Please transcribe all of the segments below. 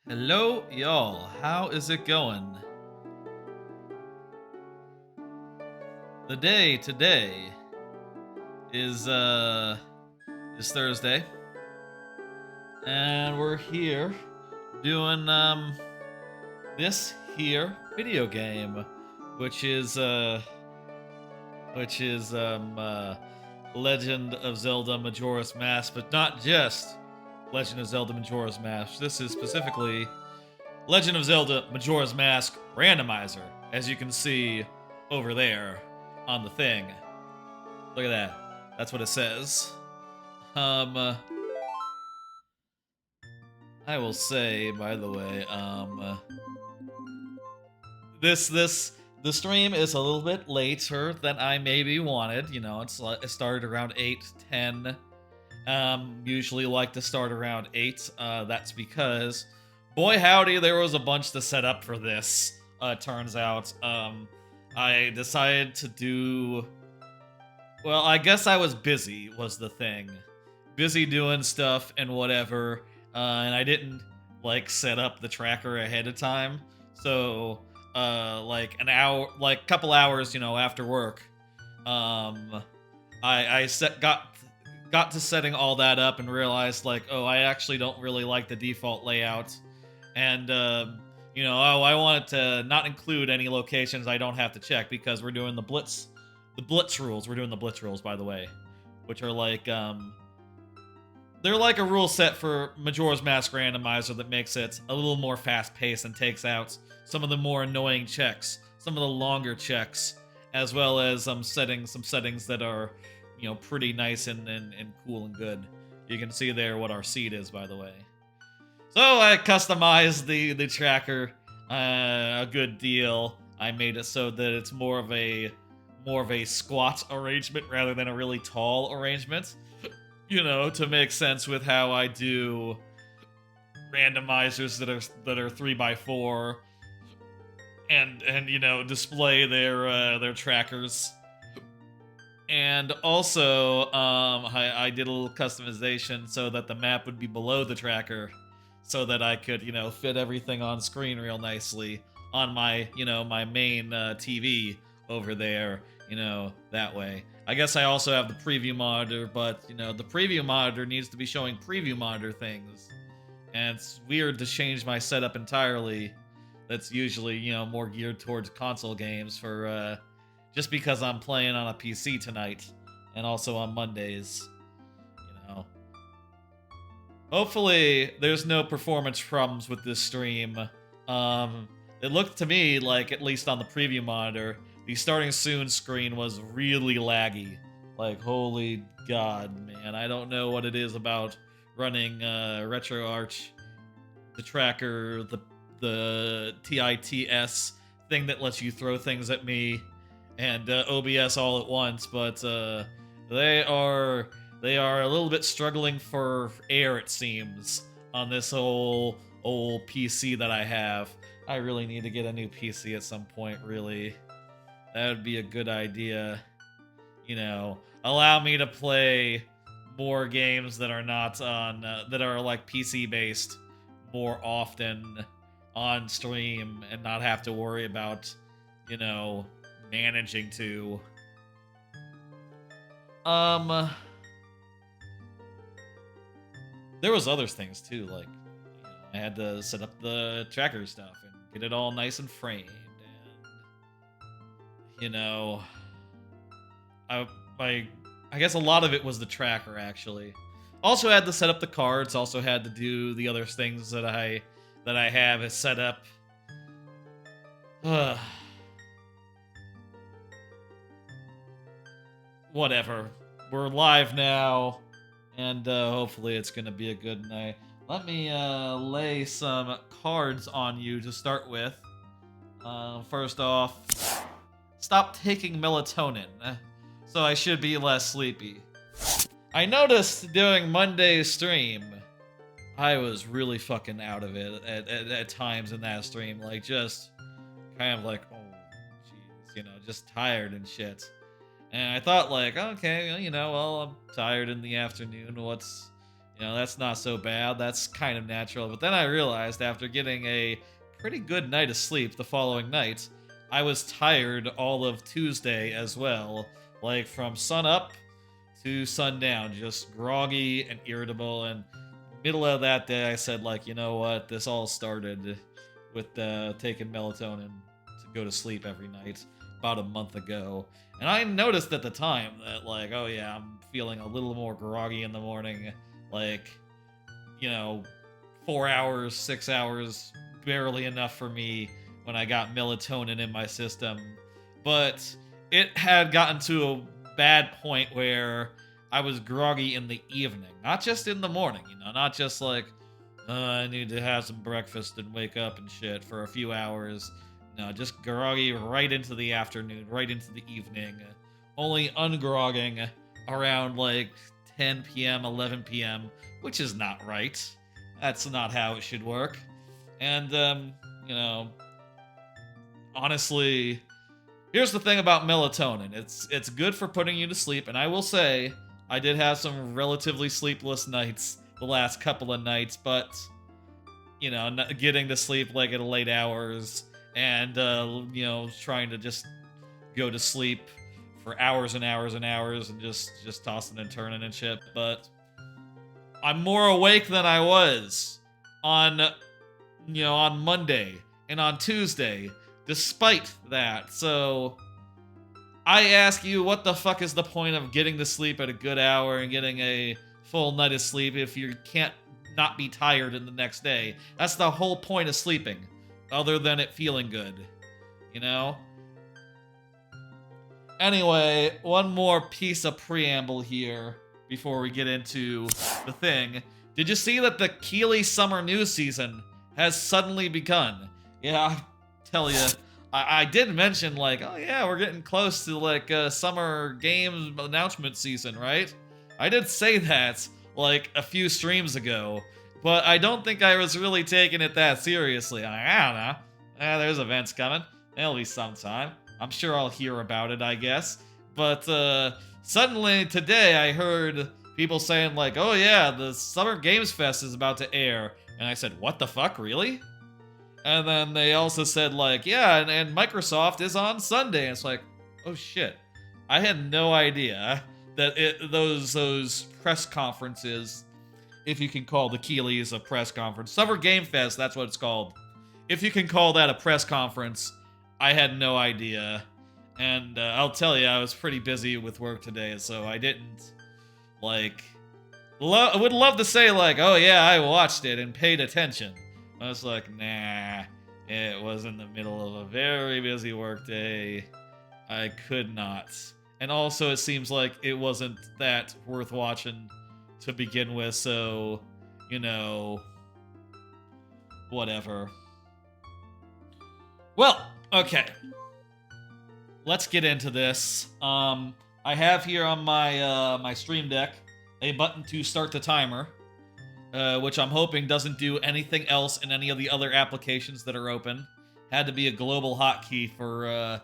Hello, y'all. How is it going? The day today is is Thursday, and we're here doing this here video game, which is uh which is Legend of Zelda Majora's Mask, but not just Legend of Zelda Majora's Mask. This is specifically Legend of Zelda Majora's Mask Randomizer, as you can see over there on the thing. Look at that. That's what it says. Um, I will say, by the way, the stream is a little bit later than I maybe wanted. You know, it started around 8:10. Usually like to start around 8. That's because, boy howdy, there was a bunch to set up for this. Turns out, I decided to do. Well, I guess I was busy, was the thing. Busy doing stuff and whatever, and I didn't, like, set up the tracker ahead of time. So, like, an hour, like, couple hours, after work, I got to setting all that up and realized, like, oh, I actually don't really like the default layout. And, I wanted to not include any locations I don't have to check because we're doing the Blitz rules. We're doing the Blitz rules, by the way, which are like, they're like a rule set for Majora's Mask Randomizer that makes it a little more fast-paced and takes out some of the more annoying checks, some of the longer checks, as well as some settings that are, pretty nice and cool and good. You can see there what our seed is, by the way. So I customized the tracker a good deal. I made it so that it's more of a squat arrangement rather than a really tall arrangement. To make sense with how I do randomizers that are 3x4 and display their trackers. And also, I did a little customization so that the map would be below the tracker, so that I could, fit everything on screen real nicely on my, my main TV over there, that way. I guess I also have the preview monitor, but, the preview monitor needs to be showing preview monitor things. And it's weird to change my setup entirely. That's usually, more geared towards console games for, just because I'm playing on a PC tonight, and also on Mondays, Hopefully, there's no performance problems with this stream. It looked to me like, at least on the preview monitor, the starting soon screen was really laggy. Like, holy god, man. I don't know what it is about running RetroArch, the tracker, the TITS thing that lets you throw things at me, and OBS all at once, but they are a little bit struggling for air, it seems, on this whole old PC that I have. I really need to get a new PC at some point, really. That would be a good idea. Allow me to play more games that are not on, that are like PC based more often on stream and not have to worry about, managing to. There was other things too, like, I had to set up the tracker stuff and get it all nice and framed, and I guess a lot of it was the tracker, actually. Also had to set up the cards, also had to do the other things that I have as set up. Whatever. We're live now, and hopefully it's gonna be a good night. Let me lay some cards on you to start with. First off, stop taking melatonin, so I should be less sleepy. I noticed during Monday's stream, I was really fucking out of it at times in that stream, like, just kind of like, oh jeez, just tired and shit. And I thought, like, okay, well, I'm tired in the afternoon. You know, that's not so bad. That's kind of natural. But then I realized after getting a pretty good night of sleep the following night, I was tired all of Tuesday as well. Like from sun up to sundown, just groggy and irritable. And middle of that day, I said, like, you know what? This all started with taking melatonin to go to sleep every night about a month ago. And I noticed at the time that, like, oh yeah, I'm feeling a little more groggy in the morning. Like, you know, 4 hours, 6 hours, barely enough for me when I got melatonin in my system. But it had gotten to a bad point where I was groggy in the evening, not just in the morning, you know, not just like, I need to have some breakfast and wake up and shit for a few hours. No, just groggy right into the afternoon, right into the evening. Only ungrogging around like 10 p.m., 11 p.m., which is not right. That's not how it should work. And, you know, honestly, here's the thing about melatonin. It's good for putting you to sleep, and I will say, I did have some relatively sleepless nights the last couple of nights, but, you know, getting to sleep like at late hours and, you know, trying to just go to sleep for hours and hours and hours and just tossing and turning and shit. But I'm more awake than I was on, you know, on Monday and on Tuesday, despite that. So I ask you, what the fuck is the point of getting to sleep at a good hour and getting a full night of sleep if you can't not be tired in the next day? That's the whole point of sleeping, other than it feeling good, you know? Anyway, one more piece of preamble here before we get into the thing. Did you see that the Keighley summer news season has suddenly begun? Yeah, I tell you, I did mention, like, oh yeah, we're getting close to, like, summer games announcement season, right? I did say that, like, a few streams ago, but I don't think I was really taking it that seriously. I don't know. There's events coming. There'll be sometime. I'm sure I'll hear about it, I guess. But suddenly today I heard people saying, like, oh yeah, the Summer Games Fest is about to air. And I said, what the fuck, really? And then they also said, like, yeah, and Microsoft is on Sunday. And it's like, oh shit. I had no idea that those press conferences, if you can call the Keighleys a press conference. Summer Game Fest, that's what it's called. If you can call that a press conference, I had no idea. And I'll tell you, I was pretty busy with work today, so I didn't, like, I would love to say, like, oh yeah, I watched it and paid attention. I was like, nah, it was in the middle of a very busy work day. I could not. And also, it seems like it wasn't that worth watching to begin with, so, you know, whatever. Well, okay. Let's get into this. I have here on my my Stream Deck a button to start the timer, which I'm hoping doesn't do anything else in any of the other applications that are open. Had to be a global hotkey for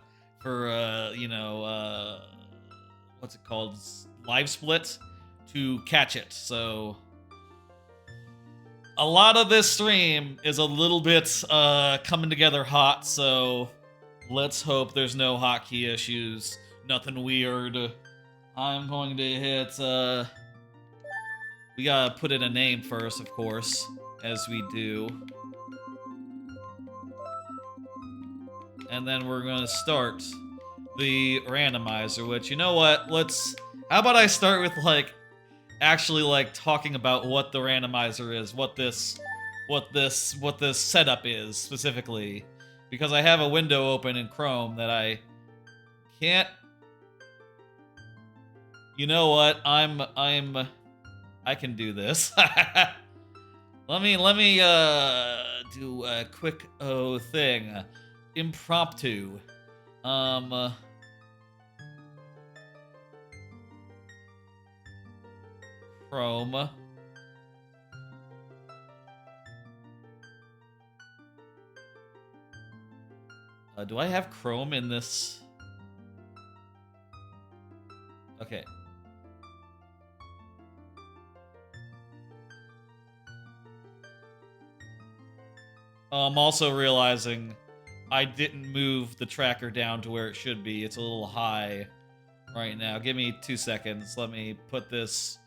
you know, what's it called? Live split to catch it. So a lot of this stream is a little bit coming together hot, so let's hope there's no hotkey issues, nothing weird. I'm going to hit, we gotta put in a name first, of course, as we do. And then we're gonna start the randomizer, which, you know what, how about I start with, like, actually, like, talking about what the randomizer is, what this setup is, specifically. Because I have a window open in Chrome that I can't... You know what? I can do this. Let me do a quick thing. Impromptu. Chrome. Do I have Chrome in this? Okay. I'm also realizing I didn't move the tracker down to where it should be. It's a little high right now. Give me 2 seconds. Let me put this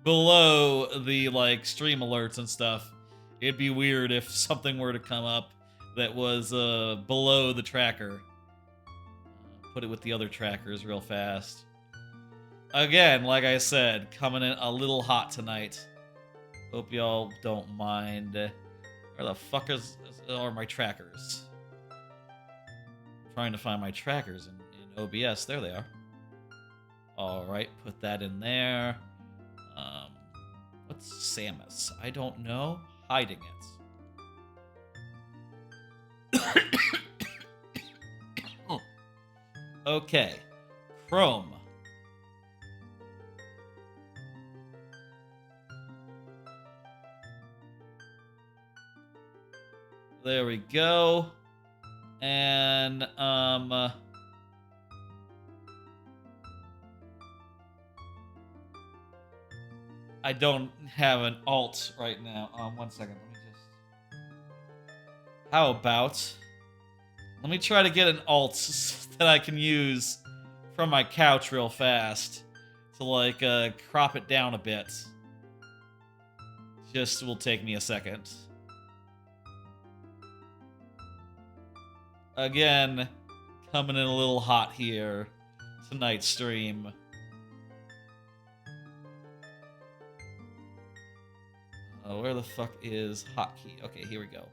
below the, like, stream alerts and stuff. It'd be weird if something were to come up that was below the tracker. Put it with the other trackers real fast. Again, like I said, coming in a little hot tonight. Hope y'all don't mind. Where the fuck are my trackers? I'm trying to find my trackers in OBS. There they are. Alright, put that in there. What's Samus? I don't know. Hiding it. Okay. Chrome. There we go. And, I don't have an alt right now. 1 second. Let me just... How about... Let me try to get an alt that I can use from my couch real fast to, like, crop it down a bit. Just will take me a second. Again, coming in a little hot here. Tonight's stream. Where the fuck is hotkey? Okay, here we go.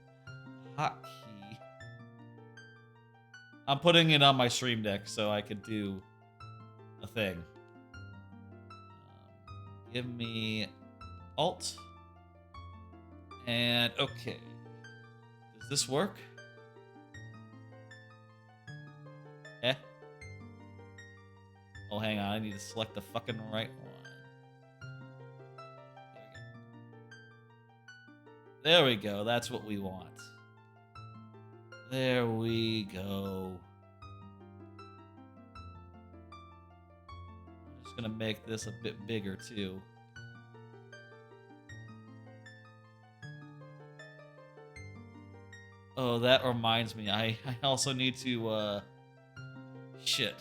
Hotkey. I'm putting it on my stream deck so I could do a thing. Give me alt. And okay. Does this work? Eh? Oh, hang on. I need to select the fucking right one. There we go. That's what we want. There we go. I'm just gonna make this a bit bigger too. Oh, that reminds me. I also need to shit.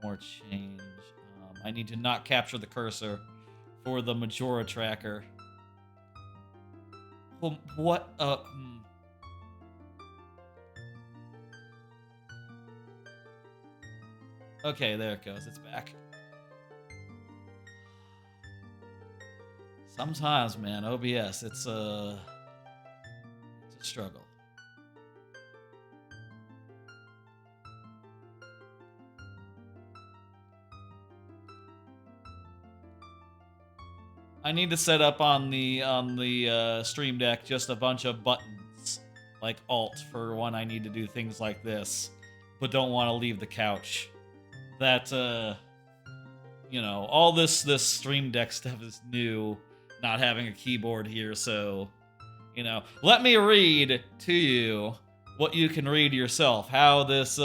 More change. I need to not capture the cursor for the Majora tracker. Well, what? Okay, there it goes. It's back. Sometimes, man, OBS, it's a struggle. I need to set up on the stream deck just a bunch of buttons, like alt for when I need to do things like this, but don't want to leave the couch. That you know, all this stream deck stuff is new, not having a keyboard here, so you know, let me read to you what you can read yourself, how this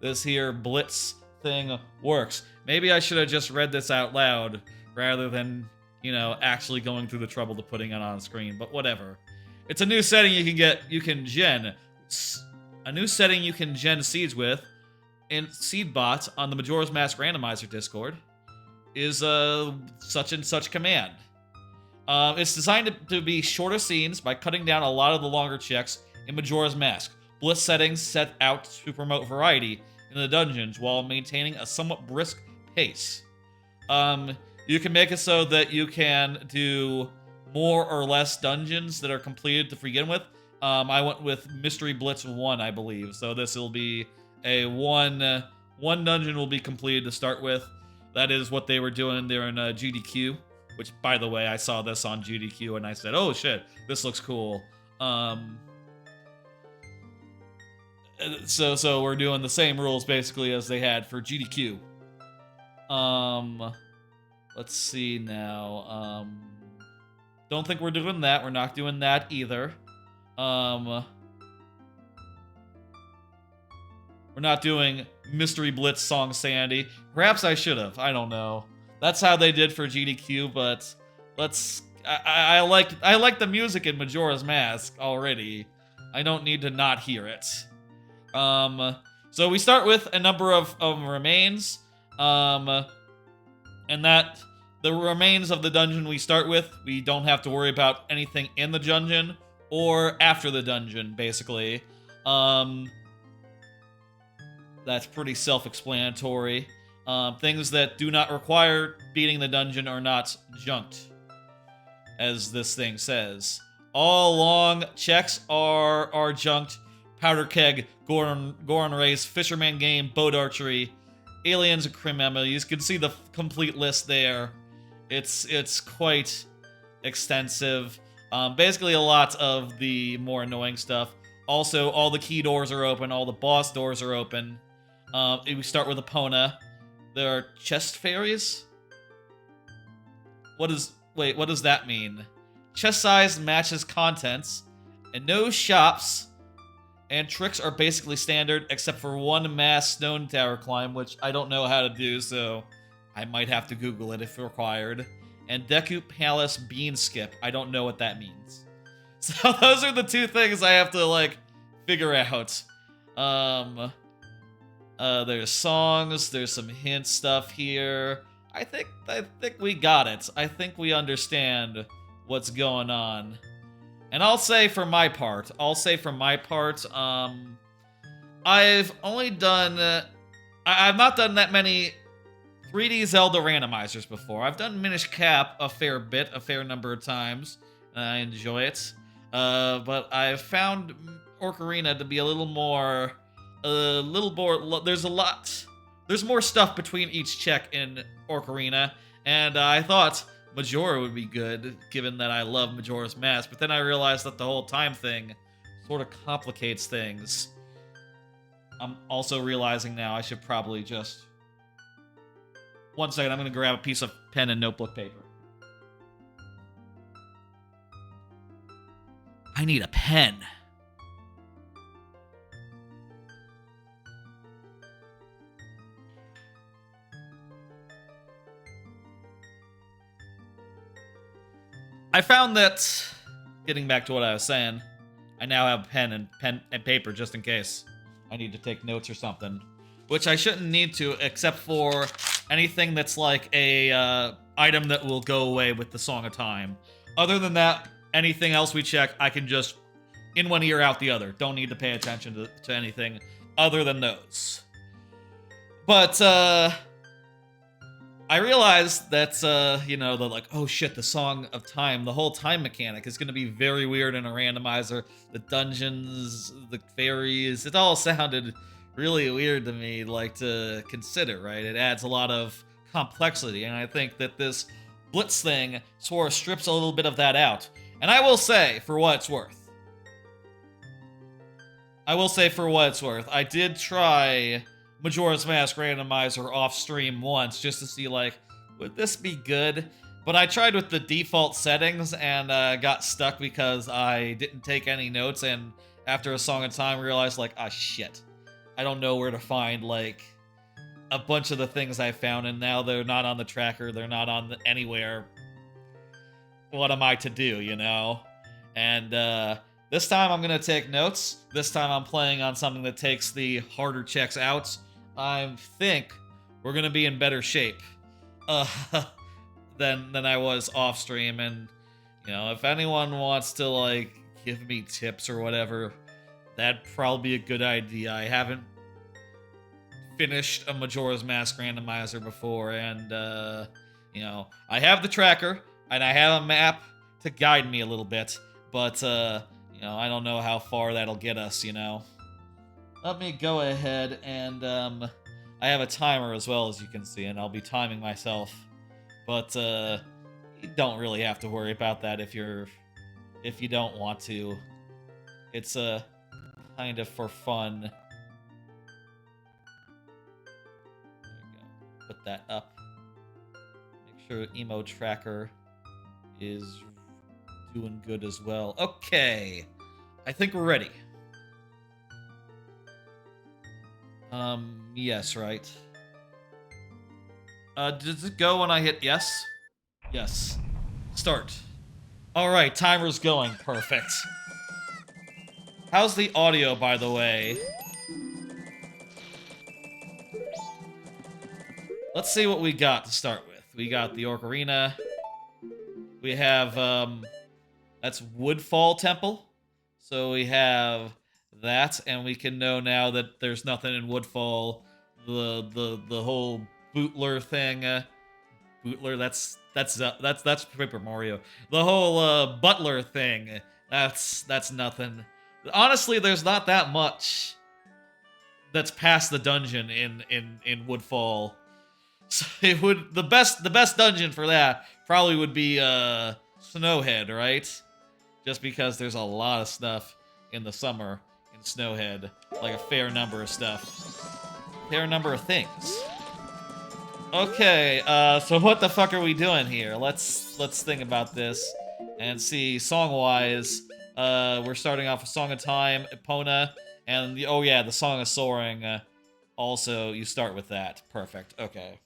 this here Blitz thing works. Maybe I should have just read this out loud rather than, you know, actually going through the trouble of putting it on screen, but whatever. It's a new setting you can gen. A new setting you can gen seeds with in Seedbot on the Majora's Mask Randomizer Discord is such and such command. It's designed to be shorter scenes by cutting down a lot of the longer checks in Majora's Mask. Blitz settings set out to promote variety in the dungeons while maintaining a somewhat brisk pace. You can make it so that you can do more or less dungeons that are completed to begin with. I went with Mystery Blitz 1, I believe. So this will be a one dungeon will be completed to start with. That is what they were doing there in GDQ. Which, by the way, I saw this on GDQ and I said, oh shit, this looks cool. So we're doing the same rules basically as they had for GDQ. Let's see now. Don't think we're doing that. We're not doing that either. We're not doing Mystery Blitz Song Sandy. Perhaps I should have. I don't know. That's how they did for GDQ, but let's... I like the music in Majora's Mask already. I don't need to not hear it. So we start with a number of remains. And that the remains of the dungeon we start with, we don't have to worry about anything in the dungeon or after the dungeon, basically. That's pretty self-explanatory. Things that do not require beating the dungeon are not junked, as this thing says. All long checks are junked. Powder Keg, Goron Race, Fisherman Game, Boat Archery, Aliens, and Preamble. You can see the complete list there. It's quite extensive. Basically a lot of the more annoying stuff. Also, all the key doors are open, all the boss doors are open. We start with Epona. There are chest fairies? What does that mean? Chest size matches contents, and no shops, and tricks are basically standard except for one mass stone tower climb, which I don't know how to do, so I might have to Google it if required. And Deku Palace Bean Skip. I don't know what that means. So those are the two things I have to, like, figure out. There's songs, there's some hint stuff here. I think we got it. I think we understand what's going on. And I'll say for my part, I've only done, I've not done that many 3D Zelda randomizers before. I've done Minish Cap a fair number of times, and I enjoy it. But I've found Ocarina to be a little more, there's more stuff between each check in Ocarina, and I thought Majora would be good, given that I love Majora's Mask, but then I realized that the whole time thing sort of complicates things. I'm also realizing now I should probably just... One second, I'm going to grab a piece of pen and notebook paper. I need a pen. I found that, getting back to what I was saying, I now have pen and paper just in case I need to take notes or something, which I shouldn't need to, except for anything that's like a item that will go away with the Song of Time. Other than that, anything else we check, I can just in one ear, out the other. Don't need to pay attention to anything other than those. But I realized that, the like, oh shit, the Song of Time, the whole time mechanic is going to be very weird in a randomizer. The dungeons, the fairies, it all sounded really weird to me, like, to consider, right? It adds a lot of complexity, and I think that this Blitz thing sort of strips a little bit of that out. And I will say, for what it's worth, I did try Majora's Mask Randomizer off stream once just to see, like, would this be good? But I tried with the default settings and got stuck because I didn't take any notes, and after a Song of Time realized, like, ah, shit. I don't know where to find, like, a bunch of the things I found, and now they're not on the tracker, they're not on anywhere. What am I to do, you know? And this time I'm going to take notes. This time I'm playing on something that takes the harder checks out. I think we're going to be in better shape than I was off stream. And, you know, if anyone wants to, like, give me tips or whatever, that'd probably be a good idea. I haven't finished a Majora's Mask Randomizer before, and, you know, I have the tracker, and I have a map to guide me a little bit, but, you know, I don't know how far that'll get us, you know. Let me go ahead and, I have a timer as well, as you can see, and I'll be timing myself, but, you don't really have to worry about that if you don't want to. It's, kind of for fun. There we go. Put that up. Make sure emo tracker is doing good as well. Okay. I think we're ready. Yes, right. Does it go when I hit yes? Yes. Start. Alright, timer's going. Perfect. How's the audio, by the way? Let's see what we got to start with. We got the Ocarina. We have, that's Woodfall Temple. So we have that, and we can know now that there's nothing in Woodfall. The whole Bootler thing. Bootler, that's Paper Mario. The whole Butler thing. That's nothing. Honestly, there's not that much that's past the dungeon in Woodfall. So it would the best dungeon for that probably would be Snowhead, right? Just because there's a lot of stuff in the summer in Snowhead, like a fair number of stuff, fair number of things. Okay, so what the fuck are we doing here? Let's think about this and see. Song-wise, we're starting off with Song of Time, Epona, and oh yeah, the Song of Soaring. Also, you start with that. Perfect. Okay.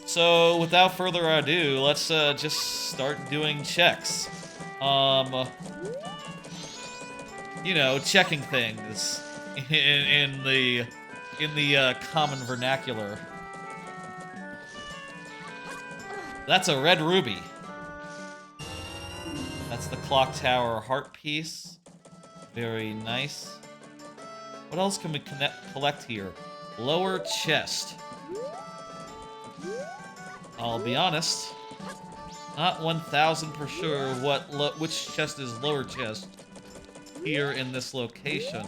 So, without further ado, let's just start doing checks. You know, checking things in the common vernacular. That's a red ruby. That's the clock tower heart piece. Very nice. What else can we collect here? Lower chest. I'll be honest, not 1,000 for sure which chest is lower chest here in this location.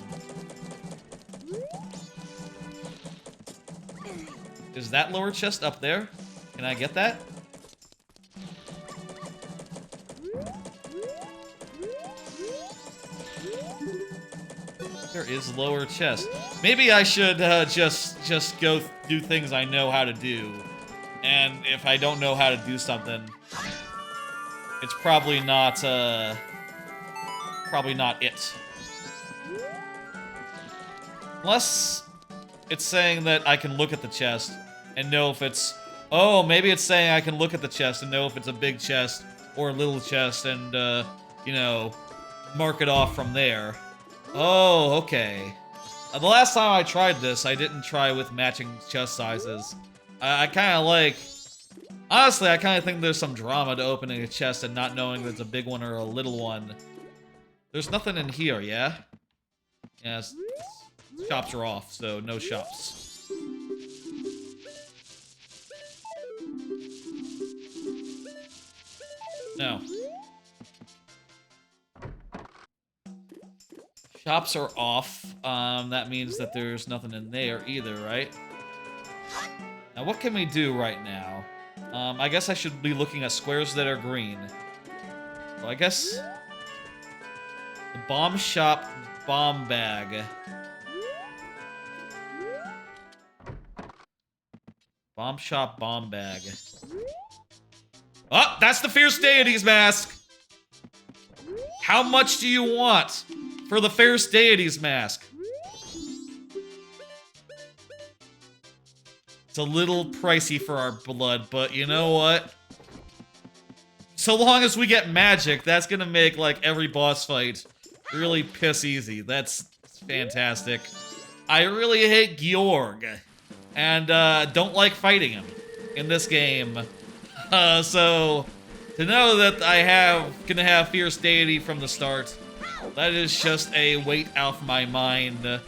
Is that lower chest up there? Can I get that? There is lower chest. Maybe I should just go do things I know how to do. And if I don't know how to do something, it's probably not it. Unless it's saying that I can look at the chest and know if it's... Oh, maybe it's saying I can look at the chest and know if it's a big chest or a little chest and, you know, mark it off from there. Oh, okay. The last time I tried this, I didn't try with matching chest sizes. I kind of like... Honestly, I kind of think there's some drama to opening a chest and not knowing if it's a big one or a little one. There's nothing in here, yeah? Yes. Shops are off, so no shops. No. Shops are off. That means that there's nothing in there either, right? Now, what can we do right now? I guess I should be looking at squares that are green. Well, I guess... The bomb shop bomb bag. Bomb shop bomb bag. Oh, that's the Fierce Deity's mask! How much do you want for the Fierce Deity's mask? It's a little pricey for our blood, but you know what? So long as we get magic, that's gonna make, like, every boss fight really piss easy. That's fantastic. I really hate Georg, and don't like fighting him in this game. So to know that gonna have Fierce Deity from the start, that is just a weight off my mind.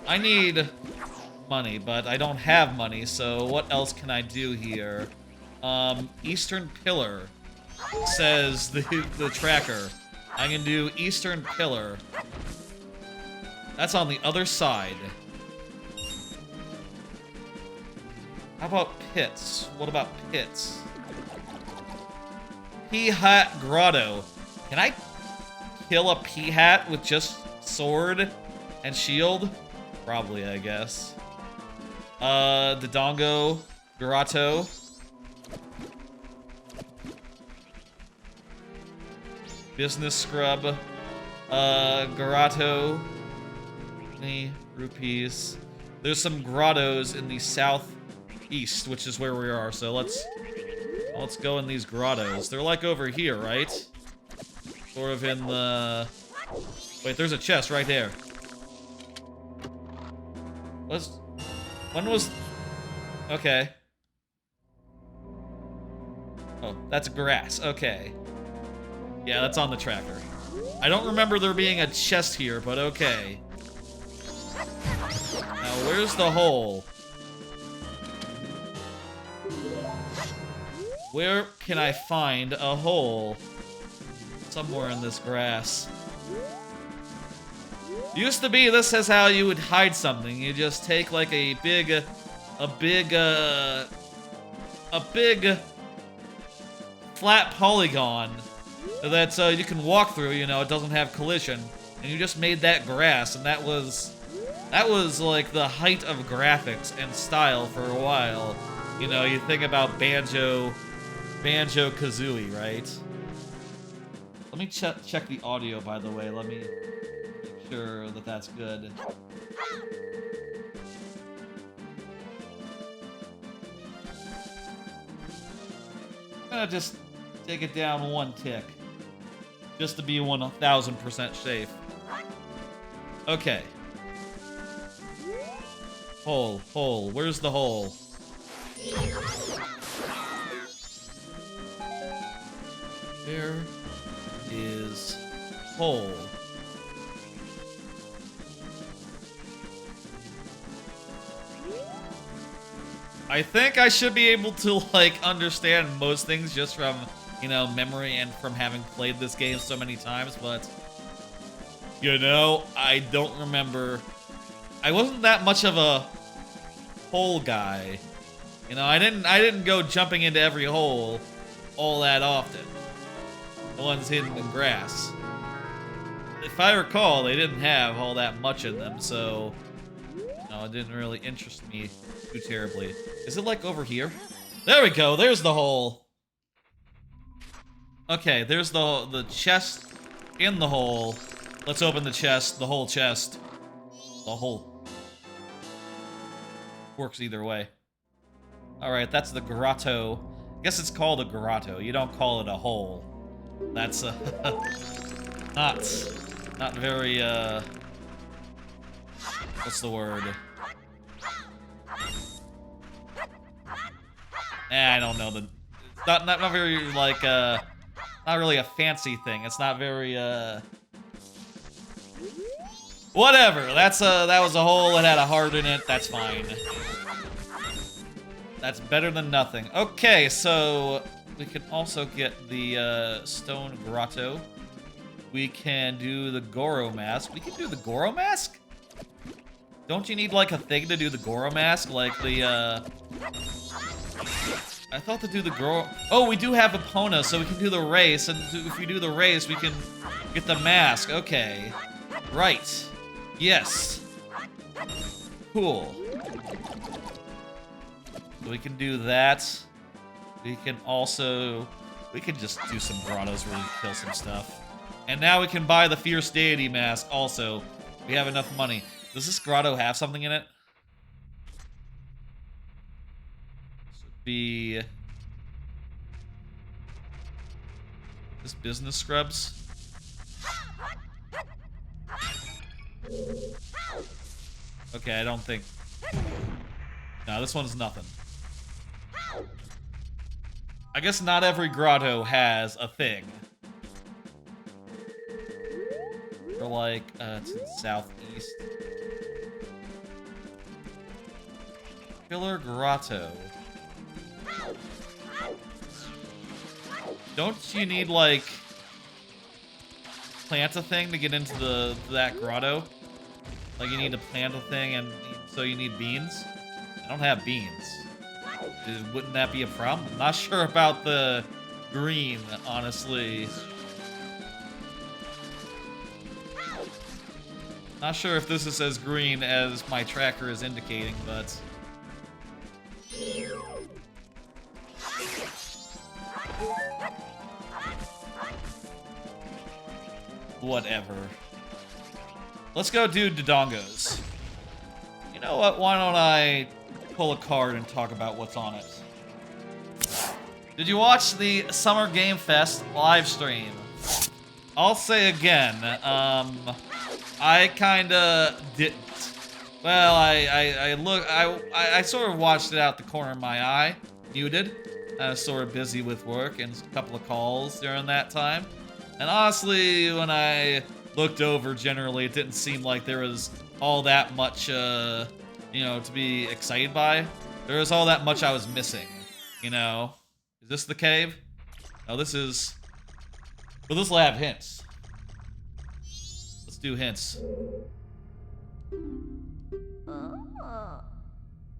I need money, but I don't have money, so what else can I do here? Eastern Pillar, says the tracker. I can do Eastern Pillar. That's on the other side. How about Pits? What about Pits? P-Hat Grotto. Can I kill a P-Hat with just sword and shield? Probably, I guess. Dodongo Grotto. Business Scrub. Grotto. 20 rupees. there's some grottos in the southeast, which is where we are. So let's go in these grottos. They're like over here, right? Sort of in the... Wait, there's a chest right there. When was... Okay. Oh, that's grass. Okay. Yeah, that's on the tracker. I don't remember there being a chest here, but okay. Now, where's the hole? Where can I find a hole? Somewhere in this grass. Used to be, this is how you would hide something. You just take like a big flat polygon that you can walk through, you know, it doesn't have collision. And you just made that grass, and that was like the height of graphics and style for a while. You know, you think about Banjo-Kazooie, right? Let me check the audio, by the way. Let me make sure that that's good. I'm gonna just take it down one tick. Just to be 1000% safe. Okay. Hole. Where's the hole? Where is hole? I think I should be able to, like, understand most things just from, you know, memory and from having played this game so many times, but, you know, I don't remember. I wasn't that much of a hole guy. You know, I didn't go jumping into every hole all that often. The ones hidden in grass. If I recall, they didn't have all that much in them, so, you know, it didn't really interest me too terribly. Is it like over here? There we go, there's the hole. Okay, there's the chest in the hole. Let's open the chest, the whole chest. The whole. Works either way. Alright, that's the grotto. I guess it's called a grotto. You don't call it a hole. That's not very what's the word? I don't know. It's not very like not really a fancy thing. It's not very whatever. That was a hole. It had a heart in it. That's fine. That's better than nothing. Okay, so we can also get the stone grotto. We can do the Goro mask. We can do the Goro mask? Don't you need like a thing to do the Goro mask? Like the I thought to do the Goro... Oh, we do have Epona, so we can do the race, and if we do the race, we can get the mask. Okay. Right. Yes. Cool. So we can do that. We can also... We can just do some grottos where we kill some stuff. And now we can buy the Fierce Deity mask also. We have enough money. Does this grotto have something in it? This would be... This business scrubs? Okay, I don't think... No, this one's nothing. I guess not every grotto has a thing. Or like, to the southeast. Killer Grotto. Don't you need, like, plant a thing to get into that grotto? Like, you need to plant a thing, and so you need beans? I don't have beans. Wouldn't that be a problem? I'm not sure about the green, honestly. Not sure if this is as green as my tracker is indicating, but... Whatever. Let's go do Dodongos. You know know what? Why don't I pull a card and talk about what's on it? Did you watch the Summer Game Fest live stream? I'll say again, I kinda didn't. Well, I sort of watched it out the corner of my eye, muted. I was sort of busy with work and a couple of calls during that time. And honestly, when I looked over, generally, it didn't seem like there was all that much, you know, to be excited by. There was all that much I was missing, you know? Is this the cave? Oh, this is... Well, this will have hints. Let's do hints.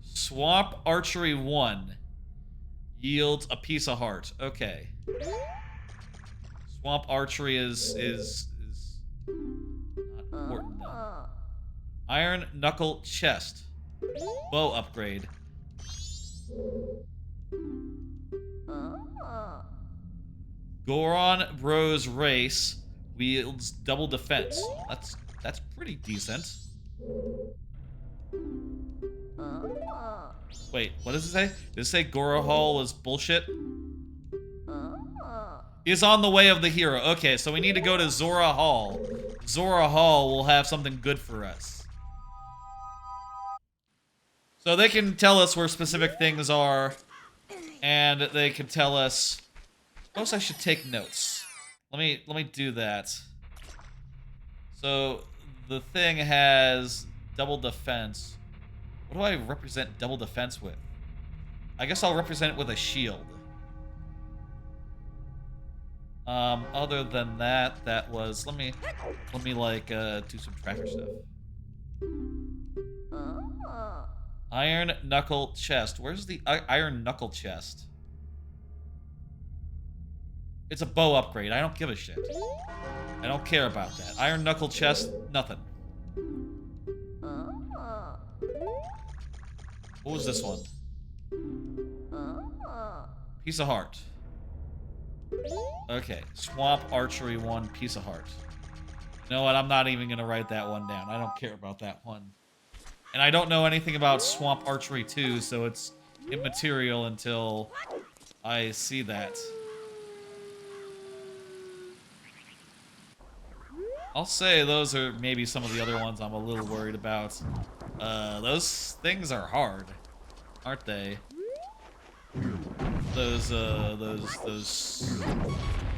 Swamp Archery 1 yields a piece of heart. Okay. Swamp Archery is not important then. Iron Knuckle Chest. Bow upgrade. Goron Bros Race wields double defense. That's pretty decent. Wait, what does it say? Did it say Gora Hall is bullshit? Is on the way of the hero. Okay, so we need to go to Zora Hall. Zora Hall will have something good for us. So they can tell us where specific things are, and they can tell us. Suppose I should take notes. Let me do that. So the thing has double defense. What do I represent double defense with? I guess I'll represent it with a shield. Other than that, that was let me like do some tracker stuff. Iron Knuckle Chest. Where's the Iron Knuckle Chest? It's a bow upgrade. I don't give a shit. I don't care about that. Iron Knuckle Chest, nothing. What was this one? Piece of heart. Okay. Swamp Archery 1, piece of heart. You know what? I'm not even gonna write that one down. I don't care about that one. And I don't know anything about Swamp Archery 2, so it's immaterial until I see that. I'll say those are maybe some of the other ones I'm a little worried about. Those things are hard, aren't they? Those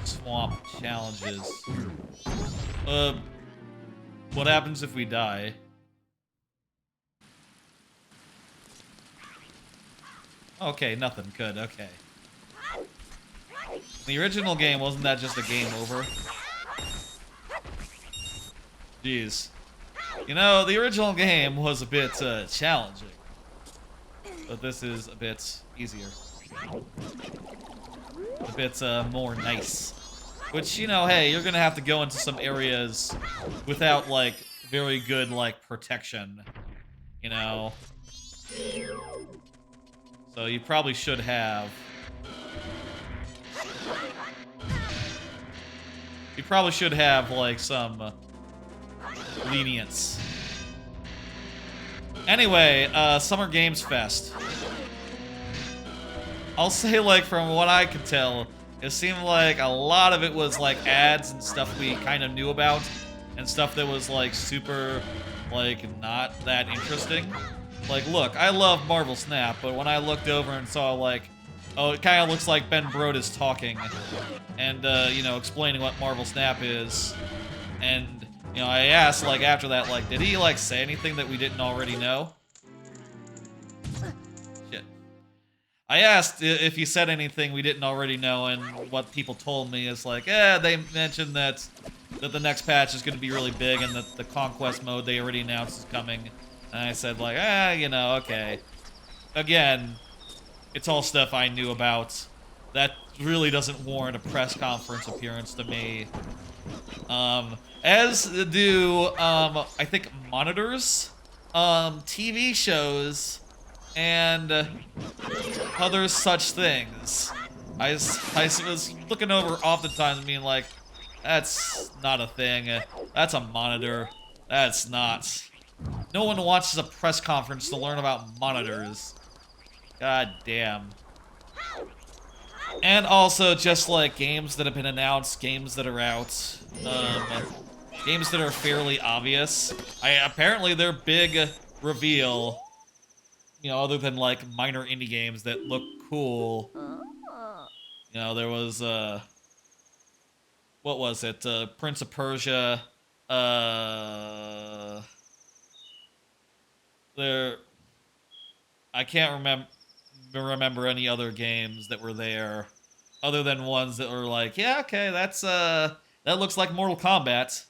swamp challenges. What happens if we die? Okay, nothing. Good, okay. The original game, wasn't that just a game over? Jeez. You know, the original game was a bit challenging. But this is a bit easier. A bit more nice. Which, you know, hey, you're gonna have to go into some areas without, like, very good, like, protection. You know? So you probably should have... You probably should have, like, some... lenience. Anyway, Summer Games Fest. I'll say, like, from what I could tell, it seemed like a lot of it was, like, ads and stuff we kind of knew about, and stuff that was, like, super, like, not that interesting. Like, look, I love Marvel Snap, but when I looked over and saw, like, oh, it kind of looks like Ben Broadus talking, and, you know, explaining what Marvel Snap is, and... You know, I asked, like, after that, like, did he, like, say anything that we didn't already know? Shit. I asked if he said anything we didn't already know, and what people told me is, like, they mentioned that the next patch is going to be really big, and that the Conquest mode they already announced is coming. And I said, like, you know, okay. Again, it's all stuff I knew about. That really doesn't warrant a press conference appearance to me. As do, I think, monitors, TV shows, and other such things. I was looking over oftentimes and being like, that's not a thing. That's a monitor. That's not. No one watches a press conference to learn about monitors. God damn. And also just like games that have been announced, games that are out, games that are fairly obvious. Apparently their big reveal, you know, other than like minor indie games that look cool. You know, there was what was it? Prince of Persia. There, I can't remember any other games that were there, other than ones that were like, yeah, okay, that looks like Mortal Kombat.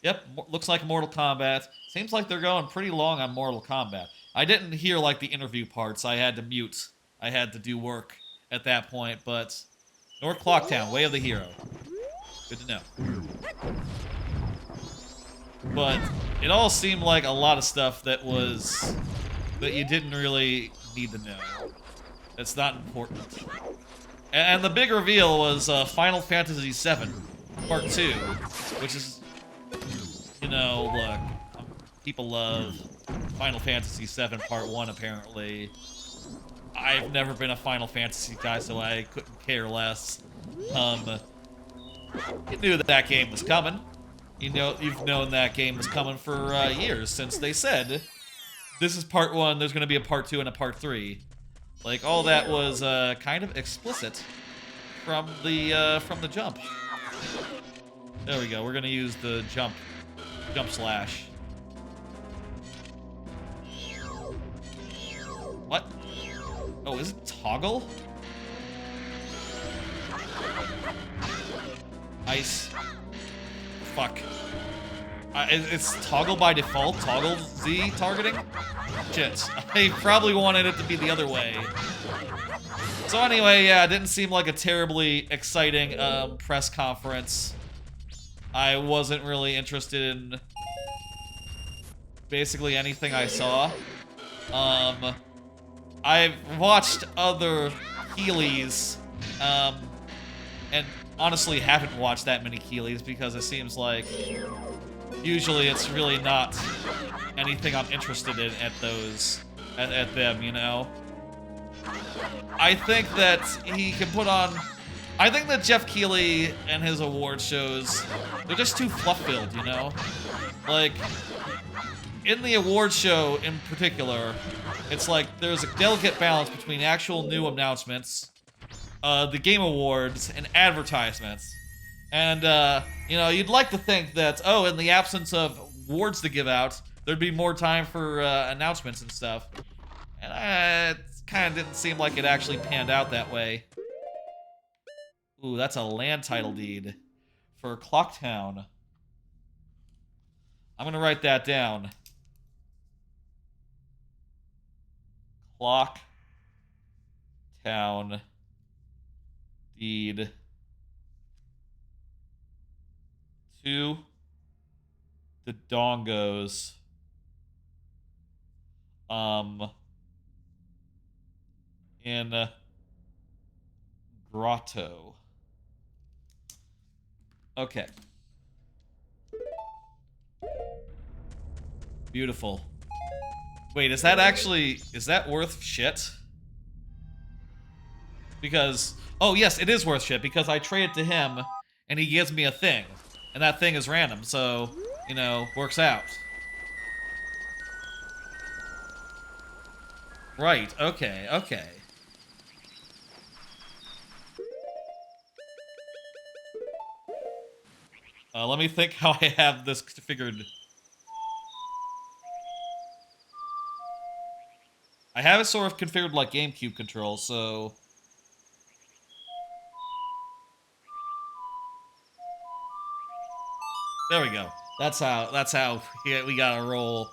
Yep, looks like Mortal Kombat. Seems like they're going pretty long on Mortal Kombat. I didn't hear like the interview parts. I had to mute. I had to do work at that point, but North Clocktown, Way of the Hero. Good to know. But it all seemed like a lot of stuff that you didn't really need to know. It's not important. And the big reveal was Final Fantasy VII Part 2, which is, you know, look, people love Final Fantasy VII Part 1 apparently. I've never been a Final Fantasy guy, so I couldn't care less. You knew that game was coming. You know, you've known that game was coming for years, since they said, this is Part 1, there's gonna be a Part 2 and a Part 3. Like, all that was kind of explicit from the jump. There we go, we're gonna use the jump slash. What? Oh, is it toggle? Ice. Fuck. It's toggle by default? Toggle Z targeting? Shit. I probably wanted it to be the other way. So anyway, yeah, it didn't seem like a terribly exciting press conference. I wasn't really interested in basically anything I saw. I've watched other Keighley's, and honestly haven't watched that many Keighley's because it seems like usually it's really not anything I'm interested in at them, you know? I think that he can put on... I think that Jeff Keighley and his award shows, they're just too fluff-filled, you know? Like, in the award show in particular, it's like there's a delicate balance between actual new announcements, the Game Awards, and advertisements. And, you know, you'd like to think that, oh, in the absence of awards to give out, there'd be more time for announcements and stuff. And it kind of didn't seem like it actually panned out that way. Ooh, that's a land title deed for Clocktown. I'm gonna write that down. Clocktown deed to the Dongos. In Grotto. Okay. Beautiful. Wait, is that worth shit? Because, oh yes, it is worth shit, because I trade it to him, and he gives me a thing. And that thing is random, so, you know, works out. Right, okay, okay. Let me think how I have this configured. I have it sort of configured like GameCube controls, so... There we go. That's how we gotta roll.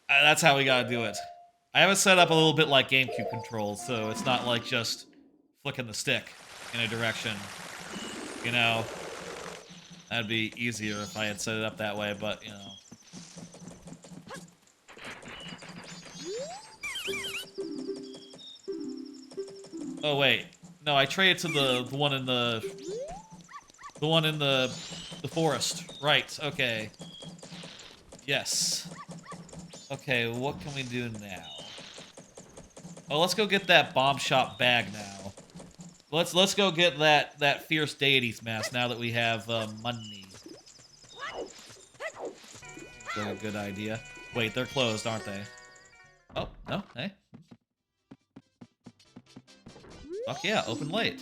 That's how we gotta do it. I have it set up a little bit like GameCube controls, so it's not like just flicking the stick in a direction. You know? That'd be easier if I had set it up that way, but, you know. Oh, wait. No, I traded to the one in the forest. Right, okay. Yes. Okay, what can we do now? Oh, let's go get that bomb shop bag now. Let's go get that fierce deities mask now that we have money. Seems like a good idea. Wait, they're closed, aren't they? Oh, no, hey. Fuck yeah, open late.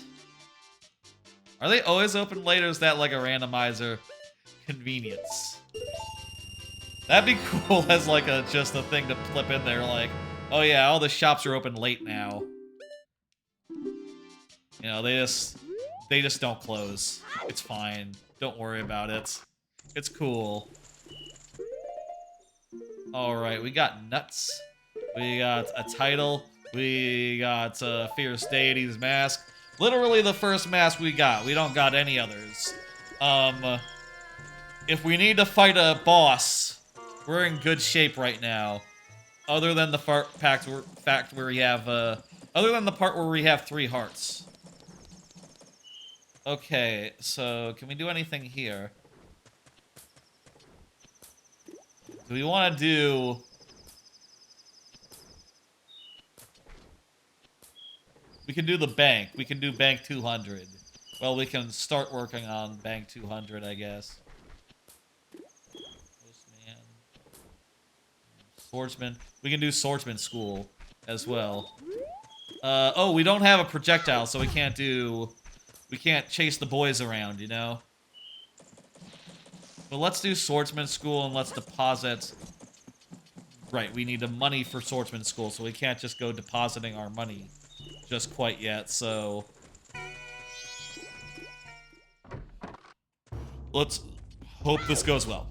Are they always open late, or is that like a randomizer convenience? That'd be cool as like just a thing to flip in there, like, oh yeah, all the shops are open late now. You know, they just don't close. It's fine. Don't worry about it. It's cool. Alright, we got nuts. We got a title. We got Fierce Deity's mask. Literally the first mask we got. We don't got any others. If we need to fight a boss, we're in good shape right now. Other than the fact where we have, other than the part where we have 3 hearts. Okay, so can we do anything here? Do we want to do... We can do the bank. We can do bank 200. Well, we can start working on bank 200, I guess. Postman. Swordsman. We can do swordsman school as well. Oh, we don't have a projectile, so we can't do... We can't chase the boys around, you know? But let's do swordsman school and let's deposit... Right, we need the money for swordsman school, so we can't just go depositing our money just quite yet, so... Let's hope this goes well.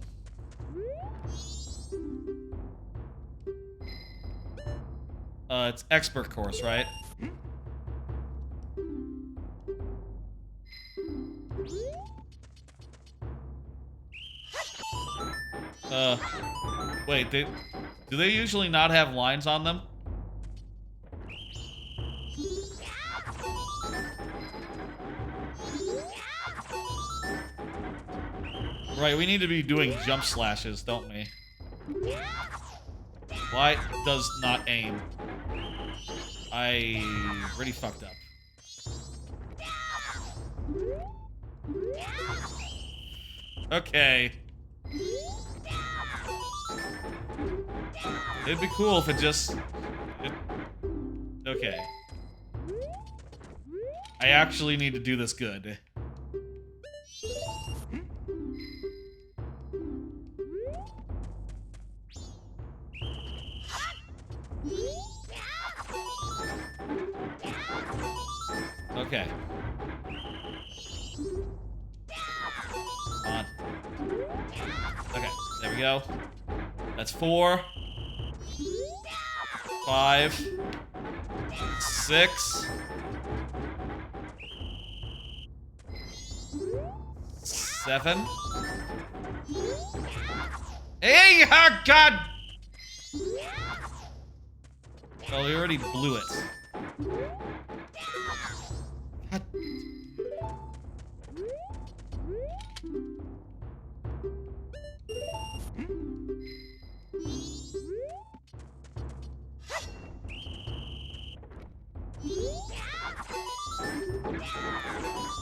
It's expert course, right? Wait, do they usually not have lines on them? Right, we need to be doing jump slashes, don't we? Why does not aim? I really fucked up. Okay. It'd be cool if it just... Okay. I actually need to do this good. Okay. On. Okay, there we go. That's 4. 5. 6. 7. Hey, oh God! Well, we already blew it. God.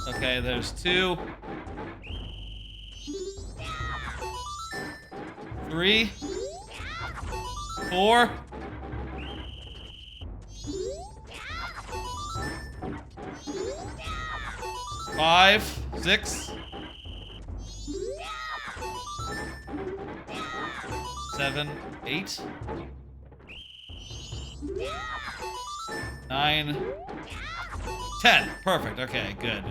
Okay, there's 2. 3. 4. 5. 6. 7. 8. 9. 10. Perfect. Okay, good.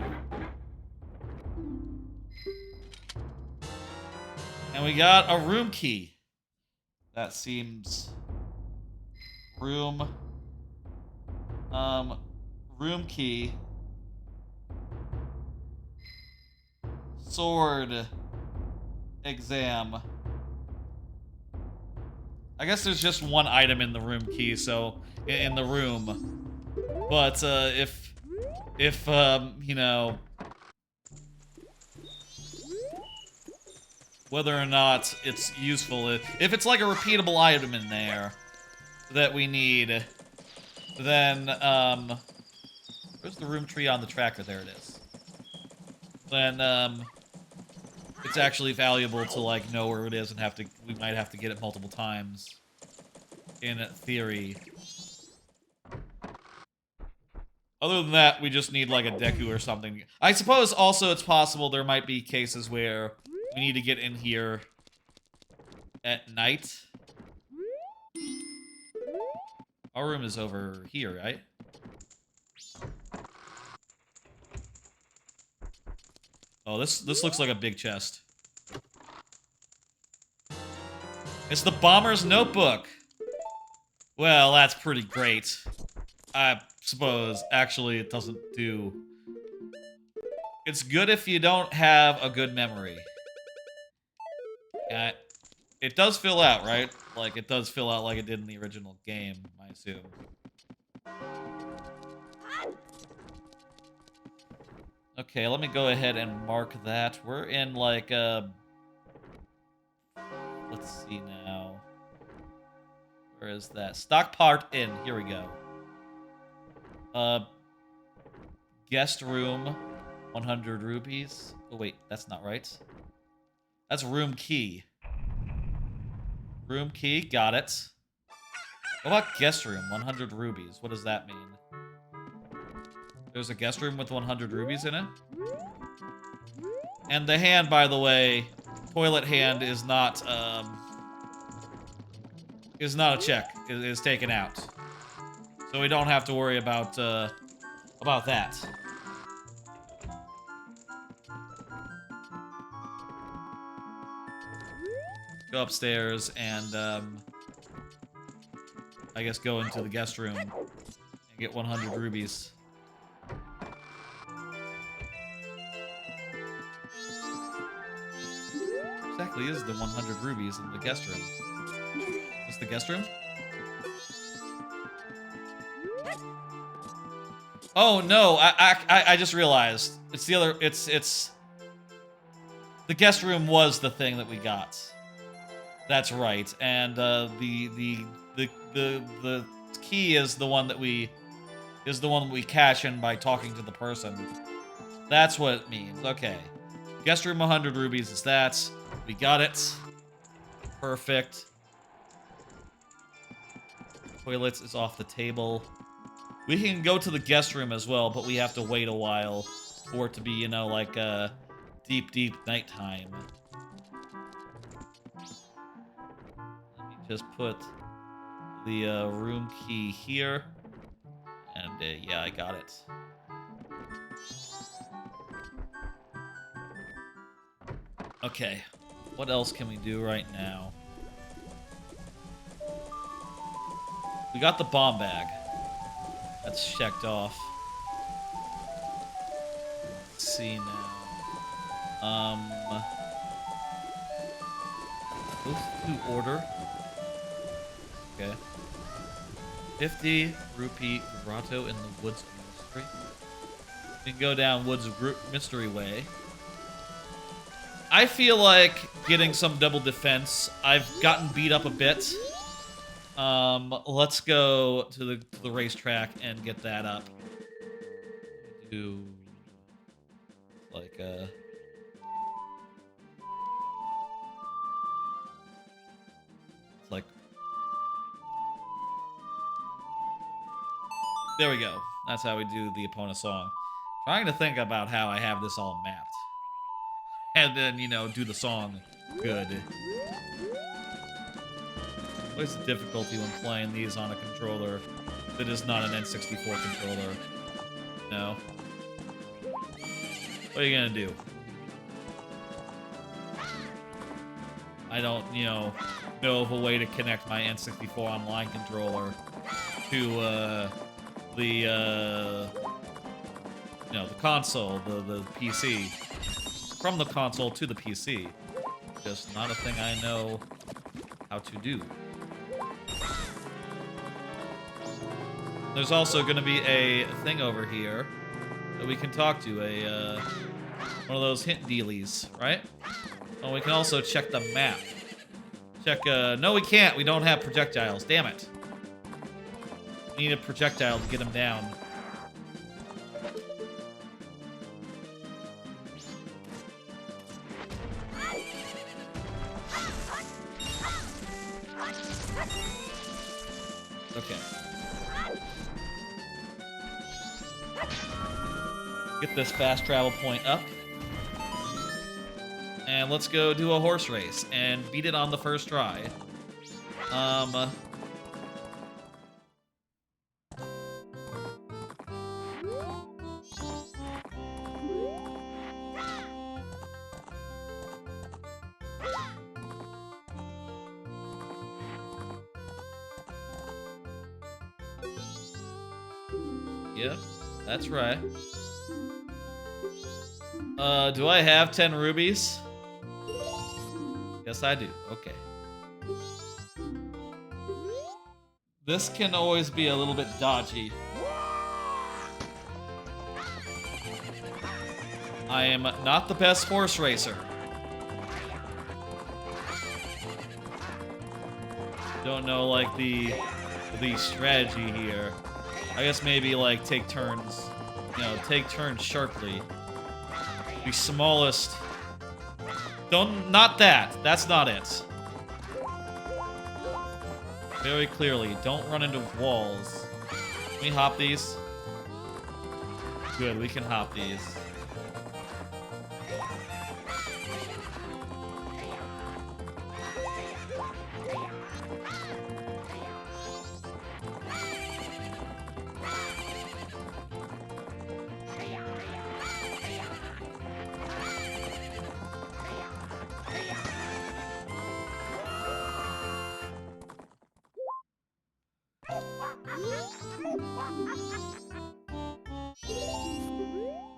And we got a room key. That seems... Room key. Sword exam. I guess there's just one item in the room key, so in the room. But if you know, whether or not it's useful. If it's like a repeatable item in there that we need, then, where's the room tree on the tracker? There it is. Then, it's actually valuable to, like, know where it is and we might have to get it multiple times. In theory. Other than that, we just need, like, a Deku or something. I suppose also it's possible there might be cases where we need to get in here at night. Our room is over here, right? Oh, this looks like a big chest. It's the Bomber's Notebook! Well, that's pretty great. I suppose. Actually, it doesn't do... It's good if you don't have a good memory. It does fill out, right? Like, it does fill out like it did in the original game, I assume. Okay, let me go ahead and mark that. We're in, like, let's see now. Where is that? Stockport Inn. Here we go. Guest room, 100 rupees. Oh, wait, that's not right. That's room key. Room key, got it. What about guest room, 100 rubies? What does that mean? There's a guest room with 100 rubies in it? And the hand, by the way, toilet hand is not a check. It is taken out. So we don't have to worry about that. Go upstairs and, I guess go into the guest room and get 100 rubies. Exactly is the 100 rubies in the guest room. Is this the guest room? Oh no, I just realized. It's the other, it's... The guest room was the thing that we got. That's right, and the key is the one that we cash in by talking to the person. That's what it means. Okay, guest room 100 rubies is that. We got it. Perfect. Toilets is off the table. We can go to the guest room as well, but we have to wait a while for it to be, you know, like deep, deep nighttime. Just put the room key here. And yeah, I got it. Okay, what else can we do right now? We got the bomb bag. That's checked off. Let's see now. Move to order. Okay. 50 rupee grotto in the Woods Mystery. We can go down Woods Mystery Way. I feel like getting some double defense. I've gotten beat up a bit. Let's go to the racetrack and get that up. Do like it's like there we go. That's how we do the opponent song. Trying to think about how I have this all mapped. And then, you know, do the song good. What is the difficulty when playing these on a controller that is not an N64 controller? No. What are you gonna do? I don't, you know of a way to connect my N64 online controller to, the console, the PC. From the console to the PC. Just not a thing I know how to do. There's also going to be a thing over here that we can talk to, one of those hint dealies, right? Oh, we can also check the map. Check, no we can't. We don't have projectiles. Damn it. We need a projectile to get him down. Okay. Get this fast travel point up. And let's go do a horse race and beat it on the first try. Yep, that's right. Do I have 10 rubies? Yes, I do. Okay. This can always be a little bit dodgy. I am not the best horse racer. Don't know, like, the strategy here. I guess maybe, like, take turns. You know, take turns sharply. The smallest... Not that. That's not it. Very clearly, don't run into walls. Can we hop these? Good, we can hop these.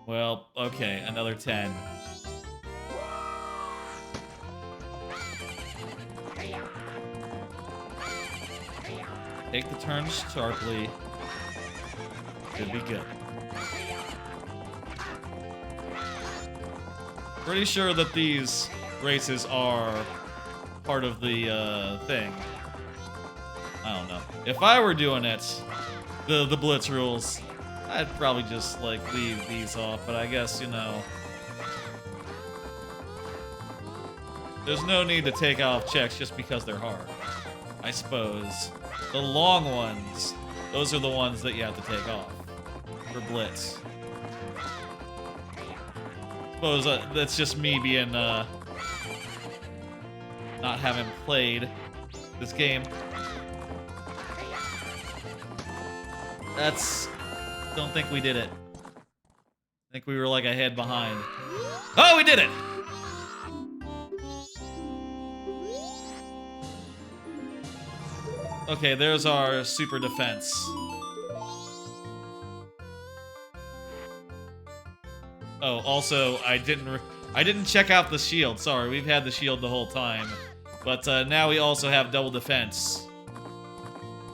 Well, okay, another 10. Take the turns sharply. Should be good. Pretty sure that these races are part of the thing. I don't know. If I were doing it, the Blitz rules, I'd probably just, like, leave these off, but I guess, you know... There's no need to take off checks just because they're hard, I suppose. The long ones, those are the ones that you have to take off for Blitz. I suppose that's just me being, not having played this game. Don't think we did it. I think we were like a head behind. Oh, we did it! Okay, there's our super defense. Oh, also, I didn't check out the shield. Sorry, we've had the shield the whole time. But now we also have double defense.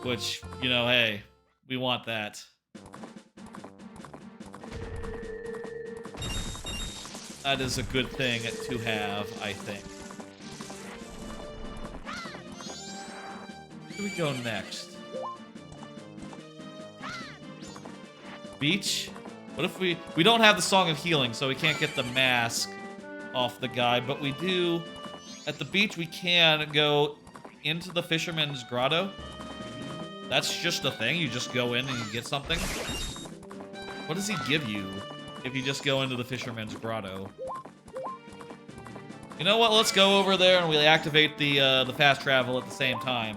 Which, you know, hey, we want that. That is a good thing to have, I think. Where do we go next? Beach? What if we don't have the Song of Healing, so we can't get the mask off the guy, but we do... At the beach, we can go into the Fisherman's Grotto. That's just a thing. You just go in and you get something. What does he give you if you just go into the Fisherman's Grotto? You know what? Let's go over there and we'll activate the fast travel at the same time.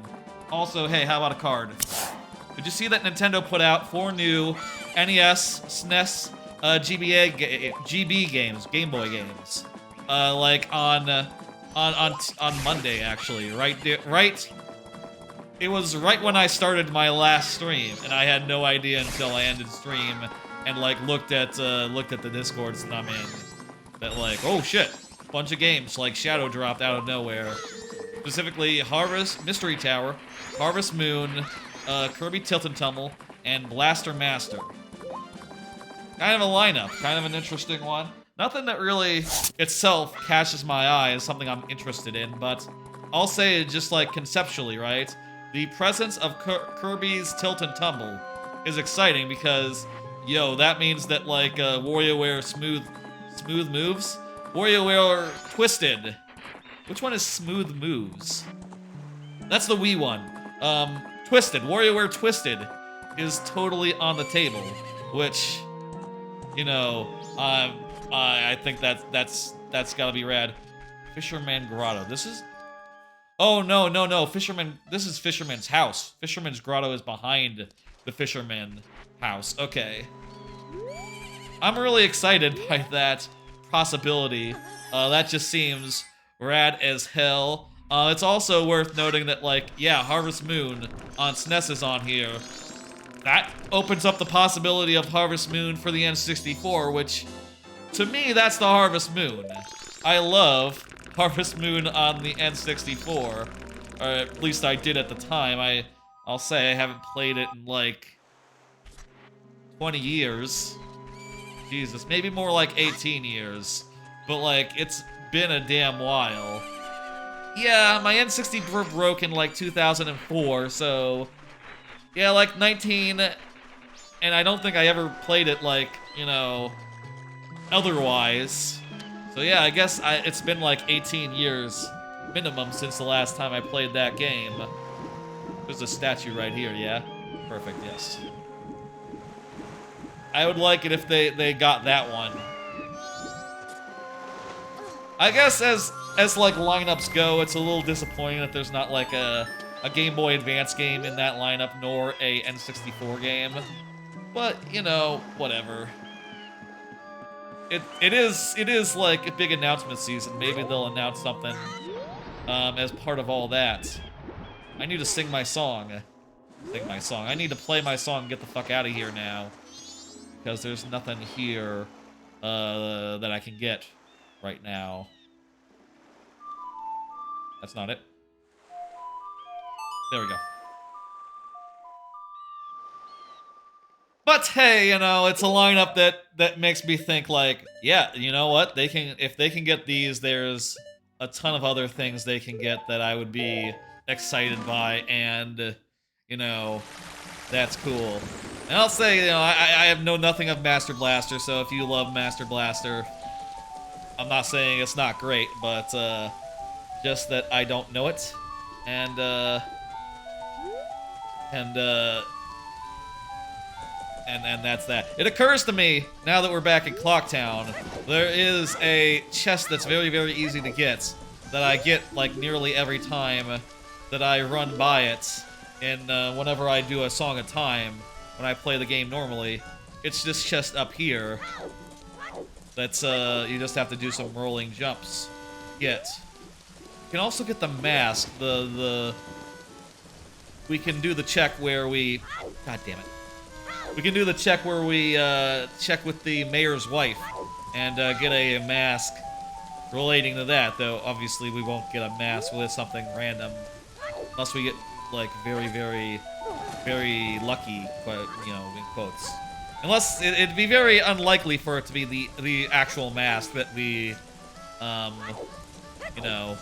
Also, hey, how about a card? Did you see that Nintendo put out 4 new NES, SNES, GB games, Game Boy games? Like on Monday, actually, right there, right? It was right when I started my last stream, and I had no idea until I ended stream and like looked at the Discords that I'm in. That like, oh shit, bunch of games like Shadow dropped out of nowhere. Specifically, Harvest Mystery Tower, Harvest Moon, Kirby Tilt and Tumble, and Blaster Master. Kind of a lineup, kind of an interesting one. Nothing that really itself catches my eye as something I'm interested in, but I'll say just like conceptually, right? The presence of Kirby's Tilt and Tumble is exciting because, yo, that means that like WarioWare smooth moves, WarioWare Twisted. Which one is smooth moves? That's the Wii one. Twisted, WarioWare Twisted is totally on the table, which, you know, I think that's gotta be rad. Fisherman Grotto. This is. Oh no! Fisherman. This is Fisherman's house. Fisherman's Grotto is behind the Fisherman house. Okay. I'm really excited by that possibility. That just seems rad as hell. It's also worth noting that, like, yeah, Harvest Moon on SNES is on here. That opens up the possibility of Harvest Moon for the N64, which, to me, that's the Harvest Moon. I love Harvest Moon on the N64, or at least I did at the time. I'll say I haven't played it in, like, 20 years. Jesus, maybe more like 18 years. But, like, it's been a damn while. Yeah, my N64 broke in, like, 2004, so... Yeah, like, 19... And I don't think I ever played it, like, you know... otherwise. So yeah, I guess it's been, like, 18 years minimum since the last time I played that game. There's a statue right here, yeah? Perfect, yes. I would like it if they got that one. I guess as like lineups go, it's a little disappointing that there's not like a Game Boy Advance game in that lineup, nor a N64 game. But you know, whatever. It is like a big announcement season. Maybe they'll announce something as part of all that. I need to sing my song. Sing my song. I need to play my song and get the fuck out of here now. Because there's nothing here that I can get right now. That's not it. There we go. But hey, you know, it's a lineup that makes me think like, yeah, you know what? If they can get these, there's a ton of other things they can get that I would be excited by, and you know, that's cool. And I'll say, you know, I have know nothing of Master Blaster, so if you love Master Blaster, I'm not saying it's not great, but just that I don't know it, and that's that. It occurs to me, now that we're back in Clocktown, there is a chest that's very, very easy to get, that I get, like, nearly every time that I run by it, and whenever I do a song at a time, when I play the game normally. It's this chest up here. That's, you just have to do some rolling jumps. Get. You can also get the mask, we can do the check where we... God damn it. We can do the check where we, check with the mayor's wife and, get a mask relating to that, though obviously we won't get a mask with something random unless we get, like, very, very, very lucky, you know, in quotes. Unless, it'd be very unlikely for it to be the actual mask that we, you know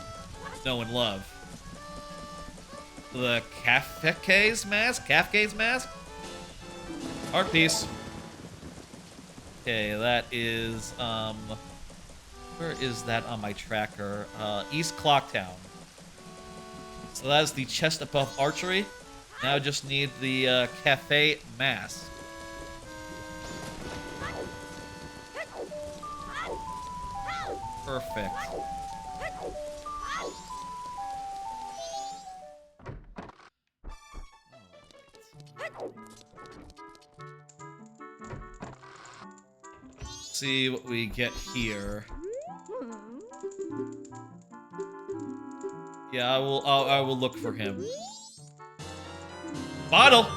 and love. The Kafka's mask? Kafka's mask? Art piece. Okay, that is, where is that on my tracker? East Clocktown. So that is the chest above archery. Now I just need the, cafe mask. Perfect. See what we get here. Yeah, I will look for him. Bottle.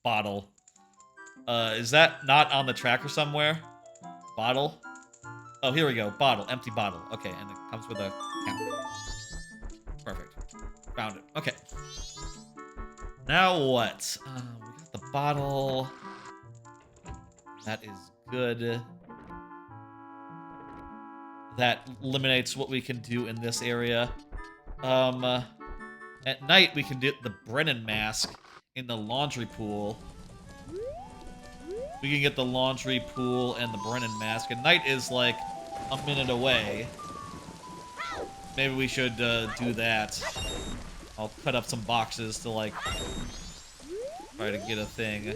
Bottle. Is that not on the tracker somewhere? Bottle. Oh, here we go. Bottle. Empty bottle. Okay, and it comes with a count. Perfect. Found it. Okay. Now what? We got the bottle. That is good. that eliminates what we can do in this area. At night, we can get the Brennan mask in the laundry pool. We can get the laundry pool and the Brennan mask. And night is like a minute away. Maybe we should do that. I'll cut up some boxes to like try to get a thing.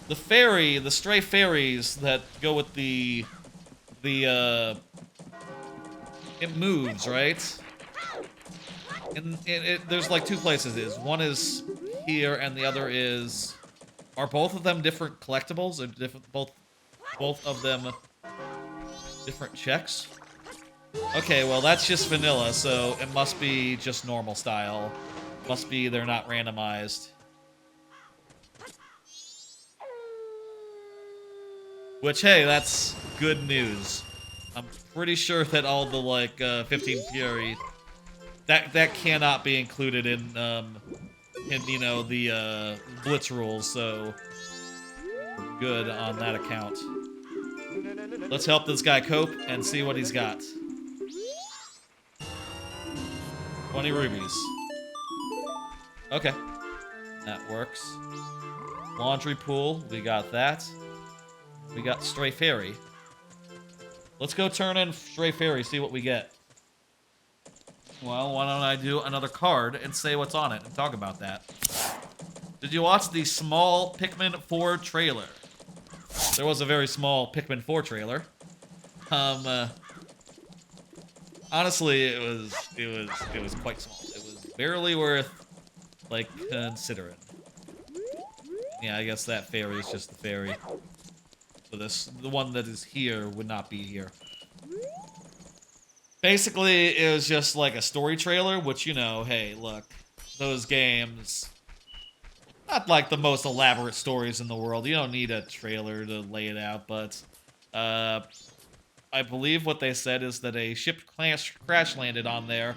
The fairy, the stray fairies that go with it moves, right? And there's like two places it is. One is here and the other is... Are both of them different collectibles? Or different, both of them different checks? Okay, well that's just vanilla, so it must be just normal style. Must be they're not randomized. Which, hey, that's good news. I'm pretty sure that all the, like, 15 Fury... That cannot be included in you know, the, Blitz rules, so... We're good on that account. Let's help this guy cope and see what he's got. 20 rubies. Okay. That works. Laundry pool, we got that. We got Stray Fairy. Let's go turn in Stray Fairy, see what we get. Well, why don't I do another card and say what's on it and talk about that. Did you watch the small Pikmin 4 trailer? There was a very small Pikmin 4 trailer. Honestly, it was quite small. It was barely worth, like, considering. Yeah, I guess that fairy is just the fairy. So the one that is here would not be here. Basically, it was just like a story trailer, which, you know, hey, look, those games, not like the most elaborate stories in the world. You don't need a trailer to lay it out, but I believe what they said is that a ship crash landed on there.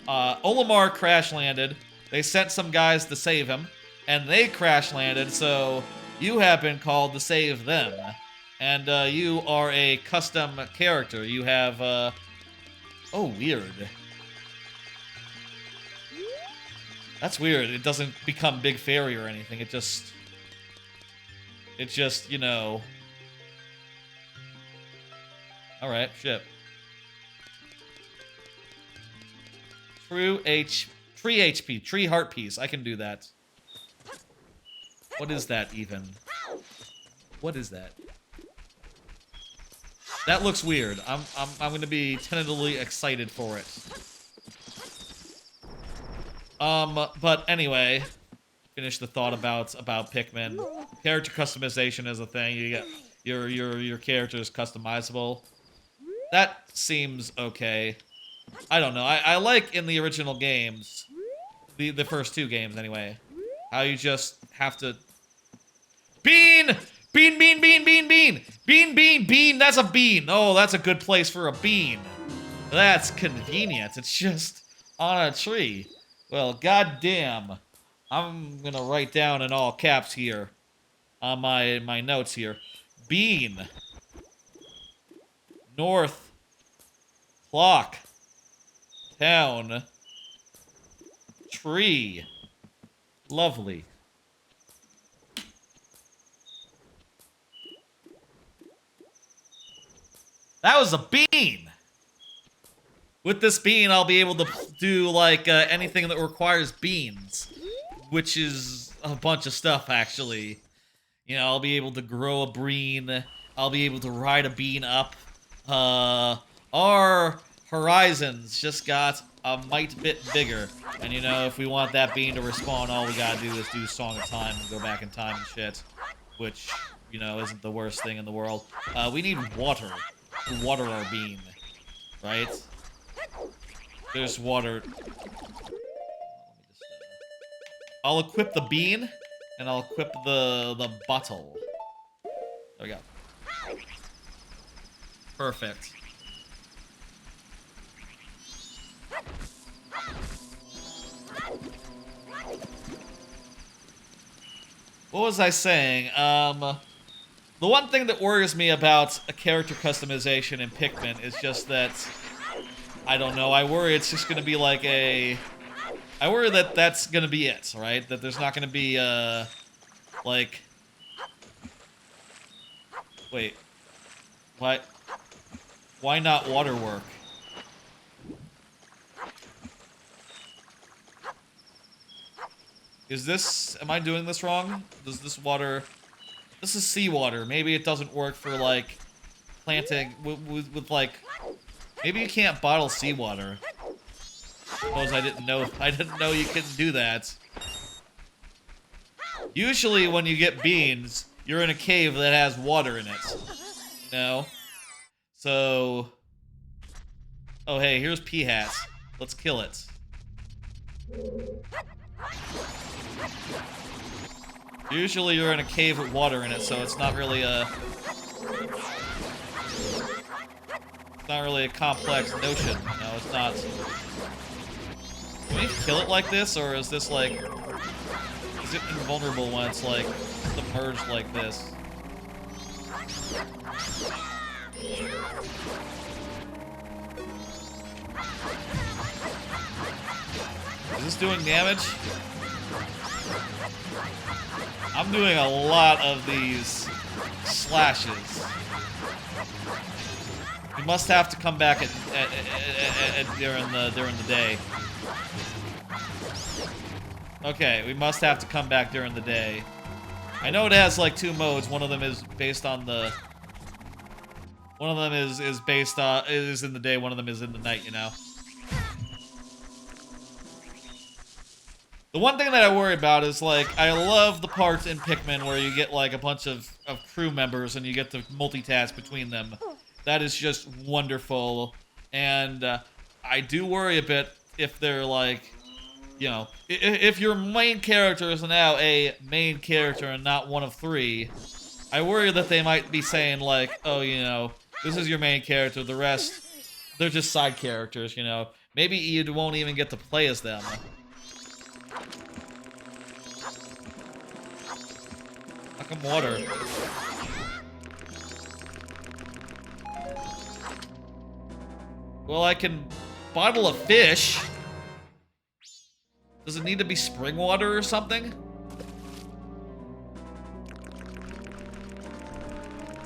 Olimar crash landed. They sent some guys to save him, and they crash landed, so you have been called to save them. And you are a custom character. You have, oh, weird. That's weird. It doesn't become Big Fairy or anything. It just, you know... Alright, ship. Tree HP, tree heart piece. I can do that. What is that even? What is that? That looks weird. I'm gonna be tentatively excited for it. But anyway, finish the thought about Pikmin. Character customization is a thing. You get your character is customizable. That seems okay. I don't know. I like in the original games, the first two games anyway, how you just have to bean. Bean, bean, bean, bean, bean! Bean, bean, bean! That's a bean! Oh, that's a good place for a bean. That's convenient. It's just on a tree. Well, goddamn. I'm gonna write down in all caps here on my notes here. Bean. North. Clock. Town. Tree. Lovely. That was a bean! With this bean, I'll be able to do, like, anything that requires beans. Which is a bunch of stuff, actually. You know, I'll be able to grow a bean. I'll be able to ride a bean up. Our horizons just got a mite bit bigger. And, you know, if we want that bean to respawn, all we gotta do is do Song of Time and go back in time and shit. Which, you know, isn't the worst thing in the world. We need water. To water our bean, right? There's water. I'll equip the bean, and I'll equip the bottle. There we go. Perfect. What was I saying? The one thing that worries me about a character customization in Pikmin is just that, I don't know, I worry it's just gonna be like a... I worry that that's gonna be it, right? That there's not gonna be, like... Wait. What? Why not water work? Is this... Am I doing this wrong? Does this water... This is seawater. Maybe it doesn't work for, like, planting... With like... Maybe you can't bottle seawater. Suppose I didn't know. I didn't know you couldn't do that. Usually when you get beans, you're in a cave that has water in it. You know? So... Oh, hey, here's P-Hat. Let's kill it. Usually you're in a cave with water in it, so it's not really a... It's not really a complex notion, you know? It's not... Can we kill it like this, or is this like... Is it invulnerable when it's like submerged like this? Is this doing damage? I'm doing a lot of these slashes. We must have to come back during the day. Okay, we must have to come back during the day. I know it has like 2 modes. One of them is based on the... One of them is based on... is in the day, one of them is in the night, you know? The one thing that I worry about is, like, I love the parts in Pikmin where you get, like, a bunch of crew members and you get to multitask between them. That is just wonderful. And I do worry a bit if they're, like, you know, if your main character is now a main character and not one of 3, I worry that they might be saying, like, oh, you know, this is your main character, the rest, they're just side characters, you know? Maybe you won't even get to play as them. How come water? Well, I can bottle a fish. Does it need to be spring water or something?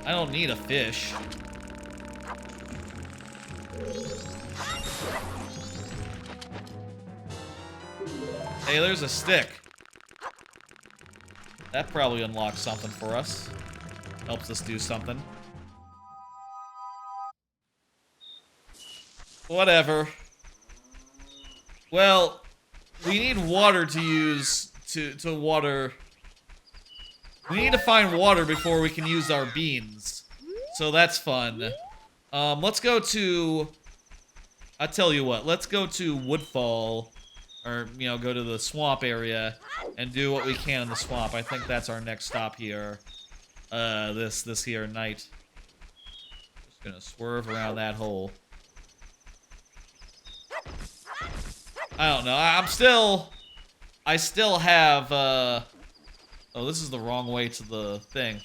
I don't need a fish. Hey, there's a stick. That probably unlocks something for us. Helps us do something. Whatever. Well, we need water to use to water. We need to find water before we can use our beans. So that's fun. Let's go to... I tell you what, let's go to Woodfall. Or, you know, go to the swamp area and do what we can in the swamp. I think that's our next stop here. This here night. Just gonna swerve around that hole. I don't know. I still have, oh, this is the wrong way to the thing.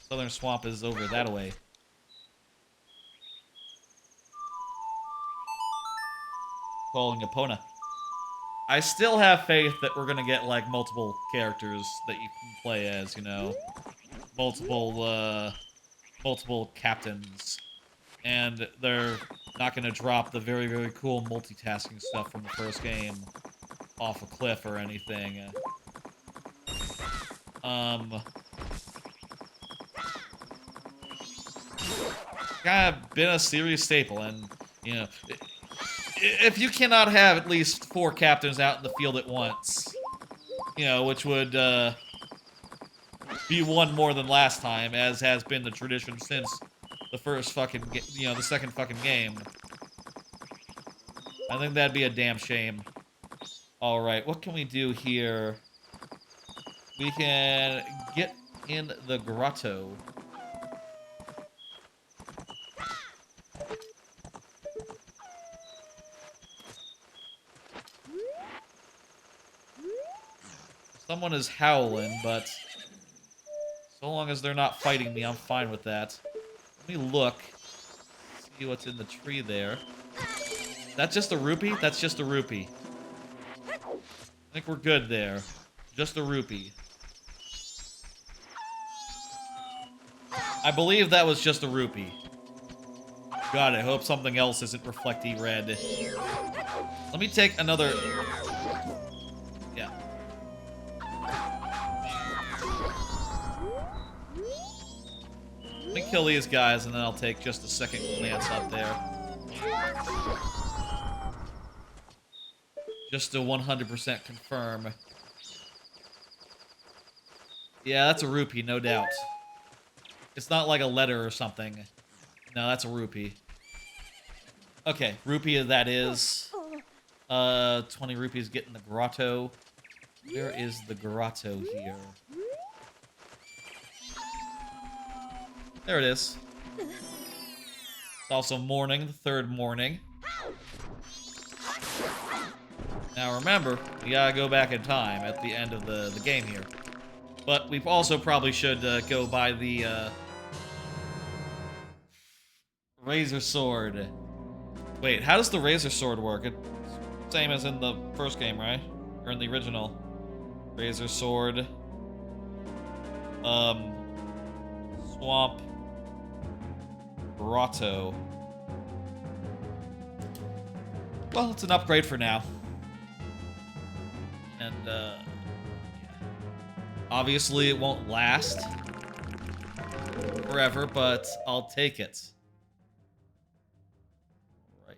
Southern Swamp is over that way. Calling Epona. I still have faith that we're gonna get, like, multiple characters that you can play as, you know? Multiple captains. And they're not gonna drop the very, very cool multitasking stuff from the first game off a cliff or anything. Kind of been a serious staple, and, you know... If you cannot have at least 4 captains out in the field at once, you know, which would be 1 more than last time, as has been the tradition since the first fucking, you know, the second fucking game. I think that'd be a damn shame. All right, what can we do here? We can get in the grotto. Someone is howling, but so long as they're not fighting me, I'm fine with that. Let me look. See what's in the tree there. That's just a rupee? That's just a rupee. I think we're good there. Just a rupee. I believe that was just a rupee. God, I hope something else isn't reflecty red. Let me take another... Yeah. Let me kill these guys, and then I'll take just a second glance up there. Just to 100% confirm. Yeah, that's a rupee, no doubt. It's not like a letter or something. No, that's a rupee. Okay, rupee that is. 20 rupees getting the grotto. Where is the grotto here? There it is. It's also morning, the third morning. Now remember, we gotta go back in time at the end of the game here. But we also probably should go by the razor sword. Wait, how does the razor sword work? It's same as in the first game, right? Or in the original. Razor sword. Swamp. Grotto. Well, it's an upgrade for now. And, yeah. Obviously, it won't last forever, but I'll take it. Right.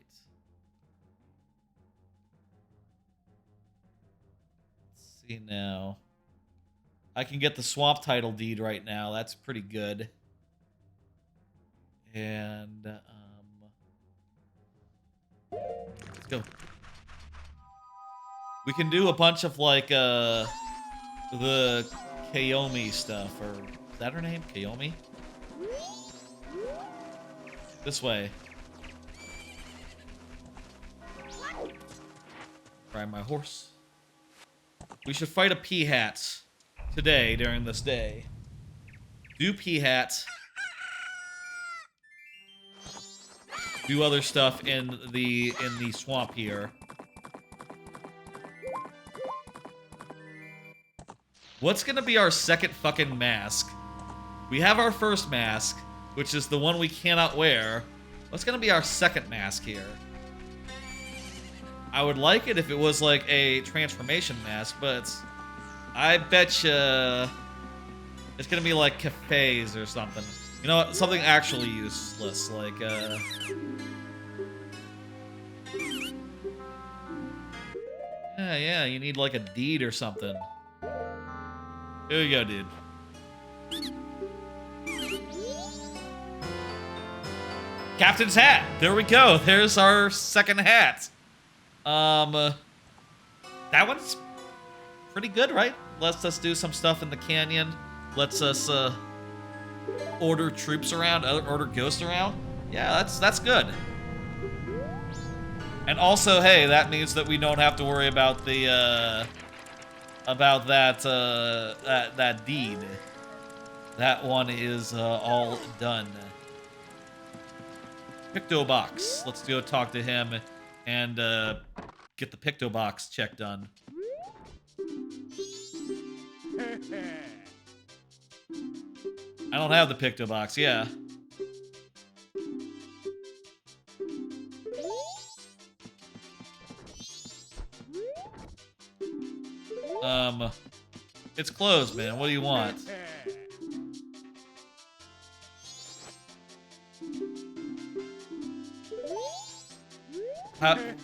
Let's see now. I can get the swamp title deed right now. That's pretty good. And, let's go. We can do a bunch of, like, the Kayomi stuff, or... Is that her name? Kayomi? This way. Ride my horse. We should fight a P-Hat today, during this day. Do P-Hat. Do other stuff in the swamp here. What's gonna be our second fucking mask? We have our first mask, which is the one we cannot wear. What's gonna be our second mask here? I would like it if it was like a transformation mask, but I bet you it's gonna be like cafes or something. You know what? Something actually useless, like yeah, you need like a deed or something. Here you go, dude. Captain's hat. There we go. There's our second hat. That one's pretty good, right? Lets us do some stuff in the canyon. Lets us order troops around, order ghosts around. Yeah, that's good. And also, hey, that means that we don't have to worry about the about that deed. That one is all done. Picto box. Let's go talk to him and get the Picto box check done. I don't have the Picto box. Yeah. It's closed, man. What do you want? I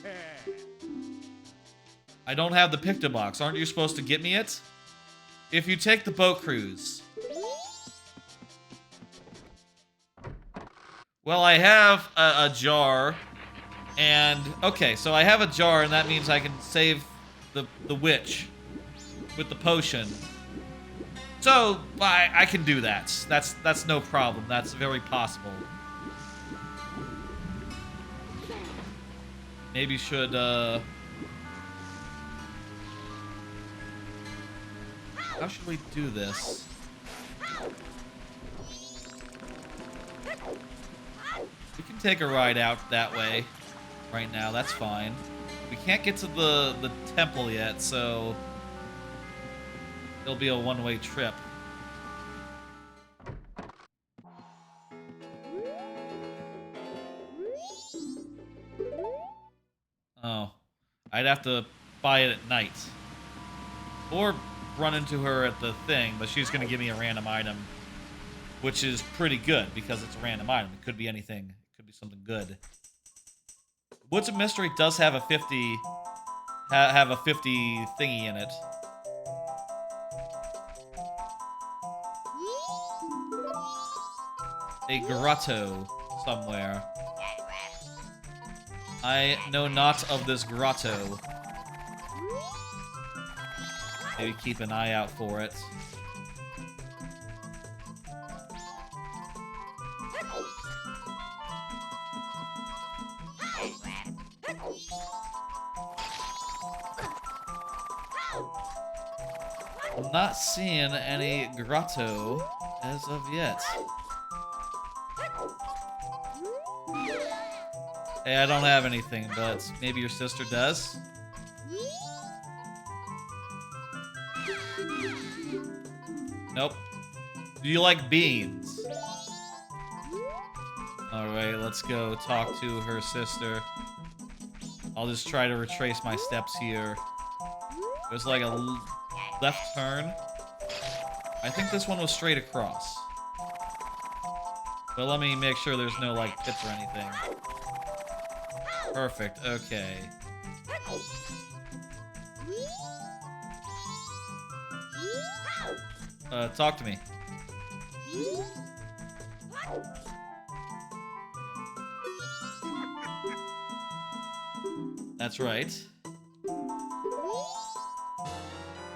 don't have the Picto box. Aren't you supposed to get me it? If you take the boat cruise. Well, I have a jar. And, okay, so I have a jar, and that means I can save the witch with the potion. So, I can do that. That's no problem. That's very possible. Maybe should, How should we do this? We can take a ride out that way right now. That's fine. We can't get to the temple yet, so it'll be a one-way trip. Oh. I'd have to buy it at night. Or run into her at the thing, but she's going to give me a random item, which is pretty good because it's a random item. It could be anything. It could be something good. Woods of Mystery does have a 50 have a 50 thingy in it. A grotto somewhere. I know not of this grotto. Maybe keep an eye out for it. I'm not seeing any grotto as of yet. Hey, I don't have anything, but maybe your sister does? Nope. Do you like beans? Alright, let's go talk to her sister. I'll just try to retrace my steps here. There's like a left turn. I think this one was straight across. But let me make sure there's no, like, pits or anything. Perfect, okay. Talk to me. That's right.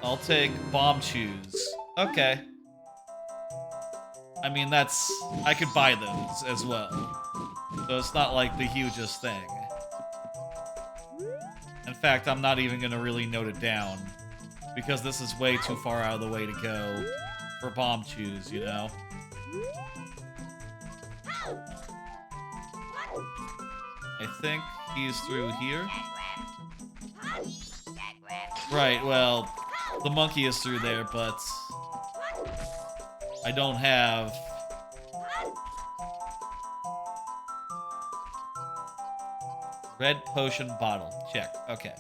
I'll take bomb chews. Okay. I mean, that's... I could buy those as well. So it's not like the hugest thing. In fact, I'm not even gonna really note it down. Because this is way too far out of the way to go for bomb chews, you know? I think he's through here. Right, well, the monkey is through there, but I don't have... Red potion bottle. Check. Okay.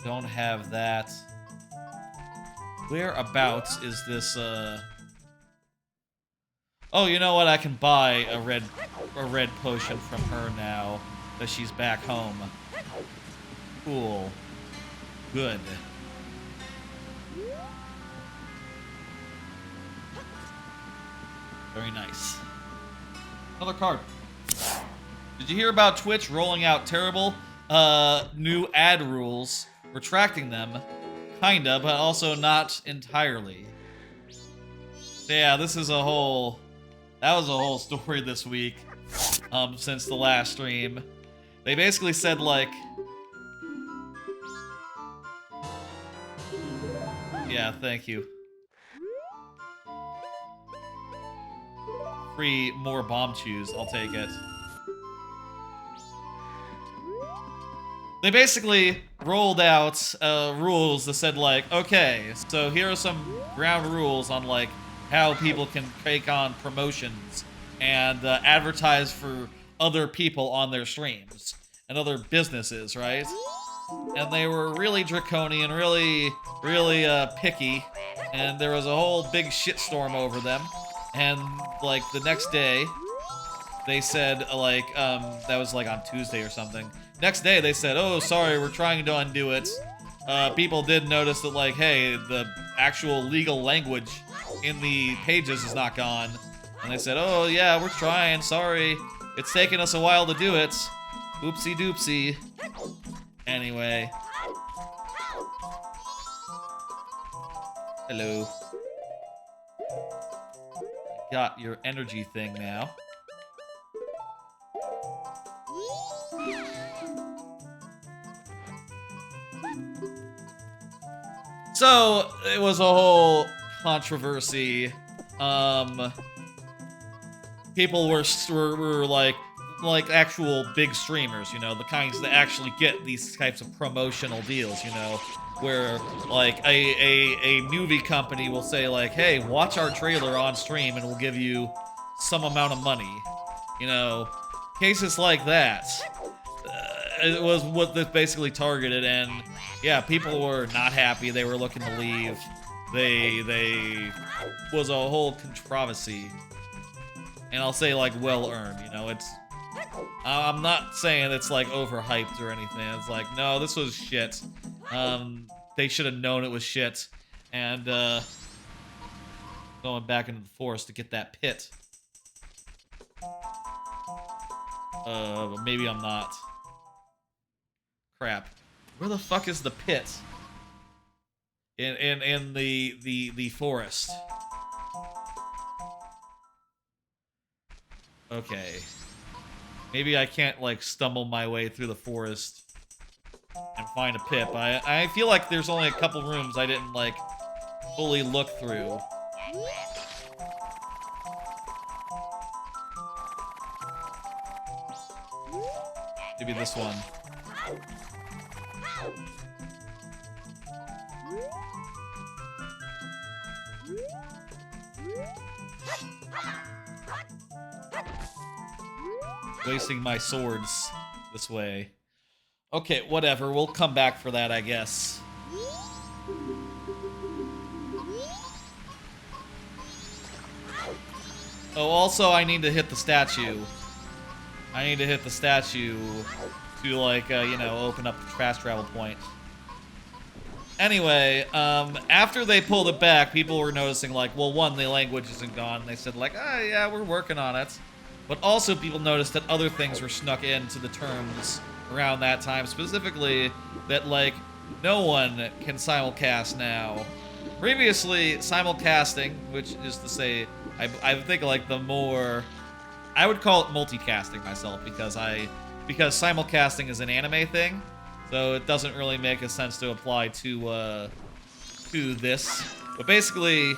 Don't have that. Whereabouts is this, Oh, you know what? I can buy a red potion from her now that she's back home. Cool. Good. Very nice. Another card. Did you hear about Twitch rolling out terrible new ad rules, retracting them? Kinda, but also not entirely. So yeah, this is a whole... That was a whole story this week, since the last stream. They basically said, like... Yeah, thank you. Free more bomb chews, I'll take it. They basically rolled out rules that said, like, okay, so here are some ground rules on, like, how people can take on promotions and advertise for other people on their streams and other businesses, right? And they were really draconian, really picky, and there was a whole big shitstorm over them. And, like, the next day, they said, like, that was, like, on Tuesday or something. Next day, they said, oh, sorry, we're trying to undo it. People did notice that, like, hey, the actual legal language in the pages is not gone. And they said, oh, yeah, we're trying, sorry. It's taken us a while to do it. Oopsie doopsie. Anyway. Hello. Got your energy thing now. So it was a whole controversy. People were like actual big streamers, you know, the kinds that actually get these types of promotional deals, you know, where like a movie company will say like, hey, watch our trailer on stream and we'll give you some amount of money, you know, cases like that. It was what this basically targeted, and yeah, people were not happy. They were looking to leave. They was a whole controversy, and I'll say like well earned. You know, it's. I'm not saying it's like overhyped or anything. It's like no, this was shit. They should have known it was shit, and going back into the forest to get that pit. But maybe I'm not. Crap. Where the fuck is the pit? In the forest. Okay. Maybe I can't like stumble my way through the forest and find a pit. I feel like there's only a couple rooms I didn't like fully look through. Maybe this one. Wasting my swords this way. Okay, whatever. We'll come back for that, I guess. Oh, also, I need to hit the statue. I need to hit the statue to, like, you know, open up the fast travel point. Anyway, after they pulled it back, people were noticing, like, well, one, the language isn't gone. They said, like, oh, yeah, we're working on it. But also people noticed that other things were snuck into the terms around that time. Specifically, that, like, no one can simulcast now. Previously, simulcasting, which is to say, I think, like, the more... I would call it multicasting myself, because simulcasting is an anime thing. So it doesn't really make a sense to apply to this. But basically,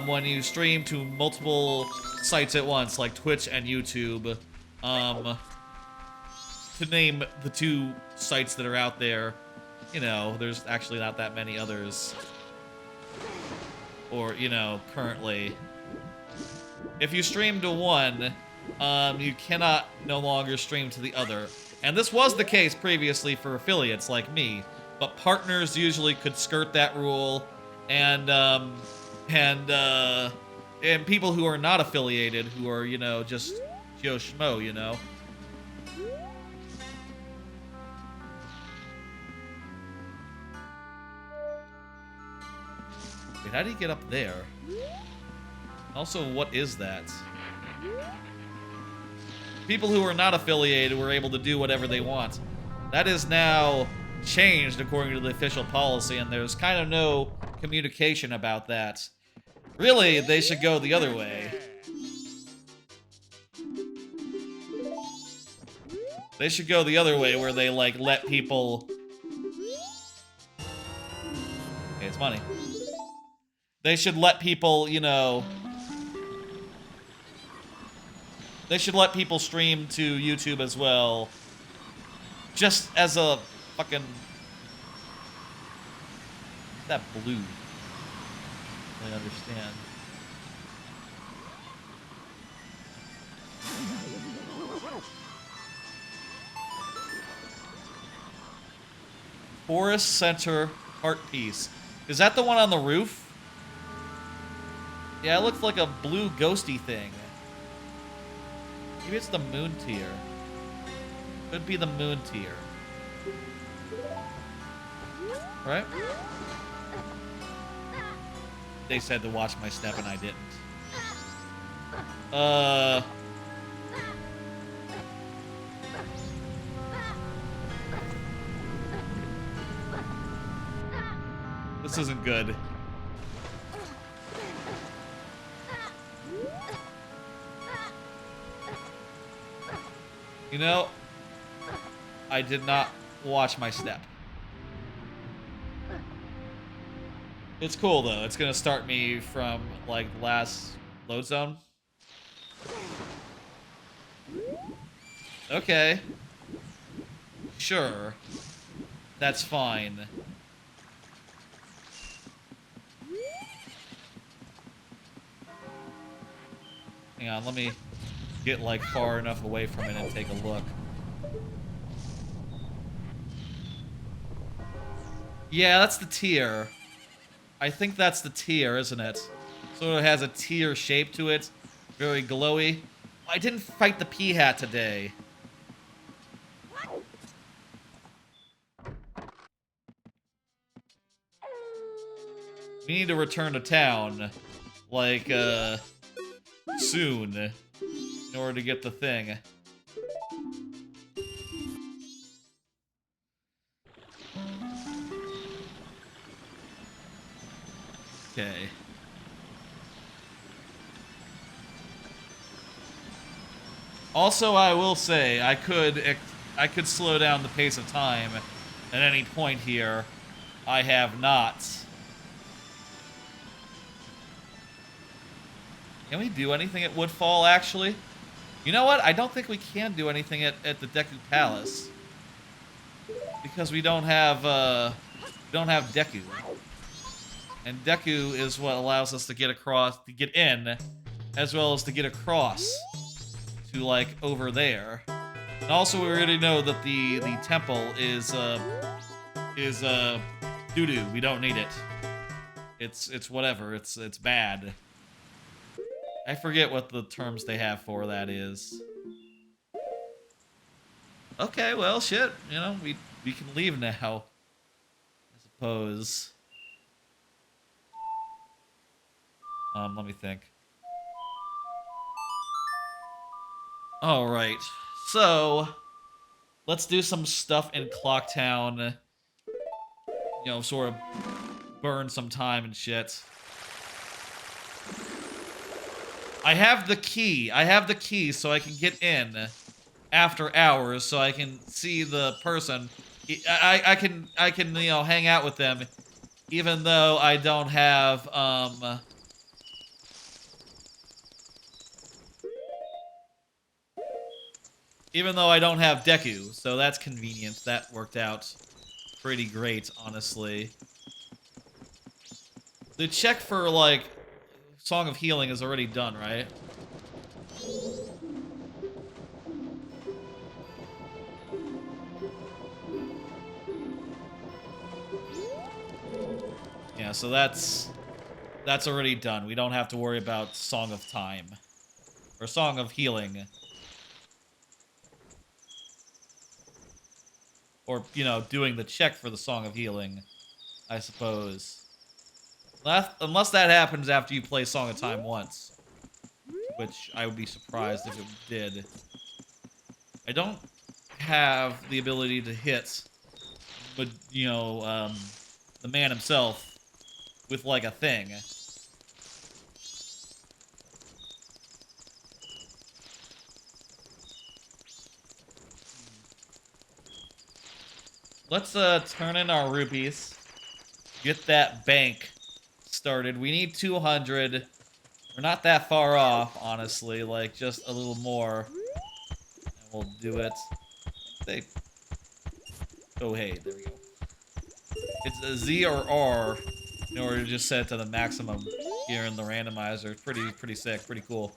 when you stream to multiple sites at once, like Twitch and YouTube, to name the two sites that are out there, you know, there's actually not that many others. Or, you know, currently. If you stream to one, you cannot no longer stream to the other. And this was the case previously for affiliates like me, but partners usually could skirt that rule, and people who are not affiliated, who are, you know, just Joe Schmo, you know. Wait, how do you get up there? Also, what is that? People who are not affiliated were able to do whatever they want. That is now changed according to the official policy, and there's kind of no communication about that. Really, they should go the other way. They should go the other way, where they, like, let people... Okay, it's money. They should let people, you know... They should let people stream to YouTube as well. Just as a fucking... That blue. I understand. Forest Center Heart Piece. Is that the one on the roof? Yeah, it looks like a blue ghosty thing. Maybe it's the moon tier. Could be the moon tier. Right? They said to watch my step and I didn't. This isn't good. You know, I did not watch my step. It's cool, though. It's gonna start me from, like, the last load zone. Okay. Sure. That's fine. Hang on, let me get, like, far enough away from it and take a look. Yeah, that's the tier. I think that's the tier, isn't it? So it has a tier shape to it. Very glowy. I didn't fight the P-Hat today. We need to return to town. Like, soon. In order to get the thing. Okay. Also, I will say, I could slow down the pace of time at any point here. I have not. Can we do anything at Woodfall, actually? You know what? I don't think we can do anything at the Deku Palace. Because we don't have Deku. And Deku is what allows us to get across, to get in, as well as to get across to, like, over there. And also, we already know that the temple is doo-doo. We don't need it. It's whatever. It's bad. I forget what the terms they have for that is. Okay, well, shit. You know, we can leave now. I suppose. Let me think. All right. So, let's do some stuff in Clocktown. You know, sort of burn some time and shit. I have the key. I have the key so I can get in after hours so I can see the person. I can, you know, hang out with them even though I don't have, even though I don't have Deku, so that's convenient. That worked out pretty great, honestly. The check for, like, Song of Healing is already done, right? Yeah, so that's already done. We don't have to worry about Song of Time. Or Song of Healing. Or, you know, doing the check for the Song of Healing, I suppose. Unless that happens after you play Song of Time once. Which I would be surprised if it did. I don't have the ability to hit, but, you know, the man himself with, like, a thing. Let's, turn in our rupees. Get that bank started. We need 200. We're not that far off, honestly. Like, just a little more. And we'll do it. Oh, hey, there we go. It's a Z or R in order to just set it to the maximum here in the randomizer. Pretty sick, pretty cool.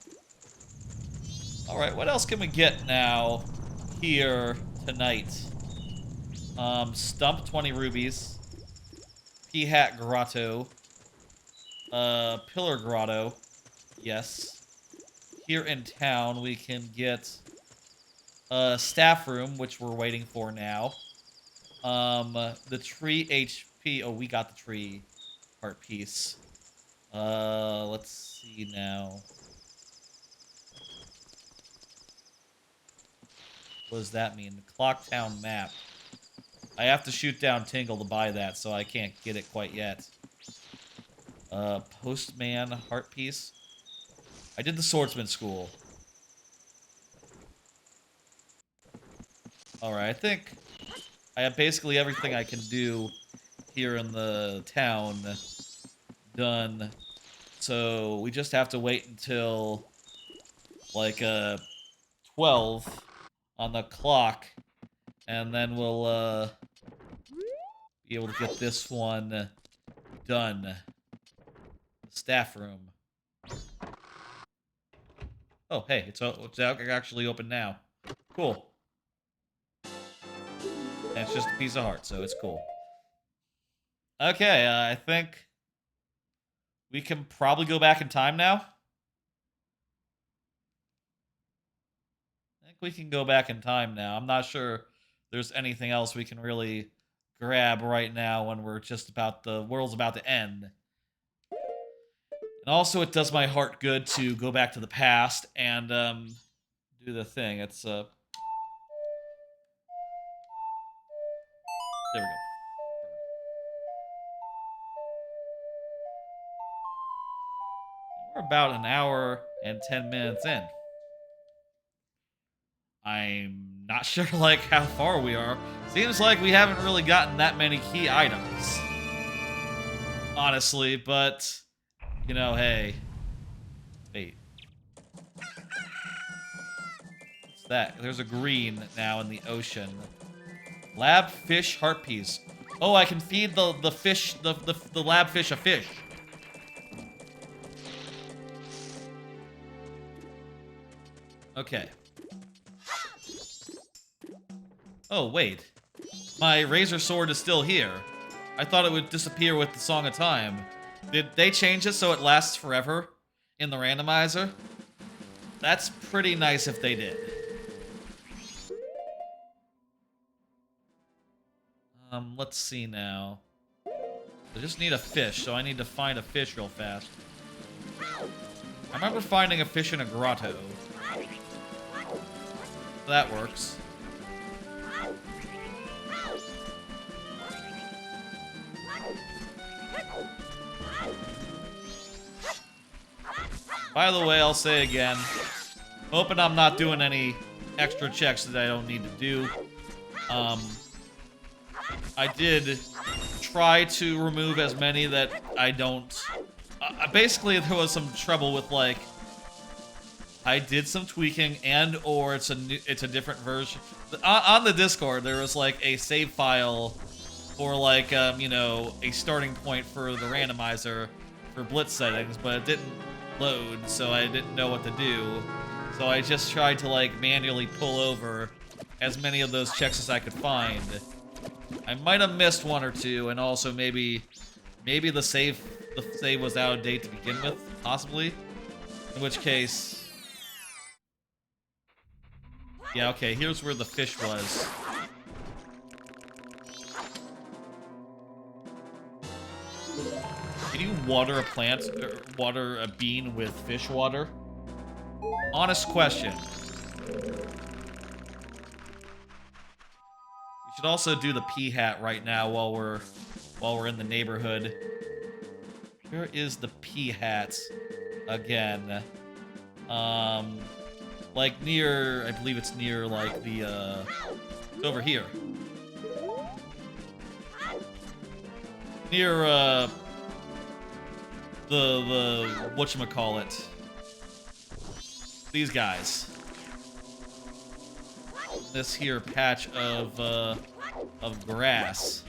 Alright, what else can we get now here tonight? Stump 20 rubies. P-Hat Grotto. Pillar Grotto. Yes. Here in town, we can get staff room, which we're waiting for now. The tree HP. Oh, we got the tree art piece. Let's see now. What does that mean? The Clocktown map. I have to shoot down Tingle to buy that, so I can't get it quite yet. Postman heart piece. I did the swordsman school. Alright, I think I have basically everything I can do here in the town done. So we just have to wait until like 12 on the clock, and then we'll be able to get this one done. Staff room. Oh, hey, it's actually open now. Cool. And it's just a piece of heart, so it's cool. Okay, I think we can probably go back in time now. I think we can go back in time now. I'm not sure there's anything else we can really grab right now when we're just about the world's about to end. And also, it does my heart good to go back to the past and do the thing. It's there we go. We're about an hour and 10 minutes in. I'm not sure like how far we are. Seems like we haven't really gotten that many key items. Honestly, but you know, hey. Wait. What's that? There's a green now in the ocean. Lab fish heart piece. Oh, I can feed the fish, the lab fish a fish. Okay. Oh, wait. My razor sword is still here. I thought it would disappear with the Song of Time. Did they change it so it lasts forever in the randomizer? That's pretty nice if they did. Let's see now. I just need a fish, so I need to find a fish real fast. I remember finding a fish in a grotto. That works. By the way, I'll say again, hoping I'm not doing any extra checks that I don't need to do. I did try to remove as many that I don't. Basically, there was some trouble with like I did some tweaking, and or it's a different version. On the Discord, there was like a save file for like you know, a starting point for the randomizer for Blitz settings, but it didn't load, so I didn't know what to do. So I just tried to like manually pull over as many of those checks as I could find. I might have missed one or two, and also maybe the save was out of date to begin with, possibly. In which case, yeah, okay, here's where the fish was. Can you water a plant, or water a bean with fish water? Honest question. We should also do the pea hat right now while we're in the neighborhood. Where is the pea hat again? Like near, I believe it's near like the it's over here. Near the whatchamacallit. These guys. This here patch of grass.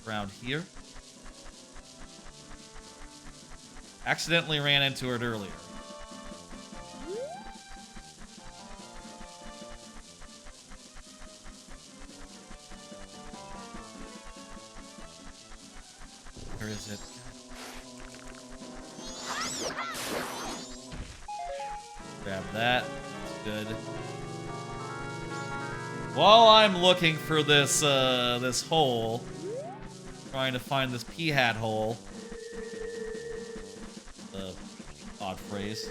Around here. Accidentally ran into it earlier. Where is it? Grab that. That's good. While I'm looking for this this hole, trying to find this pea hat hole. Odd phrase.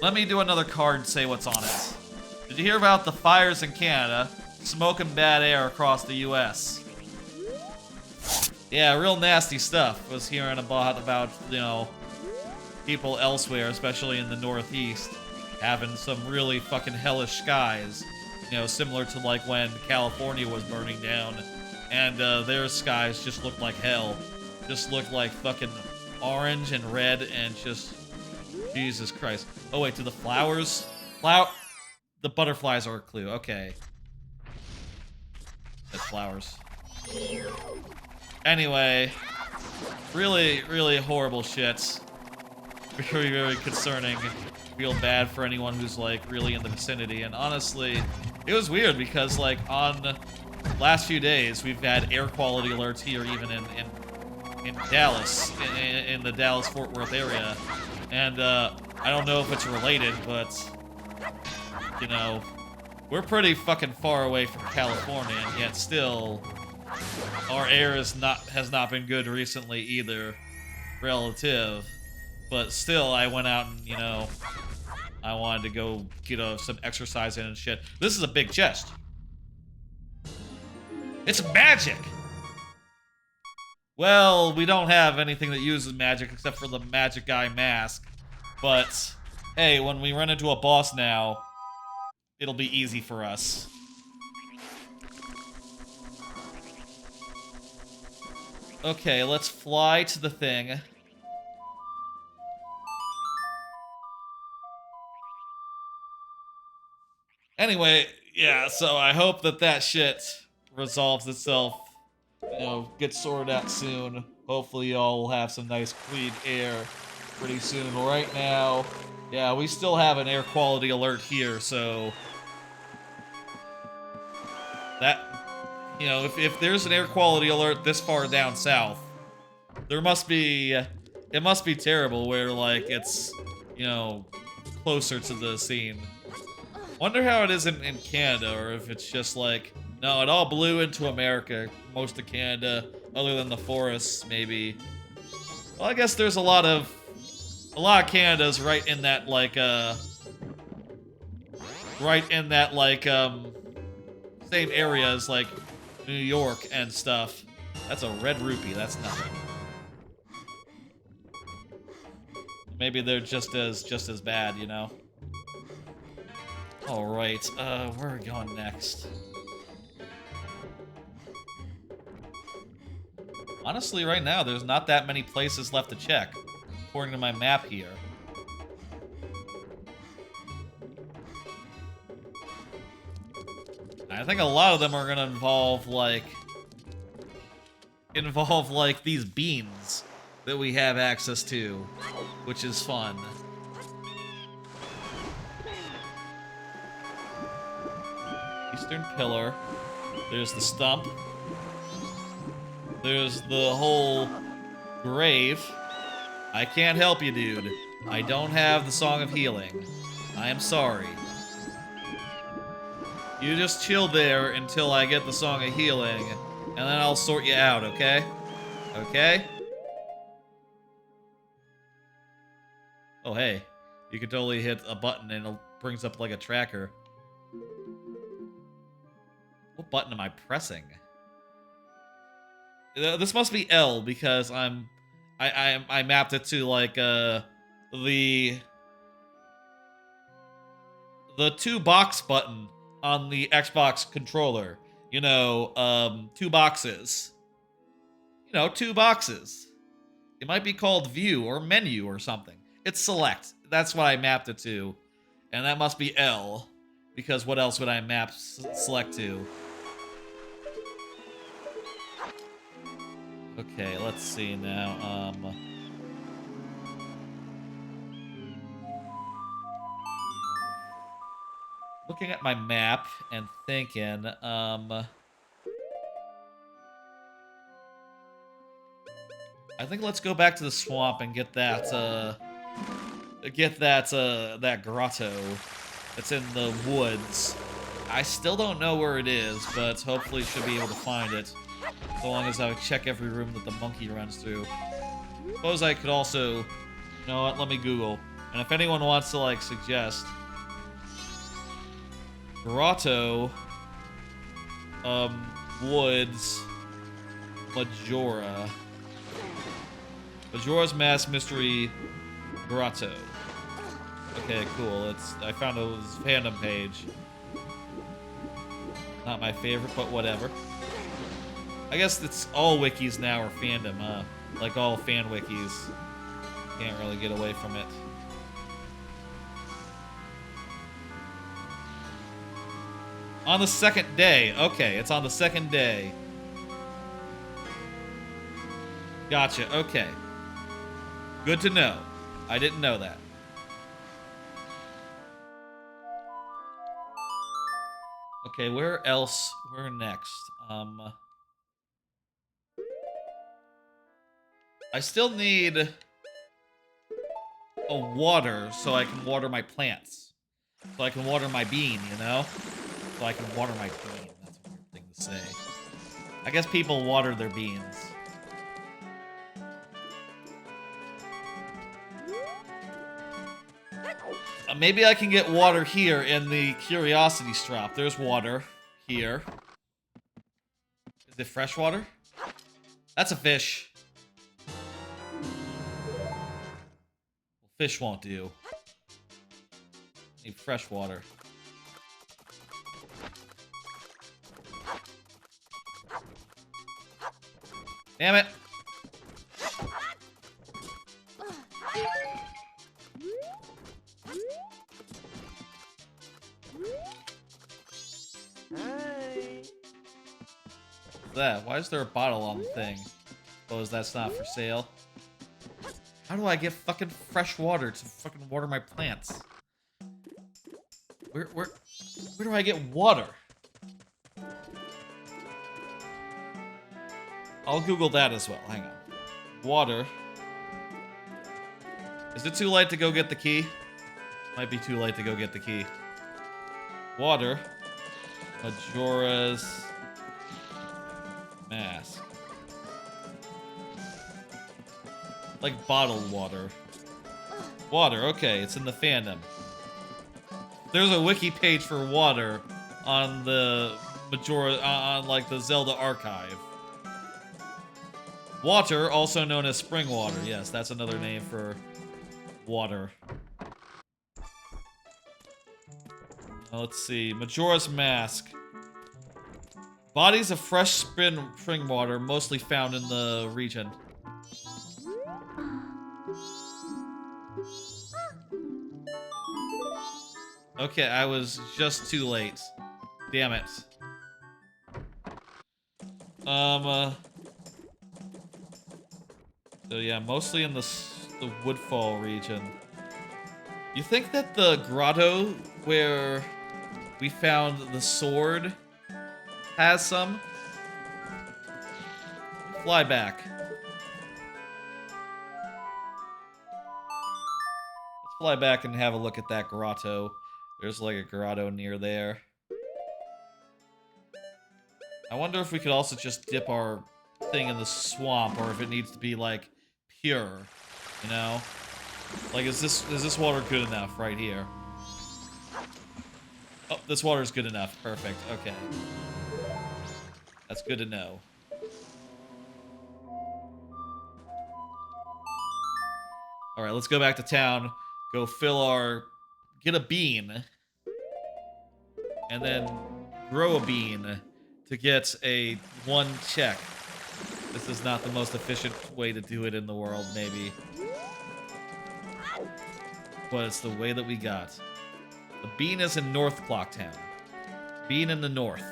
Let me do another card and say what's on it. Did you hear about the fires in Canada? Smoking bad air across the U.S. Yeah, real nasty stuff. Was hearing about, you know, people elsewhere, especially in the Northeast, having some really fucking hellish skies. You know, similar to like when California was burning down and their skies just looked like hell. Just looked like fucking orange and red and just... Jesus Christ. Oh, wait, do the flowers... The butterflies are a clue. Okay. That's flowers. Anyway, really, really horrible shit. Very, very concerning. Feel bad for anyone who's, like, really in the vicinity. And honestly, it was weird because, like, on the last few days, we've had air quality alerts here, even in Dallas, in the Dallas-Fort Worth area. And, I don't know if it's related, but, you know, we're pretty fucking far away from California, and yet still, our air has not been good recently either, relative. But still, I went out and, you know, I wanted to go get some exercise in and shit. This is a big chest. It's magic! Well, we don't have anything that uses magic except for the magic guy mask. But, hey, when we run into a boss now, it'll be easy for us. Okay, let's fly to the thing. Anyway, yeah, so I hope that shit resolves itself, you know, gets sorted out soon. Hopefully y'all will have some nice clean air pretty soon. Right now, yeah, we still have an air quality alert here, so that, you know, if there's an air quality alert this far down south, there must be, it must be terrible where, like, it's, you know, closer to the scene. Wonder how it is in Canada, or if it's just like, no, it all blew into America, most of Canada, other than the forests, maybe. Well, I guess there's a lot of Canada's right in that, like, same area as, like, New York and stuff. That's a red rupee, that's nothing. Maybe they're just as bad, you know? Alright, where are we going next? Honestly, right now, there's not that many places left to check, according to my map here. I think a lot of them are gonna involve, like, these beans that we have access to, which is fun. Eastern Pillar. There's the stump. There's the whole grave. I can't help you, dude. I don't have the Song of Healing. I am sorry. You just chill there until I get the Song of Healing, and then I'll sort you out, okay? Okay? Oh, hey. You can totally hit a button and it brings up like a tracker. What button am I pressing? This must be L because I mapped it to like the 2 box button on the Xbox controller. You know, 2 boxes. You know, 2 boxes. It might be called view or menu or something. It's select. That's what I mapped it to. And that must be L. Because what else would I map select to? Okay, let's see now. Looking at my map and thinking, I think let's go back to the swamp and get that, that grotto that's in the woods. I still don't know where it is, but hopefully should be able to find it. So long as I check every room that the monkey runs through. Suppose I could also... You know what? Let me Google. And if anyone wants to, like, suggest... Grotto... Woods... Majora... Majora's Mask Mystery... Grotto. Okay, cool. I found a fandom page. Not my favorite, but whatever. I guess it's all wikis now are fandom, huh? Like all fan wikis. Can't really get away from it. On the second day. Okay, it's on the second day. Gotcha, okay. Good to know. I didn't know that. Okay, where else? Where next? I still need a water so I can water my plants. So I can water my bean, you know? So I can water my bean. That's a weird thing to say. I guess people water their beans. Maybe I can get water here in the curiosity strop. There's water here. Is it fresh water? That's a fish. Fish won't do. Need fresh water. Damn it. What's that? Why is there a bottle on the thing? Suppose that's not for sale. How do I get fucking fresh water to fucking water my plants? Where do I get water? I'll Google that as well. Hang on. Water. Is it too late to go get the key? Might be too late to go get the key. Water. Majora's Mask. Like bottled water. Water, okay, it's in the fandom. There's a wiki page for water on the Majora, on like the Zelda archive. Water, also known as spring water. Yes, that's another name for water. Let's see, Majora's Mask. Bodies of fresh spring water, mostly found in the region. Okay, I was just too late. Damn it. So yeah, mostly in the Woodfall region. You think that the grotto where we found the sword has some? Fly back. Let's fly back and have a look at that grotto. There's like a grotto near there. I wonder if we could also just dip our thing in the swamp, or if it needs to be like pure, you know? Like, is this water good enough right here? Oh, this water is good enough. Perfect. Okay. That's good to know. All right, let's go back to town. Go fill our... Get a bean. And then grow a bean to get a 1 check. This is not the most efficient way to do it in the world, maybe. But it's the way that we got. The bean is in North Clocktown. Bean in the north.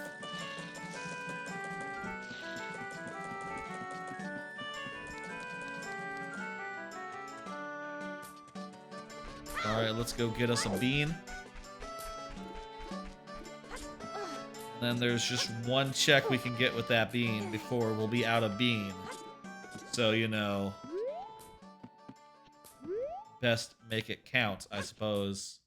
Alright, let's go get us a bean. And then there's just 1 check we can get with that bean before we'll be out of bean. So, you know... best make it count, I suppose.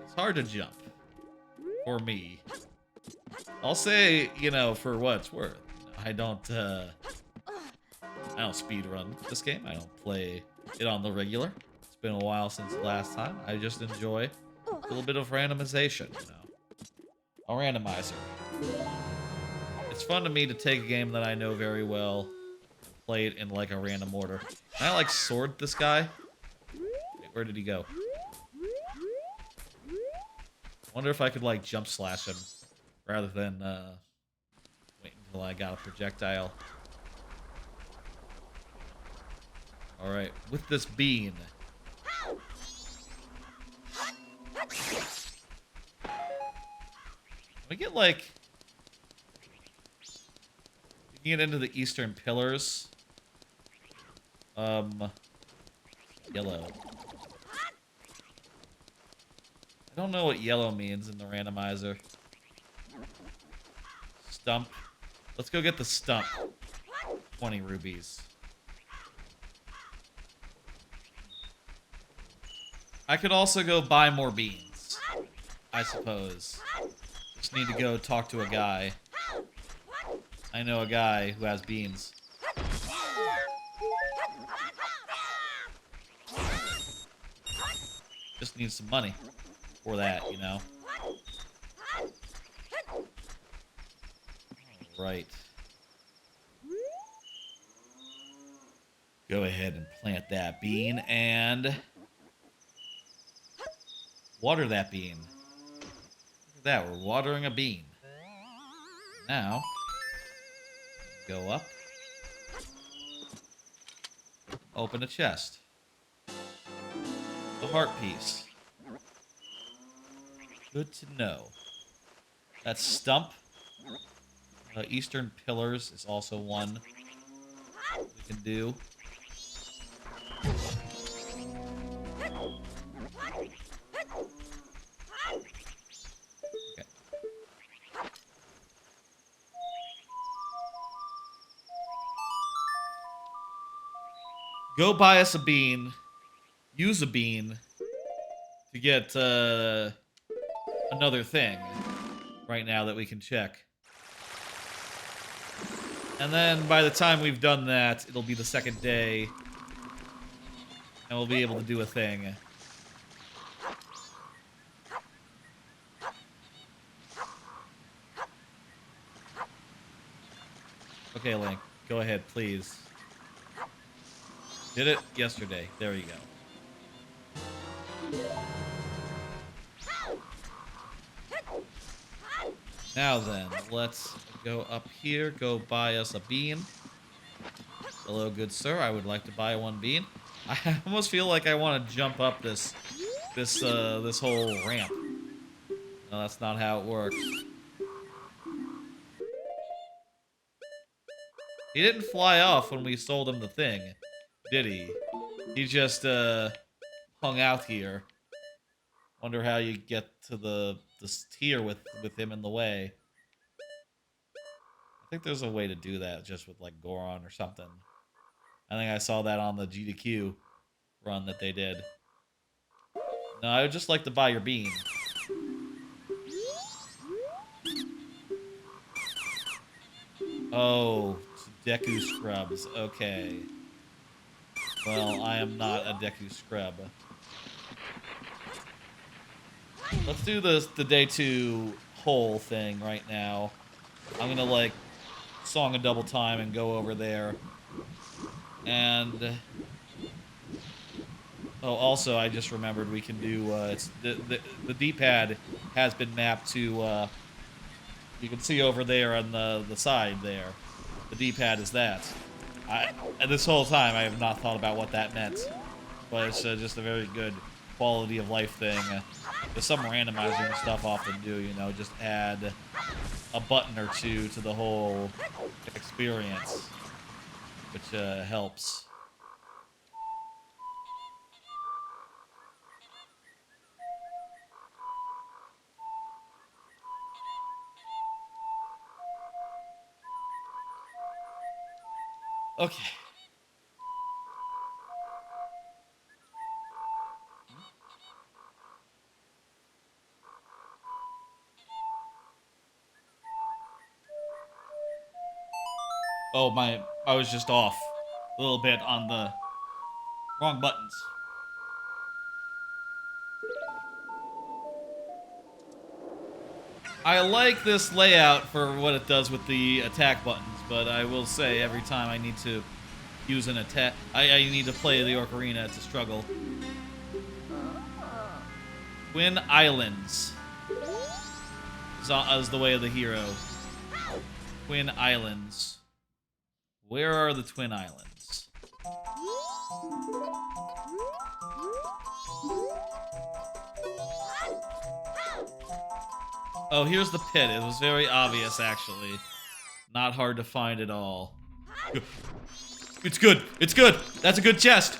It's hard to jump. For me. I'll say, you know, for what it's worth. I don't speedrun this game. I don't play it on the regular. It's been a while since the last time. I just enjoy a little bit of randomization, you know. A randomizer. It's fun to me to take a game that I know very well, play play it in like a random order. Can I like sword this guy? Wait, where did he go? I wonder if I could like jump slash him rather than wait until I got a projectile. Alright, with this bean. Can we get like... We can get into the eastern pillars. Yellow. I don't know what yellow means in the randomizer. Stump. Let's go get the stump. 20 rubies. I could also go buy more beans, I suppose. Just need to go talk to a guy. I know a guy who has beans. Just need some money for that, you know. Right. Go ahead and plant that bean and water that bean. Look at that, we're watering a bean. Now, go up. Open a chest. The heart piece. Good to know. That's stump. Eastern pillars is also one we can do. Okay. Go buy us a bean. Use a bean to get another thing right now that we can check. And then by the time we've done that, it'll be the second day. And we'll be able to do a thing. Okay, Link. Go ahead, please. Did it yesterday. There you go. Now then, let's go up here, go buy us a bean. Hello, good sir. I would like to buy one bean. I almost feel like I want to jump up this whole ramp. No, that's not how it works. He didn't fly off when we sold him the thing, did he? He just hung out here. Wonder how you get to this tier with him in the way. I think there's a way to do that just with like Goron or something. I think I saw that on the GDQ run that they did. No, I would just like to buy your bean. Oh, Deku scrubs. Okay. Well, I am not a Deku scrub. Let's do the day 2 whole thing right now. I'm gonna like song a double time and go over there. And oh, also I just remembered we can do it's the D-pad has been mapped to you can see over there on the side there. The D-pad is that. And this whole time I have not thought about what that meant, but it's just a very good quality of life thing. There's some randomizing stuff often do, you know, just add a button or two to the whole experience, which helps. Okay. Oh, I was just off a little bit on the wrong buttons. I like this layout for what it does with the attack buttons, but I will say every time I need to use an attack. I need to play the ocarina to struggle. Twin Islands is the way of the hero. Twin Islands. Where are the Twin Islands? Oh, here's the pit. It was very obvious, actually. Not hard to find at all. It's good. It's good. That's a good chest.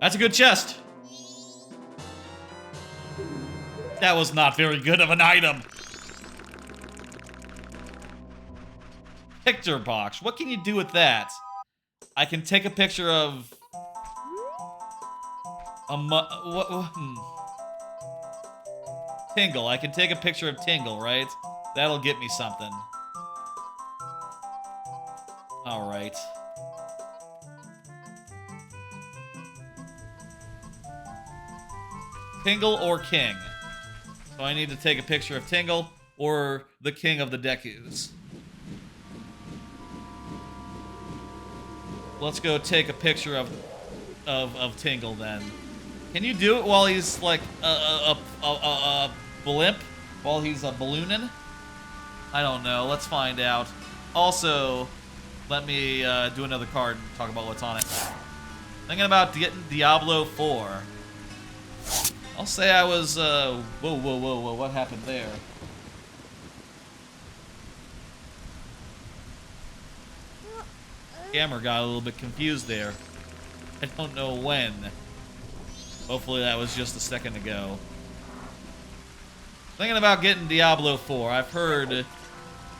That's a good chest. That was not very good of an item. Picture box. What can you do with that? I can take a picture of Tingle. I can take a picture of Tingle, right? That'll get me something. All right. Tingle or King? So I need to take a picture of Tingle or the King of the Dekus. Let's go take a picture of Tingle then. Can you do it while he's like a blimp? While he's a balloonin'? I don't know. Let's find out. Also, let me do another card and talk about what's on it. Thinking about getting Diablo IV. I'll say I was, whoa, what happened there? Camera got a little bit confused there. I don't know when. Hopefully that was just a second ago. Thinking about getting Diablo IV. I've heard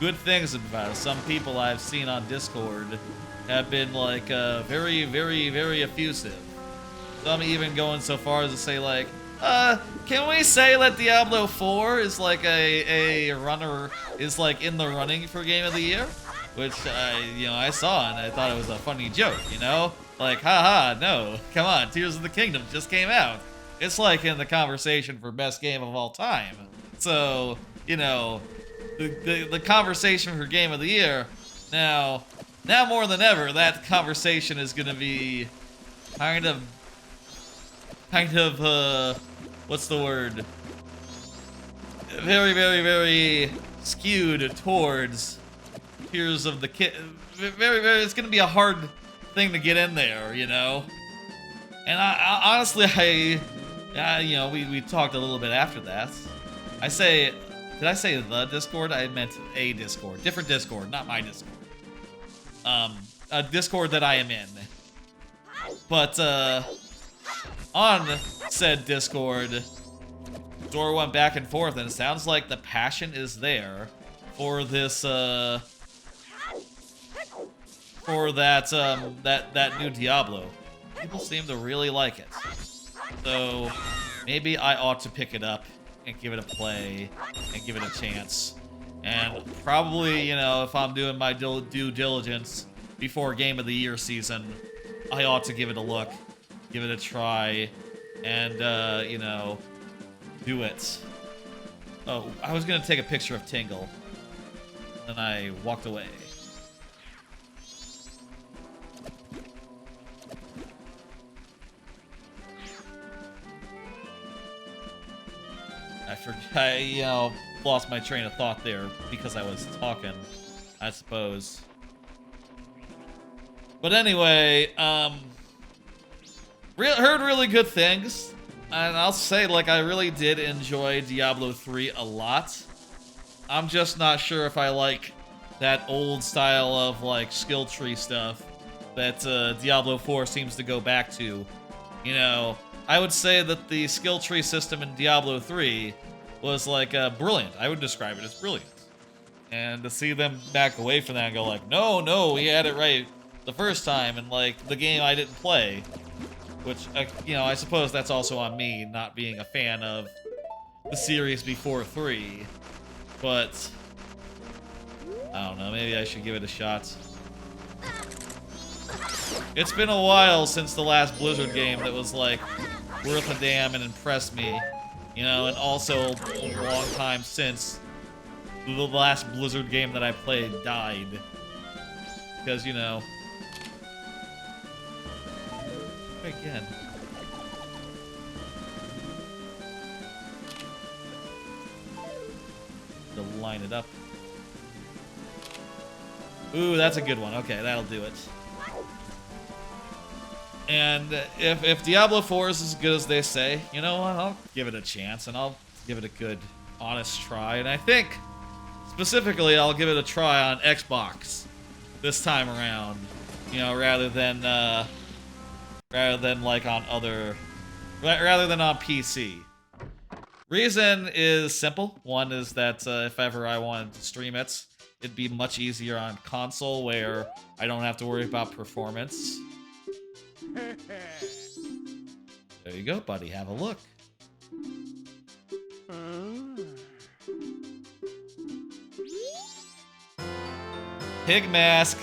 good things about it. Some people I've seen on Discord have been like very, very, very effusive. Some even going so far as to say like, can we say that Diablo IV is like a runner, is like in the running for Game of the Year? Which, I saw and I thought it was a funny joke, you know? Like, haha, no, come on, Tears of the Kingdom just came out. It's like in the conversation for best game of all time. So, the conversation for Game of the Year, now more than ever, that conversation is gonna be kind of, what's the word? Very, very, very skewed towards Tears of the it's gonna be a hard thing to get in there, you know? And I honestly, we talked a little bit after that. Did I say the Discord? I meant a Discord. Different Discord, not my Discord. A Discord that I am in. But, on said Discord, Dora went back and forth, and it sounds like the passion is there for this, for that new Diablo. People seem to really like it. So, maybe I ought to pick it up and give it a play and give it a chance. And probably, if I'm doing my due diligence before Game of the Year season, I ought to give it a look, give it a try, and, do it. Oh, I was gonna take a picture of Tingle, and then I walked away. I lost my train of thought there because I was talking, I suppose. But anyway, heard really good things, and I'll say, like, I really did enjoy Diablo 3 a lot. I'm just not sure if I like that old style of, like, skill tree stuff that Diablo 4 seems to go back to. I would say that the skill tree system in Diablo 3 was, like, brilliant. I would describe it as brilliant. And to see them back away from that and go like, no, we had it right the first time, and, like, the game I didn't play. Which, I suppose that's also on me, not being a fan of the series before 3. But, I don't know, maybe I should give it a shot. It's been a while since the last Blizzard game that was, like, worth a damn and impressed me. And also a long time since the last Blizzard game that I played died. Because, Try again. To line it up. Ooh, that's a good one. Okay, that'll do it. And if Diablo IV is as good as they say, you know what? I'll give it a chance, and I'll give it a good, honest try. And I think, specifically, I'll give it a try on Xbox this time around. You know, rather than like on rather than on PC. Reason is simple. One is that if ever I wanted to stream it, it'd be much easier on console where I don't have to worry about performance. There you go, buddy. Have a look. Pig mask.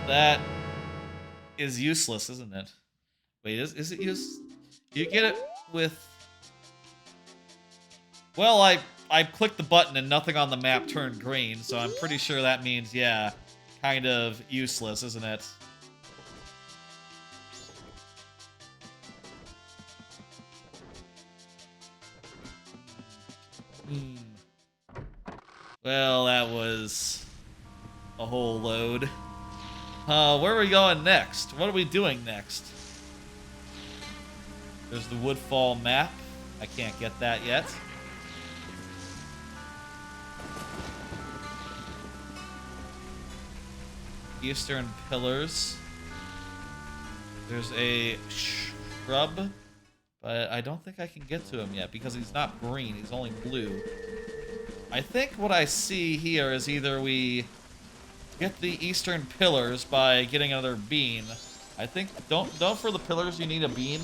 That is useless, isn't it? Wait, is it use? You get it with... Well, I clicked the button and nothing on the map turned green, so I'm pretty sure that means, yeah, kind of useless, isn't it? Well, that was a whole load. Where are we going next? What are we doing next? There's the Woodfall map. I can't get that yet. Eastern Pillars. There's a shrub, but I don't think I can get to him yet because he's not green, he's only blue. I think what I see here is either we get the Eastern Pillars by getting another bean. I think, don't for the pillars you need a bean?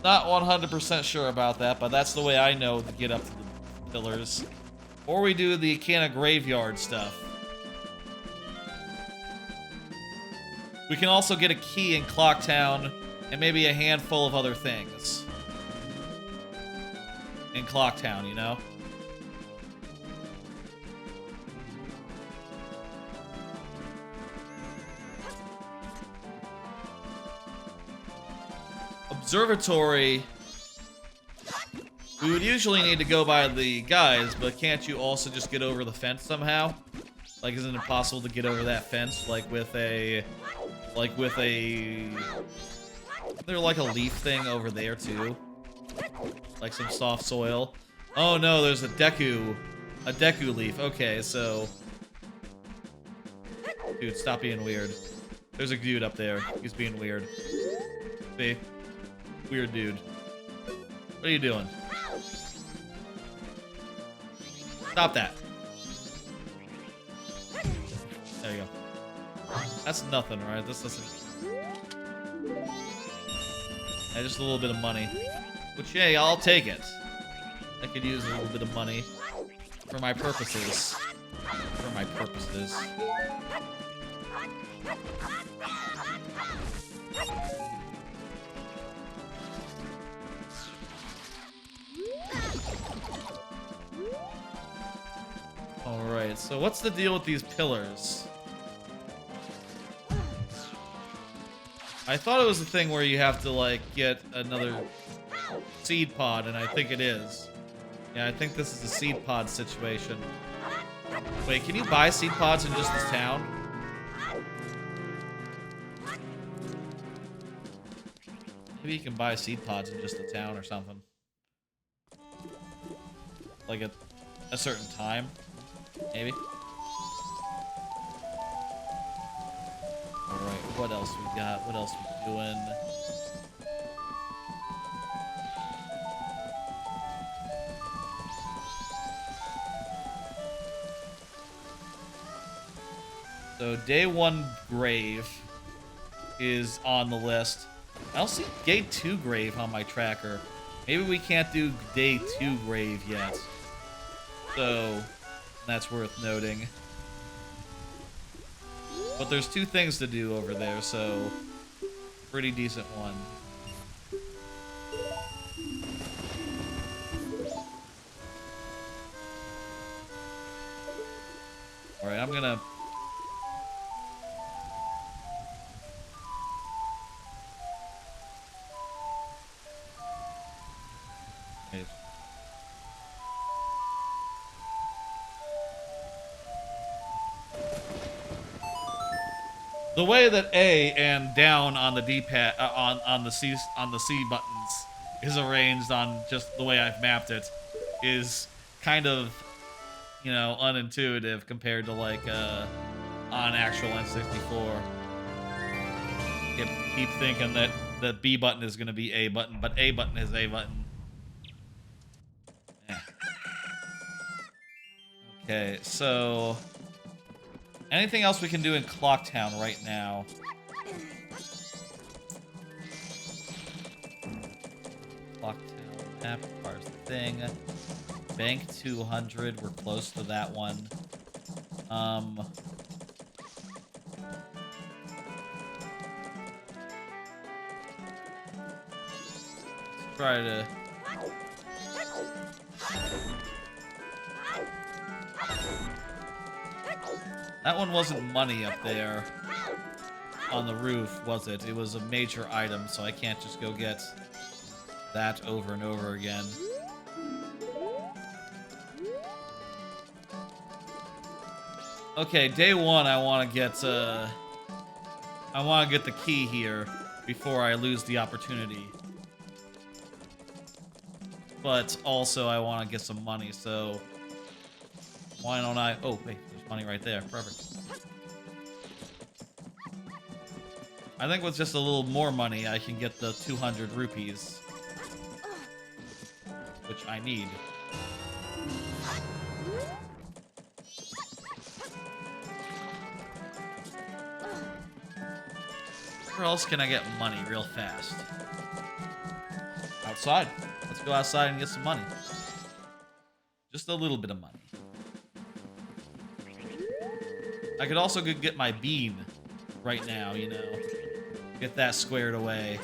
Not 100% sure about that, but that's the way I know to get up to the pillars. Or we do the Canna Graveyard stuff. We can also get a key in Clocktown and maybe a handful of other things. In Clocktown, you know? Observatory. We would usually need to go by the guys, but can't you also just get over the fence somehow? Like, isn't it possible to get over that fence, like with a... There's like a leaf thing over there too. Like some soft soil. Oh no, there's a Deku leaf. Okay, so... Dude, stop being weird. There's a dude up there. He's being weird. See? Weird dude. What are you doing? Stop that. There you go. That's nothing, right? This doesn't... Yeah, just a little bit of money. Which, hey, I'll take it. I could use a little bit of money. For my purposes. For my purposes. Alright, so what's the deal with these pillars? I thought it was a thing where you have to, like, get another seed pod, and I think it is. Yeah, I think this is a seed pod situation. Wait, can you buy seed pods in just this town? Maybe you can buy seed pods in just the town or something. Like at a certain time, maybe. Alright, what else we got? What else we doing? So day 1 grave is on the list. I don't see day 2 grave on my tracker. Maybe we can't do day 2 grave yet. So that's worth noting. But there's 2 things to do over there, so pretty decent one. Alright, I'm gonna... Wait. The way that A and down on the D-pad on the C buttons is arranged on just the way I've mapped it is kind of, you know, unintuitive compared to like on actual N64. Keep thinking that the B button is going to be A button, but A button is A button. Eh. Okay, so anything else we can do in Clocktown right now? Clocktown map requires the thing. Bank 200, we're close to that one. Let's try to... That one wasn't money up there on the roof, was it? It was a major item, so I can't just go get that over and over again. Okay, day one, I want to get the key here before I lose the opportunity. But also, I want to get some money, so why don't I? Oh, wait, there's money right there. Perfect. I think with just a little more money, I can get the 200 rupees, which I need. Where else can I get money real fast? Outside. Let's go outside and get some money. Just a little bit of money. I could also go get my bean right now, you know. Get that squared away.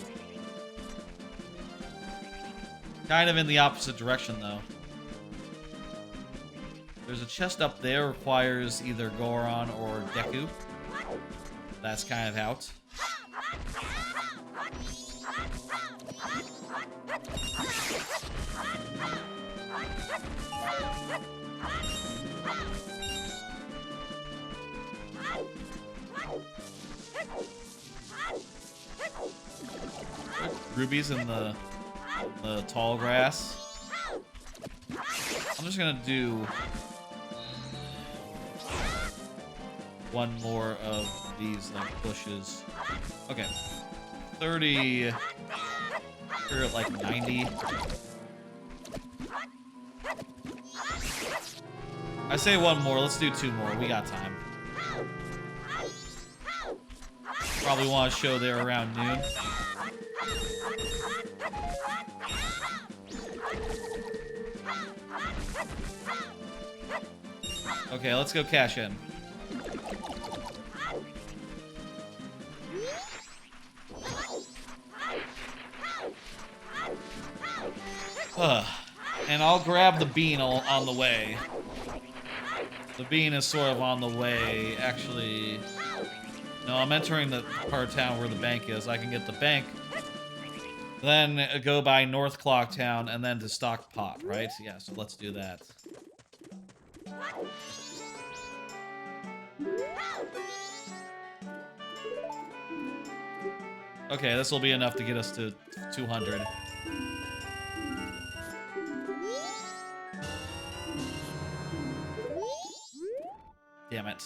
Kind of in the opposite direction, though. There's a chest up there, requires either Goron or Deku. That's kind of out. Rubies in the tall grass. I'm just gonna do one more of these like bushes. Okay, 30. We're at like 90. I say one more. Let's do two more. We got time. Probably want to show there around noon. Okay, let's go cash in. And I'll grab the bean on the way. The bean is sort of on the way. Actually, no, I'm entering the part of town where the bank is. I can get the bank, then go by North Clocktown, and then to Stockpot, right? Yeah, so let's do that. Okay, this will be enough to get us to 200. Damn it.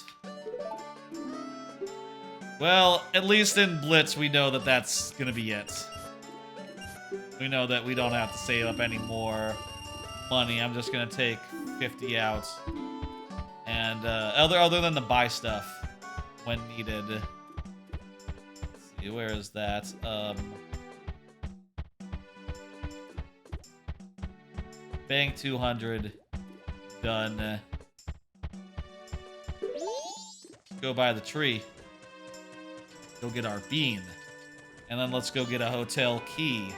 Well, at least in Blitz, we know that that's gonna be it. We know that we don't have to save up any more money. I'm just gonna take 50 out. And other than the buy stuff when needed. Let's see, where is that? Bank 200. Done. Go buy the tree. Go get our bean. And then let's go get a hotel key.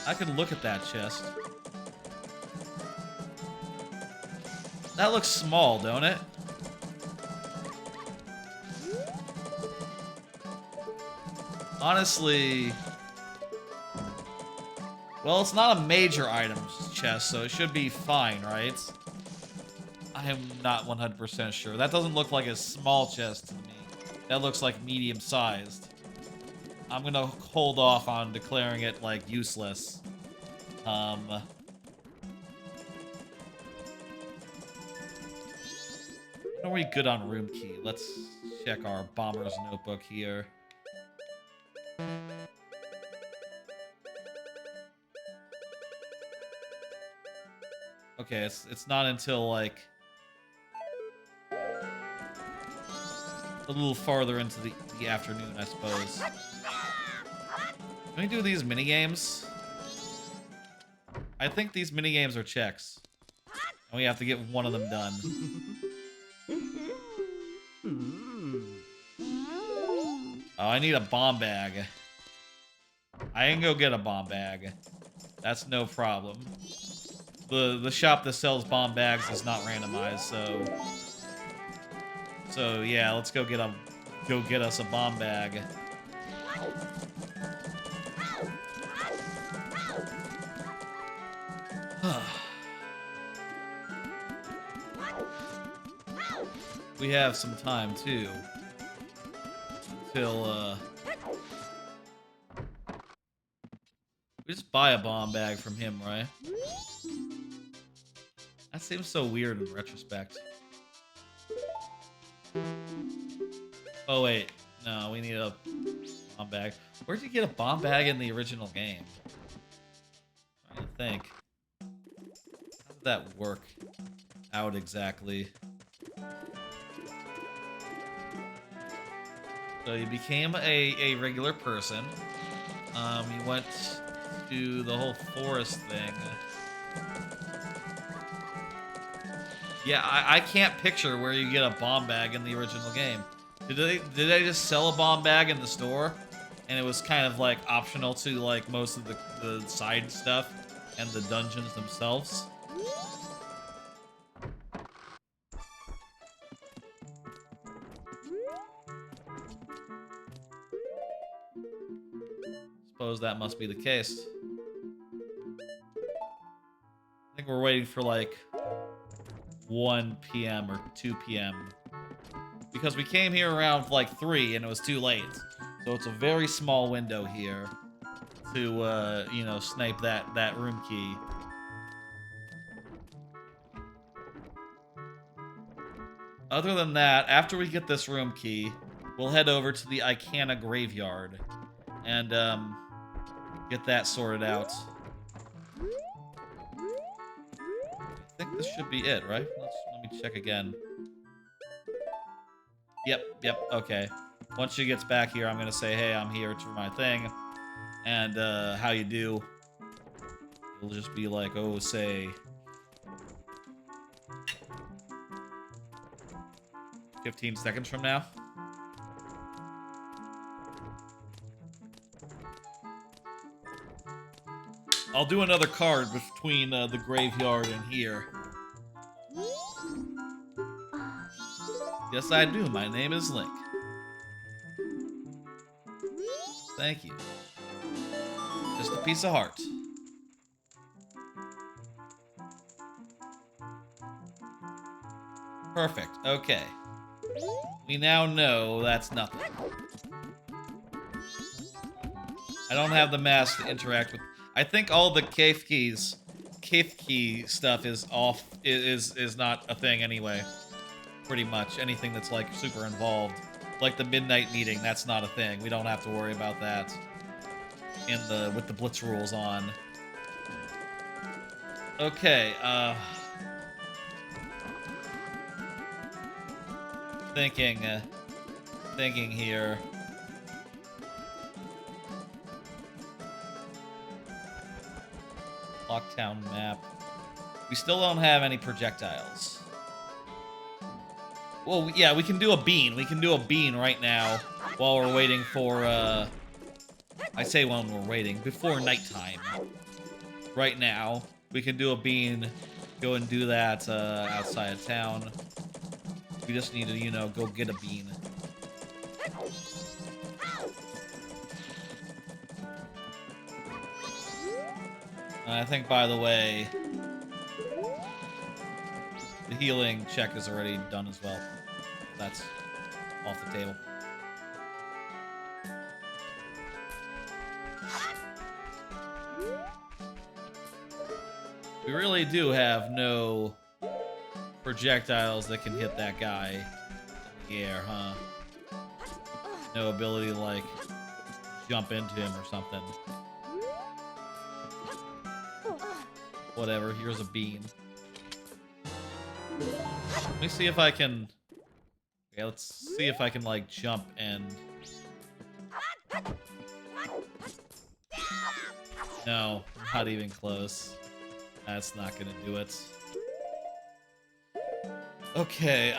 I can look at that chest. That looks small, don't it? Honestly... Well, it's not a major items chest, so it should be fine, right? I am not 100% sure. That doesn't look like a small chest to me. That looks like medium-sized. I'm gonna hold off on declaring it, like, useless. Are we good on room key? Let's check our bomber's notebook here. Okay, it's not until, like, a little farther into the afternoon, I suppose. Can we do these minigames? I think these minigames are checks. And we have to get one of them done. Oh, I need a bomb bag. I can go get a bomb bag. That's no problem. The shop that sells bomb bags is not randomized, so yeah, let's go get us a bomb bag. We have some time too. Until we just buy a bomb bag from him, right? That seems so weird in retrospect. Oh wait, no, we need a bomb bag. Where'd you get a bomb bag in the original game? I'm trying to think. How did that work out exactly? So you became a regular person. You went to the whole forest thing. Yeah, I can't picture where you get a bomb bag in the original game. Did they just sell a bomb bag in the store? And it was kind of like optional to like most of the side stuff and the dungeons themselves? Suppose that must be the case. I think we're waiting for like 1 p.m. or 2 p.m. because we came here around like 3 and it was too late. So it's a very small window here to, you know, snipe that room key. Other than that, after we get this room key, we'll head over to the Icana graveyard and, get that sorted out. I think this should be it, right? Let me check again. Yep, okay. Once she gets back here, I'm gonna say, hey, I'm here for my thing. And, how you do? It'll just be like, oh, say... 15 seconds from now. I'll do another card between the graveyard and here. Yes, I do. My name is Link. Thank you. Just a piece of heart. Perfect. Okay. We now know that's nothing. I don't have the mask to interact with. I think all the cave key stuff is off. Is not a thing anyway. Pretty much anything that's like super involved, like the midnight meeting. That's not a thing. We don't have to worry about that. With the Blitz rules on. Okay. Thinking here. Locktown map. We still don't have any projectiles. Well, yeah, we can do a bean. We can do a bean right now while we're waiting for, I say when we're waiting, before nighttime. Right now, we can do a bean go and do that outside of town. We just need to, you know, go get a bean. And I think, by the way, the healing check is already done as well. That's off the table. We really do have no projectiles that can hit that guy in the air, huh? No ability to, like, jump into him or something. Whatever, here's a bean. Let me see if I can... Okay, let's see if I can, like, jump and... No, not even close. That's not gonna do it. Okay,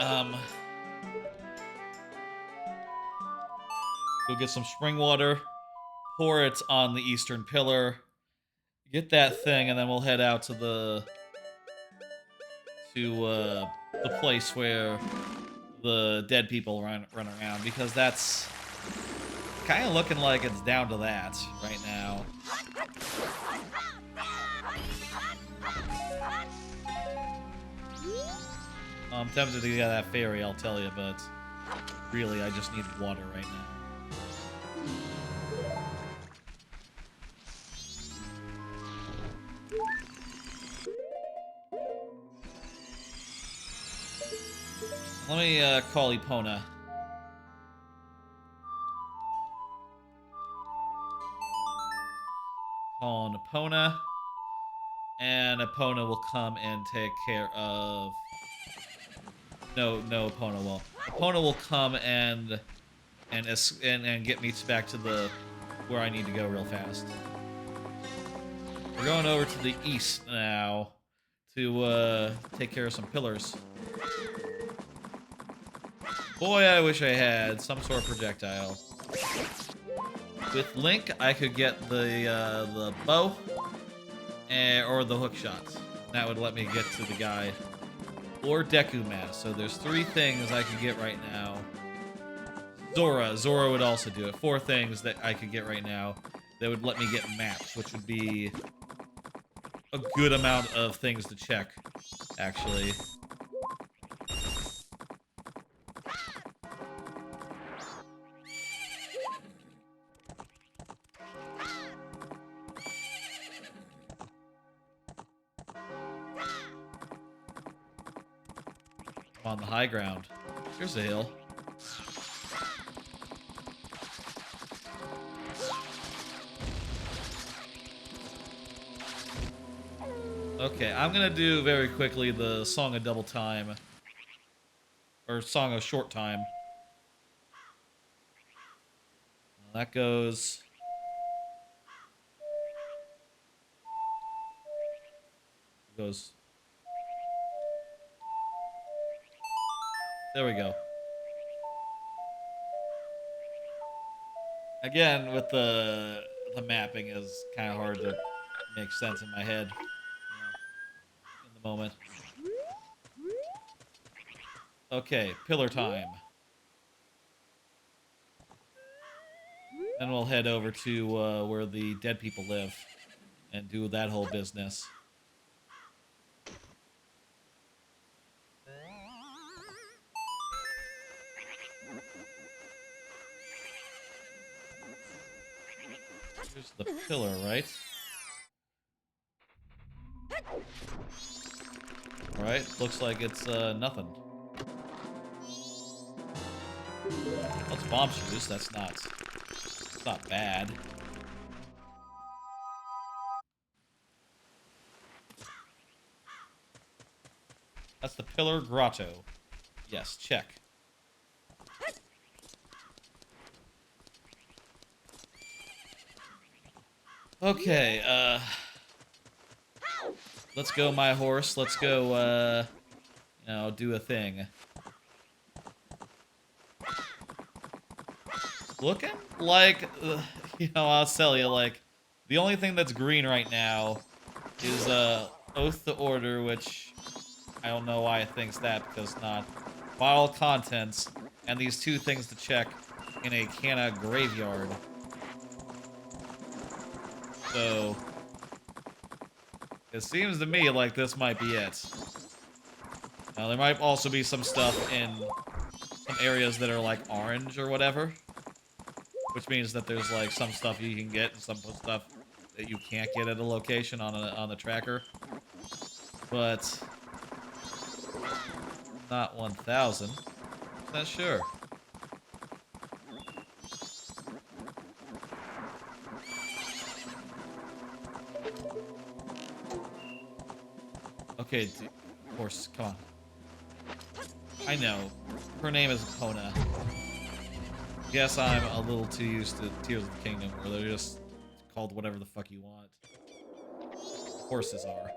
go get some spring water, pour it on the eastern pillar, get that thing, and then we'll head out to the place where the dead people run around, because that's kind of looking like it's down to that right now. I'm tempted to get that fairy, I'll tell you, but really, I just need water right now. Let me call Epona. Call on Epona, and Epona will come and take care of... No, Epona will. Epona will come and get me back to the where I need to go real fast. We're going over to the east now to take care of some pillars. Boy, I wish I had some sort of projectile. With Link, I could get the bow or the hook shots. That would let me get to the guy. Or Deku Mask. So there's 3 things I could get right now. Zora would also do it. 4 things that I could get right now that would let me get maps, which would be a good amount of things to check, actually. On the high ground. Here's a hill. Okay, I'm gonna do very quickly the Song of Double Time. Or Song of Short Time. That goes... There we go. Again, with the mapping is kind of hard to make sense in my head, you know, in the moment. Okay, pillar time. Then we'll head over to where the dead people live and do that whole business. Here's the pillar, right? Alright, looks like it's nothing. That's bomb shoes, that's not bad. That's the Pillar Grotto. Yes, check. Okay, let's go, my horse. Let's go, you know, do a thing. Looking like, you know, I'll tell you, like, the only thing that's green right now is, Oath to Order, which I don't know why it thinks that, because not. Bottle contents, and these 2 things to check in a Canna graveyard. So, it seems to me like this might be it. Now, there might also be some stuff in some areas that are like orange or whatever, which means that there's like some stuff you can get and some stuff that you can't get at a location on the tracker. But not 1,000% sure. Okay, of course, come on. I know. Her name is Kona. Guess I'm a little too used to Tears of the Kingdom, where they're just called whatever the fuck you want. Horses are.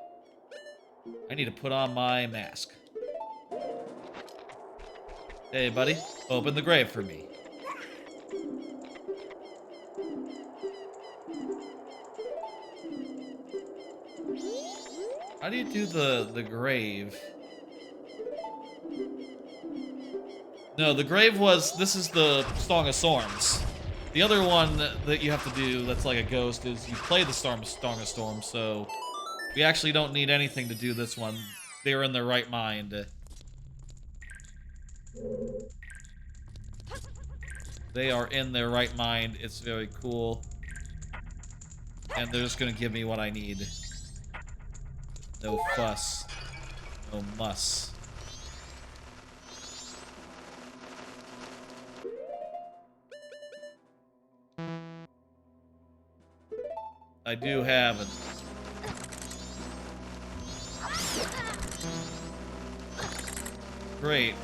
I need to put on my mask. Hey, buddy. Open the grave for me. How do you do the grave? No, the grave was... This is the Song of Storms. The other one that you have to do that's like a ghost is you play the Song of Storms, so... We actually don't need anything to do this one. They're in their right mind. They are in their right mind. It's very cool. And they're just gonna give me what I need. No fuss. No muss. I do have it. Great.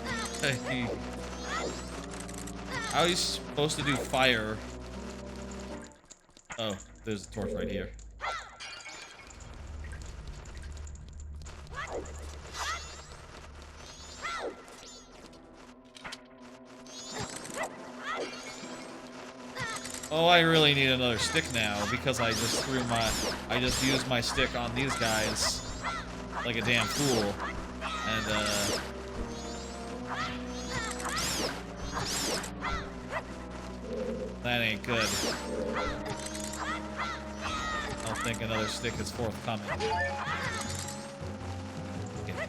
How are you supposed to do fire? Oh, there's a torch right here. Oh, I really need another stick now because I just used my stick on these guys like a damn fool. And, that ain't good. I don't think another stick is forthcoming. Okay.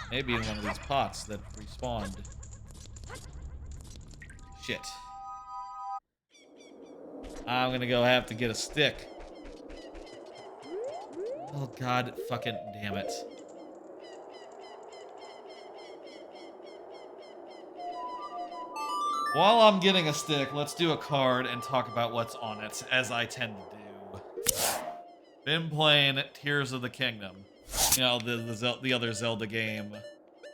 Maybe in one of these pots that respawned. Shit. I'm gonna go have to get a stick. Oh god, fucking damn it. While I'm getting a stick, let's do a card and talk about what's on it, as I tend to do. Been playing Tears of the Kingdom. You know, the other Zelda game.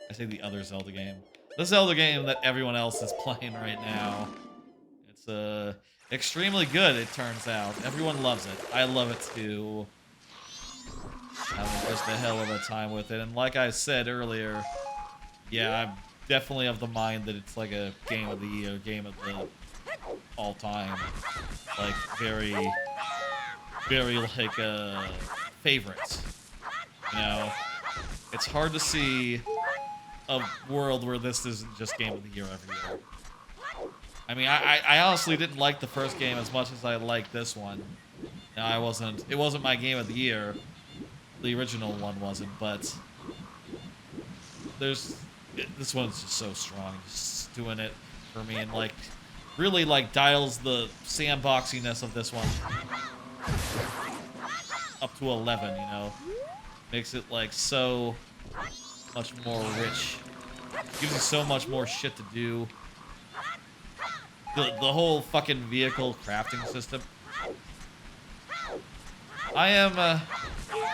I say the other Zelda game. The Zelda game that everyone else is playing right now. It's extremely good, it turns out. Everyone loves it. I love it too. Having just a hell of a time with it. And like I said earlier, yeah, I'm definitely of the mind that it's like a game of the year, game of the all time. Like, very like a favorite. You know? It's hard to see a world where this isn't just game of the year every year. I mean, I honestly didn't like the first game as much as I liked this one. Now, it wasn't my game of the year. The original one wasn't, but this one's just so strong, just doing it for me, and like really like dials the sandboxiness of this one up to 11, you know, makes it like so much more rich, gives you so much more shit to do. The whole fucking vehicle crafting system. I am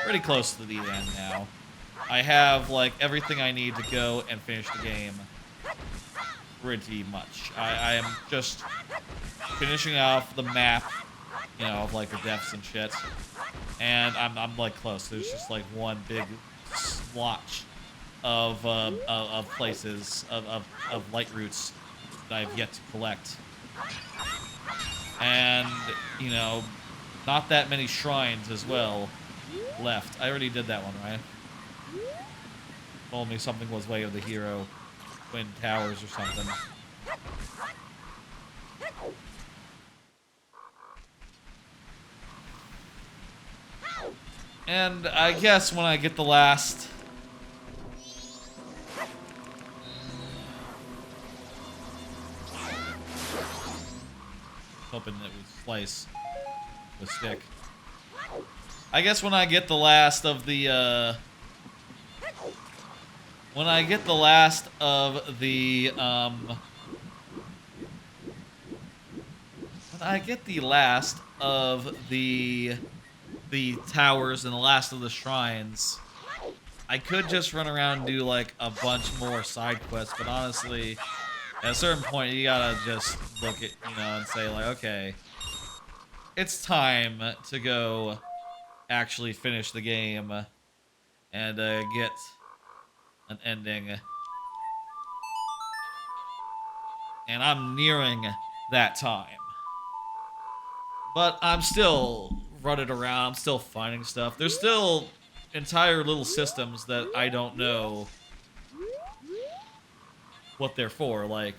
pretty close to the end now. I have, like, everything I need to go and finish the game. Pretty much. I am just finishing off the map, you know, of, like, the depths and shit. And I'm like, close. There's just, like, one big splotch of places, of light roots that I've yet to collect. And, you know, not that many shrines as well left. I already did that one, right? Told me something was Way of the Hero, Twin Towers or something. And I guess when I get the last... Hoping it would slice the stick. I guess when I get the last of the, when I get the last of the, when I get the last of the towers and the last of the shrines, I could just run around and do, like, a bunch more side quests, but honestly, at a certain point, you gotta just look at, you know, and say, like, okay, it's time to go actually finish the game and get an ending. And I'm nearing that time. But I'm still running around, I'm still finding stuff. There's still entire little systems that I don't know what they're for, like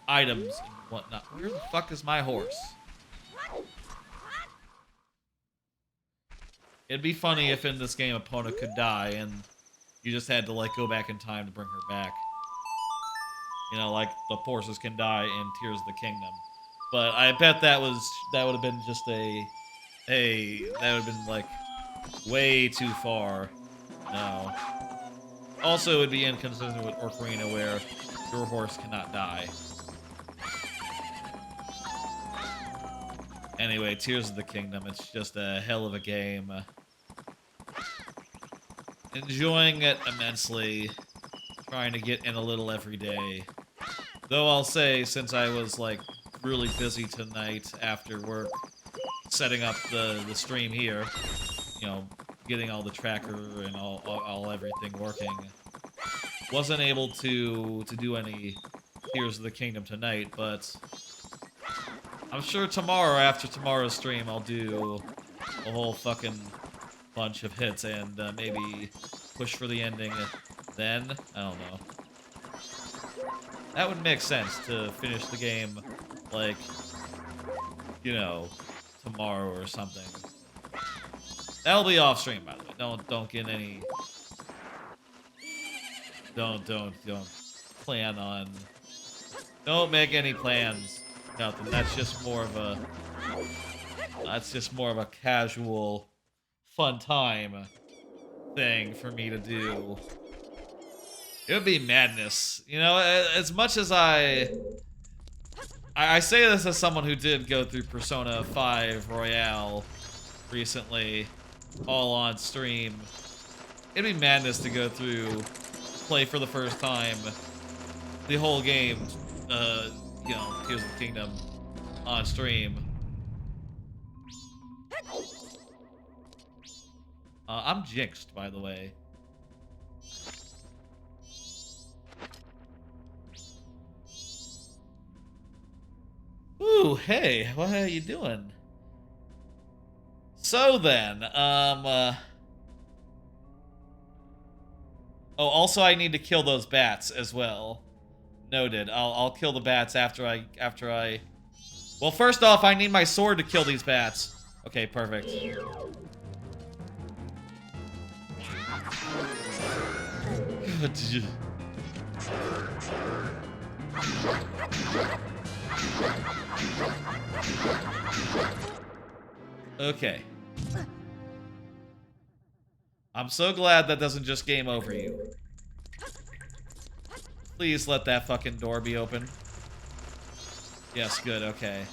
items and whatnot. Where the fuck is my horse? It'd be funny if in this game Epona could die and you just had to, like, go back in time to bring her back. You know, like the horses can die in Tears of the Kingdom. But I bet that would have been just that would have been, like, way too far. No. Also, it would be inconsistent with Ocarina, where your horse cannot die. Anyway, Tears of the Kingdom, it's just a hell of a game. Enjoying it immensely. Trying to get in a little every day. Though I'll say, since I was, like, really busy tonight after work, setting up the stream here, you know, getting all the tracker and all everything working, wasn't able to do any Tears of the Kingdom tonight, but I'm sure tomorrow, after tomorrow's stream, I'll do a whole fucking bunch of hits and maybe push for the ending then. I don't know. That would make sense to finish the game, like, you know, tomorrow or something. That'll be off stream, by the way. Don't get any. Don't plan on. Don't make any plans. Nothing. That's just more of a. That's just more of a casual, fun time thing for me to do. It would be madness, you know. As much as I say this as someone who did go through Persona 5 Royale recently, all on stream. It'd be madness to go through, play for the first time, the whole game, you know, Tears of the Kingdom, on stream. I'm jinxed, by the way. Ooh, hey, what are you doing? So then, oh, also I need to kill those bats as well. Noted. I'll kill the bats after I... Well, first off, I need my sword to kill these bats. Okay, perfect. Okay. I'm so glad that doesn't just game over you. Please let that fucking door be open. Yes, good, okay.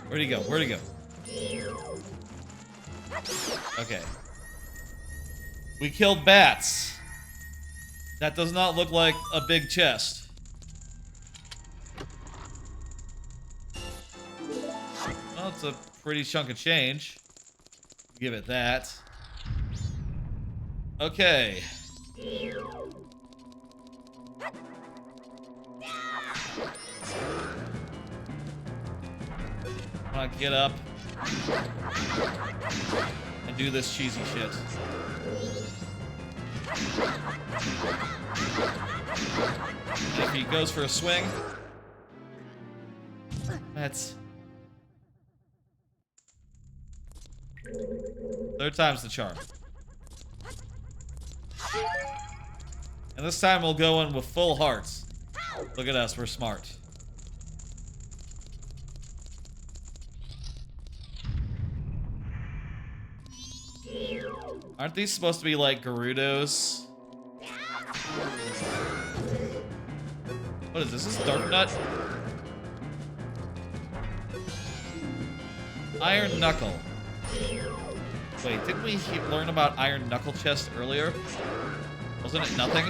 Where'd he go? Where'd he go? Okay. We killed bats. That does not look like a big chest. Well, it's a pretty chunk of change. Give it that. Okay. I'm gonna get up and do this cheesy shit. If he goes for a swing, that's... Third time's the charm. And this time we'll go in with full hearts. Look at us, we're smart. Aren't these supposed to be like Gerudos? What is this? Is this Dark Nut? Iron Knuckle. Wait, didn't we learn about Iron Knuckle Chest earlier? Wasn't it nothing?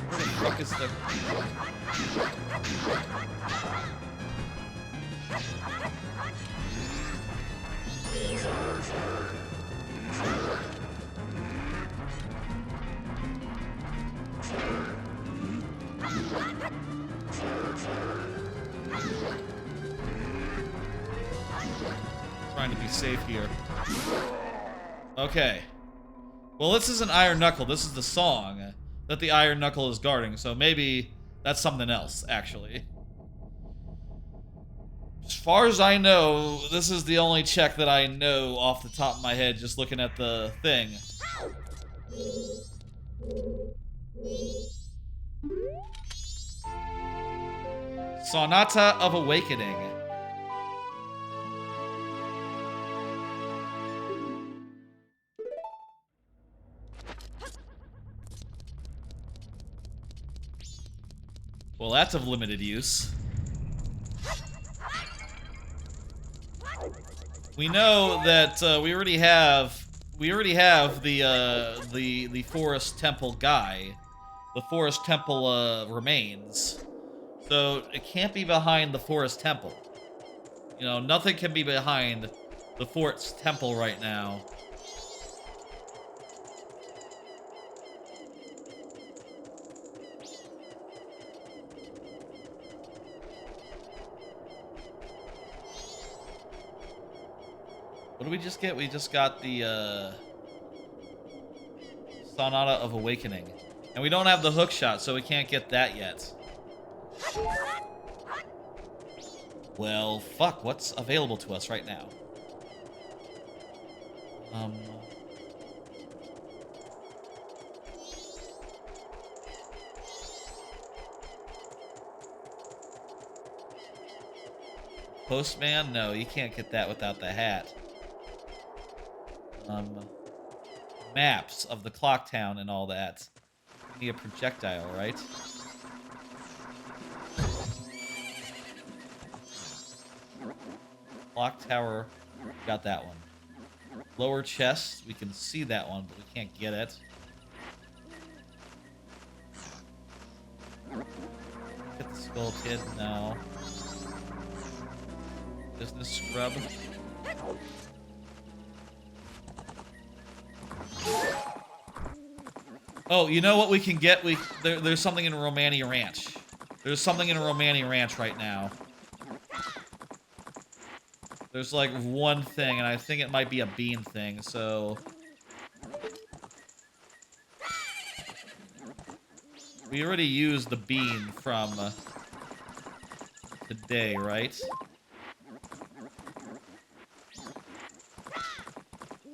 Where the fuck is the... Trying to be safe here. Okay. Well, this isn't Iron Knuckle. This is the song that the Iron Knuckle is guarding. So maybe that's something else, actually. As far as I know, this is the only check that I know off the top of my head, just looking at the thing. Sonata of Awakening. Well, that's of limited use. We know that we already have the Forest Temple guy, the Forest Temple remains. So it can't be behind the Forest Temple. You know, nothing can be behind the Forest Temple right now. What did we just get? We just got the Sonata of Awakening. And we don't have the hook shot, so we can't get that yet. Well, fuck, what's available to us right now? Postman? No, you can't get that without the hat. Maps of the clock town and all that. We need a projectile, right? Clock tower, got that one. Lower chest, we can see that one, but we can't get it. Get the skull kid, no. Business scrub. Oh, you know what we can get? There's something in Romani Ranch. There's something in Romani Ranch right now. There's like one thing, and I think it might be a bean thing, so... We already used the bean from today, right?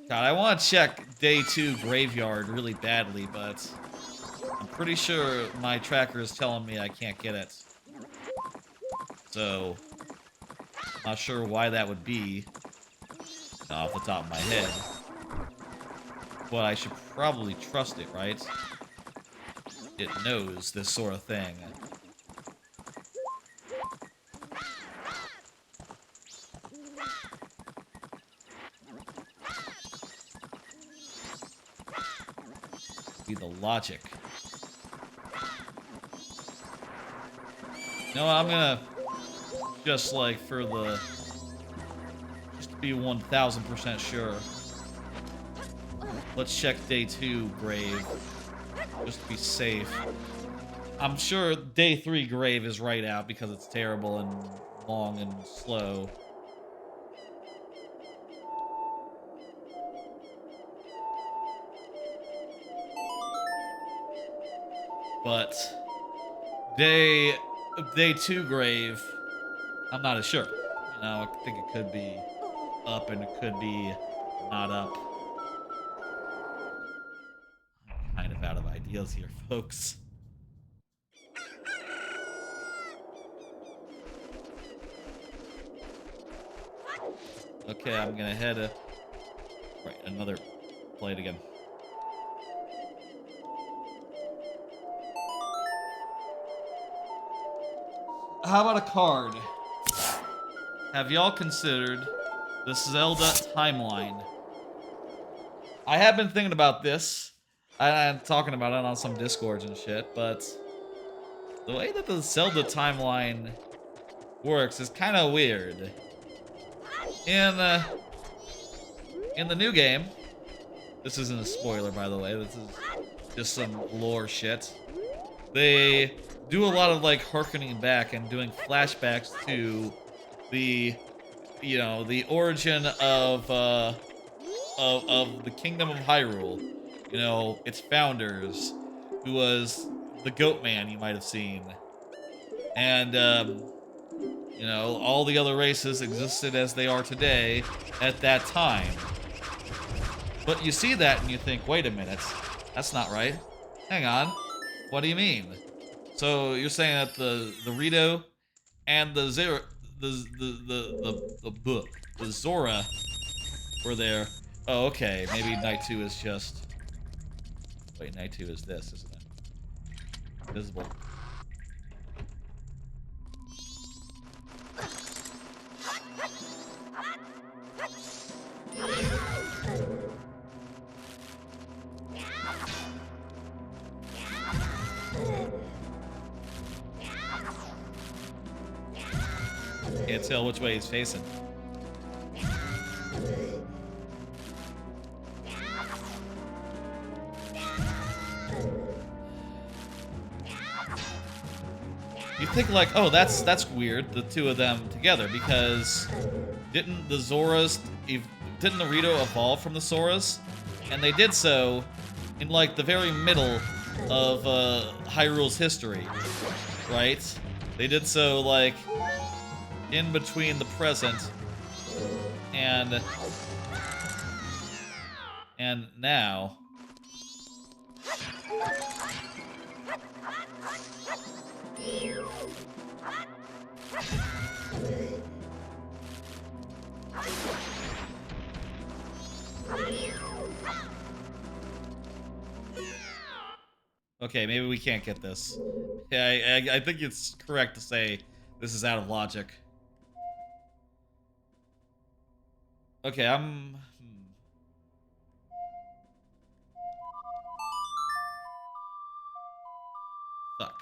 God, I want to check day 2 graveyard really badly, but I'm pretty sure my tracker is telling me I can't get it. So, not sure why that would be off the top of my head. But I should probably trust it, right? It knows this sort of thing. be the logic. No, I'm gonna just like for the just to be 1000% sure. Let's check day 2 grave just to be safe. I'm sure day 3 grave is right out because it's terrible and long and slow. But day 2 grave, I'm not as sure. You know, I think it could be up and it could be not up. I'm kind of out of ideas here, folks. Okay, I'm gonna head right, another play it again. How about a card? Have y'all considered the Zelda timeline? I have been thinking about this. I'm talking about it on some Discords and shit, but the way that the Zelda timeline works is kind of weird. In the new game, this isn't a spoiler, by the way. This is just some lore shit. They do a lot of like harkening back and doing flashbacks to the, you know, the origin of the Kingdom of Hyrule. You know, its founders, who was the Goat Man you might have seen, and you know, all the other races existed as they are today at that time. But you see that and you think, wait a minute, that's not right. Hang on, what do you mean? So you're saying that the Rito and the Zora were there? Oh, okay. Maybe night 2 is just. Wait, night 2 is this, isn't it? Visible. Can't tell which way he's facing. You think like, oh, that's weird, the two of them together, because didn't the Rito evolve from the Zoras? And they did so in like the very middle of Hyrule's history, right? They did so like in between the present and now. Okay, maybe we can't get this. Yeah, I think it's correct to say this is out of logic. Okay, Fuck.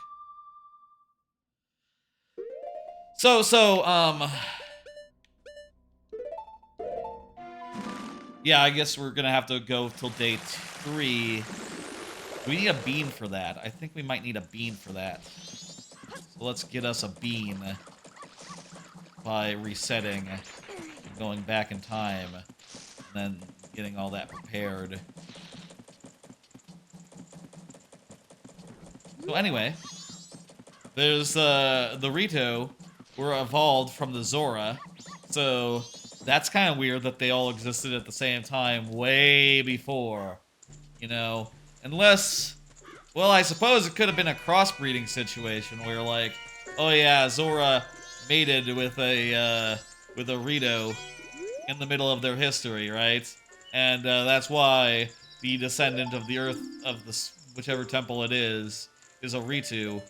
Yeah, I guess we're gonna have to go till day 3. We need a bean for that. I think we might need a bean for that. So let's get us a bean by resetting, going back in time, and then getting all that prepared. So anyway, there's the Rito were evolved from the Zora, so that's kind of weird that they all existed at the same time way before, you know, unless, well, I suppose it could have been a crossbreeding situation where like, oh yeah, Zora mated with a Rito in the middle of their history, right? And that's why the descendant of the earth of this whichever temple it is a Rito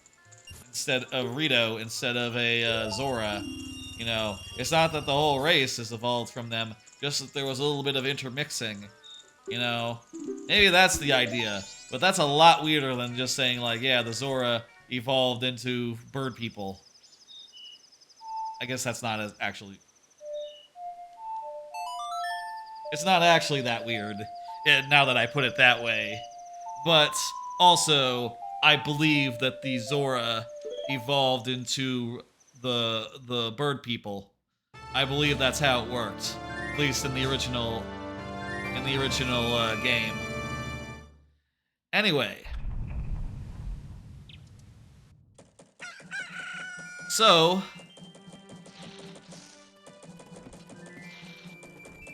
instead of a Zora. You know, it's not that the whole race has evolved from them, just that there was a little bit of intermixing. You know, maybe that's the idea. But that's a lot weirder than just saying, like, yeah, the Zora evolved into bird people. I guess that's not as actually... It's not actually that weird, now that I put it that way. But also, I believe that the Zora evolved into the bird people. I believe that's how it worked, at least in the original game. Anyway, so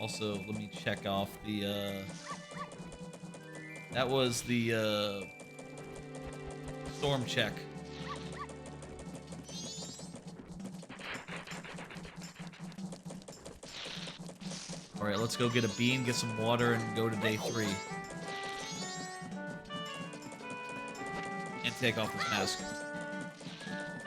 also let me check off the that was the storm check. All right, let's go get a bean, get some water, and go to day 3. And take off this mask.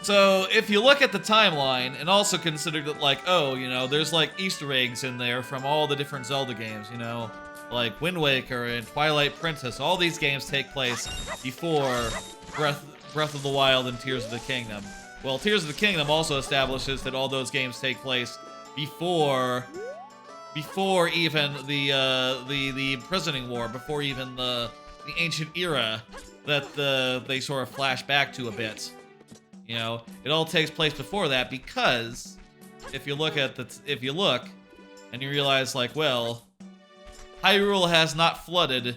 So, if you look at the timeline, and also consider that, like, oh, you know, there's, like, Easter eggs in there from all the different Zelda games, you know? Like Wind Waker and Twilight Princess, all these games take place before Breath of the Wild and Tears of the Kingdom. Well, Tears of the Kingdom also establishes that all those games take place before even the Imprisoning War, before even the ancient era that they sort of flash back to a bit. You know, it all takes place before that because if you look and you realize, like, well, Hyrule has not flooded,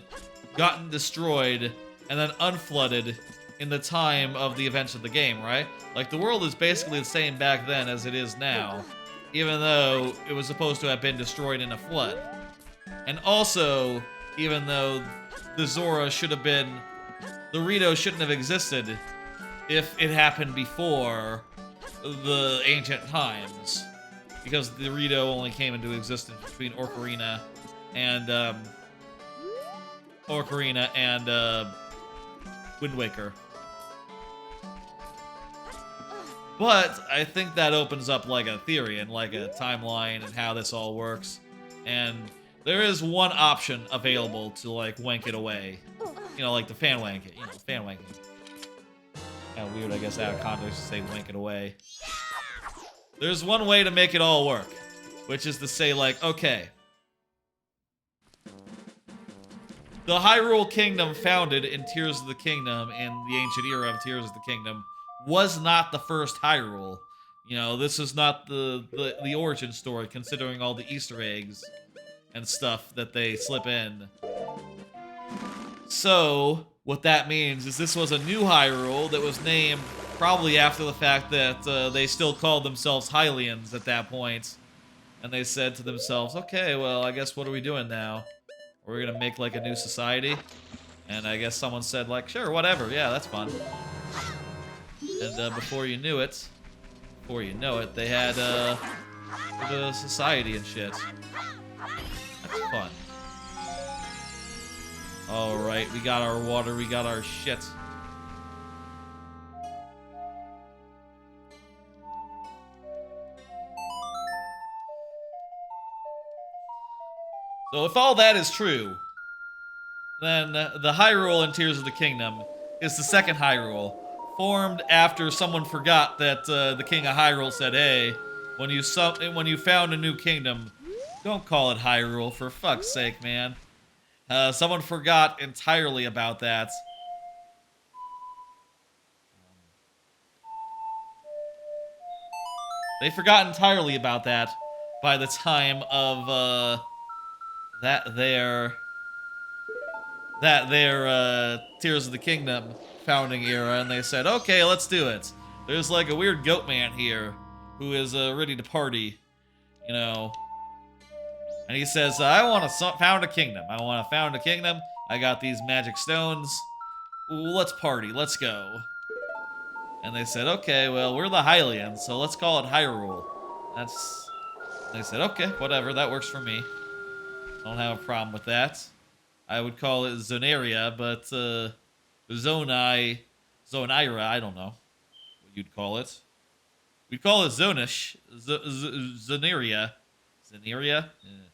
gotten destroyed, and then unflooded in the time of the events of the game, right? Like, the world is basically the same back then as it is now, even though it was supposed to have been destroyed in a flood. And also, even though the Zora should have been... The Rito shouldn't have existed if it happened before the ancient times. Because the Rito only came into existence between Ocarina and Wind Waker. But I think that opens up like a theory and like a timeline and how this all works. And there is one option available to like wank it away. You know, like the fan wank it. You know, fan wanking. Kind of weird, I guess, out of context to say wank it away. There's one way to make it all work, which is to say, like, okay, the Hyrule Kingdom founded in Tears of the Kingdom, in the ancient era of Tears of the Kingdom, was not the first Hyrule. You know, this is not the origin story, considering all the Easter eggs and stuff that they slip in. So, what that means is this was a new Hyrule that was named probably after the fact that they still called themselves Hylians at that point. And they said to themselves, okay, well, I guess what are we doing now? We're gonna make like a new society? And I guess someone said like, sure, whatever, yeah, that's fun. And before you know it, they had the society and shit. That's fun. Alright, we got our water, we got our shit. So if all that is true, then the Hyrule in Tears of the Kingdom is the second Hyrule, formed after someone forgot that the King of Hyrule said, hey, when you found a new kingdom, don't call it Hyrule, for fuck's sake, man. Someone forgot entirely about that. They forgot entirely about that by the time of their Tears of the Kingdom founding era, and they said, okay, let's do it. There's like a weird goat man here who is ready to party, you know. And he says, I want to found a kingdom. I want to found a kingdom. I got these magic stones. Ooh, let's party. Let's go. And they said, okay, well, we're the Hylians, so let's call it Hyrule. They said, okay, whatever. That works for me. Don't have a problem with that. I would call it Zonaria, but Zonira, I don't know what you'd call it. We'd call it Zonish. Zonaria. Zonaria? Yeah.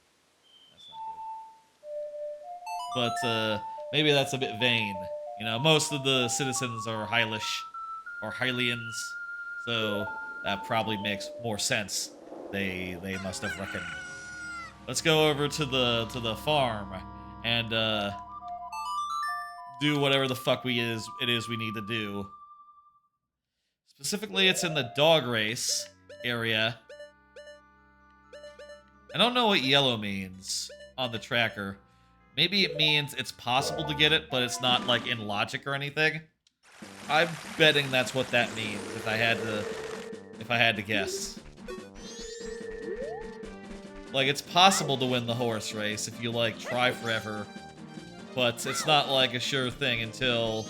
But Maybe that's a bit vain. You know, most of the citizens are Hylish or Hylians, so that probably makes more sense. They must have reckoned. Let's go over to the farm and do whatever the fuck it is we need to do. Specifically, it's in the dog race area. I don't know what yellow means on the tracker. Maybe it means it's possible to get it, but it's not like in logic or anything. I'm betting that's what that means if I had to guess. Like, it's possible to win the horse race if you like try forever, but it's not like a sure thing until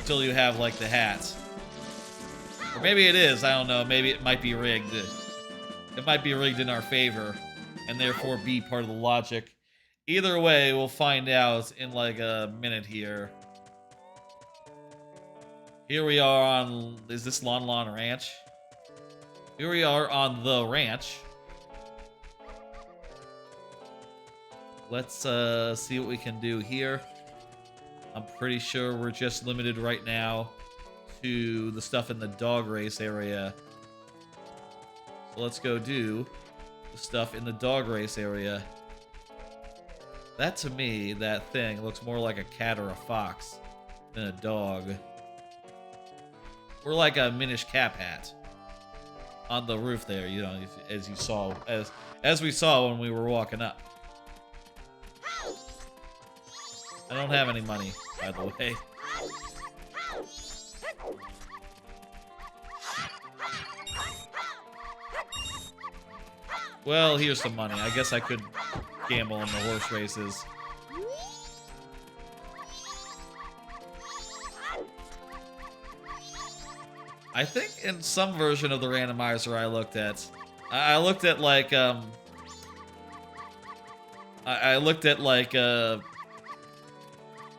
you have like the hat. Or maybe it is, I don't know, maybe it might be rigged. It might be rigged in our favor, and therefore be part of the logic. Either way, we'll find out in like a minute here. Here we are on, is this Lon Lon Ranch? Here we are on the ranch. Let's see what we can do here. I'm pretty sure we're just limited right now to the stuff in the dog race area. So let's go do the stuff in the dog race area. That, to me, that thing looks more like a cat or a fox than a dog. Or like a Minish Cap hat on the roof there, you know, as you saw, as we saw when we were walking up. I don't have any money, by the way. Well, here's some money. I guess I could gamble on the horse races. I think in some version of the randomizer I looked at like,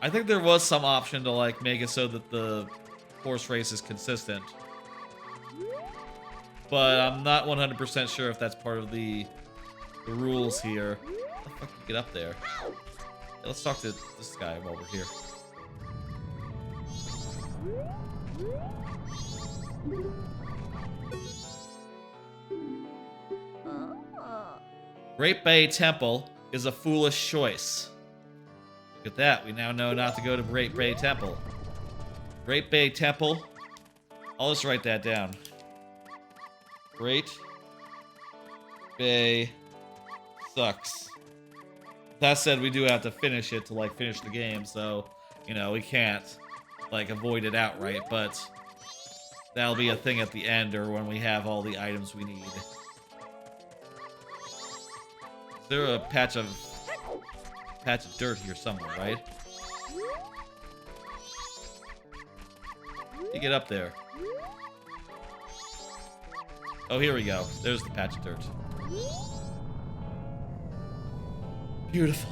I think there was some option to like make it so that the horse race is consistent. But I'm not 100% sure if that's part of the rules here. How the fuck do you get up there? Yeah, let's talk to this guy while we're here. Great Bay Temple is a foolish choice. Look at that. We now know not to go to Great Bay Temple. Great Bay Temple. I'll just write that down. Great Bay sucks. That said, we do have to finish it to, like, finish the game, so, you know, we can't, like, avoid it outright, but that'll be a thing at the end or when we have all the items we need. Is there a patch of dirt here somewhere, right? You get up there. Oh, here we go. There's the patch of dirt. Beautiful.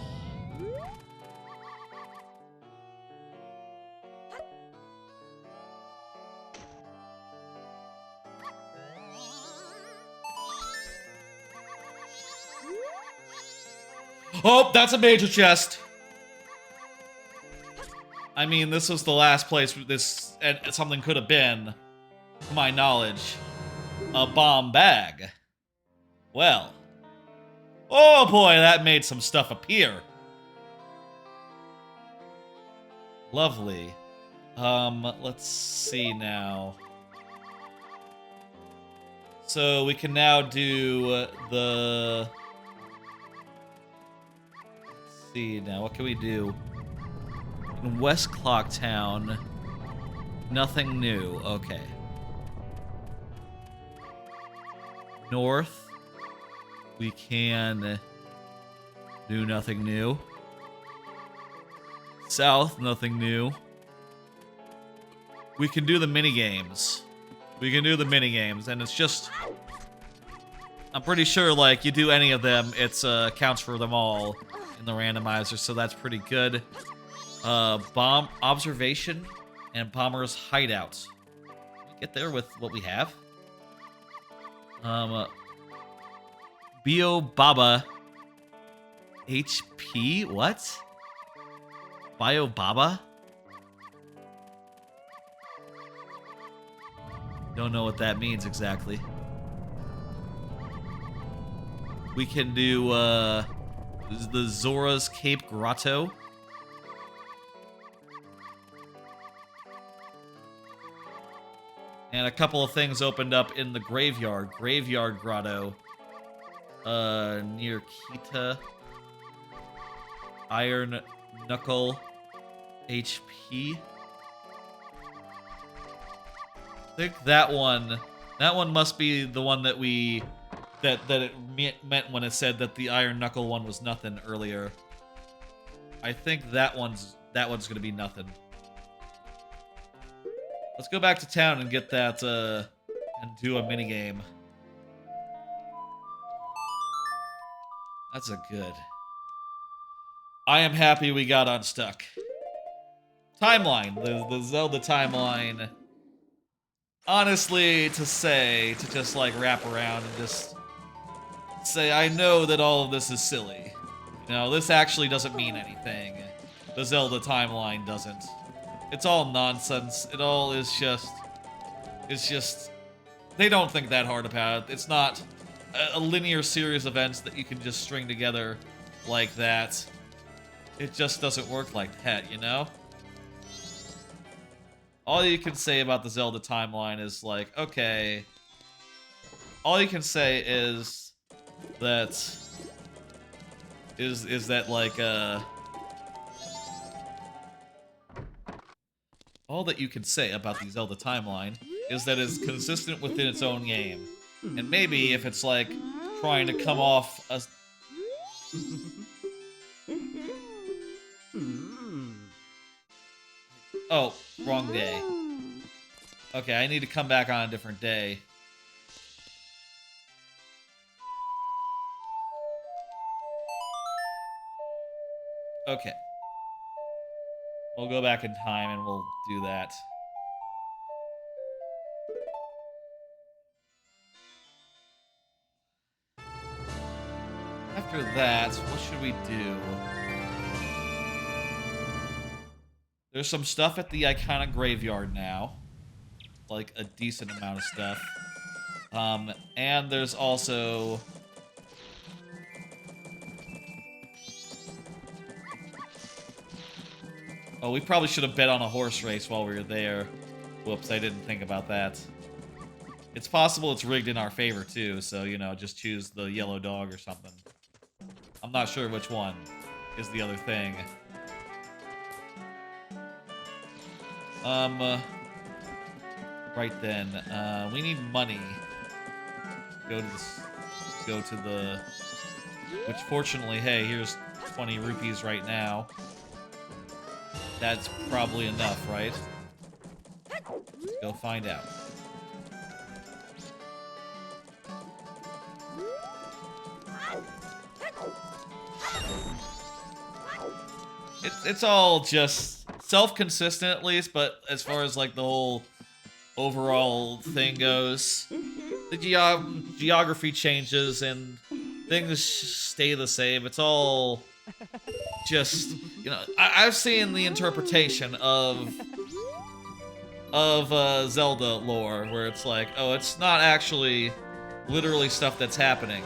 Oh, that's a major chest. I mean, this was the last place this and something could have been, to my knowledge. A bomb bag. Well. Oh boy, that made some stuff appear. Lovely. Let's see now. So we can now do the... Let's see now, what can we do? In West Clocktown, nothing new. Okay. North, we can do nothing new. South, nothing new. We can do the minigames. We can do the minigames, and it's just... I'm pretty sure, like, you do any of them, it's counts for them all in the randomizer, so that's pretty good. Bomb observation and bomber's hideout. Can we get there with what we have? Bio Baba HP? What? Bio Baba? Don't know what that means exactly. We can do the Zora's Cape Grotto. And a couple of things opened up in the Graveyard Grotto. Near Kita. Iron Knuckle HP. I think that one must be the one that it meant when it said that the Iron Knuckle one was nothing earlier. I think that one's gonna be nothing. Let's go back to town and get that and do a minigame. That's a good. I am happy we got unstuck. Timeline, the Zelda timeline. Honestly, to just like wrap around and just say, I know that all of this is silly. You know, this actually doesn't mean anything. The Zelda timeline doesn't. It's all nonsense. It all is just... It's just... They don't think that hard about it. It's not a linear series of events that you can just string together like that. It just doesn't work like that, you know? All you can say about the Zelda timeline is like, okay... All you can say is that... Is that like, all that you can say about the Zelda timeline is that it's consistent within its own game. And maybe if it's like trying to come off a... Oh, wrong day. Okay, I need to come back on a different day. Okay. We'll go back in time and we'll do that. After that, what should we do? There's some stuff at the iconic graveyard now. Like, a decent amount of stuff. And there's also... Oh, we probably should have bet on a horse race while we were there. Whoops, I didn't think about that. It's possible it's rigged in our favor, too, so, you know, just choose the yellow dog or something. I'm not sure which one is the other thing. Right then, we need money. Go to the... Which, fortunately, hey, here's 20 rupees right now. That's probably enough, right? Let's go find out. It's all just self-consistent at least, but as far as like the whole overall thing goes, the geography changes and things stay the same. It's all just, you know, I've seen the interpretation of Zelda lore where it's like, oh, it's not actually literally stuff that's happening.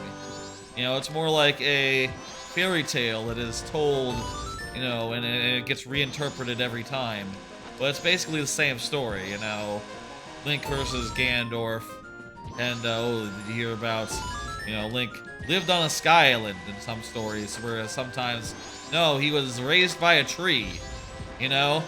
You know, it's more like a fairy tale that is told, you know, and it gets reinterpreted every time. But it's basically the same story, you know. Link versus Ganondorf. And, oh, did you hear about, you know, Link lived on a sky island in some stories, whereas sometimes, no, he was raised by a tree, you know?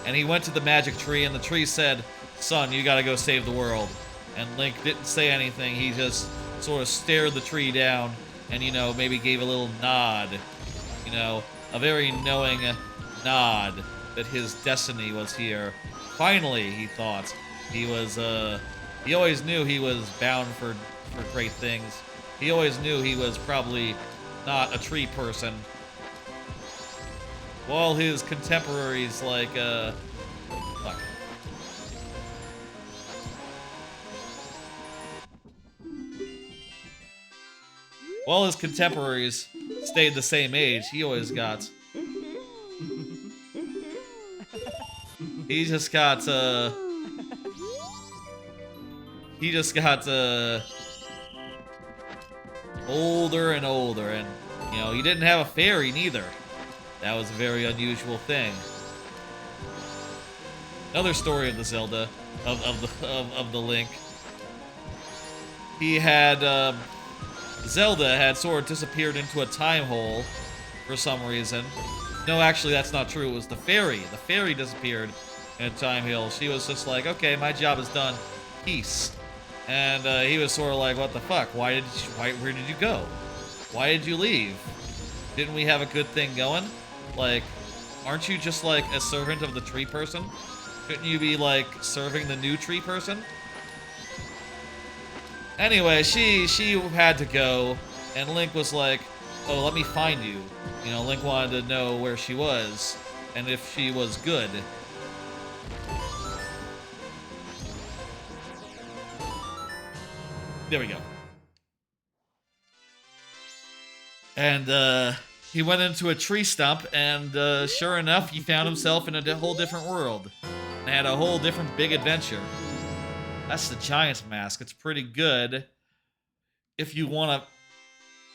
And he went to the magic tree, and the tree said, son, you gotta go save the world. And Link didn't say anything, he just sort of stared the tree down, and, you know, maybe gave a little nod, you know, a very knowing nod that his destiny was here. Finally, he thought. He was, he always knew he was bound for great things. He always knew he was probably not a tree person. While his contemporaries, like, fuck. While his contemporaries stayed the same age. He always got... He just got, older and older, and, you know, he didn't have a fairy, neither. That was a very unusual thing. Another story of the Zelda, of the Link. He had, Zelda had sort of disappeared into a time hole for some reason. No, actually, that's not true. It was the fairy. The fairy disappeared in a time hole. She was just like, okay, my job is done. Peace. And he was sort of like, what the fuck? Where did you go? Why did you leave? Didn't we have a good thing going? Like, aren't you just like a servant of the tree person? Shouldn't you be like serving the new tree person? Anyway, she had to go, and Link was like, oh, let me find you. You know, Link wanted to know where she was, and if she was good. There we go. And, he went into a tree stump, and, sure enough, he found himself in a whole different world. And had a whole different big adventure. That's the Giant's Mask. It's pretty good. If you want to...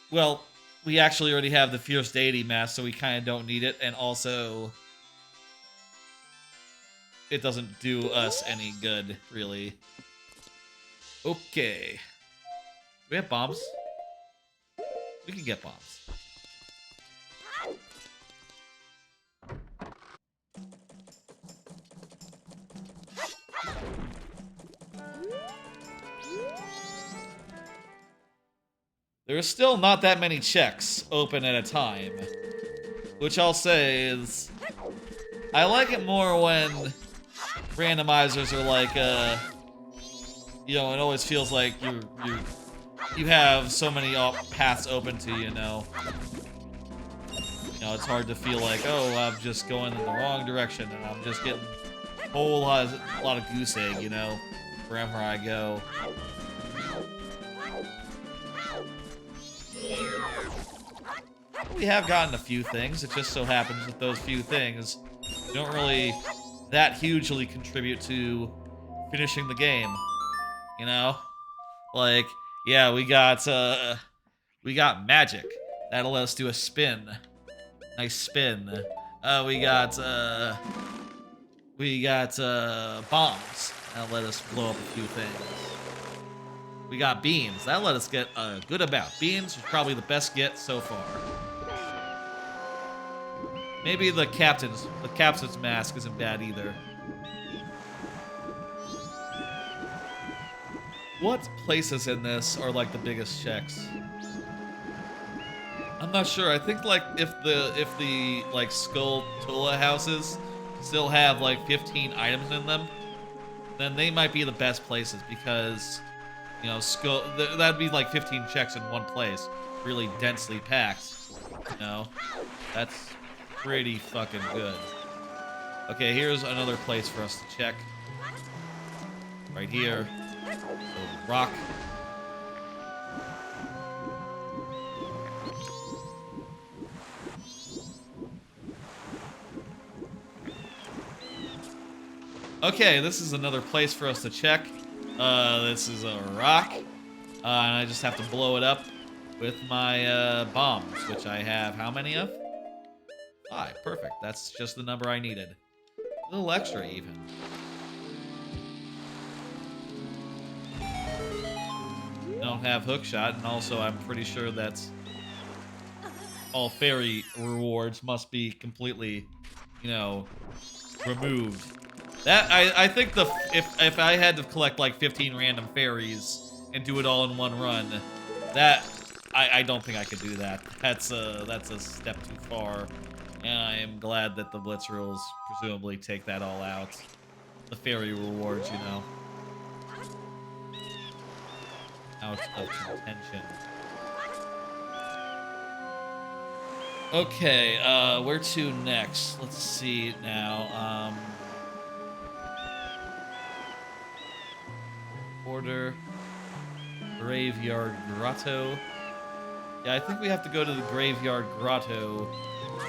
Well, we actually already have the Fierce Deity Mask, so we kind of don't need it. And also... it doesn't do us any good, really. Okay. Do we have bombs? We can get bombs. There's still not that many checks open at a time. Which I'll say is... I like it more when randomizers are like, you know, it always feels like you have so many paths open to you, you know. You know, it's hard to feel like, oh, I'm just going in the wrong direction and I'm just getting a whole lot of goose egg, you know, wherever I go. We have gotten a few things. It just so happens that those few things don't really that hugely contribute to finishing the game. You know? Like, yeah, we got magic. That'll let us do a spin. Nice spin. We got bombs. That'll let us blow up a few things. We got beans. That'll let us get a good amount. Beans is probably the best get so far. Maybe the captain's mask isn't bad either. What places in this are like the biggest checks? I'm not sure. I think like if the like Skulltula houses still have like 15 items in them, then they might be the best places because, you know, that'd be like 15 checks in one place, really densely packed. You know, that's pretty fucking good. Okay, here's another place for us to check. Right here. So, rock. Okay, this is another place for us to check. This is a rock. And I just have to blow it up with my bombs, which I have how many of? 5. Perfect. That's just the number I needed. A little extra, even. Don't have hookshot, and also I'm pretty sure that all fairy rewards must be completely, you know, removed. That I think if I had to collect like 15 random fairies and do it all in one run, that I don't think I could do that. That's a step too far. And I am glad that the Blitz rules presumably take that all out. The fairy rewards, you know. Out of contention. Okay, where to next? Let's see now. Order. Graveyard Grotto. Yeah, I think we have to go to the Graveyard Grotto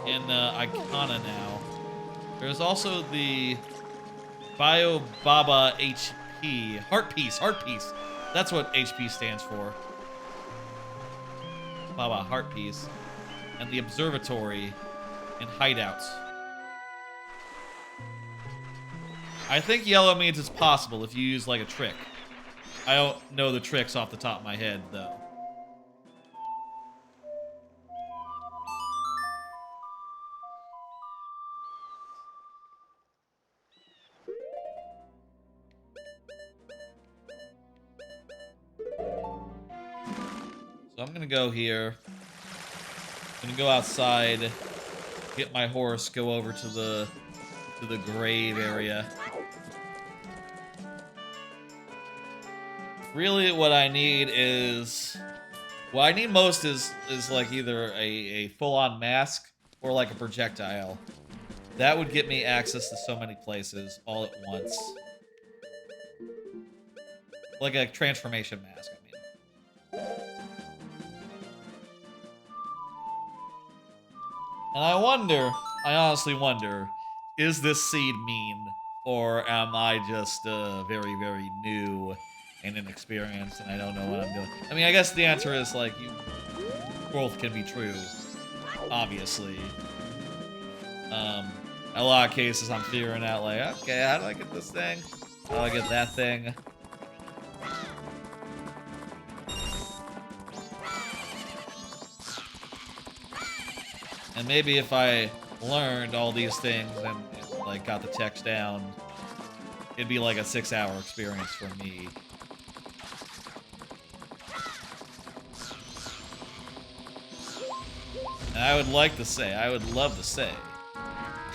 in Icona now. There's also the Bio Baba HP. Heart Piece, Heart Piece. That's what HP stands for. Baba Heart Piece. And the Observatory in Hideouts. I think yellow means it's possible if you use like a trick. I don't know the tricks off the top of my head though. So I'm gonna go here. I'm gonna go outside, get my horse, go over to the grave area. Really, what I need is, what I need most is like either a full-on mask or like a projectile. That would get me access to so many places all at once. Like a transformation mask, I mean. And I wonder, I honestly wonder, is this seed mean? Or am I just very, very new and inexperienced and I don't know what I'm doing? I mean, I guess the answer is, like, both can be true, obviously. In a lot of cases, I'm figuring out, like, okay, how do I get this thing? How do I get that thing? And maybe if I learned all these things and like, got the text down, it'd be like a 6-hour experience for me. And I would like to say, I would love to say,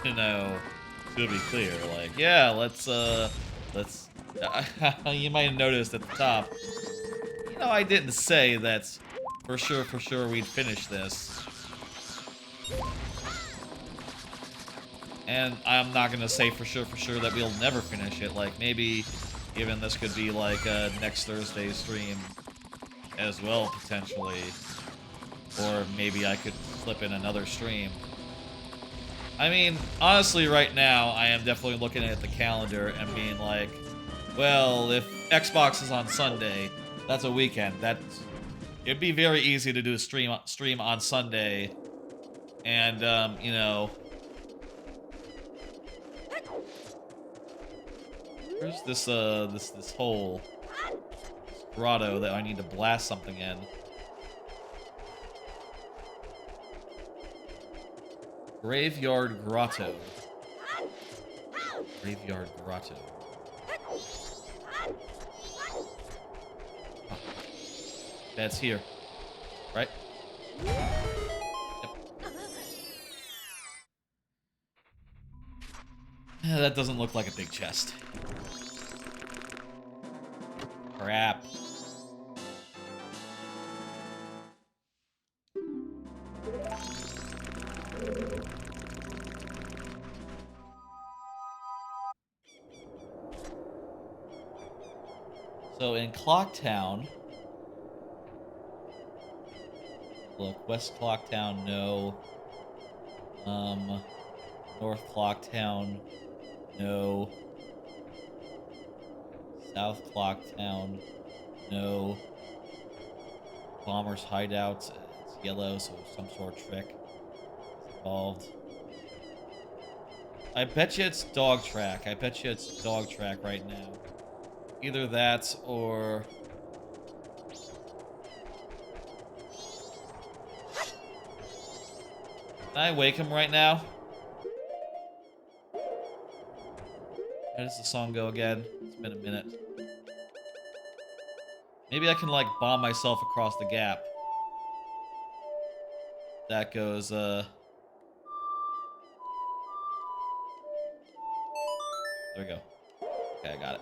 you know, to be clear, like, yeah, let's, you might have noticed at the top, you know, I didn't say that for sure we'd finish this. And I'm not gonna say for sure that we'll never finish it. Like, maybe even this could be like a next Thursday stream as well, potentially. Or maybe I could slip in another stream. I mean, honestly, right now, I am definitely looking at the calendar and being like, well, if Xbox is on Sunday, that's a weekend. It'd be very easy to do a stream on Sunday. And, you know, where's this hole, this grotto that I need to blast something in? Graveyard Grotto. Graveyard Grotto. Huh. That's here, right? Yep. That doesn't look like a big chest. Crap. So in Clocktown, look, West Clocktown, no. North Clocktown, no. South Clocktown, no. Bomber's hideout, it's yellow, so some sort of trick is involved. I bet you it's dog track. I bet you it's dog track right now. Either that or... Can I wake him right now? How does the song go again? It's been a minute. Maybe I can, like, bomb myself across the gap. That goes, There we go. Okay, I got it.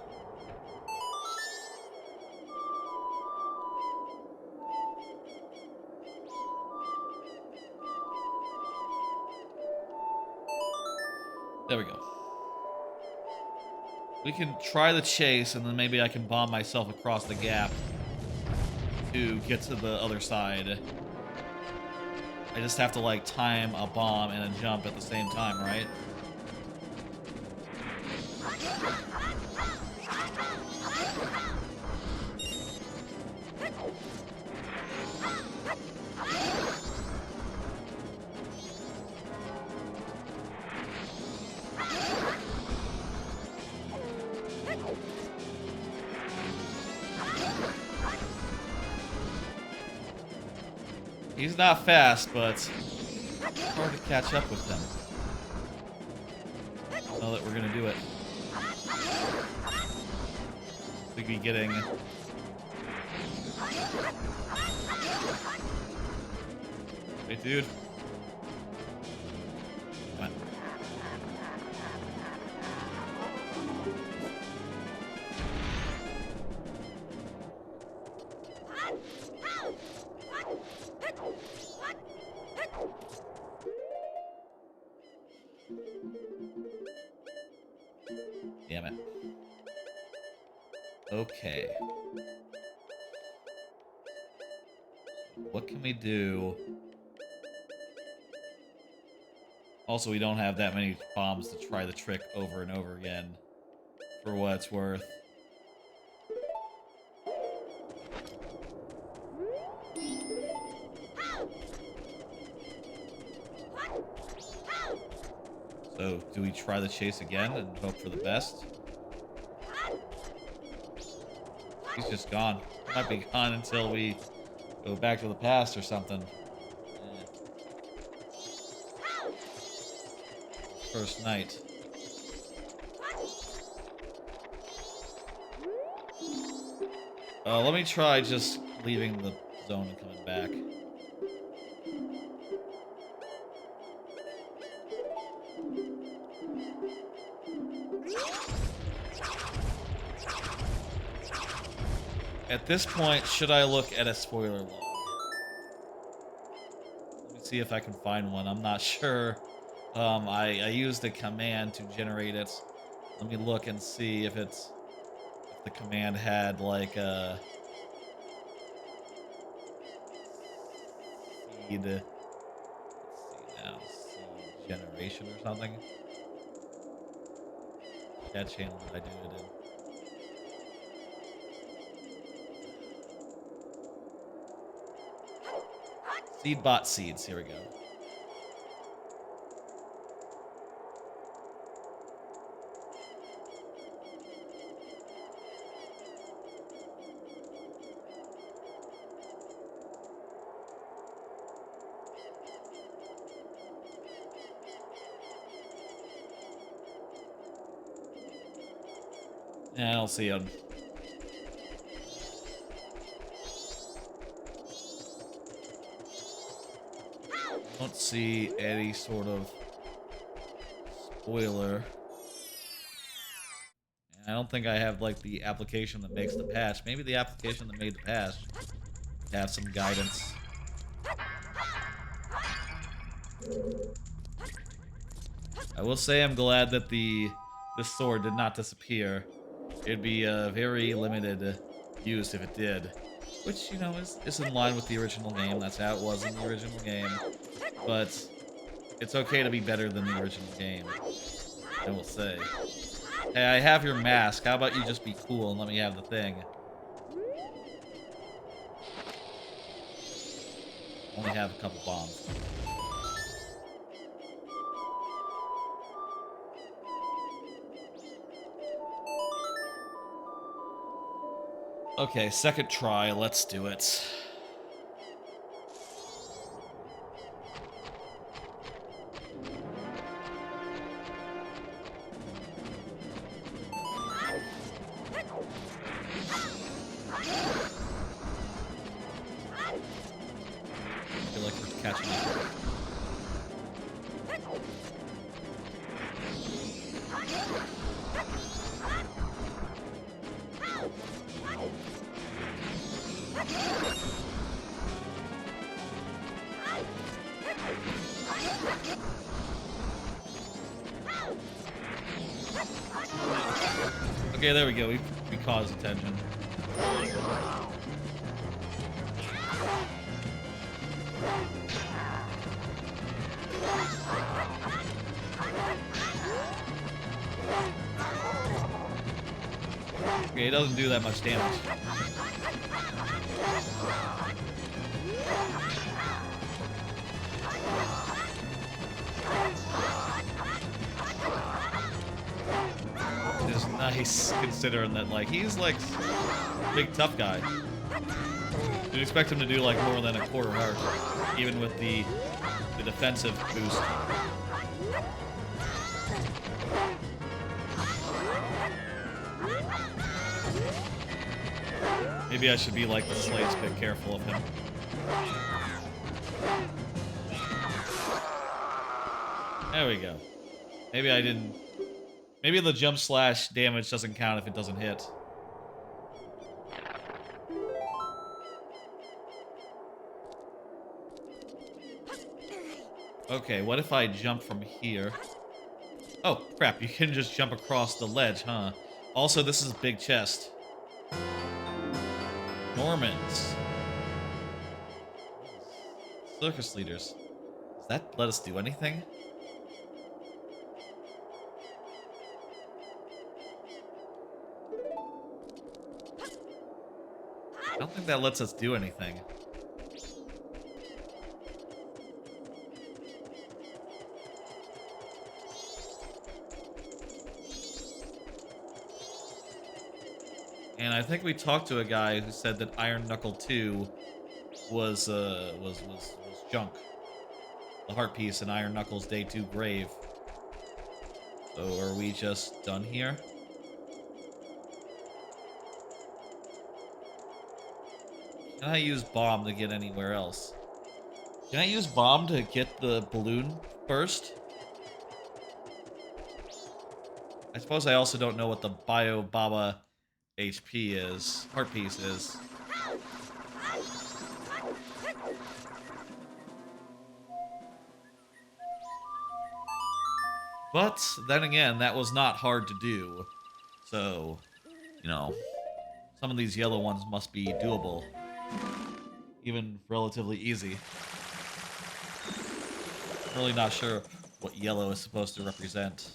There we go. We can try the chase, and then maybe I can bomb myself across the gap to get to the other side. I just have to, like, time a bomb and a jump at the same time, right? He's not fast, but it's hard to catch up with him. Know that we're gonna do it. We'd be getting... Hey, dude. Come on. Damn it. Okay. What can we do? Also, we don't have that many bombs to try the trick over and over again, for what it's worth. So, do we try the chase again and hope for the best? He's just gone. Might be gone until we go back to the past or something. First night. Let me try just leaving the zone and coming back. At this point, should I look at a spoiler log? Let me see if I can find one. I'm not sure. I used a command to generate it. Let me look and see if the command had like a seed. Let's see now, seed generation or something. Chat channel that I do it in. Seedbot seeds. Here we go. Yeah, I don't see him. Don't see any sort of spoiler. I don't think I have like the application that makes the patch. Maybe the application that made the patch have some guidance. I will say I'm glad that this sword did not disappear. It'd be very limited use if it did. Which, you know, is in line with the original game. That's how it was in the original game. But it's okay to be better than the original game, I will say. Hey, I have your mask. How about you just be cool and let me have the thing? Only have a couple bombs. Okay, second try. Let's do it. I feel like we're catching up. Okay, there we go. We caused attention. Okay, it doesn't do that much damage. It's nice considering that, like, he's like a big tough guy. You'd expect him to do like more than a quarter heart, even with the defensive boost. Maybe I should be like the slightest bit careful of him. There we go. Maybe I didn't... Maybe the jump slash damage doesn't count if it doesn't hit. Okay, what if I jump from here? Oh, crap, you can just jump across the ledge, huh? Also, this is a big chest. Normans. Circus leaders. Does that let us do anything? I don't think that lets us do anything. And I think we talked to a guy who said that Iron Knuckle 2 was junk. The heart piece in Iron Knuckles Day 2 grave. So are we just done here? Can I use bomb to get anywhere else? Can I use bomb to get the balloon first? I suppose I also don't know what the Bio Baba HP is. Heart piece is. But then again, that was not hard to do. So, you know, some of these yellow ones must be doable. Even relatively easy. I'm really not sure what yellow is supposed to represent.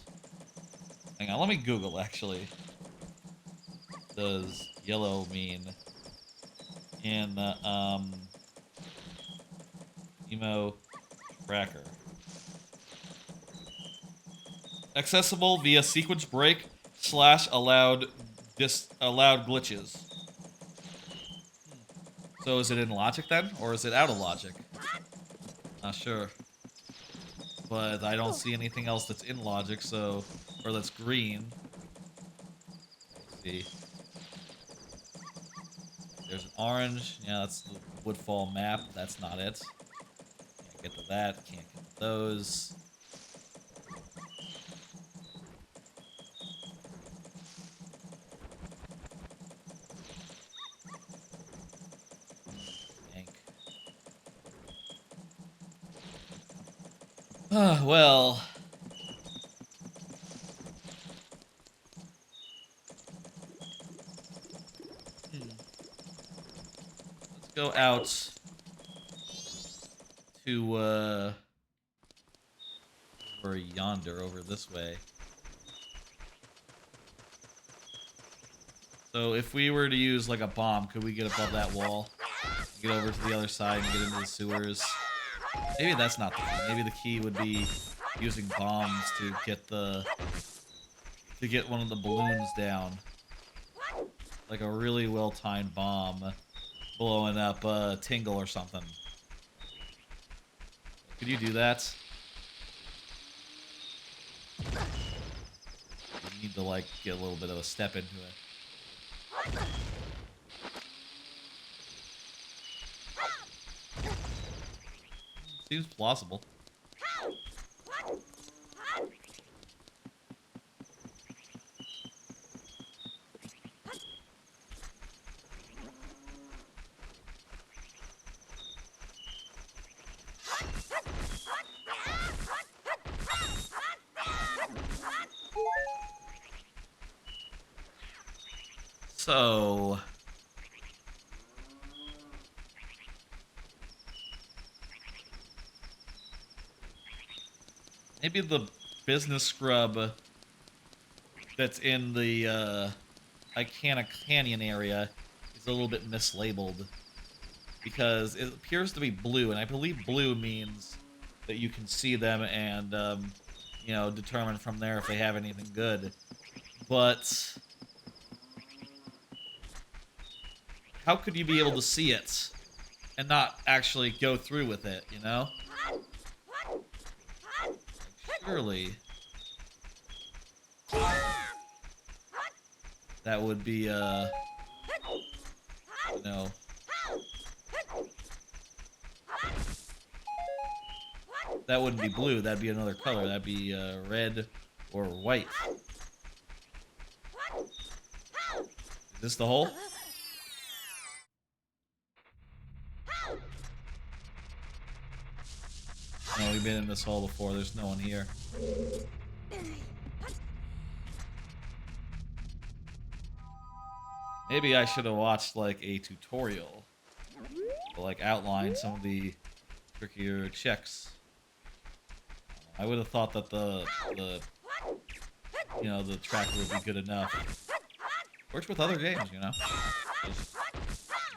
Hang on, let me Google actually. What does yellow mean in emo tracker? Accessible via sequence break / allowed glitches. So is it in logic then, or is it out of logic? Not sure. But I don't see anything else that's in logic, so... Or that's green. Let's see. There's an orange. Yeah, that's the Woodfall map. That's not it. Can't get to that. Can't get to those. Well... Let's go out to, over yonder, over this way. So if we were to use, like, a bomb, could we get above that wall? Get over to the other side and get into the sewers? Maybe that's not the key. Maybe the key would be using bombs to get the... to get one of the balloons down. Like a really well-timed bomb blowing up Tingle or something. Could you do that? You need to, like, get a little bit of a step into it. Seems plausible. So... maybe the business scrub that's in the Icana Canyon area is a little bit mislabeled. Because it appears to be blue, and I believe blue means that you can see them and, you know, determine from there if they have anything good. But how could you be able to see it and not actually go through with it, you know? Surely that would be, you know... That wouldn't be blue, that'd be another color. That'd be red or white. Is this the hole? No, we've been in this hole before. There's no one here. Maybe I should have watched, like, a tutorial to, like, outline some of the trickier checks. I would have thought that the you know, the tracker would be good enough. Works with other games, you know? Just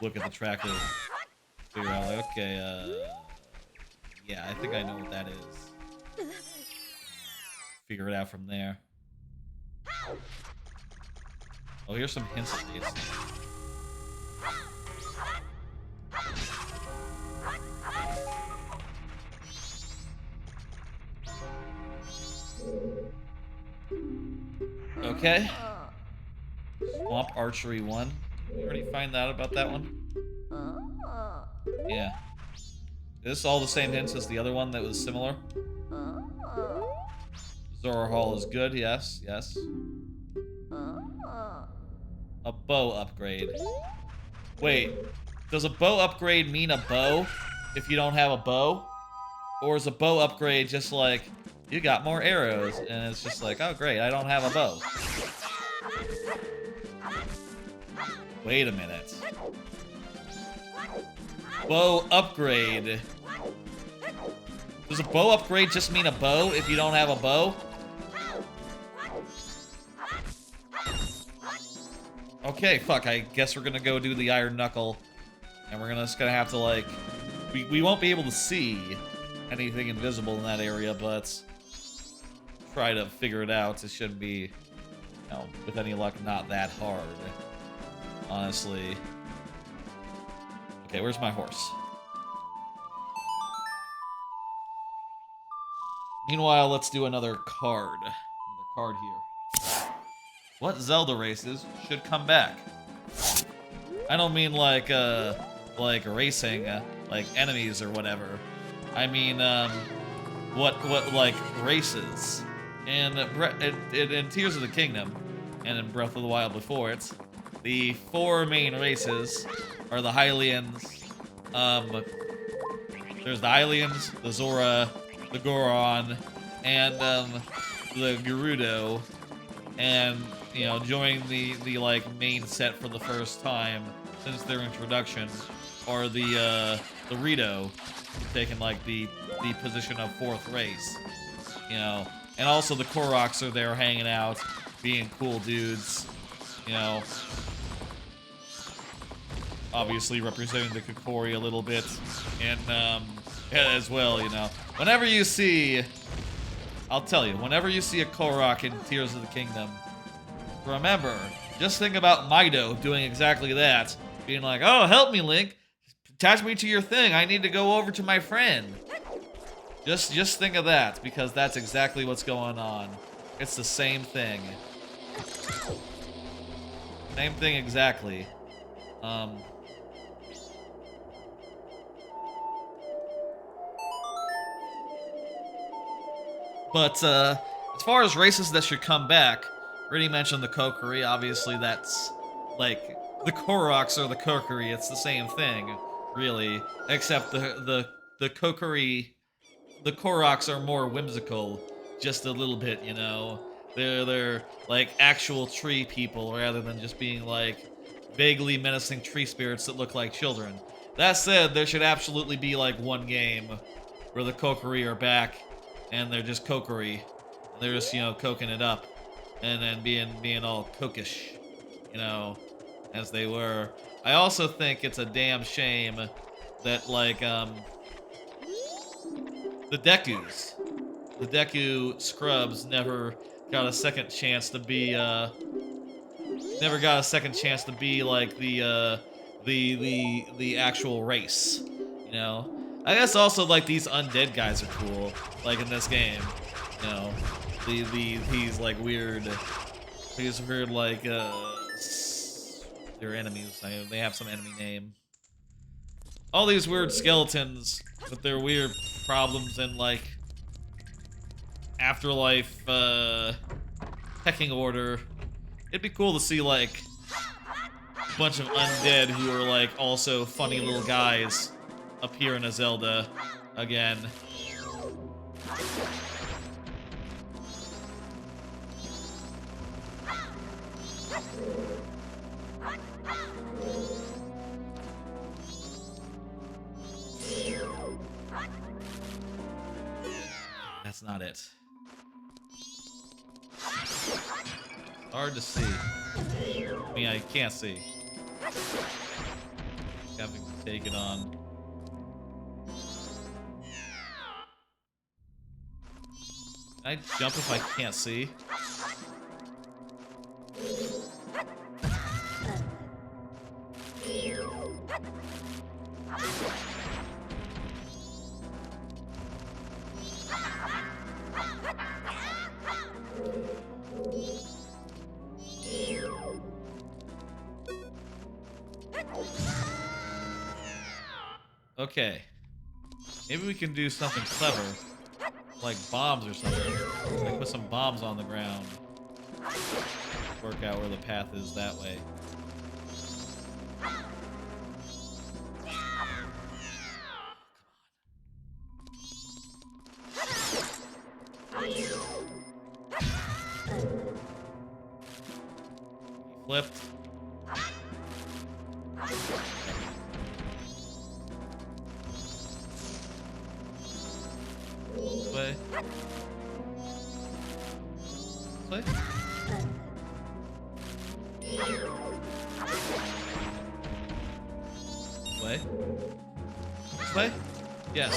look at the tracker, figure out, like, okay, yeah, I think I know what that is. Figure it out from there. Oh, here's some hints at least. Okay. Swamp Archery 1. Did we already find out about that one? Yeah. Is this all the same hints as the other one that was similar? Zora Hall is good, yes, yes. A bow upgrade. Wait, does a bow upgrade mean a bow if you don't have a bow? Or is a bow upgrade just like, you got more arrows, and it's just like, oh great, I don't have a bow. Wait a minute. Bow upgrade. Does a bow upgrade just mean a bow if you don't have a bow? Okay, fuck, I guess we're gonna go do the Iron Knuckle. And we're just gonna have to, like... We won't be able to see anything invisible in that area, but... try to figure it out. It shouldn't be, you know, with any luck, not that hard. Honestly. Okay, where's my horse? Meanwhile, let's do another card. Another card here. What Zelda races should come back? I don't mean like racing, like enemies or whatever. I mean, what like races? And in Tears of the Kingdom, and in Breath of the Wild before it, the 4 main races are the Hylians. There's the Hylians, the Zora, the Goron, and the Gerudo. And you know, joining the like main set for the first time since their introduction are the Rito, taking like the position of 4th race. You know. And also the Koroks are there hanging out, being cool dudes, you know. Obviously representing the Kokori a little bit, and as well, you know. Whenever you see, I'll tell you, whenever you see a Korok in Tears of the Kingdom, remember, just think about Mido doing exactly that. Being like, oh, help me, Link. Attach me to your thing. I need to go over to my friend. Just think of that, because that's exactly what's going on. It's the same thing. Same thing exactly. But, as far as races that should come back, already mentioned the Kokiri. Obviously, that's, like, the Koroks are the Kokiri. It's the same thing, really. Except the Kokiri... The Koroks are more whimsical, just a little bit, you know. They're like actual tree people rather than just being like vaguely menacing tree spirits that look like children. That said, there should absolutely be like one game where the Kokiri are back and they're just Kokiri. They're just, you know, coking it up and then being all kokish, you know, as they were. I also think it's a damn shame that, like, the Deku scrubs never got a second chance to be, like the actual race, you know. I guess also like these undead guys are cool, like in this game, you know. These like weird, like they're enemies. They have some enemy name. All these weird skeletons with their weird problems and like afterlife pecking order. It'd be cool to see like a bunch of undead who are like also funny little guys appear in a Zelda again. That's not it. Hard to see. I mean, I can't see. Having to take it on. Can I jump if I can't see? Okay. Maybe we can do something clever. Like bombs or something. Like put some bombs on the ground. Work out where the path is that way. Flipped. This way. This way. This way. This way? Yes.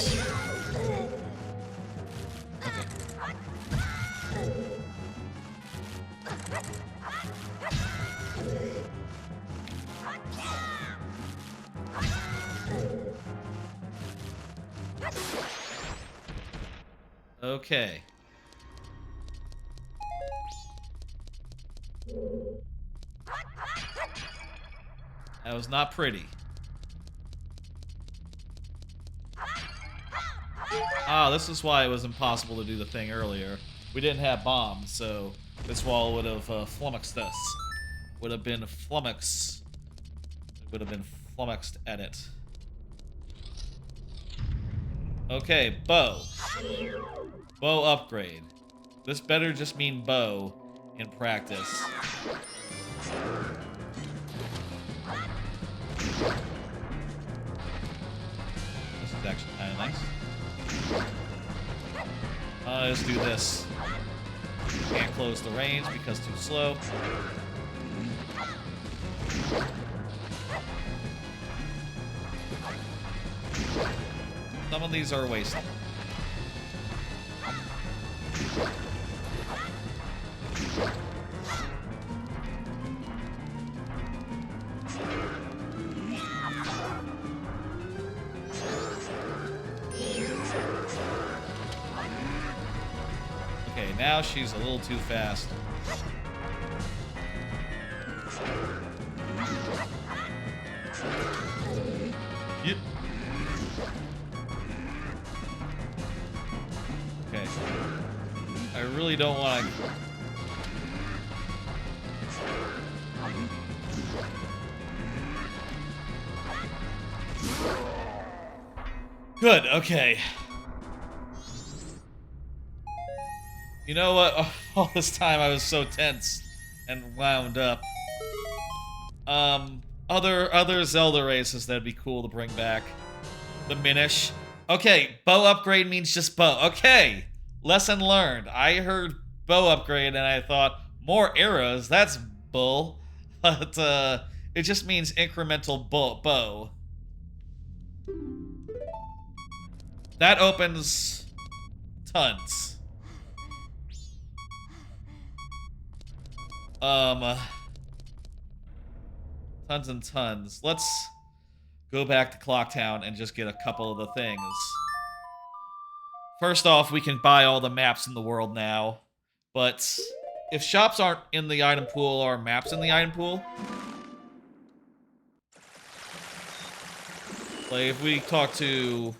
Okay. Okay. That was not pretty. Ah, this is why it was impossible to do the thing earlier. We didn't have bombs, so this wall would have flummoxed us. Would have been flummoxed. Would have been flummoxed at it. Okay, bow. Bow upgrade. This better just mean bow in practice. This is actually kind of nice. Let's do this. Can't close the range because too slow. Some of these are wasted. Okay, now she's a little too fast. Yep. Okay. I really don't want to... Good, okay. You know what? All this time I was so tense and wound up. Other Zelda races that'd be cool to bring back. The Minish. Okay, bow upgrade means just bow. Okay, lesson learned. I heard bow upgrade and I thought, more arrows? That's bull. but it just means incremental bow. That opens tons. Tons and tons. Let's go back to Clocktown and just get a couple of the things. First off, we can buy all the maps in the world now, but if shops aren't in the item pool, are maps in the item pool? Like, if we talk to,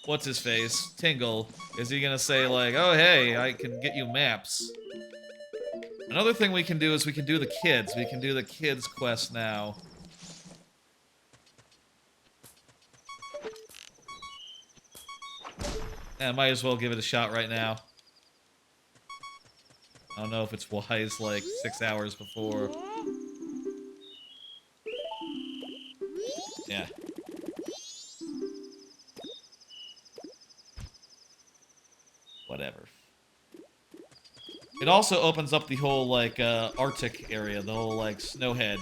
what's his face, Tingle, is he gonna say like, oh hey, I can get you maps? Another thing we can do is we can do the kids. We can do the kids quest now. Yeah, might as well give it a shot right now. I don't know if it's wise, like, 6 hours before. Yeah. Whatever. It also opens up the whole, like, Arctic area, the whole, like, snowhead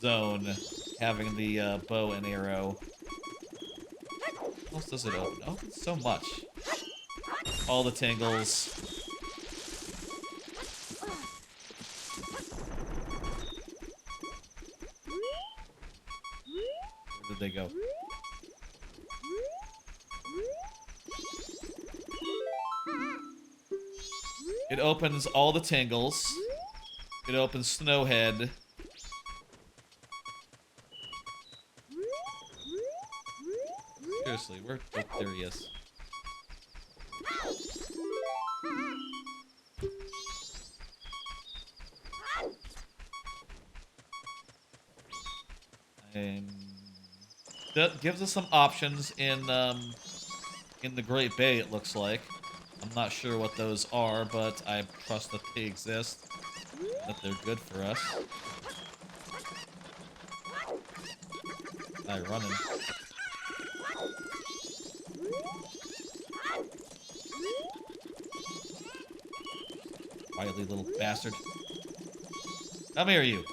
zone, having the, bow and arrow. What else does it open? It opens so much. All the tingles. Where did they go? It opens all the tingles. It opens Snowhead. Seriously, where? Oh, there he is. That gives us some options in the Great Bay, it looks like. I'm not sure what those are, but I trust that they exist, that they're good for us. Guy running. Wily little bastard. Come here, you.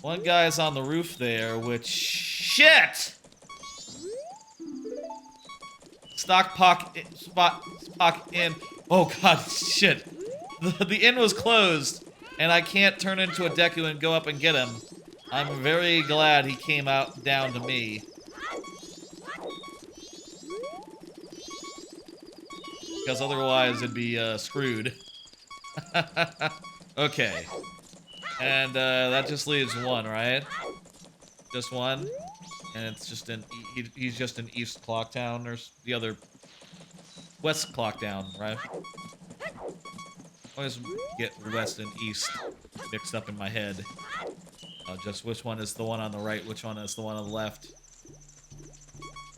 One guy's on the roof there, which... Shit! Spot in. Oh god, shit. The inn was closed, and I can't turn into a Deku and go up and get him. I'm very glad he came out down to me. Because otherwise it'd be screwed. Okay. And that just leaves one, right? Just one? And it's just in... he's just in East Clocktown, or the other... West Clocktown, right? I always get West and East mixed up in my head. Just which one is the one on the right, which one is the one on the left.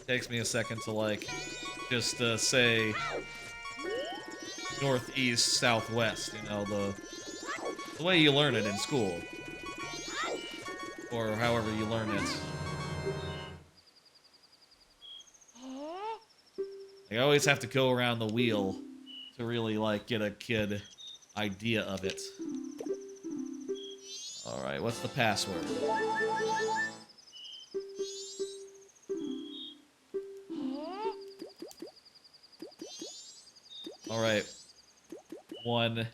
Takes me a second to, like, just say... northeast, southwest, you know, the way you learn it in school. Or however you learn it. I always have to go around the wheel to really, like, get a kid idea of it. Alright, what's the password? Alright. 1,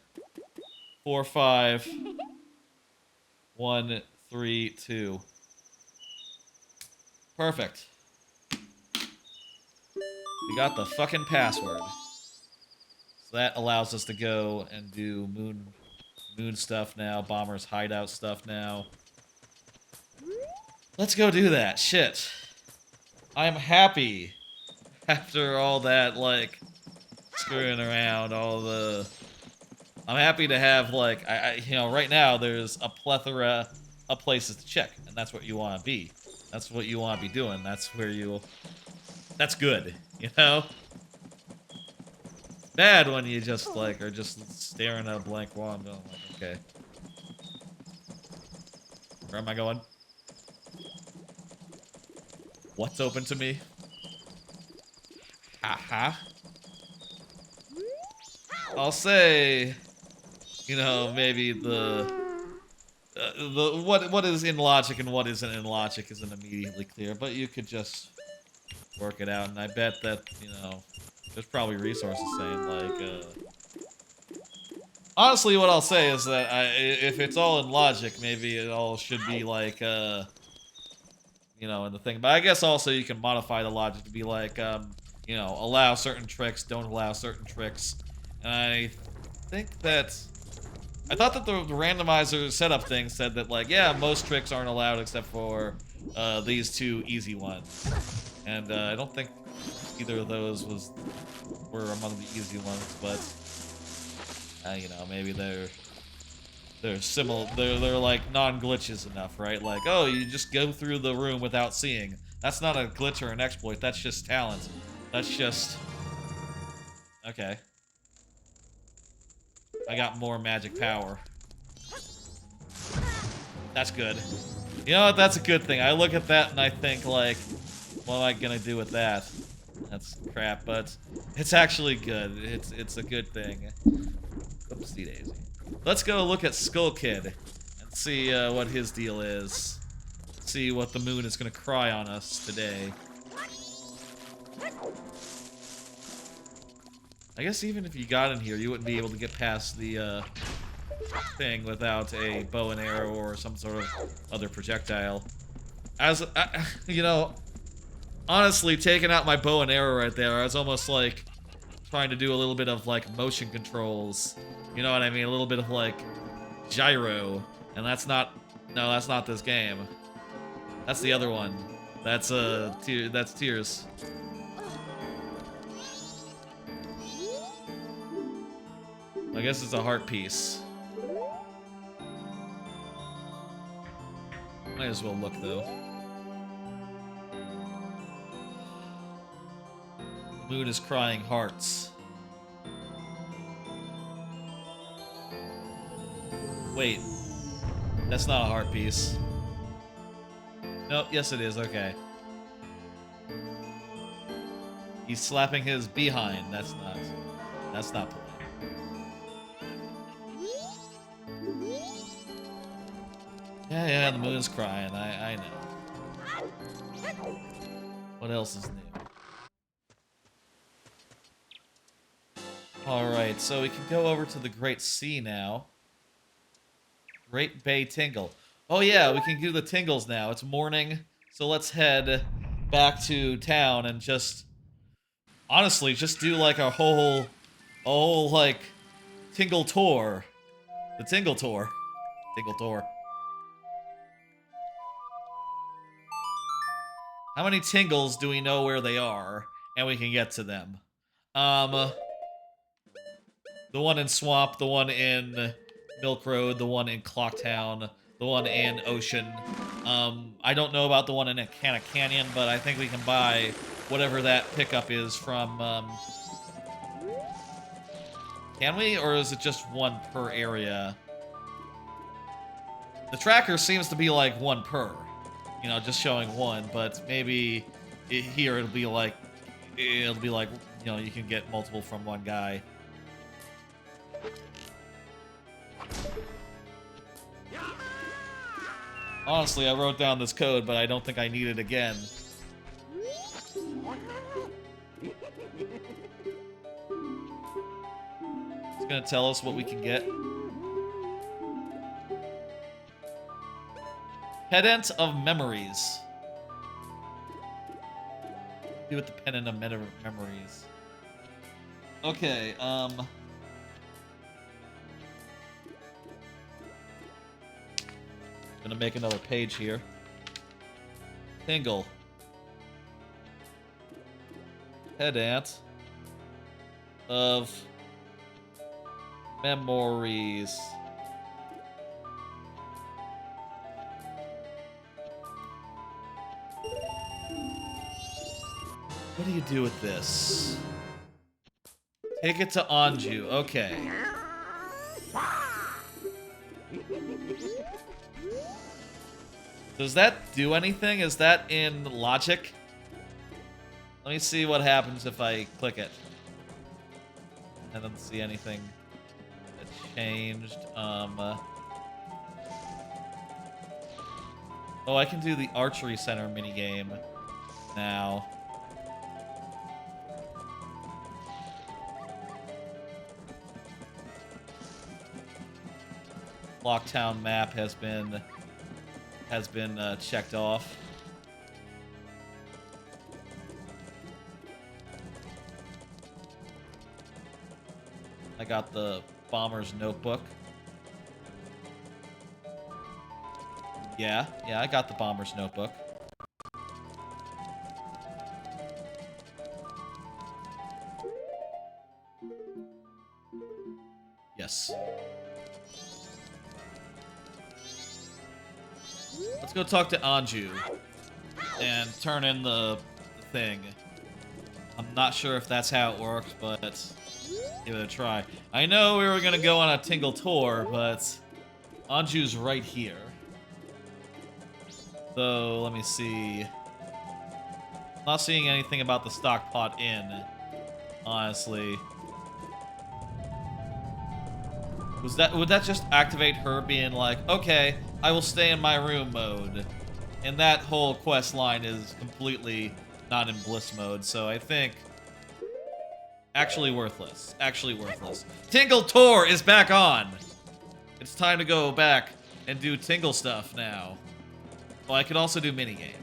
4, 5, 1, 3, 2. Perfect. We got the fucking password. So that allows us to go and do moon stuff now, Bomber's hideout stuff now. Let's go do that. Shit. I'm happy after all that, like, screwing around, all the... I'm happy to have, like, you know, right now there's a plethora of places to check, and that's what you want to be. That's what you want to be doing. That's where you... That's good, you know? It's bad when you just, like, are just staring at a blank wall and going, like, okay. Where am I going? What's open to me? Aha. I'll say, you know, maybe the what is in logic and what isn't in logic isn't immediately clear, but you could just work it out, and I bet that, you know, there's probably resources saying, like, honestly, what I'll say is that if it's all in logic, maybe it all should be, like, you know, in the thing. But I guess also you can modify the logic to be like, you know, allow certain tricks, don't allow certain tricks. And I think that... I thought that the randomizer setup thing said that, like, yeah, most tricks aren't allowed except for these two easy ones. And I don't think either of those were among the easy ones, but you know, maybe they're similar. They're like non-glitches enough, right? Like, oh, you just go through the room without seeing. That's not a glitch or an exploit. That's just talent. That's just okay. I got more magic power. That's good. You know what? That's a good thing. I look at that and I think, like, what am I gonna do with that? That's crap, but it's actually good. It's a good thing. Oopsie daisy. Let's go look at Skull Kid and see what his deal is. See what the moon is gonna cry on us today. I guess even if you got in here, you wouldn't be able to get past the thing without a bow and arrow or some sort of other projectile. As you know, honestly, taking out my bow and arrow right there, I was almost like trying to do a little bit of like motion controls. You know what I mean? A little bit of like gyro, and that's not. No, that's not this game. That's the other one. That's that's Tears. I guess it's a heart piece. Might as well look though. Moon is crying hearts. Wait, that's not a heart piece. Nope, yes it is, okay. He's slapping his behind. That's not polite. Yeah, the moon's crying. I know. What else is new? Alright, so we can go over to the Great Sea now. Great Bay Tingle. Oh yeah, we can do the tingles now. It's morning, so let's head back to town and just... honestly, just do like a whole like, tingle tour. The Tingle Tour. Tingle Tour. How many tingles do we know where they are, and we can get to them? The one in Swamp, the one in Milk Road, the one in Clocktown, the one in Ocean. I don't know about the one in Canna Canyon, but I think we can buy whatever that pickup is from, can we? Or is it just one per area? The tracker seems to be like one per. You know, just showing one, but maybe here it'll be like, you know, you can get multiple from one guy. Honestly, I wrote down this code, but I don't think I need it again. It's gonna tell us what we can get. Pendant of Memories. Do with the Pendant of Memories. Okay, gonna make another page here. Tingle. Pendant of Memories. What do you do with this? Take it to Anju. Okay. Does that do anything? Is that in logic? Let me see what happens if I click it. I don't see anything that changed. Oh, I can do the Archery Center minigame now. Blocktown map has been checked off. I got the Bomber's Notebook. Yeah, I got the Bomber's Notebook. Yes. Let's go talk to Anju and turn in the thing. I'm not sure if that's how it works, but give it a try. I know we were gonna go on a Tingle tour, but Anju's right here. So let me see. Not seeing anything about the stock pot inn, honestly. Would that just activate her being like, okay, I will stay in my room mode? And that whole quest line is completely not in bliss mode, so I think actually worthless. Actually worthless. Tingle Tour is back on! It's time to go back and do Tingle stuff now. Well, I could also do minigame.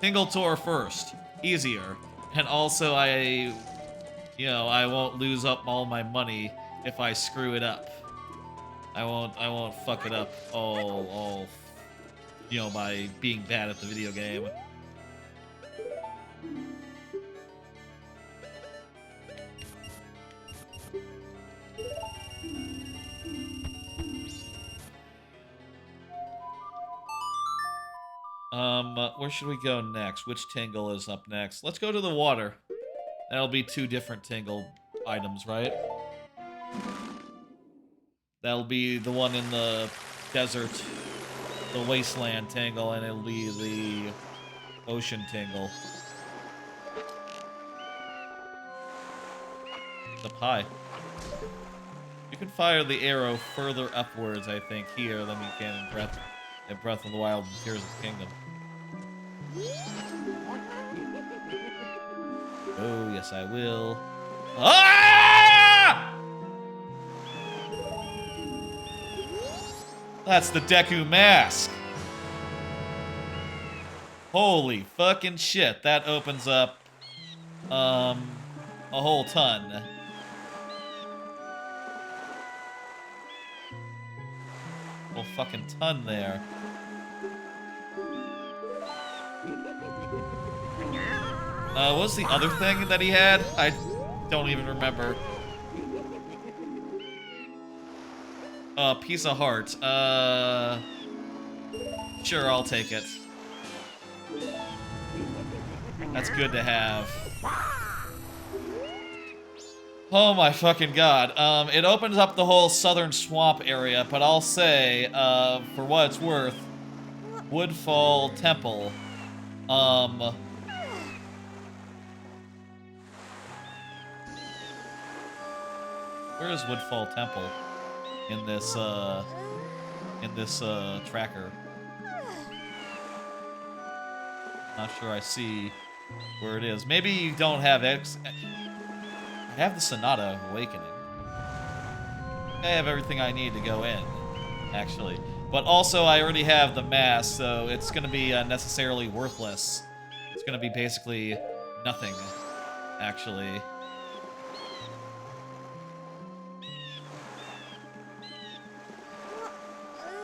Tingle Tour first. Easier. And also I won't lose up all my money if I screw it up. I won't fuck it up all by being bad at the video game. Where should we go next? Which Tingle is up next? Let's go to the water. That'll be 2 different Tingle items, right? That'll be the one in the desert, the wasteland Tingle, and it'll be the ocean Tingle. Up high. You can fire the arrow further upwards, I think, here than you can in Breath of the Wild and Tears of the Kingdom. Oh, yes, I will. Ah! That's the Deku mask. Holy fucking shit. That opens up, a whole ton. Whole fucking ton there. What's the other thing that he had? I don't even remember. Piece of heart. Sure, I'll take it. That's good to have. Oh my fucking god. It opens up the whole southern swamp area, but I'll say, for what it's worth, Woodfall Temple. Where is Woodfall Temple in this tracker? Not sure I see where it is. Maybe you don't have I have the Sonata Awakening. I have everything I need to go in, actually. But also, I already have the mask, so it's going to be necessarily worthless. It's going to be basically nothing, actually.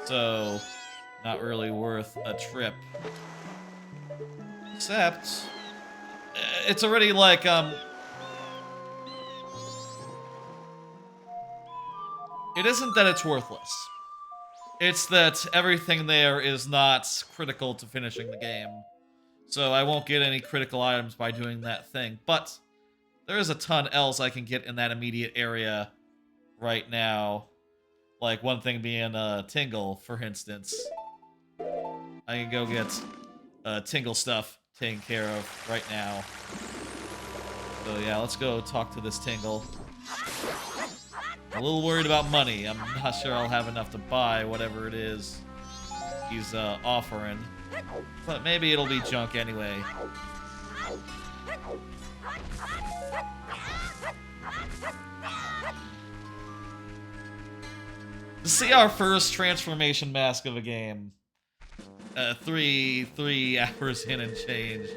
So, not really worth a trip. Except, it's already like, it isn't that it's worthless. It's that everything there is not critical to finishing the game. So I won't get any critical items by doing that thing. But there is a ton else I can get in that immediate area right now. Like one thing being Tingle, for instance. I can go get Tingle stuff taken care of right now. So yeah, let's go talk to this Tingle. I'm a little worried about money. I'm not sure I'll have enough to buy whatever it is he's offering. But maybe it'll be junk anyway. To see our first transformation mask of a game. 3 hours in and change.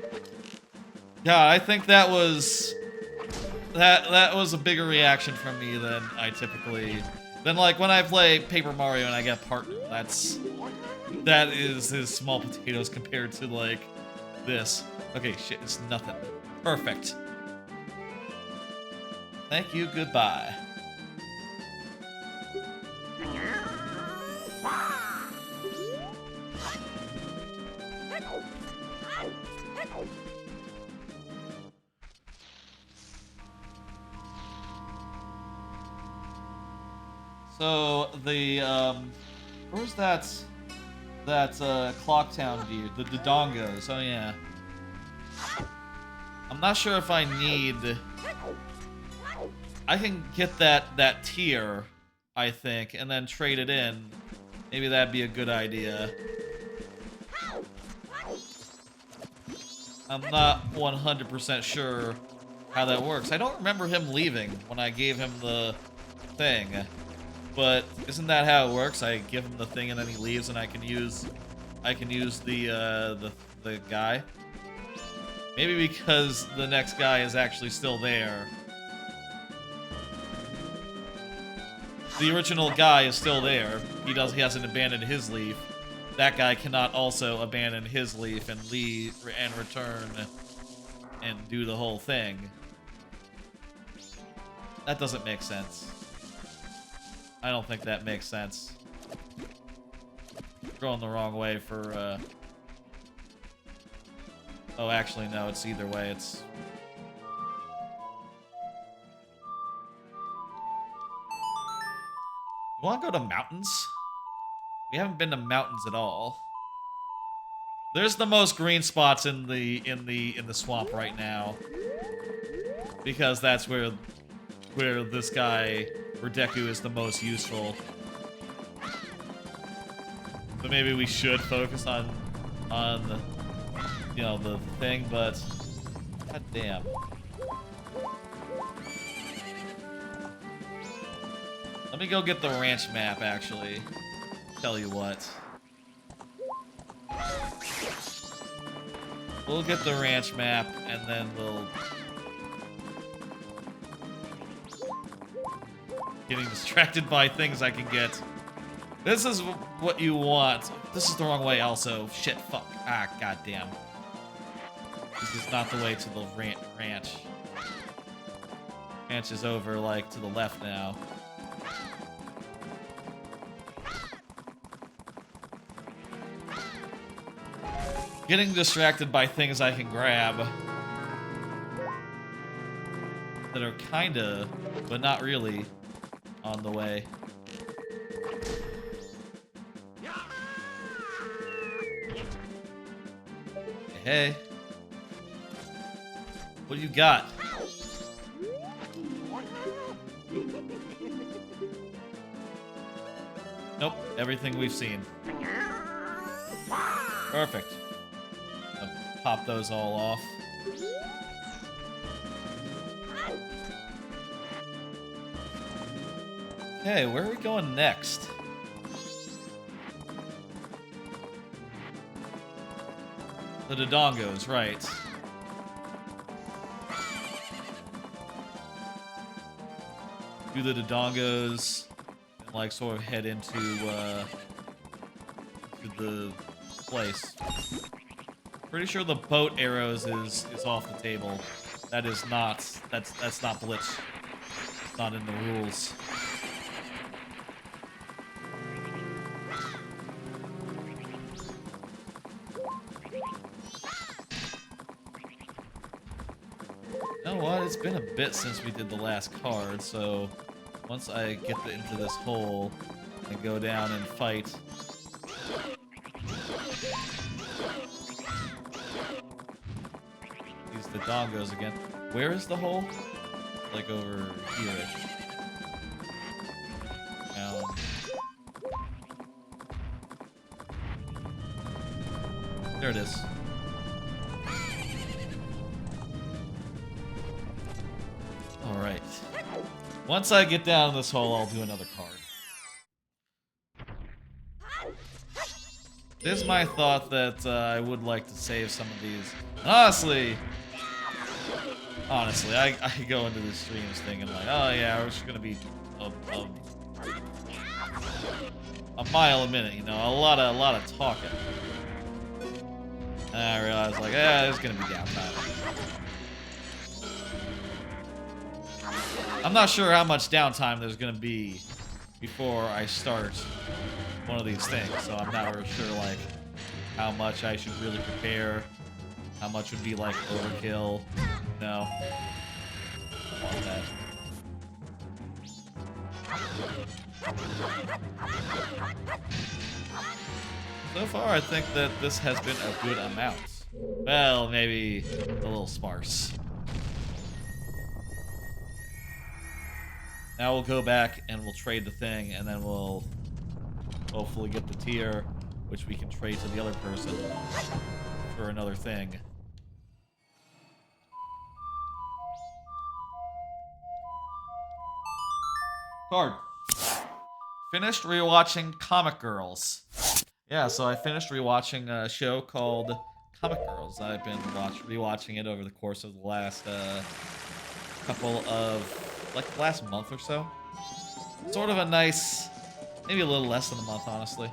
Yeah, I think that was a bigger reaction from me than I typically. Than like when I play Paper Mario and I get partner. That is his small potatoes compared to like this. Okay, shit, it's nothing. Perfect. Thank you, goodbye. So the where's that Clocktown dude? The Dodongos. Oh yeah. I'm not sure if I need. I can get that tier, I think, and then trade it in. Maybe that'd be a good idea. I'm not 100% sure how that works. I don't remember him leaving when I gave him the thing. But isn't that how it works? I give him the thing and then he leaves and I can use the guy. Maybe because the next guy is actually still there. The original guy is still there. He hasn't abandoned his leaf. That guy cannot also abandon his leaf and leave and return and do the whole thing. That doesn't make sense. I don't think that makes sense. Going the wrong way for, Oh, actually, no, it's either way. It's... You want to go to mountains? We haven't been to mountains at all. There's the most green spots in the swamp right now. Because that's where this guy, Deku, is the most useful. So maybe we should focus on the, you know, the thing, but god damn. Let me go get the ranch map, actually. Tell you what. We'll get the ranch map, and then we'll... Getting distracted by things I can get. This is what you want. This is the wrong way also. Shit, fuck. Ah, goddamn. This is not the way to the ranch. Ranch is over, like, to the left now. Getting distracted by things I can grab. That are kinda, but not really, on the way. Hey. What do you got? Nope, everything we've seen. Perfect. I'll pop those all off. Okay, where are we going next? The Dodongos, right. Do the Dodongos and like sort of head into to the place. Pretty sure the boat arrows is off the table. That is not that's not Blitz. It's not in the rules. You know what? It's been a bit since we did the last card, so once I get into this hole, and go down and fight. Use the dongos again. Where is the hole? Like over here-ish. Down. There it is. Alright. Once I get down this hole, I'll do another card. It is my thought that I would like to save some of these. Honestly, I go into the streams thinking like, oh yeah, we're just gonna be a mile a minute, you know, a lot of talking. And I realized like, yeah, there's gonna be downtime. I'm not sure how much downtime there's gonna be before I start one of these things, so I'm not really sure like how much I should really prepare, how much would be like overkill. No, I want that. So far, I think that this has been a good amount. Well, maybe a little sparse. Now we'll go back and we'll trade the thing, and then we'll hopefully get the tier, which we can trade to the other person for another thing. Card. Finished rewatching Comic Girls. Yeah, so I finished rewatching a show called Comic Girls. I've been rewatching it over the course of the last couple of, like, the last month or so. Sort of a nice, maybe a little less than a month, honestly.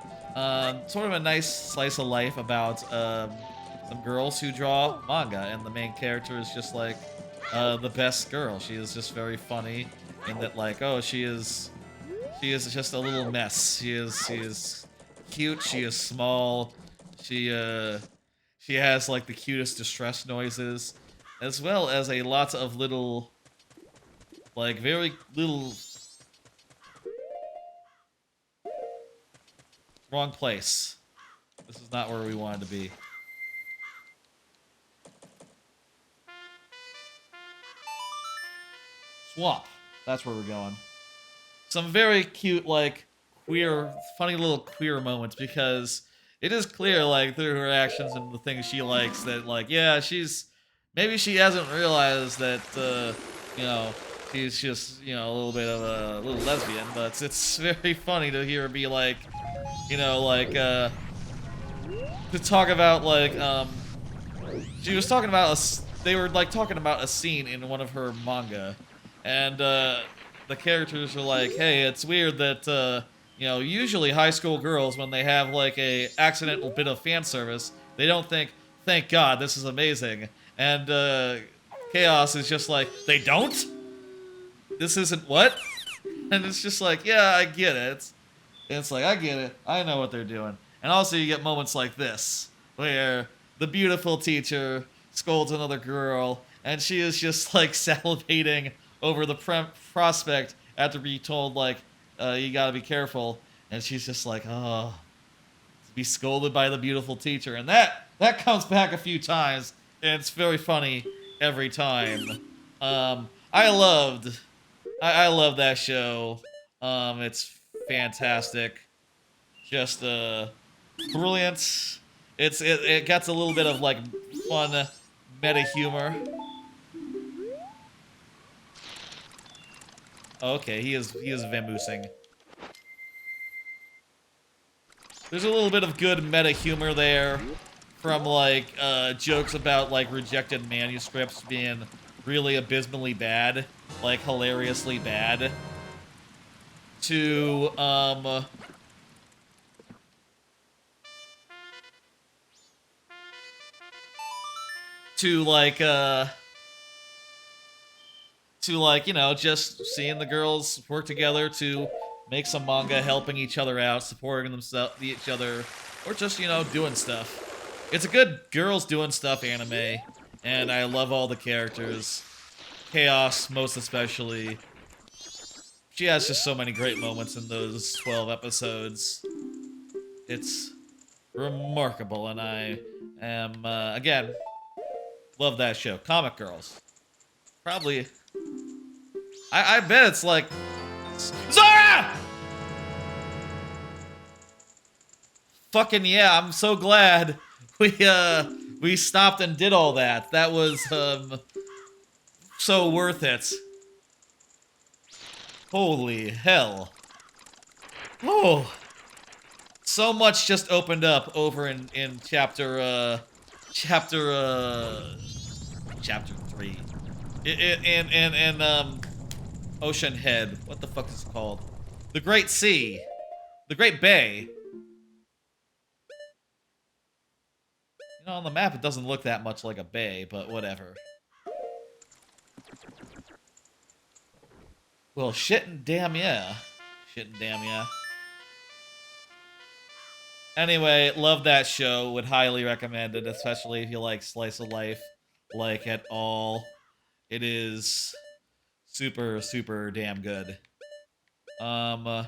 Sort of a nice slice of life about some girls who draw manga, and the main character is just like the best girl. She is just very funny in that, like, oh, she is just a little mess. She is cute. She is small. She has like the cutest distress noises, as well as a lot of little, like, very little. Wrong place. This is not where we wanted to be. Swamp. That's where we're going. Some very cute, like, queer, funny little queer moments, because it is clear, like, through her actions and the things she likes that, like, yeah, maybe she hasn't realized that, you know, she's just, you know, a little bit of a little lesbian, but it's very funny to hear her be like, you know, like, to talk about, like, she was talking about, they were, like, talking about a scene in one of her manga, and, the characters are like, hey, it's weird that, you know, usually high school girls, when they have, like, a accidental bit of fan service, they don't think, thank God, this is amazing, and, Chaos is just like, they don't? This isn't what? And it's just like, yeah, I get it. It's like, I get it. I know what they're doing. And also you get moments like this, where the beautiful teacher scolds another girl, and she is just, like, salivating over the prospect after being told, like, you gotta be careful. And she's just like, oh, to be scolded by the beautiful teacher. And that comes back a few times, and it's very funny every time. I love that show. It's fantastic. Just brilliant. It gets a little bit of, like, fun meta humor. Okay, he is vamoosing. There's a little bit of good meta humor there, from, like, jokes about, like, rejected manuscripts being really abysmally bad, like, hilariously bad, to, like, you know, just seeing the girls work together to make some manga, helping each other out, supporting each other, or just, you know, doing stuff. It's a good girls doing stuff anime, and I love all the characters. Chaos, most especially. She has just so many great moments in those 12 episodes. It's remarkable, and I am, again, love that show. Comic Girls. Probably... I bet it's like... Zora! Fucking yeah, I'm so glad we stopped and did all that. That was, so worth it. Holy hell. Oh. So much just opened up over in chapter 3. In Ocean Head. What the fuck is it called? The Great Sea. The Great Bay. You know, on the map it doesn't look that much like a bay, but whatever. Well, shit and damn yeah. Shit and damn yeah. Anyway, love that show. Would highly recommend it, especially if you like slice of life, like at all. It is super, super damn good. Shit,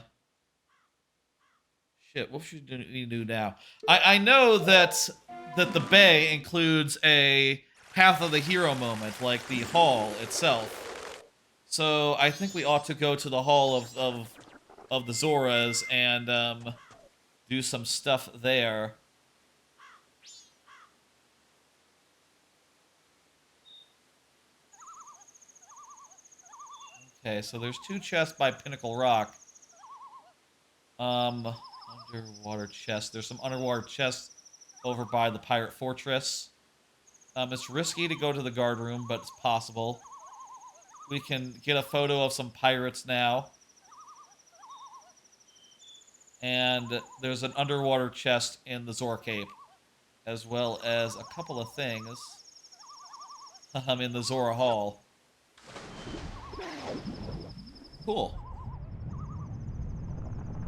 what should we do now? I know that the bay includes a Path of the Hero moment, like the hall itself. So I think we ought to go to the hall of the Zoras and do some stuff there. Okay, so there's 2 chests by Pinnacle Rock. Underwater chest. There's some underwater chests over by the Pirate Fortress. It's risky to go to the guard room, but it's possible. We can get a photo of some pirates now. And there's an underwater chest in the Zora Cape, as well as a couple of things in the Zora Hall. Cool.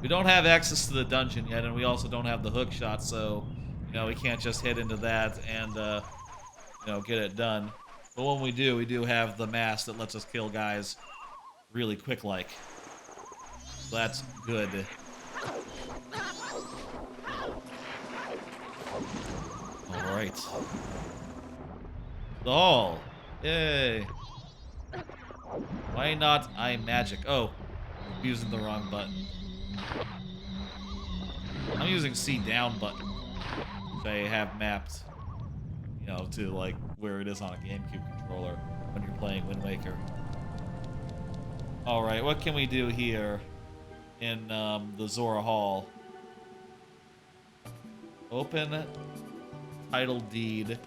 We don't have access to the dungeon yet, and we also don't have the hook shot, so, you know, we can't just head into that and, you know, get it done. But when we do have the mask that lets us kill guys really quick-like. So that's good. Alright. The hall. Yay. Why not iMagic? Oh, I'm using the wrong button. I'm using C down button, which I have mapped, you know, to like where it is on a GameCube controller when you're playing Wind Waker. Alright, what can we do here in the Zora Hall? Open title deed.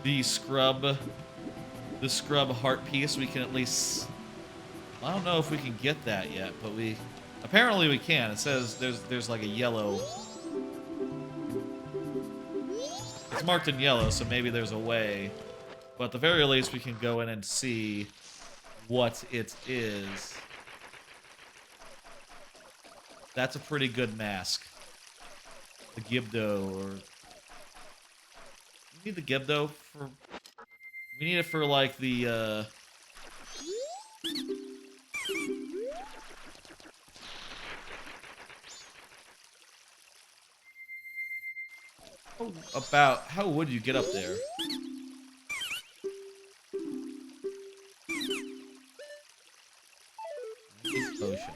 The scrub heart piece, we can at least... I don't know if we can get that yet, but apparently we can. It says there's like a yellow... It's marked in yellow, so maybe there's a way. But at the very least, we can go in and see what it is. That's a pretty good mask. The Gibdo, or... We need the Gibdo for... We need it for, like, the, How would you get up there? This potion.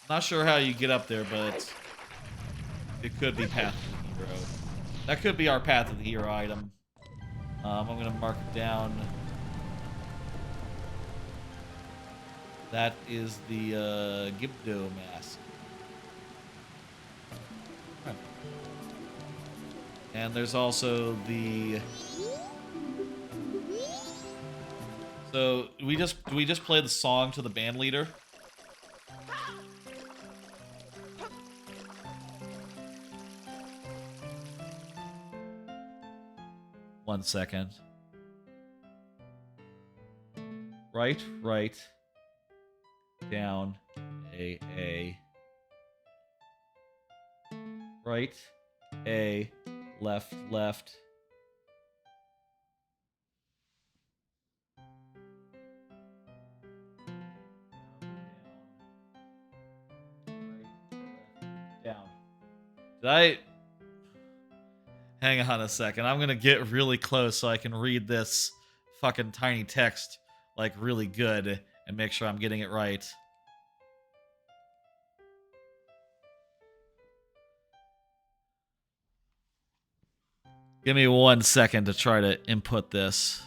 Not sure how you get up there, but it could be Path of the Hero. That could be our Path of the Hero item. I'm gonna mark it down. That is the Gibdo mask. Okay. And there's also the... So we just play the song to the band leader. One second. right, right, down, A, right, A, left, left. Down. Did I... Hang on a second. I'm gonna get really close so I can read this fucking tiny text like really good and make sure I'm getting it right. Give me 1 second to try to input this.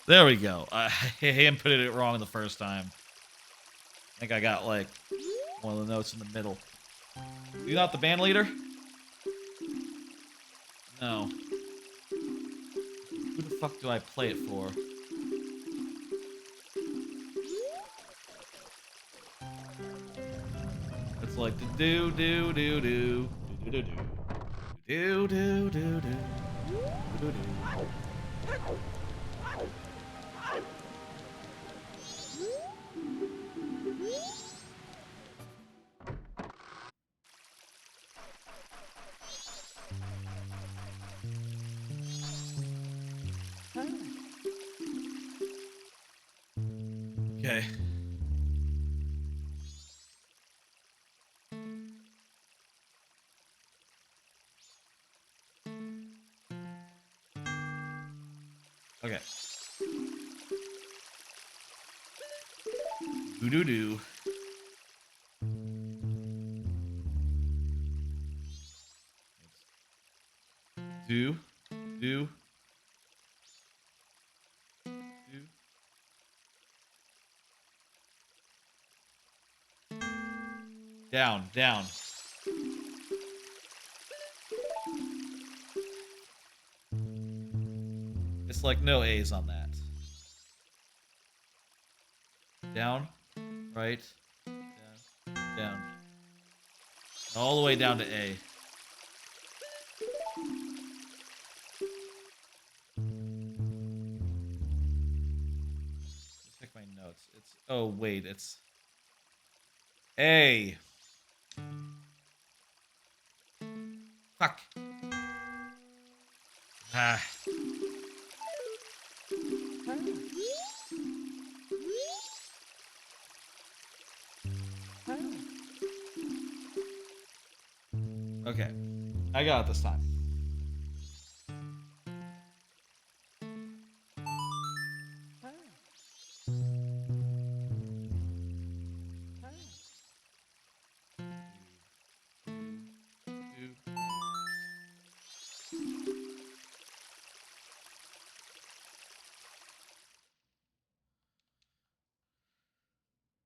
There we go. I inputted it wrong the first time. I think I got like one of the notes in the middle. You not the band leader? No. Who the fuck do I play it for? It's like do do do do do do do do do do do do. Okay. Okay. Do do do. Do do do. Down, down. It's like no A's on that. Down, right, down, down. All the way down to A. Check my notes. It's, oh wait, it's A. Fuck. Ah. Okay. I got it this time.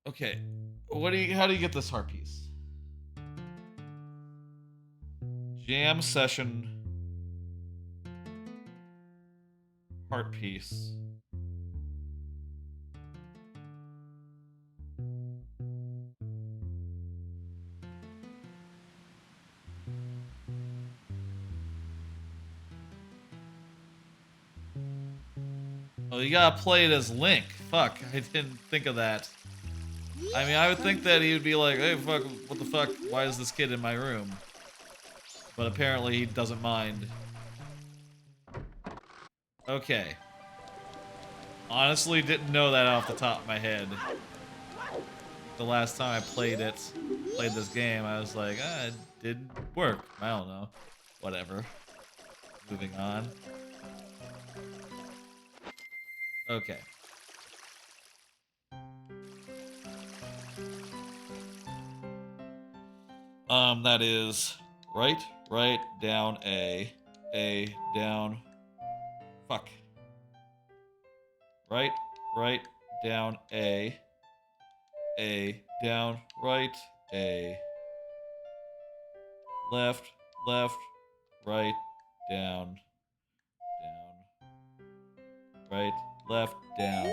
Okay. How do you get this heart piece? Jam session heart piece. Oh, you gotta play it as Link. Fuck, I didn't think of that. I mean, I would think that he would be like, hey, fuck, what the fuck? Why is this kid in my room? But apparently he doesn't mind. Okay. Honestly, didn't know that off the top of my head. The last time I played this game, I was like, it didn't work. I don't know. Whatever. Moving on. Okay. That is right, right, down, A, down, fuck. Right, right, down, A, down, right, A. left, left, right, down, down, right, left, down.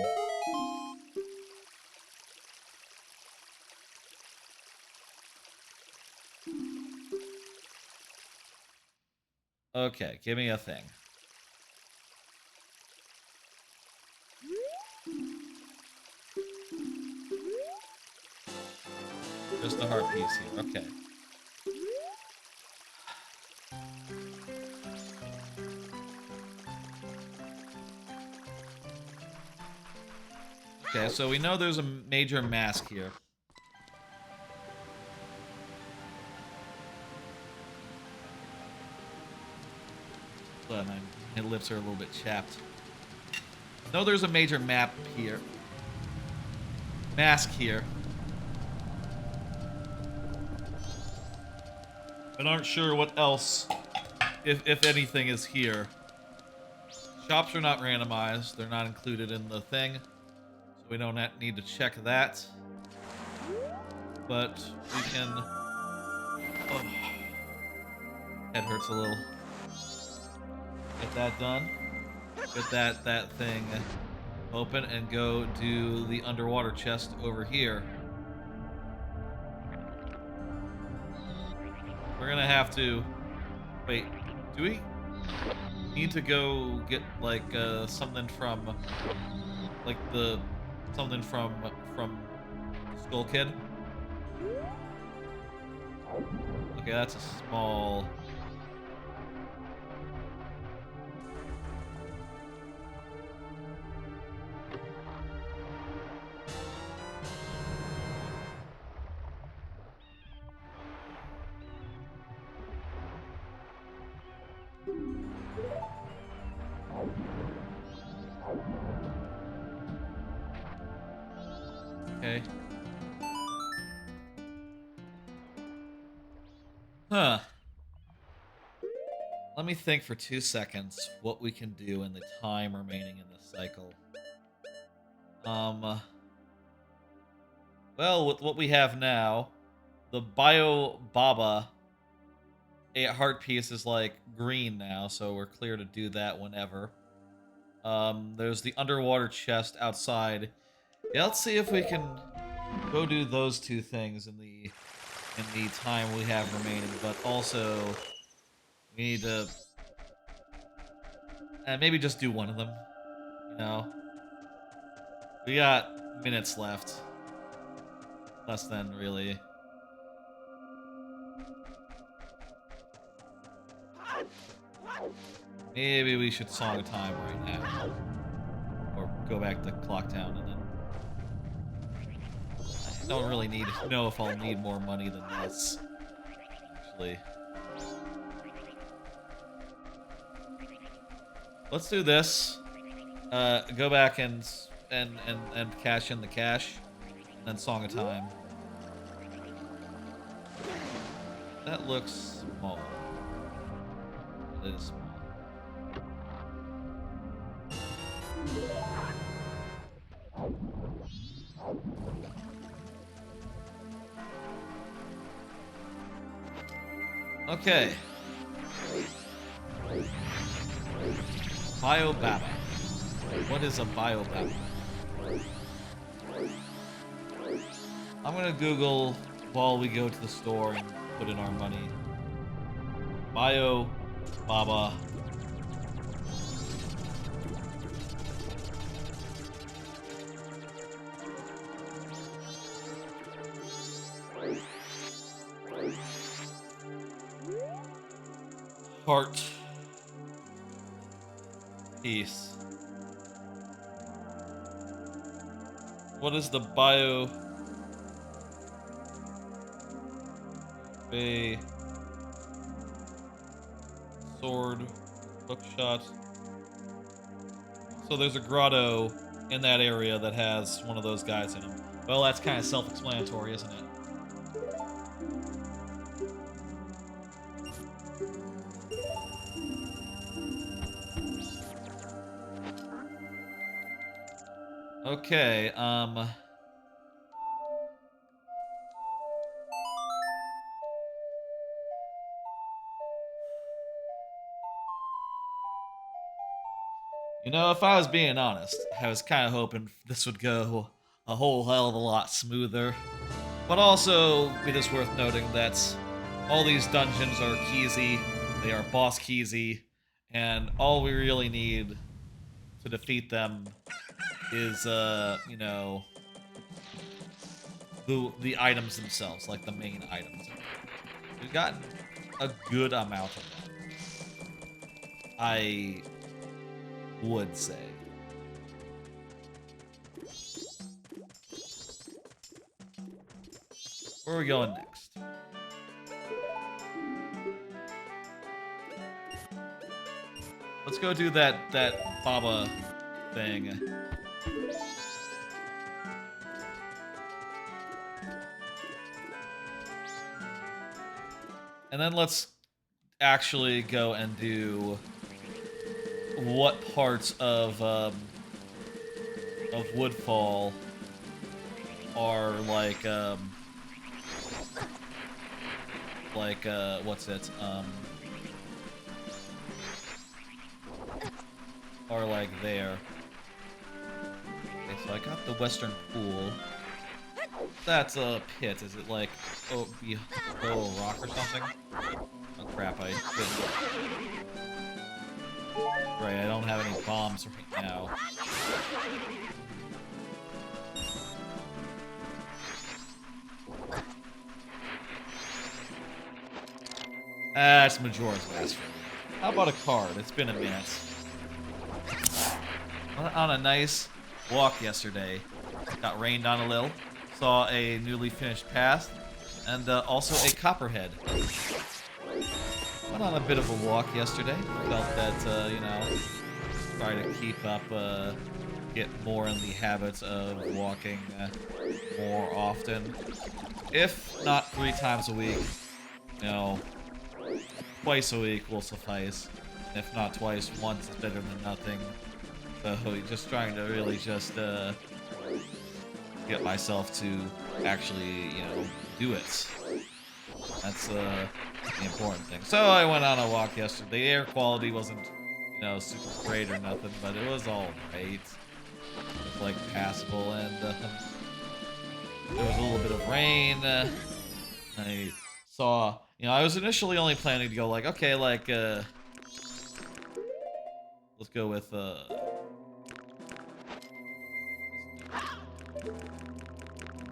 Okay, give me a thing. Just a heart piece here. Okay. Okay, so we know there's a major mask here. But my lips are a little bit chapped. No, there's a major map here. Mask here. But aren't sure what else, if anything, is here. Shops are not randomized. They're not included in the thing. So we don't need to check that. But we can... Oh. Head hurts a little. Get that done. Get that thing open and go do the underwater chest over here. We're gonna have to... Wait, do we need to go get, like, something from... Like, something from Skull Kid? Okay, that's a small... Okay. Huh. Let me think for 2 seconds what we can do in the time remaining in this cycle. Well, with what we have now, the Bio Baba heart piece is like green now, so we're clear to do that whenever. There's the underwater chest outside. Yeah, let's see if we can go do those two things in the time we have remaining, but also we need to maybe just do one of them. You know, we got minutes left. Less than, really. Maybe we should song time right now. Or go back to clock town and then... I don't really know if I'll need more money than this. Actually. Let's do this. Go back and cash in the cash. And then song of time. That looks small. It is small. Okay. Biobaba. What is a biobaba? I'm gonna Google while we go to the store and put in our money. Biobaba. Heart piece. What is the bio? A sword, hookshot. So there's a grotto in that area that has one of those guys in him. Well, that's kind of self-explanatory, isn't it? Okay, You know, if I was being honest, I was kind of hoping this would go a whole hell of a lot smoother. But also, it is worth noting that all these dungeons are keysy, they are boss keysy, and all we really need to defeat them is, you know, the items themselves, like the main items. We've gotten a good amount of them, I would say. Where are we going next? Let's go do that Baba thing. And then let's actually go and do what parts of Woodfall are what's it? Are like there. Okay, so I got the western pool. That's a pit. Is it like below a rock or something? Oh crap! I didn't. Right, I don't have any bombs right now. That's Majora's Mask. How about a card? It's been a minute. Went on a nice walk yesterday. Got rained on a little. Saw a newly finished path, and also a copperhead. Went on a bit of a walk yesterday. Felt that, you know, try to keep up, get more in the habit of walking more often. If not 3 times a week, you know, twice a week will suffice. If not twice, once is better than nothing. So just trying to really just get myself to actually, you know, do it. That's the important thing. So I went on a walk yesterday. The air quality wasn't, you know, super great or nothing, but it was all right. It was like passable, and there was a little bit of rain. I saw, you know, I was initially only planning to go like, okay, like, let's go with,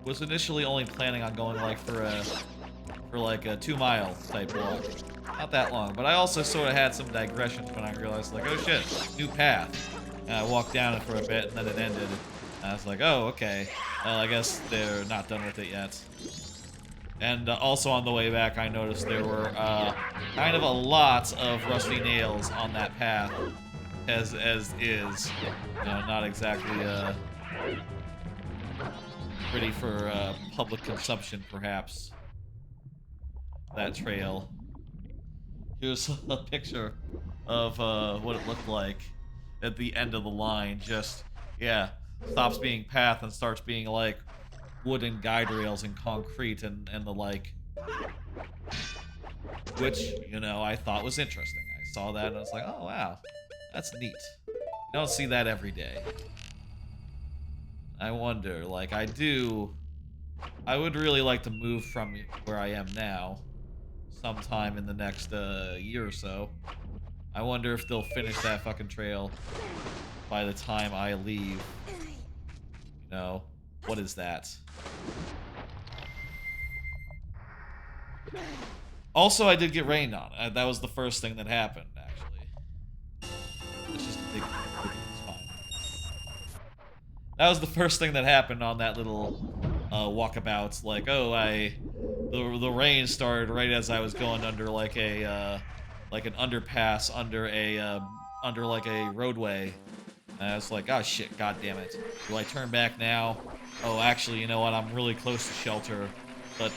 was initially only planning on going like for like a 2-mile type walk. Not that long, but I also sort of had some digressions when I realized like, oh shit, new path. And I walked down it for a bit and then it ended. And I was like, oh, okay. Well, I guess they're not done with it yet. And also on the way back, I noticed there were kind of a lot of rusty nails on that path, as is, you know, not exactly ready for public consumption, perhaps. That trail. Here's a picture of what it looked like at the end of the line. Just, yeah, stops being path and starts being like wooden guide rails and concrete and the like. Which, you know, I thought was interesting. I saw that and I was like, oh wow, that's neat. You don't see that every day. I wonder, like, I would really like to move from where I am now sometime in the next year or so. I wonder if they'll finish that fucking trail by the time I leave. You know, what is that? Also, I did get rained on. That was the first thing that happened, actually. It's just a big it's fine. That was the first thing that happened on that little walkabout. Like, oh, the rain started right as I was going under like a like an underpass under like a roadway. And I was like, oh shit, god damn it. Do I turn back now? Oh, actually, you know what? I'm really close to shelter, but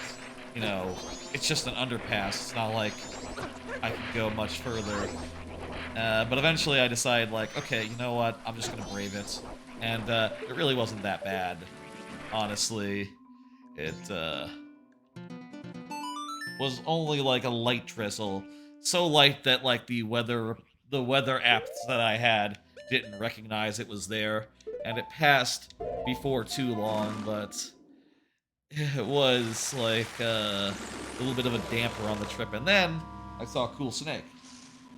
you know, it's just an underpass. It's not like I can go much further. But eventually I decided, like, okay, you know what? I'm just gonna brave it. And it really wasn't that bad. Honestly, it was only like a light drizzle. So light that like the weather apps that I had didn't recognize it was there, and it passed before too long, but it was like a little bit of a damper on the trip. And then I saw a cool snake.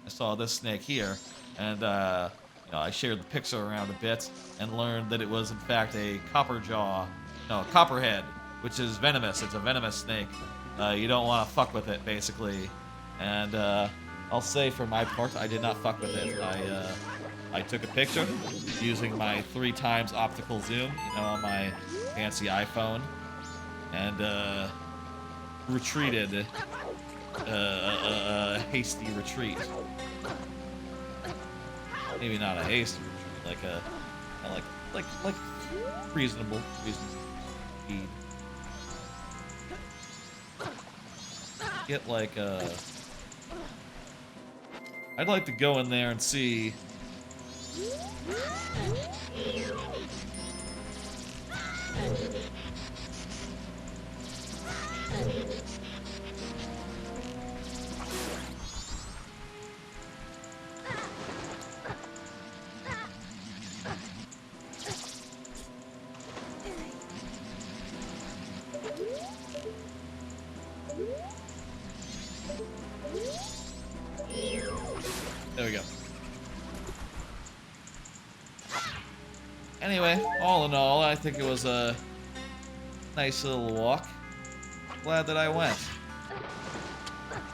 I saw this snake here, and you know, I shared the picture around a bit and learned that it was in fact a copperhead, which is venomous. It's a venomous snake. You don't want to fuck with it, basically. And I'll say for my part, I did not fuck with it. I took a picture using my 3x optical zoom, you know, on my fancy iPhone, and retreated. A hasty retreat. Maybe not a hasty retreat, like reasonable speed. Get like I'd like to go in there and see. There we go. Anyway, all in all, I think it was a nice little walk. Glad that I went.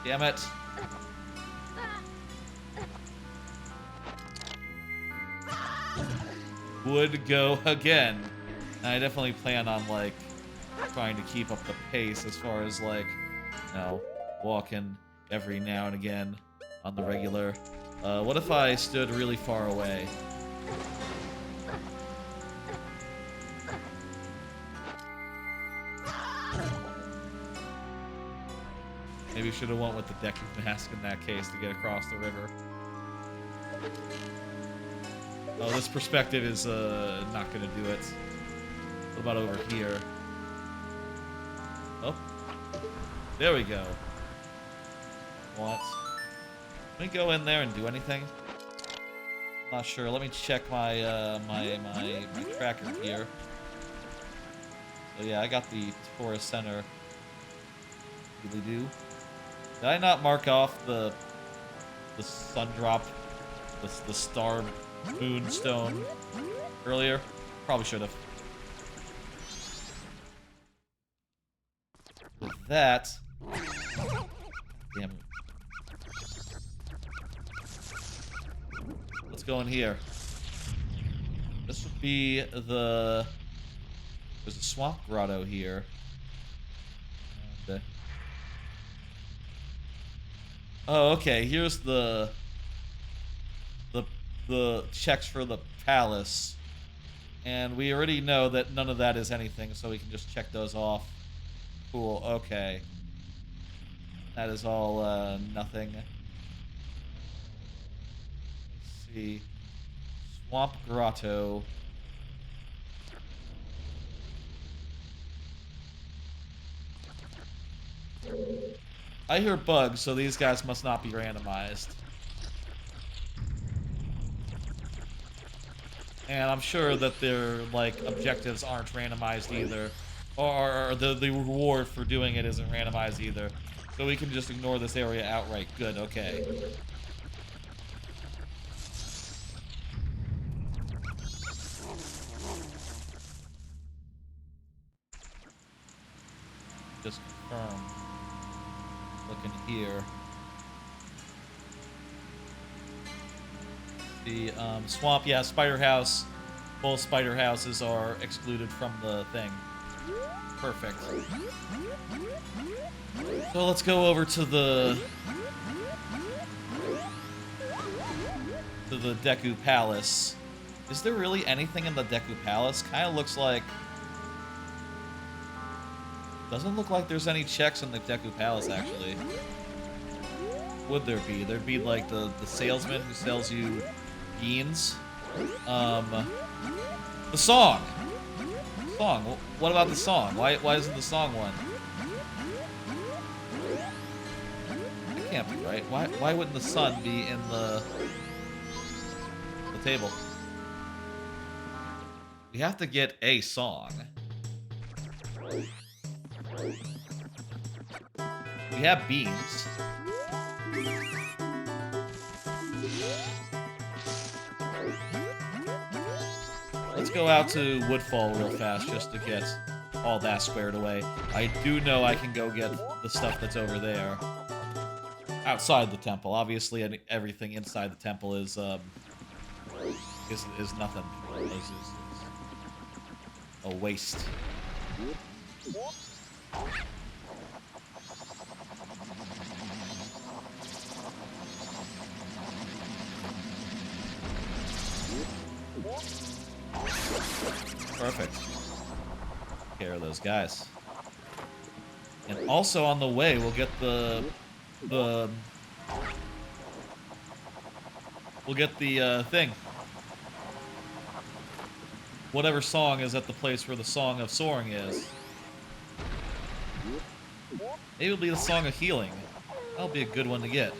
Damn it. Would go again. I definitely plan on, like, trying to keep up the pace as far as, like, you know, walking every now and again on the regular. What if I stood really far away? Maybe should have went with the Deku mask in that case to get across the river. Oh, this perspective is not gonna do it. What about over here? Oh, there we go. What? Can we go in there and do anything? I'm not sure. Let me check my my tracker here. So yeah, I got the Taurus Center. Really do. Did I not mark off the sun drop, the star moonstone earlier? Probably should have. With that, damn it. Let's go in here. This would be the. There's a swamp grotto here. Oh, okay. Here's the checks for the palace, and we already know that none of that is anything, so we can just check those off. Cool. Okay. That is all nothing. Let's see. Swamp grotto. I hear bugs, so these guys must not be randomized. And I'm sure that their, like, objectives aren't randomized either. Or the reward for doing it isn't randomized either. So we can just ignore this area outright. Good, okay. Just confirm. Looking here. The swamp, yeah, spider house. Both spider houses are excluded from the thing. Perfect. So let's go over to the Deku Palace. Is there really anything in the Deku Palace? Kind of looks like. Doesn't look like there's any checks in the Deku Palace, actually. Would there be? There'd be, like, the salesman who sells you beans. The song! Song. What about the song? Why isn't the song one? That can't be right. Why wouldn't the sun be in the table? We have to get a song. We have beans. Let's go out to Woodfall real fast just to get all that squared away. I do know I can go get the stuff that's over there. Outside the temple. Obviously, everything inside the temple is nothing. Is a waste. Perfect. Take care of those guys. And also on the way, we'll get the thing. Whatever song is at the place where the Song of Soaring is. Maybe it'll be the Song of Healing. That'll be a good one to get.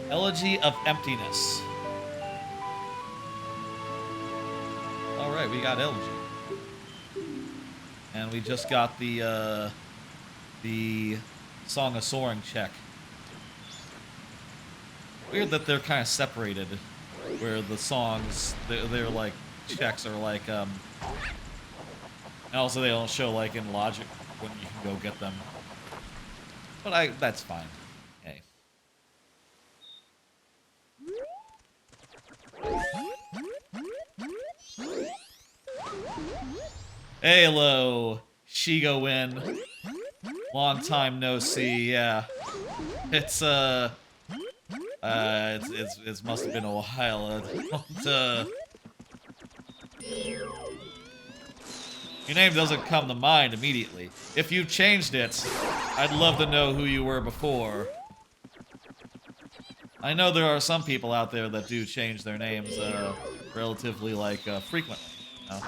Elegy of Emptiness. Alright, we got Elegy. And we just got the Song of Soaring check. Weird that they're kind of separated, where the songs, they're like, checks are like, and also they don't show, like, in Logic when you can go get them. But that's fine. Hey. Hello, Shigo Win. Long time no see, yeah. It's must have been a while. Your name doesn't come to mind immediately. If you've changed it, I'd love to know who you were before. I know there are some people out there that do change their names relatively, like, frequently. You know?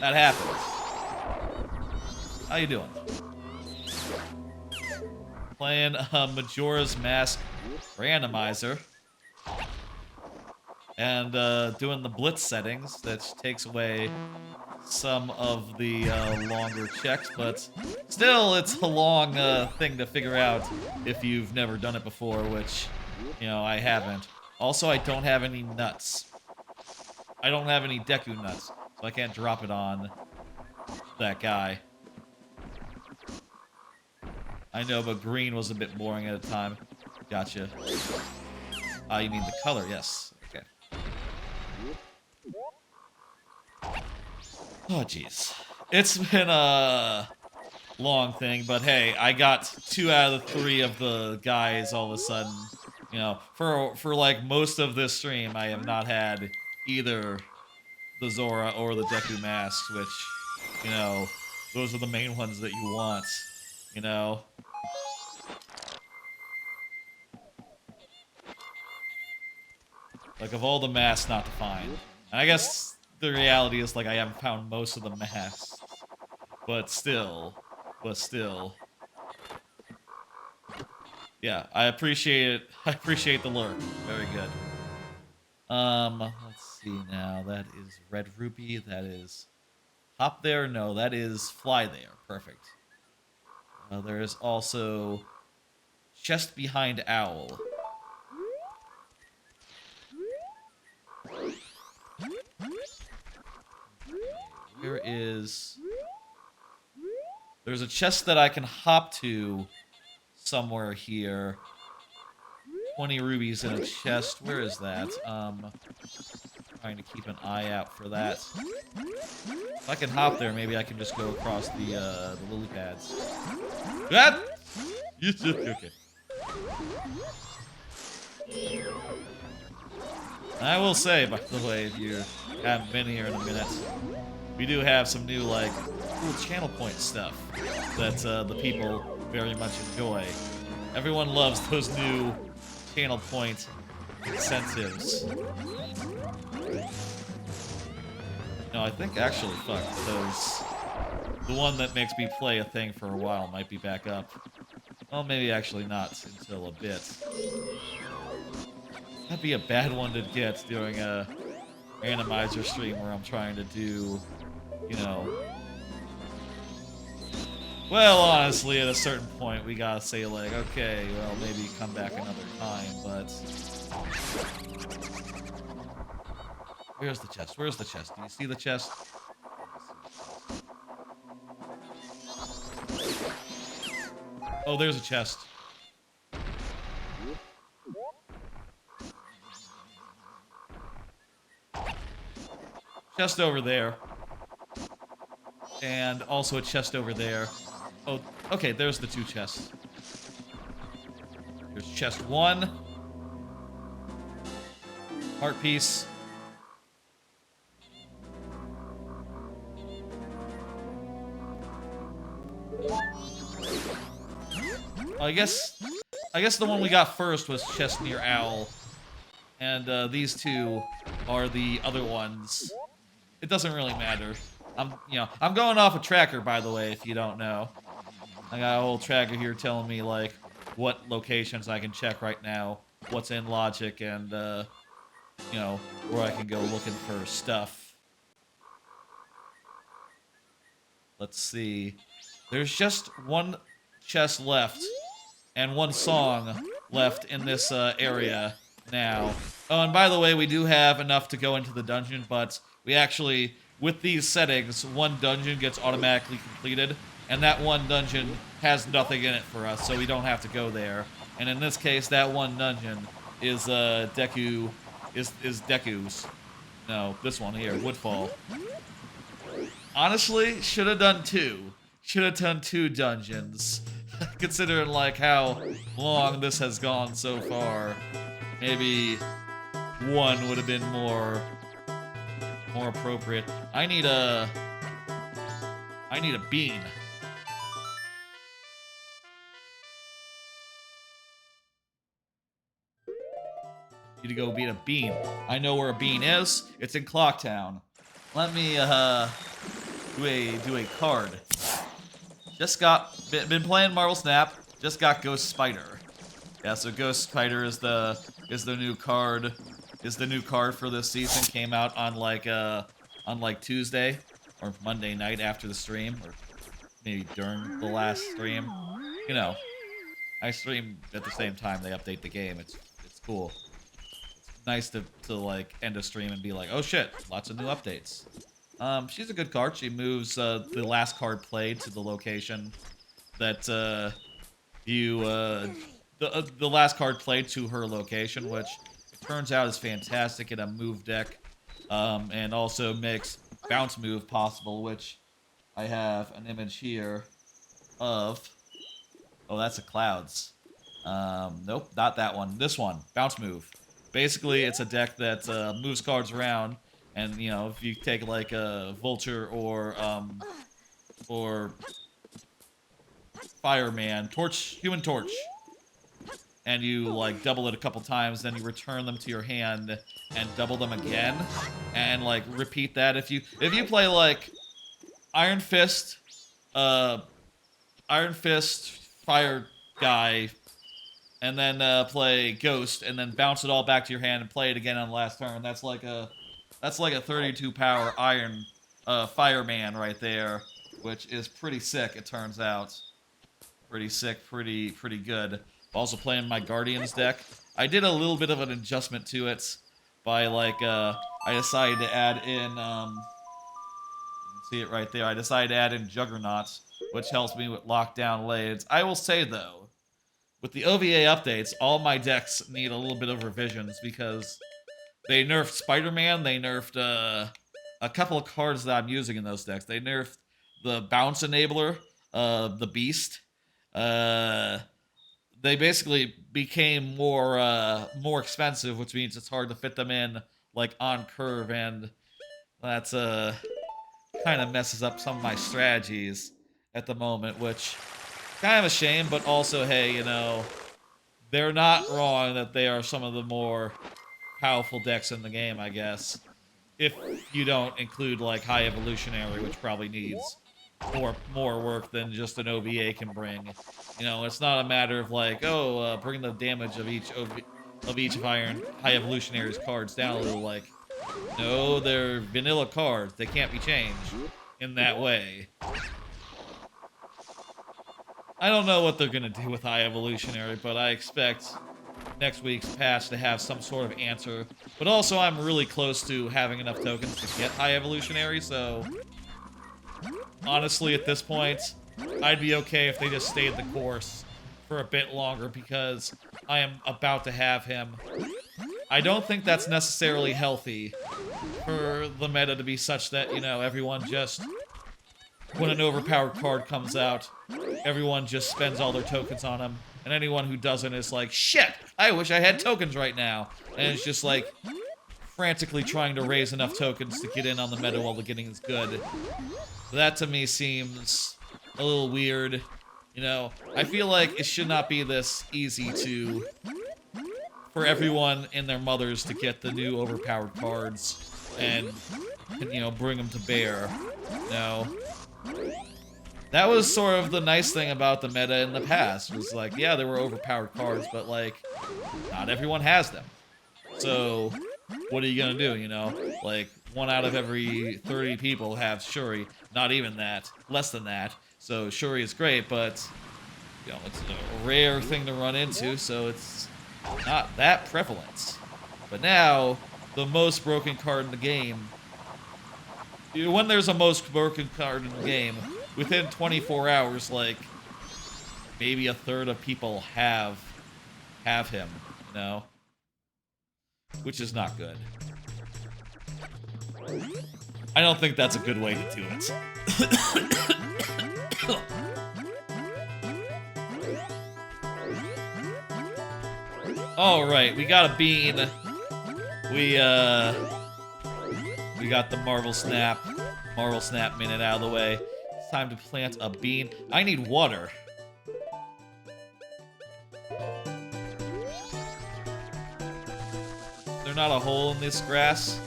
That happens. How you doing? Playing Majora's Mask Randomizer. And doing the Blitz settings, that takes away some of the longer checks, but still, it's a long thing to figure out if you've never done it before, which, you know, I haven't. Also, I don't have any nuts. I don't have any Deku nuts, so I can't drop it on that guy. I know, but green was a bit boring at a time. Gotcha. You mean the color? Yes. Okay. Oh, jeez. It's been a long thing, but hey, I got 2 out of the 3 of the guys all of a sudden. You know, for like most of this stream, I have not had either the Zora or the Deku masks, which, you know, those are the main ones that you want, you know? Like, of all the masks not to find. And I guess the reality is, like, I haven't found most of the masks. But still. Yeah, I appreciate it. I appreciate the lurk. Very good. Let's see now. That is Red Rupee. That is Hop There. No, that is Fly There. Perfect. There is also Chest Behind Owl. Where is... There's a chest that I can hop to somewhere here. 20 rubies in a chest. Where is that? Trying to keep an eye out for that. If I can hop there, maybe I can just go across the lily pads. That? Okay. I will say, by the way, if you haven't been here in a minute, we do have some new, like, cool channel point stuff that the people very much enjoy. Everyone loves those new channel point incentives. No, I think actually, fuck, those... The one that makes me play a thing for a while might be back up. Well, maybe actually not until a bit. That'd be a bad one to get during a randomizer stream where I'm trying to do, you know... Well, honestly, at a certain point, we gotta say, like, okay, well, maybe come back another time, but... Where's the chest? Where's the chest? Do you see the chest? Oh, there's a chest. Chest over there. And also a chest over there. Oh, okay, there's the 2 chests. There's chest 1. Heart piece. I guess the one we got first was chest near Owl. And these 2 are the other ones. It doesn't really matter. I'm going off a tracker, by the way, if you don't know. I got a whole tracker here telling me, like, what locations I can check right now, what's in Logic, and, you know, where I can go looking for stuff. Let's see. There's just 1 chest left, and 1 song left in this, area now. Oh, and by the way, we do have enough to go into the dungeon, but we actually... With these settings, 1 dungeon gets automatically completed, and that 1 dungeon has nothing in it for us, so we don't have to go there. And in this case, that 1 dungeon is Deku's. No, this one here, Woodfall. Honestly, should have done 2. Should have done 2 dungeons. Considering, like, how long this has gone so far. Maybe 1 would have been more appropriate. I need a bean. Need to go beat a bean. I know where a bean is. It's in Clocktown. Let me do a card. Just been playing Marvel Snap. Just got Ghost Spider. Yeah, so Ghost Spider is the new card. Is the new card for this season. Came out on like Tuesday or Monday night after the stream, or maybe during the last stream. You know, I stream at the same time they update the game. It's cool. It's nice to like end a stream and be like, oh shit, lots of new updates. She's a good card. She moves the last card played to the location that the last card played to her location, which turns out is fantastic in a move deck, and also makes bounce move possible, which I have an image here of. Oh, that's a Clouds. Nope, not that one. This one, bounce move. Basically, it's a deck that moves cards around, and you know, if you take like a Vulture or Fireman, Human Torch, and you like double it a couple times, then you return them to your hand and double them again, and like repeat that. If you play like Iron Fist, Fire Guy, and then play Ghost, and then bounce it all back to your hand and play it again on the last turn, that's like a 32 power Iron Fireman right there, which is pretty sick. It turns out pretty sick, pretty good. Also playing my Guardians deck. I did a little bit of an adjustment to it by like I decided to add in you can see it right there. I decided to add in Juggernaut, which helps me with lockdown laids. I will say though, with the OVA updates, all my decks need a little bit of revisions because they nerfed Spider-Man, they nerfed a couple of cards that I'm using in those decks. They nerfed the Bounce Enabler, the Beast. They basically became more expensive, which means it's hard to fit them in like on curve, and that's kind of messes up some of my strategies at the moment, which kind of a shame, but also hey, you know, they're not wrong that they are some of the more powerful decks in the game, I guess. If you don't include like High Evolutionary, which probably needs more work than just an OVA can bring. You know, it's not a matter of like, oh, bring the damage of each of Iron High Evolutionary's cards down a little. Like, no, they're vanilla cards. They can't be changed in that way. I don't know what they're gonna do with High Evolutionary, but I expect next week's patch to have some sort of answer. But also, I'm really close to having enough tokens to get High Evolutionary, so honestly, at this point, I'd be okay if they just stayed the course for a bit longer, because I am about to have him. I don't think that's necessarily healthy for the meta to be such that, you know, everyone just, when an overpowered card comes out, everyone just spends all their tokens on him, and anyone who doesn't is like, shit, I wish I had tokens right now. And it's just like frantically trying to raise enough tokens to get in on the meta while the getting is good. That to me seems a little weird. You know, I feel like it should not be this easy for everyone and their mothers to get the new overpowered cards and you know, bring them to bear. No. That was sort of the nice thing about the meta in the past, was like, yeah, there were overpowered cards, but like, not everyone has them. So, what are you gonna do, you know? Like, 1 out of every 30 people have Shuri. Not even that. Less than that. So, Shuri is great, but, you know, it's a rare thing to run into, so it's not that prevalent. But now, the most broken card in the game, when there's a most broken card in the game, within 24 hours, like, maybe a third of people have him, you know? Which is not good. I don't think that's a good way to do it. Alright, we got a bean. We got the Marvel Snap minute out of the way. It's time to plant a bean. I need water. There's not a hole in this grass.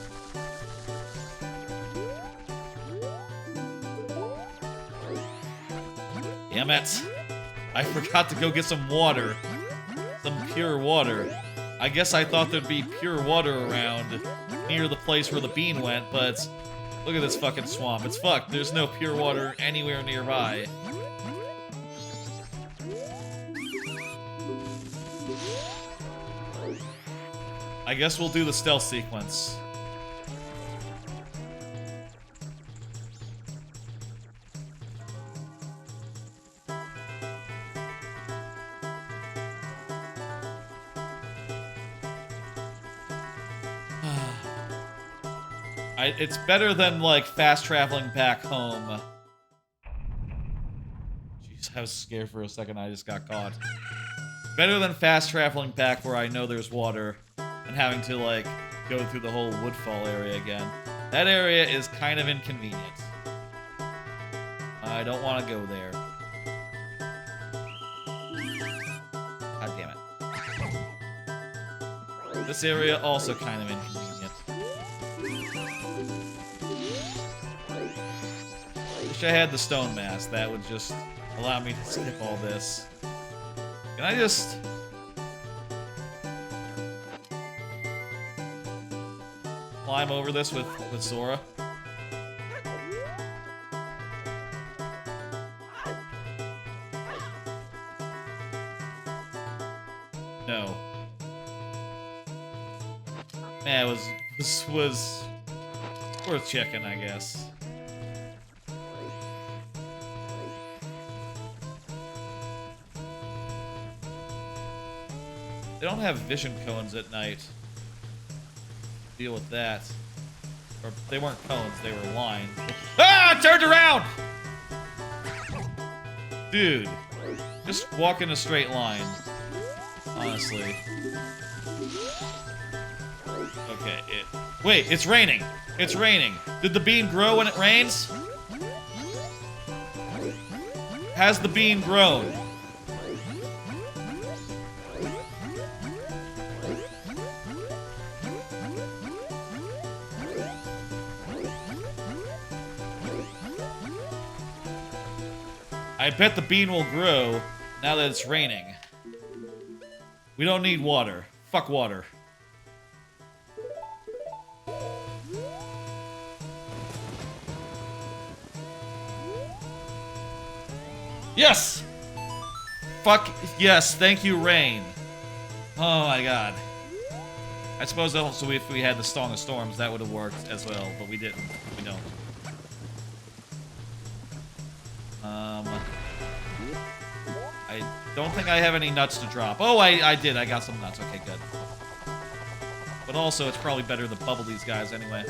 Damn it. I forgot to go get some water. Some pure water. I guess I thought there'd be pure water around near the place where the bean went, but look at this fucking swamp. It's fucked. There's no pure water anywhere nearby. I guess we'll do the stealth sequence. It's better than, like, fast traveling back home. Jeez, I was scared for a second. I just got caught. Better than fast traveling back where I know there's water and having to, like, go through the whole Woodfall area again. That area is kind of inconvenient. I don't want to go there. God damn it. This area also kind of inconvenient. Wish I had the stone mass. That would just allow me to skip all this. Can I just... climb over this with Zora? No. Man, it was worth checking, I guess. They don't have vision cones at night. Deal with that. Or they weren't cones, they were lines. Ah! I turned around! Dude. Just walk in a straight line. Honestly. Okay, wait, it's raining! It's raining! Did the bean grow when it rains? Has the bean grown? I bet the bean will grow now that it's raining. We don't need water. Fuck water. Yes! Fuck yes, thank you, rain. Oh my god. I suppose also if we had the Song of Storms, that would have worked as well, but we didn't. We don't. I don't think I have any nuts to drop. Oh, I did. I got some nuts. Okay, good. But also, it's probably better to bubble these guys anyway.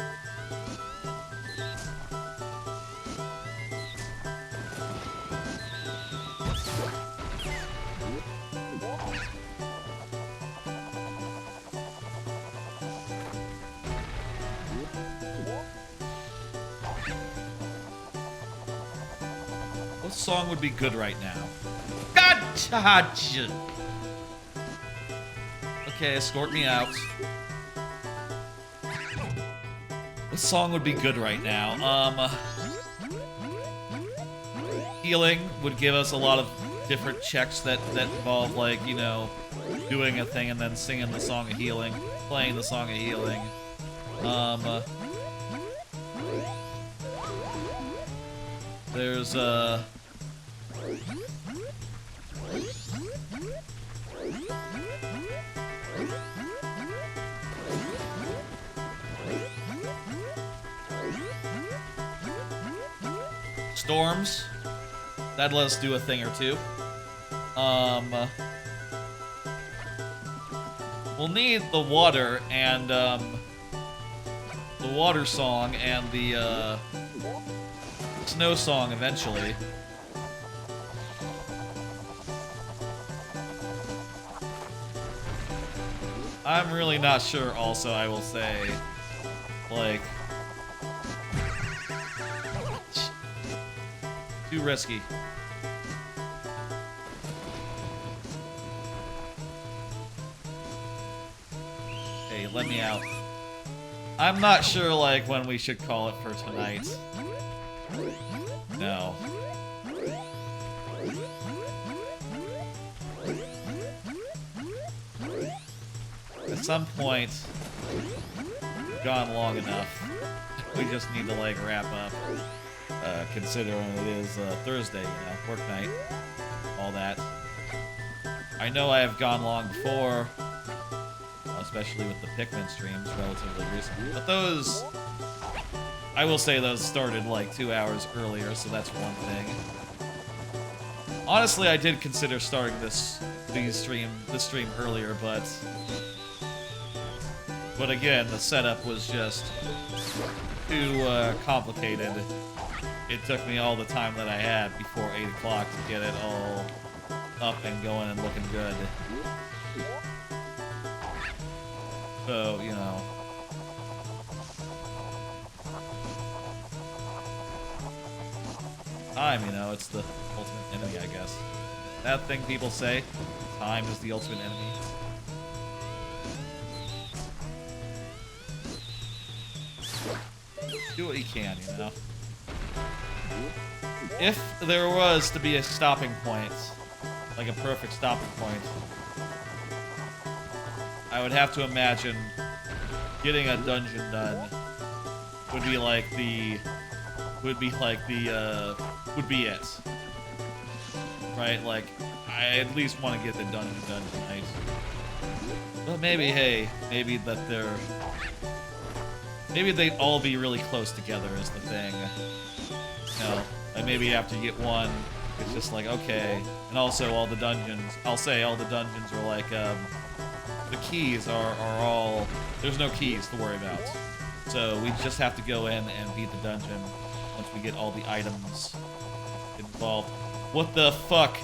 What song would be good right now? Gotcha! Okay, escort me out. What song would be good right now? Healing would give us a lot of different checks that involve, like, you know, doing a thing and then singing the Song of Healing, playing the Song of Healing. There's, Storms. That'd let us do a thing or two. We'll need the water and, the water song and the, snow song eventually. I'm really not sure also, I will say, like, too risky. Hey, let me out. I'm not sure, like, when we should call it for tonight. No. At some point, we've gone long enough. We just need to, like, wrap up. Considering it is Thursday, you know, work night, all that. I know I have gone long before, especially with the Pikmin streams relatively recently, but those, I will say those started like 2 hours earlier, so that's one thing. Honestly, I did consider starting this stream earlier, but again, the setup was just too complicated. It took me all the time that I had before 8 o'clock to get it all up and going and looking good. So, you know. Time, you know, it's the ultimate enemy, I guess. That thing people say, time is the ultimate enemy. Do what you can, you know. If there was to be a stopping point, like a perfect stopping point, I would have to imagine getting a dungeon done would be it. Right? Like, I at least want to get the dungeon done tonight. But maybe, hey, maybe they'd all be really close together is the thing. You know, like maybe after you get one, it's just like, okay. And also all the dungeons, I'll say all the dungeons are like, the keys are all, there's no keys to worry about. So we just have to go in and beat the dungeon once we get all the items involved. What the fuck?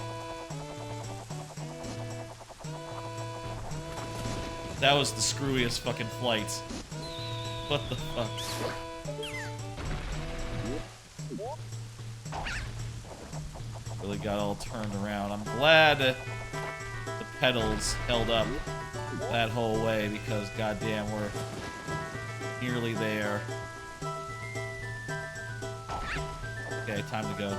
That was the screwiest fucking flight. What the fuck? Really got all turned around. I'm glad the pedals held up that whole way because goddamn we're nearly there. Okay, time to go.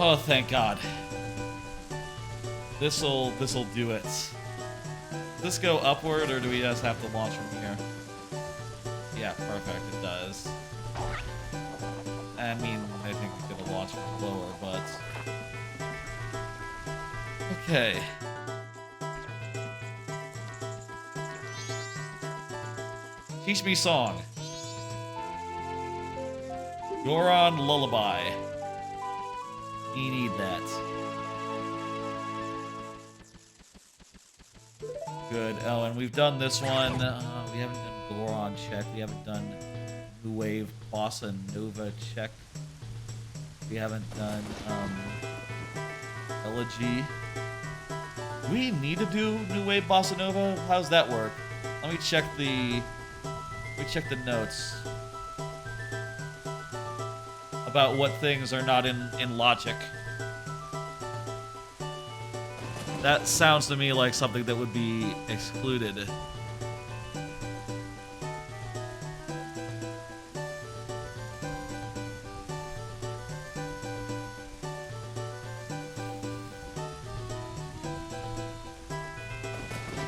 Oh, thank God. This'll do it. Does this go upward, or do we just have to launch from here? Yeah, perfect, it does. I mean, I think we could have launched from lower, but... Okay. Teach me song. Goron Lullaby. You need that. Good. Oh, and we've done this one. We haven't done Goron check. We haven't done New Wave Bossa Nova check. We haven't done Elegy. Do we need to do New Wave Bossa Nova? How's that work? Let me check the notes about what things are not in Logic. That sounds to me like something that would be excluded.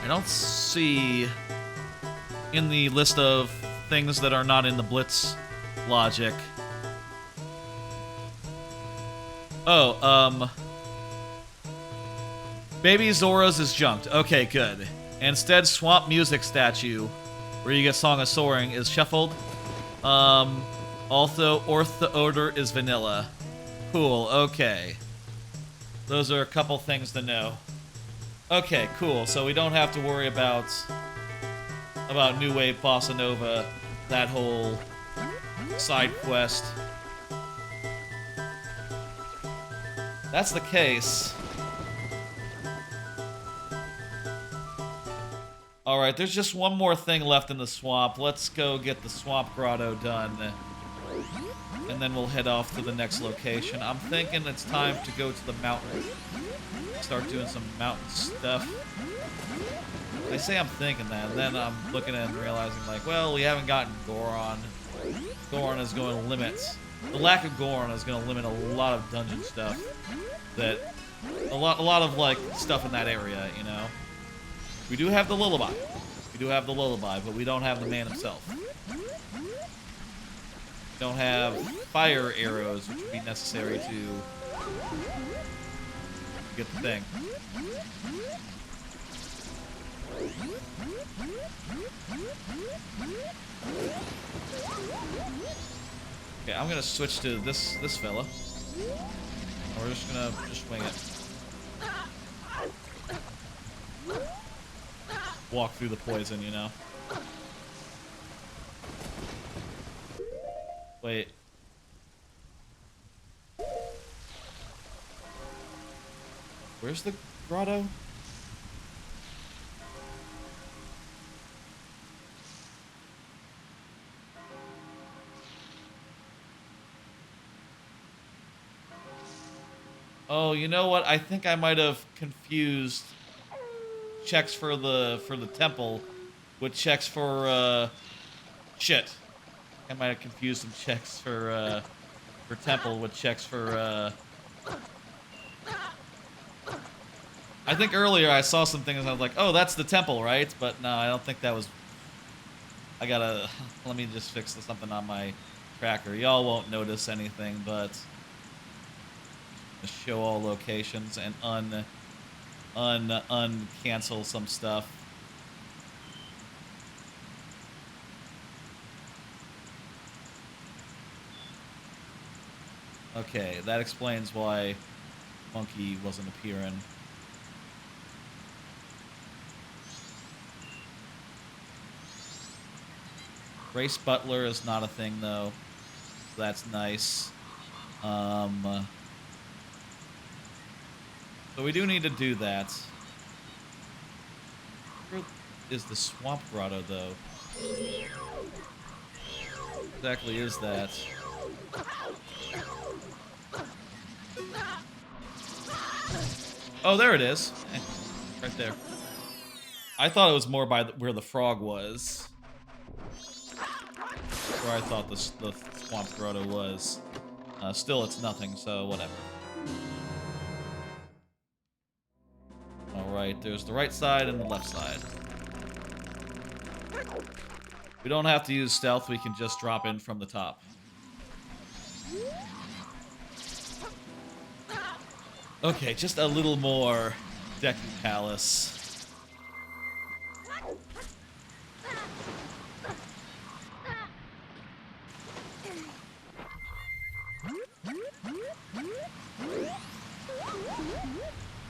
I don't see in the list of things that are not in the Blitz logic. Oh, Baby Zora's is junked. Okay, good. Instead, Swamp Music Statue, where you get Song of Soaring, is shuffled. Also, Orth the Odor is vanilla. Cool, okay. Those are a couple things to know. Okay, cool. So we don't have to worry about New Wave Bossa Nova, that whole side quest. That's the case. Alright, there's just one more thing left in the swamp. Let's go get the Swamp Grotto done. And then we'll head off to the next location. I'm thinking it's time to go to the mountain. Start doing some mountain stuff. I say I'm thinking that, and then I'm looking at it and realizing, like, well, we haven't gotten Goron. Goron is going to limit... The lack of Goron is going to limit a lot of dungeon stuff. That... A lot of, like, stuff in that area, you know? We do have the Lullaby. We do have the Lullaby, but we don't have the man himself. We don't have fire arrows, which would be necessary to get the thing. Okay, I'm gonna switch to this fella. We're just gonna wing it. Walk through the poison, you know. Wait. Where's the grotto? Oh, you know what? I think I might have confused checks for the temple with checks for shit. I might have confused some checks for temple with checks for I think earlier I saw some things and I was like, oh, that's the temple, right? But no, I don't think that was... I gotta... Let me just fix something on my tracker. Y'all won't notice anything, but... Show all locations and uncancel some stuff. Okay, that explains why Monkey wasn't appearing. Race Butler is not a thing, though. That's nice. So we do need to do that. Where is the Swamp Grotto, though? What exactly is that? Oh, there it is. Right there. I thought it was more by where the frog was. Where I thought the Swamp Grotto was. Still, it's nothing, so whatever. Alright, there's the right side and the left side. We don't have to use stealth, we can just drop in from the top. Okay, just a little more Deku Palace.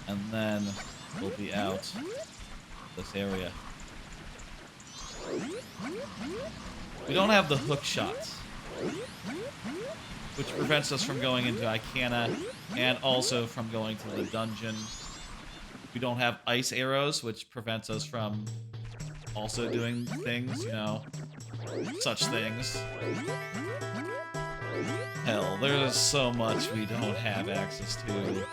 And then we'll be out this area. We don't have the hook shots, which prevents us from going into Icana and also from going to the dungeon. We don't have ice arrows, which prevents us from also doing things, you know, such things. Hell, there's so much we don't have access to.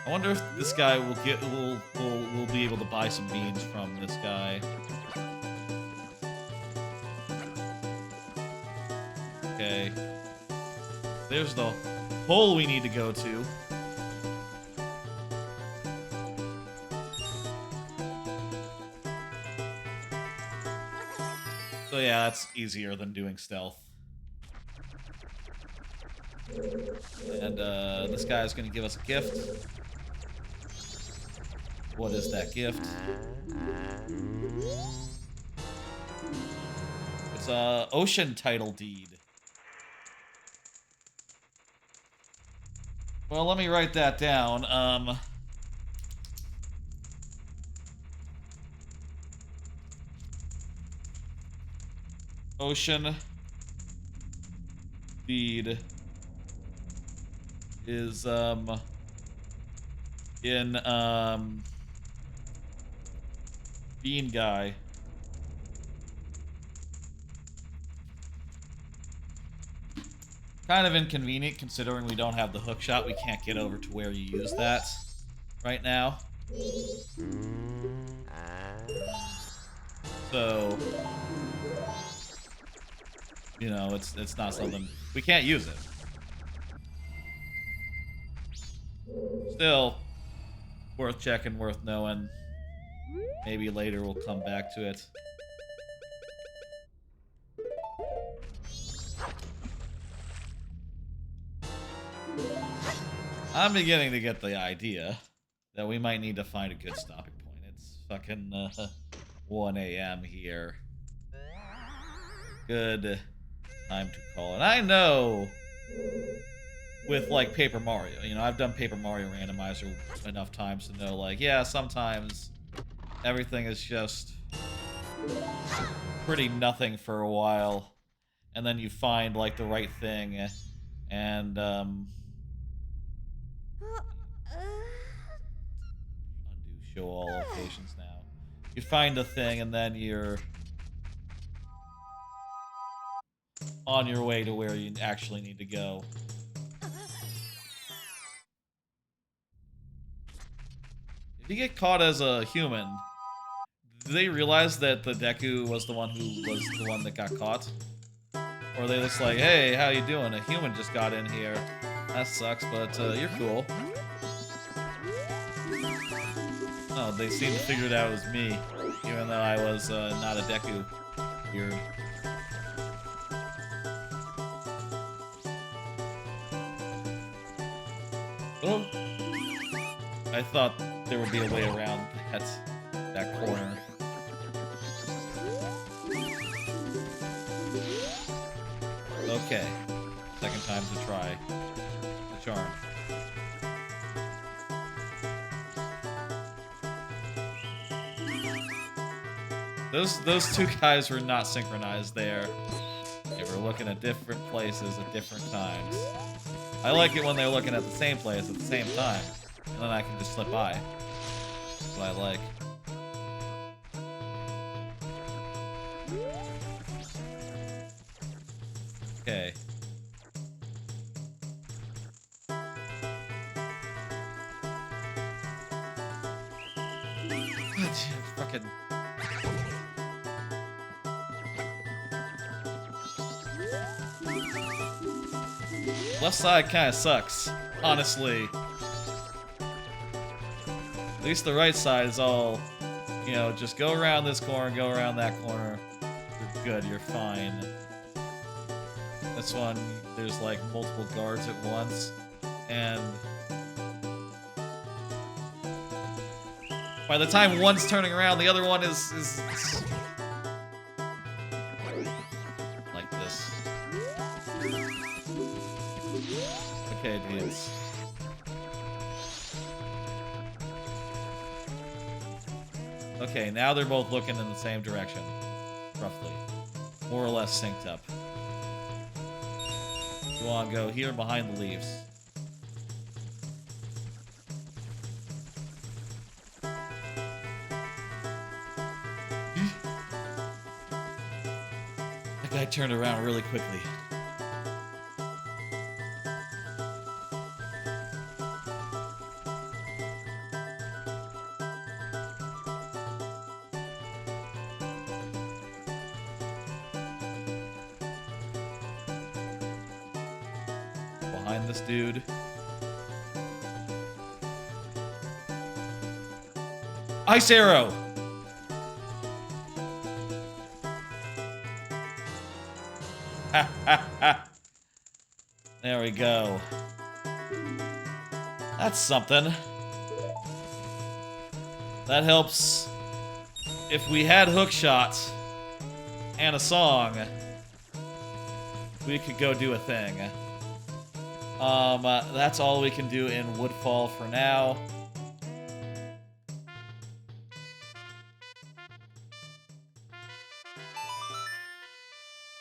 I wonder if this guy will be able to buy some beans from this guy. Okay. There's the hole we need to go to. So yeah, that's easier than doing stealth. And this guy's gonna give us a gift. What is that gift? It's a ocean title deed. Well, let me write that down. Ocean deed is in Bean Guy. Kind of inconvenient considering we don't have the hook shot. We can't get over to where you use that right now. So, you know, it's not something we can't use it. Still worth checking, worth knowing. Maybe later we'll come back to it. I'm beginning to get the idea that we might need to find a good stopping point. It's fucking 1 a.m. here. Good time to call it. I know with, like, Paper Mario. You know, I've done Paper Mario Randomizer enough times to know, like, yeah, sometimes everything is just pretty nothing for a while. And then you find, like, the right thing. And, undo show all locations now. You find a thing, and then you're on your way to where you actually need to go. If you get caught as a human, do they realize that the Deku was the one that got caught? Or are they just like, hey, how you doing? A human just got in here. That sucks, but you're cool. No, they seem to figure it out as me, even though I was not a Deku. Weird. Oh, I thought there would be a way around that corner. Okay, second time to try the charm. Those two guys were not synchronized there. They were looking at different places at different times. I like it when they're looking at the same place at the same time, and then I can just slip by. That's what I like. Okay. Fucking Left side kind of sucks, honestly. At least the right side is all, you know, just go around this corner, go around that corner. You're good, you're fine. This one, there's like multiple guards at once, and by the time one's turning around, the other one is like this. Okay, dudes. Okay, now they're both looking in the same direction, roughly. More or less synced up. Go on, go here behind the leaves. That guy turned around really quickly. Behind this dude. Ice arrow! Ha ha ha. There we go. That's something. That helps. If we had hook shots and a song, we could go do a thing. That's all we can do in Woodfall for now.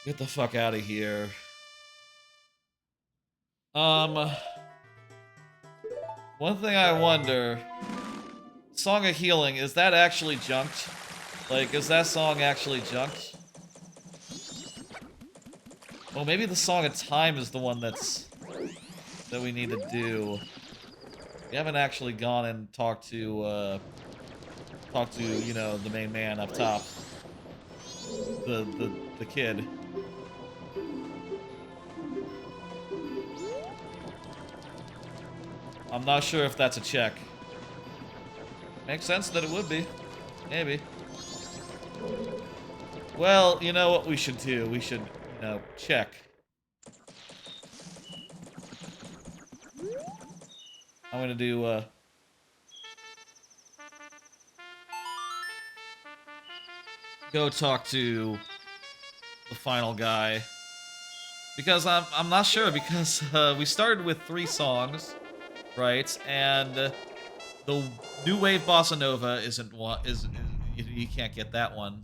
Get the fuck out of here. One thing I wonder, Song of Healing, is that actually junked? Like, is that song actually junked? Well, maybe the Song of Time is the one that we need to do. We haven't actually gone and talked to, you know, the main man up top. The kid. I'm not sure if that's a check. Makes sense that it would be. Maybe. Well, you know what we should do? We should, you know, check. I'm gonna do, go talk to the final guy. Because I'm not sure, because, we started with 3 songs, right? And the New Wave Bossa Nova isn't one, you can't get that one.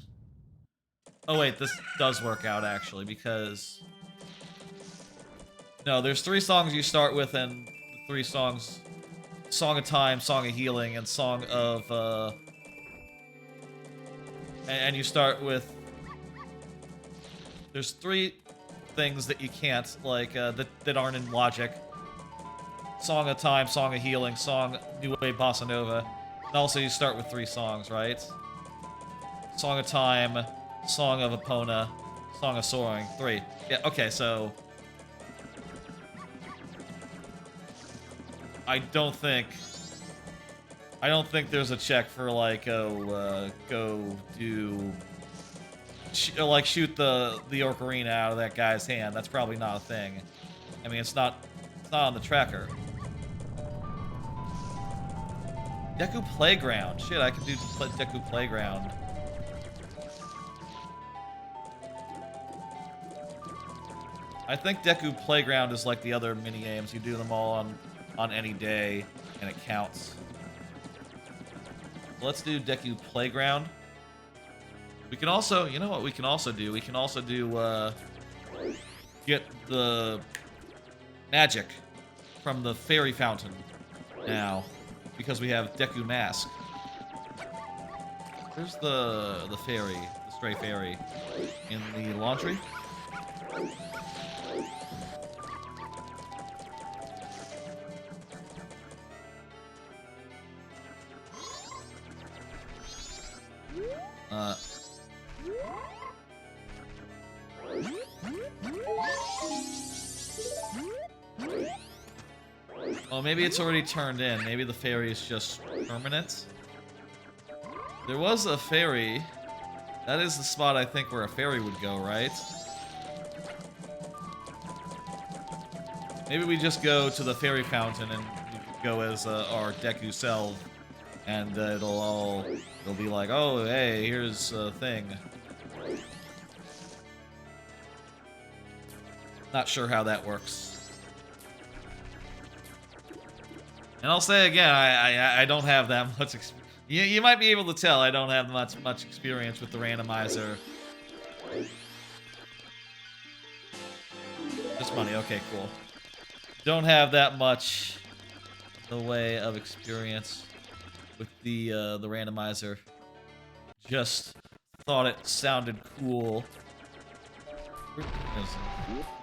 Oh wait, this does work out, actually, because... No, there's 3 songs you start with, and 3 songs... Song of Time, Song of Healing, and Song of, and you start with... There's 3 things that you can't, like, that aren't in logic. Song of Time, Song of Healing, Song New Wave Bossa Nova. And also you start with 3 songs, right? Song of Time, Song of Epona, Song of Soaring. 3. Yeah, okay, so... I don't think there's a check for, like, go do... like, shoot the ocarina out of that guy's hand. That's probably not a thing. I mean, it's not on the tracker. Deku Playground. Shit, I can do Deku Playground. I think Deku Playground is like the other mini-games. You do them all on any day, and it counts. Let's do Deku Playground. We can also, you know what we can also do? We can also do, get the magic from the fairy fountain now, because we have Deku Mask. Where's the fairy, the stray fairy? In the laundry? Well, maybe it's already turned in. Maybe the fairy is just permanent. There was a fairy. That is the spot I think where a fairy would go, right? Maybe we just go to the fairy fountain and go as our Deku self, and it'll be like, oh, hey, here's a thing. Not sure how that works. And I'll say again, I don't have that much experience. You might be able to tell I don't have much experience with the randomizer. Just money, okay, cool. Don't have that much in the way of experience with the randomizer. Just thought it sounded cool.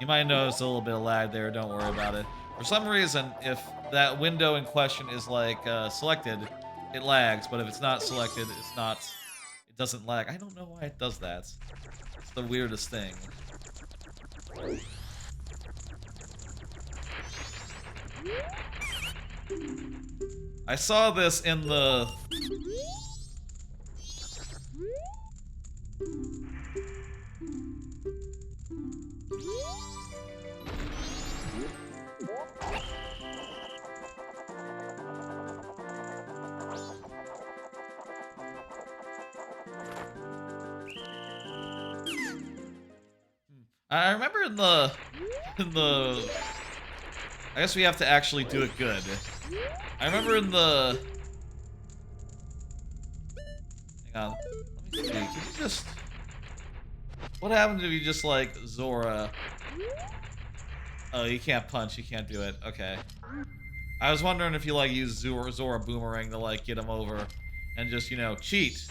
You might notice a little bit of lag there, don't worry about it. For some reason, if that window in question is like selected, it lags, but if it's not selected, it doesn't lag. I don't know why it does that. It's the weirdest thing. I saw this in the... I remember in the... I guess we have to actually do it good. I remember in the... Hang on. Let me see. Can you just... What happens if you just, like, Zora... Oh, you can't punch. You can't do it. Okay. I was wondering if you, like, use Zora Boomerang to, like, get him over. And just, you know, cheat.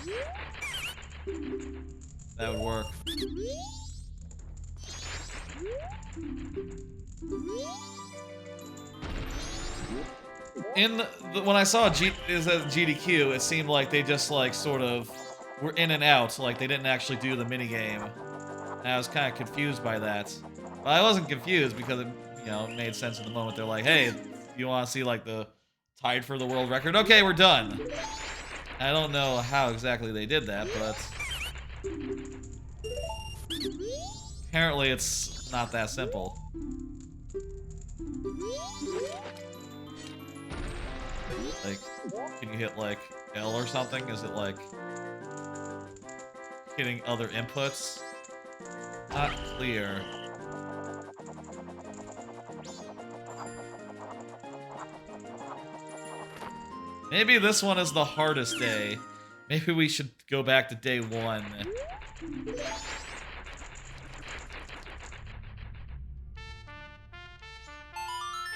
That would work. When I saw GDQ, it seemed like they just like sort of were in and out, like they didn't actually do the minigame. And I was kind of confused by that. But I wasn't confused because it, you know, made sense in the moment. They're like, hey, you want to see like the tied for the world record? Okay, we're done. I don't know how exactly they did that, but apparently it's not that simple. Like, can you hit like L or something? Is it like hitting other inputs? Not clear. Maybe this one is the hardest day. Maybe we should go back to day 1.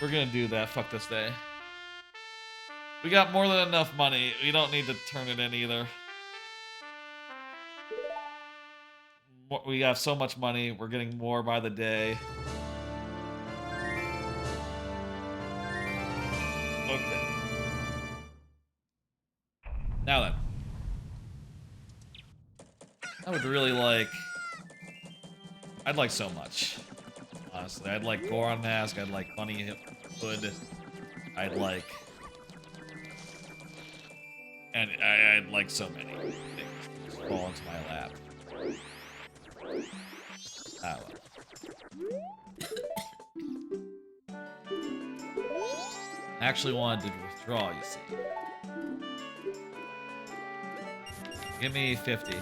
We're gonna do that. Fuck this day. We got more than enough money. We don't need to turn it in either. We got so much money. We're getting more by the day. Okay. Now then. I would really like... I'd like so much. Honestly, I'd like Goron Mask. I'd like Bunny Hood. I'd like... And I'd like so many things to just fall into my lap. Ah, well. I actually wanted to withdraw, you see. Give me 50.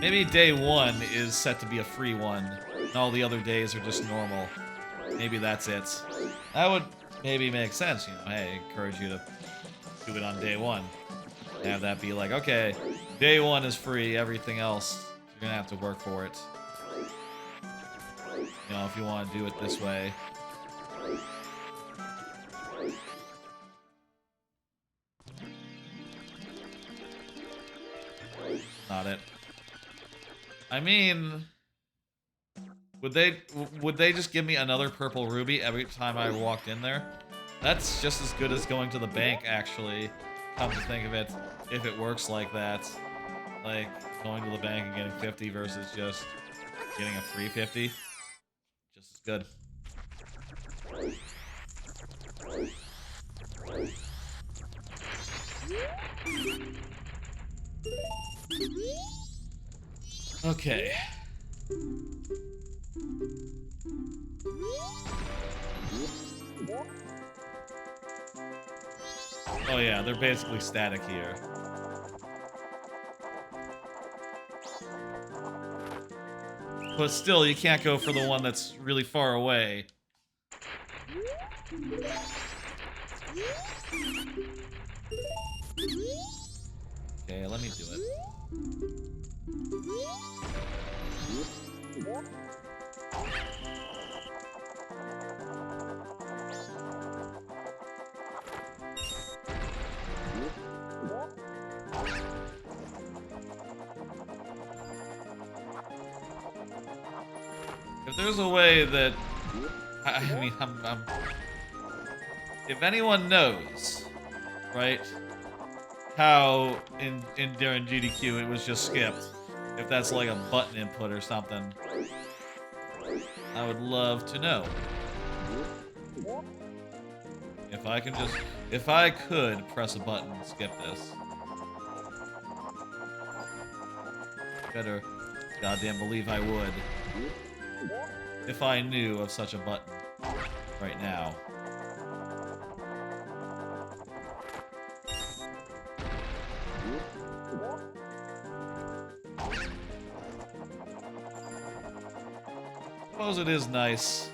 Maybe day 1 is set to be a free one, and all the other days are just normal. Maybe that's it. That would maybe make sense, you know. Hey, I encourage you to do it on day 1. Have that be like, okay, day 1 is free, everything else, you're gonna have to work for it. You know, if you want to do it this way. Not it. I mean, would they just give me another purple ruby every time I walked in there? That's just as good as going to the bank, actually. Come to think of it, if it works like that. Like, going to the bank and getting 50 versus just getting a free 50. Just as good. Okay. Oh yeah, they're basically static here. But still, you can't go for the one that's really far away. Okay, let me do it. If there's a way that... I mean, if anyone knows, right, how during GDQ it was just skipped, if that's like a button input or something, I would love to know. If I could press a button and skip this. Better goddamn believe I would. If I knew of such a button right now. I suppose it is nice,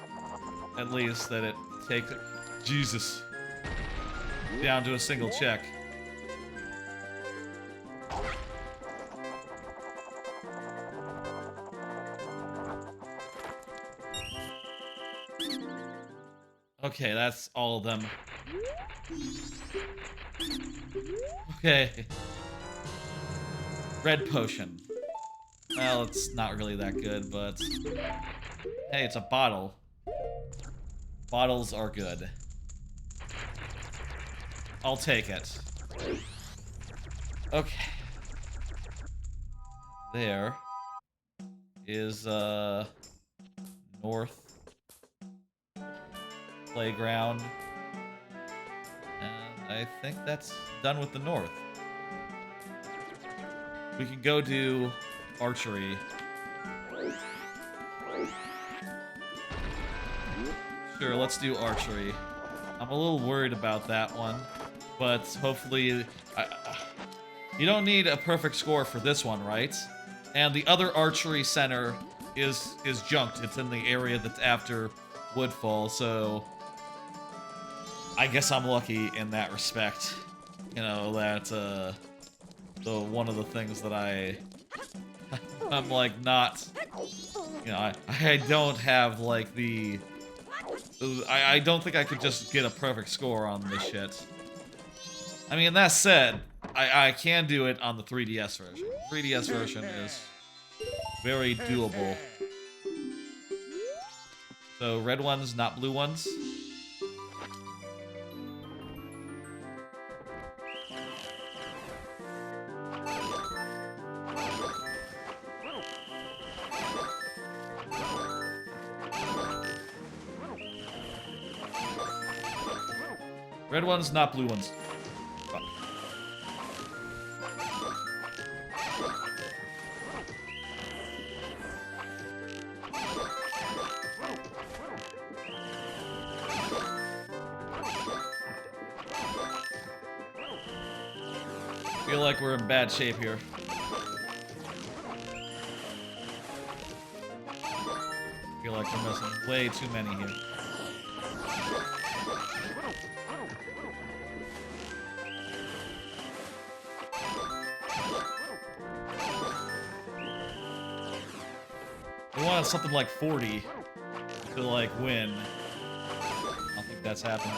at least, that it takes it. Jesus. Down to a single check. Okay, that's all of them. Okay. Red potion. Well, it's not really that good, but... Hey, it's a bottle. Bottles are good. I'll take it. Okay. There is, north playground. And I think that's done with the north. We can go do archery. Sure, let's do archery. I'm a little worried about that one, but hopefully... you don't need a perfect score for this one, right? And the other archery center is junked. It's in the area that's after Woodfall, so... I guess I'm lucky in that respect. You know, that, one of the things that I'm, like, not... You know, I don't have, like, the... I don't think I could just get a perfect score on this shit. I mean, that said, I can do it on the 3DS version. 3DS version is very doable. So, red ones, not blue ones. Red ones, not blue ones. Fuck. I feel like we're in bad shape here. I feel like we're missing way too many here. We wanted something like 40 to, like, win. I don't think that's happening.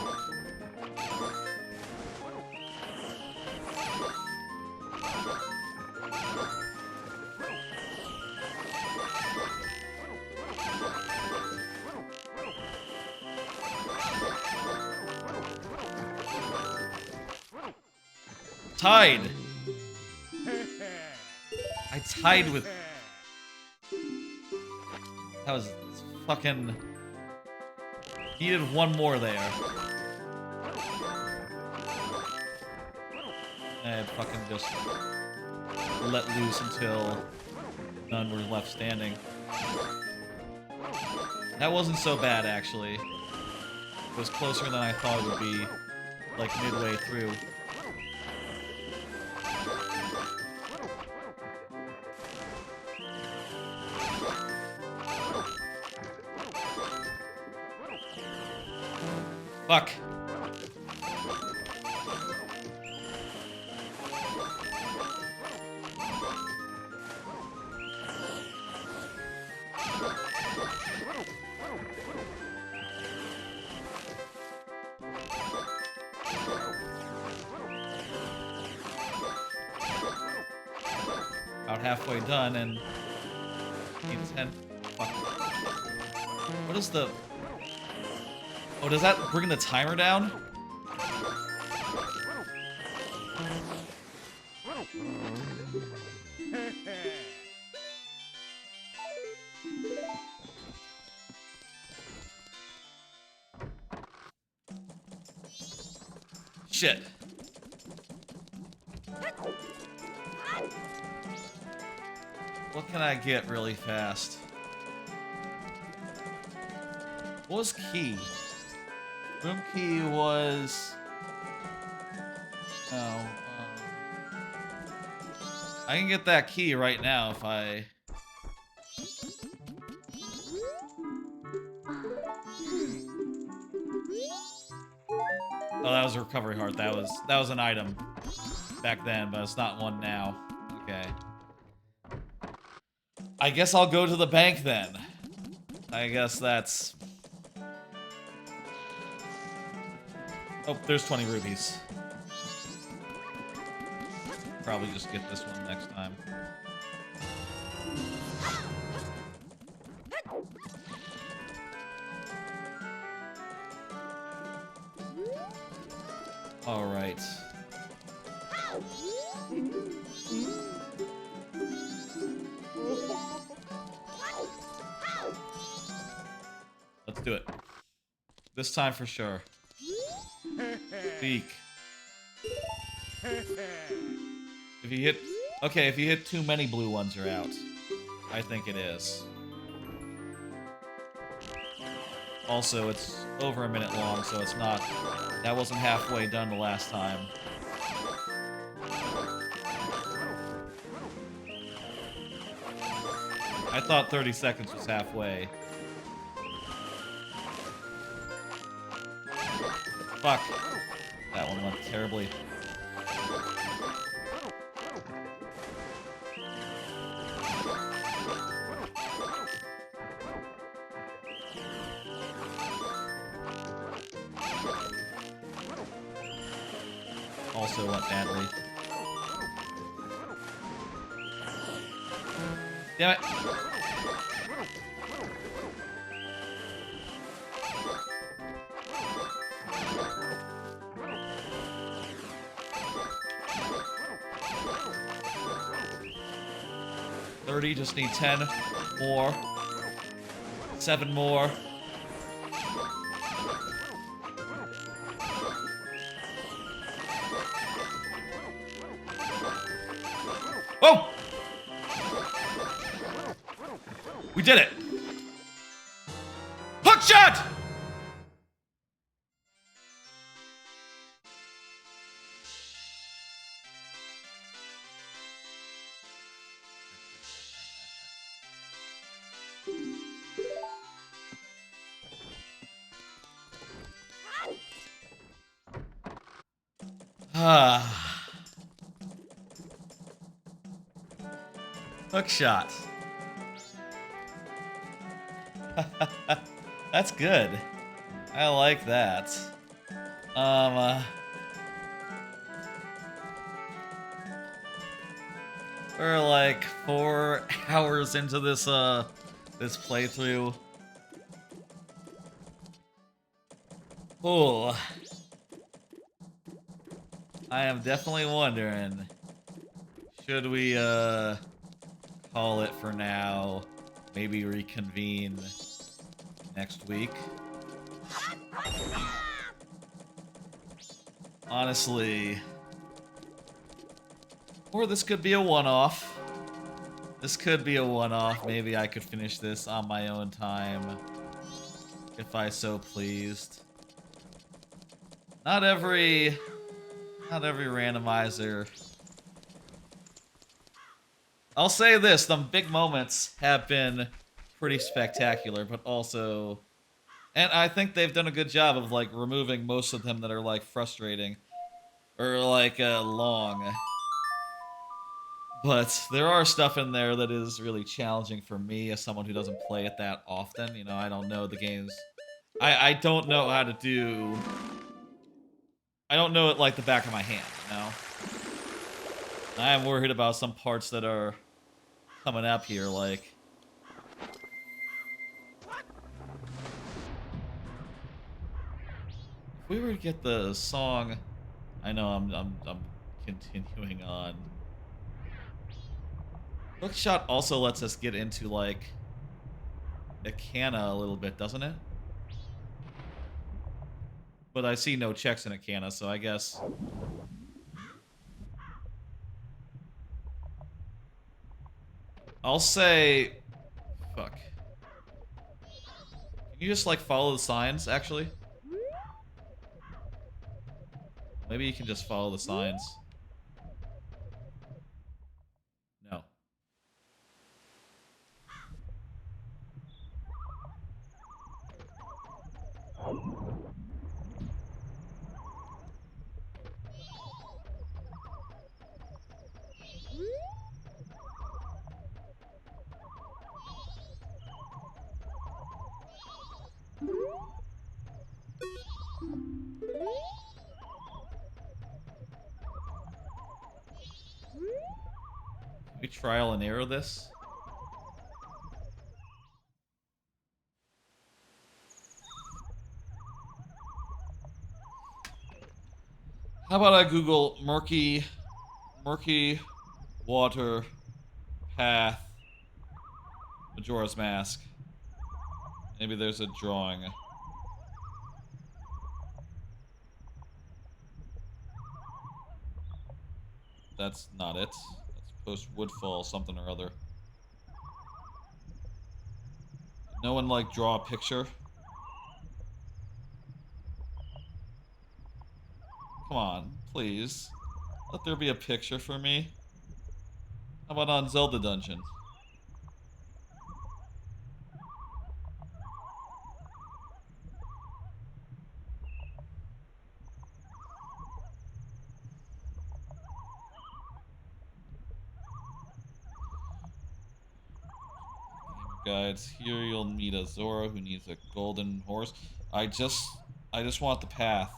Tied! I tied with... That was fucking... Needed one more there. and fucking just let loose until none were left standing. That wasn't so bad, actually. It was closer than I thought it would be, like midway through. Fuck. About halfway done and need 10. Fuck. What is the... Oh, does that bring the timer down? Shit. What can I get really fast? What was key? Room key was... Oh, I can get that key right now if I... Oh, that was a recovery heart. That was an item back then, but it's not one now. Okay. I guess I'll go to the bank then. I guess that's... Oh, there's 20 rupees. Probably just get this one next time. All right. Let's do it. This time for sure. Speak. If you hit... Okay, if you hit too many blue ones, you're out. I think it is. Also, it's over a minute long, so it's not... That wasn't halfway done the last time. I thought 30 seconds was halfway. Fuck. That one went terribly. Also went badly. Damn it. Just need 10 more. 7 more. Oh! We did it! Hook shot! Hook shot. That's good. I like that. We're like 4 hours into this this playthrough. Oh. I am definitely wondering, should we call it for now, maybe reconvene next week? Honestly, Or this could be a one-off. This could be a one-off. Maybe I could finish this on my own time, if I so pleased. Not every randomizer. I'll say this, the big moments have been pretty spectacular, but also... And I think they've done a good job of, like, removing most of them that are, like, frustrating. Or, like, long. But there are stuff in there that is really challenging for me as someone who doesn't play it that often. You know, I don't know the games. I don't know how to do... I don't know it like the back of my hand, you know? I am worried about some parts that are coming up here, like... If we were to get the song... I know I'm continuing on. Hookshot also lets us get into, like, a canna a little bit, doesn't it? But I see no checks in a canna, so I guess... I'll say... Fuck. Can you just, like, follow the signs, actually? Maybe you can just follow the signs. No. Can we trial and error this? How about I Google murky water path Majora's Mask? Maybe there's a drawing. That's not it. That's post Woodfall something or other. No one, like, draw a picture? Come on, please. Let there be a picture for me. How about on Zelda Dungeon? Guides. Here you'll meet a Zora who needs a golden horse. I just want the path.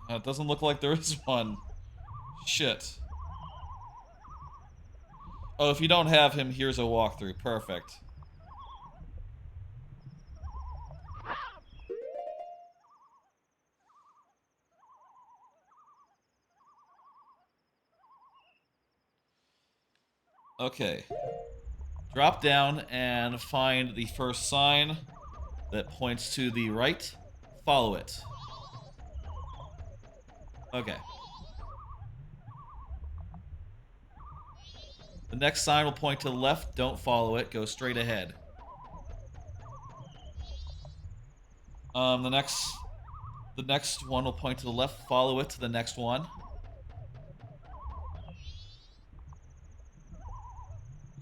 It doesn't look like there is one. Shit. Oh, if you don't have him, here's a walkthrough. Perfect. Okay. Drop down and find the first sign that points to the right. Follow it. Okay. The next sign will point to the left. Don't follow it. Go straight ahead. The next one will point to the left. Follow it to the next one.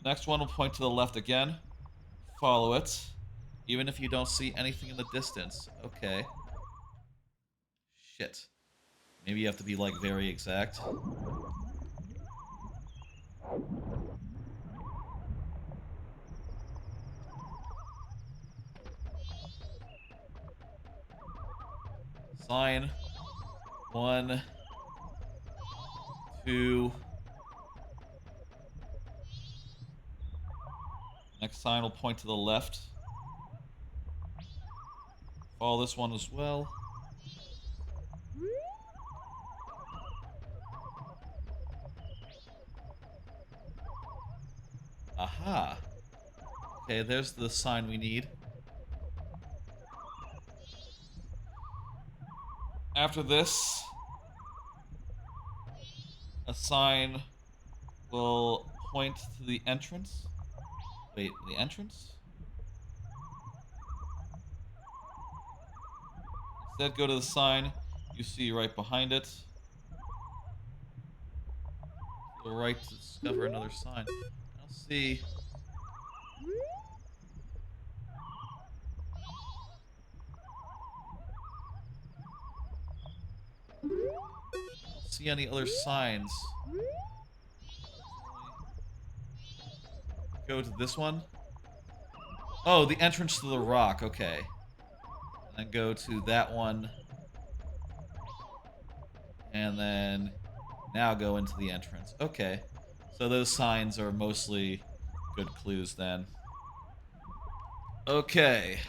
The next one will point to the left again. Follow it. Even if you don't see anything in the distance. Okay. Shit. Maybe you have to be, like, very exact. Sign. 1, 2. Next sign will point to the left. Follow this one as well. Aha. Okay, there's the sign we need. After this, a sign will point to the entrance. Wait, the entrance? Instead, go to the sign you see right behind it. To the right to discover another sign. I don't see... see any other signs. Go to this one. Oh, the entrance to the rock. Okay. And then go to that one. And then now go into the entrance. Okay. So those signs are mostly good clues then. Okay.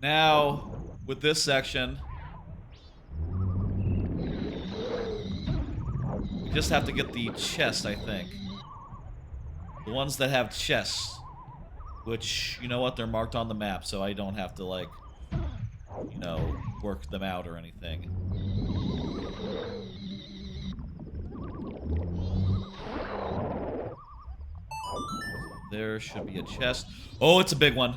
Now, with this section, we just have to get the chest, I think. The ones that have chests. Which, you know what, they're marked on the map, so I don't have to, like, you know, work them out or anything. There should be a chest. Oh, it's a big one.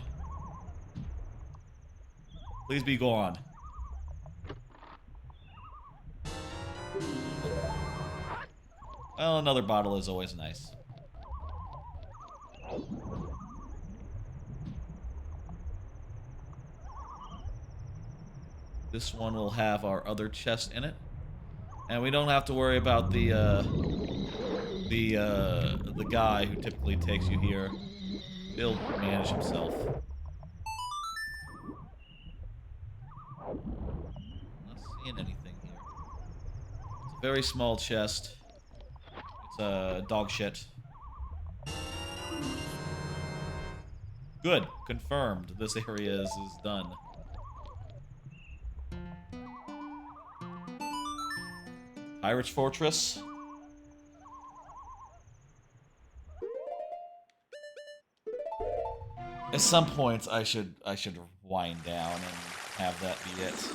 Please be gone. Well, another bottle is always nice. This one will have our other chest in it. And we don't have to worry about the guy who typically takes you here. He'll manage himself. Not seeing anything here. It's a very small chest. It's dog shit. Good. Confirmed. This area is done. Pirate's Fortress. At some point, I should wind down and have that be it.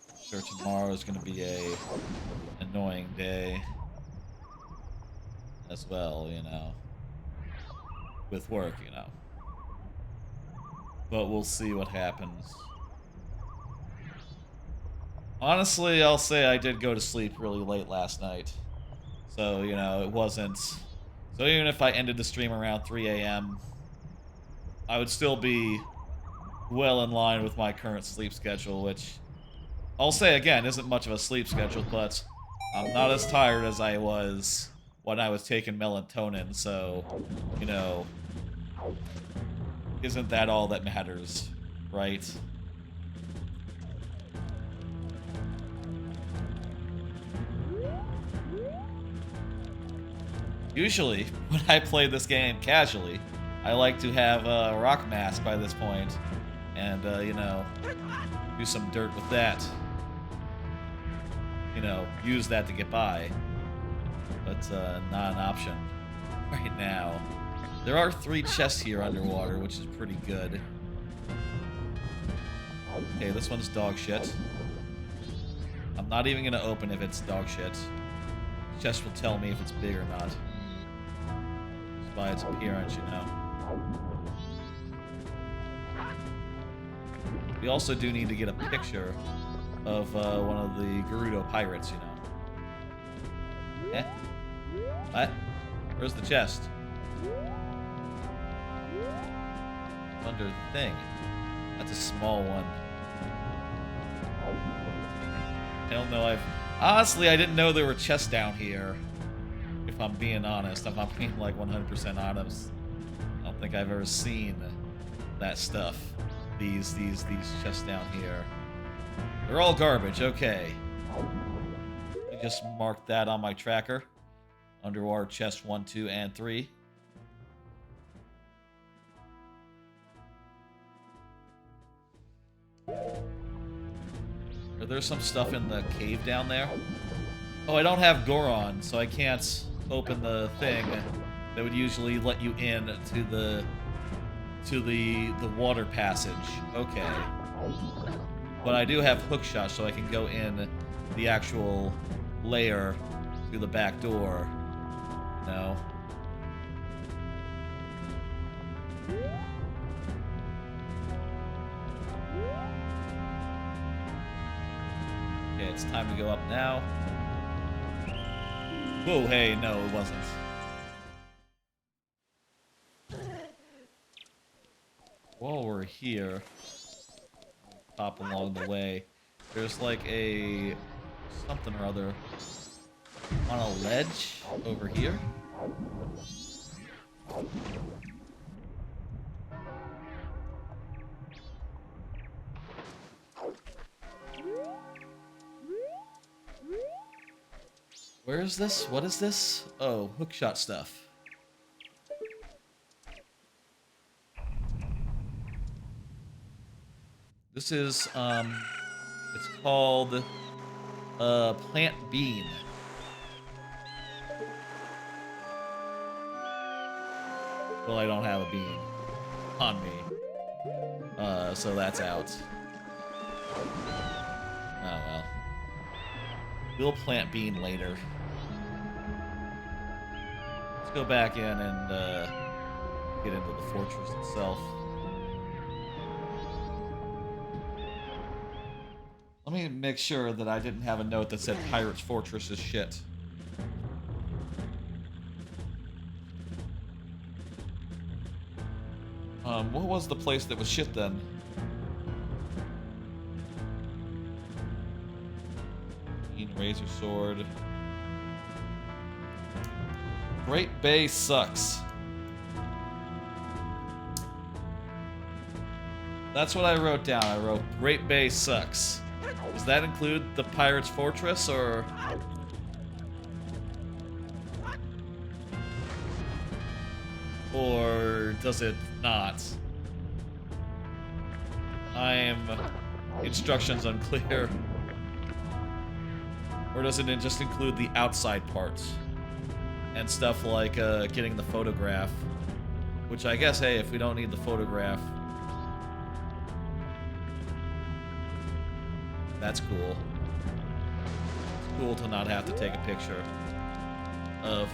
I'm sure tomorrow is going to be a annoying day as well, you know, with work, you know. But we'll see what happens. Honestly, I'll say I did go to sleep really late last night. So, you know, it wasn't... So even if I ended the stream around 3 a.m., I would still be well in line with my current sleep schedule, which I'll say again, isn't much of a sleep schedule, but I'm not as tired as I was when I was taking melatonin, so, you know, isn't that all that matters, right? Usually, when I play this game casually, I like to have a rock mask by this point, and, you know, do some dirt with that. You know, use that to get by. But, not an option right now. There are 3 chests here underwater, which is pretty good. Okay, this one's dog shit. I'm not even gonna open if it's dog shit. The chest will tell me if it's big or not. Just by its appearance, you know. We also do need to get a picture of one of the Gerudo pirates, you know. Eh? What? Where's the chest? It's under the thing. That's a small one. I don't know, honestly, I didn't know there were chests down here. If I'm being honest. If I'm being, like, 100% honest. I don't think I've ever seen that stuff. These chests down here. They're all garbage, okay. Let me just mark that on my tracker. Underwater chest 1, 2, and 3. But there's some stuff in the cave down there. Oh, I don't have Goron, so I can't open the thing that would usually let you in to the water passage. Okay. But I do have hookshot, so I can go in the actual layer through the back door. No. Okay, it's time to go up now. Whoa, hey, no, it wasn't. While we're here, pop along the way, there's like a something or other on a ledge over here. Where is this? What is this? Oh, hookshot stuff. This is, it's called, plant bean. Well, I don't have a bean on me. So that's out. Oh, well. We'll plant bean later. Let's go back in and, get into the fortress itself. Let me make sure that I didn't have a note that said Pirate's Fortress is shit. What was the place that was shit then? Razor Sword. Great Bay sucks. That's what I wrote down. I wrote Great Bay sucks. Does that include the Pirate's Fortress, or... Or does it not? Instructions unclear. Or does it just include the outside parts? And stuff like getting the photograph. Which I guess, hey, if we don't need the photograph... That's cool. It's cool to not have to take a picture of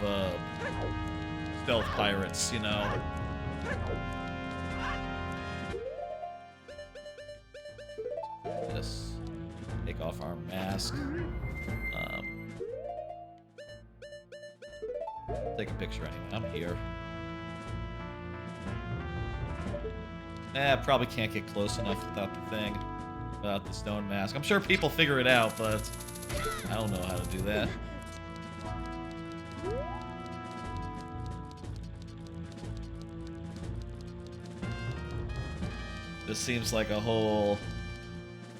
stealth pirates, you know? This. Take off our mask. Take a picture anyway. I'm here. Probably can't get close enough without the thing. Without the stone mask. I'm sure people figure it out, but I don't know how to do that. This seems like a whole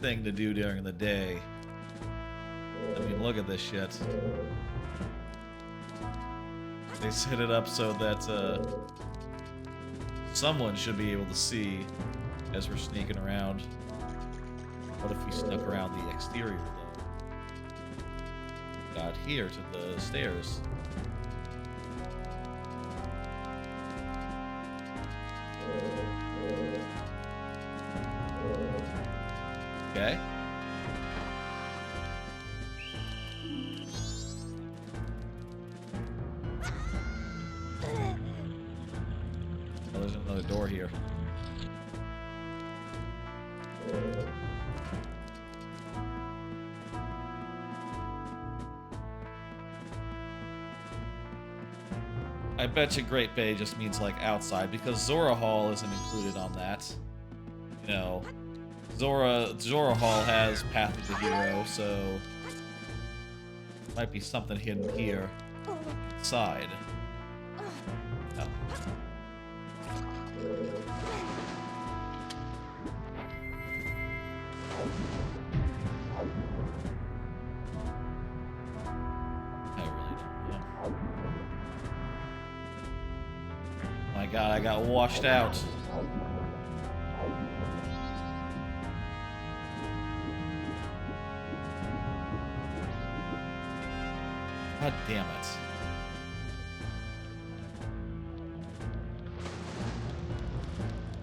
thing to do during the day. I mean, look at this shit. They set it up so that someone should be able to see as we're sneaking around. What if we snuck around the exterior, though? Got here to the stairs. Okay. Oh, there's another door here. I bet you Great Bay just means like outside, because Zora Hall isn't included on that. You know, Zora Hall has Path of the Hero, so might be something hidden here inside. Oh. I really don't know. My God, I got washed out. God damn it.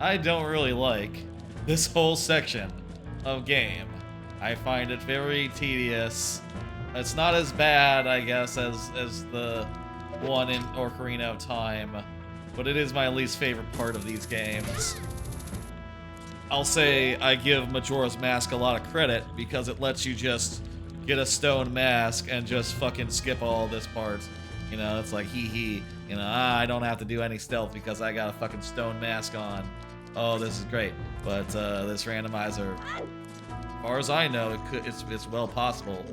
I don't really like this whole section of game. I find it very tedious. It's not as bad, I guess, as the one in Ocarina of Time, but it is my least favorite part of these games. I'll say I give Majora's Mask a lot of credit because it lets you just get a stone mask and just fucking skip all this part. You know, it's like, hee, you know, I don't have to do any stealth because I got a fucking stone mask on. Oh, this is great. But this randomizer, as far as I know, it's well possible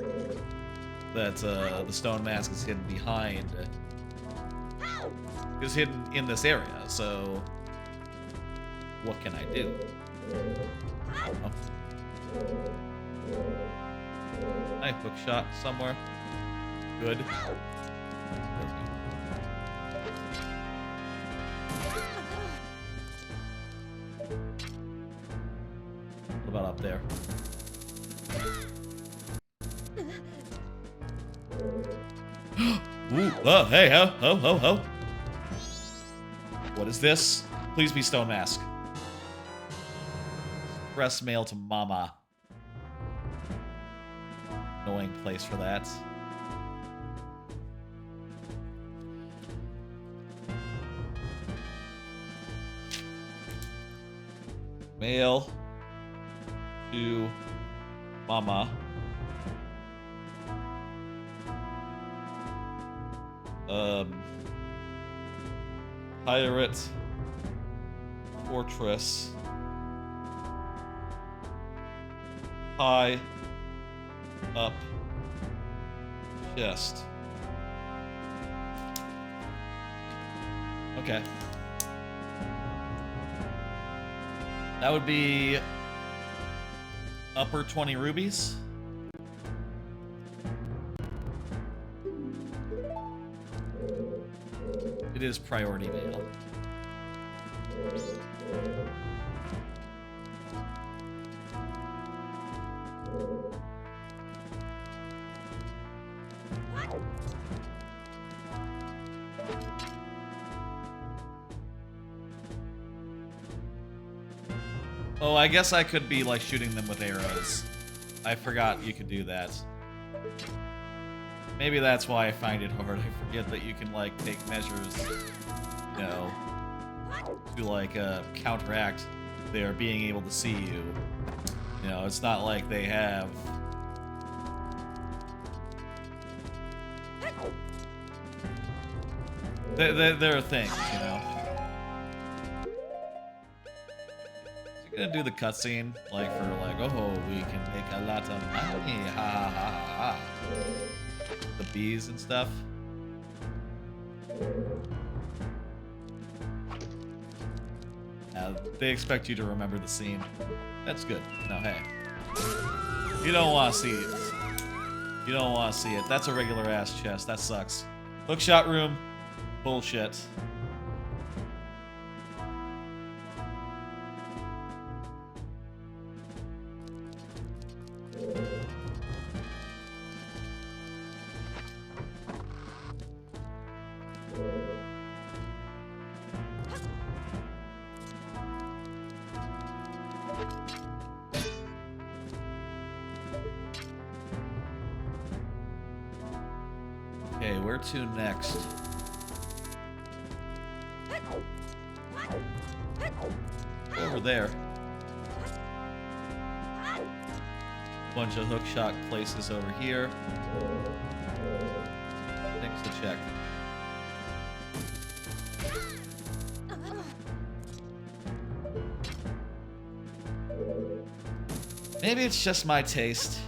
that the stone mask is hidden behind. It's hidden in this area, so what can I do? Oh. Knife hook shot somewhere. Good. What about up there? Ooh, oh, hey, ho. What is this? Please be stone mask. Press mail to mama. Annoying place for that. Mail to mama. Pirate Fortress. High up chest. Okay. That would be upper 20 rubies. It is priority mail. Oh, I guess I could be like shooting them with arrows. I forgot you could do that. Maybe that's why I find it hard. I forget that you can like take measures, you know, to like counteract their being able to see you. You know, it's not like they have. There are things, you know. Gonna do the cutscene, like for like, oh, we can make a lot of money, ha ha ha ha. The bees and stuff. They expect you to remember the scene. That's good. No, hey, you don't want to see it. You don't want to see it. That's a regular ass chest. That sucks. Hookshot room, bullshit. Okay, where to next? Over there. Bunch of hookshot places over here. Things to check. Maybe it's just my taste.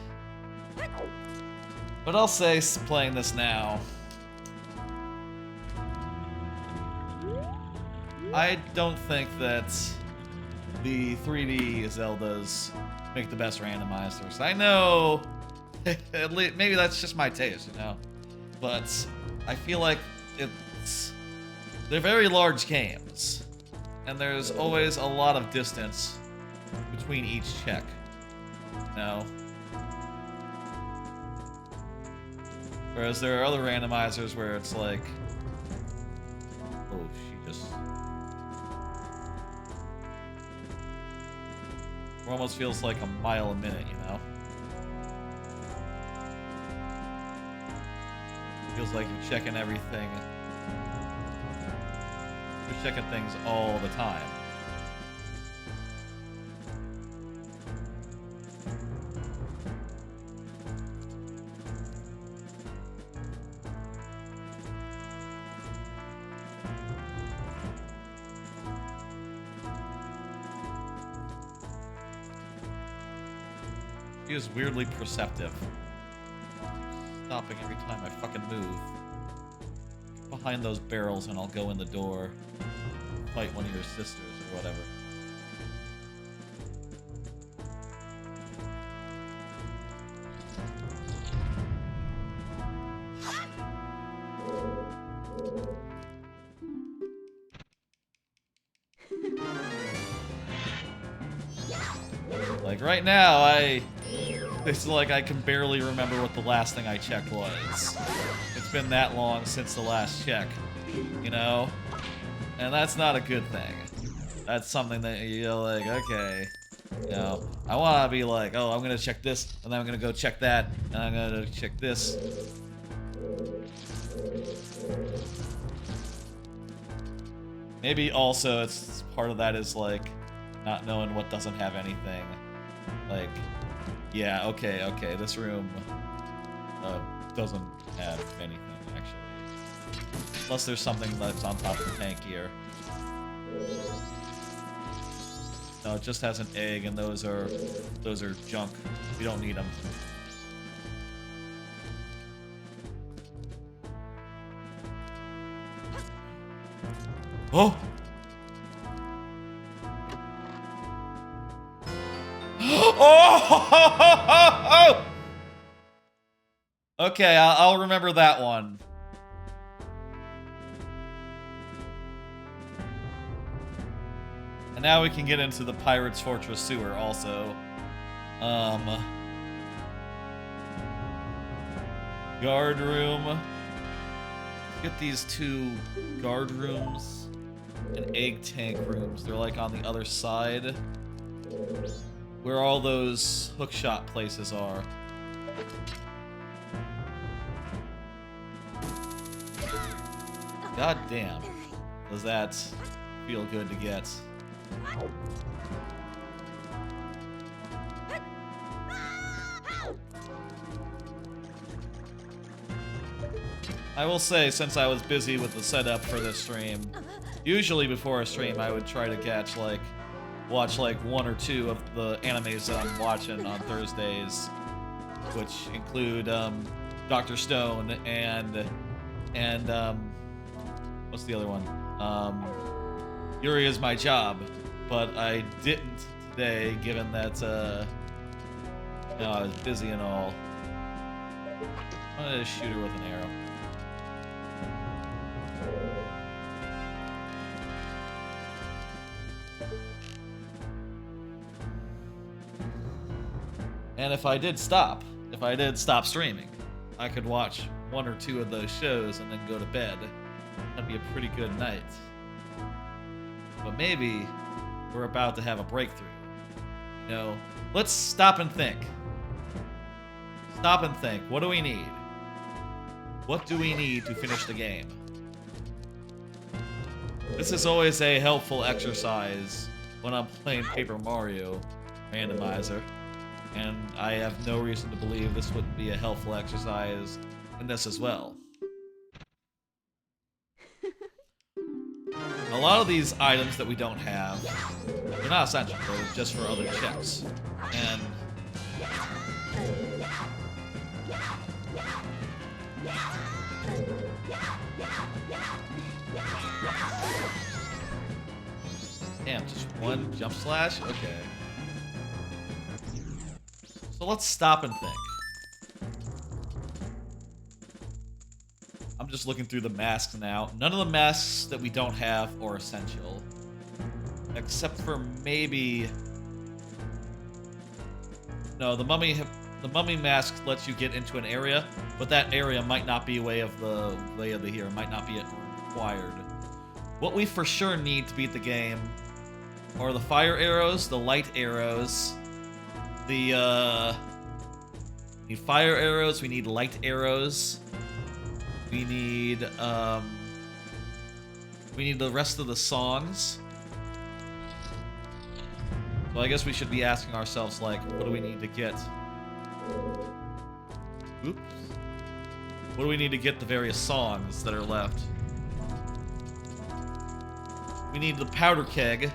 But I'll say, playing this now, I don't think that the 3D Zeldas make the best randomizers. I know, at least, maybe that's just my taste, you know, but I feel like they're very large games, and there's always a lot of distance between each check, you know? Whereas there are other randomizers where it's like, oh, she just it almost feels like a mile a minute, you know? Feels like you're checking everything. You're checking things all the time. He is weirdly perceptive. Stopping every time I fucking move. Get behind those barrels and I'll go in the door. Fight one of your sisters or whatever. Like right now, it's like I can barely remember what the last thing I checked was. It's been that long since the last check, you know? And that's not a good thing. That's something that you're like, okay, you know, I want to be like, oh, I'm going to check this, and then I'm going to go check that, and I'm going to check this. Maybe also it's part of that is like not knowing what doesn't have anything. Like, yeah, okay, this room doesn't have anything, actually. Unless there's something that's on top of the tank here. No, it just has an egg, and those are junk. We don't need them. Oh! Oh! Okay, I'll remember that one. And now we can get into the Pirate's Fortress sewer also. Guard room. Get these two guard rooms and egg tank rooms. They're like on the other side. Where all those hookshot places are. God damn. Does that feel good to get? I will say, since I was busy with the setup for this stream, usually before a stream I would try to watch like one or two of the animes that I'm watching on Thursdays, which include Dr. Stone and what's the other one? Yuri Is My Job, but I didn't today, given that you know, I was busy and all. I'm gonna shoot her with an arrow. And if I did stop streaming, I could watch one or two of those shows and then go to bed. That'd be a pretty good night. But maybe we're about to have a breakthrough. You know, let's stop and think. Stop and think. What do we need? What do we need to finish the game? This is always a helpful exercise when I'm playing Paper Mario Randomizer. And I have no reason to believe this wouldn't be a helpful exercise in this as well. A lot of these items that we don't have, they're not essential, they're just for other checks. And damn, just one jump slash? Okay. So let's stop and think. I'm just looking through the masks now. None of the masks that we don't have are essential. Except for maybe... No, the mummy the mummy mask lets you get into an area, but that area might not be way of the hero, might not be required. What we for sure need to beat the game are the fire arrows, the light arrows, we need fire arrows, we need light arrows, we need the rest of the songs. So I guess we should be asking ourselves, like, what do we need to get? Oops. What do we need to get the various songs that are left? We need the powder keg,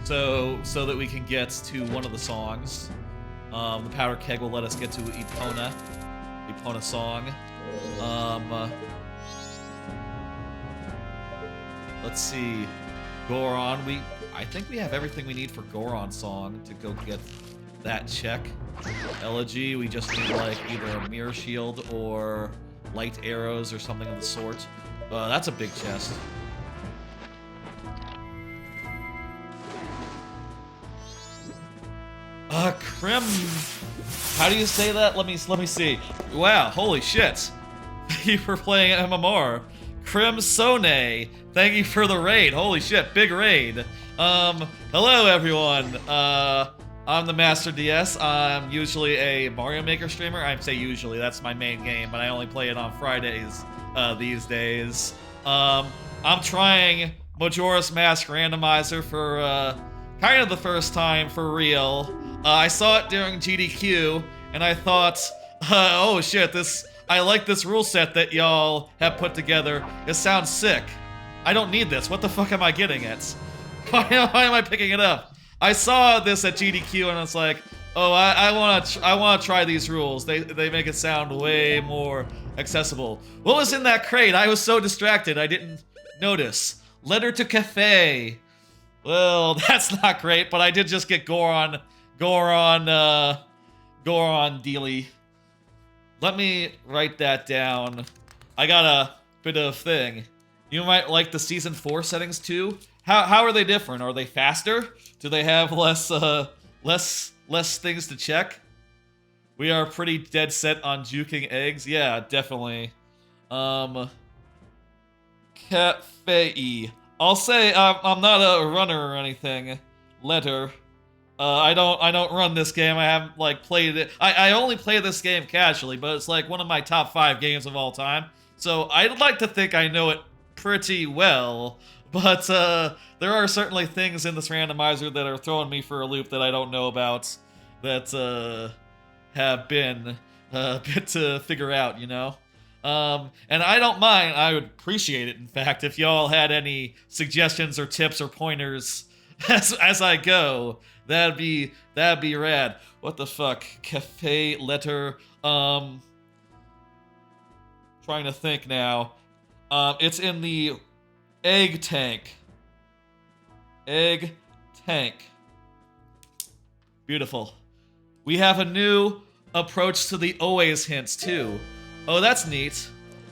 so that we can get to one of the songs. The powder keg will let us get to Epona song. Let's see, Goron. I think we have everything we need for Goron song to go get that check. Elegy, we just need like either a mirror shield or light arrows or something of the sort. That's a big chest. Krim. How do you say that? Let me see. Wow, holy shit. Thank you for playing MMR. Krim Sone. Thank you for the raid. Holy shit, big raid. Hello everyone. I'm the Master DS. I'm usually a Mario Maker streamer. I say usually, that's my main game, but I only play it on Fridays these days. I'm trying Majora's Mask Randomizer for kind of the first time for real. I saw it during GDQ, and I thought, oh shit, I like this rule set that y'all have put together. It sounds sick. I don't need this. What the fuck am I getting it? Why am I picking it up? I saw this at GDQ, and it's like, oh, I wanna try these rules. They make it sound way more accessible. What was in that crate? I was so distracted, I didn't notice. Letter to Cafe. Well, that's not great, but I did just get Goron dealy. Let me write that down. I got a bit of thing. You might like the Season 4 settings too. How are they different? Are they faster? Do they have less things to check? We are pretty dead set on juking eggs. Yeah, definitely. Cafe. I'll say I'm not a runner or anything. Letter. I don't run this game. I haven't like played it. I only play this game casually, but it's like one of my top 5 games of all time. So I'd like to think I know it pretty well. But there are certainly things in this randomizer that are throwing me for a loop that I don't know about, that have been a bit to figure out, you know? And I don't mind, I would appreciate it, in fact, if y'all had any suggestions or tips or pointers as I go. That'd be rad. What the fuck? Cafe, letter, trying to think now. It's in the egg tank. Egg tank. Beautiful. We have a new approach to the always hints too. Oh, that's neat.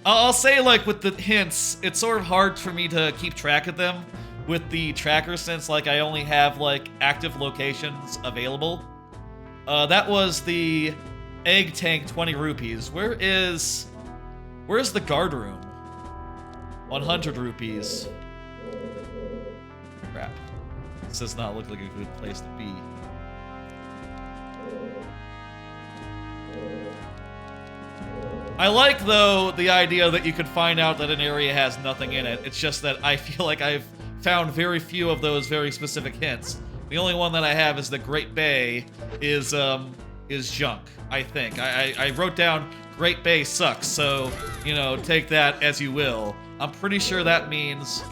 I'll say, like, with the hints, it's sort of hard for me to keep track of them with the tracker, since like I only have like active locations available. That was the egg tank, 20 rupees. Where's the guard room? 100 rupees. Crap. This does not look like a good place to be. I like, though, the idea that you could find out that an area has nothing in it. It's just that I feel like I've found very few of those very specific hints. The only one that I have is the Great Bay is junk, I think. I wrote down Great Bay sucks, so, you know, take that as you will. I'm pretty sure that means...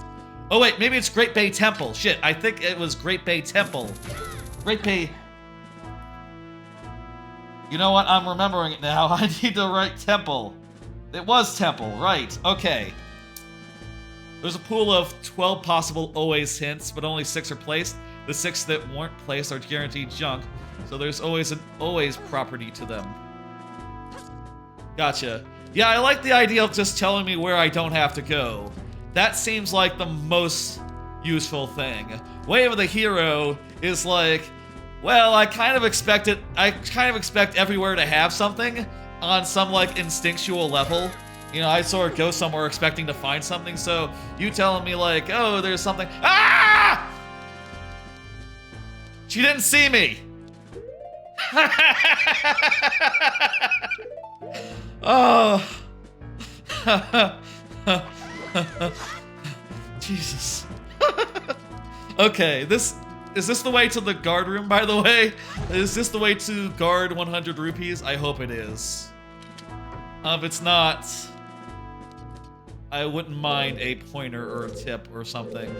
Oh wait, maybe it's Great Bay Temple. Shit, I think it was Great Bay Temple. Great Bay... You know what? I'm remembering it now. I need to write Temple. It was Temple, right. Okay. There's a pool of 12 possible always hints, but only 6 are placed. The 6 that weren't placed are guaranteed junk, so there's always an always property to them. Gotcha. Yeah, I like the idea of just telling me where I don't have to go. That seems like the most useful thing. Way of the Hero is like, Well, I kind of expect everywhere to have something on some, like, instinctual level. You know, I sort of go somewhere expecting to find something, so you telling me, like, oh, there's something. Ah! She didn't see me! Oh. Jesus. Okay, is this the way to the guard room, by the way? Is this the way to guard 100 rupees? I hope it is. If it's not, I wouldn't mind a pointer or a tip or something.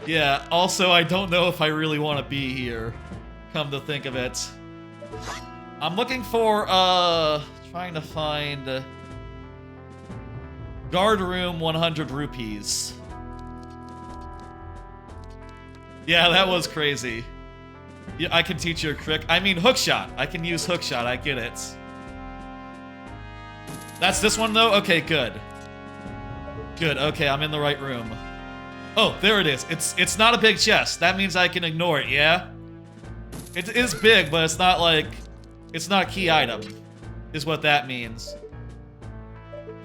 Yeah, also, I don't know if I really want to be here, come to think of it. I'm looking for, trying to find guard room 100 rupees. Yeah, that was crazy. Yeah, I can teach you a trick. I mean, hookshot. I can use hookshot, I get it. That's this one, though? Okay, good. Good, okay, I'm in the right room. Oh, there it is. It's not a big chest. That means I can ignore it, yeah? It is big, but it's not like... It's not a key item, is what that means.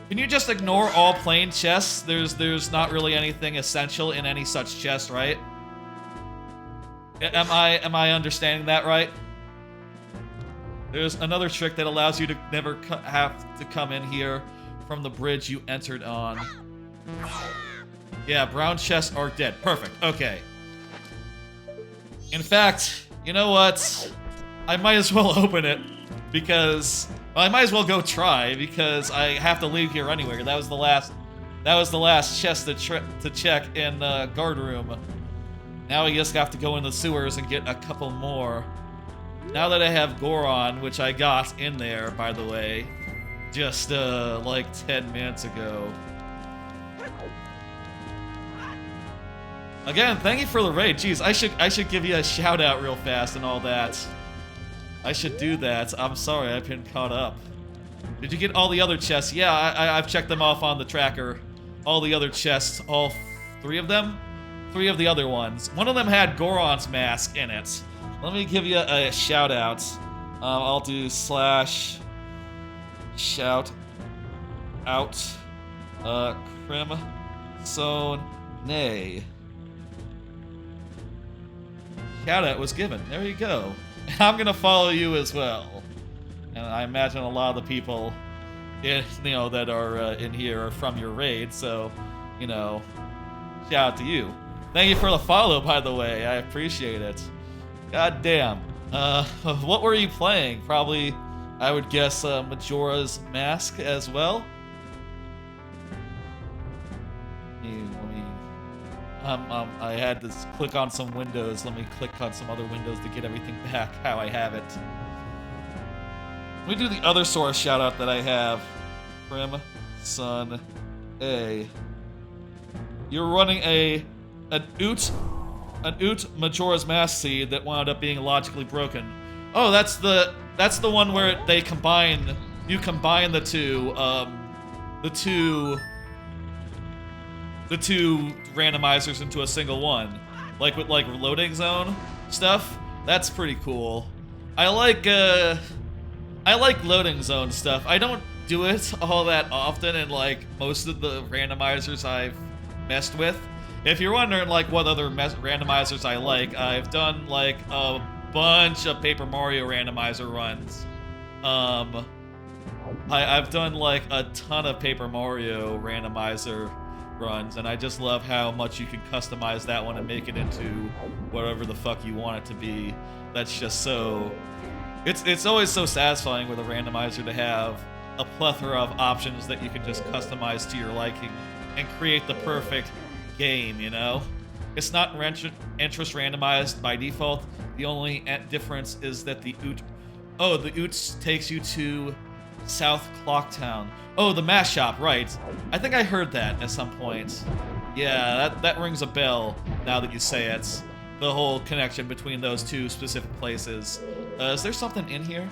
Can you just ignore all plain chests? There's not really anything essential in any such chest, right? Am I understanding that right? There's another trick that allows you to never have to come in here from the bridge you entered on. Yeah, brown chests are dead. Perfect. Okay. In fact, you know what? I might as well open it because well, I might as well go try because I have to leave here anyway. That was the last chest to check in guard room. Now we just have to go in the sewers and get a couple more. Now that I have Goron, which I got in there, by the way, just like 10 minutes ago. Again, thank you for the raid. Jeez, I should give you a shout out real fast and all that. I should do that. I'm sorry, I've been caught up. Did you get all the other chests? Yeah, I've checked them off on the tracker. All the other chests, all 3 of them? 3 of the other ones. One of them had Goron's mask in it. Let me give you a shout out. I'll do / shout out Crimson Nay. Shout out was given. There you go. I'm gonna follow you as well. And I imagine a lot of the people that are in here are from your raid, so, shout out to you. Thank you for the follow, by the way. I appreciate it. God damn. What were you playing? Probably, I would guess, Majora's Mask as well? I had to click on some windows. Let me click on some other windows to get everything back how I have it. Let me do the other source shout out that I have. Crimson A. You're running an Oot Majora's Mask seed that wound up being logically broken. Oh, that's the one where they combine. You combine the two randomizers into a single one, like with loading zone stuff. That's pretty cool. I like loading zone stuff. I don't do it all that often in most of the randomizers I've messed with. If you're wondering what other randomizers I like, I've done a bunch of Paper Mario randomizer runs. I've done a ton of Paper Mario randomizer runs, and I just love how much you can customize that one and make it into whatever the fuck you want it to be. That's just so... It's always so satisfying with a randomizer to have a plethora of options that you can just customize to your liking and create the perfect game, It's not interest randomized by default. The only difference is that the Oots takes you to South Clocktown. Oh, the mash shop, right. I think I heard that at some point. Yeah, that rings a bell now that you say it. The whole connection between those two specific places. Is there something in here?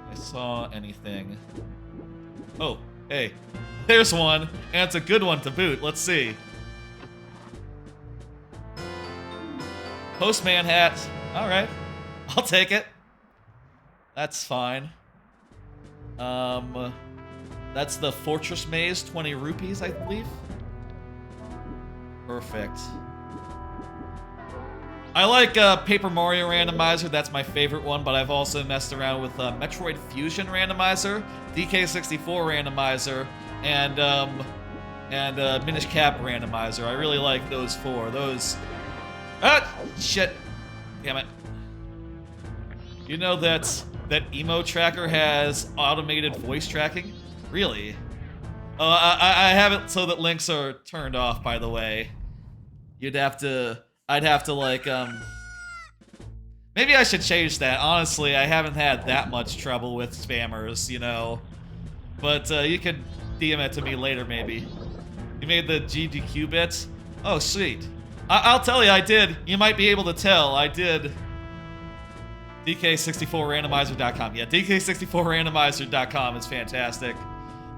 I saw anything. Oh, hey. There's one, and it's a good one to boot. Let's see. Postman hat. All right, I'll take it. That's fine. That's the Fortress Maze, 20 rupees, I believe. Perfect. I like Paper Mario Randomizer, that's my favorite one, but I've also messed around with Metroid Fusion Randomizer, DK64 Randomizer, and Minish Cap Randomizer. I really like those four. Those... Ah! Shit. Damn it. You know that Emo Tracker has automated voice tracking? Really? I have it so that links are turned off, by the way. I'd have to like, maybe I should change that. Honestly, I haven't had that much trouble with spammers, you know. But you can DM it to me later, maybe. You made the GDQ bits? Oh, sweet. I'll tell you, I did. You might be able to tell. I did. DK64randomizer.com. Yeah, DK64randomizer.com is fantastic.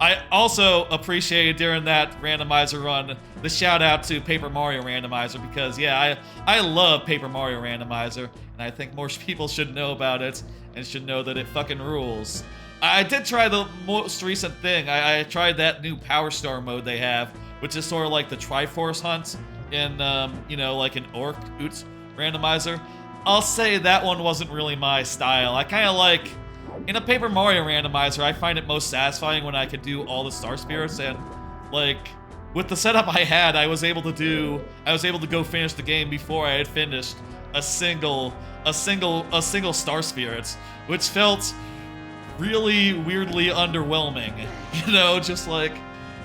I also appreciated during that randomizer run the shout out to Paper Mario Randomizer because, yeah, I love Paper Mario Randomizer, and I think more people should know about it and should know that it fucking rules. I did try the most recent thing. I tried that new Power Star mode they have, which is sort of like the Triforce Hunt in, you know, like an Orc Oots randomizer. I'll say that one wasn't really my style. I kind of like... In a Paper Mario Randomizer, I find it most satisfying when I could do all the Star Spirits, and, like, with the setup I had, I was able to go finish the game before I had finished a single Star Spirits, which felt really weirdly underwhelming. You know, just like,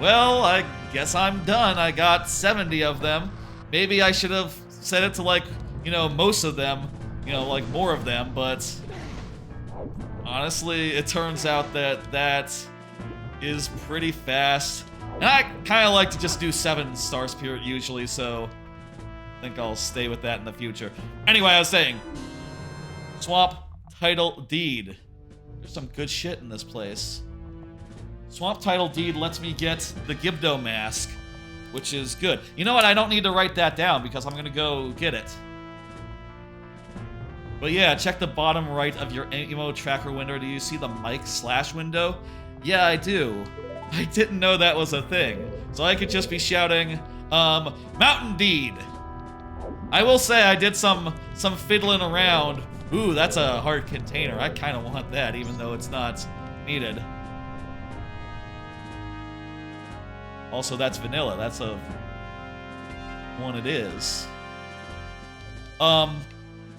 well, I guess I'm done. I got 70 of them. Maybe I should have set it to, like, you know, most of them, you know, like more of them, but honestly, it turns out that that is pretty fast. And I kind of like to just do 7 Star Spirit usually, so I think I'll stay with that in the future. Anyway, I was saying, Swamp Title Deed. There's some good shit in this place. Swamp Title Deed lets me get the Gibdo Mask, which is good. You know what? I don't need to write that down because I'm going to go get it. But yeah, check the bottom right of your Emo Tracker window. Do you see the mic slash window? Yeah, I do. I didn't know that was a thing. So I could just be shouting, Mountain Deed. I will say I did some fiddling around. Ooh, that's a hard container. I kind of want that, even though it's not needed. Also, that's vanilla. That's a one it is.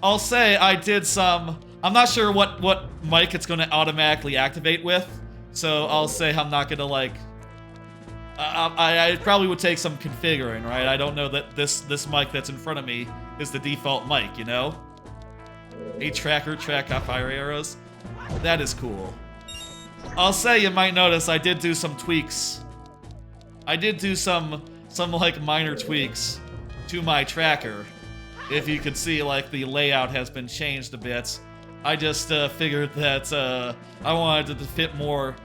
I'll say I did some... I'm not sure what mic it's going to automatically activate with, so I'll say I'm not going to, like... I probably would take some configuring, right? I don't know that this mic that's in front of me is the default mic, you know? A tracker, track out fire arrows. That is cool. I'll say you might notice I did do some tweaks. I did do some like, minor tweaks to my tracker. If you could see, like, the layout has been changed a bit. I just figured that I wanted it to fit more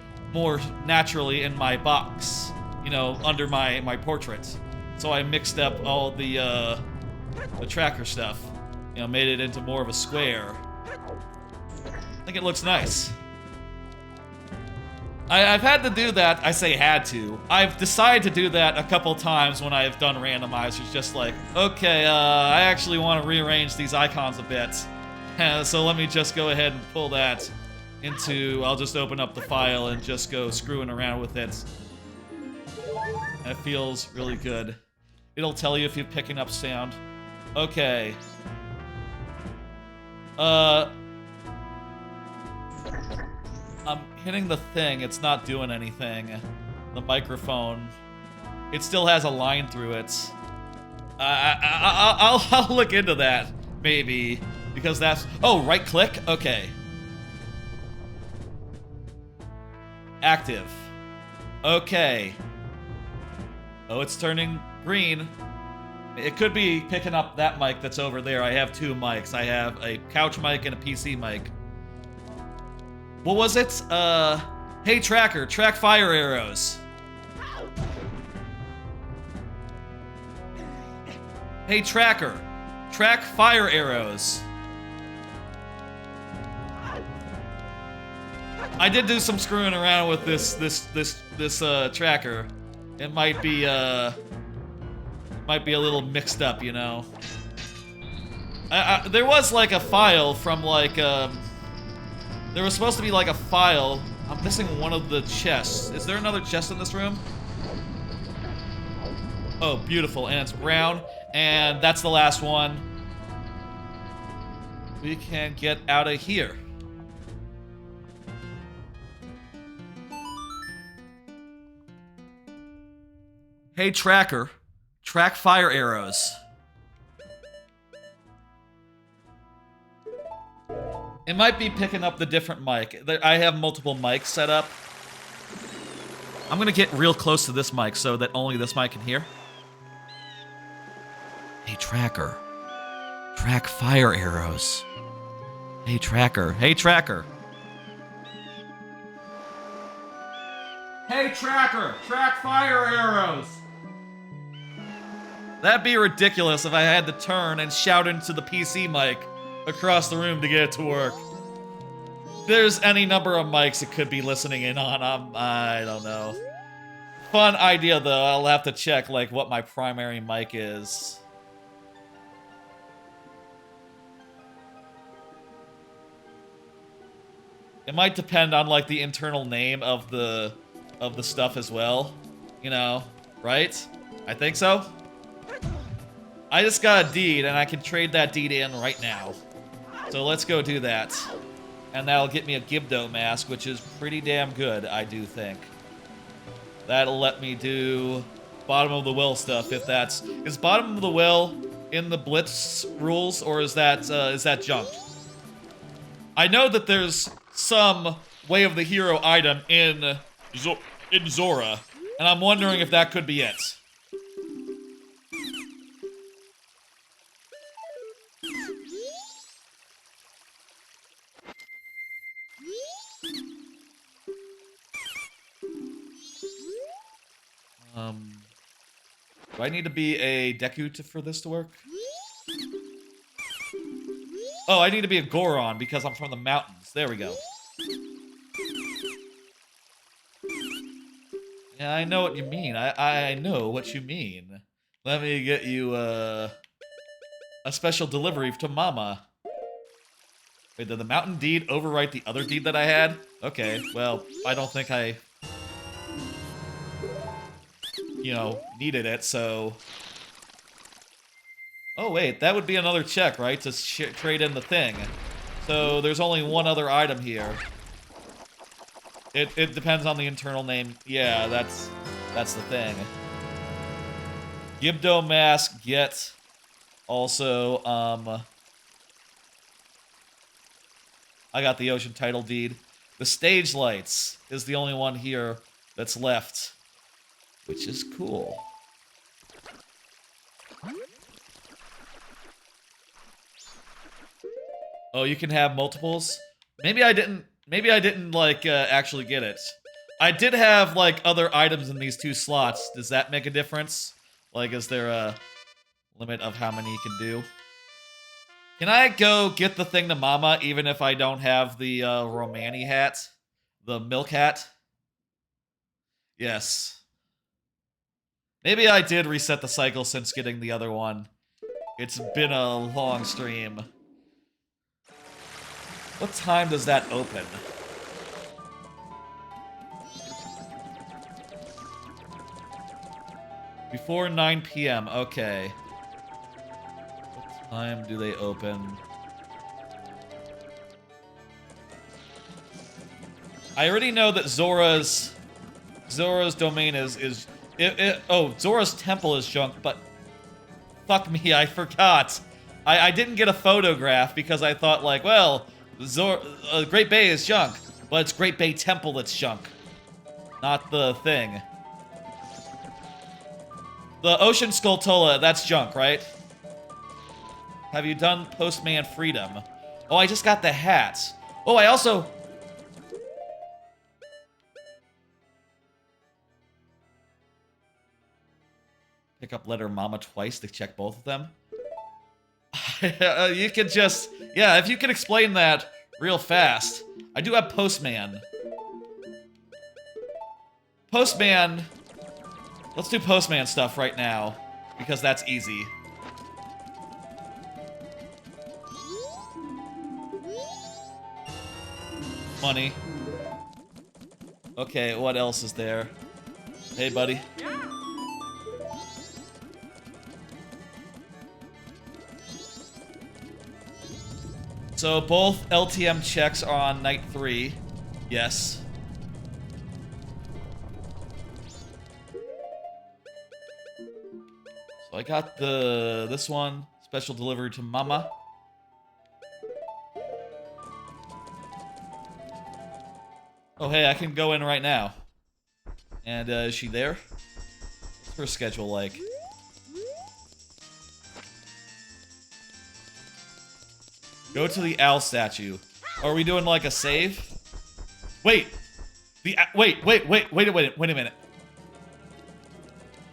naturally in my box, you know, under my portrait. So I mixed up all the tracker stuff, you know, made it into more of a square. I think it looks nice. I've had to do that. I say had to. I've decided to do that a couple times when I've done randomizers. Just like, okay, I actually want to rearrange these icons a bit. So let me just go ahead and pull that into... I'll just open up the file and just go screwing around with it. That feels really good. It'll tell you if you're picking up sound. Okay. I'm hitting the thing, it's not doing anything. The microphone, it still has a line through it. I'll look into that, maybe, because that's... Oh, right click? Okay. Active. Okay. Oh, it's turning green. It could be picking up that mic that's over there. I have 2 mics. I have a couch mic and a PC mic. What was it? Hey tracker, track fire arrows. Hey tracker, Track fire arrows. I did do some screwing around with this tracker. It might be a little mixed up, you know. There was like a file from like there was supposed to be like a file. I'm missing one of the chests. Is there another chest in this room? Oh, beautiful, and it's brown, and that's the last one. We can get out of here. Hey, tracker. Track fire arrows. It might be picking up the different mic. I have multiple mics set up. I'm gonna get real close to this mic so that only this mic can hear. Hey, tracker. Track fire arrows. Hey, tracker. Hey, tracker. Hey, tracker. Track fire arrows. That'd be ridiculous if I had to turn and shout into the PC mic across the room to get it to work. There's any number of mics it could be listening in on. I don't know. Fun idea, though. I'll have to check, like, what my primary mic is. It might depend on, like, the internal name of the stuff as well. You know, right? I think so. I just got a deed, and I can trade that deed in right now. So let's go do that. And that'll get me a Gibdo mask, which is pretty damn good, I do think. That'll let me do bottom of the well stuff, if that's... Is bottom of the well in the Blitz rules, or is that junk? I know that there's some Way of the Hero item in Zora, and I'm wondering if that could be it. Do I need to be a Deku for this to work? Oh, I need to be a Goron because I'm from the mountains. There we go. Yeah, I know what you mean. I know what you mean. Let me get you a special delivery to Mama. Wait, did the mountain deed overwrite the other deed that I had? Okay, well, I don't think I... you know, needed it, so... Oh, wait, that would be another check, right? To trade in the thing. So, there's only one other item here. It depends on the internal name. Yeah, that's the thing. Gibdo mask, get. Also, I got the ocean title deed. The stage lights is the only one here that's left. Which is cool. Oh, you can have multiples? Maybe I didn't like actually get it. I did have like other items in these two slots. Does that make a difference? Like, is there a limit of how many you can do? Can I go get the thing to Mama even if I don't have the Romani hat? The milk hat? Yes. Maybe I did reset the cycle since getting the other one. It's been a long stream. What time does that open? Before 9 p.m. Okay. What time do they open? I already know that Zora's domain is oh, Zora's temple is junk, but fuck me, I forgot. I didn't get a photograph because I thought like, well, Great Bay is junk, but it's Great Bay Temple that's junk, not the thing. The Ocean Skulltula, that's junk, right? Have you done Postman Freedom? Oh, I just got the hat. Oh, I also... Pick up letter Mama twice to check both of them? You could just... Yeah, if you could explain that real fast. I do have Postman. Postman... Let's do Postman stuff right now, because that's easy. Money. Okay, what else is there? Hey, buddy. So both LTM checks are on night 3. Yes. So I got this one, special delivery to Mama. Oh hey, I can go in right now. And is she there? What's her schedule like? Go to the owl statue. Are we doing like a save? Wait! Wait a minute.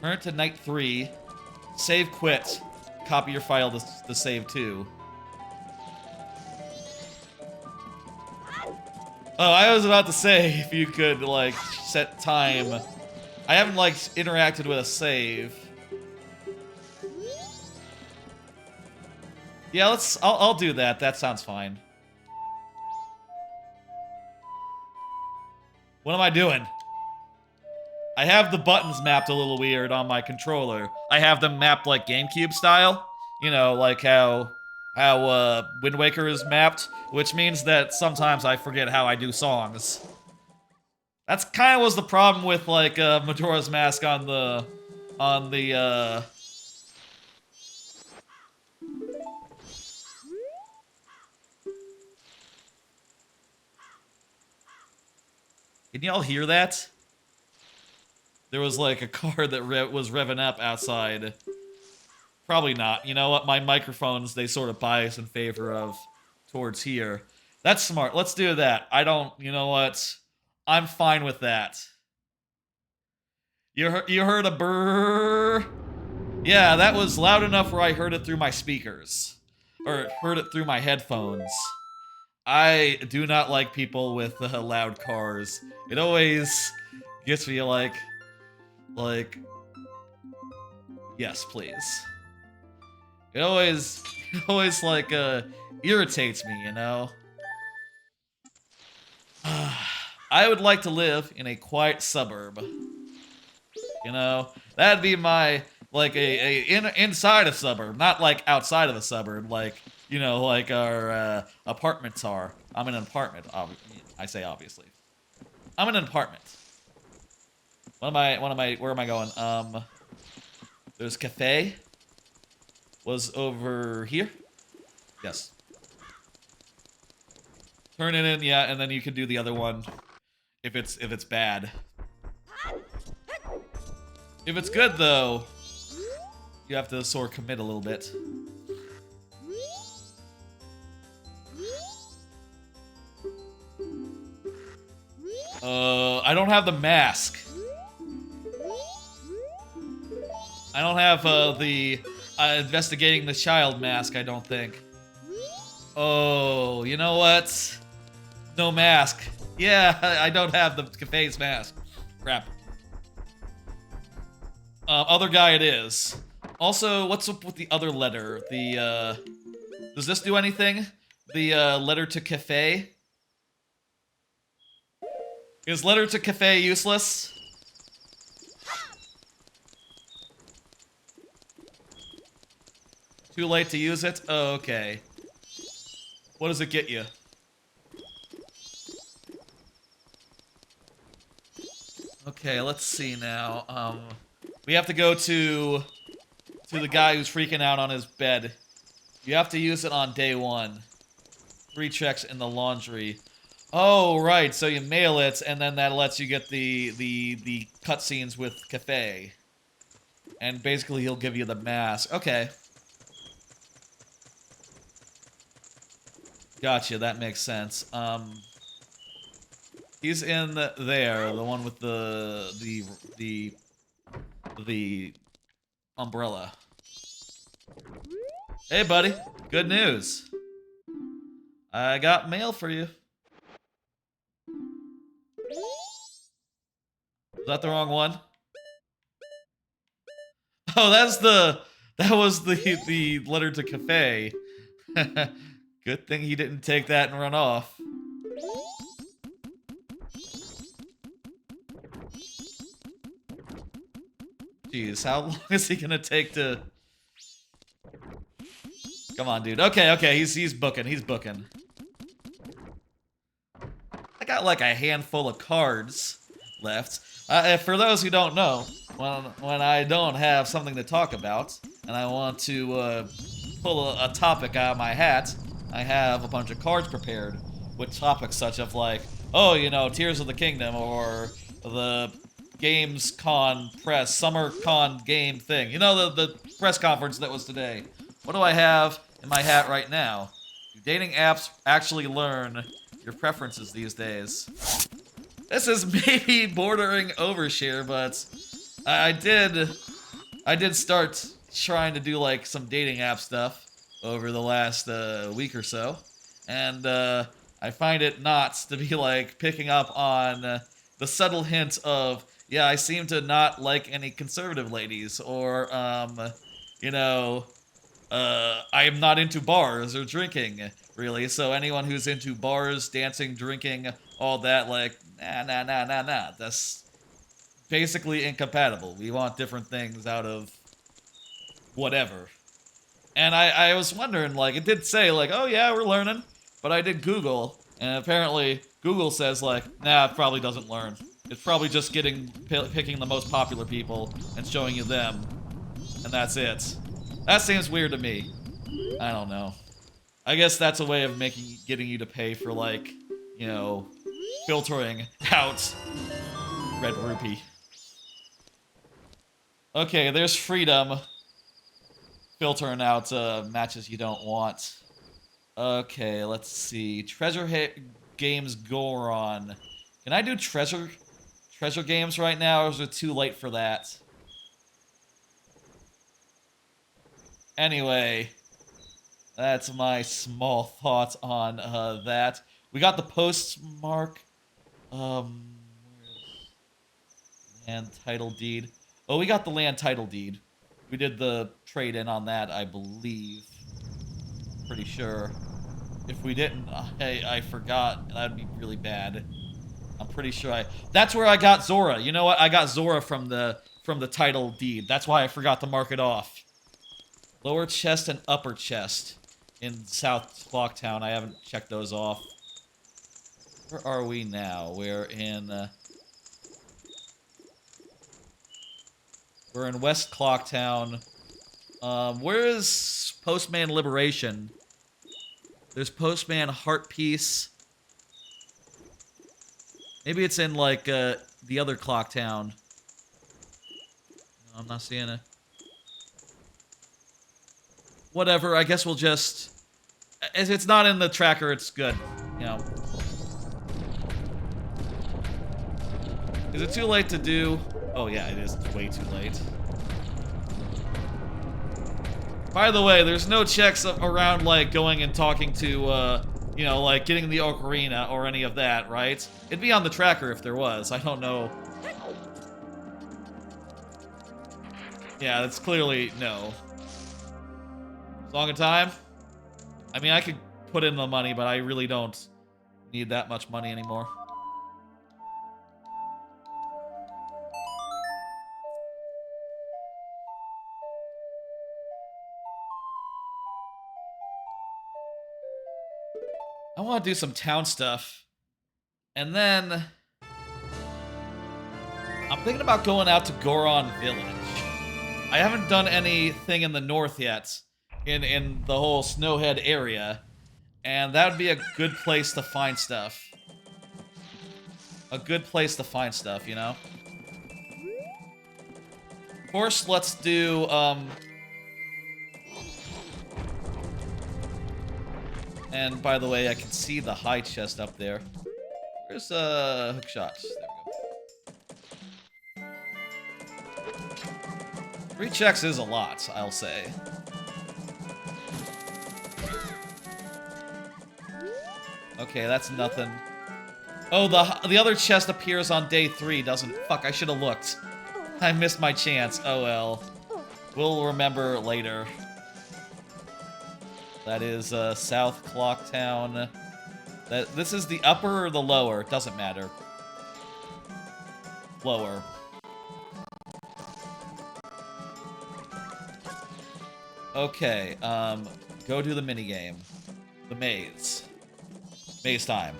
Turn it to night 3. Save quit. Copy your file to the save too. Oh, I was about to say if you could like set time. I haven't like interacted with a save. Yeah, I'll do that. That sounds fine. What am I doing? I have the buttons mapped a little weird on my controller. I have them mapped like GameCube style. You know, like how Wind Waker is mapped, which means that sometimes I forget how I do songs. That's kind of was the problem with like Majora's Mask on the Can y'all hear that? There was like a car that was revving up outside. Probably not. You know what? My microphones, they sort of bias in favor of towards here. That's smart. Let's do that. You know what? I'm fine with that. You heard a brrrr? Yeah, that was loud enough where I heard it through my speakers. Or heard it through my headphones. I do not like people with loud cars. It always gets me like, yes, please. It always like, irritates me, you know? I would like to live in a quiet suburb. You know? That'd be my, like, inside a suburb, not like outside of a suburb, like, you know, like our, apartments are. I'm in an apartment, I say obviously. I'm in an apartment. Where am I going? There's cafe. Was over here? Yes. Turn it in, yeah, and then you can do the other one if it's bad. If it's good though, you have to sort of commit a little bit. I don't have the mask. I don't have the investigating the child mask, I don't think. Oh, you know what? No mask. Yeah, I don't have the cafe's mask. Crap. Other guy it is. Also, what's up with the other letter? Does this do anything? The, letter to cafe? Is letter to cafe useless? Too late to use it? Oh, okay. What does it get you? Okay, let's see now. We have to go to the guy who's freaking out on his bed. You have to use it on day 1. 3 checks in the laundry. Oh, right, so you mail it, and then that lets you get the cutscenes with Cafe. And basically he'll give you the mask. Okay. Gotcha, that makes sense. He's in there, the one with the umbrella. Hey, buddy. Good news. I got mail for you. Was that the wrong one? Oh, that was the letter to Cafe. Good thing he didn't take that and run off. Jeez, how long is he gonna take to... Come on, dude. Okay, he's booking, he's booking. I got like a handful of cards left. For those who don't know, when I don't have something to talk about, and I want to pull a topic out of my hat, I have a bunch of cards prepared with topics such as like, oh, you know, Tears of the Kingdom, or the Games Con press, Summer Con game thing. You know, the press conference that was today. What do I have in my hat right now? Do dating apps actually learn your preferences these days? This is maybe bordering overshare, but I did start trying to do like some dating app stuff over the last week or so, and I find it not to be like picking up on the subtle hint of, yeah, I seem to not like any conservative ladies, or you know, I am not into bars or drinking, really. So anyone who's into bars, dancing, drinking, all that, like, nah. That's basically incompatible. We want different things out of whatever. And I was wondering, like, it did say, like, oh yeah, we're learning. But I did Google, and apparently Google says, like, nah, it probably doesn't learn. It's probably just picking the most popular people and showing you them. And that's it. That seems weird to me. I don't know. I guess that's a way of getting you to pay for, like, you know, filtering out Red Rupee. Okay, there's Freedom. Filtering out matches you don't want. Okay, let's see. Games Goron. Can I do treasure games right now, or is it too late for that? Anyway, that's my small thoughts on that. We got the postmark. Where's land title deed? Oh, we got the land title deed. We did the trade-in on that, I believe. Pretty sure. If we didn't, I forgot. That'd be really bad. I'm pretty sure that's where I got Zora. You know what? I got Zora from the title deed. That's why I forgot to mark it off. Lower chest and upper chest in South Clocktown. I haven't checked those off. Where are we now? We're in West Clocktown. Where is Postman Liberation? There's Postman Heart Piece. Maybe it's in, like, the other Clocktown. No, I'm not seeing it. Whatever, I guess we'll just... If it's not in the tracker, it's good. You know. Is it too late to do... Oh, yeah, it is. It's way too late. By the way, there's no checks around, like, going and talking to, you know, like, getting the ocarina or any of that, right? It'd be on the tracker if there was. I don't know. Yeah, that's clearly no. Song of Time? I mean, I could put in the money, but I really don't need that much money anymore. I want to do some town stuff. And then... I'm thinking about going out to Goron Village. I haven't done anything in the north yet. In the whole Snowhead area. And that would be a good place to find stuff. A good place to find stuff, you know? Of course, let's do, And by the way, I can see the high chest up there. Where's hook shots? There we go. 3 checks is a lot, I'll say. Okay, that's nothing. Oh, the other chest appears on day 3, doesn't it? Fuck, I should have looked. I missed my chance. Oh well. We'll remember later. That is South Clocktown. This is the upper or the lower? Doesn't matter. Lower. Okay, go do the minigame. The maze. Maze time.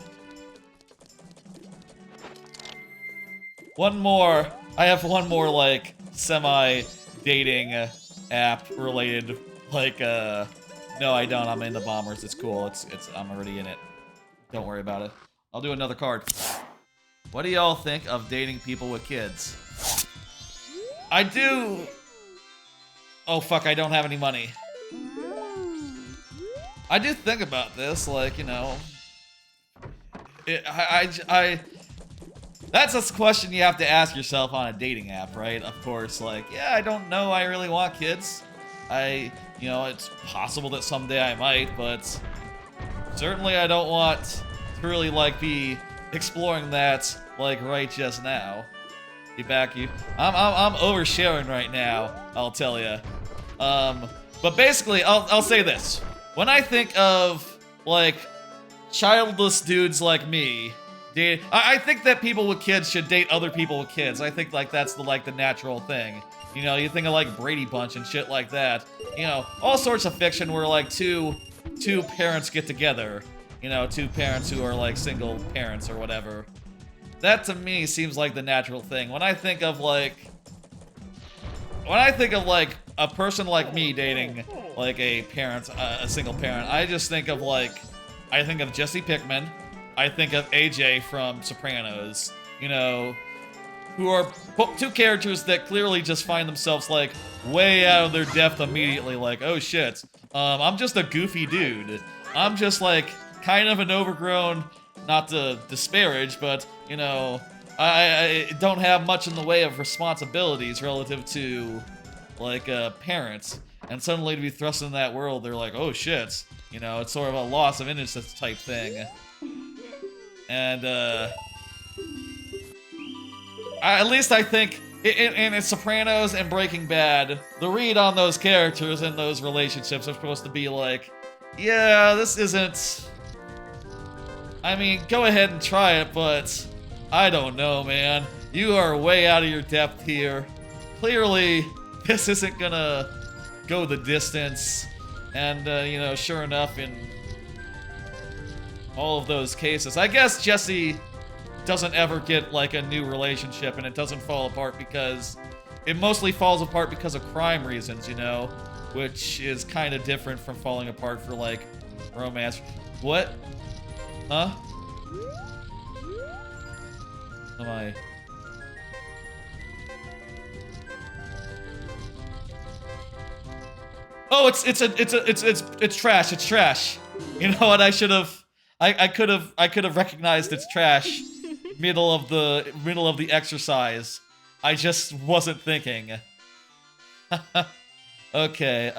One more. I have one more, like, semi-dating app related, like, no, I don't. I'm in the Bombers. It's cool. I'm already in it. Don't worry about it. I'll do another card. What do y'all think of dating people with kids? I do... Oh, fuck, I don't have any money. I do think about this, like, you know... That's a question you have to ask yourself on a dating app, right? Of course, like, yeah, I don't know I really want kids. You know, it's possible that someday I might, but... Certainly I don't want to really, like, be exploring that, like, right just now. I'm oversharing right now, I'll tell ya. But basically, I'll say this. When I think of, like, childless dudes like me, I think that people with kids should date other people with kids. I think, like, that's the natural thing. You know, you think of, like, Brady Bunch and shit like that. You know, all sorts of fiction where, like, two parents get together. You know, two parents who are, like, single parents or whatever. That, to me, seems like the natural thing. When I think of, like, a person like me dating, like, a single parent, I just think of, like, I think of Jesse Pinkman. I think of AJ from Sopranos. You know, who are two characters that clearly just find themselves, like, way out of their depth immediately. Like, oh shit, I'm just a goofy dude. I'm just, like, kind of an overgrown, not to disparage, but, you know, I don't have much in the way of responsibilities relative to, like, parents. And suddenly to be thrust in that world, they're like, oh shit. You know, it's sort of a loss of innocence type thing. And, at least I think, in Sopranos and Breaking Bad, the read on those characters and those relationships are supposed to be like, yeah, this isn't... I mean, go ahead and try it, but I don't know, man. You are way out of your depth here. Clearly, this isn't gonna go the distance. And, you know, sure enough, in all of those cases, I guess Jesse doesn't ever get, like, a new relationship, and it doesn't fall apart because... It mostly falls apart because of crime reasons, you know? Which is kind of different from falling apart for, like, romance. What? Huh? Am I... Oh, it's trash. It's trash. You know what? I should have. I could have recognized it's trash. Middle of the exercise. I just wasn't thinking. Okay.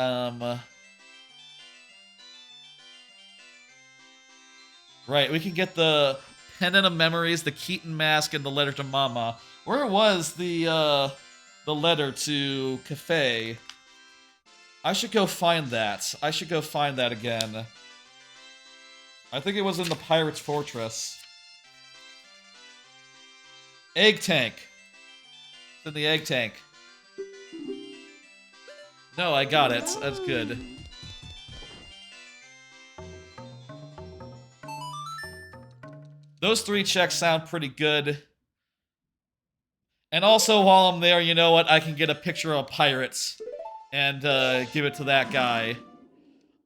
Right. We can get the Pendant of Memories, the Keaton Mask, and the Letter to Mama. Where was the letter to Cafe? I should go find that. I should go find that again. I think it was in the Pirate's Fortress. Egg tank. It's in the egg tank. No, I got it. That's good. Those 3 checks sound pretty good. And also, while I'm there, you know what? I can get a picture of pirates. And give it to that guy.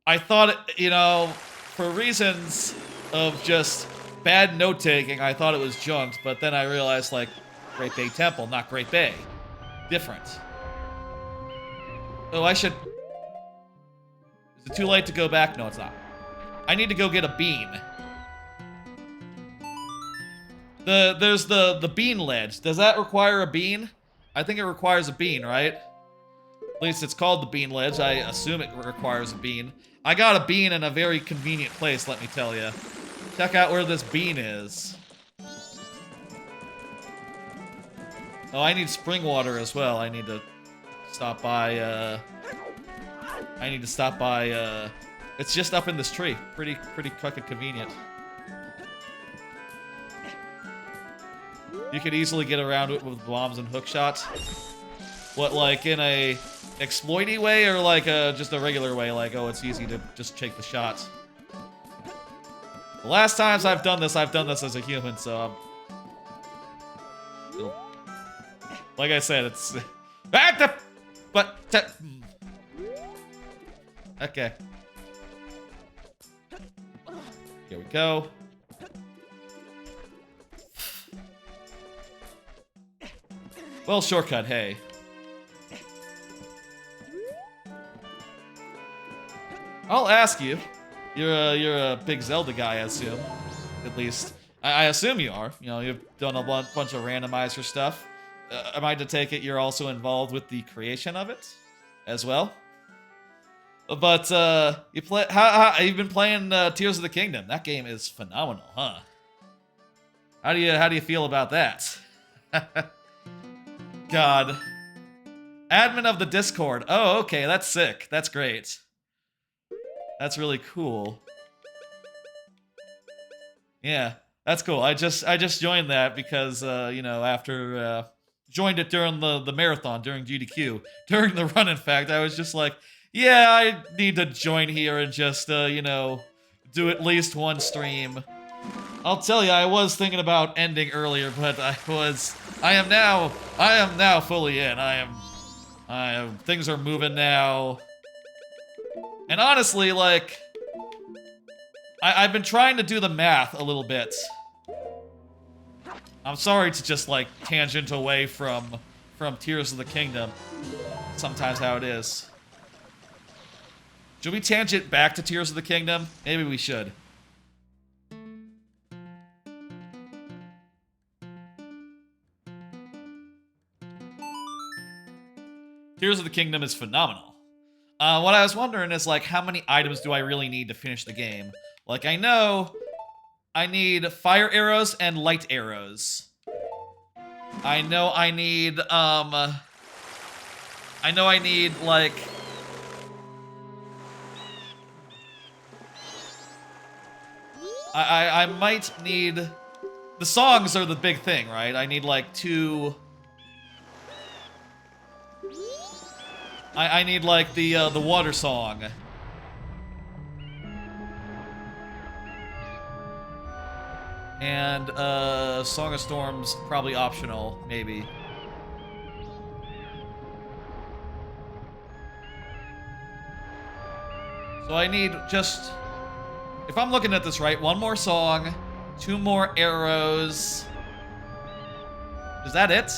I thought, you know, for reasons of just bad note-taking, I thought it was junked, but then I realized, like, Great Bay Temple, not Great Bay. Different. Oh, I should... Is it too late to go back? No, it's not. I need to go get a bean. There's the bean ledge. Does that require a bean? I think it requires a bean, right? At least it's called the bean ledge. I assume it requires a bean. I got a bean in a very convenient place, let me tell you. check out where this bean is. Oh, I need spring water as well. I need to stop by, it's just up in this tree. Pretty fucking convenient. You could easily get around it with bombs and hook shots. What, like in a exploity way or like just a regular way? Like, oh, it's easy to just take the shots. The last times I've done this as a human, so like I said, it's okay. Here we go. Well, shortcut, hey. I'll ask you. You're a big Zelda guy, I assume. At least, I assume you are. You know, you've done a bunch of randomizer stuff. Am I to take it you're also involved with the creation of it, as well? But you've been playing Tears of the Kingdom. That game is phenomenal, huh? How do you feel about that? God. Admin of the Discord. Oh, okay, that's sick. That's great. That's really cool. Yeah, that's cool. I just joined that because you know, after joined it during the marathon, during GDQ, during the run. In fact, I was just like, yeah, I need to join here and just you know, do at least one stream. I'll tell you, I was thinking about ending earlier, but I am now fully in. Things are moving now. And honestly, like, I've been trying to do the math a little bit. I'm sorry to just, like, tangent away from Tears of the Kingdom. Sometimes how it is. Should we tangent back to Tears of the Kingdom? Maybe we should. Tears of the Kingdom is phenomenal. What I was wondering is, like, how many items do I really need to finish the game? Like, I know I need fire arrows and light arrows. I know I need, like... I might need... The songs are the big thing, right? I need, like, 2... I need, like, the water song. And, Song of Storms, probably optional, maybe. So I need just... If I'm looking at this right, 1 more song, 2 more arrows. Is that it?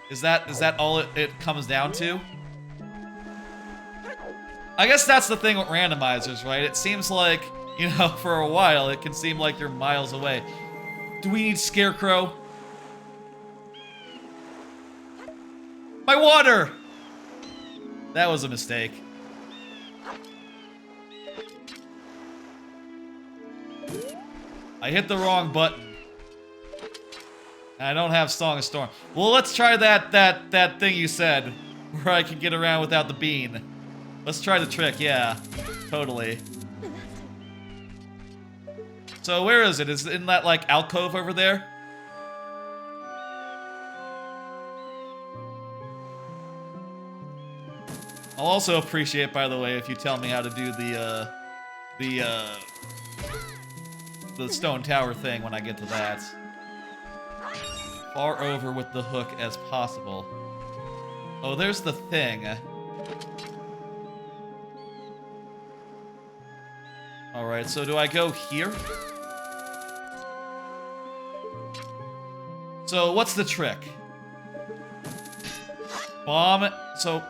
Is that all it comes down to? I guess that's the thing with randomizers, right? It seems like, you know, for a while, it can seem like you're miles away. Do we need Scarecrow? My water! That was a mistake. I hit the wrong button. I don't have Song of Storm. Well, let's try that thing you said, where I can get around without the bean. Let's try the trick, yeah. Totally. So where is it? Is it in that, like, alcove over there? I'll also appreciate, by the way, if you tell me how to do the stone tower thing when I get to that. Far over with the hook as possible. Oh, there's the thing. Alright, so do I go here? So, what's the trick? Bomb. So,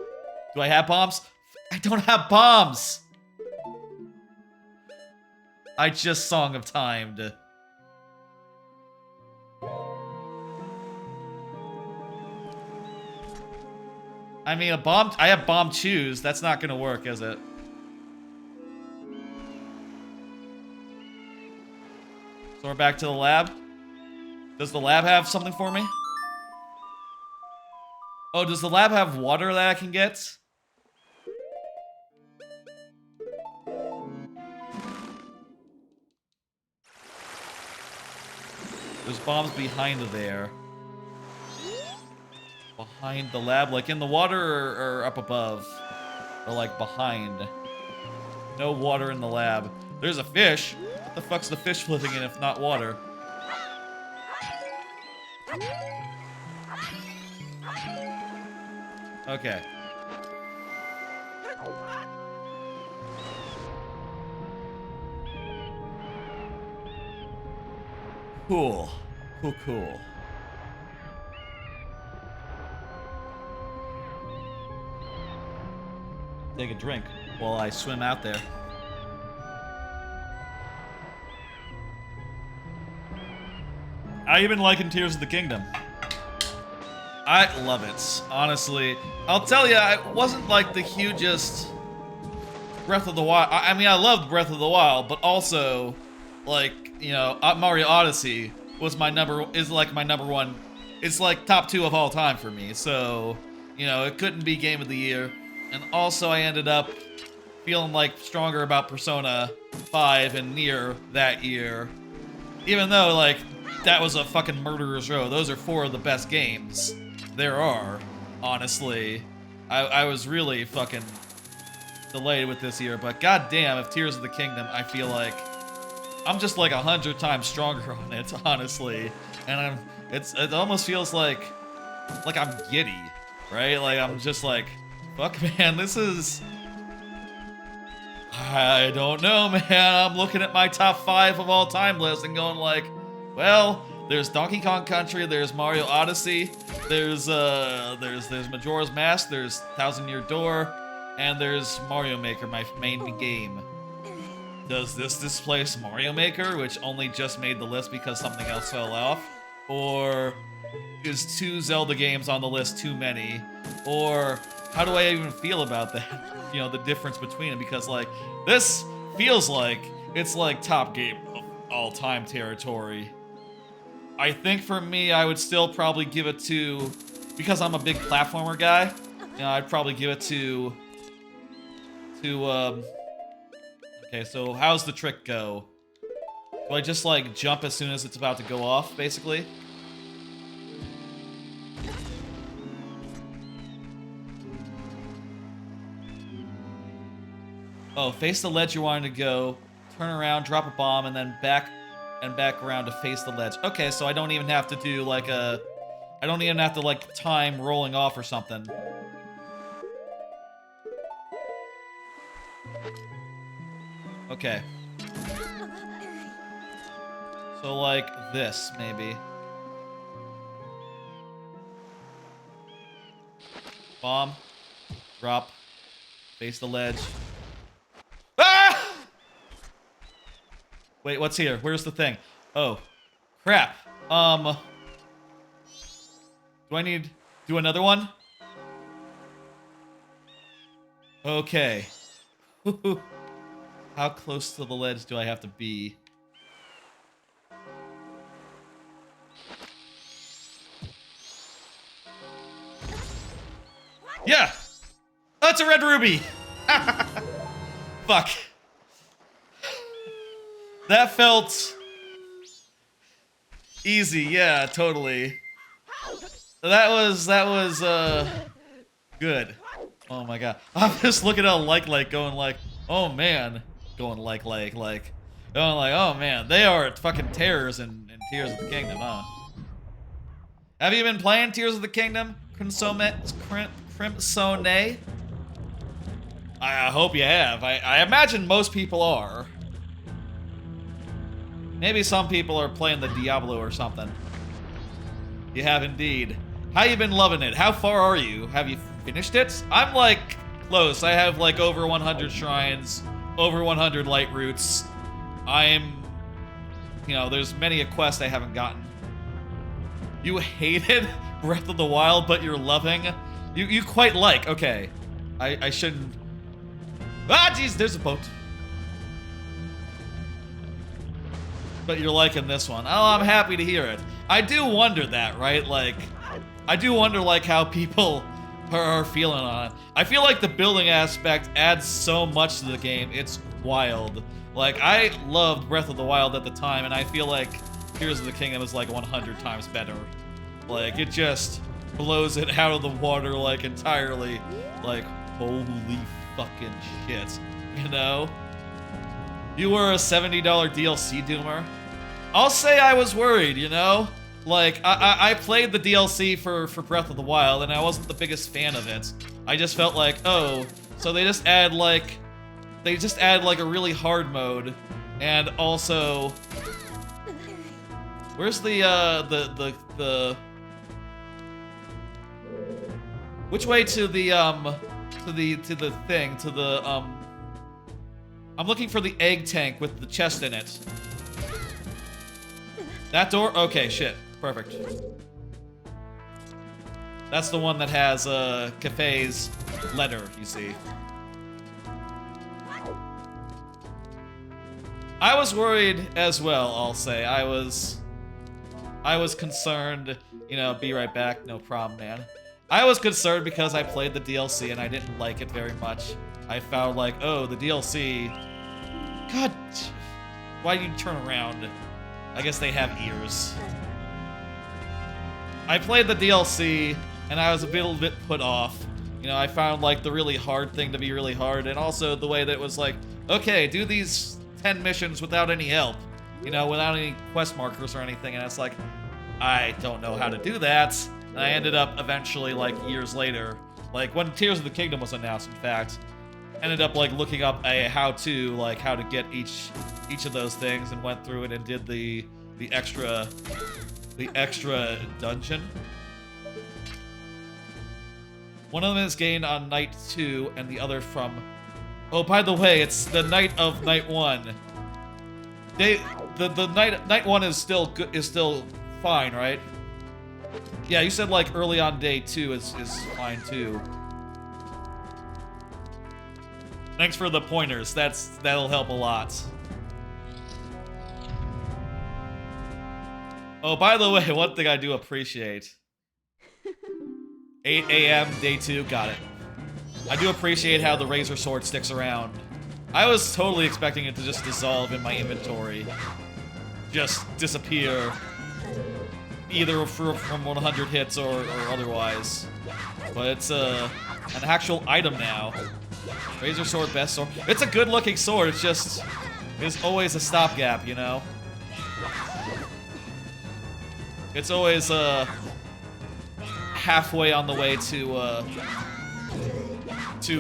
do I have bombs? I don't have bombs! I just Song of Timed. I mean, I have bomb choose. That's not gonna work, is it? we're back to the lab. Does the lab have something for me? Oh, does the lab have water that I can get? There's bombs behind there. Behind the lab, like in the water or up above? Or like behind? No water in the lab. There's a fish. What the fuck's the fish living in if not water? Okay. Cool. Cool. Take a drink while I swim out there. How you been liking Tears of the Kingdom? I love it, honestly. I'll tell you, I wasn't like the hugest Breath of the Wild. I mean, I loved Breath of the Wild, but also, like, you know, Mario Odyssey was my number one. It's like top 2 of all time for me. So, you know, it couldn't be Game of the Year. And also, I ended up feeling like stronger about Persona 5 and Nier that year, even though like that was a fucking murderer's row. Those are 4 of the best games there are, honestly. I was really fucking delayed with this year, but goddamn, if Tears of the Kingdom, I feel like I'm just like 100 times stronger on it, honestly. And it almost feels like I'm giddy, right? Like I'm just like, fuck, man, this is, I don't know, man. I'm looking at my top 5 of all time list and going like, well, there's Donkey Kong Country, there's Mario Odyssey, there's Majora's Mask, there's Thousand Year Door, and there's Mario Maker, my main game. Does this displace Mario Maker, which only just made the list because something else fell off? Or is 2 Zelda games on the list too many? Or how do I even feel about that? You know, the difference between them, because like this feels like it's like top game of all time territory. I think for me, I would still probably give it to, because I'm a big platformer guy, you know, I'd probably give it to okay, so how's the trick go? Do I just like jump as soon as it's about to go off, basically? Oh, face the ledge you're wanting to go, turn around, drop a bomb, and then back around to face the ledge. Okay, so I don't even have to do like I don't even have to like time rolling off or something. Okay. So like this, maybe. Bomb, drop, face the ledge. Ah! Wait, what's here? Where's the thing? Oh, crap. Do I need to do another one? Okay. How close to the ledge do I have to be? Yeah! That's a red ruby! Fuck. That felt easy, yeah, totally. That was good. Oh my god. I'm just looking at like going like, oh man. Going like, going like, oh man, they are fucking terrors in Tears of the Kingdom, huh? Have you been playing Tears of the Kingdom? Crimsone? I hope you have. I imagine most people are. Maybe some people are playing the Diablo or something. You have indeed. How you been loving it? How far are you? Have you finished it? I'm like close. I have like over 100 shrines, over 100 light roots. I'm, you know, there's many a quest I haven't gotten. You hated Breath of the Wild, but you're loving. You quite like. Okay, I shouldn't. Ah, jeez, there's a boat. but you're liking this one. Oh, I'm happy to hear it. I do wonder that, right? Like, I do wonder, like, how people are feeling on it. I feel like the building aspect adds so much to the game. It's wild. Like, I loved Breath of the Wild at the time, and I feel like Tears of the Kingdom is, like, 100 times better. Like, it just blows it out of the water, like, entirely. Like, holy fucking shit. You know? You were a $70 DLC doomer? I'll say I was worried, you know? Like, I played the DLC for Breath of the Wild, and I wasn't the biggest fan of it. I just felt like, oh, so they just add, like, a really hard mode, and also... Where's the... Which way to the thing, I'm looking for the egg tank with the chest in it. That door? Okay, shit. Perfect. That's the one that has, Cafe's letter, you see. I was worried as well, I'll say. I was concerned, you know, be right back, no problem, man. I was concerned because I played the DLC and I didn't like it very much. I found like, oh, the DLC... God, why do you turn around? I guess they have ears. I played the DLC and I was a little bit put off. You know, I found like the really hard thing to be really hard, and also the way that it was like, okay, do these 10 missions without any help. You know, without any quest markers or anything, and it's like, I don't know how to do that. And I ended up eventually, like, years later, like, when Tears of the Kingdom was announced, in fact, ended up, like, looking up a how-to, like, how to get each of those things, and went through it and did the extra dungeon. One of them is gained on night 2, and the other from... Oh, by the way, it's the night of night 1. The night 1 is still good, is still fine, right? Yeah, you said like early on day 2 is fine too. Thanks for the pointers. That'll help a lot. Oh, by the way, one thing I do appreciate. 8 a.m. day 2, got it. I do appreciate how the razor sword sticks around. I was totally expecting it to just dissolve in my inventory. Just disappear. Either from 100 hits or otherwise. But it's an actual item now. Razor sword, best sword. It's a good looking sword, it's just... It's always a stopgap, you know? It's always halfway on the way to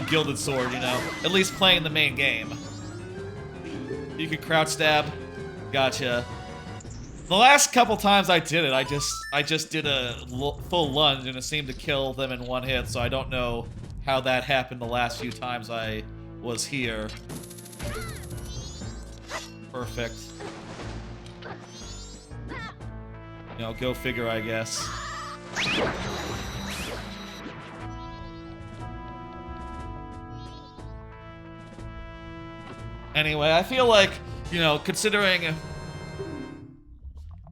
Gilded Sword, you know? At least playing the main game. You can crouch stab. Gotcha. The last couple times I did it, I just did a full lunge and it seemed to kill them in one hit, so I don't know how that happened the last few times I was here. Perfect. You know, go figure, I guess. Anyway, I feel like, you know, considering...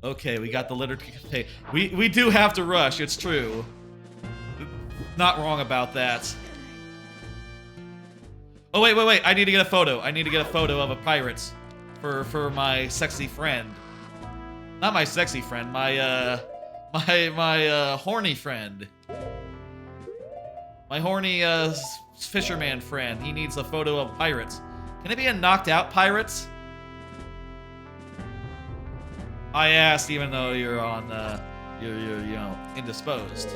Okay, we got the littered cafe. We do have to rush, it's true. Not wrong about that. Oh, wait, I need to get a photo. I need to get a photo of a pirate for my sexy friend. Not my sexy friend, my horny friend. My horny, fisherman friend. He needs a photo of pirates. Can it be a knocked out pirate? I asked even though you're on, you're you know, indisposed.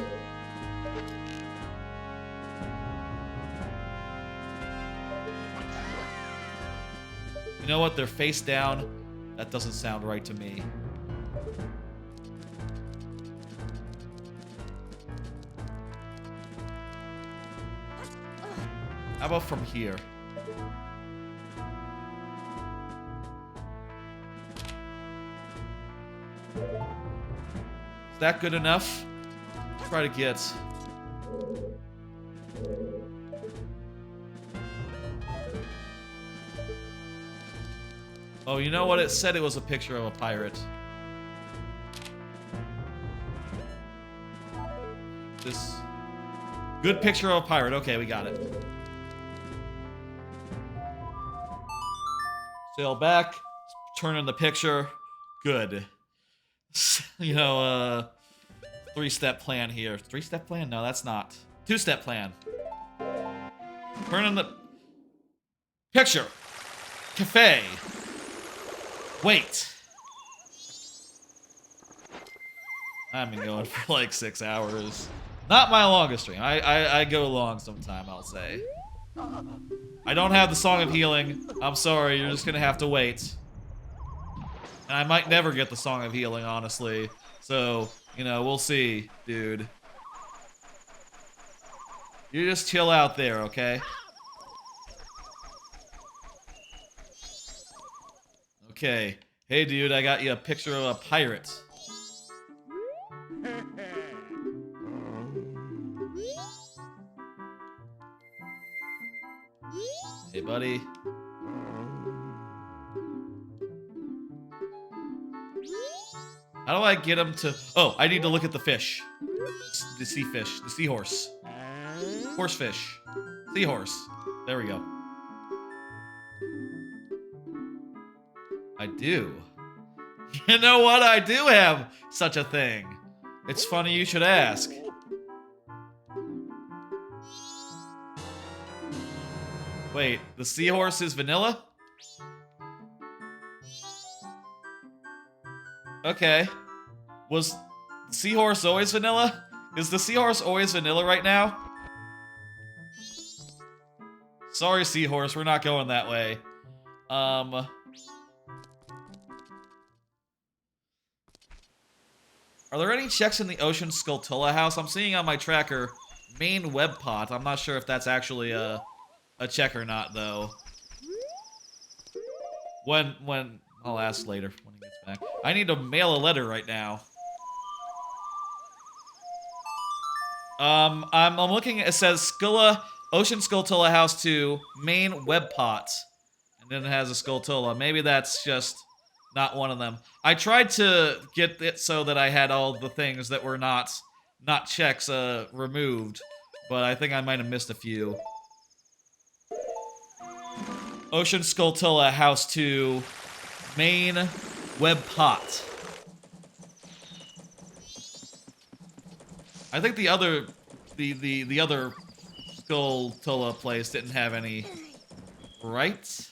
You know what? They're face down. That doesn't sound right to me. How about from here? Is that good enough? Try to get... Oh, you know what? It said it was a picture of a pirate. This... Good picture of a pirate. Okay, we got it. Sail back. Turn in the picture. Good. You know, 3-step plan here. 3-step plan? No, that's not. 2-step plan. Turn in the... Picture. Cafe. Wait. I've been going for like 6 hours. Not my longest stream. I go long sometime, I'll say. I don't have the Song of Healing. I'm sorry, you're just gonna have to wait. And I might never get the Song of Healing, honestly. So, you know, we'll see, dude. You just chill out there, okay? Okay. Hey, dude, I got you a picture of a pirate. Hey, buddy. How do I get him to... Oh, I need to look at the fish. The sea fish. The seahorse. Horsefish. Seahorse. There we go. I do. You know what? I do have such a thing. It's funny you should ask. Wait, the seahorse is vanilla? Okay. Was seahorse always vanilla? Is the seahorse always vanilla right now? Sorry, seahorse, we're not going that way. Are there any checks in the Ocean Skulltula house? I'm seeing on my tracker, main web pot. I'm not sure if that's actually a check or not, though. When I'll ask later when he gets back. I need to mail a letter right now. I'm looking. It says Ocean Skulltula House 2 main web pot, and then it has a Skulltula. Maybe that's just not one of them. I tried to get it so that I had all the things that were not checks removed, but I think I might have missed a few. Ocean Skulltula House 2 main web pot. I think the other Skulltula place didn't have any, right?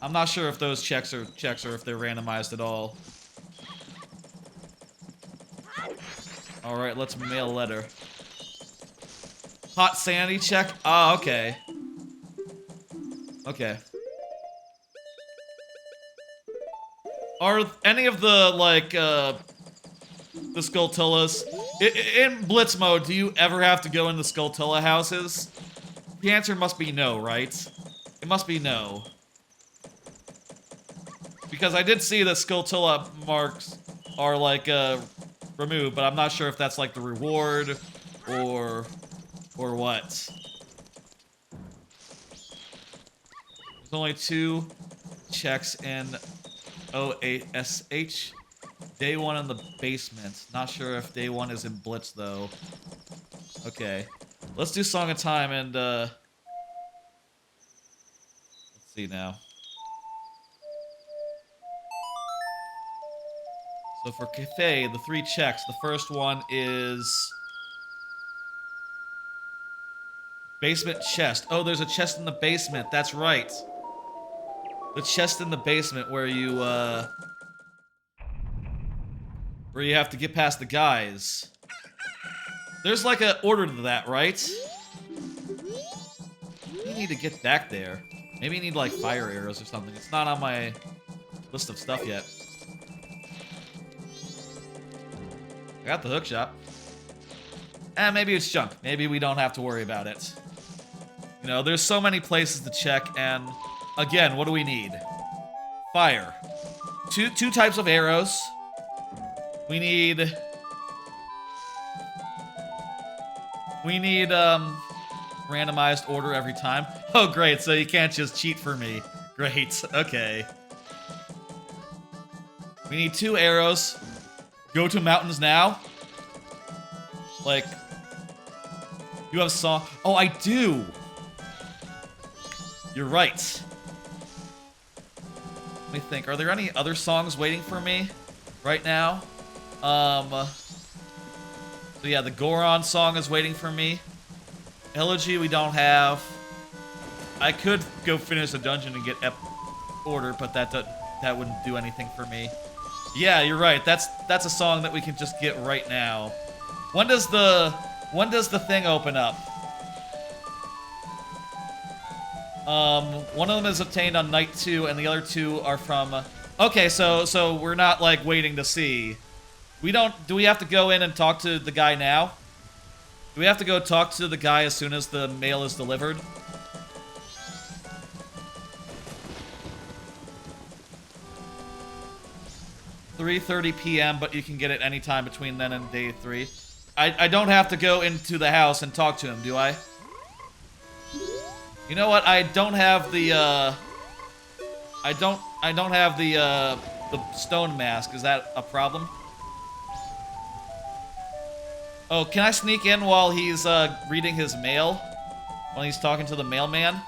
I'm not sure if those checks or if they're randomized at all. All right, let's mail a letter. Hot sanity check? Ah, okay. Okay. Are any of the, like, the Skulltulas... In Blitz mode, do you ever have to go in the Skulltula houses? The answer must be no, right? It must be no. Because I did see that Skulltula marks are, like, removed, but I'm not sure if that's, like, the reward, or what. There's only 2 checks in OASH. Day 1 in the basement. Not sure if day 1 is in Blitz, though. Okay. Let's do Song of Time and, let's see now. So for Cafe, the 3 checks. The first one is... basement chest. Oh, there's a chest in the basement. That's right. The chest in the basement where you have to get past the guys. There's like an order to that, right? You need to get back there. Maybe you need like fire arrows or something. It's not on my list of stuff yet. I got the hook shot. Maybe it's junk. Maybe we don't have to worry about it. You know, there's so many places to check, and again, what do we need? Fire. Two types of arrows. We need randomized order every time. Oh, great, so you can't just cheat for me. Great, okay. We need 2 arrows. Go to mountains now. Like, you have song. Oh, I do. You're right. Let me think. Are there any other songs waiting for me right now? So yeah, the Goron song is waiting for me. Elegy we don't have. I could go finish the dungeon and get order, but that wouldn't do anything for me. Yeah, you're right. That's a song that we can just get right now. When does the thing open up? One of them is obtained on night 2, and the other 2 are from. Okay, so we're not like waiting to see. Do we have to go in and talk to the guy now? Do we have to go talk to the guy as soon as the mail is delivered? $3:30 p.m., but you can get it anytime between then and day 3. I don't have to go into the house and talk to him, do I? You know what? I don't have the I don't have the stone mask. Is that a problem? Oh, can I sneak in while he's reading his mail? While he's talking to the mailman?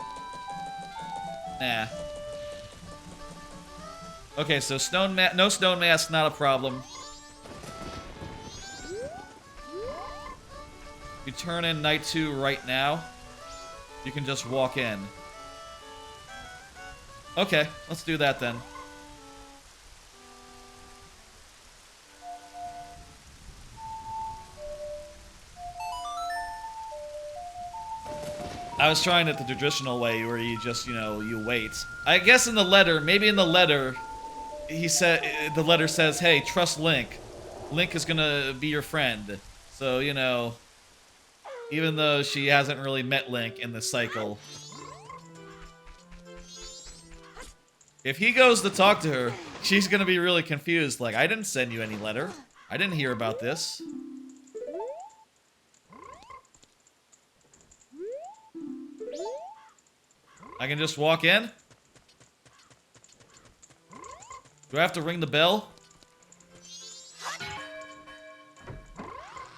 Nah. Okay, so no stone mask, not a problem. You turn in night 2 right now. You can just walk in. Okay, let's do that then. I was trying it the traditional way where you just, you wait. I guess in the letter, maybe in the letter, the letter says, hey, trust Link. Link is gonna be your friend. So, even though she hasn't really met Link in this cycle. If he goes to talk to her, she's gonna be really confused. Like, I didn't send you any letter. I didn't hear about this. I can just walk in? Do I have to ring the bell?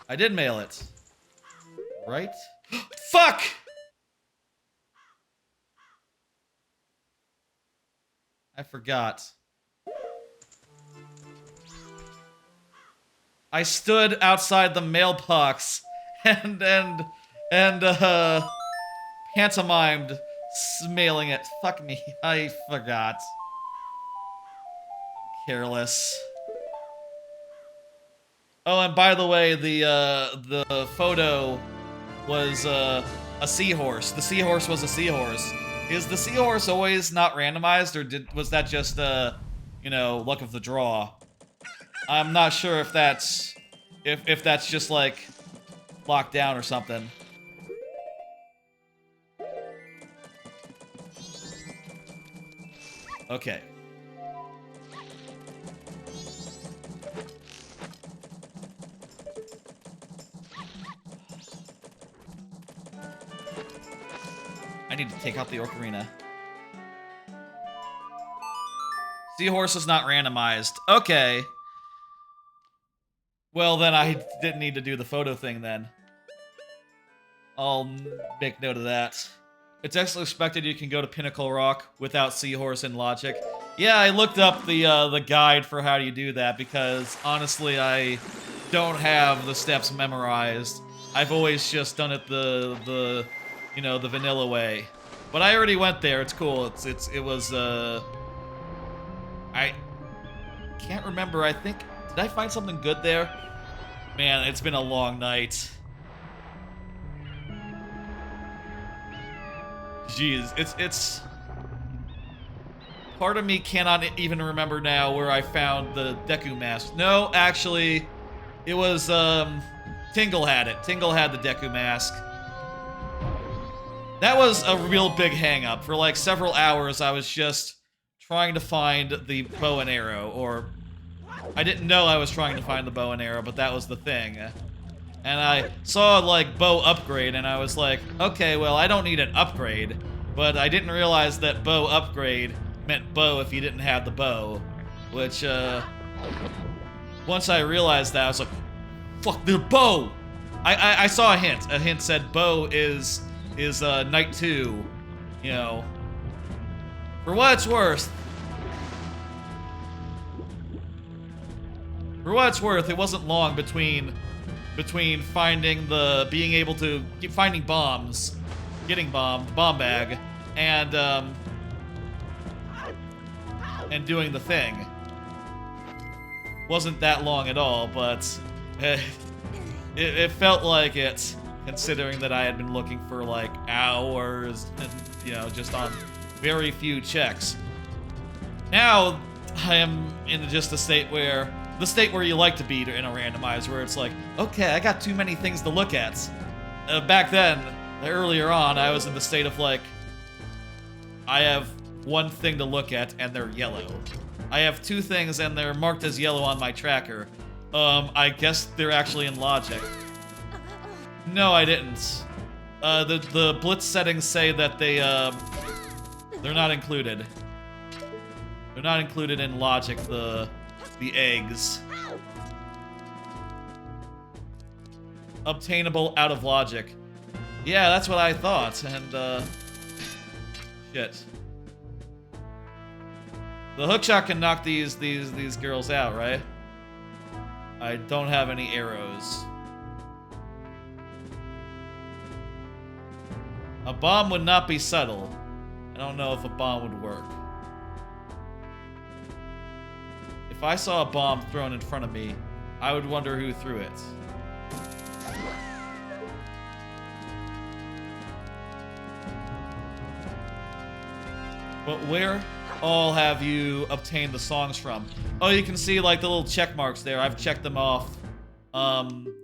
I did mail it. Right? Fuck! I forgot. I stood outside the mailbox and pantomimed mailing it. Fuck me. I forgot. Careless. Oh, and by the way, the photo was a seahorse. The seahorse was a seahorse. Is the seahorse always not randomized, or was that just luck of the draw? I'm not sure if that's if that's just like locked down or something. Okay. I need to take out the ocarina. Seahorse is not randomized. Okay. Well, then I didn't need to do the photo thing then. I'll make note of that. It's actually expected you can go to Pinnacle Rock without Seahorse and Logic. Yeah, I looked up the guide for how you do that because honestly, I don't have the steps memorized. I've always just done it the vanilla way. But I already went there. It's cool. It was I can't remember. I think did I find something good there? Man, it's been a long night. Jeez, it's part of me cannot even remember now where I found the Deku mask. No, actually, it was Tingle had it. Tingle had the Deku mask. That was a real big hang-up. For like several hours, I was just trying to find the bow and arrow, or I didn't know I was trying to find the bow and arrow, but that was the thing. And I saw like bow upgrade, and I was like, okay, well, I don't need an upgrade. But I didn't realize that bow upgrade meant bow if you didn't have the bow. Which, once I realized that, I was like, fuck, the bow! I saw a hint. A hint said bow is Knight 2, you know. For what it's worth, it wasn't long between finding being able to keep finding bombs, getting bomb bag, and doing the thing. Wasn't that long at all, but it felt like it, considering that I had been looking for like hours and, you know, just on very few checks. Now I am in just the state where you like to be in a randomizer, where it's like, okay, I got too many things to look at. Back then, earlier on, I was in the state of like, I have one thing to look at and they're yellow. I have two things and they're marked as yellow on my tracker. I guess they're actually in logic. No, I didn't. The Blitz settings say that they're not included. They're not included in logic, the eggs. Obtainable out of logic. Yeah, that's what I thought, and, shit. The hookshot can knock these girls out, right? I don't have any arrows. A bomb would not be subtle. I don't know if a bomb would work. If I saw a bomb thrown in front of me, I would wonder who threw it. But where all have you obtained the songs from? Oh, you can see like the little check marks there. I've checked them off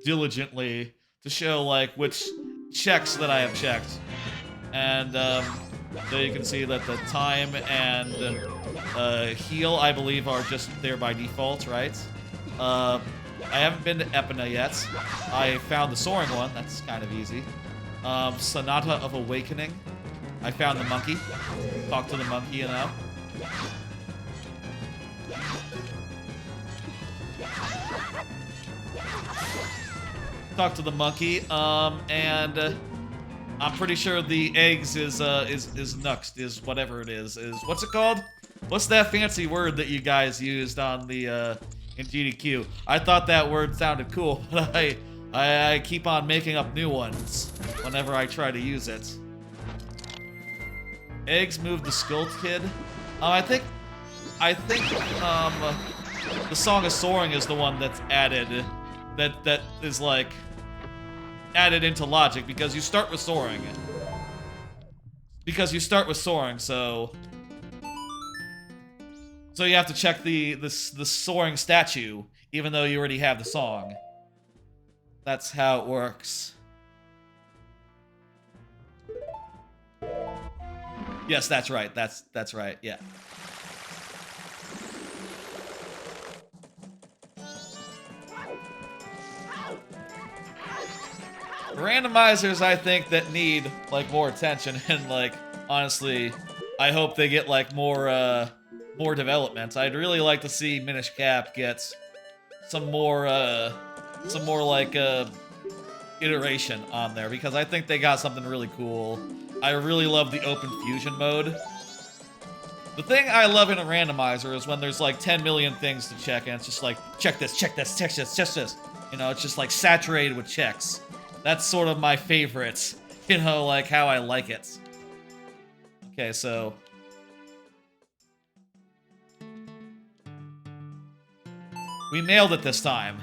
diligently to show like which checks that I have checked. And there you can see that the time and heal, I believe, are just there by default, right? I haven't been to Epina yet. I found the soaring one. That's kind of easy. Sonata of Awakening. I found the monkey. Talk to the monkey, you know. Talk to the monkey. And I'm pretty sure the eggs is nuxt, is whatever it is what's it called? What's that fancy word that you guys used on the in GDQ? I thought that word sounded cool, but I keep on making up new ones whenever I try to use it. Eggs move the Skull Kid. I think the Song of Soaring is the one that's added, that is like added into logic because you start with soaring. So you have to check the soaring statue, even though you already have the song. That's how it works. Yes, that's right. That's right. Yeah. Randomizers, I think, that need like more attention, and like honestly, I hope they get like more development. I'd really like to see Minish Cap get some more like iteration on there, because I think they got something really cool. I really love the open fusion mode. The thing I love in a randomizer is when there's like 10 million things to check, and it's just like, check this, check this, check this, check this. You know, it's just like saturated with checks. That's sort of my favorite, you know, like how I like it. Okay, so we nailed it this time.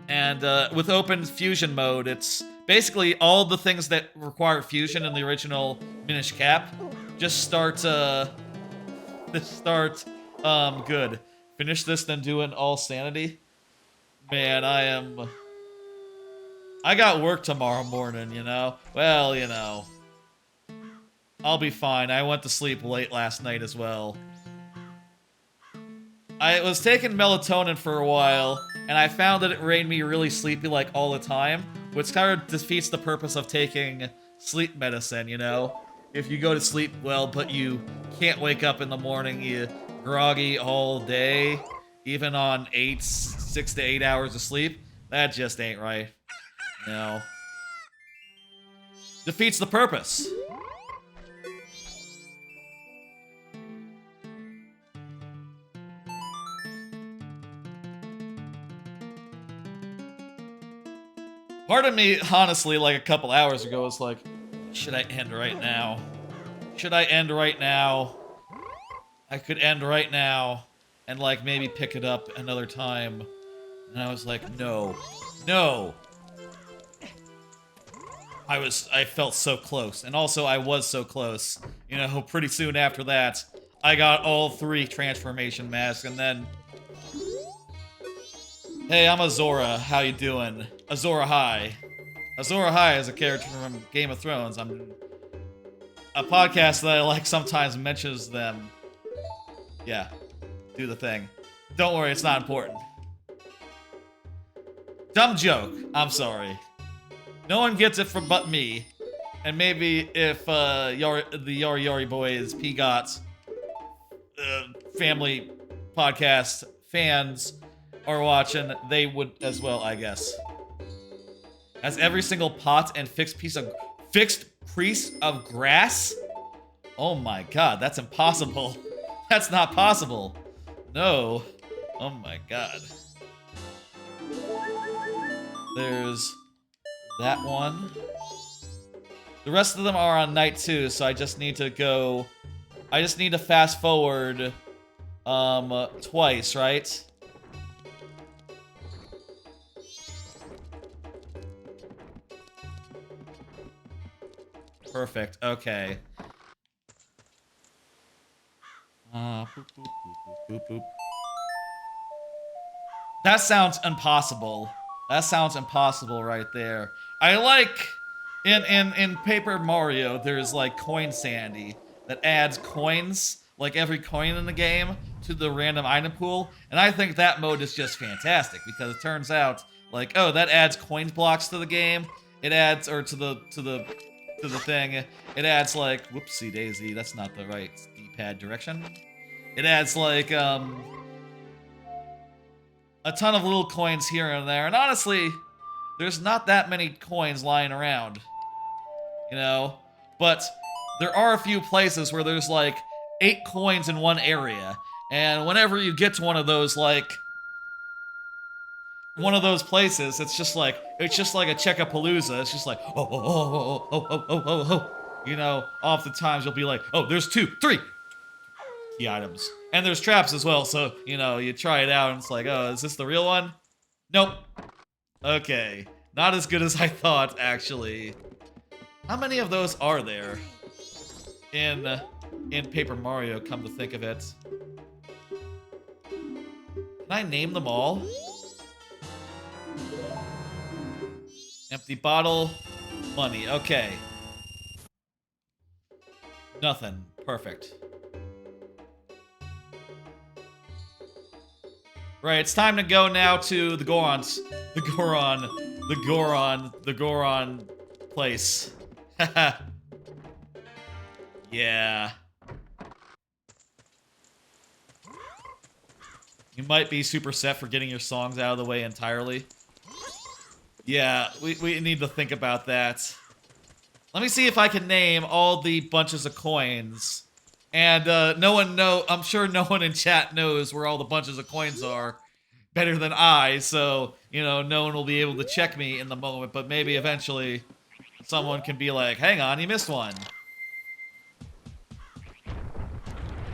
And with open fusion mode, it's basically all the things that require fusion in the original Minish Cap just start good. Finish this, then do an all sanity. Man, I got work tomorrow morning, you know? Well, you know. I'll be fine. I went to sleep late last night as well. I was taking melatonin for a while, and I found that it made me really sleepy like all the time, which kind of defeats the purpose of taking sleep medicine, you know? if you go to sleep well, but you can't wake up in the morning, you groggy all day, even on 6 to 8 hours of sleep, that just ain't right. No. Defeats the purpose. Part of me, honestly, like a couple hours ago, was like, should I end right now? Should I end right now? I could end right now and, like, maybe pick it up another time. And I was like, no. No! I felt so close. And also, I was so close. You know, pretty soon after that, I got all 3 transformation masks, and then... Hey, I'm Azora. How you doing? Azora High. Azora High is a character from Game of Thrones. A podcast that I like sometimes mentions them. Yeah, do the thing. Don't worry, it's not important. Dumb joke. I'm sorry. No one gets it from but me. And maybe if the Yori Yori Boys PGOT family podcast fans are watching, they would as well, I guess. Has every single pot and fixed piece of grass? Oh my god, that's impossible. That's not possible. No. Oh my god. There's that one. The rest of them are on night 2, so I just need to go... I just need to fast forward twice, right? Perfect. Okay. Boop, boop, boop, boop, boop. That sounds impossible. That sounds impossible right there. I like in Paper Mario, there's like coin sandy that adds coins, like every coin in the game, to the random item pool, and I think that mode is just fantastic because it turns out like, oh, that adds coins blocks to the game. It adds to the thing. It adds like, whoopsie daisy, that's not the right D-pad direction. It adds like a ton of little coins here and there, and honestly, there's not that many coins lying around, you know? But there are a few places where there's like 8 coins in one area, and whenever you get to one of those, like, one of those places, it's just like a Checkapalooza. It's just like, oh. You know, oftentimes you'll be like, oh, there's 2, 3 key items. And there's traps as well, so, you know, you try it out and it's like, oh, is this the real one? Nope. Okay. Not as good as I thought, actually. How many of those are there in Paper Mario, come to think of it? Can I name them all? Empty bottle, money, okay. Nothing, perfect. Right, it's time to go now to the Goron place. Haha. Yeah. You might be super set for getting your songs out of the way entirely. Yeah, we need to think about that. Let me see if I can name all the bunches of coins. And I'm sure no one in chat knows where all the bunches of coins are better than I, so, you know, no one will be able to check me in the moment, but maybe eventually someone can be like, hang on, you missed one.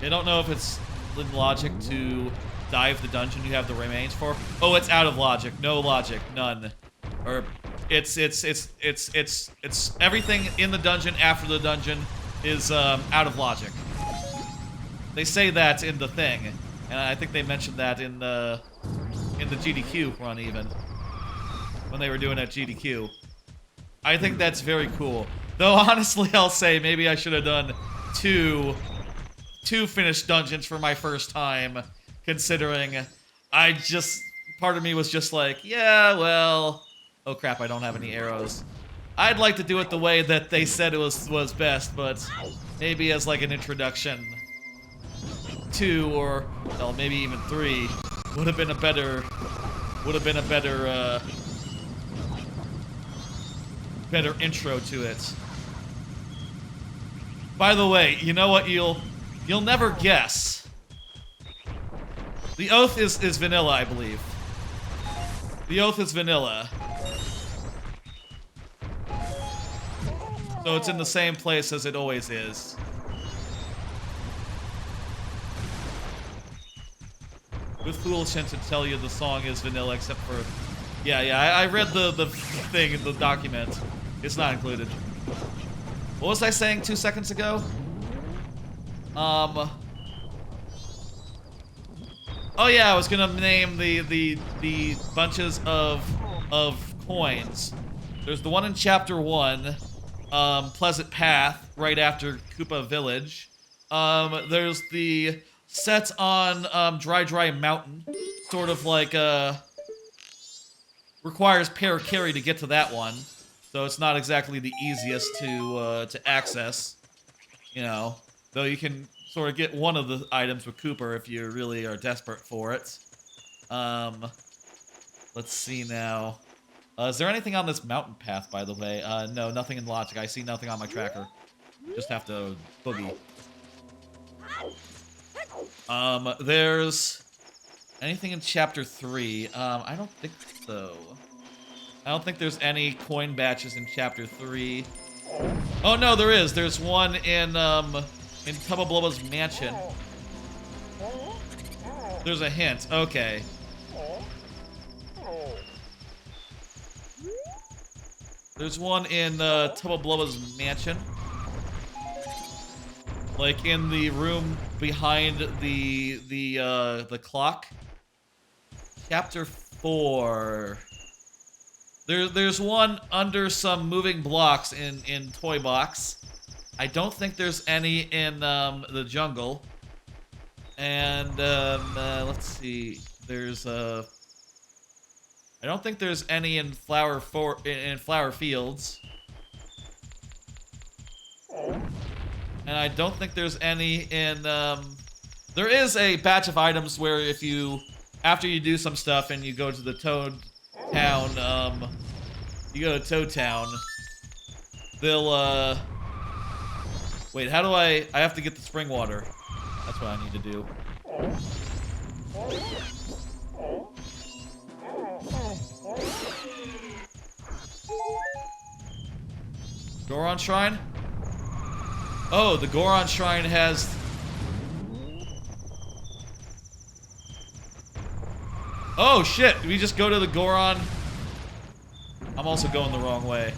I don't know if it's in logic to dive the dungeon you have the remains for. Oh, it's out of logic. No logic. None. Or it's everything in the dungeon after the dungeon is out of logic. They say that in the thing, and I think they mentioned that in the GDQ run even, when they were doing that GDQ. I think that's very cool. Though honestly, I'll say maybe I should have done two finished dungeons for my first time, considering part of me was just like, yeah, well, oh crap, I don't have any arrows. I'd like to do it the way that they said it was best, but maybe as like an introduction 2 or well, maybe even 3 would have been a better better intro to it. By the way, you know what you'll never guess. The Oath is vanilla, I believe. The Oath is vanilla. So it's in the same place as it always is. With foolishness to tell you the song is vanilla, except for... Yeah, I read the thing in the document. It's not included. What was I saying 2 seconds ago? Oh yeah, I was gonna name the bunches of coins. There's the one in Chapter 1, Pleasant Path, right after Koopa Village. There's the set on Dry Mountain, sort of like requires para-carry to get to that one, so it's not exactly the easiest to access, you know. Though you can sort of get one of the items with Cooper if you really are desperate for it. Let's see now. Is there anything on this mountain path, by the way? No, nothing in logic. I see nothing on my tracker. Just have to boogie. There's anything in Chapter 3? I don't think so. I don't think there's any coin batches in Chapter 3. Oh no, there is. There's one in Tubba Blubba's mansion. There's a hint. Okay. There's one in Tubba Blubba's mansion. Like in the room behind the clock. Chapter 4. There's one under some moving blocks in Toy Box. I don't think there's any in the jungle. And let's see. There's I don't think there's any in Flower Fields. And I don't think there's any in there is a batch of items where if you after you do some stuff and you go to the Toad Town, you go to Toad Town, they'll wait, how do I have to get the spring water. That's what I need to do. Goron Shrine? Oh, the Goron Shrine has... Oh shit, did we just go to the Goron? I'm also going the wrong way.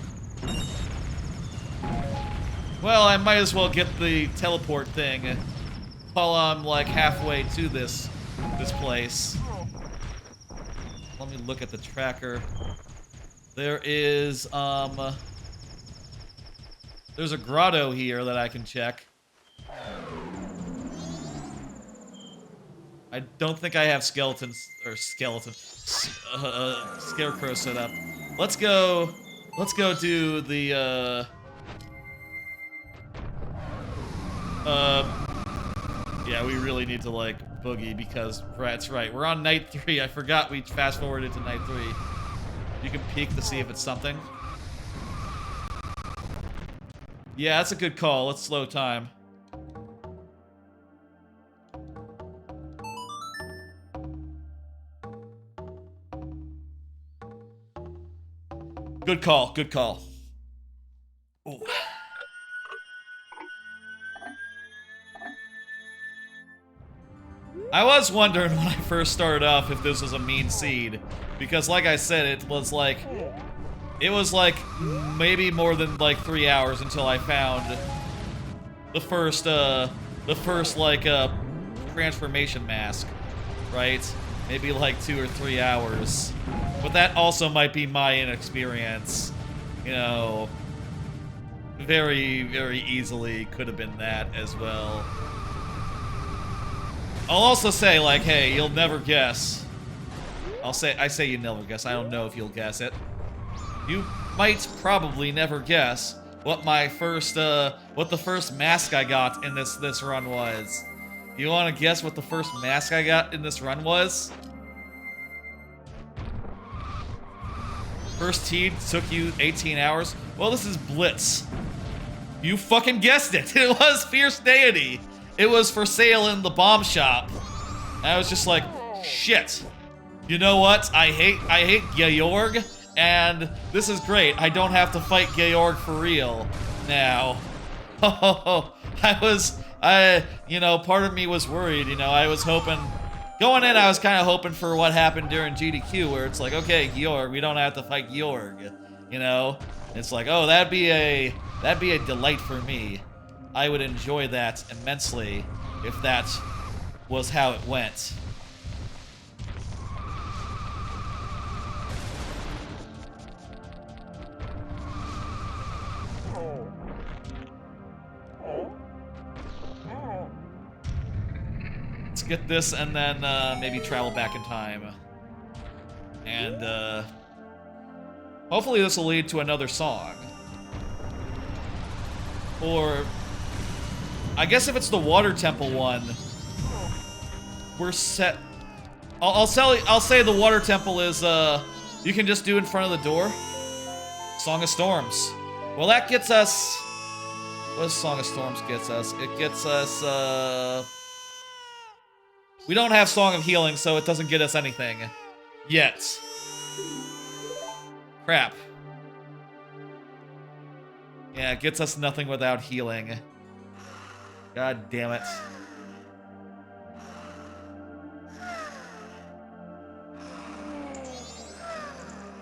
Well, I might as well get the teleport thing while I'm like halfway to this place. Let me look at the tracker. There is there's a grotto here that I can check. I don't think I have skeletons scarecrow set up. Let's go do the yeah, we really need to like boogie because that's right. We're on night 3. I forgot we fast forwarded to night 3. You can peek to see if it's something. Yeah, that's a good call. Let's slow time. Good call, good call. Ooh. I was wondering when I first started off if this was a mean seed, because like I said, it was like maybe more than like 3 hours until I found the first like transformation mask, right? Maybe like 2 or 3 hours, but that also might be my inexperience, you know. Very, very easily could have been that as well. I'll also say, like, hey, you'll never guess. I say you never guess. I don't know if you'll guess it. You might probably never guess what my first, what the first mask I got in this run was. You want to guess what the first mask I got in this run was? First teed took you 18 hours. Well, this is Blitz. You fucking guessed it. It was Fierce Deity. It was for sale in the bomb shop. And I was just like, shit. You know what? I hate Georg, and this is great. I don't have to fight Georg for real now. You know, part of me was worried. You know, I was hoping. Going in, I was kind of hoping for what happened during GDQ, where it's like, okay, Georg, we don't have to fight Georg, you know? It's like, oh, that'd be a delight for me. I would enjoy that immensely if that was how it went. Get this and then maybe travel back in time. And hopefully this will lead to another song. Or I guess if it's the Water Temple one, we're set. I'll say the Water Temple is you can just do in front of the door. Song of Storms. Well, that gets us. What does Song of Storms gets us? It gets us we don't have Song of Healing, so it doesn't get us anything. Yet. Crap. Yeah, it gets us nothing without healing. God damn it.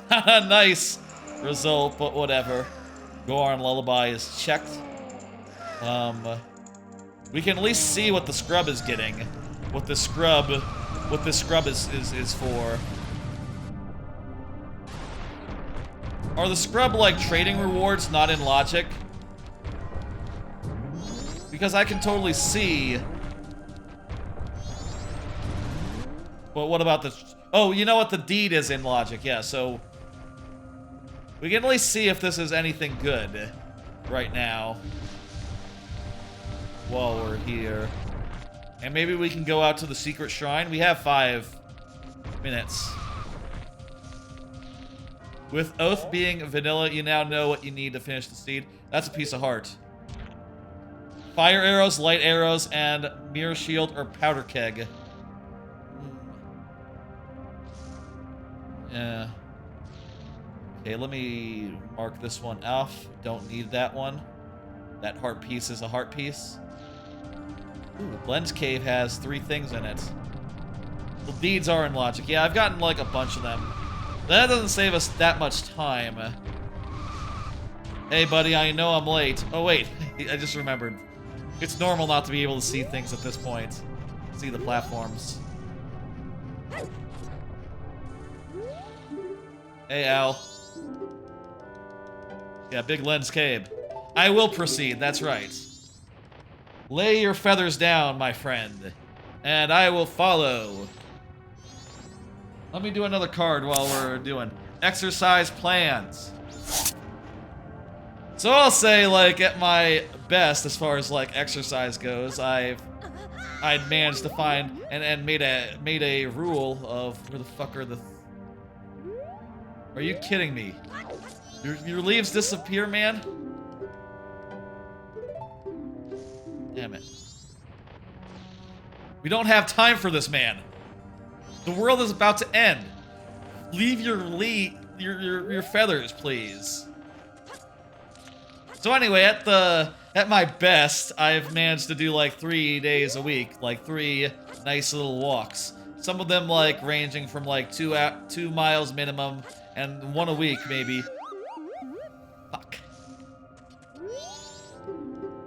Nice result, but whatever. Goron Lullaby is checked. We can at least see what the scrub is getting. What this scrub is for. Are the scrub like trading rewards not in logic? Because I can totally see. Well, what about the... Oh, you know what? The deed is in logic, yeah, so... We can at least see if this is anything good right now. While we're here. And maybe we can go out to the secret shrine. We have 5 minutes. With Oath being vanilla, you now know what you need to finish the seed. That's a piece of heart. Fire arrows, light arrows, and mirror shield or powder keg. Yeah. Okay, let me mark this one off. Don't need that one. That heart piece is a heart piece. Ooh, Lens Cave has 3 things in it. The deeds are in logic. Yeah, I've gotten like a bunch of them. That doesn't save us that much time. Hey, buddy, I know I'm late. Oh, wait. I just remembered. It's normal not to be able to see things at this point. See the platforms. Hey, Al. Yeah, big Lens Cave. I will proceed, that's right. Lay your feathers down, my friend, and I will follow. Let me do another card while we're doing exercise plans. So I'll say, like, at my best as far as like exercise goes, I'd managed to find and made a rule of where the fuck are the. Are you kidding me? Your leaves disappear, man? Damn it. We don't have time for this, man. The world is about to end. Leave your feathers, please. So anyway, at my best, I've managed to do like 3 days a week, like 3 nice little walks. Some of them like ranging from like 2 miles minimum, and 1 a week maybe. Fuck.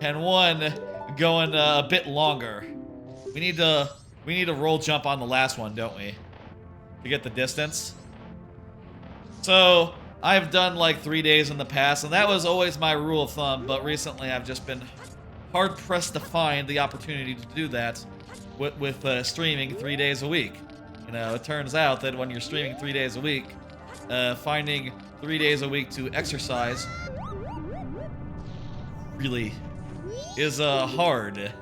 And 1 going a bit longer. We need to roll jump on the last one, don't we? To get the distance. So I've done like 3 days in the past, and that was always my rule of thumb, but recently I've just been hard pressed to find the opportunity to do that with streaming 3 days a week. You know, it turns out that when you're streaming 3 days a week, finding 3 days a week to exercise really is hard.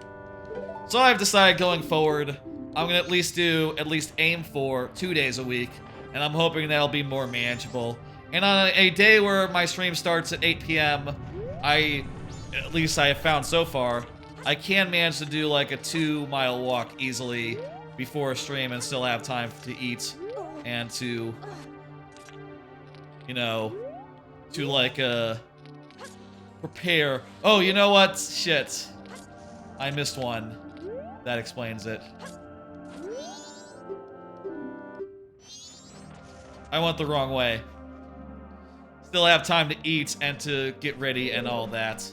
So I've decided going forward, I'm gonna at least aim for 2 days a week, and I'm hoping that'll be more manageable. And on a day where my stream starts at 8 p.m., at least I have found so far, I can manage to do like a 2-mile walk easily before a stream and still have time to eat and to, you know, to like prepare. Oh, you know what? Shit. I missed one. That explains it. I went the wrong way. Still have time to eat and to get ready and all that.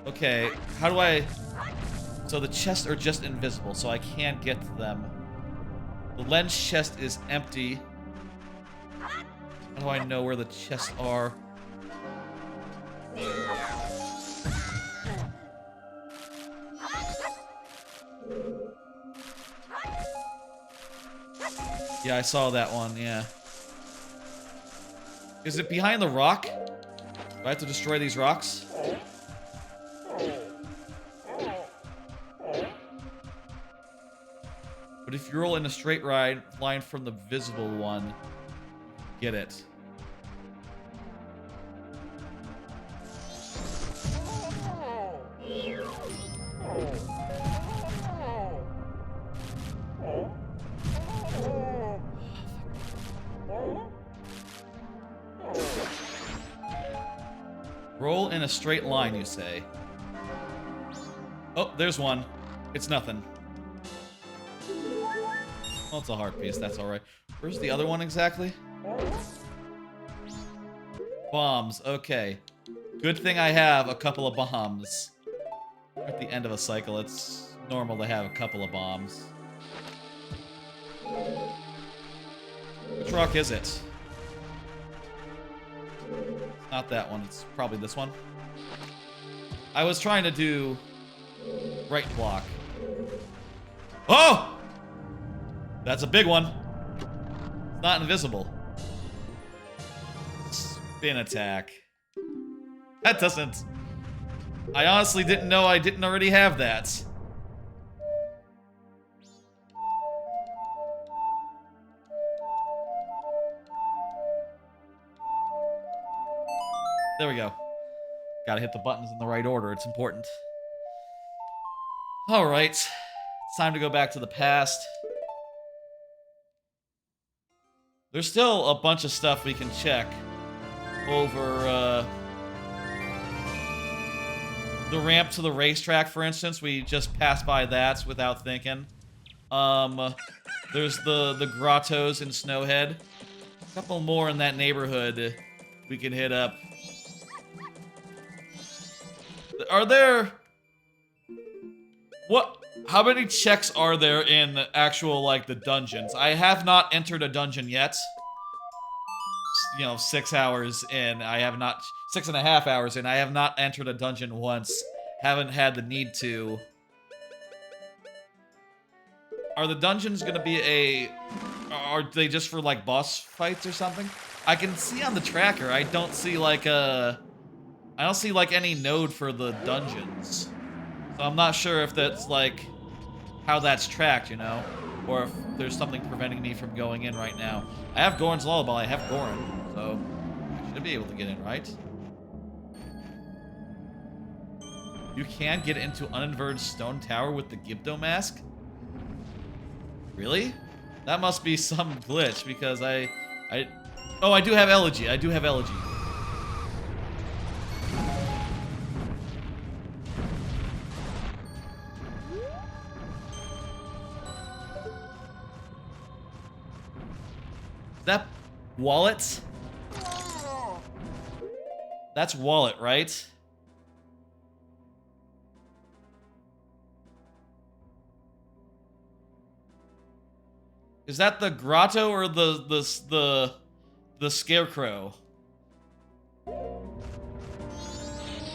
Okay, how do I... So the chests are just invisible, so I can't get to them. The lens chest is empty. How do I know where the chests are? Yeah, I saw that one, yeah. Is it behind the rock? Do I have to destroy these rocks? But if you roll in a straight line from the visible one, get it. Roll in a straight line, you say. Oh, there's one. It's nothing. Well, it's a heart piece. That's all right. Where's the other one exactly? Bombs. Okay. Good thing I have a couple of bombs. At the end of a cycle, it's normal to have a couple of bombs. Which rock is it? Not that one. It's probably this one. I was trying to do right block. Oh! That's a big one. It's not invisible. Spin attack. That doesn't... I honestly didn't know I didn't already have that. There we go. Gotta hit the buttons in the right order. It's important. Alright. It's time to go back to the past. There's still a bunch of stuff we can check over the ramp to the racetrack, for instance. We just passed by that without thinking. There's the grottos in Snowhead. A couple more in that neighborhood we can hit up. Are there... What? How many checks are there in the actual, like, the dungeons? I have not entered a dungeon yet. You know, 6 hours in. I have not... 6.5 hours in. I have not entered a dungeon once. Haven't had the need to. Are the dungeons gonna be a... Are they just for, like, boss fights or something? I can see on the tracker, I don't see, like, I don't see, like, any node for the dungeons. So I'm not sure if that's, like, how that's tracked, you know? Or if there's something preventing me from going in right now. I have Goron's Lullaby, I have Goron, so I should be able to get in, right? You can get into Uninverted Stone Tower with the Gibdo mask? Really? That must be some glitch, because Oh, I do have Elegy, I do have Elegy. That wallet? That's wallet, right? Is that the grotto or the scarecrow? I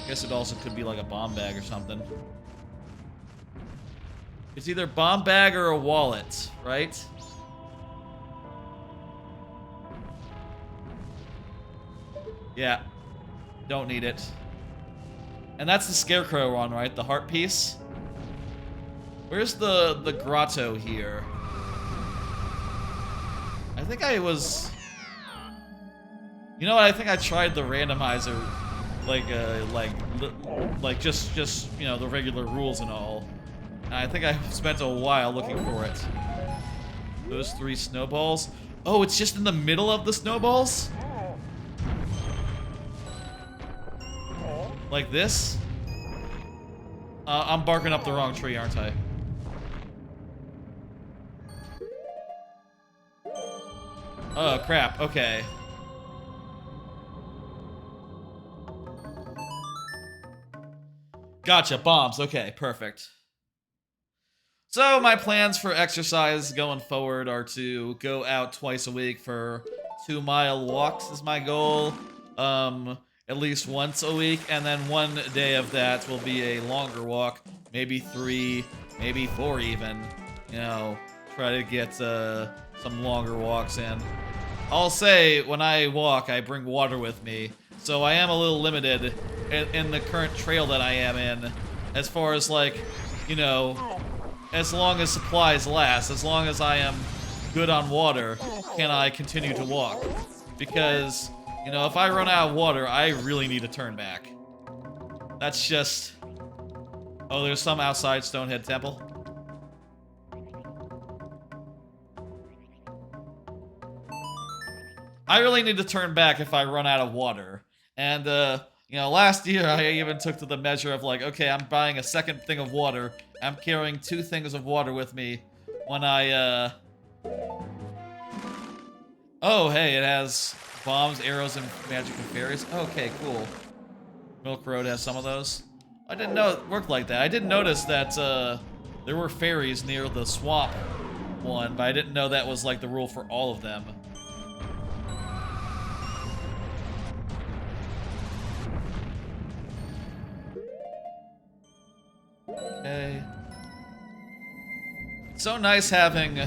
guess it also could be like a bomb bag or something. It's either bomb bag or a wallet, right? Yeah. Don't need it. And that's the Scarecrow one, right? The heart piece? Where's the grotto here? I think I was... You know what? I think I tried the randomizer, like just you know, the regular rules and all. And I think I spent a while looking for it. Those 3 snowballs. Oh, it's just in the middle of the snowballs? Like this? I'm barking up the wrong tree, aren't I? Oh, crap. Okay. Gotcha. Bombs. Okay, perfect. So my plans for exercise going forward are to go out twice a week for 2-mile walks is my goal. At least once a week, and then one day of that will be a longer walk, maybe 3, maybe 4 even. You know, try to get some longer walks in. I'll say when I walk, I bring water with me, so I am a little limited in the current trail that I am in, as far as like, you know, as long as supplies last, as long as I am good on water, can I continue to walk? Because, you know, if I run out of water, I really need to turn back. That's just... Oh, there's some outside Stonehead Temple. I really need to turn back if I run out of water. And, you know, last year I even took to the measure of like, okay, I'm buying a second thing of water. I'm carrying 2 things of water with me when I, Oh, hey, it has bombs, arrows, and magic and fairies. Okay, cool. Milk Road has some of those. I didn't know it worked like that. I didn't notice that, there were fairies near the swamp one, but I didn't know that was like the rule for all of them. Okay. It's so nice having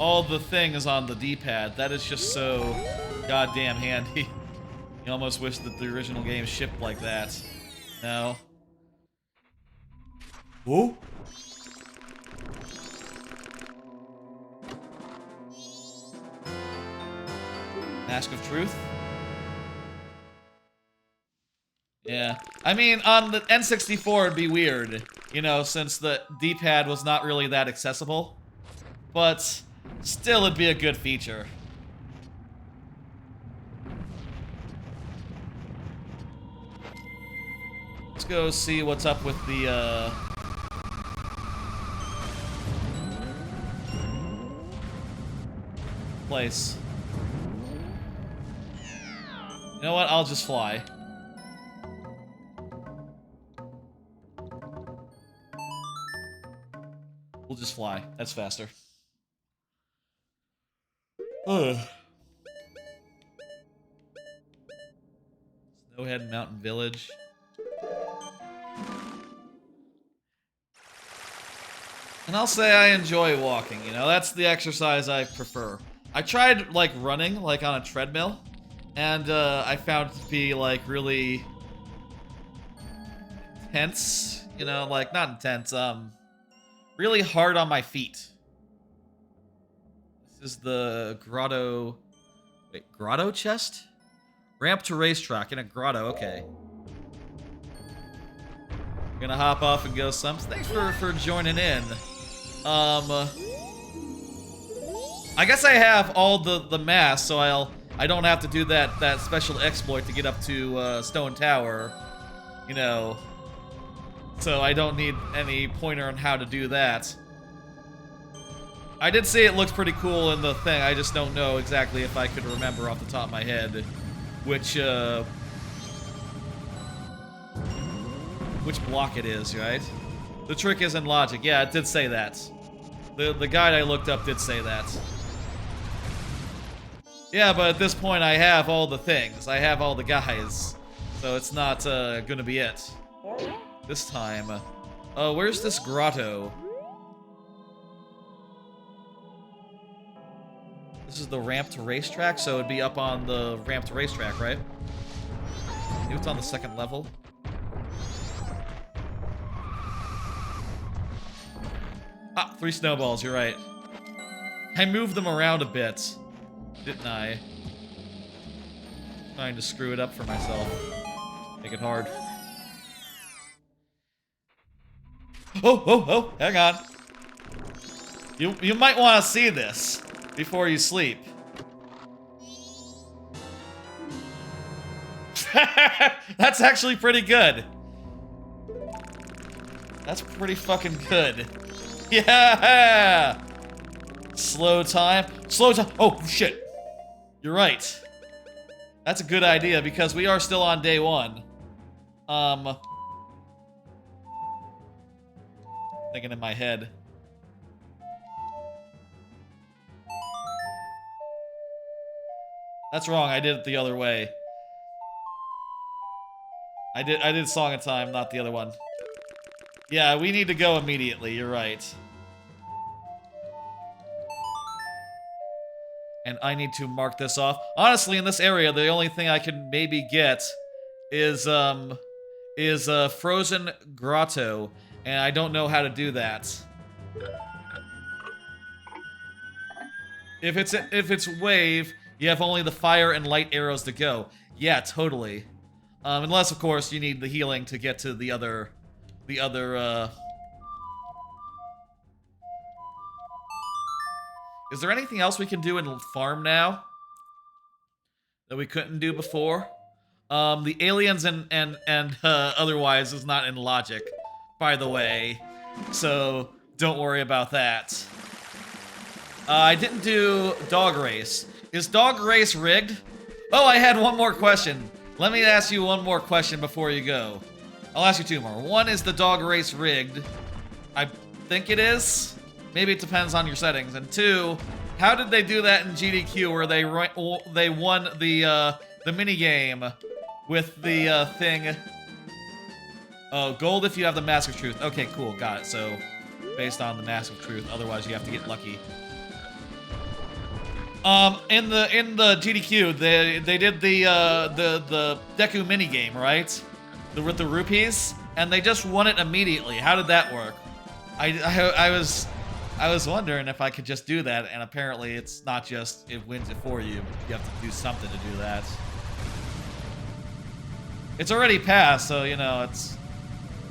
all the things on the D-pad. That is just so goddamn handy. You almost wish that the original game shipped like that. No. Whoa. Mask of Truth? Yeah. I mean, on the N64 it'd be weird, you know, since the D-pad was not really that accessible. But still, it'd be a good feature. Let's go see what's up with the, place. You know what? I'll just fly. We'll just fly. That's faster. Ugh. Snowhead Mountain Village. And I'll say I enjoy walking, you know, that's the exercise I prefer. I tried, like, running, like, on a treadmill, and, I found it to be, like, really intense, you know, like, not intense, really hard on my feet. This is the grotto... Wait, grotto chest? Ramp to racetrack in a grotto, okay. Gonna hop off and go some. Thanks for joining in. I guess I have all the mass, so I don't have to do that special exploit to get up to Stone Tower, you know. So I don't need any pointer on how to do that. I did say it looks pretty cool in the thing. I just don't know exactly if I could remember off the top of my head which block it is, right? The trick is in logic. Yeah, it did say that. The guide I looked up did say that. Yeah, but at this point I have all the things. I have all the guys. So it's not gonna be it. This time. Where's this grotto? This is the ramp to racetrack, so it'd be up on the ramp to racetrack, right? Maybe it's on the second level. Ah, 3 snowballs, you're right. I moved them around a bit, didn't I? Trying to screw it up for myself. Make it hard. Oh, hang on. You might want to see this before you sleep. That's actually pretty good. That's pretty fucking good. Yeah! Slow time. Slow time. Oh, shit. You're right. That's a good idea because we are still on day 1. Thinking in my head. That's wrong. I did it the other way. I did Song of Time, not the other one. Yeah, we need to go immediately. You're right. And I need to mark this off. Honestly, in this area, the only thing I can maybe get is Frozen Grotto, and I don't know how to do that. If it's wave, you have only the fire and light arrows to go. Yeah, totally. Unless, of course, you need the healing to get to the other. Is there anything else we can do in farm now that we couldn't do before? The aliens and otherwise is not in logic, by the way, so don't worry about that. I didn't do dog race. Is dog race rigged? Oh, I had one more question. Let me ask you one more question before you go. I'll ask you 2 more. One, is the dog race rigged? I think it is. Maybe it depends on your settings. And 2, how did they do that in GDQ where they won the mini game with the thing? Oh, gold if you have the Mask of Truth. Okay, cool, got it. So based on the Mask of Truth, otherwise you have to get lucky. In the GDQ, they did the Deku mini game, right? With the rupees, and they just won it immediately. How did that work? I was wondering if I could just do that, and apparently it's not just it wins it for you. You have to do something to do that. It's already passed, so you know it's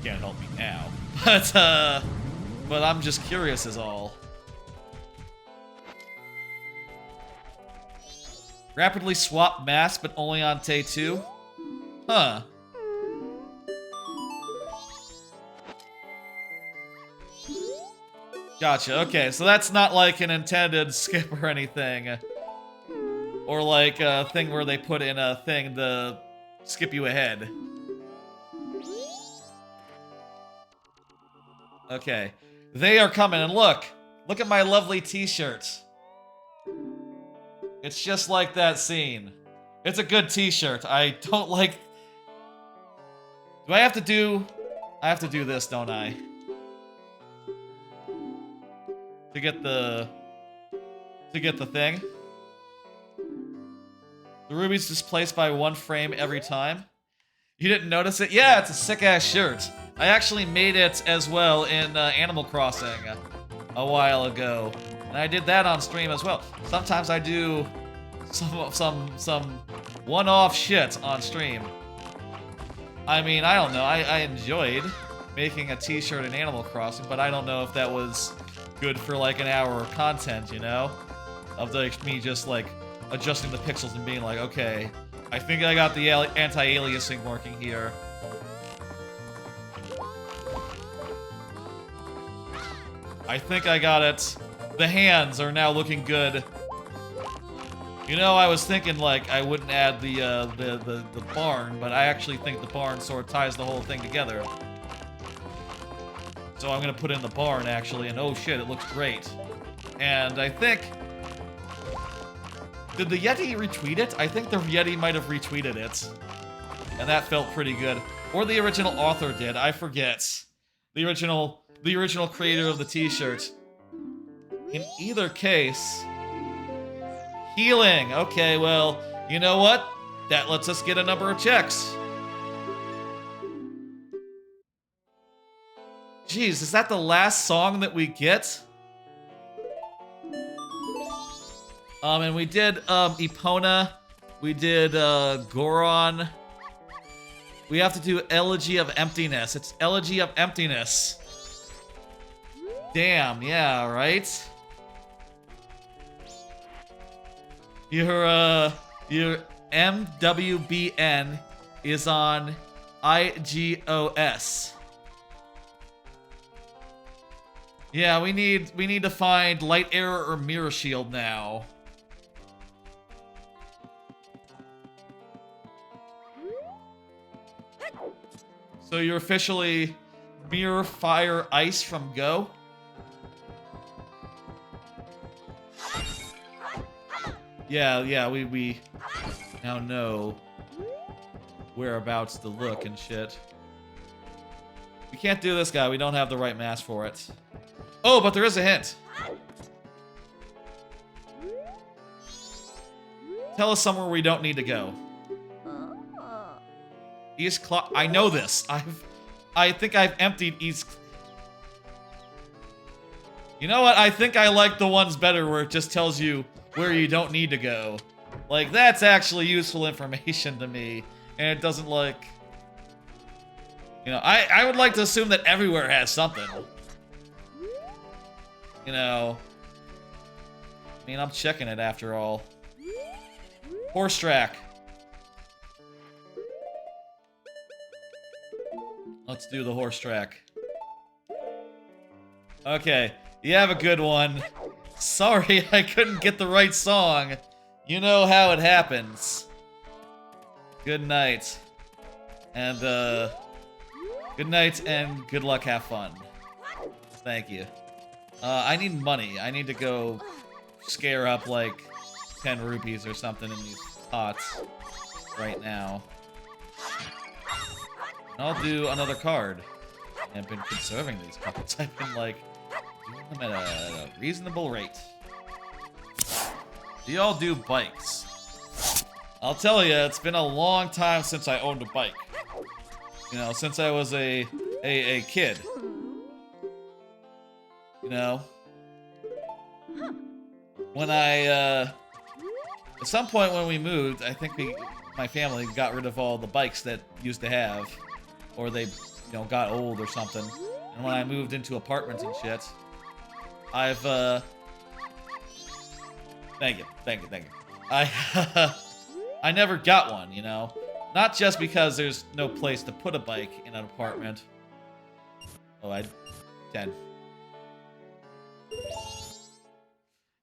can't help me now. But I'm just curious is all. Rapidly swap masks, but only on Tay 2? Huh. Gotcha, okay, so that's not like an intended skip or anything. Or like a thing where they put in a thing to skip you ahead. Okay. They are coming, and look! Look at my lovely t-shirt. It's just like that scene. It's a good t-shirt. I don't like... Do I have to do... I have to do this, don't I? To get the thing. The ruby's displaced by 1 frame every time. You didn't notice it? Yeah, it's a sick-ass shirt. I actually made it as well in Animal Crossing a while ago. And I did that on stream as well. Sometimes I do some one-off shit on stream. I mean, I don't know. I enjoyed making a t-shirt in Animal Crossing, but I don't know if that was good for like an hour of content, you know? Of like me just like adjusting the pixels and being like, okay, I think I got the anti-aliasing working here. I think I got it. The hands are now looking good. You know, I was thinking like I wouldn't add the barn, but I actually think the barn sort of ties the whole thing together. So I'm gonna put in the barn actually, and oh shit, it looks great. And I think... Did the Yeti retweet it? I think the Yeti might have retweeted it. And that felt pretty good. Or the original author did, I forget. The original creator of the t-shirt. In either case... Healing! Okay, well, you know what? That lets us get a number of checks. Jeez, is that the last song that we get? And we did Epona. We did Goron. We have to do Elegy of Emptiness. It's Elegy of Emptiness. Damn, yeah, right? Your MWBN is on IGOS. Yeah, we need to find Light Error or Mirror Shield now. So you're officially Mirror Fire Ice from Go? Yeah, we now know whereabouts to look and shit. We can't do this guy, we don't have the right mask for it. Oh, but there is a hint. Tell us somewhere we don't need to go. East Clock. I know this. I think I've emptied East. You know what? I think I like the ones better where it just tells you where you don't need to go. Like, that's actually useful information to me. And it doesn't like... You know, I would like to assume that everywhere has something. You know... I mean, I'm checking it after all. Horse track. Let's do the horse track. Okay, you have a good one. Sorry, I couldn't get the right song. You know how it happens. Good night. And, good night and good luck, have fun. Thank you. I need money. I need to go scare up, like, 10 rupees or something in these pots right now. I'll do another card. I've been conserving these cards. I've been, like, doing them at a reasonable rate. Do y'all do bikes? I'll tell you, it's been a long time since I owned a bike. You know, since I was a kid. You know? When at some point when we moved, I think my family got rid of all the bikes that used to have. Or they, you know, got old or something. And when I moved into apartments and shit, I've, Thank you. I never got one, you know? Not just because there's no place to put a bike in an apartment. Oh, 10.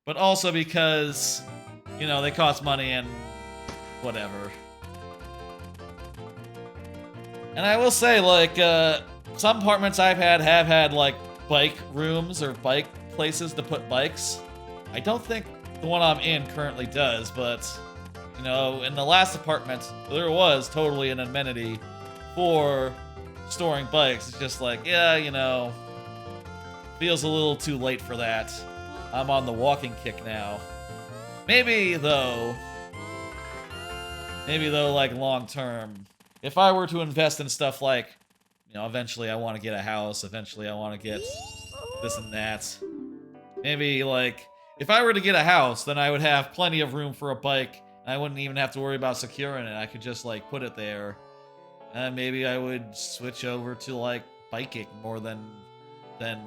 But also because, you know, they cost money and whatever. And I will say, like, some apartments I've had have had, like, bike rooms or bike places to put bikes. I don't think the one I'm in currently does, but, you know, in the last apartment, there was totally an amenity for storing bikes. It's just like, yeah, you know, feels a little too late for that. I'm on the walking kick now. Maybe, though, like, long term, if I were to invest in stuff like, you know, eventually I want to get a house, eventually I want to get this and that. Maybe, like, if I were to get a house, then I would have plenty of room for a bike, and I wouldn't even have to worry about securing it. I could just, like, put it there. And maybe I would switch over to, like, biking more than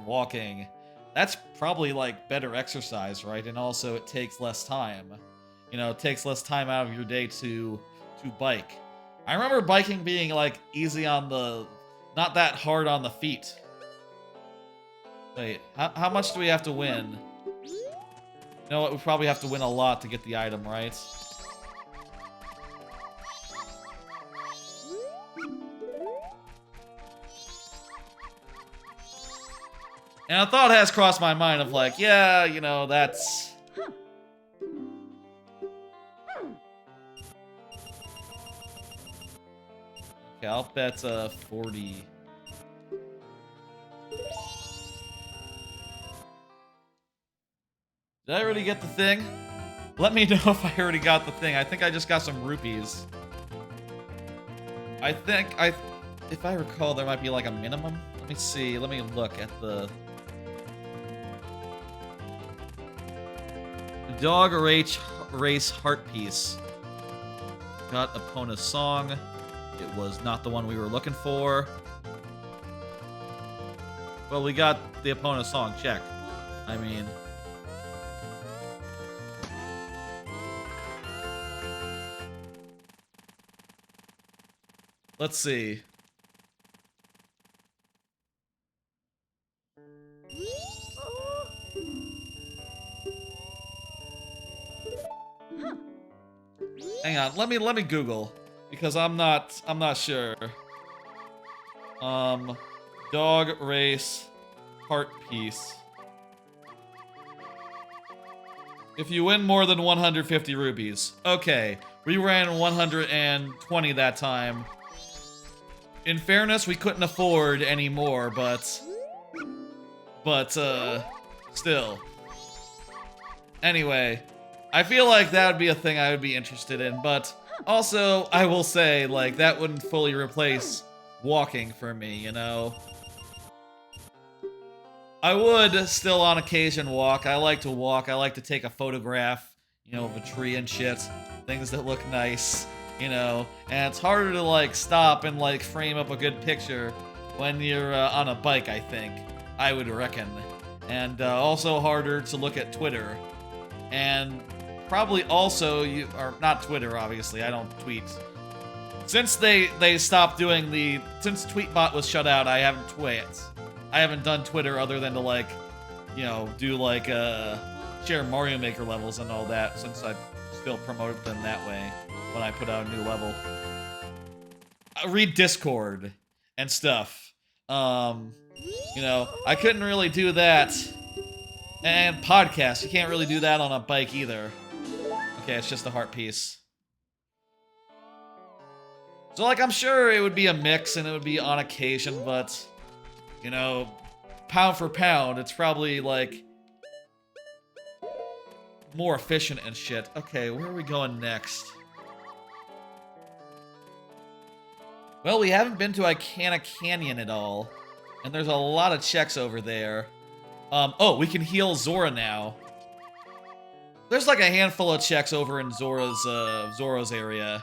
walking. That's probably, like, better exercise, right? And also it takes less time. You know, it takes less time out of your day to bike. I remember biking being, like, easy on the... not that hard on the feet. Wait, how much do we have to win? You know what, we probably have to win a lot to get the item, right? And a thought has crossed my mind of like, yeah, you know, that's... Okay, I'll bet 40. Did I already get the thing? Let me know if I already got the thing. I think I just got some rupees. I think if I recall, there might be like a minimum Let me see. Let me look at the Dog Race Heart Piece. Got Epona's song. It was not the one we were looking for. Well, we got the Epona song. Check. I mean... Let's see. Hang on, let me Google because I'm not sure. Dog race heart piece. If you win more than 150 rupees. Okay, we ran 120 that time. In fairness, we couldn't afford any more, but still. Anyway, I feel like that would be a thing I would be interested in, but also, I will say, like, that wouldn't fully replace walking for me, you know? I would still on occasion walk. I like to walk. I like to take a photograph, you know, of a tree and shit. Things that look nice. You know, and it's harder to, like, stop and, like, frame up a good picture when you're on a bike, I think. I would reckon. And also harder to look at Twitter. And probably also, or not Twitter, obviously, I don't tweet. Since they stopped doing since Tweetbot was shut out, I haven't I haven't done Twitter other than to, like, you know, do, like, share Mario Maker levels and all that, since I still promote them that way. When I put out a new level. I read Discord and stuff. You know, I couldn't really do that. And podcasts, you can't really do that on a bike either. Okay, it's just a heart piece. So, like, I'm sure it would be a mix and it would be on occasion, but, you know, pound for pound, it's probably, like, more efficient and shit. Okay, where are we going next? Well, we haven't been to Icana Canyon at all, and there's a lot of checks over there. Oh, we can heal Zora now. There's like a handful of checks over in Zora's area.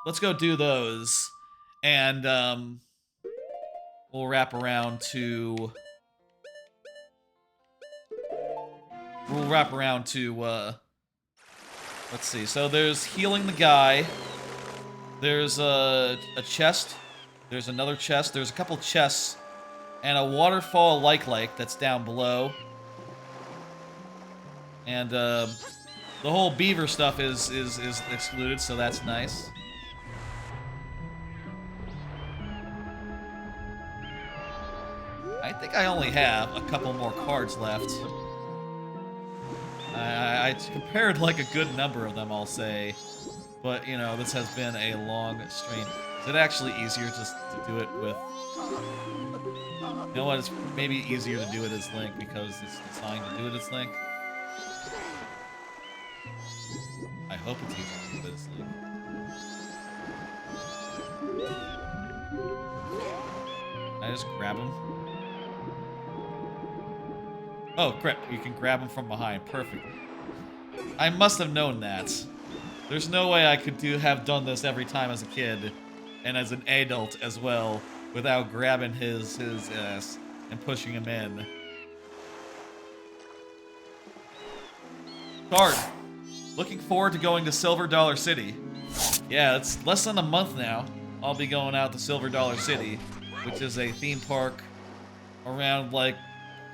Let's go do those, and we'll wrap around to... let's see, so there's healing the guy. There's a chest. There's another chest. There's a couple chests. And a waterfall like that's down below. And the whole beaver stuff is excluded, so that's nice. I think I only have a couple more cards left. I compared like a good number of them, I'll say. But, you know, this has been a long stream. Is it actually easier just to do it with... You know what, it's maybe easier to do it as Link because it's designed to do it as Link. I hope it's easier to do it as Link. Can I just grab him? Oh, crap, you can grab him from behind. Perfect. I must have known that. There's no way I could have done this every time as a kid, and as an adult as well, without grabbing his ass and pushing him in. Card. Looking forward to going to Silver Dollar City. Yeah, it's less than a month now. I'll be going out to Silver Dollar City, which is a theme park around like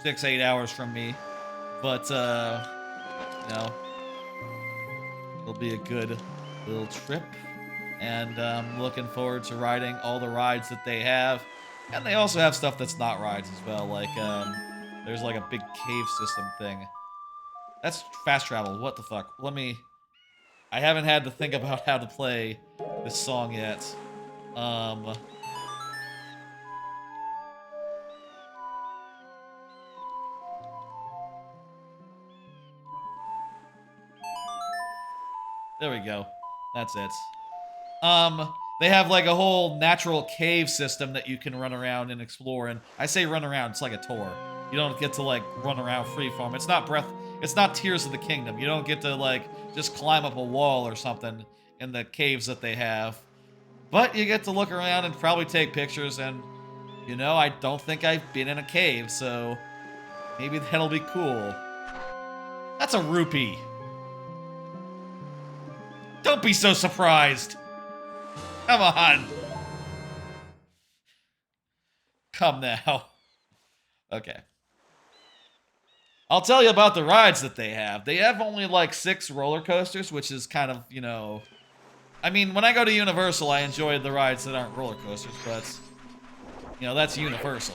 6-8 hours from me. But, you know, it'll be a good little trip, and I'm looking forward to riding all the rides that they have. And they also have stuff that's not rides as well, like there's like a big cave system thing. That's fast travel. What the fuck? I haven't had to think about how to play this song yet. There we go. That's it. They have like a whole natural cave system that you can run around and explore. And I say run around, it's like a tour. You don't get to like run around freeform. It's not Tears of the Kingdom. You don't get to like just climb up a wall or something in the caves that they have. But you get to look around and probably take pictures. And you know, I don't think I've been in a cave, so maybe that'll be cool. That's a rupee. Don't be so surprised. Come on. Come now. Okay. I'll tell you about the rides that they have. They have only like 6 roller coasters, which is kind of, you know... I mean, when I go to Universal, I enjoy the rides that aren't roller coasters, but... You know, that's Universal.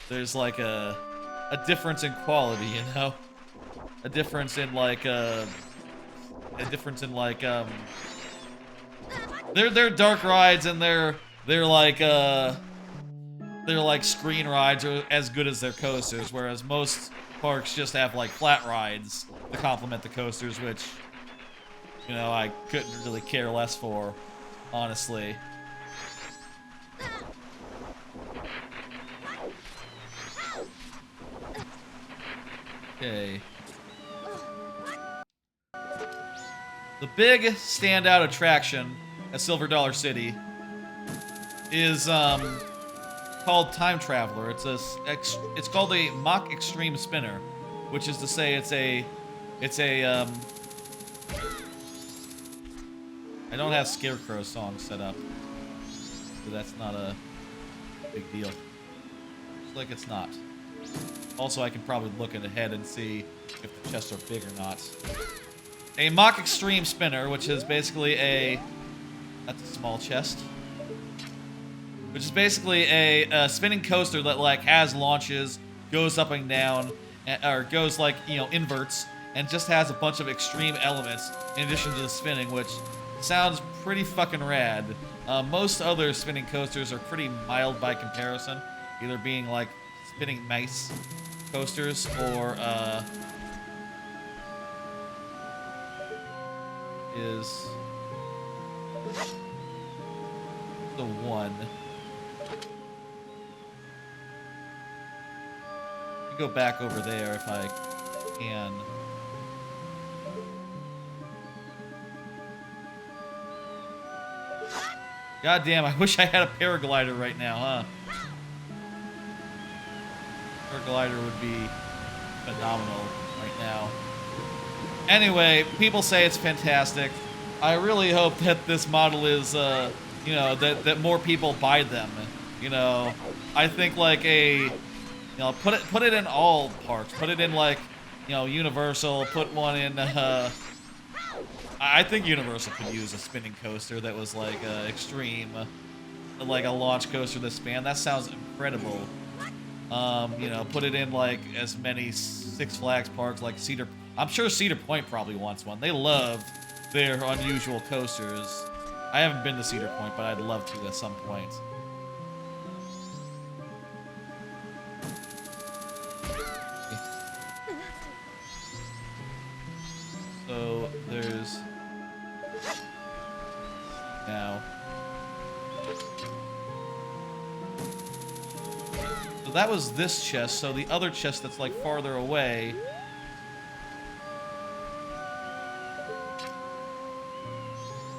There's like a difference in quality, you know? A difference in like, they're dark rides and they're like screen rides are as good as their coasters, whereas most parks just have like flat rides to complement the coasters, which, you know, I couldn't really care less for, honestly. Okay. The big standout attraction at Silver Dollar City is called Time Traveler. It's called a mock extreme spinner, which is to say I don't have Scarecrow songs set up, so that's not a big deal. Looks like it's not. Also, I can probably look ahead and see if the chests are big or not. A mock extreme spinner, which is basically that's a small chest. Which is basically a spinning coaster that like has launches, goes up and down, or goes like, you know, inverts, and just has a bunch of extreme elements in addition to the spinning, which sounds pretty fucking rad. Most other spinning coasters are pretty mild by comparison, either being like spinning mice coasters or is the one. Go back over there if I can. God damn, I wish I had a paraglider right now, huh? Paraglider would be phenomenal right now. Anyway, people say it's fantastic. I really hope that this model is, you know, that more people buy them. You know, I think like you know, put it in all parks. Put it in like, you know, Universal. Put one in. I think Universal could use a spinning coaster that was like extreme, like a launch coaster that span. That sounds incredible. You know, put it in like as many Six Flags parks like Cedar. I'm sure Cedar Point probably wants one. They love their unusual coasters. I haven't been to Cedar Point, but I'd love to at some point. So there's now. So that was this chest. So the other chest that's like farther away.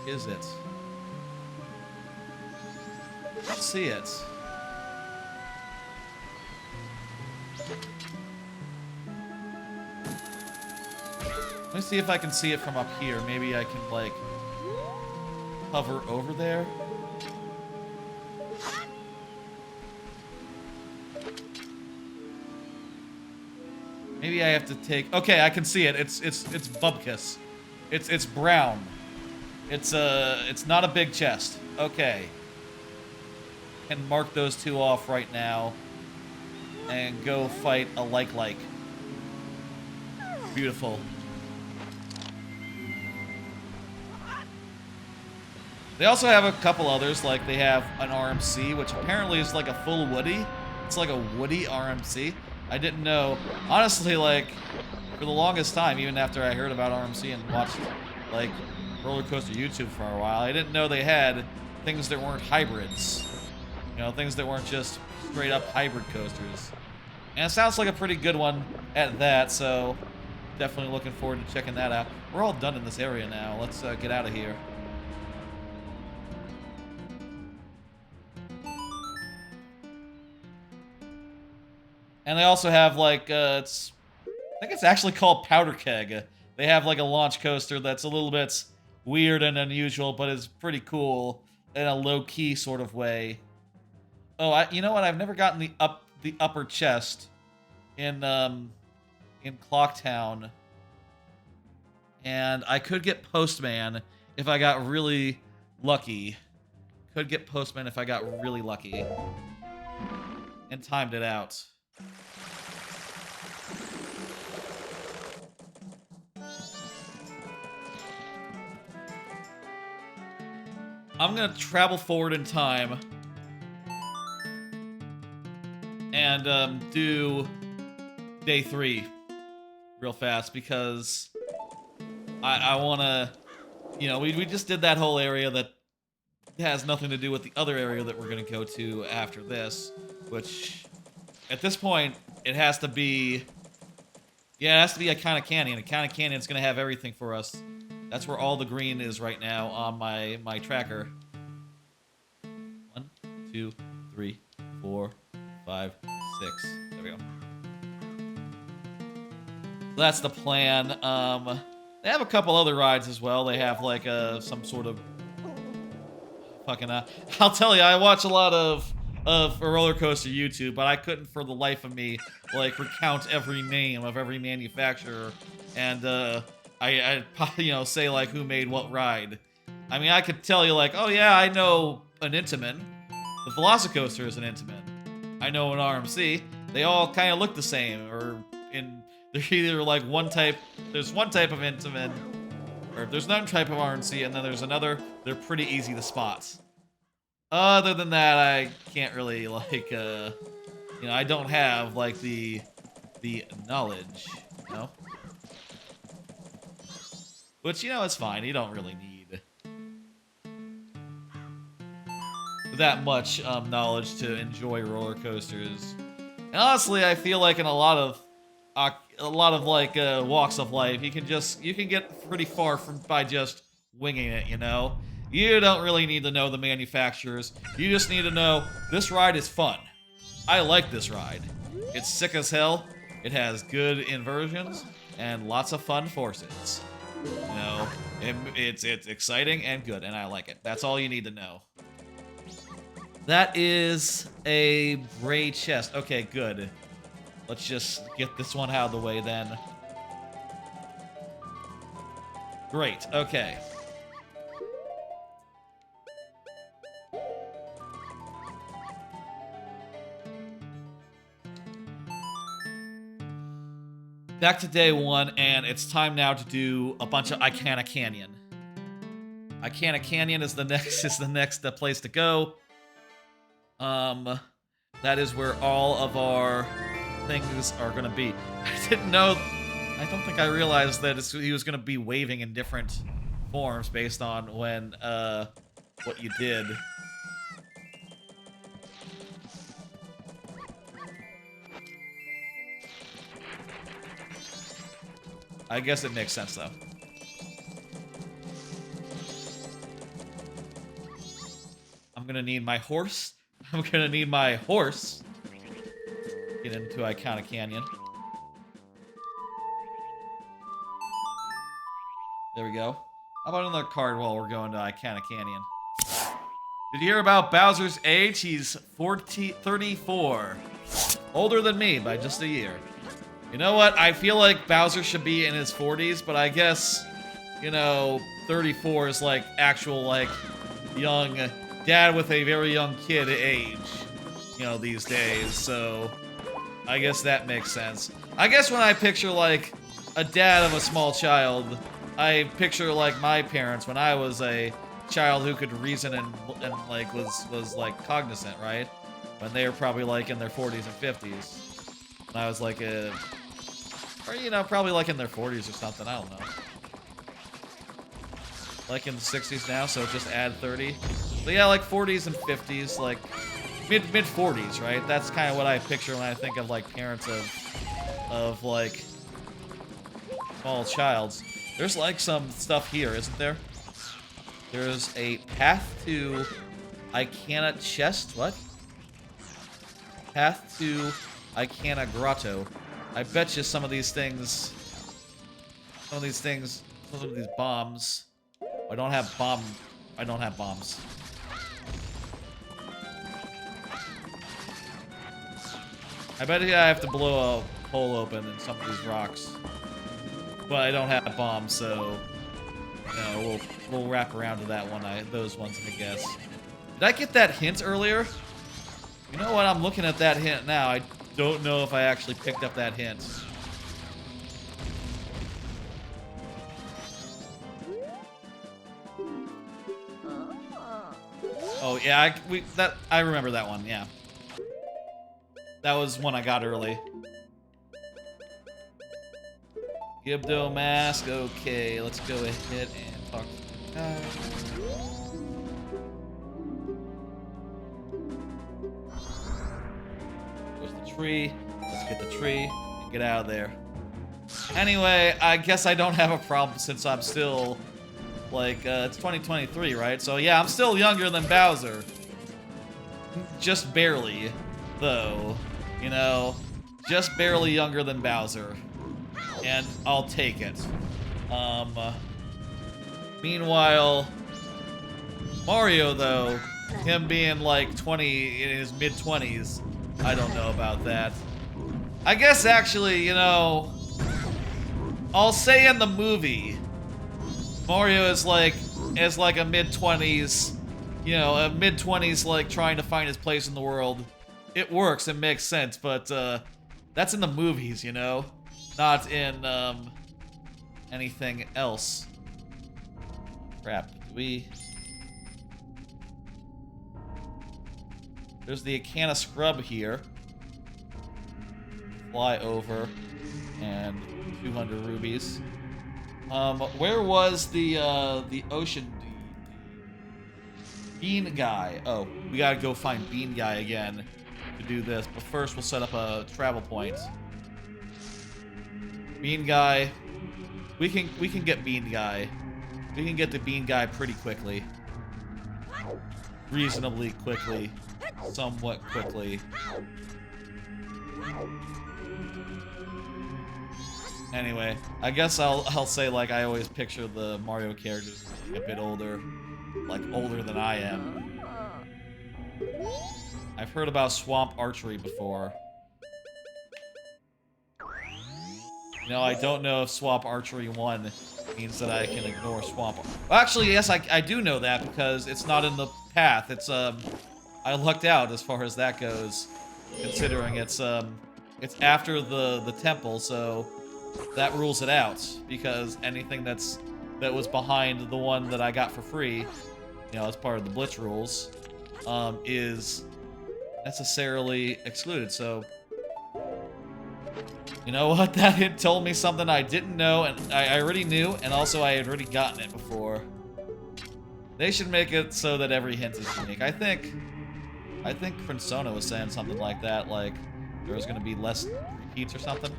Is it? Let's see it. Let me see if I can see it from up here. Maybe I can, like, hover over there. Maybe I have to take... Okay, I can see it. It's Bubkus. It's brown. It's not a big chest. Okay. Can mark those two off right now. And go fight a like. Beautiful. They also have a couple others, like they have an RMC, which apparently is like a full Woody. It's like a Woody RMC. I didn't know. Honestly, like, for the longest time, even after I heard about RMC and watched, like, Roller Coaster YouTube for a while, I didn't know they had things that weren't hybrids. You know, things that weren't just straight up hybrid coasters. And it sounds like a pretty good one at that, so definitely looking forward to checking that out. We're all done in this area now. Let's get out of here. And they also have like, I think it's actually called Powder Keg. They have like a launch coaster that's a little bit weird and unusual, but is pretty cool in a low-key sort of way. Oh, you know what? I've never gotten the upper chest in Clocktown, and I could get Postman if I got really lucky. Could get Postman if I got really lucky and timed it out. I'm gonna travel forward in time and do day 3 real fast because I wanna, you know, we just did that whole area that has nothing to do with the other area that we're gonna go to after this, which at this point it has to be, yeah, it has to be Iconic Canyon. Iconic Canyon's gonna have everything for us. That's where all the green is right now on my tracker. 1, 2, 3, 4, 5, 6. There we go. That's the plan. They have a couple other rides as well. They have like some sort of fucking. I'll tell you, I watch a lot of roller coaster YouTube, but I couldn't for the life of me like recount every name of every manufacturer and I you know, say like who made what ride. I mean, I could tell you like, oh yeah, I know an Intamin. The Velocicoaster is an Intamin. I know an RMC. They all kind of look the same, or they're either like one type. There's one type of Intamin, or there's another type of RMC, and then there's another. They're pretty easy to spot. Other than that, I can't really like, you know, I don't have like the knowledge, you know. Which, you know, is fine. You don't really need that much knowledge to enjoy roller coasters. And honestly, I feel like in a lot of like walks of life, you can get pretty far by just winging it, you know? You don't really need to know the manufacturers. You just need to know this ride is fun. I like this ride. It's sick as hell. It has good inversions and lots of fun forces. You know, it's exciting and good, and I like it. That's all you need to know. That is a gray chest. Okay, good. Let's just get this one out of the way then. Great, okay. Back to day 1, and it's time now to do a bunch of Iconic Canyon. Iconic Canyon is the next place to go. That is where all of our things are gonna be. I didn't know. I don't think I realized that he was gonna be waving in different forms based on when what you did. I guess it makes sense, though. I'm gonna need my horse. I'm gonna need my horse. Get into Iconic Canyon. There we go. How about another card while we're going to Iconic Canyon? Did you hear about Bowser's age? He's 34. Older than me by just a year. You know what? I feel like Bowser should be in his 40s, but I guess, you know, 34 is like actual, like, young dad with a very young kid age, you know, these days, so I guess that makes sense. I guess when I picture, like, a dad of a small child, I picture, like, my parents when I was a child who could reason and like, was like, cognizant, right? When they were probably, like, in their 40s and 50s. When I was, like, or, you know, probably like in their 40s or something, I don't know. Like in the 60s now, so just add 30. So yeah, like 40s and 50s, like mid 40s, right? That's kind of what I picture when I think of like parents of like small childs. There's like some stuff here, isn't there? There's a path to Icana chest. What? Path to Icana grotto. I bet you some of these things, some of these bombs. I don't have bombs. I bet you I have to blow a hole open in some of these rocks. But I don't have bombs, so you know, we'll wrap around to that one. Those ones, I guess. Did I get that hint earlier? You know what? I'm looking at that hint now. I don't know if I actually picked up that hint. Oh yeah, I remember that one. Yeah, that was one I got early. Gibdo mask. Okay, let's go ahead and talk to the guy. There's the tree. Let's get the tree and get out of there. Anyway, I guess I don't have a problem since I'm still, like, it's 2023, right? So yeah, I'm still younger than Bowser. Just barely, though. You know, just barely younger than Bowser. And I'll take it. Meanwhile, Mario, though, him being like 20 in his mid-20s, I don't know about that. I guess actually, you know, I'll say in the movie, Mario is like a mid-20s, you know, a mid-20s like trying to find his place in the world. It works, it makes sense, but that's in the movies, you know, not in anything else. Crap, There's the Icana scrub here. Fly over, and 200 rubies. Where was the ocean Bean Guy? Oh, we gotta go find Bean Guy again to do this. But first, we'll set up a travel point. Bean Guy, we can get Bean Guy. We can get the Bean Guy pretty quickly. Reasonably quickly. Somewhat quickly. Anyway, I guess I'll say like I always picture the Mario characters being a bit older. Like older than I am. I've heard about swamp archery before. You know, I don't know if swamp archery 1 means that I can ignore swamp. Well, actually, yes, I do know that because it's not in the path. It's I lucked out as far as that goes, considering it's after the temple, so that rules it out because anything that was behind the one that I got for free, you know, as part of the Blitz rules, is necessarily excluded. So, you know what? That hint told me something I didn't know, and I already knew, and also I had already gotten it before. They should make it so that every hint is unique. I think Crinsona was saying something like that, like there was going to be less repeats or something.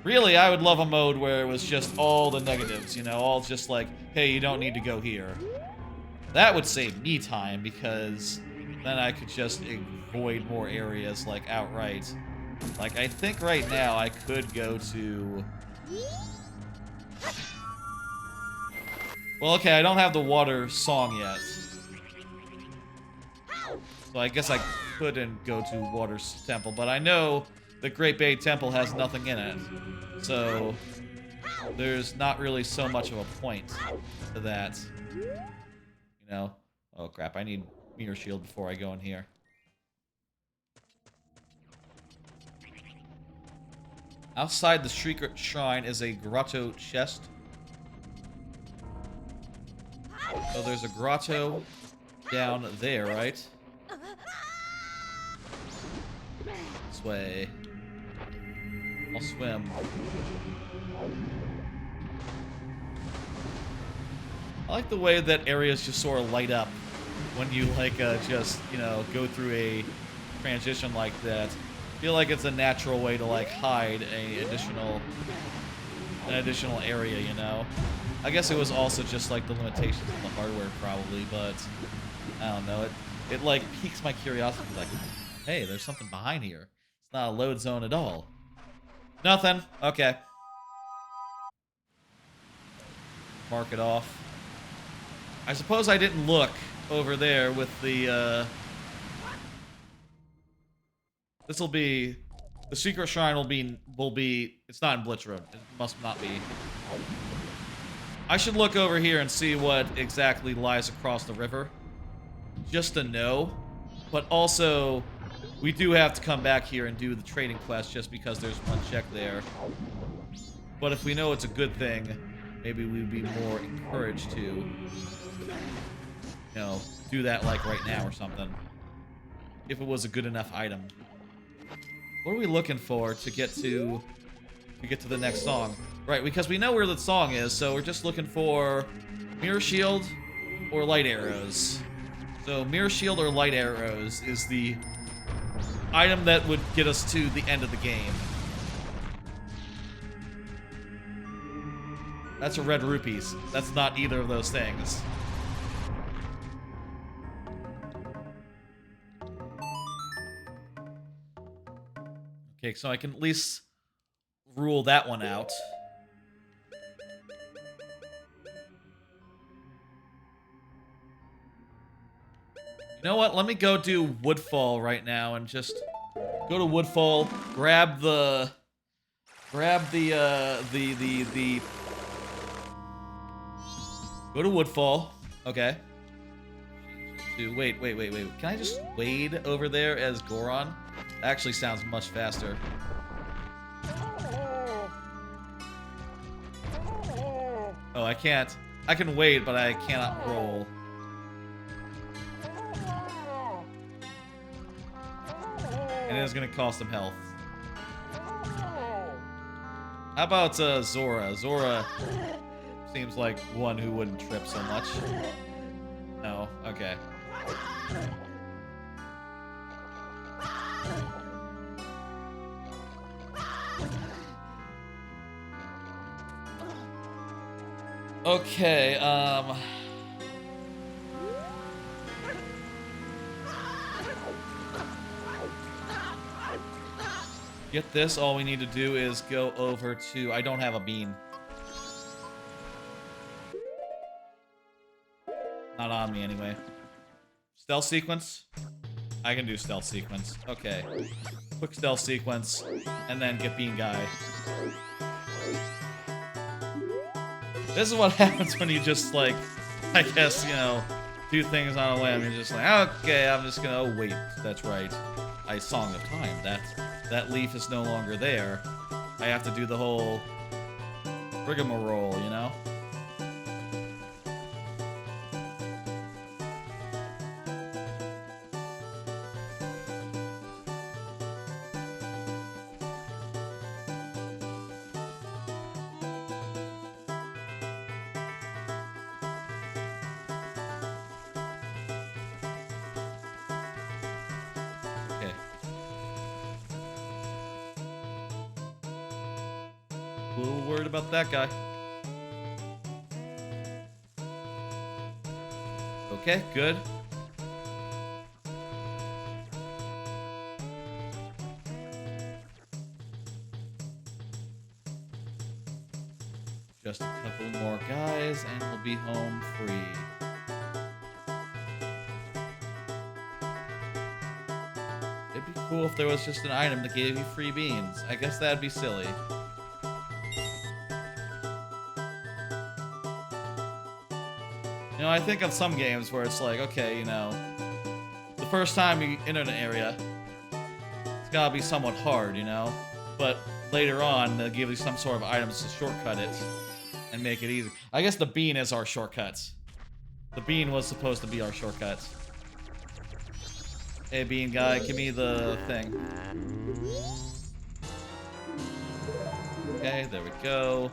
Really, I would love a mode where it was just all the negatives, you know, all just like, hey, you don't need to go here. That would save me time, because then I could just avoid more areas, like, outright. Like, I think right now I could go to... Well, okay, I don't have the water song yet. So I guess I couldn't go to Water's Temple, but I know the Great Bay Temple has nothing in it. So there's not really so much of a point to that. You know? Oh crap, I need Mirror Shield before I go in here. Outside the Secret Shrine is a grotto chest. So there's a grotto down there, right? This way. I'll swim. I like the way that areas just sort of light up when you, like, just, you know, go through a transition like that. I feel like it's a natural way to, like, hide an additional area, you know? I guess it was also just, like, the limitations of the hardware, probably, but I don't know. It like, piques my curiosity, like, hey, there's something behind here. It's not a load zone at all. Nothing. Okay. Mark it off. I suppose I didn't look over there with the, this'll be... The secret shrine will be... It's not in Blitz Road. It must not be. I should look over here and see what exactly lies across the river. Just to know. But also, we do have to come back here and do the trading quest just because there's one check there. But if we know it's a good thing, maybe we'd be more encouraged to, you know, do that like right now or something. If it was a good enough item. What are we looking for to get to the next song? Right, because we know where the song is, so we're just looking for Mirror Shield or Light Arrows. So Mirror Shield or Light Arrows is the item that would get us to the end of the game. That's a red rupees. That's not either of those things. Okay, so I can at least rule that one out. You know what? Let me go do Woodfall right now and just go to Woodfall, grab the go to Woodfall. Okay. Wait. Can I just wade over there as Goron? That actually sounds much faster. Oh, I can't. I can wade, but I cannot roll. And it is going to cost him health. How about Zora? Zora seems like one who wouldn't trip so much. No, okay. Okay, get this, all we need to do is go over to... I don't have a bean. Not on me, anyway. Stealth sequence? I can do stealth sequence. Okay. Quick stealth sequence, and then get bean guy. This is what happens when you just, like, I guess, you know, do things on a whim. You're just like, okay, I'm just gonna... Oh, wait, that's right. Song of Time. That leaf is no longer there. I have to do the whole rigmarole, you know? A little worried about that guy. Okay, good. Just a couple more guys and we'll be home free. It'd be cool if there was just an item that gave you free beans. I guess that'd be silly. You know, I think of some games where it's like, okay, you know, the first time you enter an area, it's gotta be somewhat hard, you know? But later on, they'll give you some sort of items to shortcut it and make it easy. I guess the bean is our shortcut. The bean was supposed to be our shortcut. Hey, bean guy, give me the thing. Okay, there we go.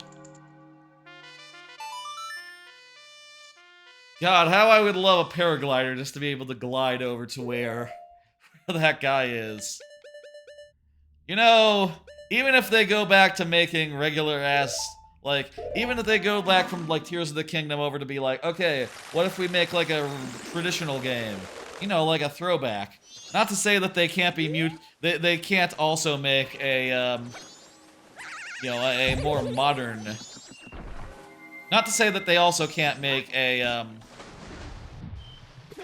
God, how I would love a paraglider just to be able to glide over to where that guy is. You know, even if they go back to making regular ass, like, even if they go back from like Tears of the Kingdom over to be like, okay, what if we make like a traditional game? You know, like a throwback. Not to say that they can't be they can't also make a you know, a more modern. Not to say that they also can't make a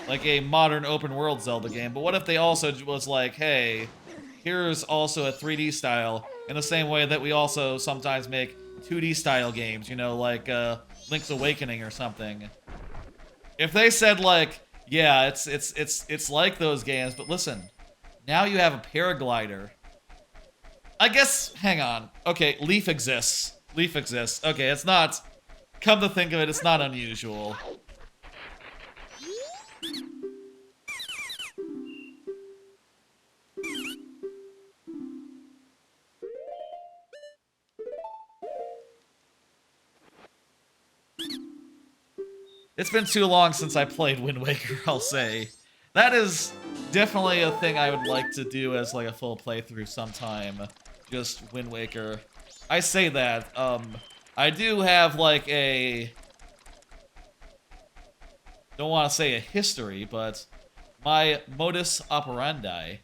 like a modern open world Zelda game, but what if they also was like, hey, here's also a 3D style in the same way that we also sometimes make 2D style games, you know, like Link's Awakening or something. If they said like, yeah, it's like those games, but listen, now you have a paraglider. I guess, hang on. Okay, Leaf exists. Leaf exists. Okay, it's not, come to think of it, it's not unusual. It's been too long since I played Wind Waker, I'll say. That is definitely a thing I would like to do as like a full playthrough sometime. Just Wind Waker. I say that, I do have like a... don't want to say a history, but my modus operandi,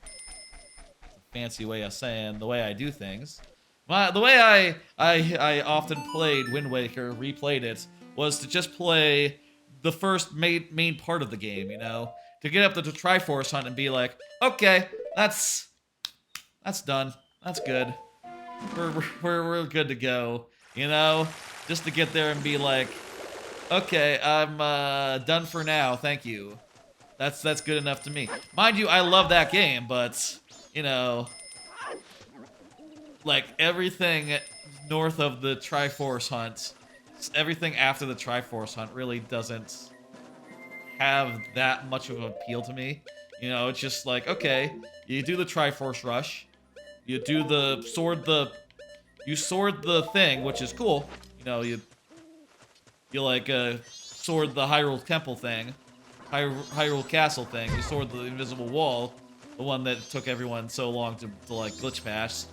that's a fancy way of saying the way I do things. The way I often played Wind Waker, replayed it, was to just play the first main part of the game, you know? To get up to the Triforce Hunt and be like, okay, that's done. That's good. We're good to go, you know? Just to get there and be like, okay, I'm done for now, thank you. That's good enough to me. Mind you, I love that game, but, you know, like, everything north of the Triforce Hunt, everything after the Triforce Hunt really doesn't have that much of an appeal to me. You know, it's just like, okay, you do the Triforce Rush, you do the you sword the thing, which is cool. You know, you like, sword the Hyrule Temple thing, Hyrule Castle thing, you sword the invisible wall, the one that took everyone so long to like, glitch past.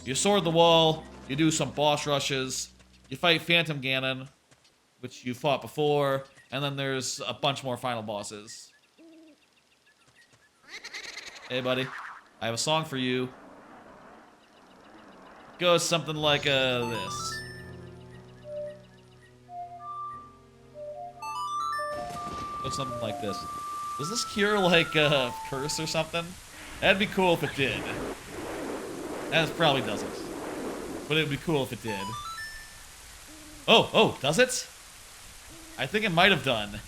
You sword the wall, you do some boss rushes, you fight Phantom Ganon, which you fought before, and then there's a bunch more final bosses. Hey, buddy, I have a song for you. It goes something like this. It goes something like this. Does this cure, like, a curse or something? That'd be cool if it did. That probably doesn't. But it'd be cool if it did. Oh, does it? I think it might have done.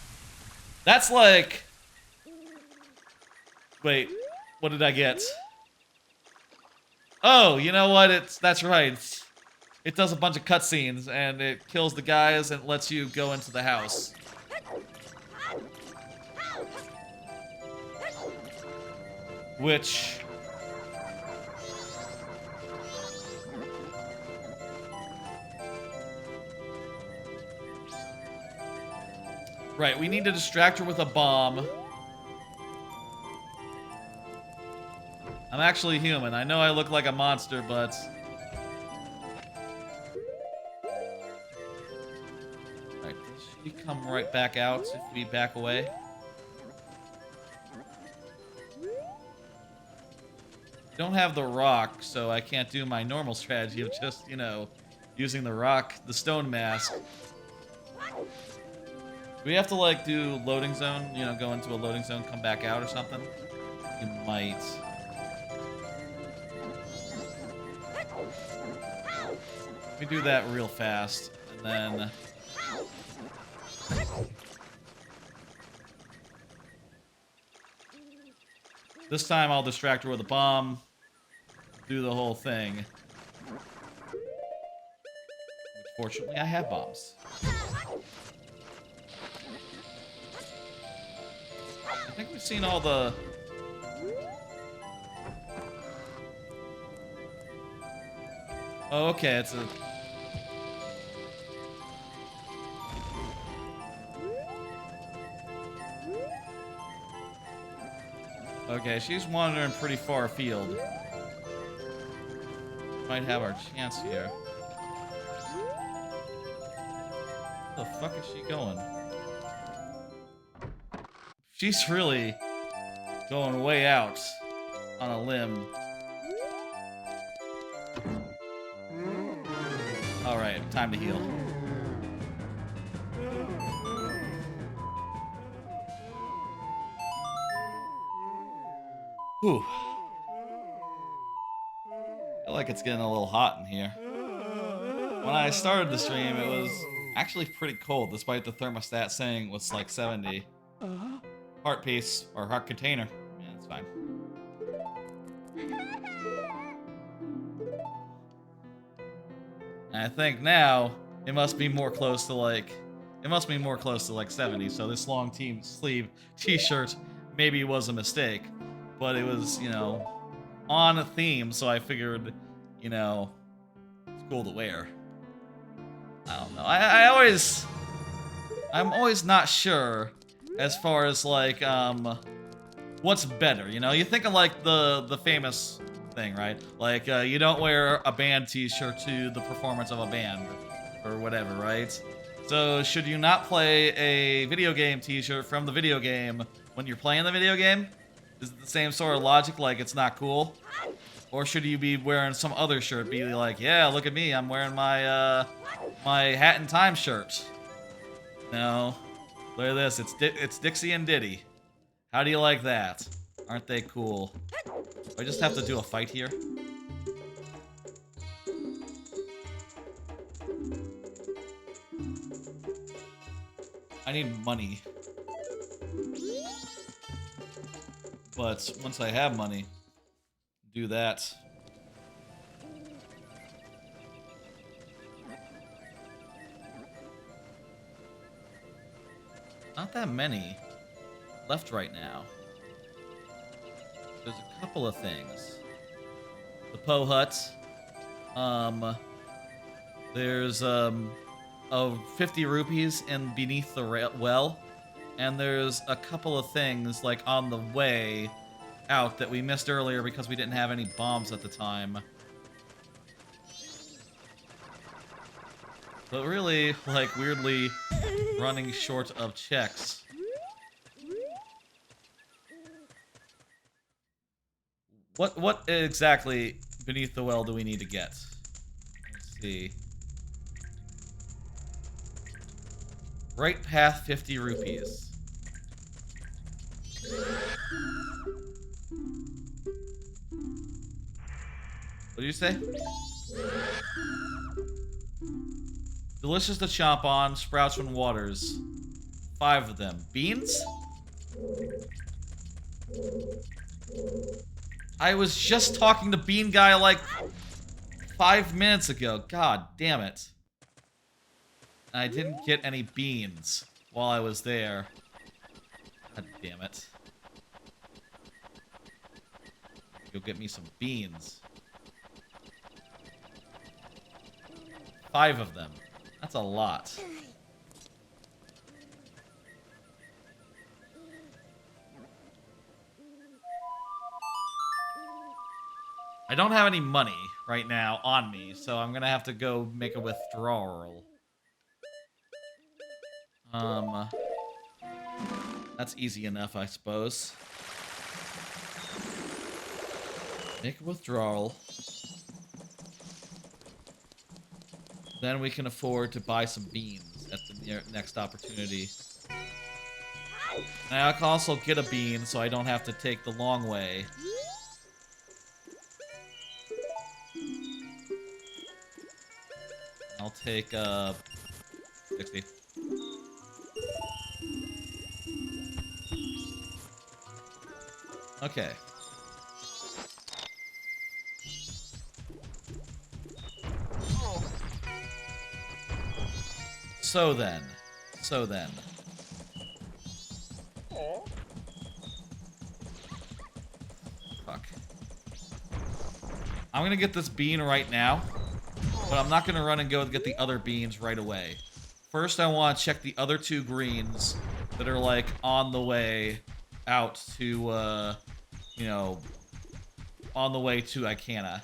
That's like... wait, what did I get? Oh, you know what? That's right. It does a bunch of cutscenes, and it kills the guys and lets you go into the house. Which... right, we need to distract her with a bomb. I'm actually human. I know I look like a monster, but... right, does she come right back out if we back away? I don't have the rock, so I can't do my normal strategy of just, you know, using the rock, the stone mask. Do we have to, like, do loading zone? You know, go into a loading zone, come back out or something? We might. We do that real fast, and then... this time I'll distract her with a bomb, do the whole thing. Fortunately, I have bombs. I think we've seen all the... oh, okay, it's a... Okay, she's wandering pretty far afield. Might have our chance here. Where the fuck is she going? She's really going way out on a limb. Alright, time to heal. Whew. I feel like it's getting a little hot in here. When I started the stream, it was actually pretty cold, despite the thermostat saying it was like 70. Heart piece, or heart container. Yeah, it's fine. And I think now, it must be more close to like 70, so this long sleeve t-shirt maybe was a mistake. But it was, you know, on a theme, so I figured, you know, it's cool to wear. I don't know. I'm always not sure as far as like what's better. You know, you think of like the famous thing, right? Like you don't wear a band t-shirt to the performance of a band or whatever, right? So should you not play a video game t-shirt from the video game when you're playing the video game? Is it the same sort of logic, like it's not cool? Or should you be wearing some other shirt, be like, yeah, look at me, I'm wearing my my Hat in Time shirt. No, look at this, it's Dixie and Diddy. How do you like that? Aren't they cool? I just have to do a fight here. I need money. But once I have money, do that. Not that many left right now. There's a couple of things. The Poe Hut. There's of 50 rupees in beneath the well. And there's a couple of things, like, on the way out that we missed earlier because we didn't have any bombs at the time. But really, like, weirdly running short of checks. What exactly beneath the well do we need to get? Let's see. Right path, 50 rupees. What did you say? Delicious to chomp on, sprouts from waters. 5 of them. Beans? I was just talking to Bean Guy like 5 minutes ago. God damn it. I didn't get any beans while I was there. God damn it. Go get me some beans. 5 of them. That's a lot. I don't have any money right now on me, so I'm gonna have to go make a withdrawal. That's easy enough, I suppose. Make a withdrawal. Then we can afford to buy some beans at the next opportunity. And I can also get a bean so I don't have to take the long way. I'll take 60. Okay. So then. Fuck. I'm gonna get this bean right now, but I'm not gonna run and go get the other beans right away. First, I want to check the other 2 greens that are like on the way out to you know, on the way to Icana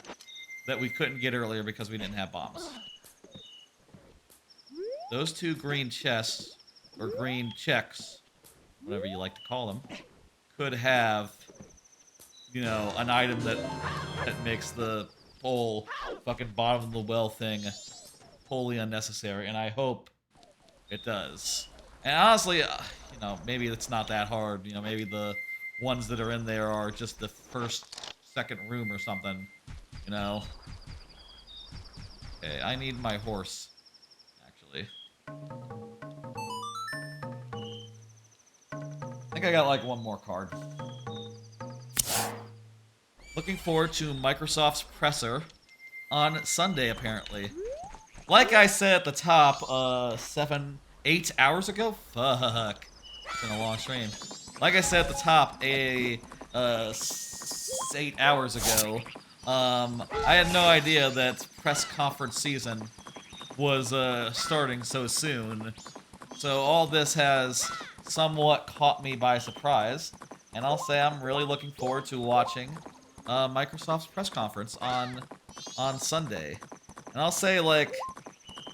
that we couldn't get earlier because we didn't have bombs. Those 2 green chests, or green checks, whatever you like to call them, could have, you know, an item that makes the whole fucking bottom of the well thing wholly unnecessary, and I hope it does. And honestly, you know, maybe it's not that hard. You know, maybe the ones that are in there are just the first, second room or something. You know? Okay, I need my horse, actually. I think I got like one more card. Looking forward to Microsoft's presser on Sunday, apparently. Like I said at the top, 8 hours ago? Fuck. It's been a long stream. Like I said at the top, 8 hours ago, I had no idea that press conference season was starting so soon. So all this has somewhat caught me by surprise, and I'll say I'm really looking forward to watching Microsoft's press conference on Sunday. And I'll say, like,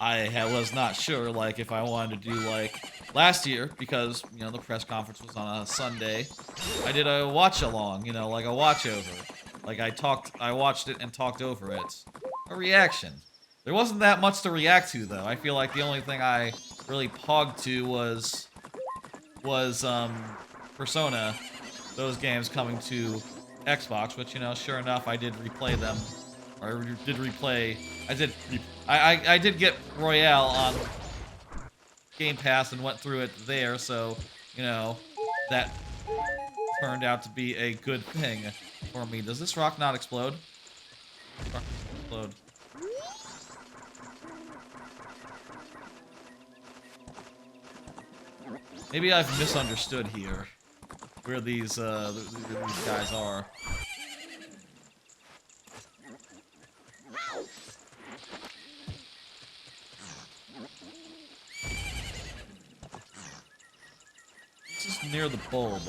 I was not sure, like, if I wanted to do, like, last year, because, you know, the press conference was on a Sunday. I did a watch-along, you know, like a watch-over. Like, I watched it and talked over it. A reaction. There wasn't that much to react to, though. I feel like the only thing I really pogged to was Persona, those games coming to Xbox, which, you know, sure enough, I did replay them. Or I did replay... I did get Royale on Game Pass and went through it there, so, you know, that turned out to be a good thing for me. Does this rock not explode? This rock doesn't explode. Maybe I've misunderstood here where these guys are. Near the bulb.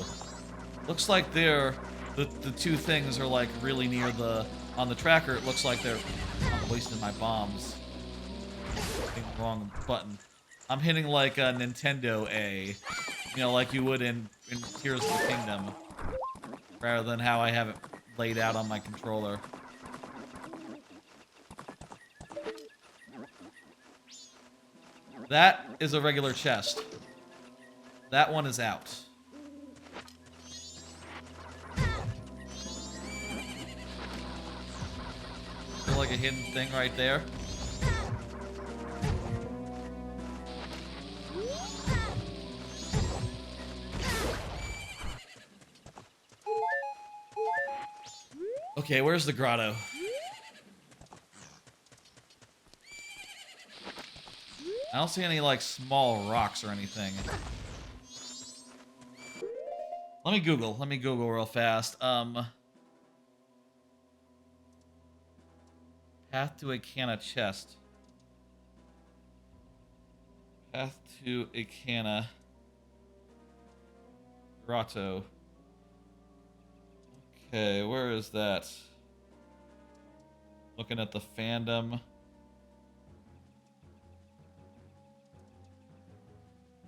Looks like the 2 things are like really near on the tracker. It looks like they're... I'm wasting my bombs. Hitting the wrong button. I'm hitting like a Nintendo A, you know, like you would in Tears of the Kingdom, rather than how I have it laid out on my controller. That is a regular chest. That one is out. Like a hidden thing right there. Okay, where's the grotto? I don't see any like small rocks or anything. Let me Google real fast. Path to Icana chest. Path to Icana grotto. Okay, where is that? Looking at the fandom.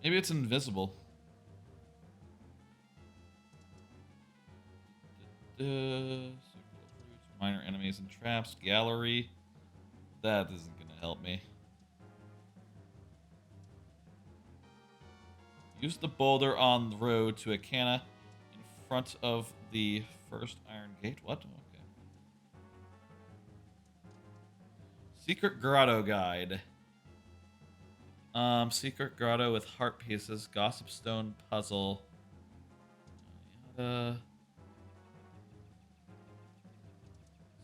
Maybe it's invisible. Minor enemies and traps. Gallery. That isn't going to help me. Use the boulder on the road to Icana in front of the first iron gate. What? Okay. Secret grotto guide. Secret grotto with heart pieces. Gossip stone puzzle.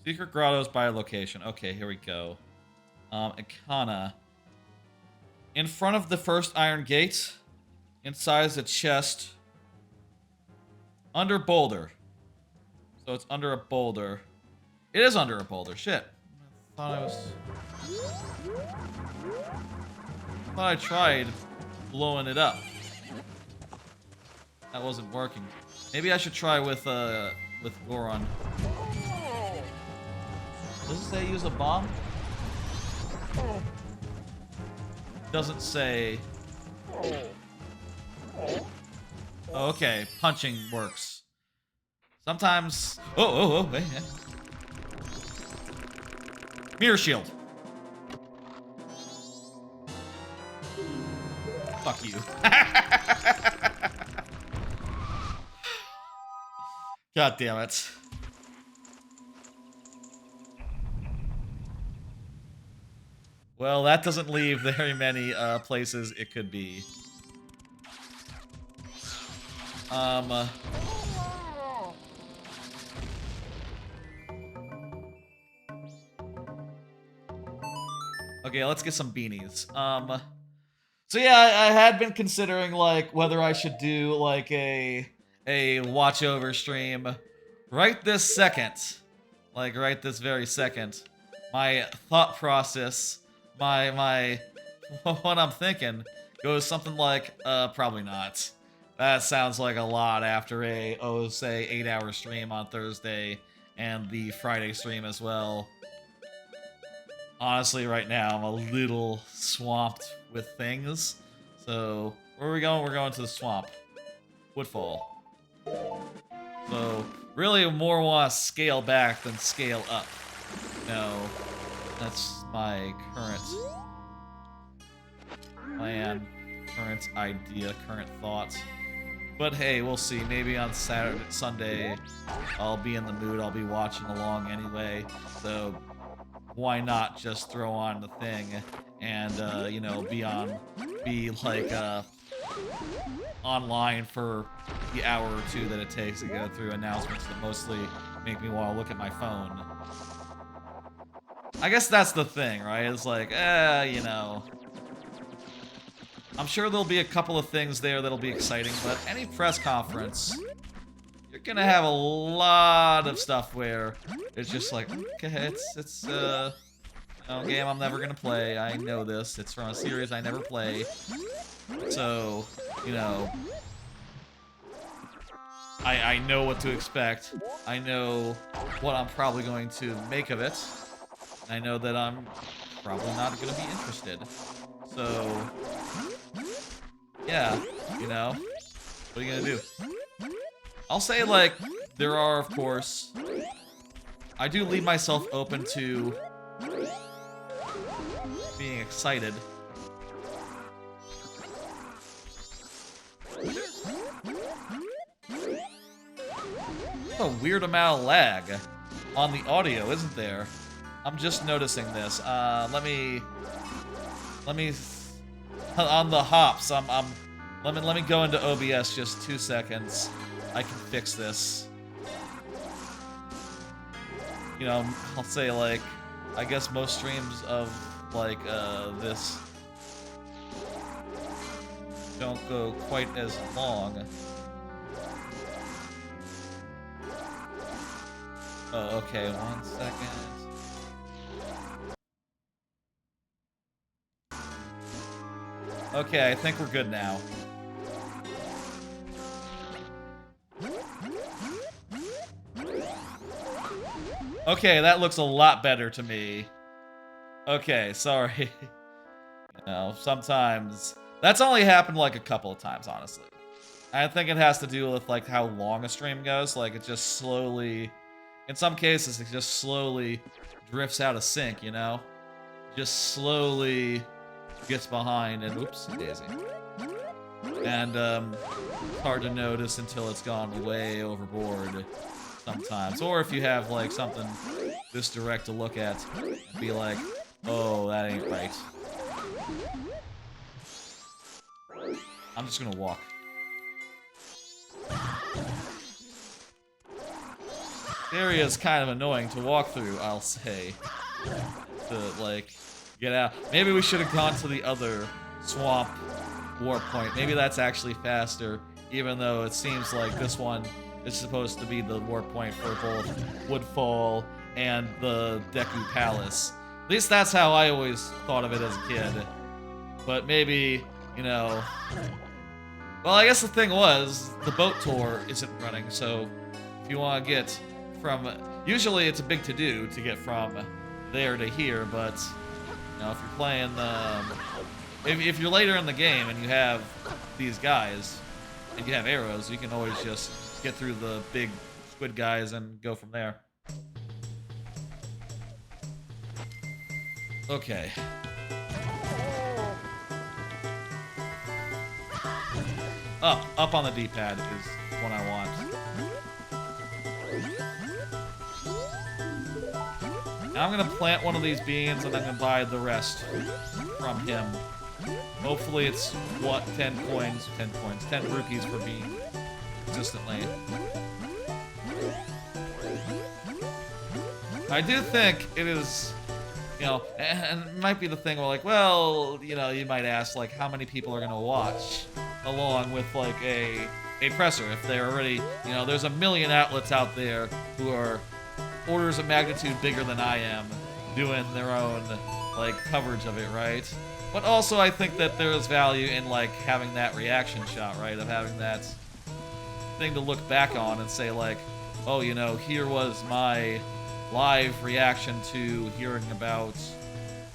Secret grottos by location. Okay, here we go. Icana. In front of the first iron gate. Inside is a chest. Under boulder. So it's under a boulder. It is under a boulder. Shit. I thought I tried blowing it up. That wasn't working. Maybe I should try with Goron. Does it say use a bomb? Doesn't say. Oh, okay, punching works. Sometimes. Oh, hey. Mirror shield. Fuck you. God damn it. Well, that doesn't leave very many places it could be. Okay, let's get some beanies. So yeah, I had been considering like whether I should do like a watch over stream right this second. Like right this very second. My thought process, my what I'm thinking goes something like probably not. That sounds like a lot after a say 8-hour stream on Thursday and the Friday stream as well. Honestly, right now, I'm a little swamped with things. So, where are we going? We're going to the swamp. Woodfall. So, really more want to scale back than scale up. No, that's my current plan, current idea, current thought. But hey, we'll see. Maybe on Sunday, I'll be in the mood. I'll be watching along anyway. So, why not just throw on the thing and you know, be like online for the hour or two that it takes to go through announcements that mostly make me want to look at my phone. I guess that's the thing, right? It's like, you know, I'm sure there'll be a couple of things there that'll be exciting, but any press conference, you're gonna have a lot of stuff where it's just like, okay, it's a game I'm never gonna play. I know this. It's from a series I never play. So, you know, I know what to expect. I know what I'm probably going to make of it. I know that I'm probably not gonna be interested. So, yeah, you know, what are you gonna do? I'll say, like, there are, of course, I do leave myself open to being excited. A weird amount of lag on the audio, isn't there? I'm just noticing this. Let me on the hops. Let me go into OBS just 2 seconds. I can fix this. You know, I'll say, like, I guess most streams of, like, this don't go quite as long. Oh, okay, 1 second. Okay, I think we're good now. Okay, that looks a lot better to me. Okay, sorry. You know, sometimes... That's only happened like a couple of times, honestly. I think it has to do with like how long a stream goes. Like it just slowly... In some cases, it just slowly drifts out of sync, you know? Just slowly gets behind and... Oopsie daisy. And, it's hard to notice until it's gone way overboard. Sometimes, or if you have like something this direct to look at and be like, oh, that ain't right. I'm just gonna walk. The area is kind of annoying to walk through, I'll say. To like get out. Maybe we should have gone to the other swamp warp point. Maybe that's actually faster, even though it seems like this one is supposed to be the warp point for both Woodfall and the Deku Palace. At least that's how I always thought of it as a kid. But maybe, you know, Well, I guess the thing was, the boat tour isn't running, so if you want to get from... Usually it's a big to-do to get from there to here, but, you know, if you're playing... if you're later in the game and you have these guys, and you have arrows, you can always just get through the big squid guys and go from there. Okay. Up on the D-pad is what I want. Now I'm gonna plant one of these beans and I'm gonna buy the rest from him. Hopefully it's, what, 10 rupees per bean, consistently. I do think it is, you know, and it might be the thing where, like, well, you know, you might ask, like, how many people are gonna watch along with, like, a presser if they're already, you know, there's a million outlets out there who are orders of magnitude bigger than I am doing their own, like, coverage of it, right? But also I think that there is value in, like, having that reaction shot, right? Of having that thing to look back on and say, like, oh, you know, here was my live reaction to hearing about,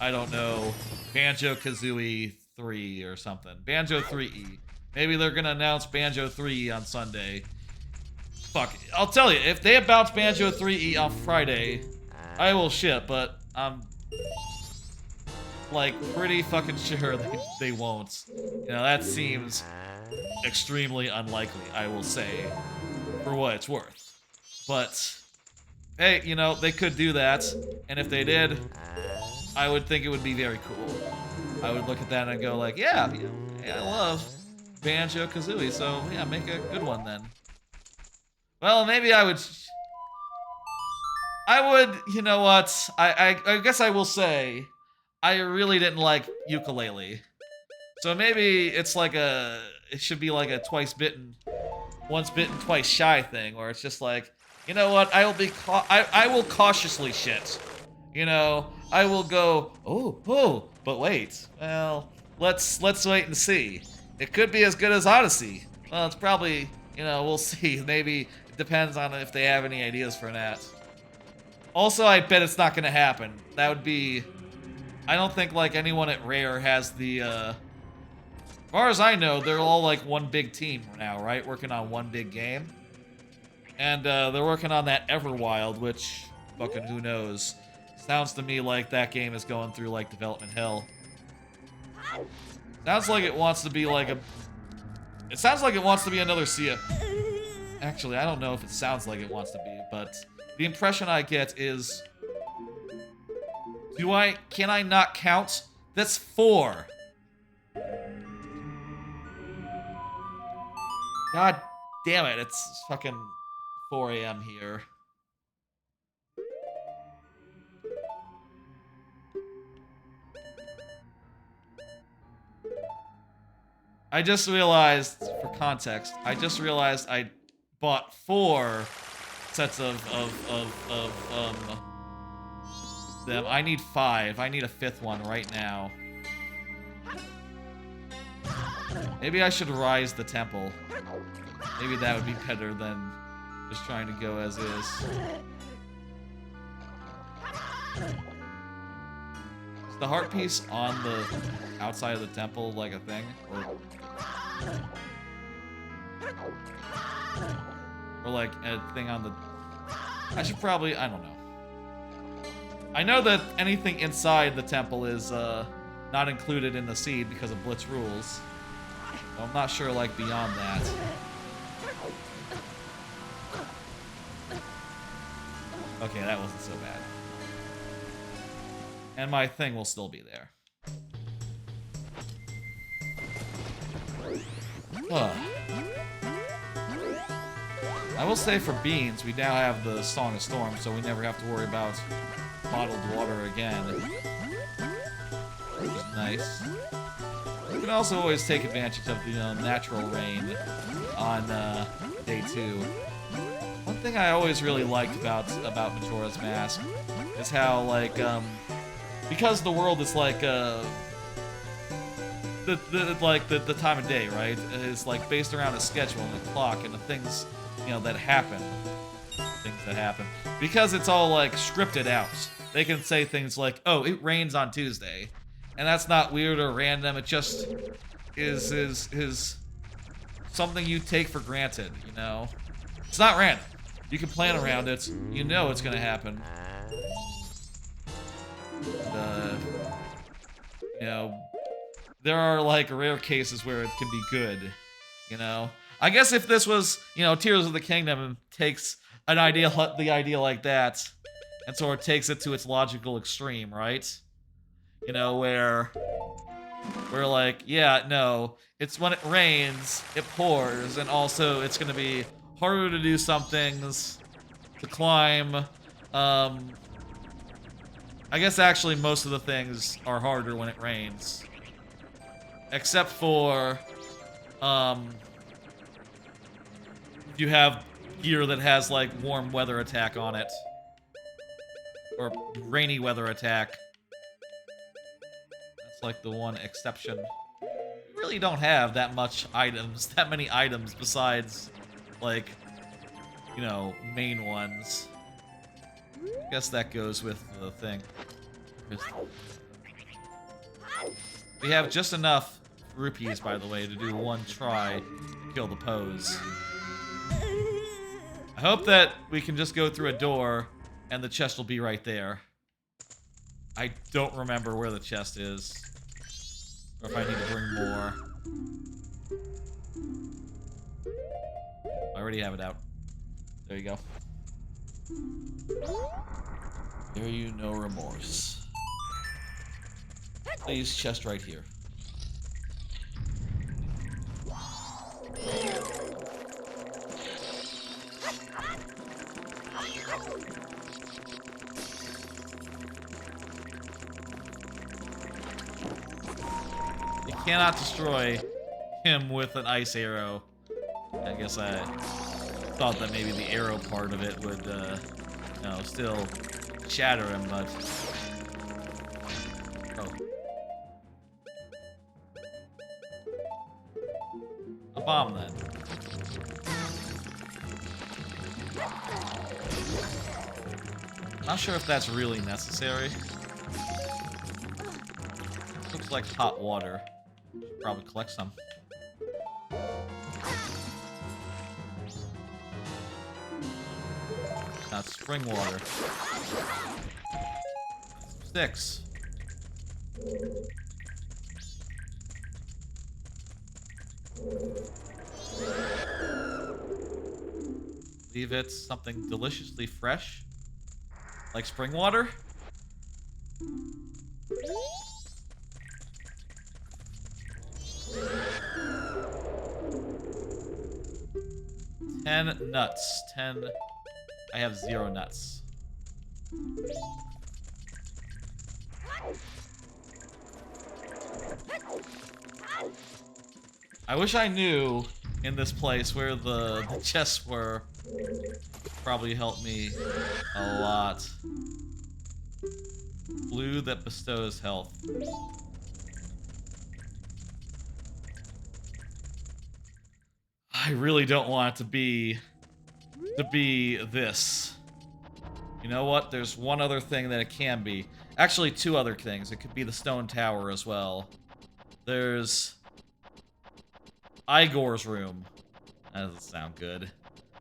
I don't know, Banjo-Kazooie 3 or something. Banjo 3E. Maybe they're gonna announce Banjo 3E on Sunday. Fuck, I'll tell you, if they announce Banjo 3E on Friday, I will shit, but I'm, like, pretty fucking sure they won't. You know, that seems extremely unlikely, I will say, for what it's worth. But, hey, you know, they could do that, and if they did, I would think it would be very cool. I would look at that and go like, yeah, you know, I love Banjo-Kazooie, so yeah, make a good one then. Well, maybe I would, you know what, I guess I will say, I really didn't like Ukulele. So maybe it's like it should be like a once bitten, twice shy thing, where it's just like, you know what, I will cautiously shit. You know, I will go, oh, but wait, well, let's wait and see. It could be as good as Odyssey. Well, it's probably, you know, we'll see. Maybe it depends on if they have any ideas for that. Also, I bet it's not gonna happen. That would be, I don't think, like, anyone at Rare has the, as far as I know, they're all, like, one big team now, right? Working on one big game. And, they're working on that Everwild, which, fucking who knows. Sounds to me like that game is going through, like, development hell. Sounds like it wants to be, like, it sounds like it wants to be another Sia. Actually, I don't know if it sounds like it wants to be, but the impression I get is... Can I not count? That's 4. God damn it, it's fucking 4 AM here. I just realized, for context, I just realized I bought 4 sets of them. I need 5. I need a 5th one right now. Maybe I should rise the temple. Maybe that would be better than just trying to go as is. Is the heart piece on the outside of the temple like a thing? Or like a thing on the... I should probably... I don't know. I know that anything inside the temple is not included in the seed because of Blitz rules. So I'm not sure, like, beyond that. Okay, that wasn't so bad. And my thing will still be there. I will say for beans, we now have the Song of Storm, so we never have to worry about bottled water again. Which is nice. You can also always take advantage of the natural rain on day 2. One thing I always really liked about Majora's Mask is how, like, because the world is like, the time of day, right, is like based around a schedule and a clock and the things, you know, that happen. Because it's all like scripted out. They can say things like, "Oh, it rains on Tuesday," and that's not weird or random. It just is something you take for granted. You know, it's not random. You can plan around it. You know it's gonna happen. You know, there are like rare cases where it can be good. You know, I guess if this was, you know, Tears of the Kingdom takes the idea like that, and sort of takes it to its logical extreme, right? You know, where like, yeah, no, it's when it rains, it pours, and also it's gonna be harder to do some things, to climb. I guess actually most of the things are harder when it rains. Except for, you have gear that has, like, warm weather attack on it. Or rainy weather attack. That's, like, the one exception. We really don't have that many items besides, like, you know, main ones. I guess that goes with the thing. We have just enough rupees, by the way, to do one try to kill the pose. I hope that we can just go through a door and the chest will be right there. I don't remember where the chest is. Or if I need to bring more. I already have it out. There you go. There you no remorse. Please, chest right here. You cannot destroy him with an ice arrow. I guess I thought that maybe the arrow part of it would, you know, still shatter him, but... Oh. A bomb, then. Not sure if that's really necessary. Looks like hot water. Should probably collect some. That's spring water. 6. Leave it something deliciously fresh. Like spring water? $10 nuts. 10. I have 0 nuts. I wish I knew in this place where the chests were. Probably helped me a lot. Blue that bestows health. I really don't want it to be this. You know what? There's one other thing that it can be. Actually, 2 other things. It could be the stone tower as well. There's Igor's room. That doesn't sound good.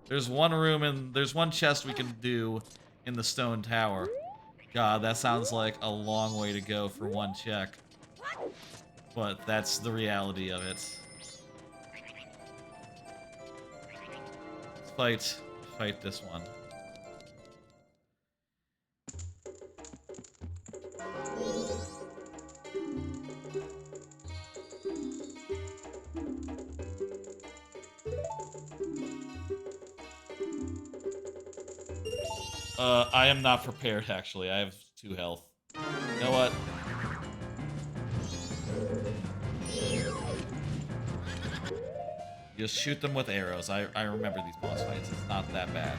There's one room and there's one chest we can do in the stone tower. God, that sounds like a long way to go for one check. But that's the reality of it. Let's fight this one. I am not prepared, actually. I have 2 health. You know what? Just shoot them with arrows. I remember these boss fights. It's not that bad.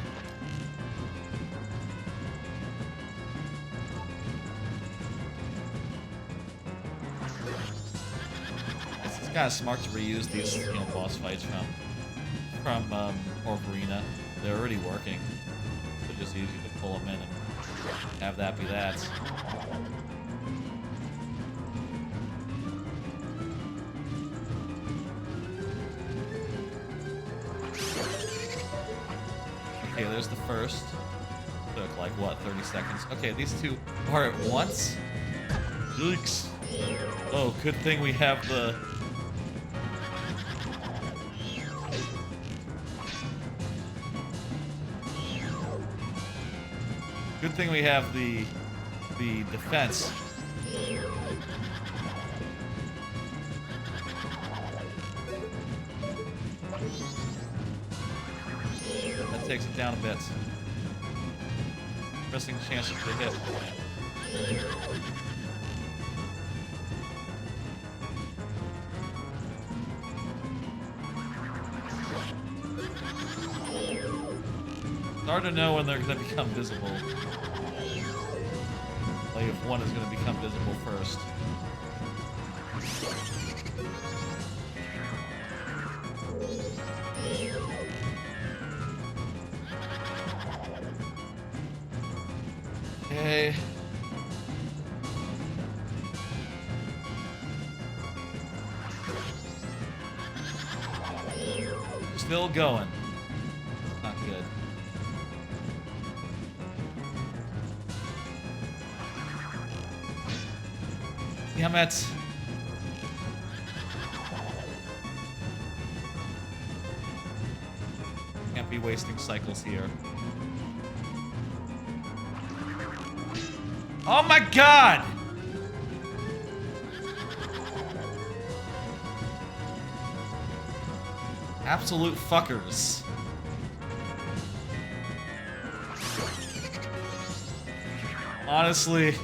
kind of smart to reuse these, you know, boss fights from Orverina. They're already working. So just easy to pull them in and have that be that. Okay, there's the first. Took like what, 30 seconds? Okay, these two are at once. Yikes. Oh, good thing we have the. Good thing we have the defense. That takes it down a bit. Pressing chances to hit. It's hard to know when they're going to become visible. Like if one is going to become visible first. Okay. Still going. Not good. Damn it. Can't be wasting cycles here. Oh my god! Absolute fuckers. Honestly.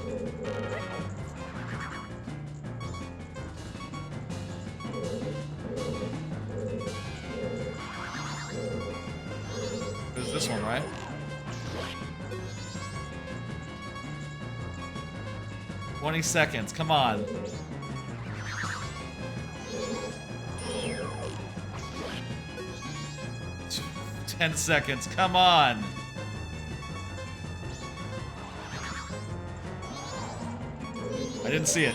There's this one, right? "20 seconds, come on. "10 seconds, come on. I didn't see it.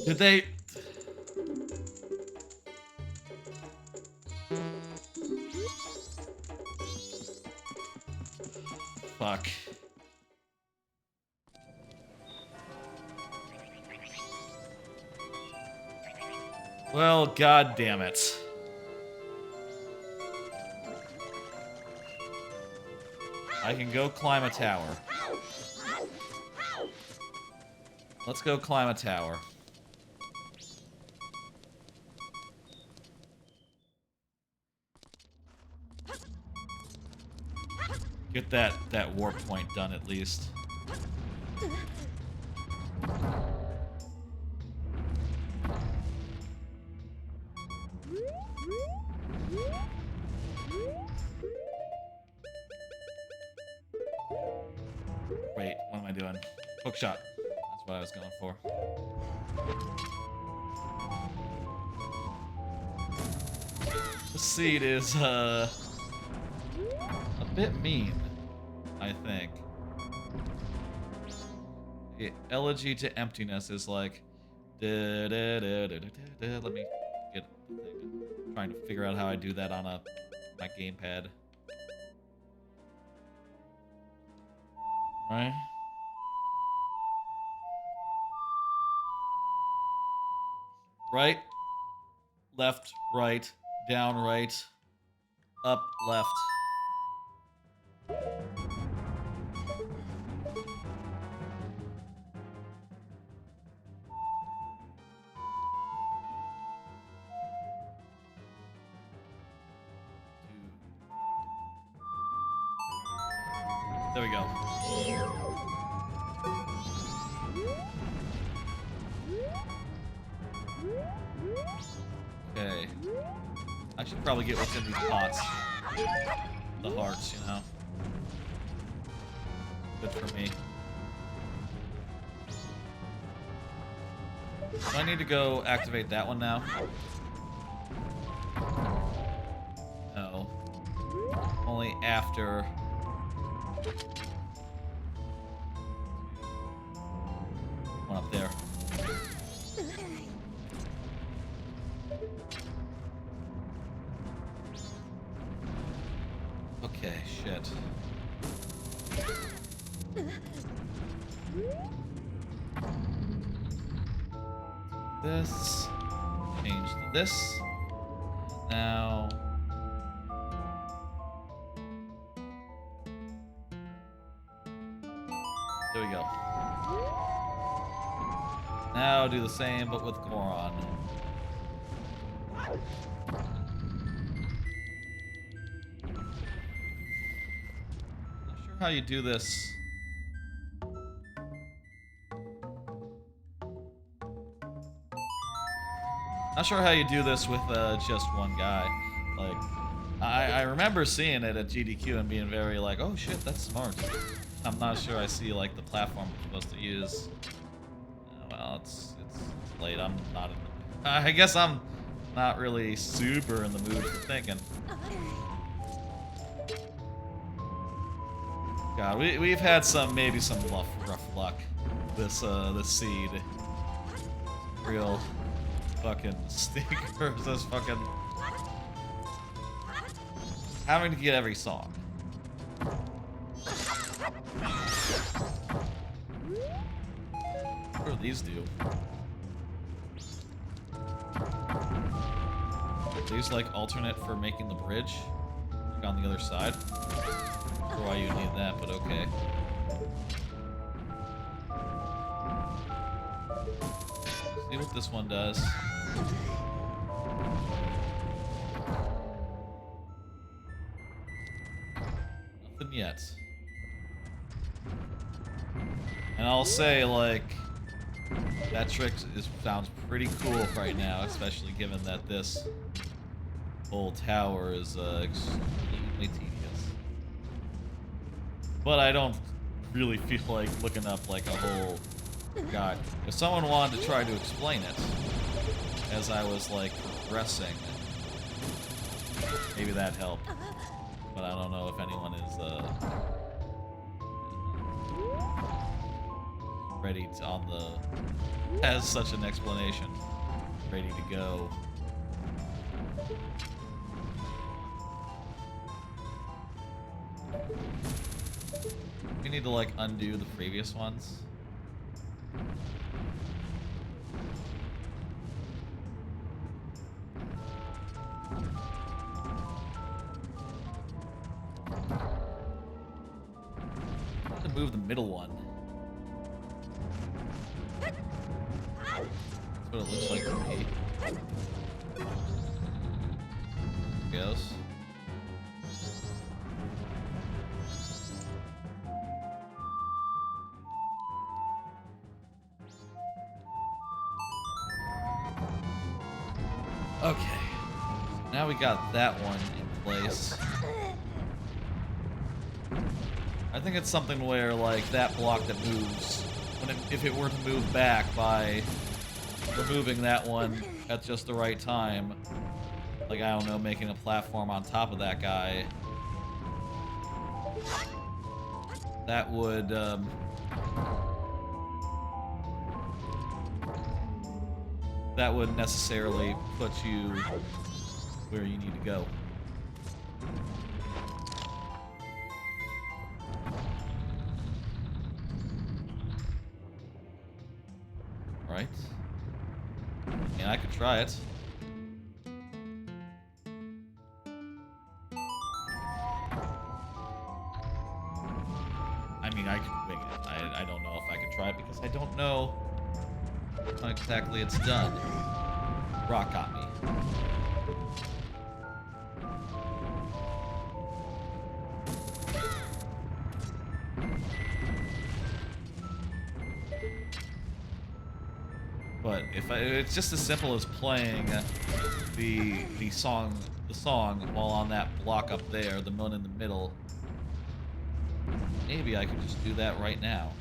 Did they? Fuck. Well, god damn it. I can go climb a tower. Let's go climb a tower. Get that warp point done at least. Wait, what am I doing? Hook shot. That's what I was going for. The seed is a bit mean, I think. The elegy to emptiness is like let me get the thing. I'm trying to figure out how I do that on my gamepad. Right? Right, left, right, down, right, up, left. There we go. Okay. I should probably get what's in these pots. The hearts, you know. Good for me. Do I need to go activate that one now? No. Only after. One up there. Okay, shit. This. Change to this. Now. There we go. Now do the same, but with Goron. Not sure how you do this. Not sure how you do this with just one guy. Like, I remember seeing it at GDQ and being very like, oh shit, that's smart. I'm not sure I see like the platform I'm supposed to use. Well, it's late. I'm not in the. I guess I'm not really super in the mood for thinking. God, we've had maybe some rough luck this seed. Real fucking stinkers. This fucking having to get every song. What do these do? Are these like alternate for making the bridge? Like on the other side? I don't know why you need that, but okay. See what this one does. Nothing yet. And I'll say, like, that trick sounds pretty cool right now, especially given that this whole tower is extremely tedious. But I don't really feel like looking up like a whole God. If someone wanted to try to explain it as I was like progressing, maybe that helped. But I don't know if anyone is ready to has such an explanation ready to go. We need to like undo the previous ones. I'm gonna move the middle one. That's what it looks like to me. Goes. Okay, so now we got that one in place. I think it's something where, like, that block that moves, if it were to move back by removing that one at just the right time, like, I don't know, making a platform on top of that guy, that would, necessarily put you where you need to go. Right? And I could try it. I mean, I could wing it. I don't know if I could try it because I don't know how exactly it's done. Rock got me. But if it's just as simple as playing the song while on that block up there, the one in the middle, maybe I could just do that right now.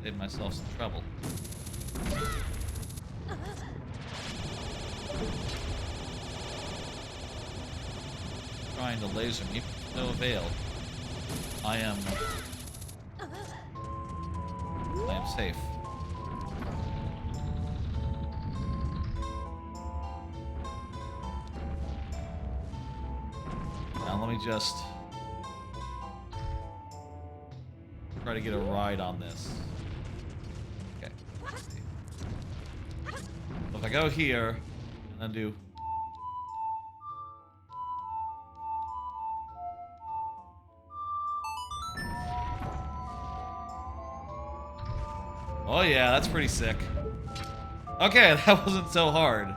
Save myself some trouble. Trying to laser me, no avail. I am safe. Now let me just try to get a ride on this. Okay, let's see. So if I go here and then do. Oh yeah, that's pretty sick. Okay, that wasn't so hard.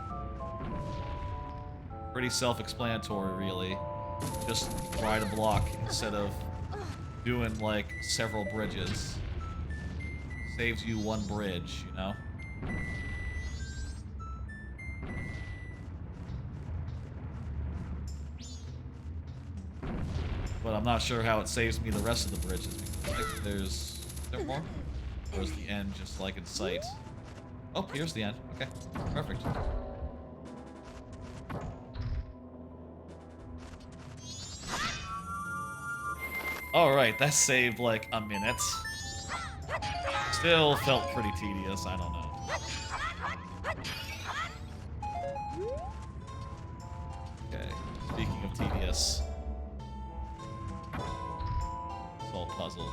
Pretty self-explanatory, really. Just ride a block instead of doing, like, several bridges. Saves you one bridge, you know? But I'm not sure how it saves me the rest of the bridges. Like, is there more? Or is the end just like in sight? Oh, here's the end. Okay, perfect. Alright, that saved like a minute. Still felt pretty tedious, I don't know. Okay, speaking of tedious. It's all puzzle.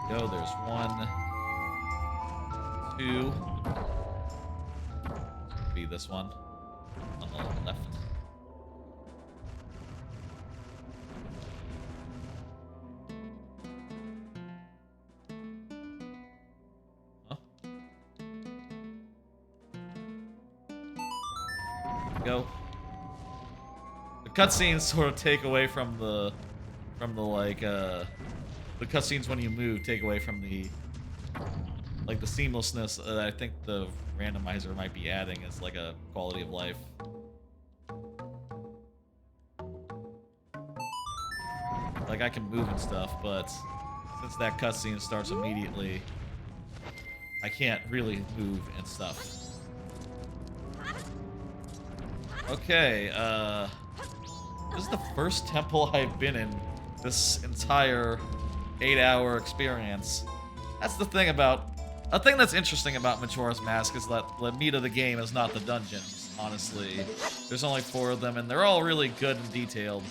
Go, there's 1, 2. Be this one on the left. Huh? Go. The cutscenes sort of take away from the like the cutscenes when you move take away from the like the seamlessness that I think the randomizer might be adding as like a quality of life. Like I can move and stuff, but since that cutscene starts immediately, I can't really move and stuff. Okay, this is the first temple I've been in this entire 8-hour experience. That's the thing about... A thing that's interesting about Majora's Mask is that the meat of the game is not the dungeons, honestly. There's only 4 of them, and they're all really good and detailed.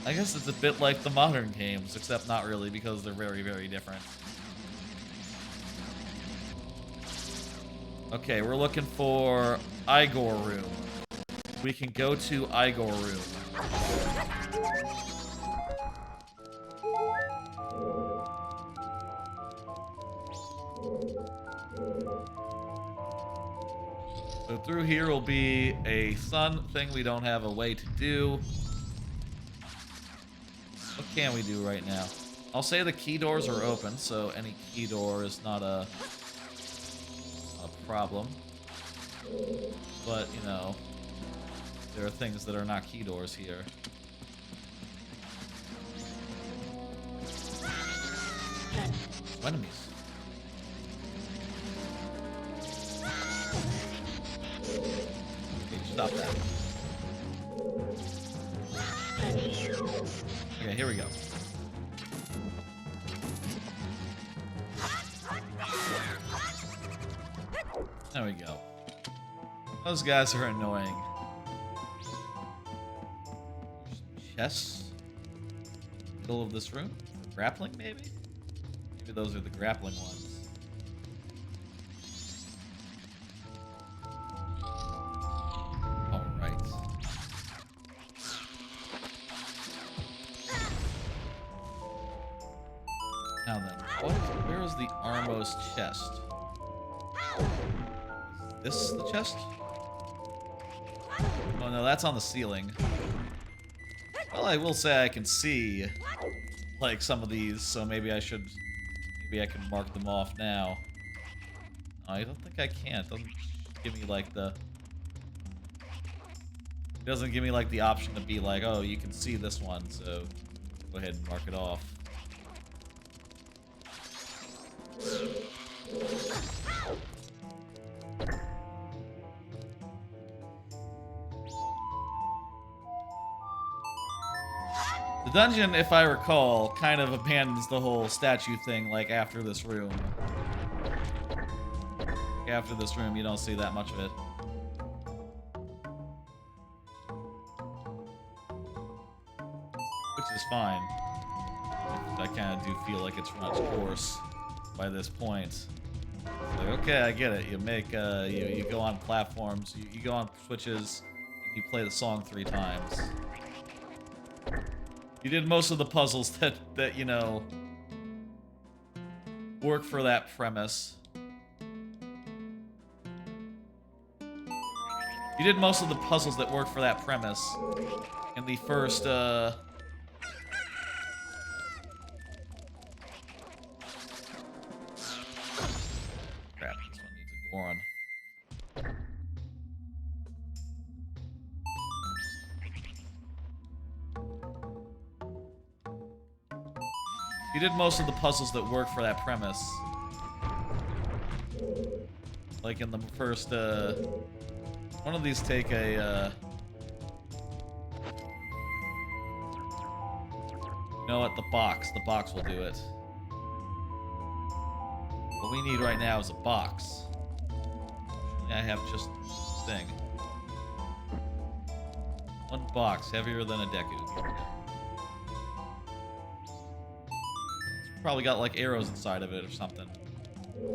I guess it's a bit like the modern games, except not really, because they're very, very different. Okay, we're looking for Igor Room. We can go to Igor Room. So through here will be a sun thing we don't have a way to do. What can we do right now? I'll say the key doors are open, so any key door is not a problem. But, you know, there are things that are not key doors here. Enemies. Okay, stop that. Okay, here we go. There we go. Those guys are annoying. Chests? Middle of this room? For grappling, maybe? Maybe those are the grappling ones. Alright. Now then, where is the Armos chest? Is this the chest? Oh no, that's on the ceiling. Well, I will say I can see, like, some of these, so maybe I can mark them off now. No, I don't think I can. It doesn't give me, like, the It doesn't give me like the option to be like, oh, you can see this one, so go ahead and mark it off. The dungeon, if I recall, kind of abandons the whole statue thing, like, after this room. After this room, you don't see that much of it. Which is fine. I kind of do feel like it's run its course by this point. Like, okay, I get it. You make, you go on platforms, you go on switches, and you play the song 3 times. You did most of the puzzles that you know, work for that premise. You did most of the puzzles that work for that premise in the first, Crap, this one needs a Goron. You did most of the puzzles that work for that premise. Like in the first, one of these take a, you know what, the box will do it. What we need right now is a box. I have just this thing. One box, heavier than a Deku. Here we go. Probably got like arrows inside of it or something.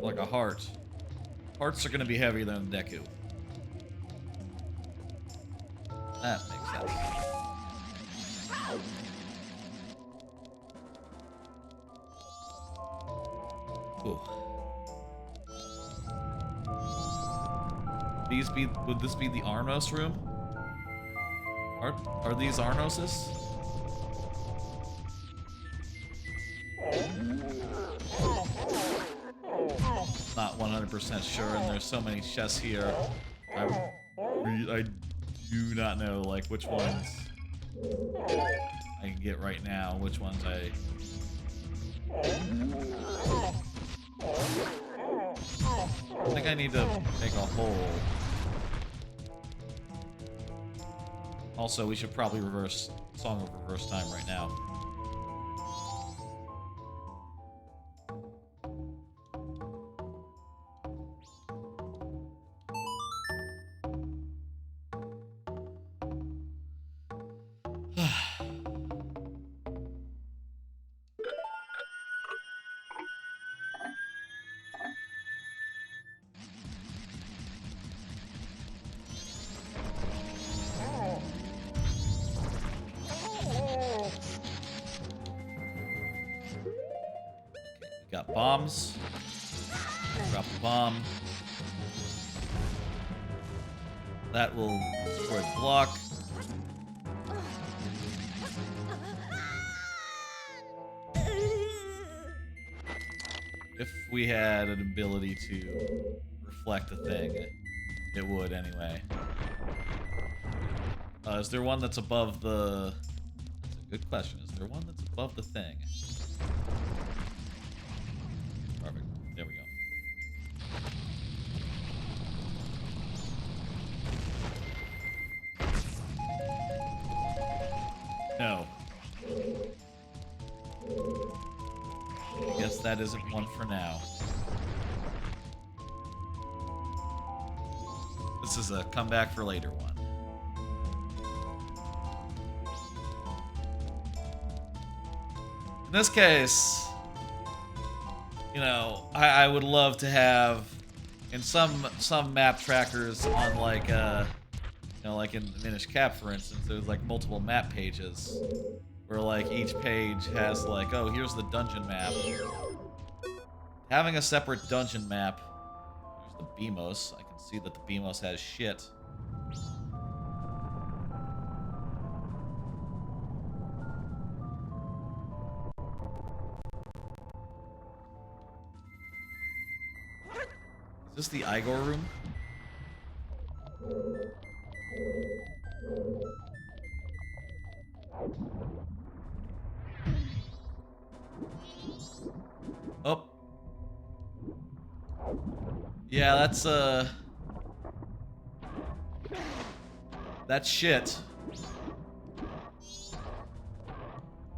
Like a heart. Hearts are gonna be heavier than a Deku. That makes sense. Ooh. Would this be the Arnos room? Are these Arnoses? Not 100% sure, and there's so many chests here. I do not know like which ones I can get right now, which ones I think I need to make a hole. Also, we should probably reverse Song of Reverse Time right now. Got bombs. Drop the bomb. That will destroy the block. If we had an ability to reflect a thing, it would anyway. Is there one that's above the... That's a good question. Is there one that's above the thing? Perfect. There we go. No. I guess that isn't one for now. This is a comeback for later one. In this case, you know, I would love to have, in some map trackers on like, you know, like in Minish Cap, for instance, there's like multiple map pages where like each page has like, oh, here's the dungeon map. Having a separate dungeon map, there's the BMOS. I can see that the BMOS has shit. Is this the Igor room? Oh. Yeah, that's shit.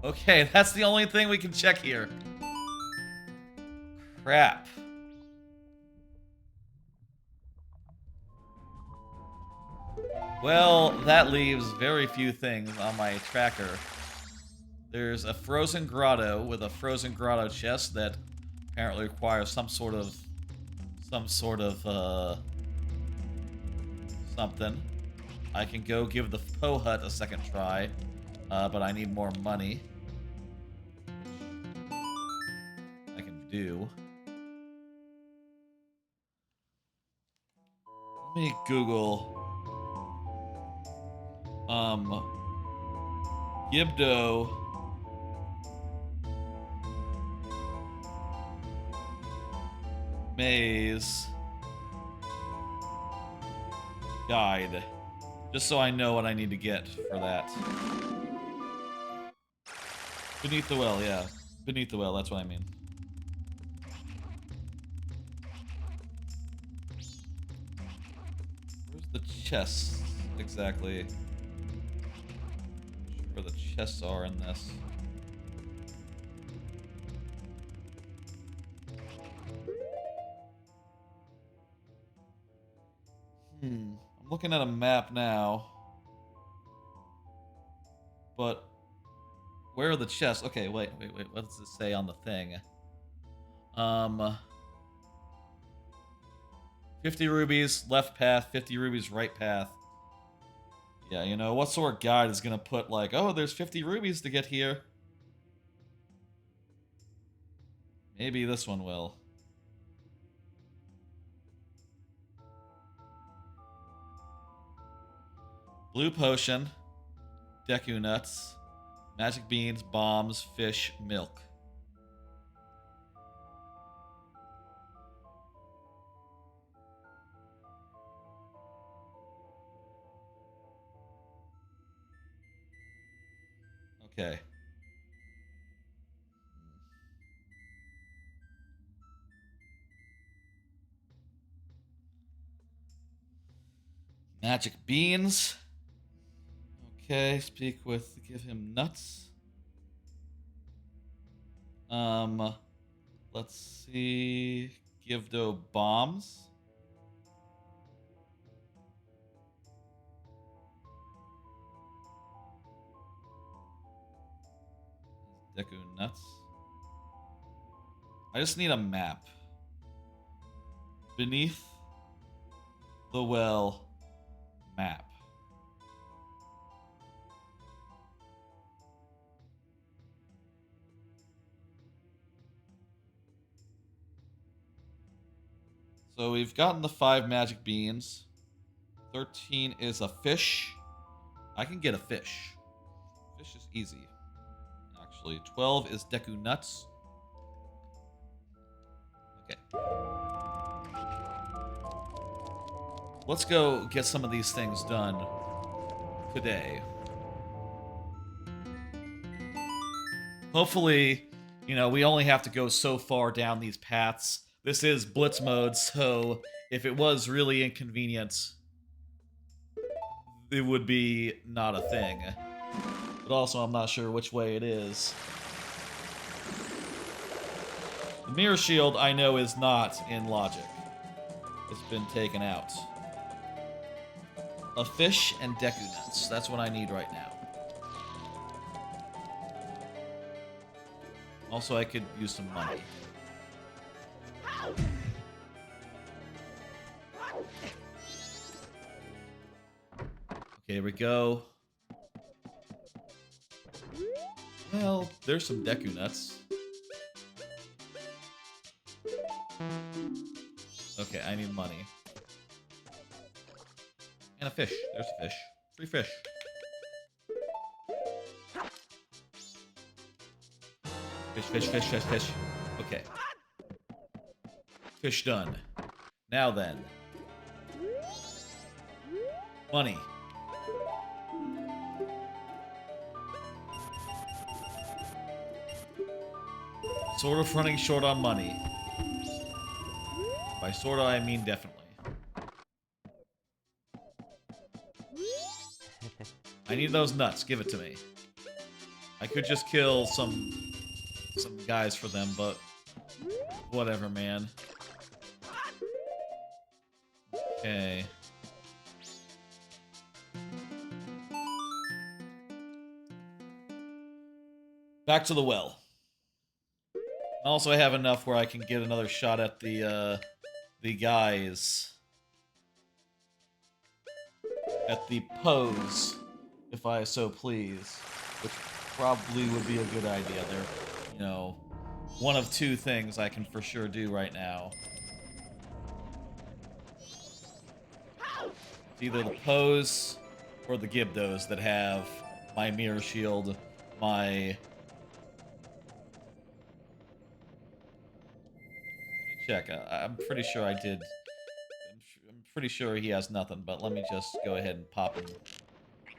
Okay, that's the only thing we can check here. Crap. Well, that leaves very few things on my tracker. There's a frozen grotto with a frozen grotto chest that apparently requires some sort of something. I can go give the Poe Hut a second try, but I need more money. I can do. Let me Google. Gibdo. Maze. Guide. Just so I know what I need to get for that. Beneath the well, yeah. Beneath the well, that's what I mean. Where's the chests exactly? Where the chests are in this. I'm looking at a map now. But where are the chests? Okay, wait. What does it say on the thing? 50 rubies, left path, 50 rubies, right path. Yeah, you know, what sort of guide is gonna put like, oh, there's 50 rubies to get here? Maybe this one will. Blue potion, Deku nuts, magic beans, bombs, fish, milk. Okay. Magic beans. Okay, give him nuts. Let's see. Give Do bombs. Deku nuts. I just need a map. Beneath the well map. So we've gotten the 5 magic beans. 13 is a fish. I can get a fish. Fish is easy. Actually, 12 is Deku nuts. Okay. Let's go get some of these things done today. Hopefully, you know, we only have to go so far down these paths. This is Blitz mode, so if it was really inconvenient, it would be not a thing. But also, I'm not sure which way it is. The mirror shield, I know, is not in logic. It's been taken out. A fish and Deku nuts. That's what I need right now. Also, I could use some money. Okay, here we go. Well, there's some Deku nuts. Okay, I need money. And a fish. There's a fish. 3 fish. Fish. Okay. Fish done. Now then. Money. Sort of running short on money. By sort of, I mean definitely. I need those nuts. Give it to me. I could just kill some guys for them, but whatever, man. Okay. Back to the well. Also, I have enough where I can get another shot at the guys at the pose, if I so please, which probably would be a good idea. They're, you know, one of two things I can for sure do right now. It's either the pose or the Gibdos that have my mirror shield, my... Let me check. I'm pretty sure I did. I'm pretty sure he has nothing, but let me just go ahead and pop him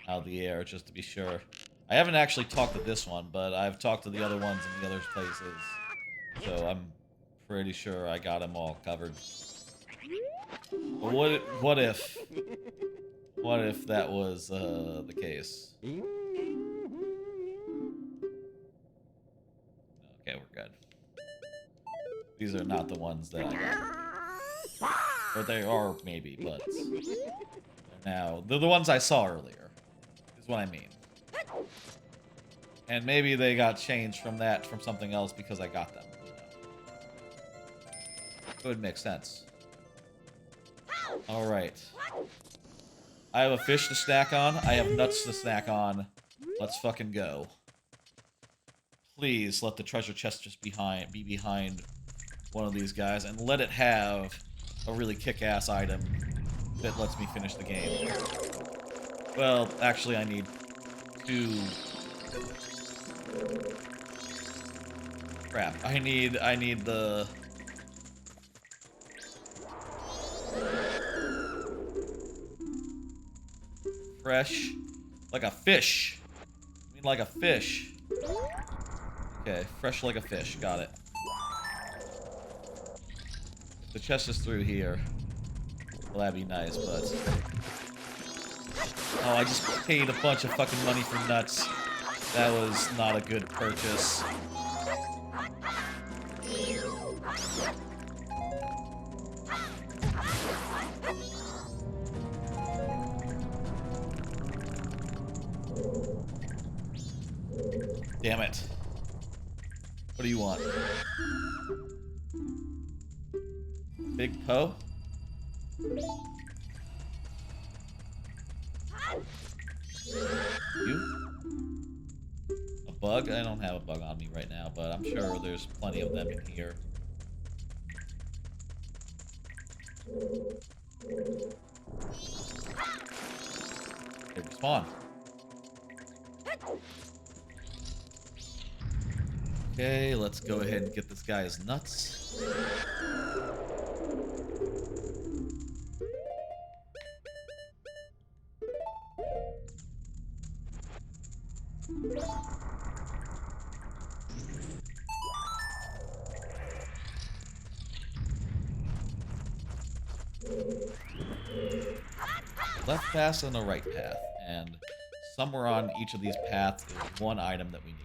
out of the air just to be sure. I haven't actually talked to this one, but I've talked to the other ones in the other places. So I'm pretty sure I got them all covered. But what if that was the case? Okay, we're good. These are not the ones that I got. Or they are, maybe, but... They're the ones I saw earlier, is what I mean. And maybe they got changed from something else because I got them. It would make sense. Alright. I have a fish to snack on. I have nuts to snack on. Let's fucking go. Please let the treasure chest just be behind one of these guys, and let it have a really kick-ass item that lets me finish the game. Well, actually, I need 2... Crap. I need the... Fresh. Like a fish. I mean, like a fish. Okay, fresh like a fish. Got it. The chest is through here. Well, that'd be nice, but... Oh, I just paid a bunch of fucking money for nuts. That was not a good purchase. Damn it. What do you want? Big Poe? You? A bug? I don't have a bug on me right now, but I'm sure there's plenty of them in here. They respawn. Okay, let's go ahead and get this guy's nuts. Left path and the right path, and somewhere on each of these paths is one item that we need.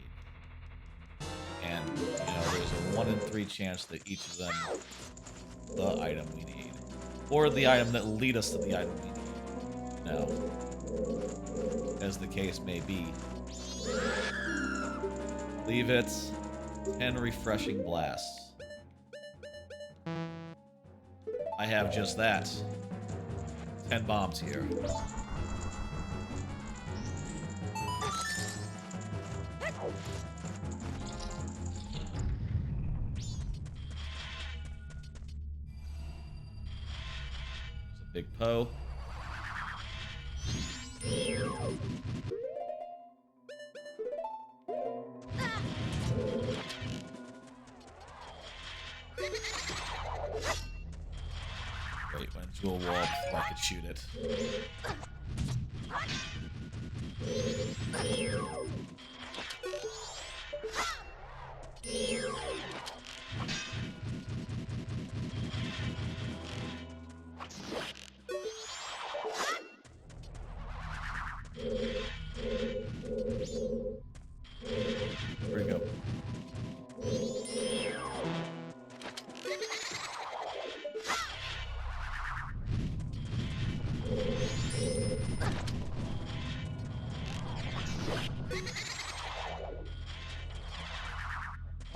And, you know, there's a 1 in 3 chance that each of them is the item we need. Or the item that will lead us to the item we need. No. As the case may be. Leave it. 10 refreshing blasts. I have just that. 10 bombs here. Big Poe. Wait, went into a wall before I could shoot it.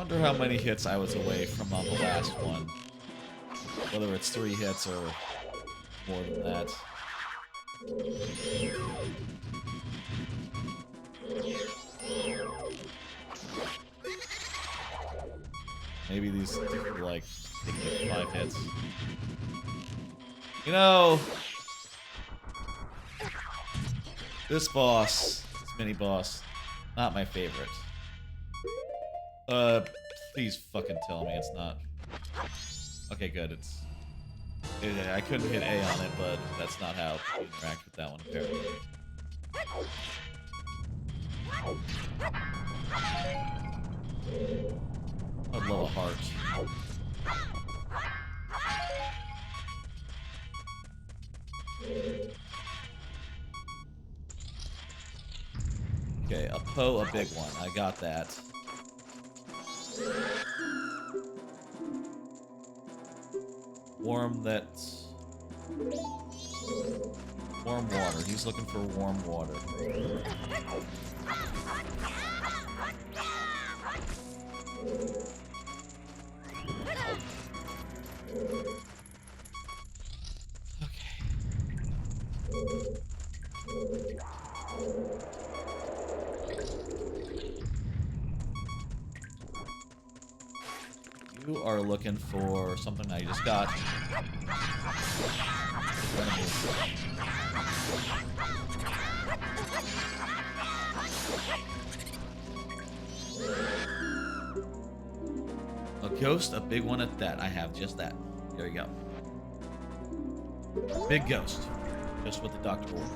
Wonder how many hits I was away from on the last one. Whether it's 3 hits or more than that. Maybe these like take like 5 hits. You know, this boss, this mini boss, not my favorite. Please fucking tell me it's not. Okay, good. I couldn't hit A on it, but that's not how you interact with that one, apparently. I'd love a heart. Okay, a big one. I got that. Warm water. He's looking for warm water. You are looking for something I just got. A ghost, a big one at that. I have just that. There you go. Big ghost. Just what the doctor ordered.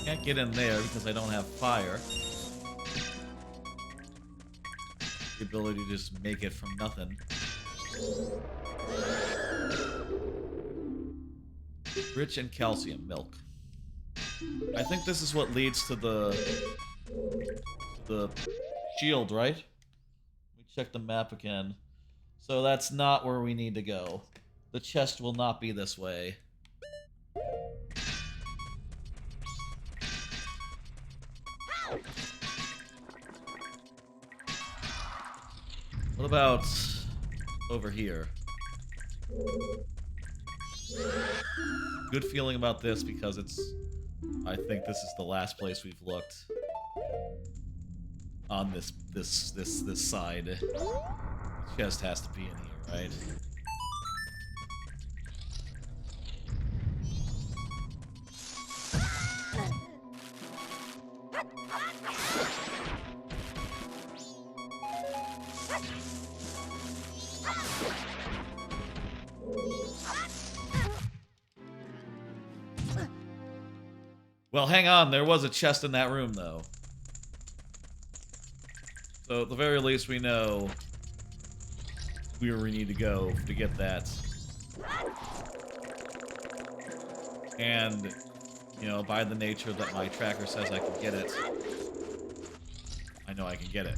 Can't get in there because I don't have fire. The ability to just make it from nothing. Rich in calcium, milk. I think this is what leads to the shield, right? Let me check the map again. So that's not where we need to go. The chest will not be this way. What about over here? Good feeling about this because I think this is the last place we've looked on this side. The chest has to be in here, right? Well, hang on. There was a chest in that room, though. So, at the very least, we know where we need to go to get that. And, you know, by the nature that my tracker says I can get it, I know I can get it.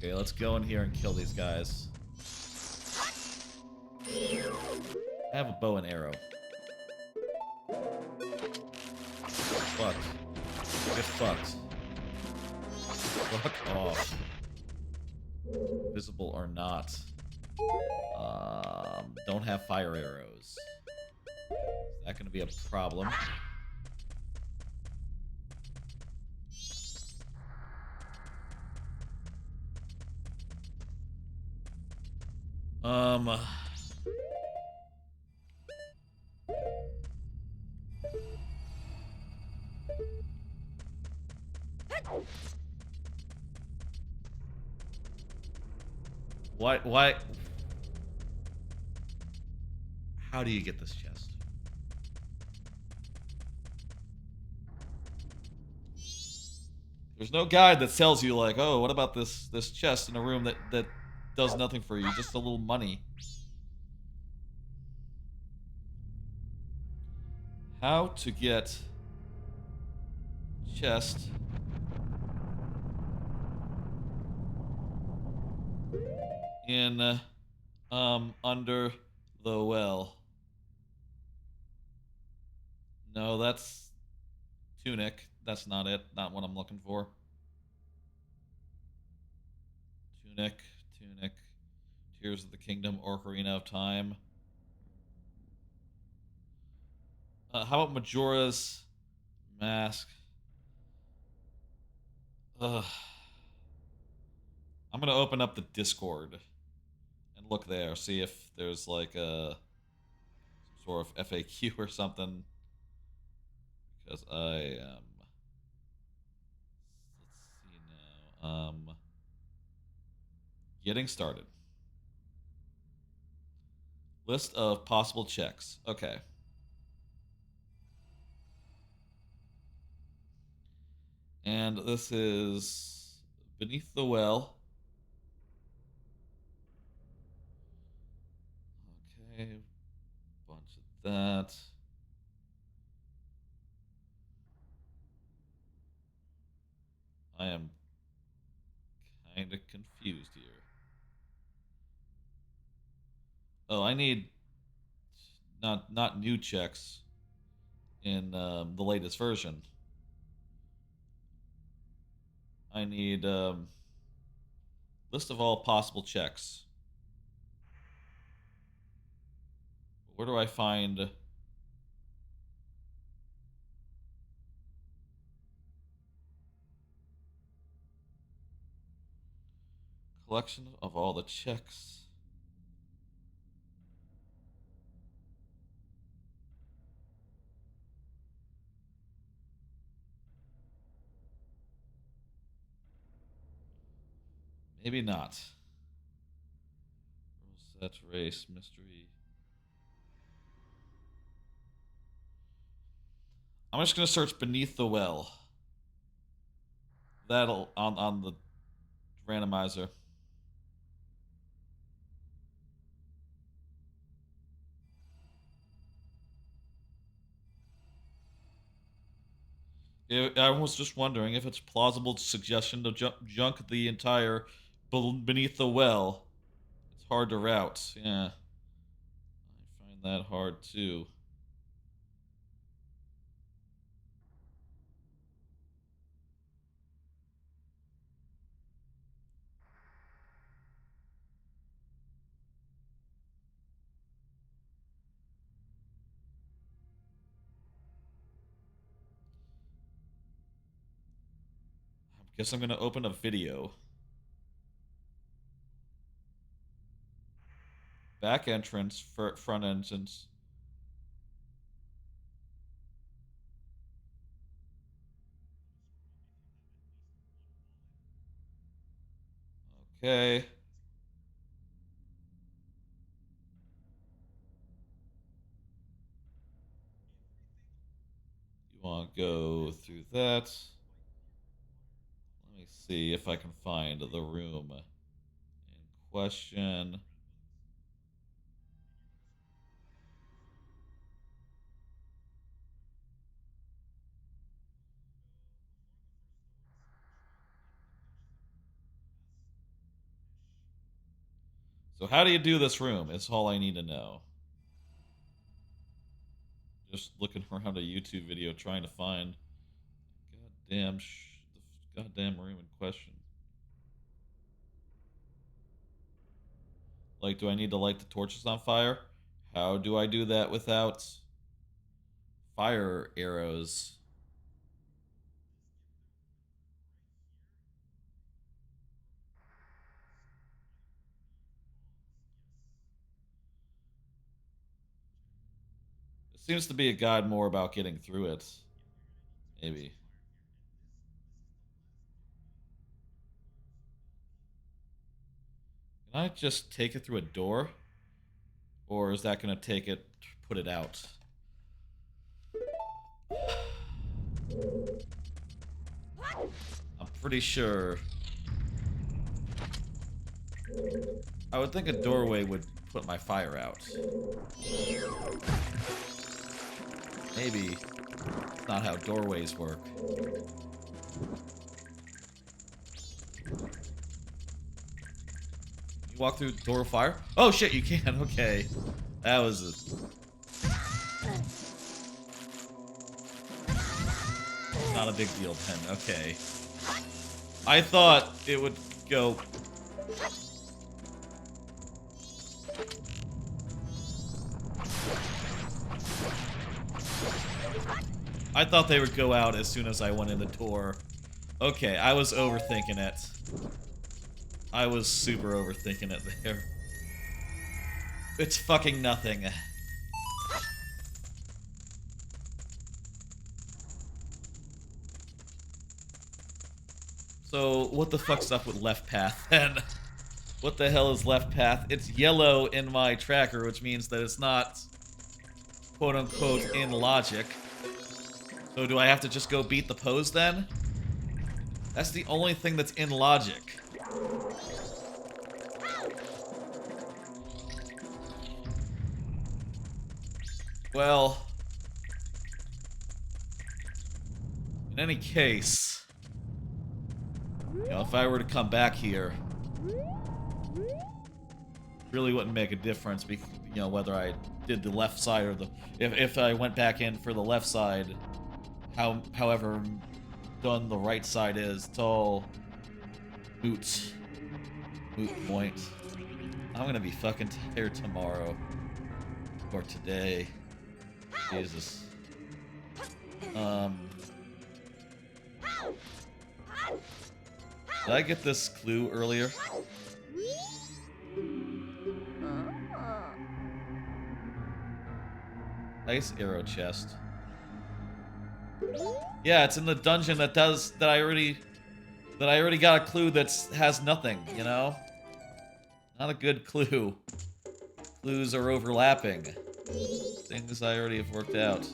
Okay, let's go in here and kill these guys. I have a bow and arrow. Fucked. Get fucked. Fuck off. Visible or not. Don't have fire arrows. Is that gonna be a problem? Why? How do you get this chest? There's no guide that tells you like, oh, what about this chest in a room that does nothing for you, just a little money. How to get chest in under the well. No, that's tunic. That's not it. Not what I'm looking for. Tunic, tunic. Tears of the Kingdom, Ocarina of Time. How about Majora's Mask? Ugh. I'm gonna open up the Discord and look there, see if there's like a some sort of FAQ or something. Because I am. Let's see now. Getting started. List of possible checks. Okay. And this is beneath the well. Okay. Bunch of that. I am kind of confused here. Oh, I need not new checks in the latest version. I need list of all possible checks. Where do I find collection of all the checks? Maybe not. Rule set, race, mystery. I'm just gonna search beneath the well. That'll on the randomizer. I was just wondering if it's plausible suggestion to junk the entire beneath the well. It's hard to route. Yeah, I find that hard too. I guess I'm gonna open a video. Back entrance, front entrance. Okay. You want to go through that? Let me see if I can find the room in question. So how do you do this room? It's all I need to know. Just looking around a YouTube video trying to find the goddamn room in question. Like, do I need to light the torches on fire? How do I do that without fire arrows? It seems to be a guide more about getting through it. Maybe. Can I just take it through a door? Or is that going to take it, put it out? I'm pretty sure. I would think a doorway would put my fire out. Maybe it's not how doorways work. You walk through the door of fire? Oh shit, you can. Okay. That was a... Not a big deal then. Okay. I thought it would go... I thought they would go out as soon as I went in the door. Okay, I was overthinking it. I was super overthinking it there. It's fucking nothing. So, what the fuck's up with left path then? What the hell is left path? It's yellow in my tracker, which means that it's not quote-unquote in logic. So do I have to just go beat the pose then? That's the only thing that's in logic. Well, in any case, you know, if I were to come back here, really wouldn't make a difference, you know, whether I did the left side or the... If I went back in for the left side, however done the right side is, it's all moot point. I'm gonna be fucking tired tomorrow. Or today. Jesus. Did I get this clue earlier? Nice arrow chest. Yeah, it's in the dungeon that I already got a clue that has nothing, you know? Not a good clue. Clues are overlapping. Things I already have worked out.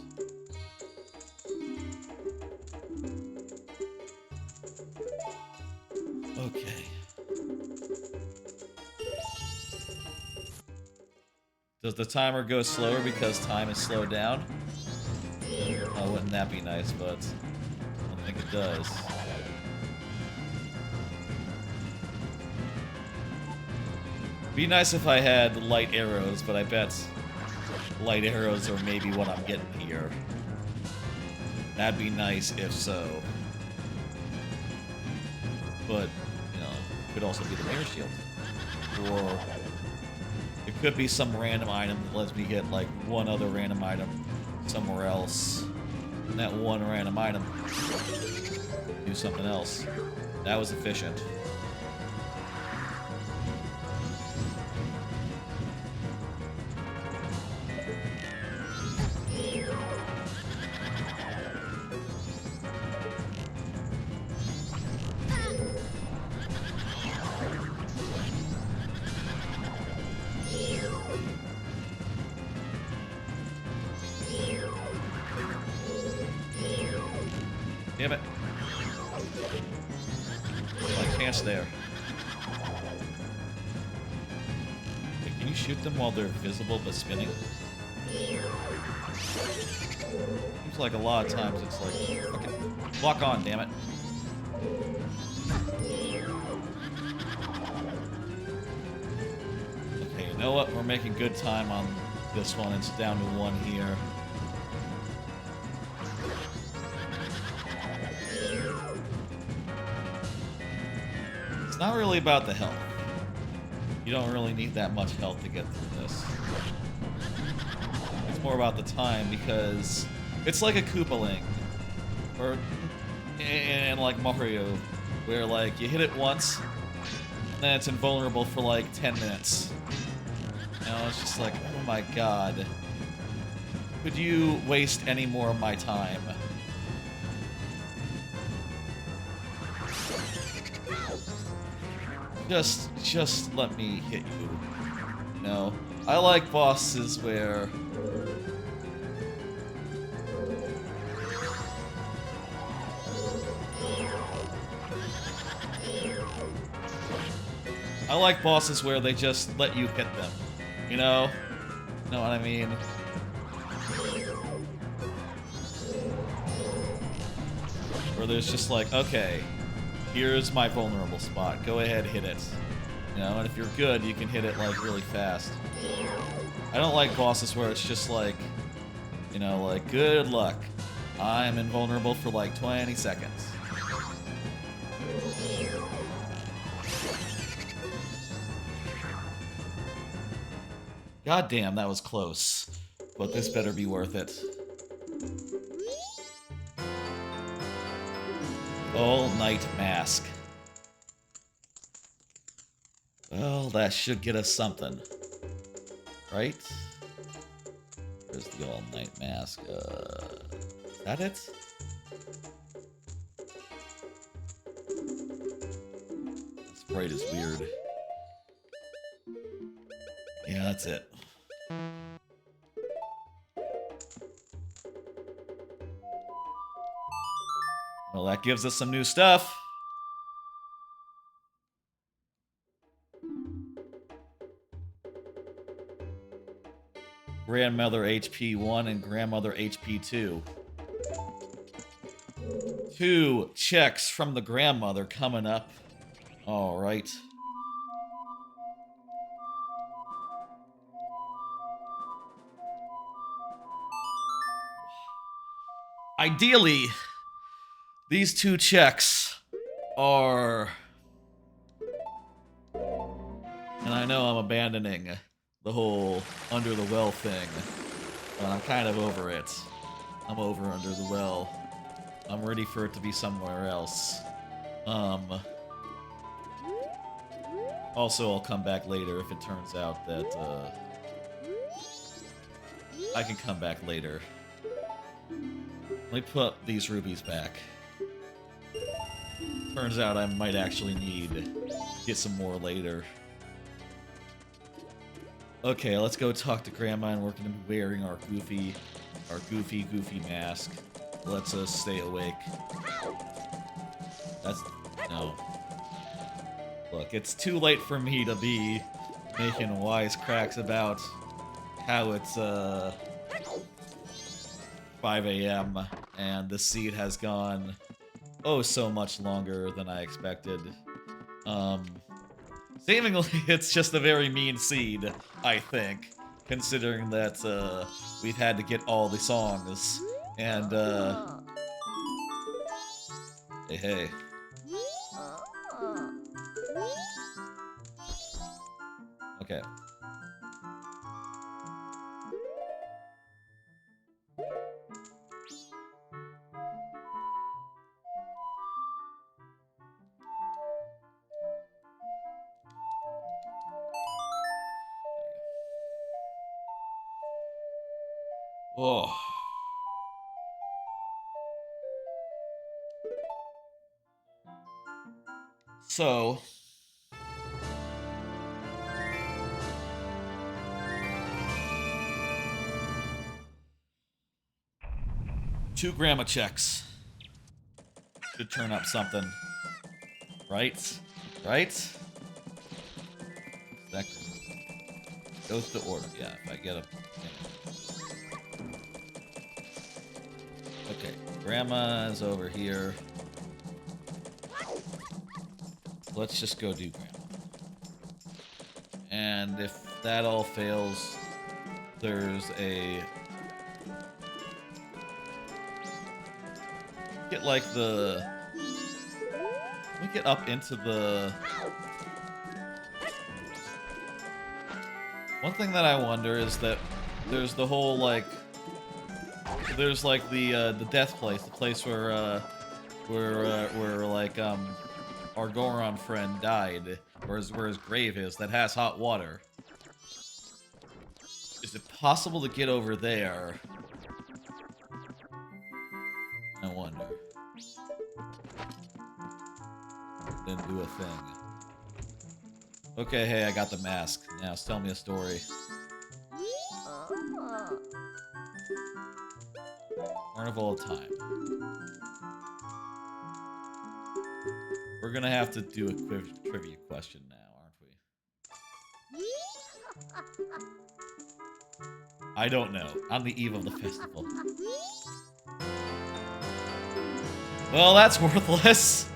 Okay. Does the timer go slower because time is slowed down? Oh, wouldn't that be nice, but I don't think it does. Be nice if I had light arrows, but I bet light arrows are maybe what I'm getting here. That'd be nice if so. But, you know, it could also be the mirror shield. Or it could be some random item that lets me get, like, one other random item somewhere else. And that one random item do something else. That was efficient. Damn it. My chance there. Hey, can you shoot them while they're visible but spinning? Seems like a lot of times it's like, fucking lock on, damn it. Okay, you know what? We're making good time on this one. It's down to one here. It's not really about the health. You don't really need that much health to get through this. It's more about the time because it's like a Koopaling. Or in like Mario, where like you hit it once, and then it's invulnerable for like 10 minutes. You know, it's just like, oh my god. Could you waste any more of my time? Just let me hit you. No. I like bosses where... I like bosses where they just let you hit them. You know? Know what I mean? Where there's just like, okay, here's my vulnerable spot. Go ahead, hit it. You know, and if you're good, you can hit it like really fast. I don't like bosses where it's just like, you know, like, good luck. I'm invulnerable for like 20 seconds. God damn, that was close. But this better be worth it. All-night mask. Well, that should get us something. Right? Where's the all-night mask? Is that it? This sprite is weird. Yeah, that's it. Well, that gives us some new stuff. Grandmother HP 1 and Grandmother HP 2. 2 checks from the grandmother coming up. All right. Ideally, these 2 checks are... And I know I'm abandoning the whole under the well thing, but I'm kind of over it. I'm over under the well. I'm ready for it to be somewhere else. Also, I'll come back later if it turns out that, I can come back later. Let me put these rubies back. Turns out I might actually need to get some more later. Okay, let's go talk to Grandma, and we're gonna be wearing our goofy mask. Lets us stay awake. That's... no. Look, it's too late for me to be making wisecracks about how it's, 5 a.m. and the seed has gone, oh, so much longer than I expected. Seemingly, it's just a very mean seed, I think, considering that, we've had to get all the songs, and, hey. Okay. Oh. So... 2 grandma checks. Should turn up something. Right? Right? That goes to order. Yeah, if I get a... Okay, Grandma's over here. Let's just go do Grandma. And if that all fails, there's a... Get like the... Let me get up into the... One thing that I wonder is that there's the whole, like... There's, like, the death place. The place where like, our Goron friend died. Where his grave is, that has hot water. Is it possible to get over there? I wonder. Then do a thing. Okay, hey, I got the mask. Now, tell me a story. Carnival of Time. We're gonna have to do a trivia question now, aren't we? I don't know. On the eve of the festival. Well, that's worthless.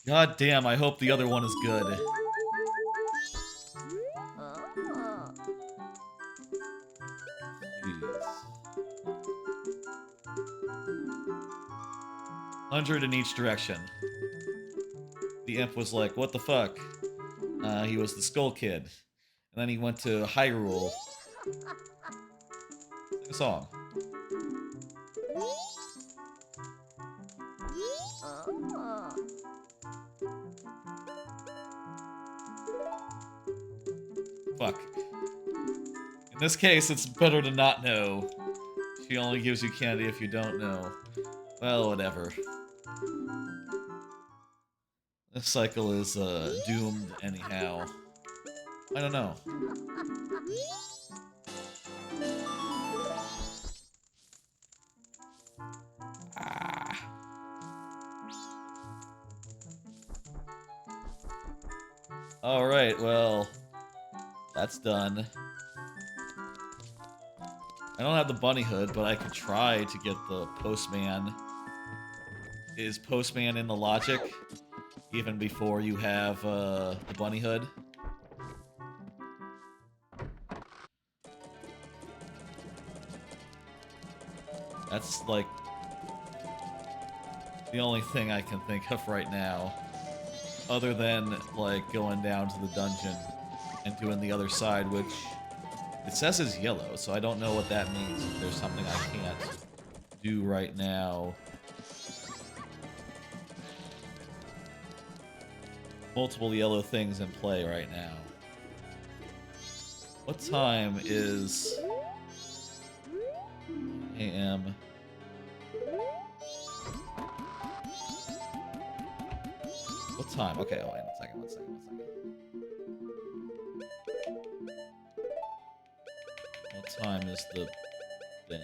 God damn, I hope the other one is good. Jeez. 100 in each direction. The imp was like, what the fuck? He was the Skull Kid. And then he went to Hyrule. Sing a song. Fuck. In this case, it's better to not know. She only gives you candy if you don't know. Well, whatever. This cycle is doomed anyhow. I don't know. Alright, well, that's done. I don't have the bunny hood, but I could try to get the postman. Is postman in the logic? Even before you have the bunny hood? That's like the only thing I can think of right now. Other than like going down to the dungeon and doing the other side, which it says is yellow, so I don't know what that means. If there's something I can't do right now. Multiple yellow things in play right now. What time is AM? What time? Okay, oh, wait a second, one second. What time is the thing?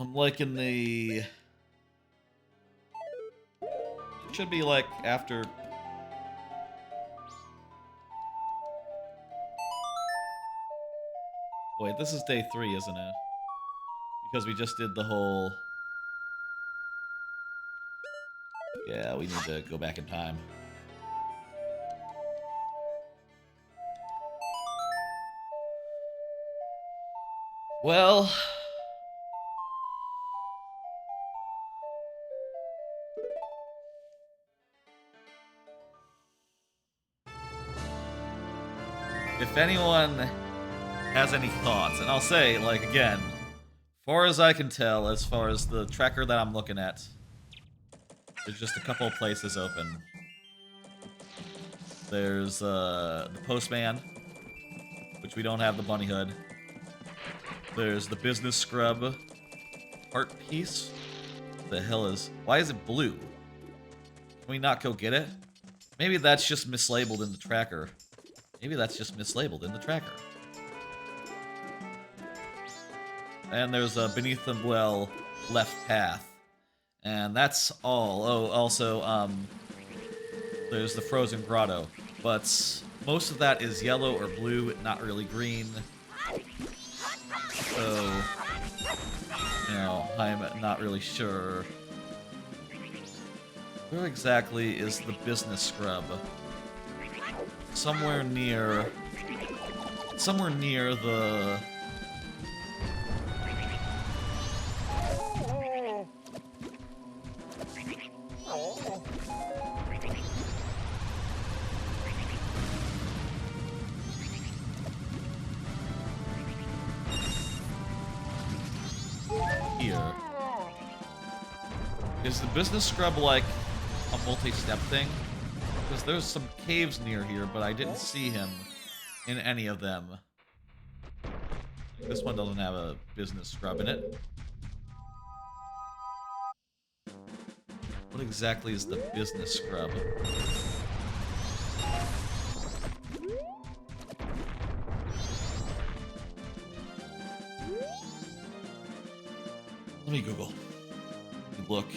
I'm like in the... It should be like after... Wait, this is day 3, isn't it? Because we just did the whole... Yeah, we need to go back in time. Well... If anyone has any thoughts, and I'll say, like, again, far as I can tell, as far as the tracker that I'm looking at, there's just a couple of places open. There's the postman, which we don't have the bunny hood. There's the business scrub art piece. What the hell is... Why is it blue? Can we not go get it? Maybe that's just mislabeled in the tracker. Maybe that's just mislabeled in the tracker. And there's a beneath the well left path. And that's all. Oh, also, there's the frozen grotto. But most of that is yellow or blue, not really green. So, you know, I'm not really sure. Where exactly is the business scrub? Somewhere near the... Here. Is the business scrub like a multi-step thing? Because there's some caves near here, but I didn't see him in any of them. This one doesn't have a business scrub in it. What exactly is the business scrub? Let me Google. look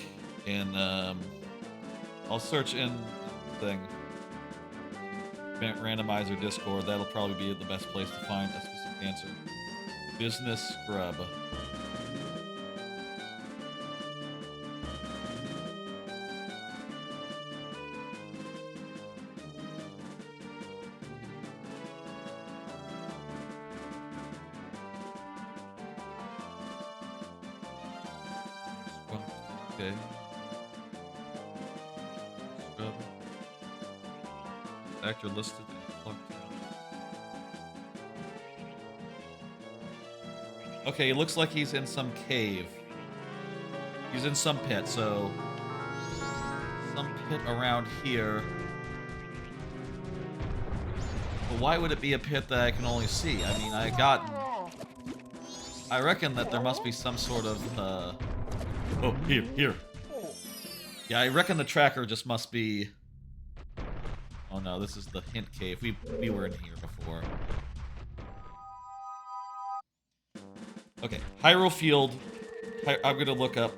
in, I'll search in thing. Randomizer Discord. That'll probably be the best place to find a specific answer. Business scrub. Okay. Scrub. Actor listed and plucked out. Okay, it looks like he's in some cave. He's in some pit, so some pit around here. But why would it be a pit that I can only see? I mean, I reckon that there must be some sort of, oh, here. Yeah, I reckon the tracker just must be... Oh no, this is the hint cave. We were in here before. Okay, Hyrule Field. I'm gonna look up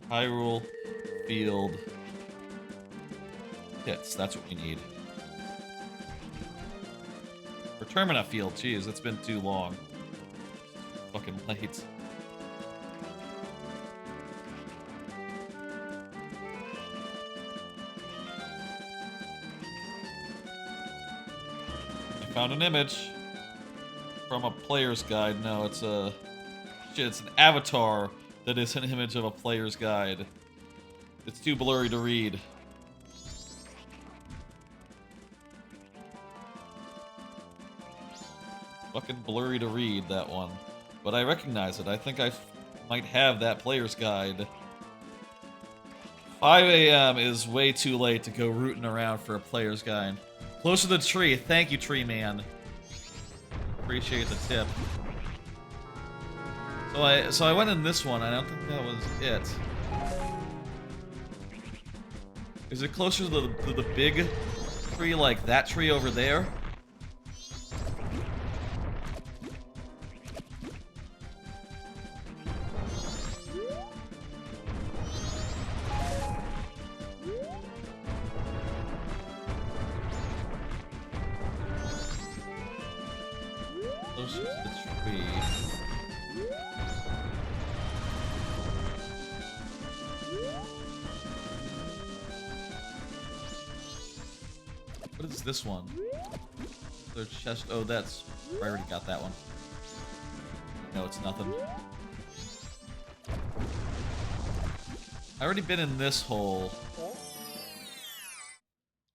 Hyrule Field hits. That's what we need. For Termina Field, jeez, it's been too long. It's fucking late. Found an image from a player's guide. No, it's a... Shit, it's an avatar that is an image of a player's guide. It's too blurry to read. Fucking blurry to read, that one. But I recognize it. I think I might have that player's guide. 5 a.m. is way too late to go rooting around for a player's guide. Closer to the tree. Thank you, tree man. Appreciate the tip. So I went in this one. I don't think that was it. Is it closer to the big tree, like that tree over there? What is this one? Their chest. Oh, that's. I already got that one. No, it's nothing. I already been in this hole.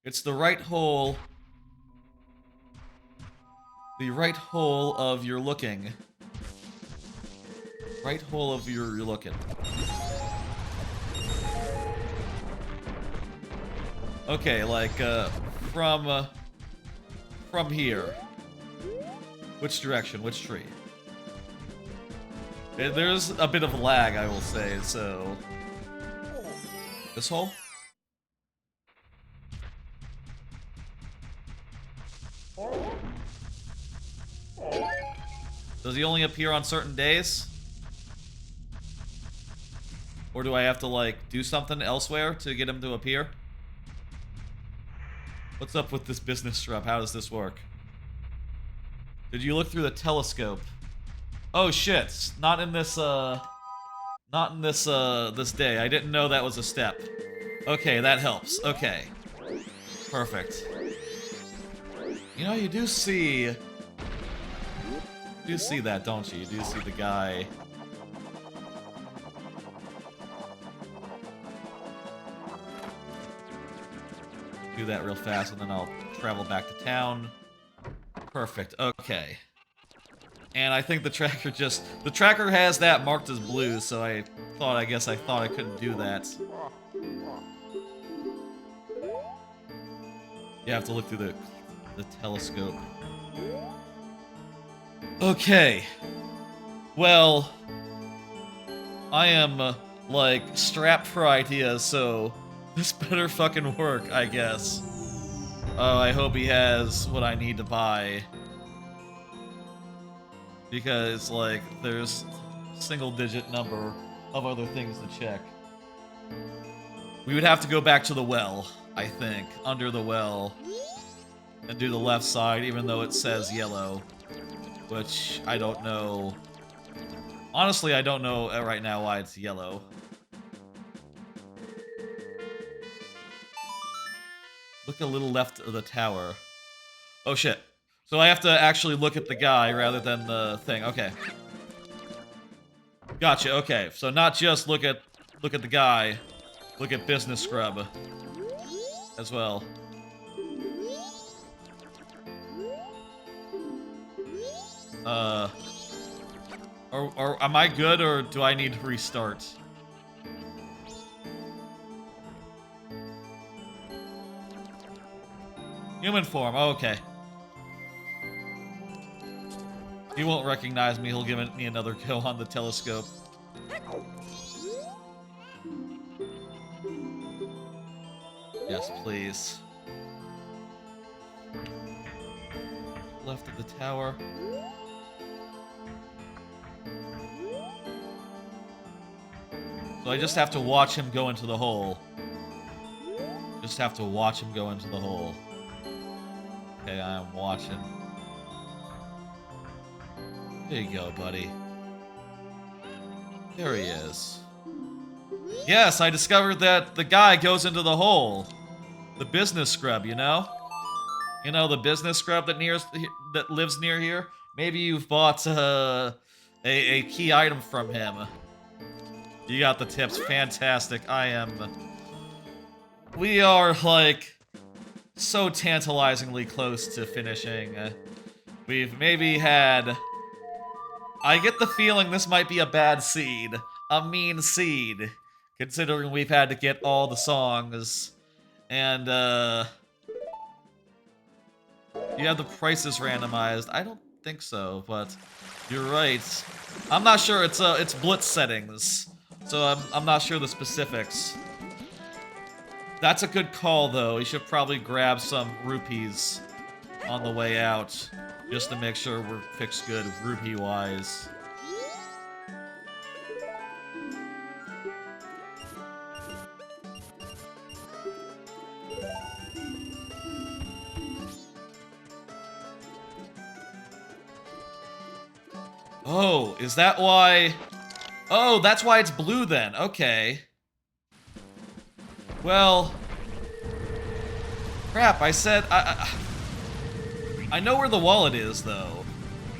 It's the right hole. The right hole of your looking. Right hole of your looking. Okay, like, from here. Which direction? Which tree? There's a bit of lag, I will say, so... This hole? Does he only appear on certain days? Or do I have to, like, do something elsewhere to get him to appear? What's up with this business trip? How does this work? Did you look through the telescope? Oh shit! Not in this this day. I didn't know that was a step. Okay, that helps. Okay. Perfect. You know, you do see that, don't you? You do see the guy. Do that real fast, and then I'll travel back to town. Perfect. Okay. And I think the tracker has that marked as blue, so I guess I thought I couldn't do that. You have to look through the telescope. Okay. Well, I am, like, strapped for ideas, so this better fucking work, I guess. Oh, I hope he has what I need to buy. Because, like, there's a single-digit number of other things to check. We would have to go back to the well, I think, under the well, and do the left side, even though it says yellow, which I don't know. Honestly, I don't know right now why it's yellow. Look a little left of the tower. Oh shit. So I have to actually look at the guy rather than the thing. Okay. Gotcha, okay. So not just look at the guy, look at business scrub as well. Or am I good, or do I need to restart? Human form, oh, okay. He won't recognize me, he'll give me another go on the telescope. Yes, please. Left of the tower. So I just have to watch him go into the hole. Just have to watch him go into the hole. Okay, I am watching. There you go, buddy. There he is. Yes, I discovered that the guy goes into the hole. The business scrub, you know? You know, the business scrub that lives near here? Maybe you've bought a key item from him. You got the tips. Fantastic. We are, like, so tantalizingly close to finishing. We've maybe had... I get the feeling this might be a bad seed. A mean seed. Considering we've had to get all the songs. And, you have the prices randomized. I don't think so, but you're right. I'm not sure. It's Blitz settings, so I'm not sure the specifics. That's a good call, though. You should probably grab some rupees on the way out, just to make sure we're fixed good rupee-wise. Oh, is that why? Oh, that's why it's blue then. Okay. Well, crap, I said... I know where the wallet is, though.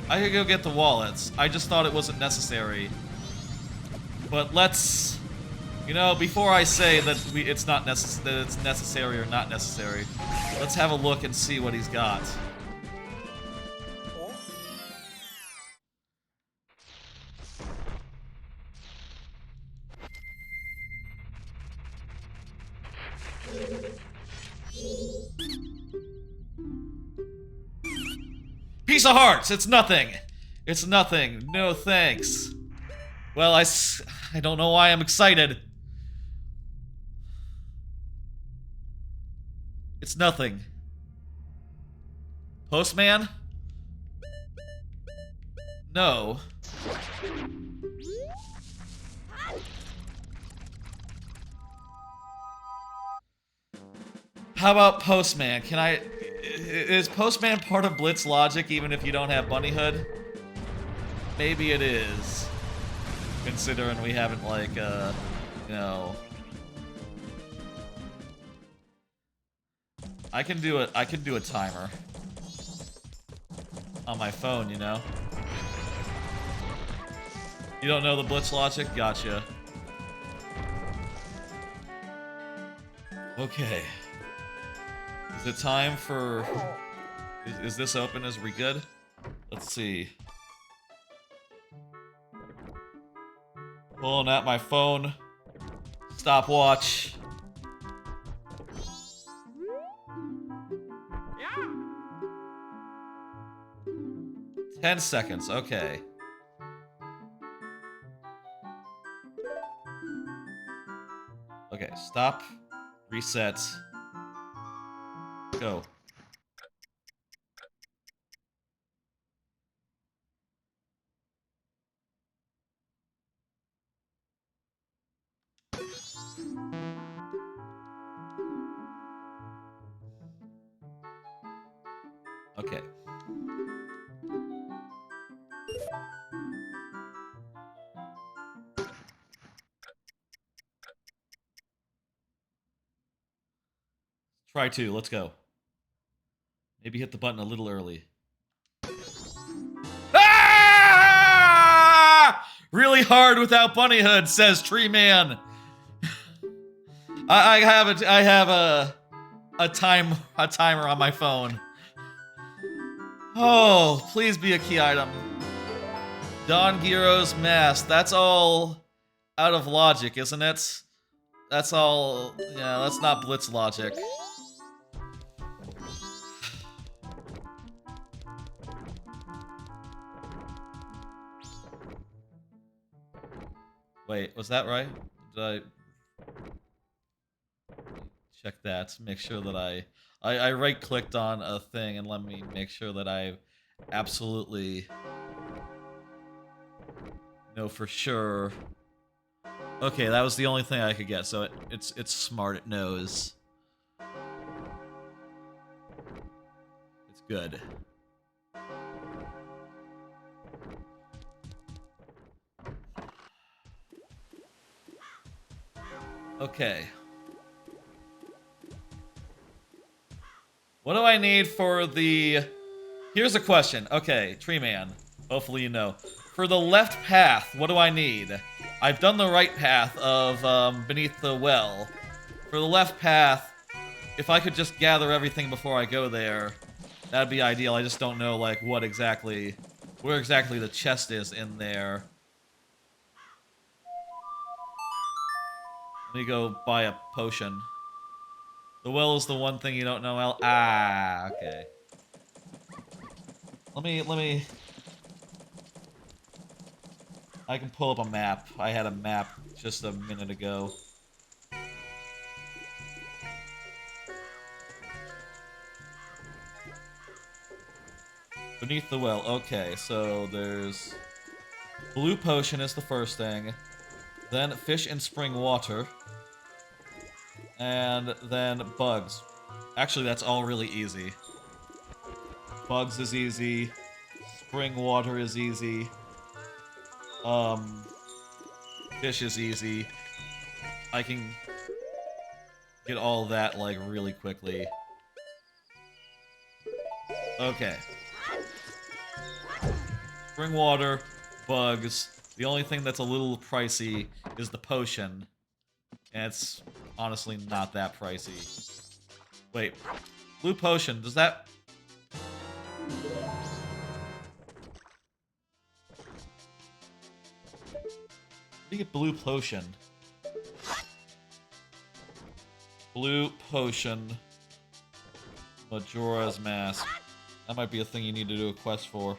I could go get the wallets. I just thought it wasn't necessary. But let's... You know, before I say that it's necessary or not necessary, let's have a look and see what he's got. Piece of hearts! It's nothing! It's nothing. No thanks. Well, I don't know why I'm excited. It's nothing. Postman? No. How about Postman? Is Postman part of Blitz logic even if you don't have Bunnyhood? Maybe it is. Considering we haven't, like, you know... I can do a timer. On my phone, you know? You don't know the Blitz logic? Gotcha. Okay. Is it time for... Is this open? Is we good? Let's see. Pulling out my phone. Stopwatch. 10 seconds, okay. Okay, stop. Reset. Go. Okay. Try 2. Let's go. Maybe hit the button a little early. Ah! Really hard without bunny hood, says Tree Man. I have a timer on my phone. Oh, please be a key item. Don Giro's mask. That's all out of logic, isn't it? That's all. Yeah, that's not Blitz logic. Wait, was that right? Did I check that? Make sure that I right-clicked on a thing and let me make sure that I absolutely know for sure. Okay, that was the only thing I could get, so it's smart, it knows. It's good. Okay. What do I need for the... Here's a question. Okay, Tree Man. Hopefully you know. For the left path, what do I need? I've done the right path of beneath the well. For the left path, if I could just gather everything before I go there, that'd be ideal. I just don't know, like, where exactly the chest is in there. Let me go buy a potion. The well is the one thing you don't know, Al. Ah, okay. Let me... I can pull up a map. I had a map just a minute ago. Beneath the well. Okay, so there's... Blue potion is the first thing. Then fish in spring water. And then bugs. Actually, that's all really easy. Bugs is easy. Spring water is easy. Fish is easy. I can get all that, like, really quickly. Okay. Spring water, bugs. The only thing that's a little pricey is the potion. And it's honestly not that pricey. Wait. Blue potion, does that... How do you get blue potion? Blue potion. Majora's mask. That might be a thing you need to do a quest for.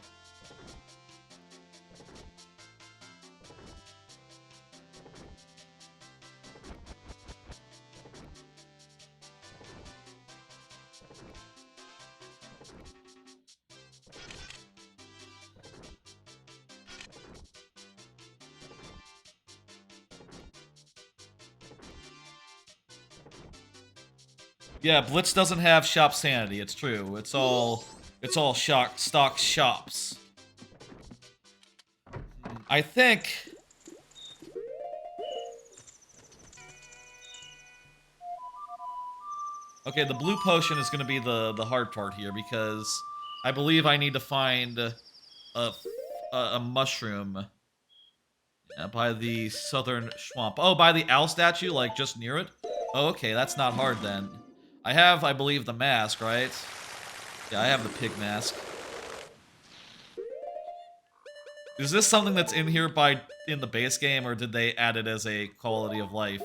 Yeah, Blitz doesn't have shop sanity, it's true. It's all stock shops. I think... Okay, the blue potion is going to be the hard part here, because I believe I need to find a mushroom by the southern swamp. Oh, by the owl statue, like, just near it? Oh, okay, that's not hard, then. I have, I believe, the mask, right? Yeah, I have the pig mask. Is this something that's in here in the base game, or did they add it as a quality of life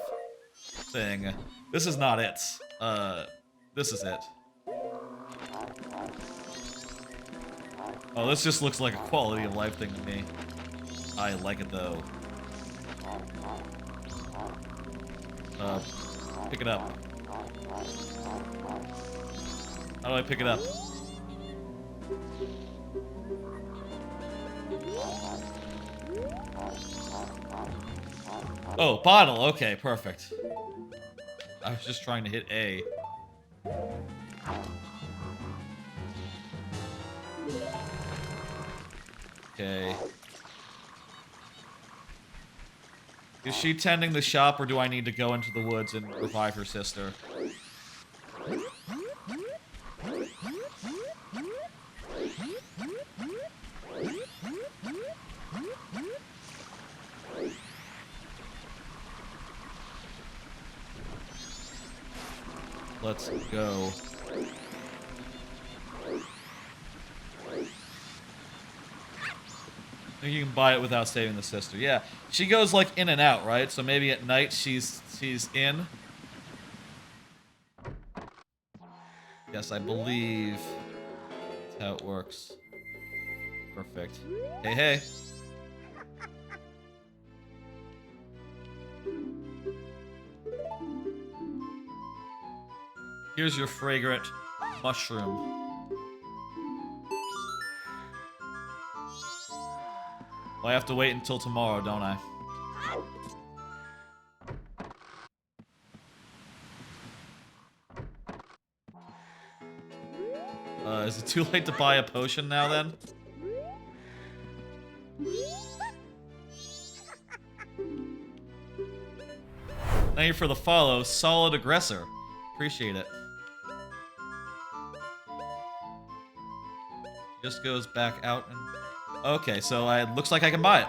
thing? This is not it. This is it. Oh, this just looks like a quality of life thing to me. I like it, though. Pick it up. How do I pick it up? Oh, bottle. Okay, perfect. I was just trying to hit A. Okay. Is she tending the shop, or do I need to go into the woods and revive her sister? Let's go. I think you can buy it without saving the sister. Yeah, she goes like in and out, right? So maybe at night she's in. Yes, I believe that's how it works. Perfect. Hey, hey. Here's your fragrant mushroom. Well, I have to wait until tomorrow, don't I? Is it too late to buy a potion now, then? Thank you for the follow, solid aggressor. Appreciate it. Just goes back out and... Okay, so it looks like I can buy it.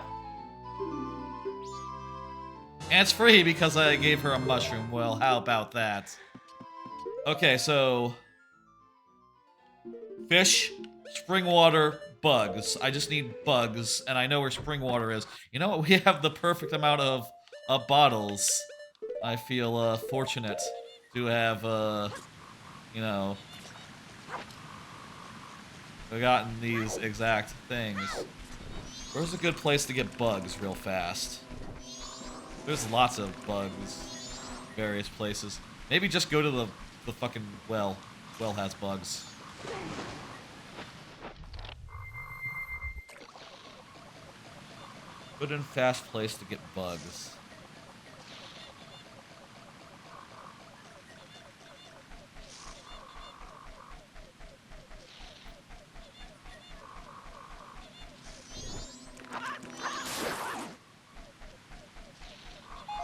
And it's free because I gave her a mushroom. Well, how about that? Okay, so... Fish, spring water, bugs. I just need bugs, and I know where spring water is. You know what? We have the perfect amount of bottles. I feel fortunate to have, you know... Forgotten these exact things. Where's a good place to get bugs real fast? There's lots of bugs. Various places. Maybe just go to the fucking well. Well has bugs. Good and fast place to get bugs.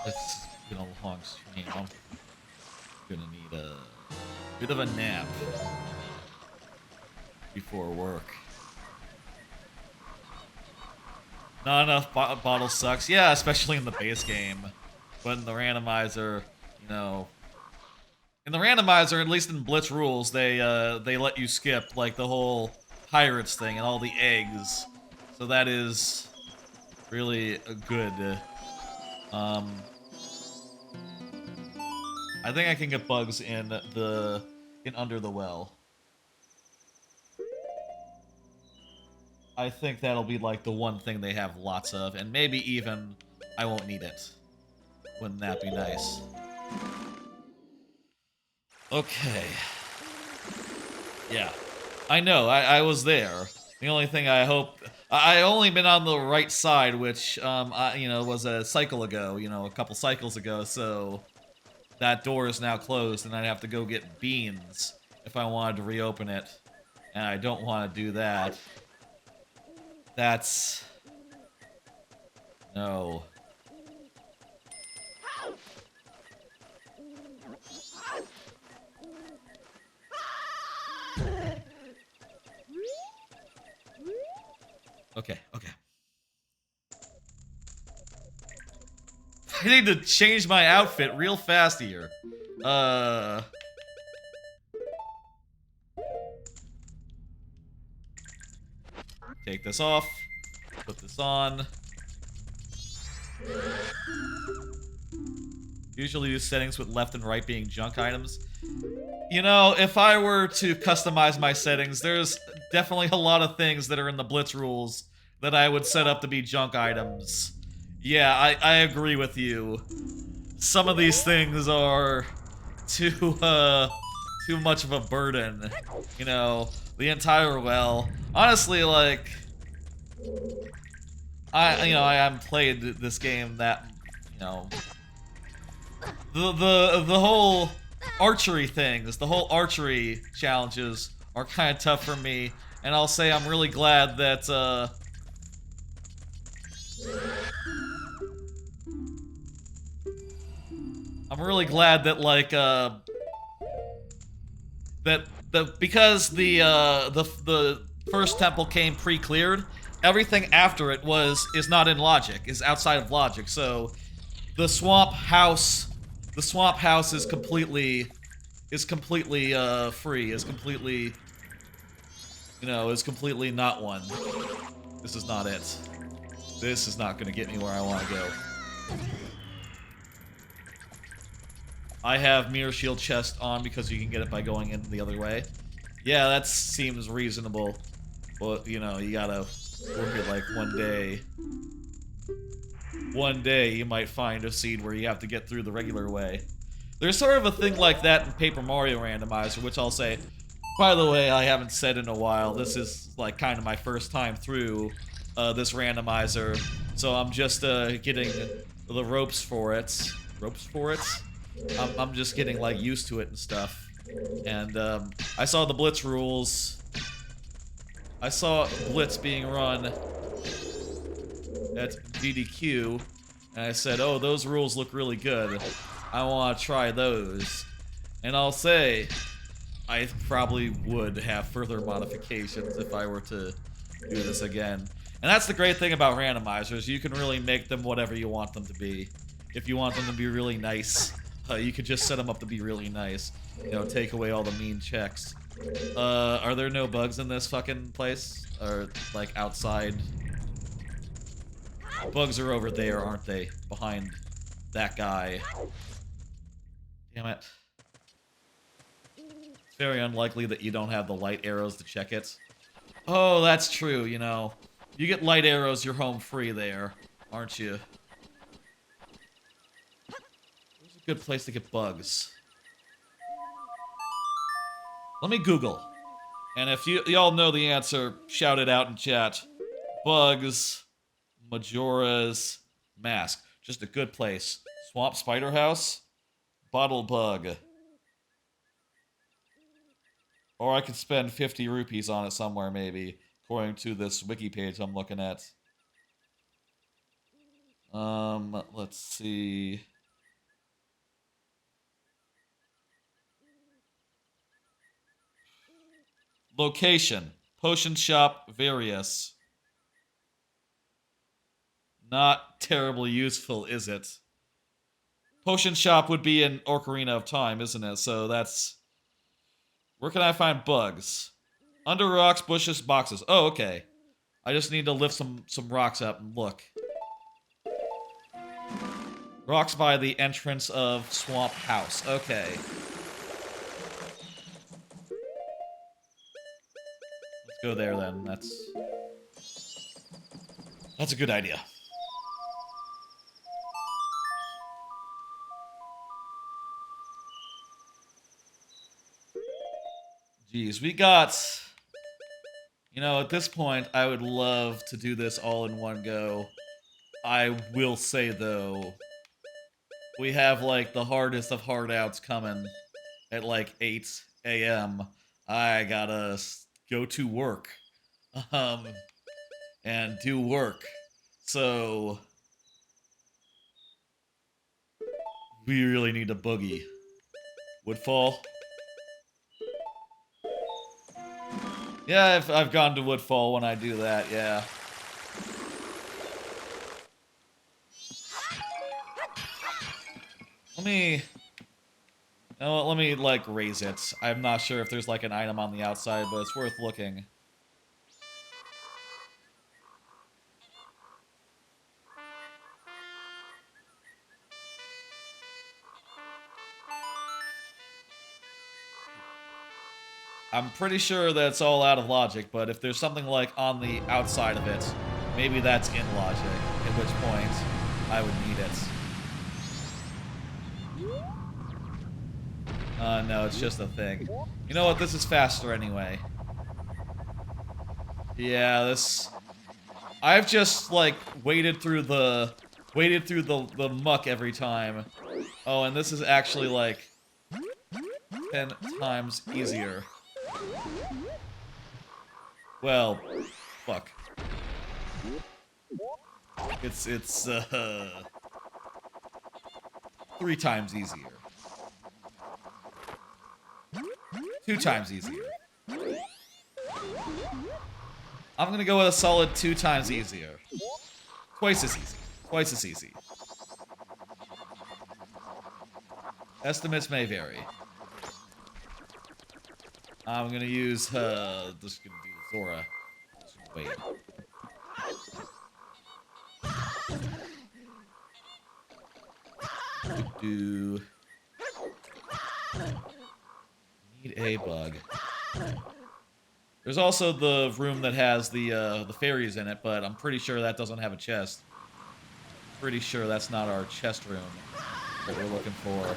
It's been a long stream. I'm gonna need a bit of a nap before work. Not enough bottles sucks. Yeah, especially in the base game. But in the randomizer, you know... In the randomizer, at least in Blitz rules, they let you skip, like, the whole pirates thing and all the eggs. So that is really good. I think I can get bugs in under the well. I think that'll be like the one thing they have lots of, and maybe even I won't need it. Wouldn't that be nice? Okay. Yeah. I know, I was there. The only thing I hope... I only been on the right side, which, you know, was a cycle ago, you know, a couple cycles ago, so... That door is now closed, and I'd have to go get beans if I wanted to reopen it. And I don't want to do that. That's... No. Okay, okay. I need to change my outfit real fast here. Take this off. Put this on. Usually use settings with left and right being junk items. You know, if I were to customize my settings, there's definitely a lot of things that are in the Blitz rules that I would set up to be junk items. Yeah, I agree with you. Some of these things are too much of a burden. You know, the entire well. Honestly, like, I haven't played this game that, you know, the whole archery things, the whole archery challenges are kind of tough for me, and I'll say I'm really glad that I'm really glad that, like, because the first temple came pre-cleared, everything after it is not in logic, is outside of logic. So the swamp house is completely free, is completely, you know, is completely not one. This is not it. This is not gonna get me where I want to go. I have Mirror Shield Chest on because you can get it by going in the other way. Yeah, that seems reasonable. But, you know, you gotta work it like one day. One day you might find a seed where you have to get through the regular way. There's sort of a thing like that in Paper Mario Randomizer, which I'll say, by the way, I haven't said in a while. This is, like, kind of my first time through this randomizer. So I'm just getting the ropes for it. Ropes for it? I'm just getting, like, used to it and stuff. And I saw the Blitz rules. I saw Blitz being run at SGDQ, and I said, oh, those rules look really good. I want to try those. And I'll say, I probably would have further modifications if I were to do this again. And that's the great thing about randomizers. You can really make them whatever you want them to be. If you want them to be really nice, you could just set them up to be really nice. You know, take away all the mean checks. Are there no bugs in this fucking place? Or, like, outside? Bugs are over there, aren't they? Behind that guy. Damn it. It's very unlikely that you don't have the light arrows to check it. Oh, that's true, you know. You get light arrows, you're home free there, aren't you? Where's a good place to get bugs? Let me Google. And if y'all know the answer, shout it out in chat. Bugs, Majora's Mask. Just a good place. Swamp Spider House, Bottle Bug. Or I could spend 50 rupees on it somewhere, maybe, according to this wiki page I'm looking at. Let's see. Location. Potion Shop, Various. Not terribly useful, is it? Potion Shop would be in Ocarina of Time, isn't it? So that's... Where can I find bugs? Under rocks, bushes, boxes. Oh, okay. I just need to lift some rocks up and look. Rocks by the entrance of Swamp House. Okay. Let's go there then. That's a good idea. Jeez, we got... You know, at this point, I would love to do this all in one go. I will say, though, we have, like, the hardest of hard outs coming at, like, 8 a.m. I gotta go to work. And do work. So... we really need a boogie. Woodfall? Yeah, I've gone to Woodfall when I do that, yeah. Let me, like, raise it. I'm not sure if there's, like, an item on the outside, but it's worth looking. I'm pretty sure that it's all out of logic, but if there's something, like, on the outside of it, maybe that's in logic, at which point I would need it. No, it's just a thing. You know what, this is faster anyway. Yeah, this... I've just, like, waded through the muck every time. Oh, and this is actually, like, 10 times easier. Well, fuck. It's 3 times easier. 2 times easier. I'm gonna go with a solid 2 times easier. Twice as easy. Twice as easy. Estimates may vary. I'm gonna use, just gonna do Zora. Just wait. Need a bug. There's also the room that has the fairies in it, but I'm pretty sure that doesn't have a chest. Pretty sure that's not our chest room that we're looking for.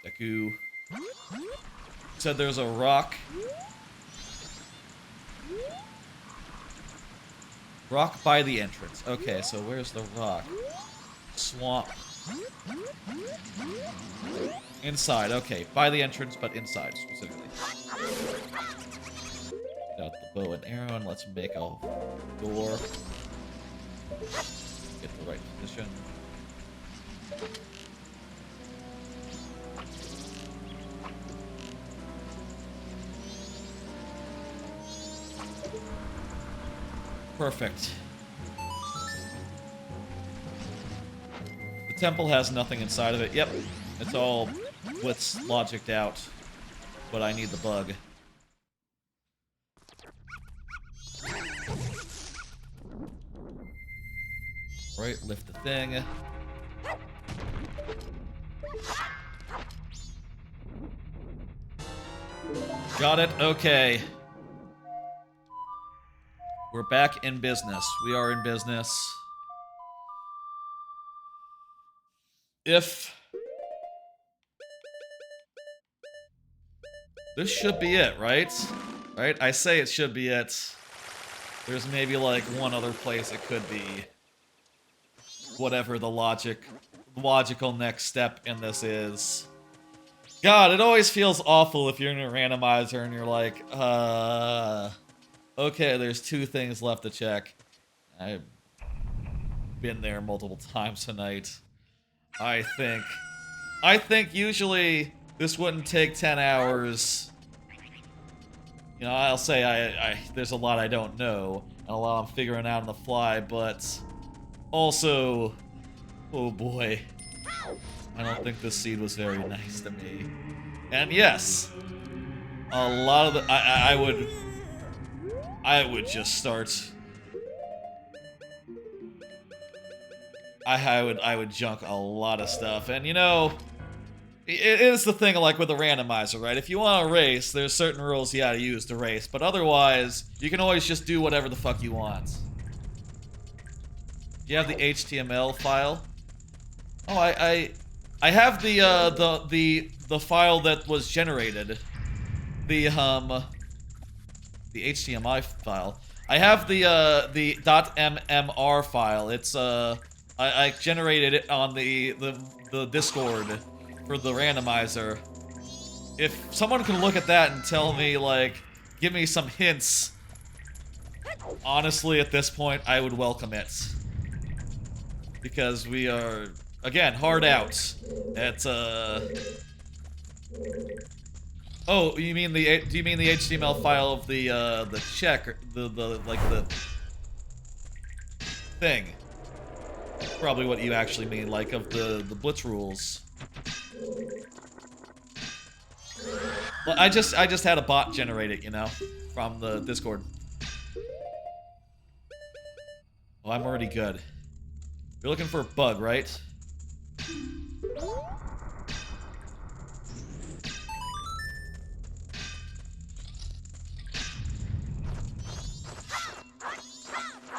Deku said there's a rock. Rock by the entrance. Okay, so where's the rock? Swamp. Inside, okay. By the entrance, but inside, specifically. Got the bow and arrow, and let's make a door. Get the right position. Perfect. The temple has nothing inside of it. Yep, it's all Blitz logicked out, but I need the bug. Right, lift the thing. Got it, okay. We're back in business. We are in business. If... This should be it, right? Right? I say it should be it. There's maybe like one other place it could be. Whatever the logical next step in this is. God, it always feels awful if you're in a randomizer and you're like, okay, there's 2 things left to check. I've been there multiple times tonight. I think usually this wouldn't take 10 hours. You know, I'll say there's a lot I don't know, and a lot I'm figuring out on the fly, but also, oh boy, I don't think this seed was very nice to me. And yes, a lot of the, I would just start. I would junk a lot of stuff, and you know, it is the thing like with the randomizer, right? If you want to race, there's certain rules you gotta use to race, but otherwise, you can always just do whatever the fuck you want. Do you have the HTML file? Oh, I have the file that was generated. The HTML file. I have the .mmr file. It's I generated it on the Discord for the randomizer. If someone can look at that and tell me, like, give me some hints, honestly, at this point, I would welcome it. Because we are, again, hard out at, Oh, you mean do you mean the HTML file of the check, or the thing? Probably what you actually mean, like, of the Blitz rules. Well, I just had a bot generate it, you know, from the Discord. Oh, I'm already good. You're looking for a bug, right?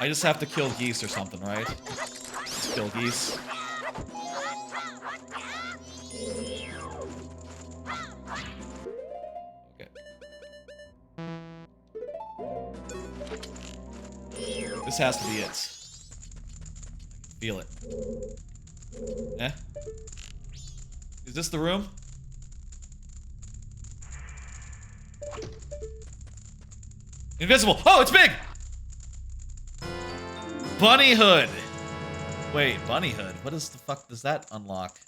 I just have to kill geese or something, right? Just kill geese. Okay. This has to be it. Feel it. Eh? Is this the room? Invisible. Oh, it's big! Bunny hood. Wait, bunny hood? What is the fuck does that unlock?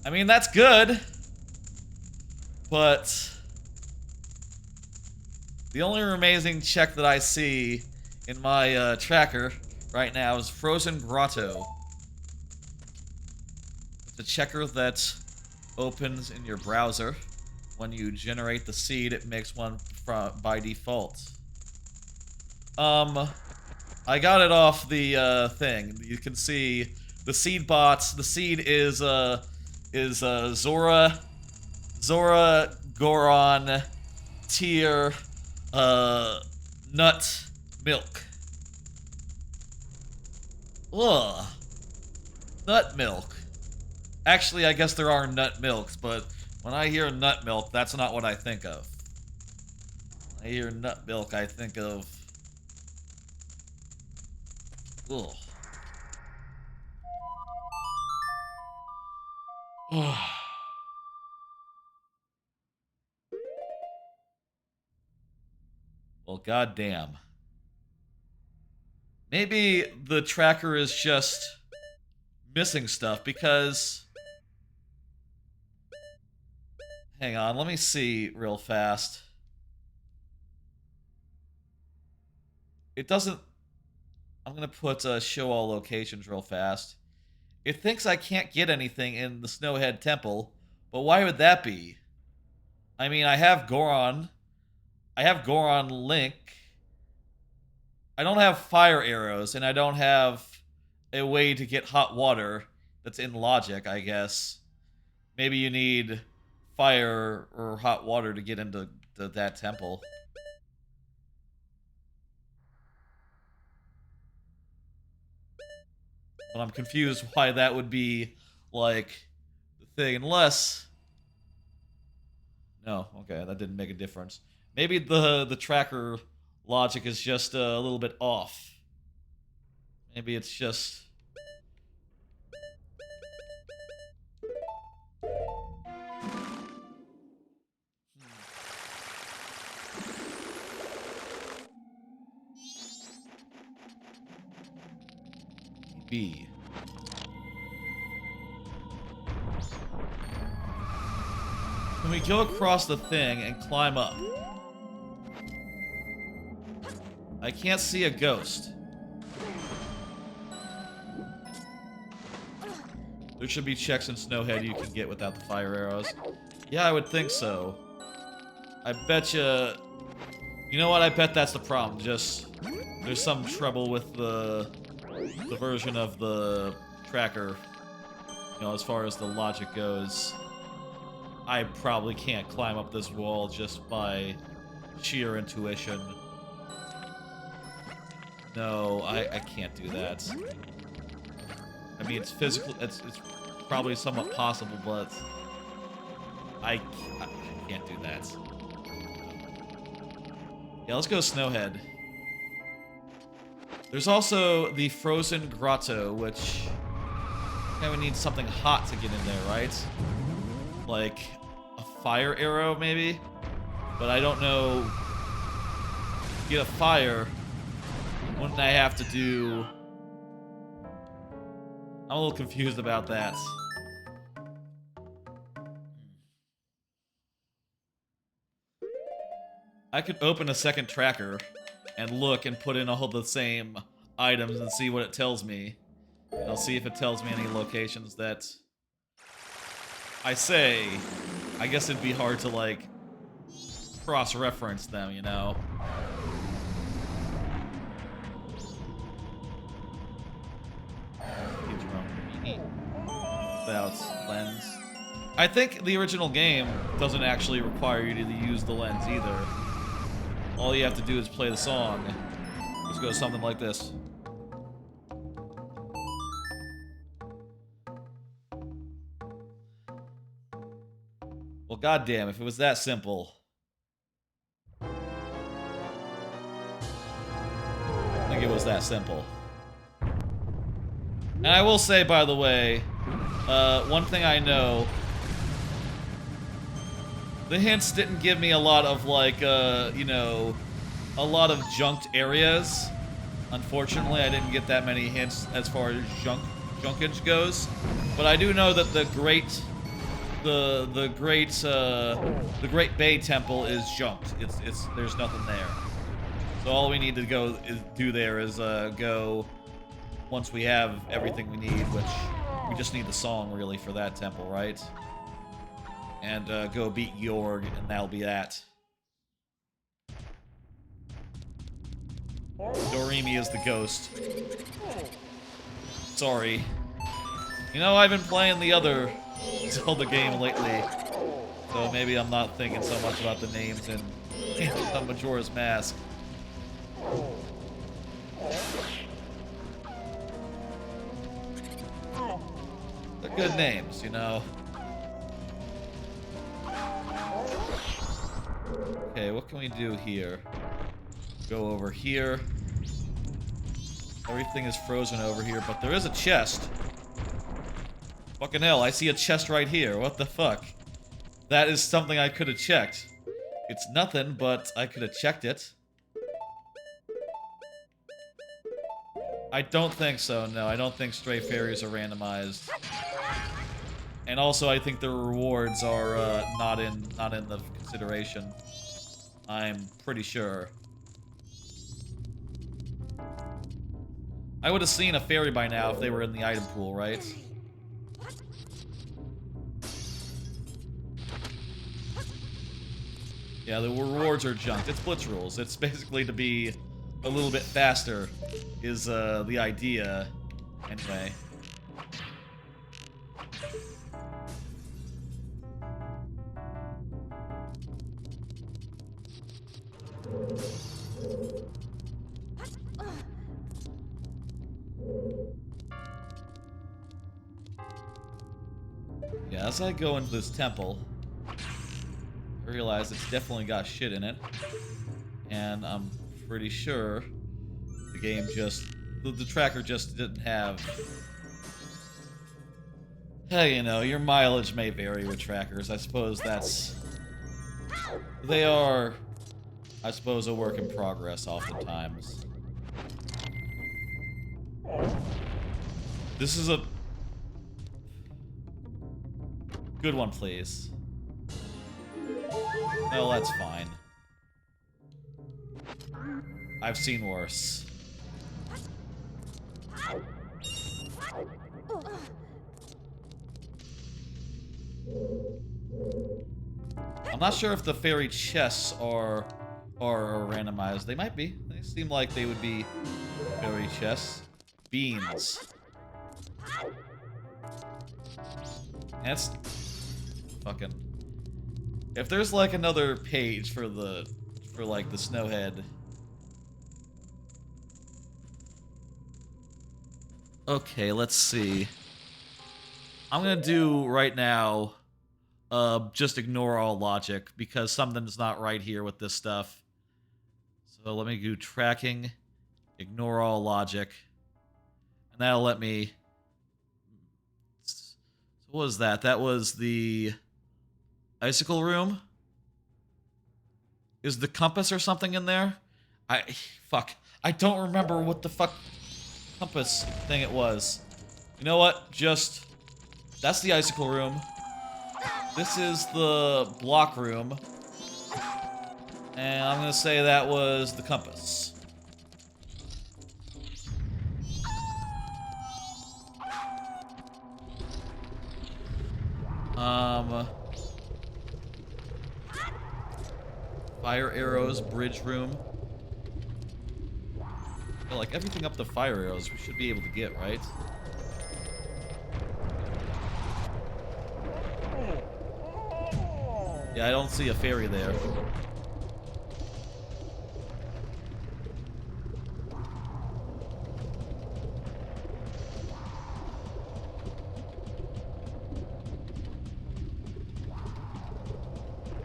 I mean, that's good. But the only remaining check that I see in my tracker right now is Frozen Grotto. It's a checker that opens in your browser. When you generate the seed, it makes one by default. I got it off the thing. You can see the seed bots. The seed is Zora, Goron, Tear, Nut, Milk. Ugh. Nut milk. Actually, I guess there are nut milks, but when I hear nut milk, that's not what I think of. When I hear nut milk, I think of... Ugh. Well, goddamn. Maybe the tracker is just missing stuff because... Hang on, let me see real fast. It doesn't... I'm gonna put show all locations real fast. It thinks I can't get anything in the Snowhead Temple, but why would that be? I mean, I have Goron. I have Goron Link. I don't have fire arrows, and I don't have a way to get hot water that's in logic, I guess. Maybe you need fire or hot water to get into that temple. But I'm confused why that would be, like, the thing, unless... No, okay, that didn't make a difference. Maybe the tracker logic is just a little bit off. Maybe it's just... B. Can we go across the thing and climb up? I can't see a ghost. There should be checks in Snowhead you can get without the fire arrows. Yeah, I would think so. I bet you... You know what? I bet that's the problem. Just... There's some trouble with the version of the tracker. You know, as far as the logic goes. I probably can't climb up this wall just by sheer intuition. No, I can't do that. I mean, it's physical. It's probably somewhat possible, but I can't do that. Yeah, let's go Snowhead. There's also the Frozen Grotto, which we need something hot to get in there, right? Like a fire arrow, maybe? But I don't know. To get a fire, wouldn't I have to do... I'm a little confused about that. I could open a second tracker and look and put in all the same items and see what it tells me. And I'll see if it tells me any locations that I say. I guess it'd be hard to, like, cross-reference them, you know? Without lens. I think the original game doesn't actually require you to use the lens either. All you have to do is play the song. Just go something like this. Well, goddamn, if it was that simple. I think it was that simple. And I will say, by the way, one thing I know The hints didn't give me a lot of, like, you know, a lot of junked areas. Unfortunately, I didn't get that many hints as far as junkage goes. But I do know that the Great Bay Temple is junked. There's nothing there. So all we need to do there is go once we have everything we need, which we just need the song really for that temple, right? And go beat Jorg, and that'll be that. Doremi is the ghost. Sorry. You know, I've been playing the other Zelda game lately, so maybe I'm not thinking so much about the names in Majora's Mask. They're good names, you know. Okay, what can we do here? Go over here. Everything is frozen over here, but there is a chest. Fucking hell, I see a chest right here. What the fuck? That is something I could have checked. It's nothing, but I could have checked it. I don't think so, no. I don't think stray fairies are randomized. And also, I think the rewards are not in the consideration. I'm pretty sure. I would have seen a fairy by now if they were in the item pool, right? Yeah, the rewards are junked. It's Blitz rules. It's basically to be a little bit faster is the idea. Anyway. Yeah, as I go into this temple, I realize it's definitely got shit in it. And I'm pretty sure the game just... The tracker just didn't have... Hey, you know, your mileage may vary with trackers. I suppose that's... They are, I suppose, a work in progress oftentimes. This is a... Good one, please. No, that's fine. I've seen worse. I'm not sure if the fairy chests are randomized. They might be. They seem like they would be fairy chests. Beans. That's fucking... If there's like another page for like the snowhead. Okay, let's see. I'm gonna do right now just ignore all logic because something's not right here with this stuff. So let me do tracking, ignore all logic, and that'll let me... So what was that? That was the icicle room? Is the compass or something in there? Fuck. I don't remember what the fuck compass thing it was. You know what? Just... That's the icicle room. This is the block room. And I'm gonna say that was the compass. Fire arrows, bridge room. Well, like everything up the fire arrows we should be able to get, right? Yeah, I don't see a fairy there.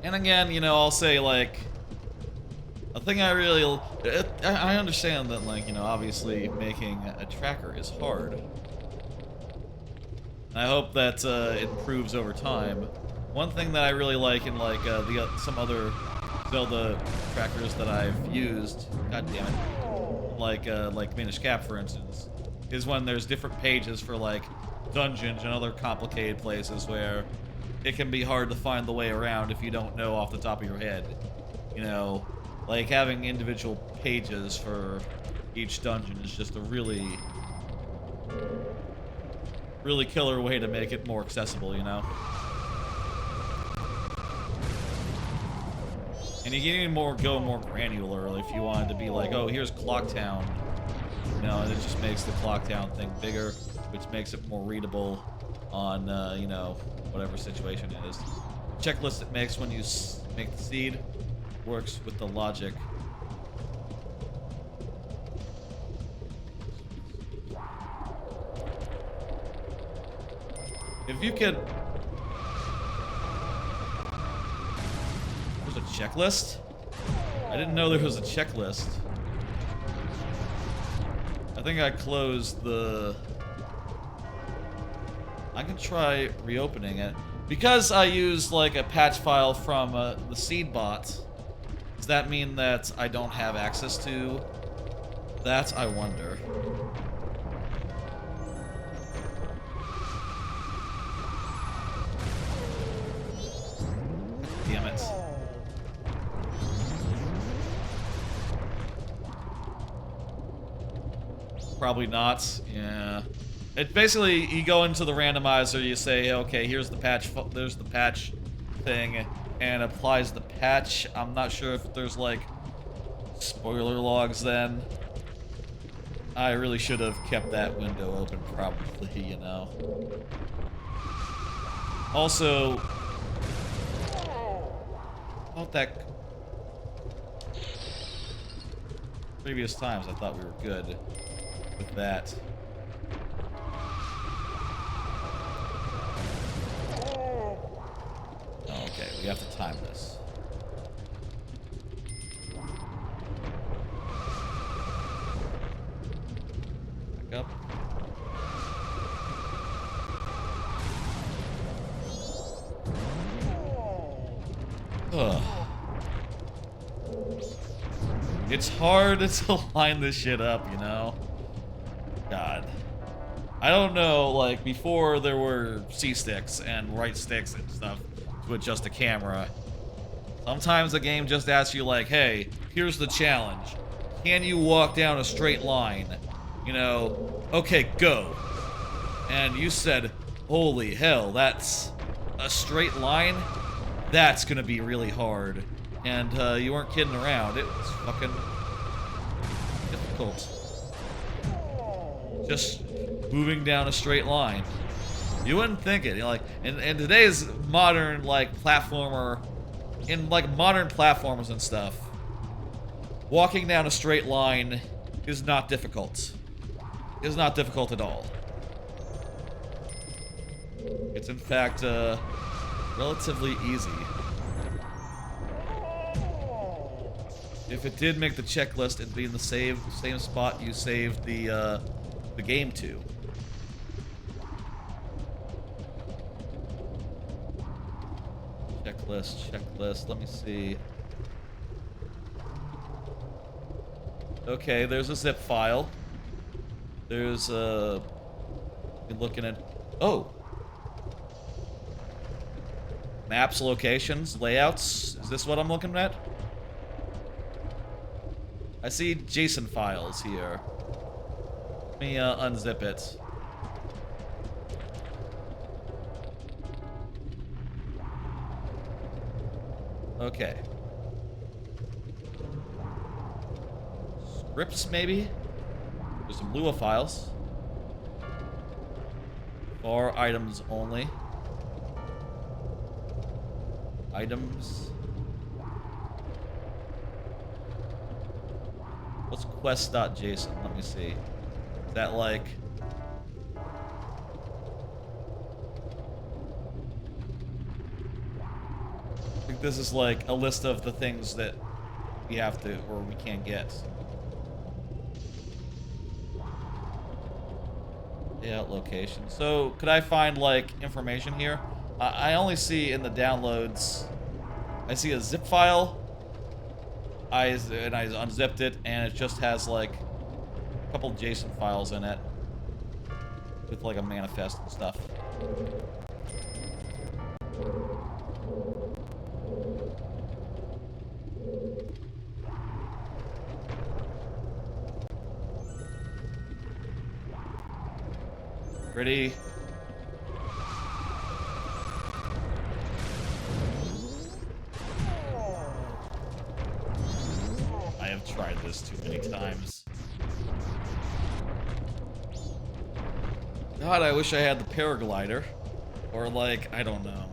And again, you know, I'll say, like, a thing I really... I understand that, like, you know, obviously making a tracker is hard. I hope that it improves over time. One thing that I really like in like some other Zelda trackers that I've used, god damn it, like Minish Cap for instance, is when there's different pages for like dungeons and other complicated places where it can be hard to find the way around if you don't know off the top of your head. You know, like having individual pages for each dungeon is just a really killer way to make it more accessible, you know? And you can even go more granular if you wanted to be like, oh, here's Clocktown. You know, and it just makes the Clocktown thing bigger, which makes it more readable on, you know, whatever situation it is. The checklist it makes when you make the seed works with the logic. If you could... There's a checklist? I didn't know there was a checklist. I think I closed the... I can try reopening it. Because I used like a patch file from the seed bot, does that mean that I don't have access to that? I wonder. Damn it. Probably not. Yeah. It basically, you go into the randomizer, you say, okay, here's the patch, there's the patch thing, and it applies the patch. I'm not sure if there's like spoiler logs then. I really should have kept that window open, probably, you know. Also, about that previous times, I thought we were good with that. Okay, we have to time this. Back up. Ugh. It's hard to line this shit up, you know? God. I don't know, like, before there were C-sticks and right sticks and stuff to adjust the camera. Sometimes the game just asks you like, hey, here's the challenge. Can you walk down a straight line? You know, okay, go. And you said, holy hell, that's a straight line? That's gonna be really hard. And you weren't kidding around. It was fucking difficult. Just moving down a straight line. You wouldn't think it. You know, like, in today's modern, like, platformer, in, like, modern platformers and stuff, walking down a straight line is not difficult. It's not difficult at all. It's, in fact, relatively easy. If it did make the checklist, it'd be in the same spot you saved the game to. Checklist, let me see. Okay, there's a zip file. There's you're looking at, oh. Maps, locations, layouts. Is this what I'm looking at? I see JSON files here. Let me unzip it. Okay. Scripts, maybe? There's some Lua files. For items only. Items. What's quest.json? Let me see. Is that like... I think this is like a list of the things that we have to, or we can't get. Layout location. So, could I find like information here? I only see in the downloads, I see a zip file, and I unzipped it, and it just has like a couple JSON files in it with like a manifest and stuff. Ready? I have tried this too many times. God, I wish I had the paraglider. Or like, I don't know.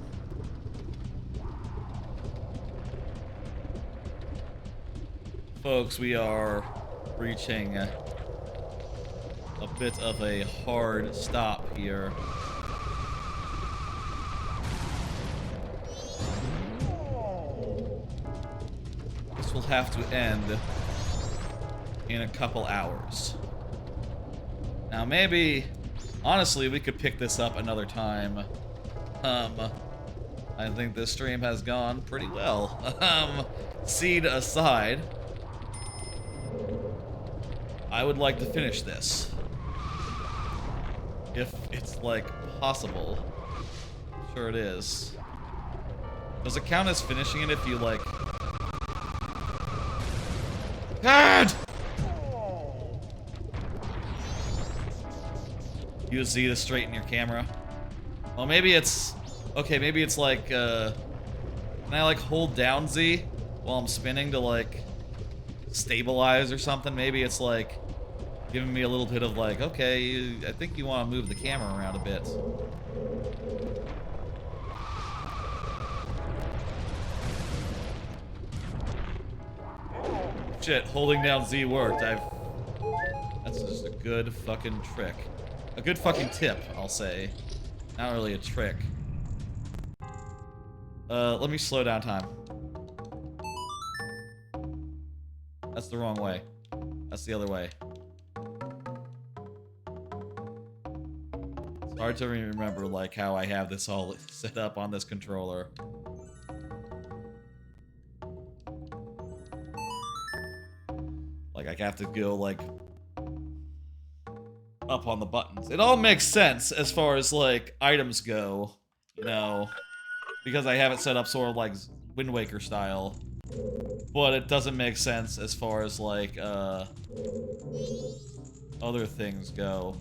Folks, we are reaching a bit of a hard stop here. This will have to end in a couple hours. Now maybe, honestly, we could pick this up another time. I think this stream has gone pretty well. Seed aside, I would like to finish this. If it's, like, possible. Sure it is. Does it count as finishing it if you, like... God! Use Z to straighten your camera. Well, maybe it's... Okay, maybe it's like, Can I, like, hold down Z while I'm spinning to, like, stabilize or something? Maybe it's, like, giving me a little bit of, like, okay, I think you want to move the camera around a bit. Shit, holding down Z worked. That's just a good fucking trick. A good fucking tip, I'll say. Not really a trick. Let me slow down time. That's the wrong way. That's the other way. It's hard to remember, like, how I have this all set up on this controller. Like, I have to go, like, up on the buttons. It all makes sense as far as, like, items go, you know, because I have it set up sort of like Wind Waker style. But it doesn't make sense as far as, like, other things go.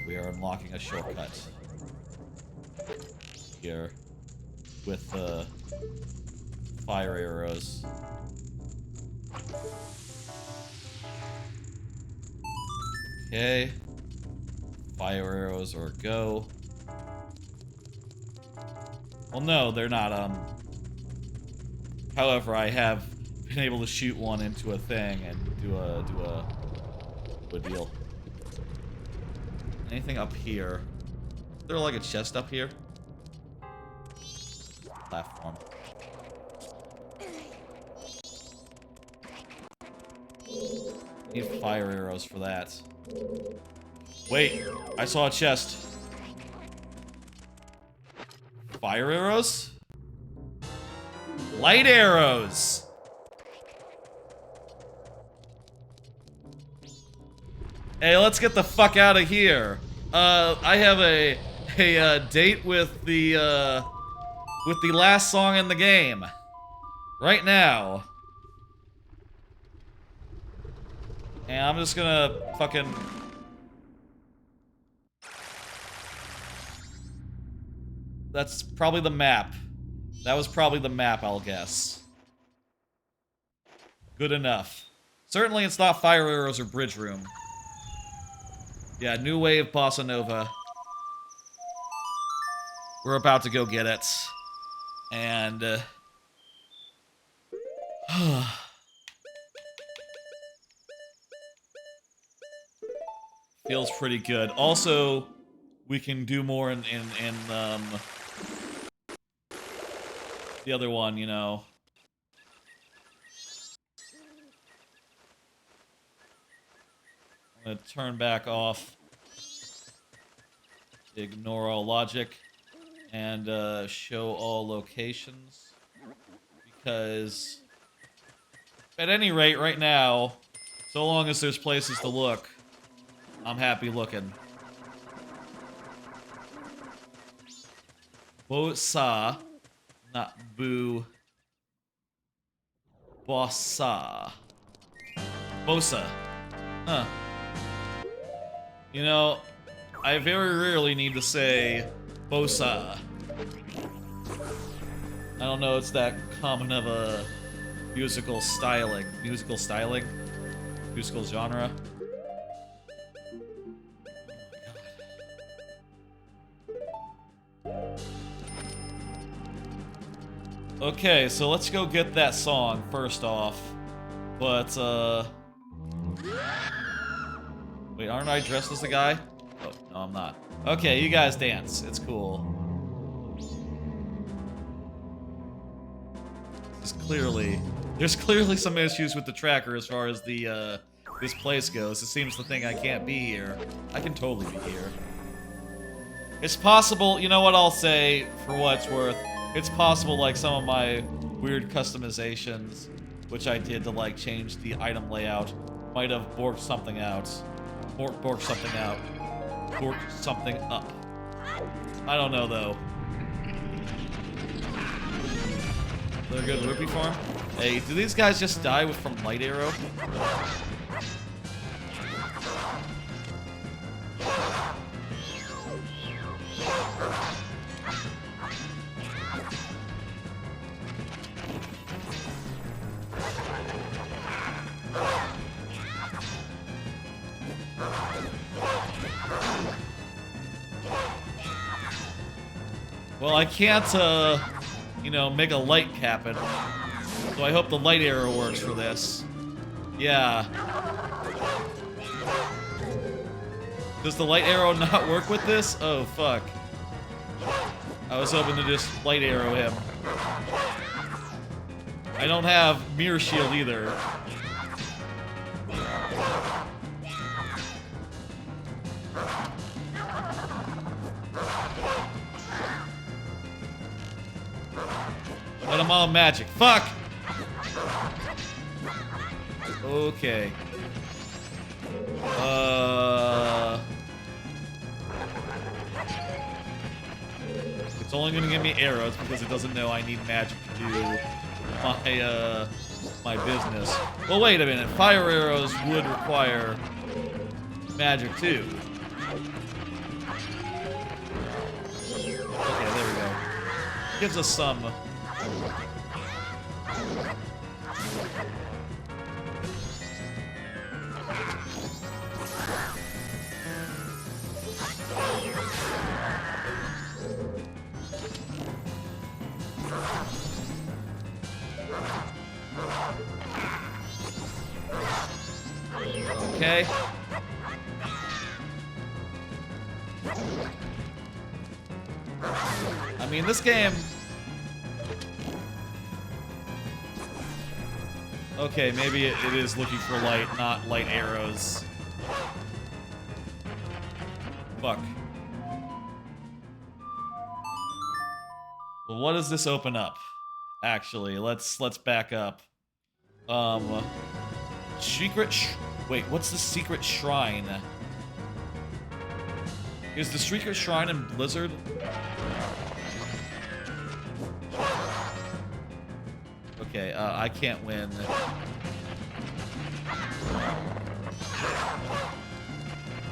We are unlocking a shortcut here with fire arrows. Okay. Fire arrows or go. Well, no, they're not, However, I have been able to shoot one into a thing and do a deal. Anything up here? Is there like a chest up here? Platform. Need fire arrows for that. Wait, I saw a chest. Fire arrows? Light arrows! Hey, let's get the fuck out of here. I have a date with the last song in the game. Right now. And I'm just gonna fucking... That's probably the map. That was probably the map, I'll guess. Good enough. Certainly it's not Fire Arrows or Bridge Room. Yeah, New Wave Bossa Nova. We're about to go get it. And, feels pretty good. Also, we can do more in the other one, you know. I'm gonna turn back off. Ignore all logic. And show all locations. Because at any rate, right now, so long as there's places to look, I'm happy looking. Bosa, not boo. Bossa. Bosa. Huh. You know, I very rarely need to say Bosa. I don't know, it's that common of a musical styling. Musical genre. Okay, so let's go get that song first off. But, wait, aren't I dressed as the guy? Oh, no, I'm not. Okay, you guys dance. It's cool. There's clearly some issues with the tracker as far as the, this place goes. It seems to think I can't be here. I can totally be here. It's possible, you know what I'll say, for what it's worth. It's possible, like, some of my weird customizations, which I did to, like, change the item layout, might have borked something out. Borked something out. Borked something up. I don't know, though. Is there a good rupee farm? Hey, do these guys just die from light arrow? Well, I can't, you know, make a light happen. So I hope the light arrow works for this. Yeah. Does the light arrow not work with this? Oh, fuck. I was hoping to just light arrow him. I don't have mirror shield either. But I'm on magic. Fuck! Okay. It's only gonna give me arrows because it doesn't know I need magic to do my business. Well, wait a minute. Fire arrows would require magic too. Okay, there we go. Gives us some. Okay. I mean, this game... Okay, maybe it is looking for light, not light arrows. Fuck. Well, what does this open up? Actually, let's back up. Wait, what's the secret shrine? Is the secret shrine in Blizzard? Okay, I can't win.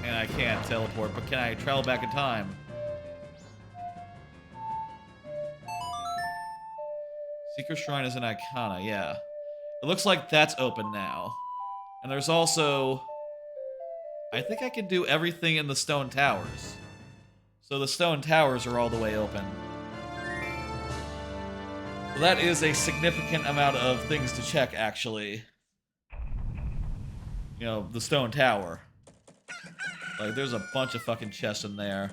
And I can't teleport, but can I travel back in time? Secret Shrine is an Icona, yeah. It looks like that's open now. And there's also... I think I can do everything in the stone towers. So the stone towers are all the way open. So that is a significant amount of things to check, actually. You know, the stone tower. Like, there's a bunch of fucking chests in there.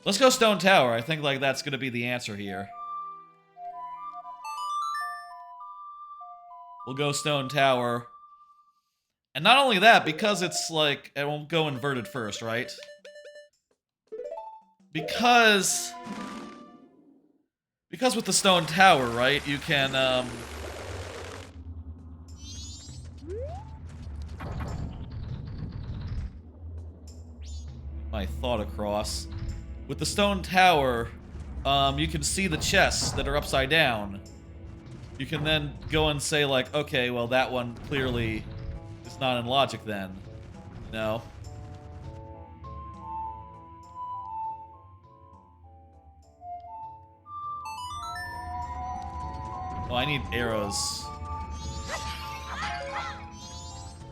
Let's go stone tower. I think, like, that's gonna be the answer here. We'll go stone tower. And not only that, because it's, like, it won't go inverted first, right? because with the stone tower, right, you can, my thought across. With the stone tower, you can see the chests that are upside down. You can then go and say, like, okay, well, that one clearly is not in logic then. You know? Oh, I need arrows.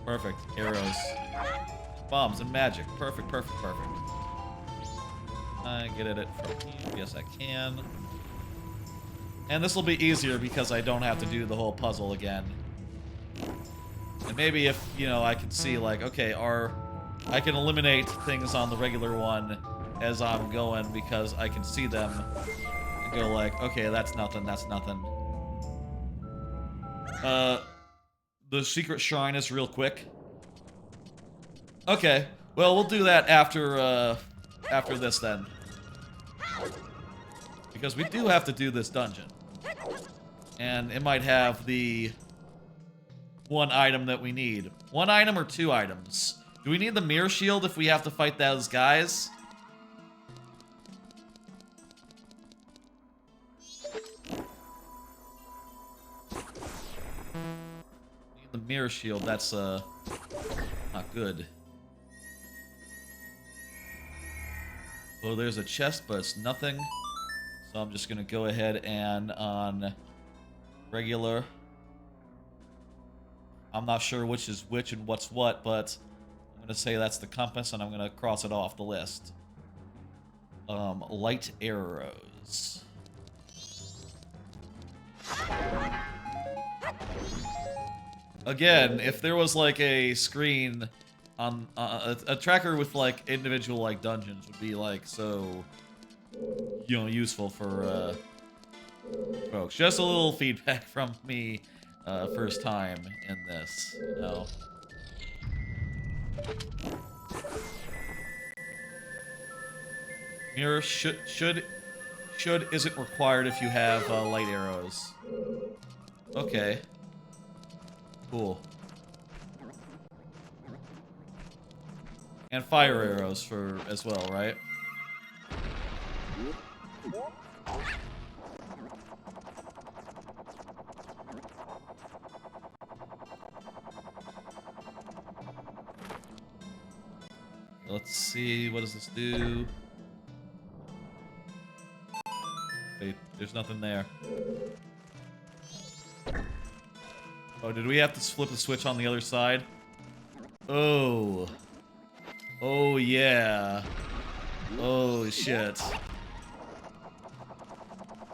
Perfect. Arrows. Bombs and magic. Perfect, perfect, perfect. I get at it from here. Yes, I can. And this will be easier because I don't have to do the whole puzzle again. And maybe if, you know, I can see, like, okay, I can eliminate things on the regular one as I'm going because I can see them and go like, okay, that's nothing, that's nothing. The secret shrine is real quick. Okay, well, we'll do that after this then. Because we do have to do this dungeon. And it might have the one item that we need. One item or two items? Do we need the mirror shield if we have to fight those guys? Need the mirror shield, that's not good. Oh, there's a chest, but it's nothing. So I'm just gonna go ahead and on regular. I'm not sure which is which and what's what, but I'm gonna say that's the compass and I'm gonna cross it off the list. Light arrows. Again, if there was like a screen on a tracker with like individual like dungeons would be like so, you know, useful for folks. Just a little feedback from me, first time in this, you know. Mirror should isn't required if you have light arrows. Okay. Cool. And fire arrows for as well, right? Let's see, what does this do? Wait, there's nothing there. Oh, did we have to flip the switch on the other side? Oh. Oh, yeah. Oh, shit.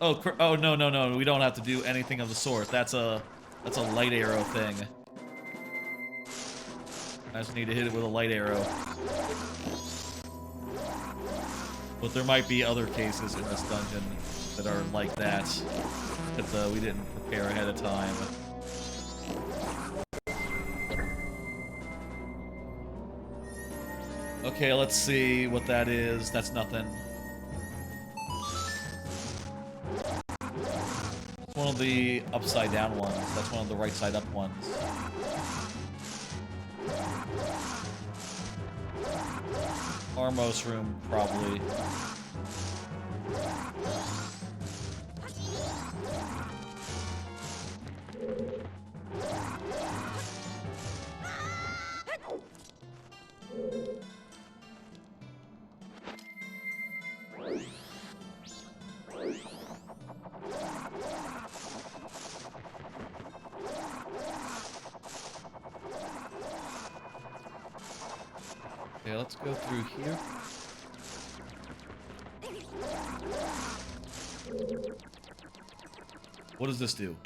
Oh, oh, no, no, no, we don't have to do anything of the sort. That's a light arrow thing. I just need to hit it with a light arrow. But there might be other cases in this dungeon that are like that. That we didn't prepare ahead of time. Okay, let's see what that is. That's nothing. It's one of the upside down ones. That's one of the right side up ones. Armos room, probably. Okay, let's go through here. What does this do?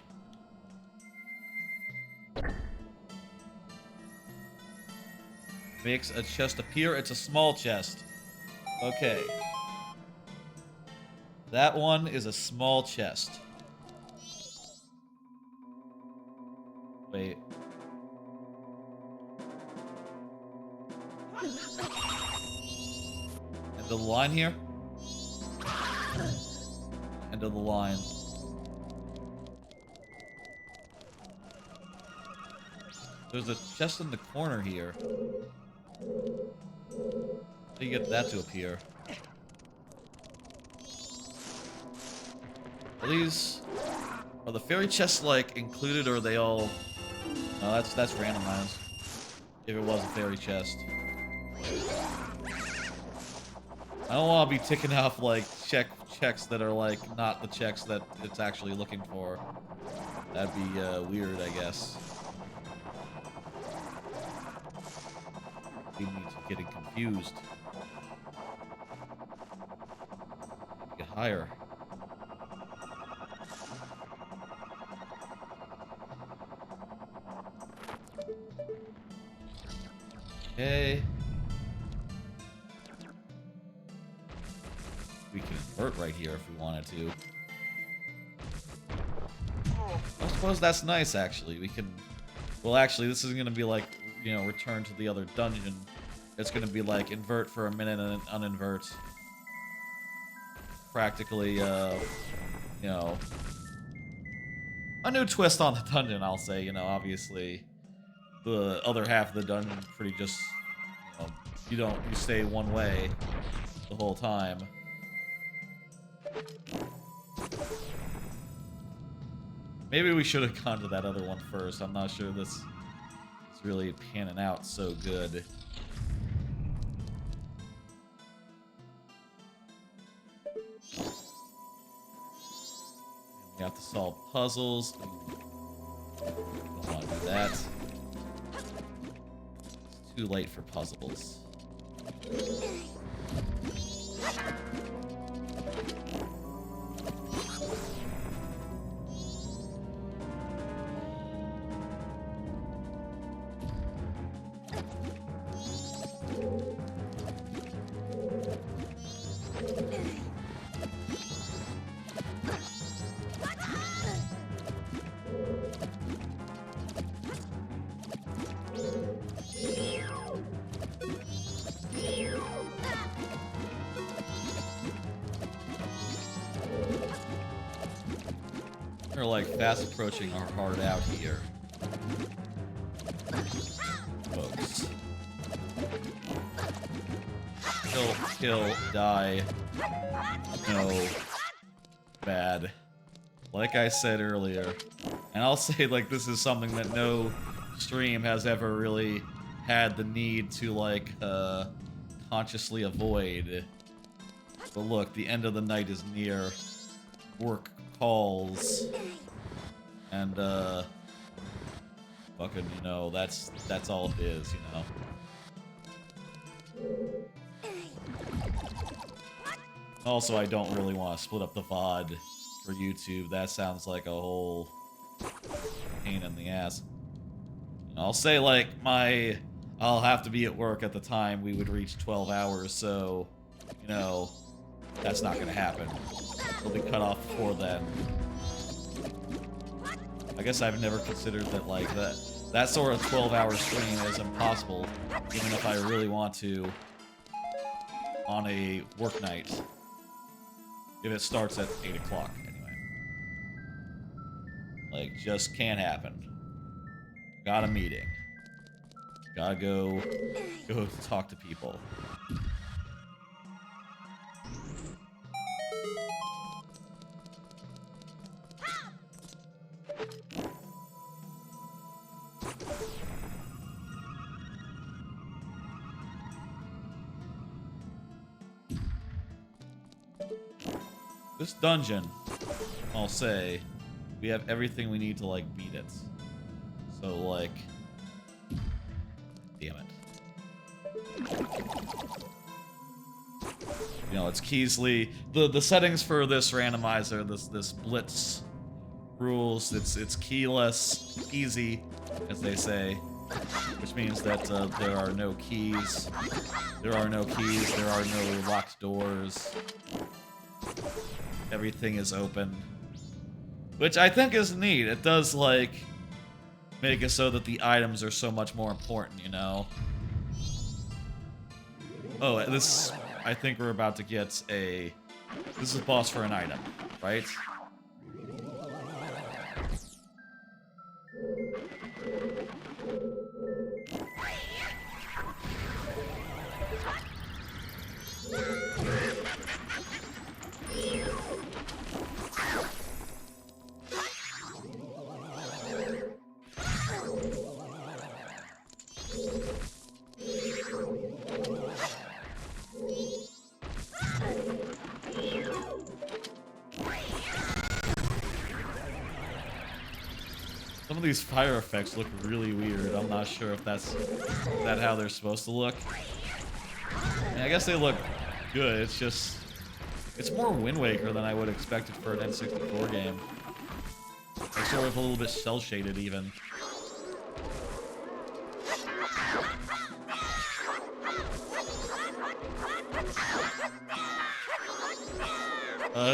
Makes a chest appear. It's a small chest. Okay. That one is a small chest. Wait. And the line here? End of the line. There's a chest in the corner here. How do you get that to appear? Are the fairy chests like included, or are they all? No, that's randomized. If it was a fairy chest. I don't want to be ticking off like checks that are like not the checks that it's actually looking for. That'd be weird, I guess. Lead me to getting confused. Get higher. Okay. We can invert right here if we wanted to. I suppose that's nice, actually. We can... Well, actually, this is going to be like, you know, return to the other dungeon. It's going to be like invert for a minute and then uninvert. Practically, you know... a new twist on the dungeon, I'll say. You know, obviously, the other half of the dungeon pretty just... You know, you stay one way the whole time. Maybe we should have gone to that other one first. I'm not sure this is really panning out so good. We have to solve puzzles. Don't want to do that. It's too late for puzzles. We're like fast approaching our hard out here, folks. Kill, die. No. Bad. Like I said earlier, and I'll say like this is something that no stream has ever really had the need to like consciously avoid. But look, the end of the night is near. Work calls. And fucking, you know, that's all it is, you know. Also, I don't really want to split up the VOD for YouTube. That sounds like a whole pain in the ass. And I'll say, like, I'll have to be at work at the time we would reach 12 hours, so, you know, that's not gonna happen. It'll be cut off before then. I guess I've never considered that, like, that sort of 12-hour stream is impossible, even if I really want to, on a work night. If it starts at 8 o'clock, anyway. Like, just can't happen. Got a meeting. Gotta go talk to people. This dungeon, I'll say, we have everything we need to, like, beat it. So, like... Damn it. You know, it's Keighley. The settings for this randomizer, this Blitz rules, it's keyless, easy, as they say. Which means that there are no keys. There are no keys, there are no locked doors. Everything is open. Which I think is neat. It does, like, make it so that the items are so much more important, you know? Oh, this... I think we're about to get a This is a boss for an item, right? Some of these fire effects look really weird. I'm not sure if that's how they're supposed to look. I mean, I guess they look good. It's just, it's more Wind Waker than I would have expected for an N64 game. Like sort of a little bit cel shaded even.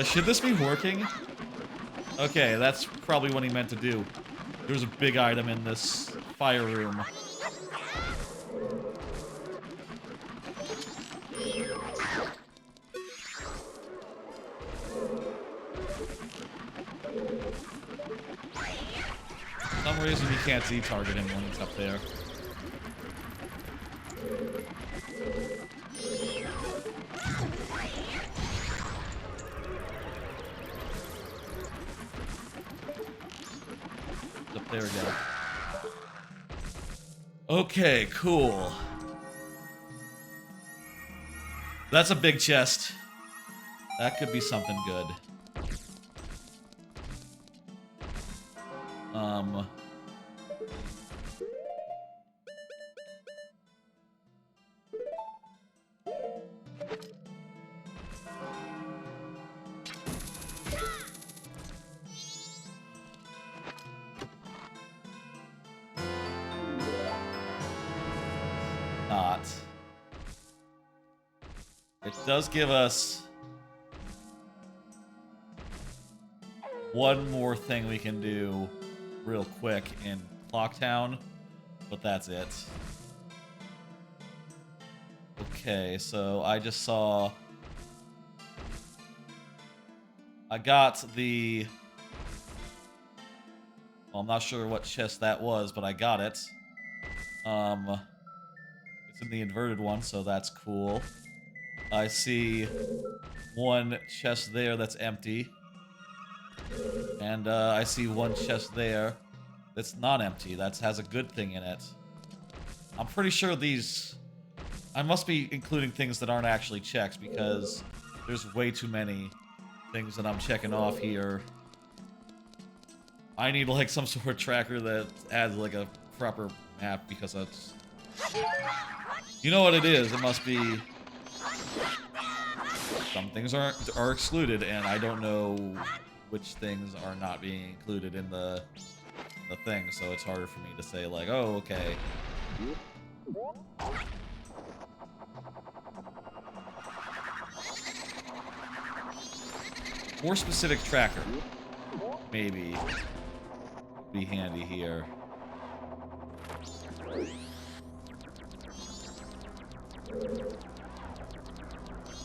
Should this be working? Okay, that's probably what he meant to do. There's a big item in this fire room. For some reason you can't Z-target him when he's up there. There we go. Okay, cool. That's a big chest. That could be something good. It does give us one more thing we can do real quick in Clocktown, but that's it. Okay, so I just saw... I got the... Well, I'm not sure what chest that was, but I got it. It's in the inverted one, so that's cool. I see one chest there that's empty. And I see one chest there that's not empty. That has a good thing in it. I'm pretty sure these... I must be including things that aren't actually checks because there's way too many things that I'm checking off here. I need like some sort of tracker that adds like a proper map because that's... You know what it is? It must be... Some things are excluded, and I don't know which things are not being included in the thing, so it's harder for me to say like, oh, okay. More specific tracker, maybe, be handy here.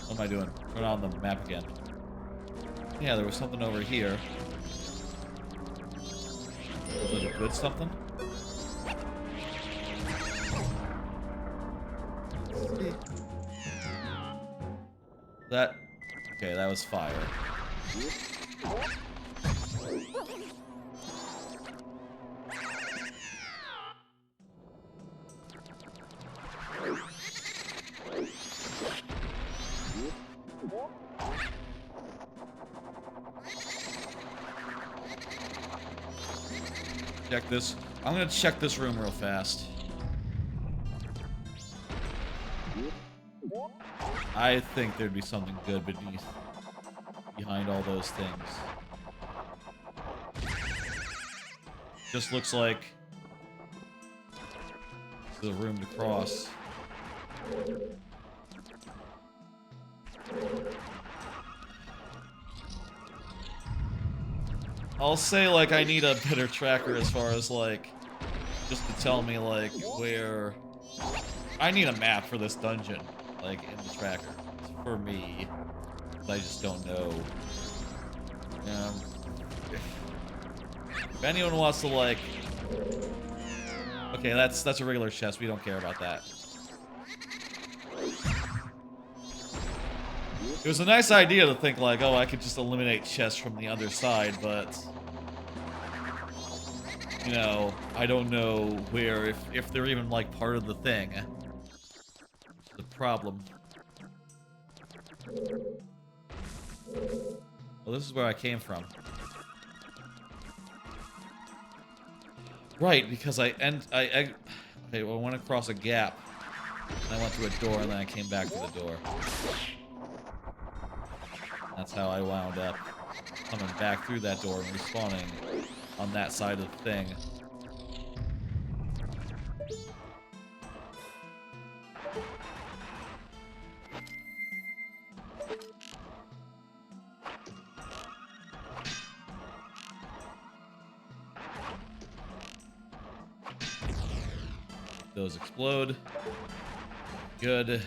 What am I doing? Turn on the map again. Yeah, there was something over here. Was it a good something? Let's see. That... Okay, that was fire. Check this. I'm gonna check this room real fast. I think there'd be something good behind all those things. Just looks like there's a room to cross. I'll say, like, I need a better tracker as far as, like, just to tell me, like, where... I need a map for this dungeon, like, in the tracker. For me. I just don't know. If anyone wants to, like... Okay, that's a regular chest. We don't care about that. It was a nice idea to think, like, oh, I could just eliminate chests from the other side, but... You know, I don't know where, if they're even, like, part of the thing. It's the problem. Well, this is where I came from. Right, because I went across a gap, and I went through a door, and then I came back to the door. That's how I wound up coming back through that door and respawning on that side of the thing. Those explode. Good.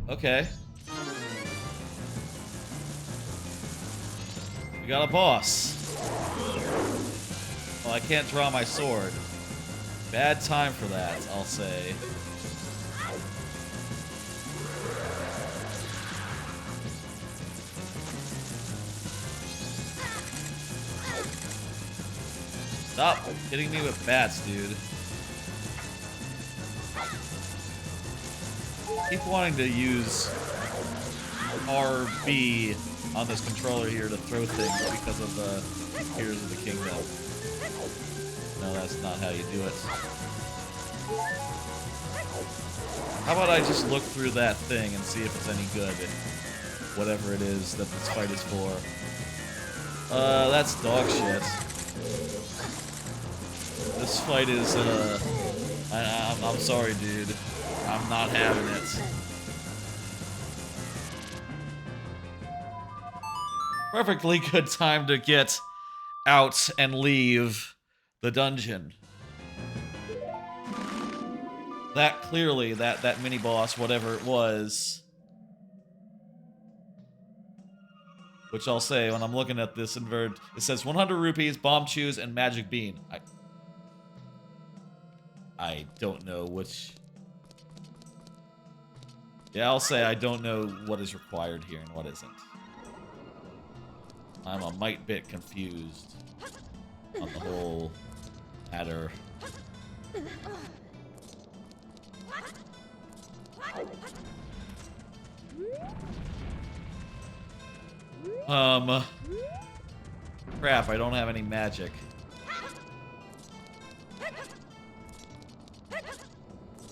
Okay. We got a boss. Well, I can't draw my sword. Bad time for that, I'll say. Stop hitting me with bats, dude. Keep wanting to use RB on this controller here to throw things because of the Tears of the Kingdom. No, that's not how you do it. How about I just look through that thing and see if it's any good? Whatever it is that this fight is for. That's dog shit. This fight is, I'm sorry, dude. I'm not having it. Perfectly good time to get out and leave the dungeon. That clearly, that mini-boss, whatever it was, which I'll say when I'm looking at this invert, it says 100 rupees, bomb chews, and magic bean. I don't know which... Yeah, I'll say I don't know what is required here and what isn't. I'm a mite bit confused on the whole matter. Crap, I don't have any magic.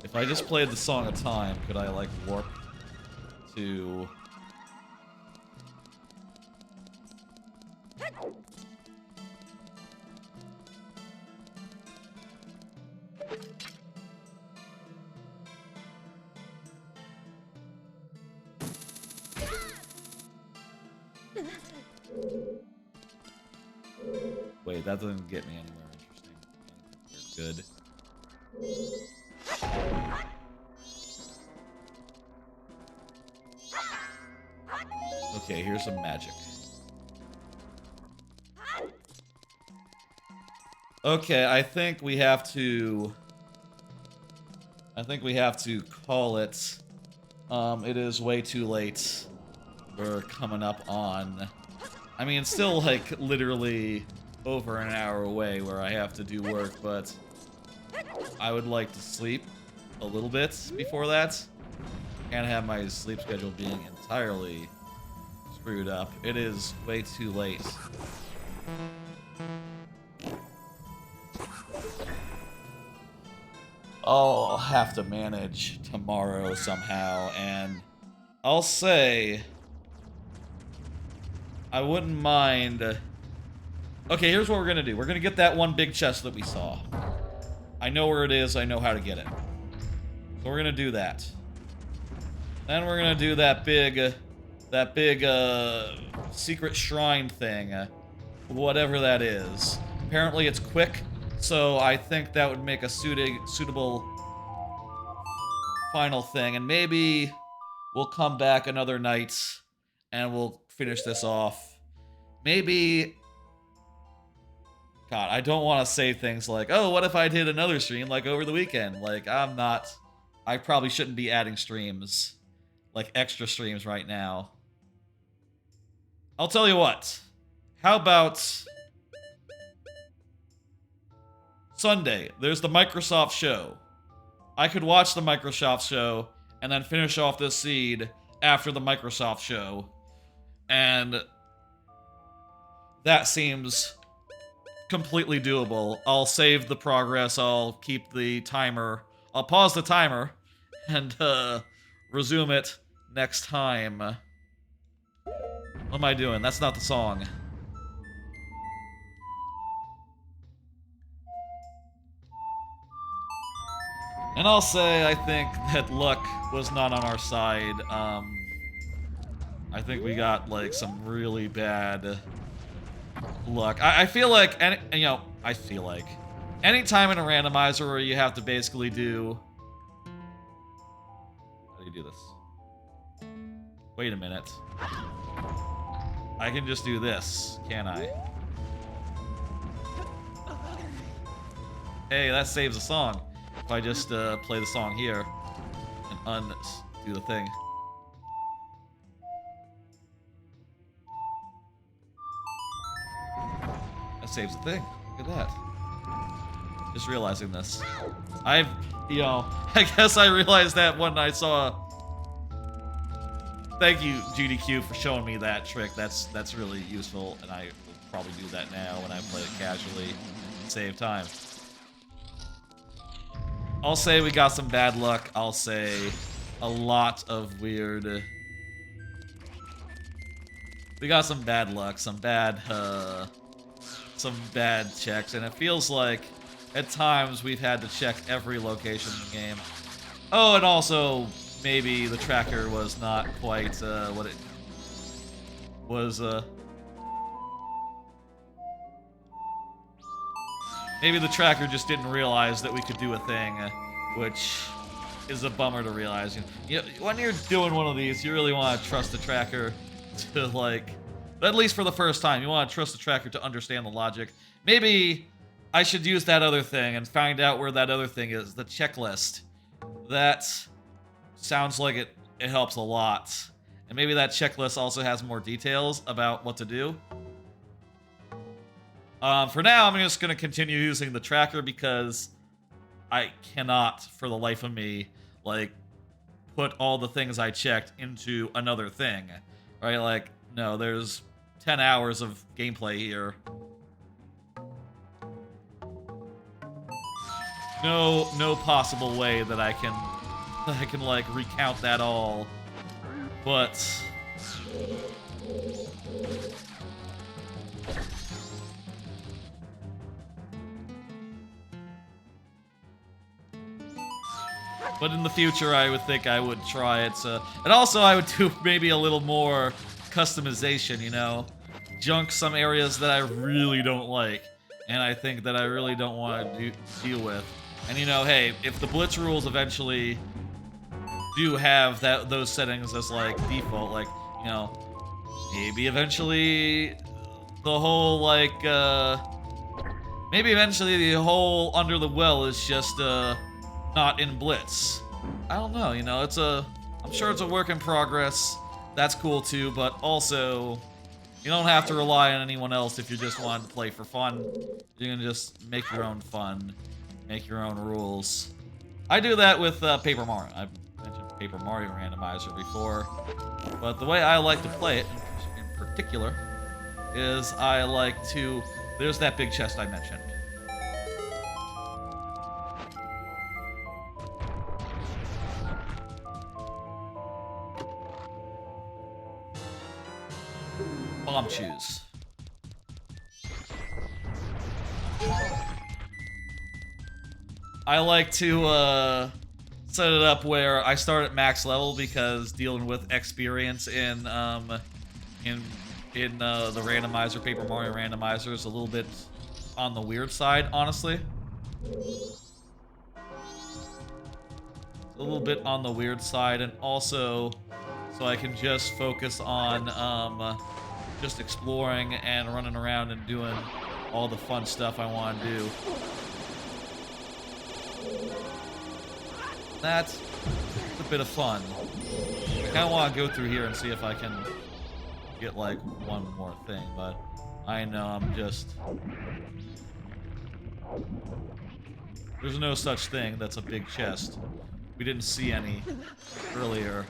If I just played the Song of Time, could I, like, warp to... Wait, that doesn't get me anywhere interesting. Good. Okay, here's some magic. Okay, I think we have to call it. It is way too late. We're coming up on... I mean, it's still, like, literally over an hour away where I have to do work, but I would like to sleep a little bit before that. Can't have my sleep schedule being entirely screwed up. It is way too late. I'll have to manage tomorrow somehow, and I'll say I wouldn't mind. Okay, here's what we're gonna do. We're gonna get that one big chest that we saw. I know where it is. I know how to get it. So we're gonna do that. Then we're gonna do that big secret shrine thing, whatever that is. Apparently it's quick, so I think that would make a suitable final thing. And maybe we'll come back another night and we'll finish this off. Maybe... God, I don't want to say things like, oh, what if I did another stream, like, over the weekend? Like, I probably shouldn't be adding streams, like, extra streams right now. I'll tell you what. How about Sunday? There's the Microsoft show. I could watch the Microsoft show and then finish off this seed after the Microsoft show. And that seems completely doable. I'll save the progress. I'll keep the timer. I'll pause the timer and resume it next time. What am I doing? That's not the song. And I'll say I think that luck was not on our side. I think we got like some really bad luck. I feel like, I feel like anytime in a randomizer where you have to basically do... How do you do this? Wait a minute. I can just do this, can't I? Hey, that saves the song. If I just play the song here and undo the thing. That saves the thing. Look at that. Just realizing this. I guess I realized that when I saw... Thank you, GDQ, for showing me that trick. That's really useful, and I will probably do that now when I play it casually and save time. I'll say we got some bad luck. I'll say a lot of weird... We got some bad luck, some bad checks, and it feels like at times we've had to check every location in the game. Oh, and also maybe the tracker was not quite what it was. Maybe the tracker just didn't realize that we could do a thing, which is a bummer to realize. You know, when you're doing one of these, you really want to trust the tracker to, like, at least for the first time, you want to trust the tracker to understand the logic. Maybe I should use that other thing and find out where that other thing is, the checklist. That sounds like it helps a lot. And maybe that checklist also has more details about what to do. For now, I'm just going to continue using the tracker because I cannot, for the life of me, like, put all the things I checked into another thing. Right? Like, no, there's 10 hours of gameplay here. No possible way that I can like recount that all. But in the future, I would think I would try it. And also, I would do maybe a little more customization, you know? Junk some areas that I really don't like, and I think that I really don't want to deal with. And, you know, hey, if the Blitz rules eventually do have those settings as, like, default, like, you know, maybe eventually the whole, like, maybe eventually the whole Under the Well is just, not in Blitz. I don't know, you know, I'm sure it's a work in progress. That's cool too, but also, you don't have to rely on anyone else if you just want to play for fun. You can just make your own fun, make your own rules. I do that with Paper Mario. I've mentioned Paper Mario Randomizer before, but the way I like to play it, in particular, is I like to... There's that big chest I mentioned. Bomb choose. I like to set it up where I start at max level because dealing with experience in the randomizer, Paper Mario Randomizer, is a little bit on the weird side, honestly. A little bit on the weird side, and also so I can just focus on just exploring and running around and doing all the fun stuff I want to do. That's a bit of fun. I kind of want to go through here and see if I can get like one more thing, but I know I'm just... There's no such thing that's a big chest. We didn't see any earlier.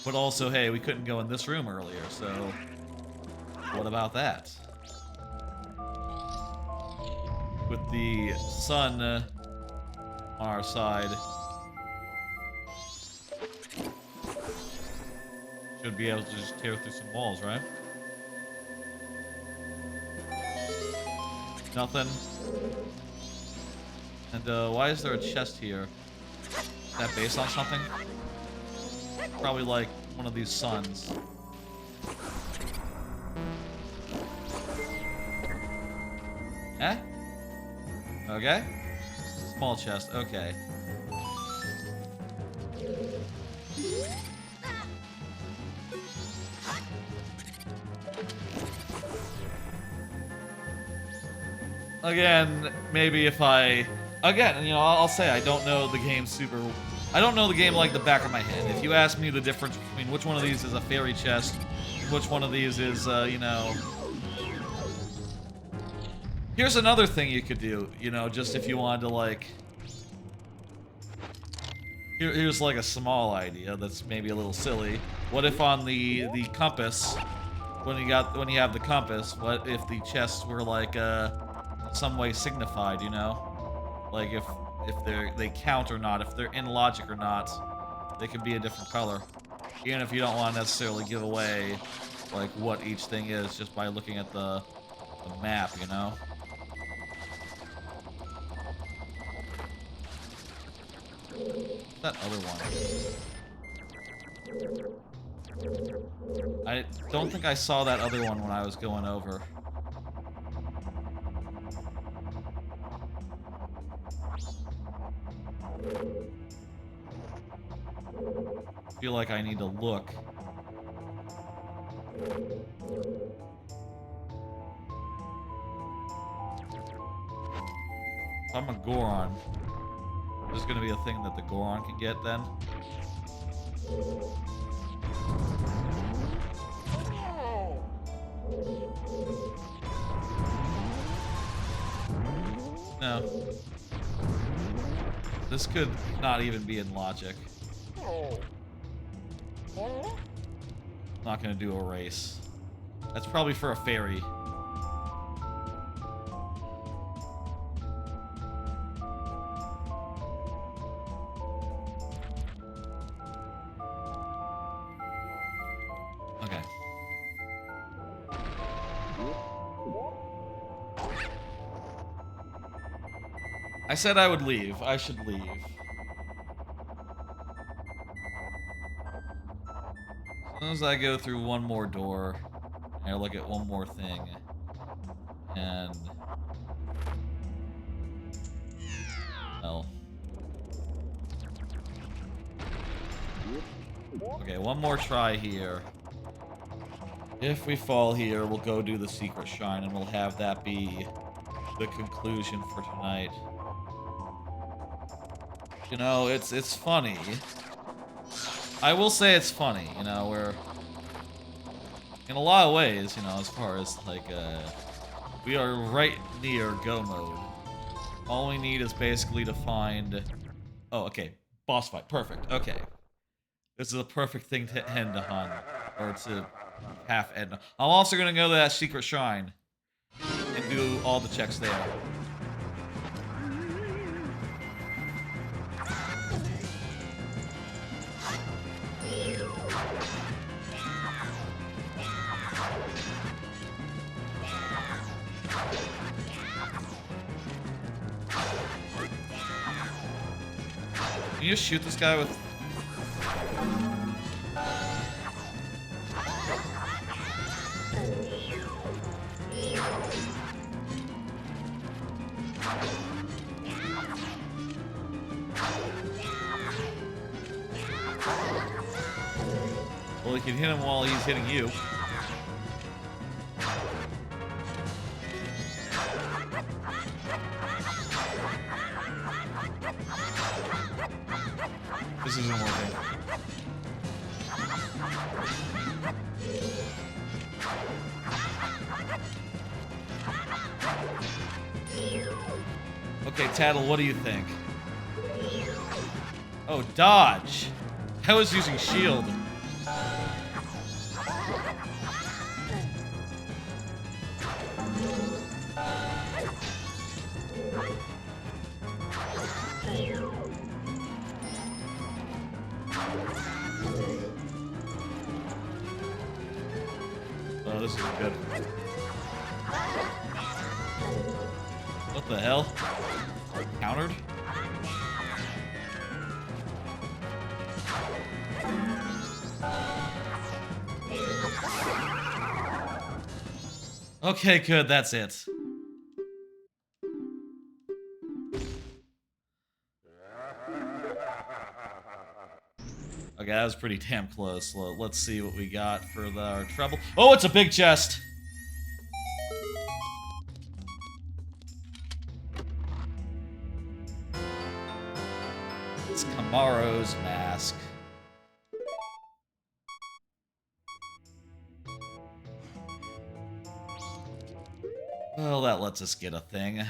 But also, hey, we couldn't go in this room earlier, so what about that? With the sun on our side, should be able to just tear through some walls, right? Nothing. And why is there a chest here? Is that based on something? Probably like one of these suns. Eh? Okay. Small chest, okay. Again, maybe if I... Again, you know, I'll say I don't know the game super... I don't know the game like the back of my head. If you ask me the difference between which one of these is a fairy chest, which one of these is, you know... Here's another thing you could do, you know, just if you wanted to, like... Here's, like, a small idea that's maybe a little silly. What if on the compass, when you have the compass, what if the chests were, like, some way signified, you know? Like, if they count or not, if they're in logic or not, they can be a different color. Even if you don't want to necessarily give away, like, what each thing is just by looking at the map, you know? That other one. I don't think I saw that other one when I was going over. I feel like I need to look. If I'm a Goron, there's gonna be a thing that the Goron can get then. No. This could not even be in logic. Not gonna do a race. That's probably for a fairy. Okay. I said I would leave. I should leave. As soon as I go through one more door, and I look at one more thing, and... well... Okay, one more try here. If we fall here, we'll go do the secret shrine, and we'll have that be the conclusion for tonight. You know, it's funny. I will say it's funny, you know, where... in a lot of ways, you know, as far as, like, we are right near go mode. All we need is basically to find... oh, okay. Boss fight. Perfect. Okay. This is a perfect thing to end on. Or to half end on. I'm also going to go to that secret shrine. And do all the checks there. Can you just shoot this guy with... Well, you can hit him while he's hitting you. This isn't working. Okay, Tattle, what do you think? Oh, dodge! I was using shield. Oh, this is good. What the hell? Countered? Okay, good, that's it. Okay, that was pretty damn close. Let's see what we got for our treble. Oh, it's a big chest! It's Kamaro's mask. Well, that lets us get a thing.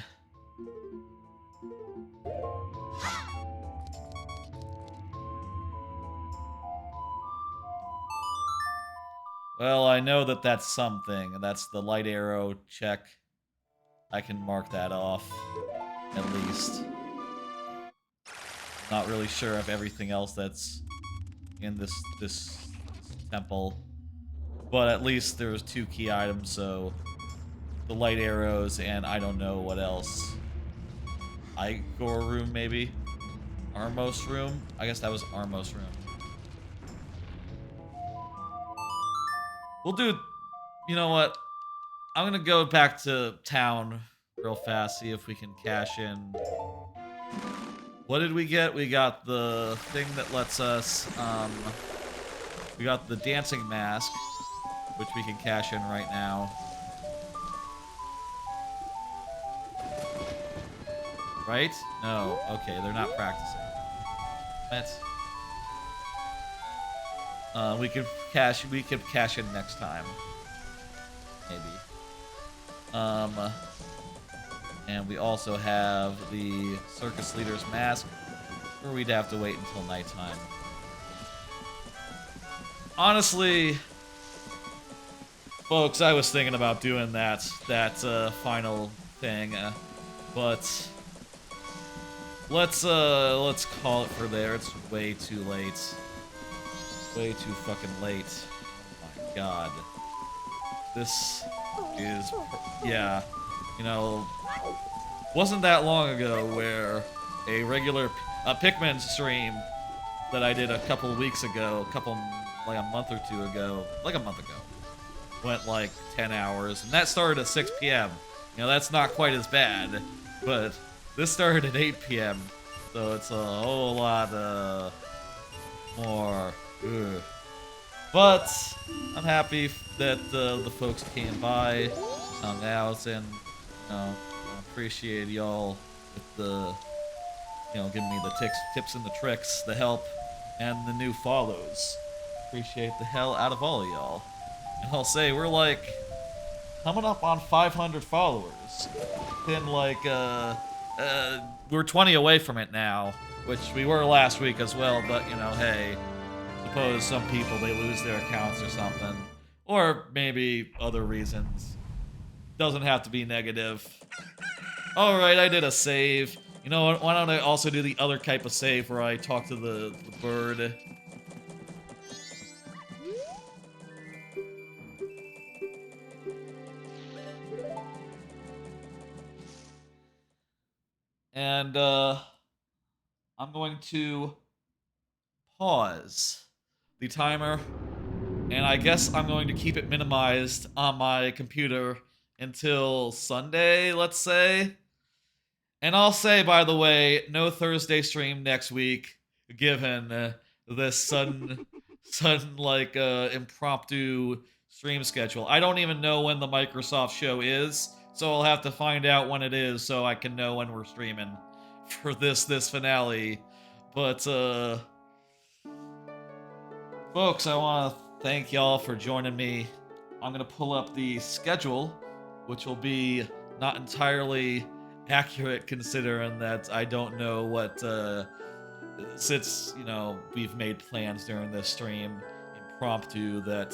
Well, I know that that's something. That's the light arrow check. I can mark that off, at least. Not really sure of everything else that's in this temple. But at least there's 2 key items, so the light arrows and I don't know what else. Igor room, maybe? Armos room? I guess that was Armos room. We'll do... You know what? I'm gonna go back to town real fast, see if we can cash in. What did we get? We got the thing that lets us, we got the dancing mask, which we can cash in right now. Right? No. Okay, they're not practicing. What? We could cash in next time. Maybe. And we also have the circus leader's mask, where we'd have to wait until nighttime. Honestly, folks, I was thinking about doing that final thing, but let's call it for there. It's way too late. Way too fucking late. Oh my god. This is, yeah, you know, wasn't that long ago where a regular Pikmin stream that I did a couple weeks ago, like a month or two ago, like a month ago, went like 10 hours, and that started at 6 p.m. You know, that's not quite as bad, but this started at 8 p.m., so it's a whole lot more. Ugh. But I'm happy that the folks came by, hung out, and you know, I appreciate y'all with the, you know, giving me the tips and the tricks, the help, and the new follows. Appreciate the hell out of all of y'all. And I'll say we're like coming up on 500 followers. Been like we're 20 away from it now, which we were last week as well. But you know, hey. Suppose some people, they lose their accounts or something. Or maybe other reasons. Doesn't have to be negative. Alright, I did a save. You know what, why don't I also do the other type of save where I talk to the bird. And, I'm going to pause the timer, and I guess I'm going to keep it minimized on my computer until Sunday, let's say. And I'll say, by the way, no Thursday stream next week, given this sudden impromptu stream schedule. I don't even know when the Microsoft show is, so I'll have to find out when it is so I can know when we're streaming for this finale. But folks, I want to thank y'all for joining me. I'm gonna pull up the schedule, which will be not entirely accurate considering that I don't know what since we've made plans during this stream impromptu that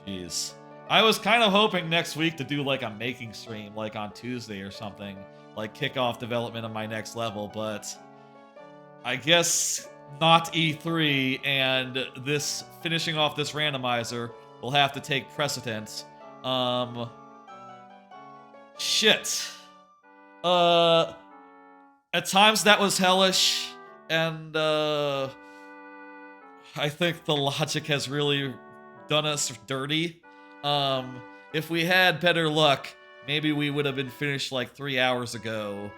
jeez. I was kind of hoping next week to do like a making stream like on Tuesday or something, like kick off development of my next level, but I guess not E3 and this finishing off this randomizer will have to take precedence. Shit. At times that was hellish, and I think the logic has really done us dirty. If we had better luck, maybe we would have been finished like 3 hours ago.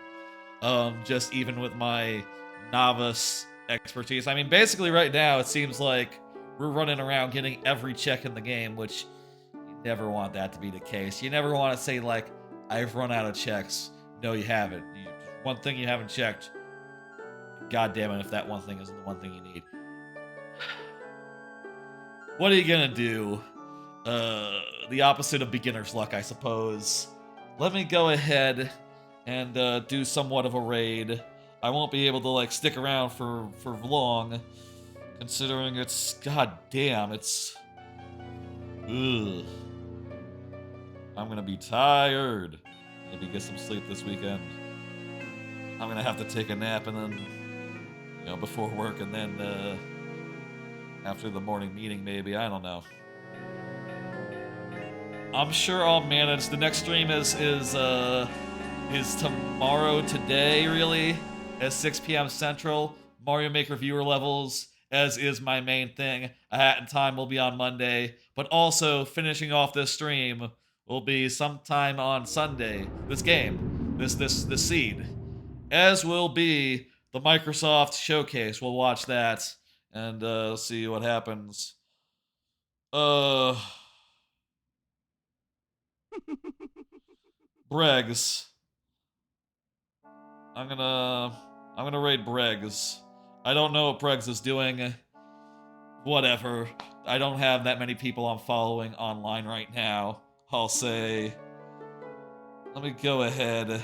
Just even with my novice expertise. I mean, basically right now it seems like we're running around getting every check in the game, which you never want that to be the case. You never want to say like, I've run out of checks. No, you haven't. One thing you haven't checked. God damn it, if that one thing isn't the one thing you need. What are you gonna do? The opposite of beginner's luck, I suppose. Let me go ahead and do somewhat of a raid. I won't be able to like stick around for long, considering it's goddamn. It's ugh. I'm gonna be tired. Maybe get some sleep this weekend. I'm gonna have to take a nap and then, before work and then after the morning meeting, maybe. I don't know. I'm sure I'll manage. The next stream is tomorrow, today, really, at 6 p.m. Central. Mario Maker viewer levels, as is my main thing. A Hat in Time will be on Monday, but also finishing off this stream will be sometime on Sunday. This game, this seed, as will be the Microsoft showcase. We'll watch that and see what happens. Bregs. I'm gonna raid Bregs. I don't know what Bregs is doing. Whatever. I don't have that many people I'm following online right now. I'll say. Let me go ahead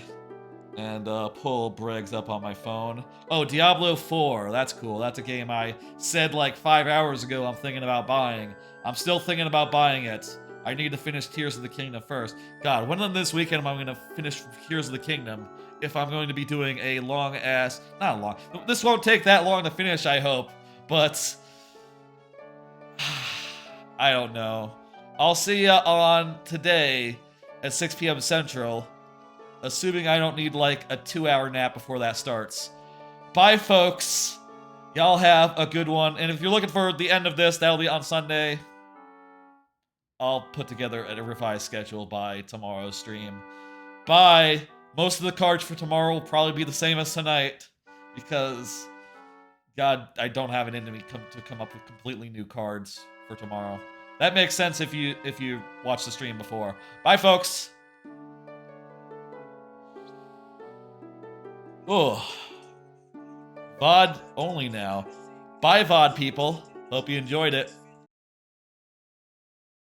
and pull Bregs up on my phone. Oh, Diablo IV. That's cool. That's a game I said like 5 hours ago I'm thinking about buying. I'm still thinking about buying it. I need to finish Tears of the Kingdom first. God, when on this weekend am I going to finish Tears of the Kingdom if I'm going to be doing a long-ass... Not long. This won't take that long to finish, I hope. But... I don't know. I'll see ya on today at 6 p.m. Central. Assuming I don't need like a 2-hour nap before that starts. Bye, folks. Y'all have a good one. And if you're looking for the end of this, that'll be on Sunday. I'll put together a revised schedule by tomorrow's stream. Bye. Most of the cards for tomorrow will probably be the same as tonight. Because, God, I don't have it in me to come up with completely new cards for tomorrow. That makes sense if you watched the stream before. Bye, folks. Oh, VOD only now. Bye, VOD people. Hope you enjoyed it.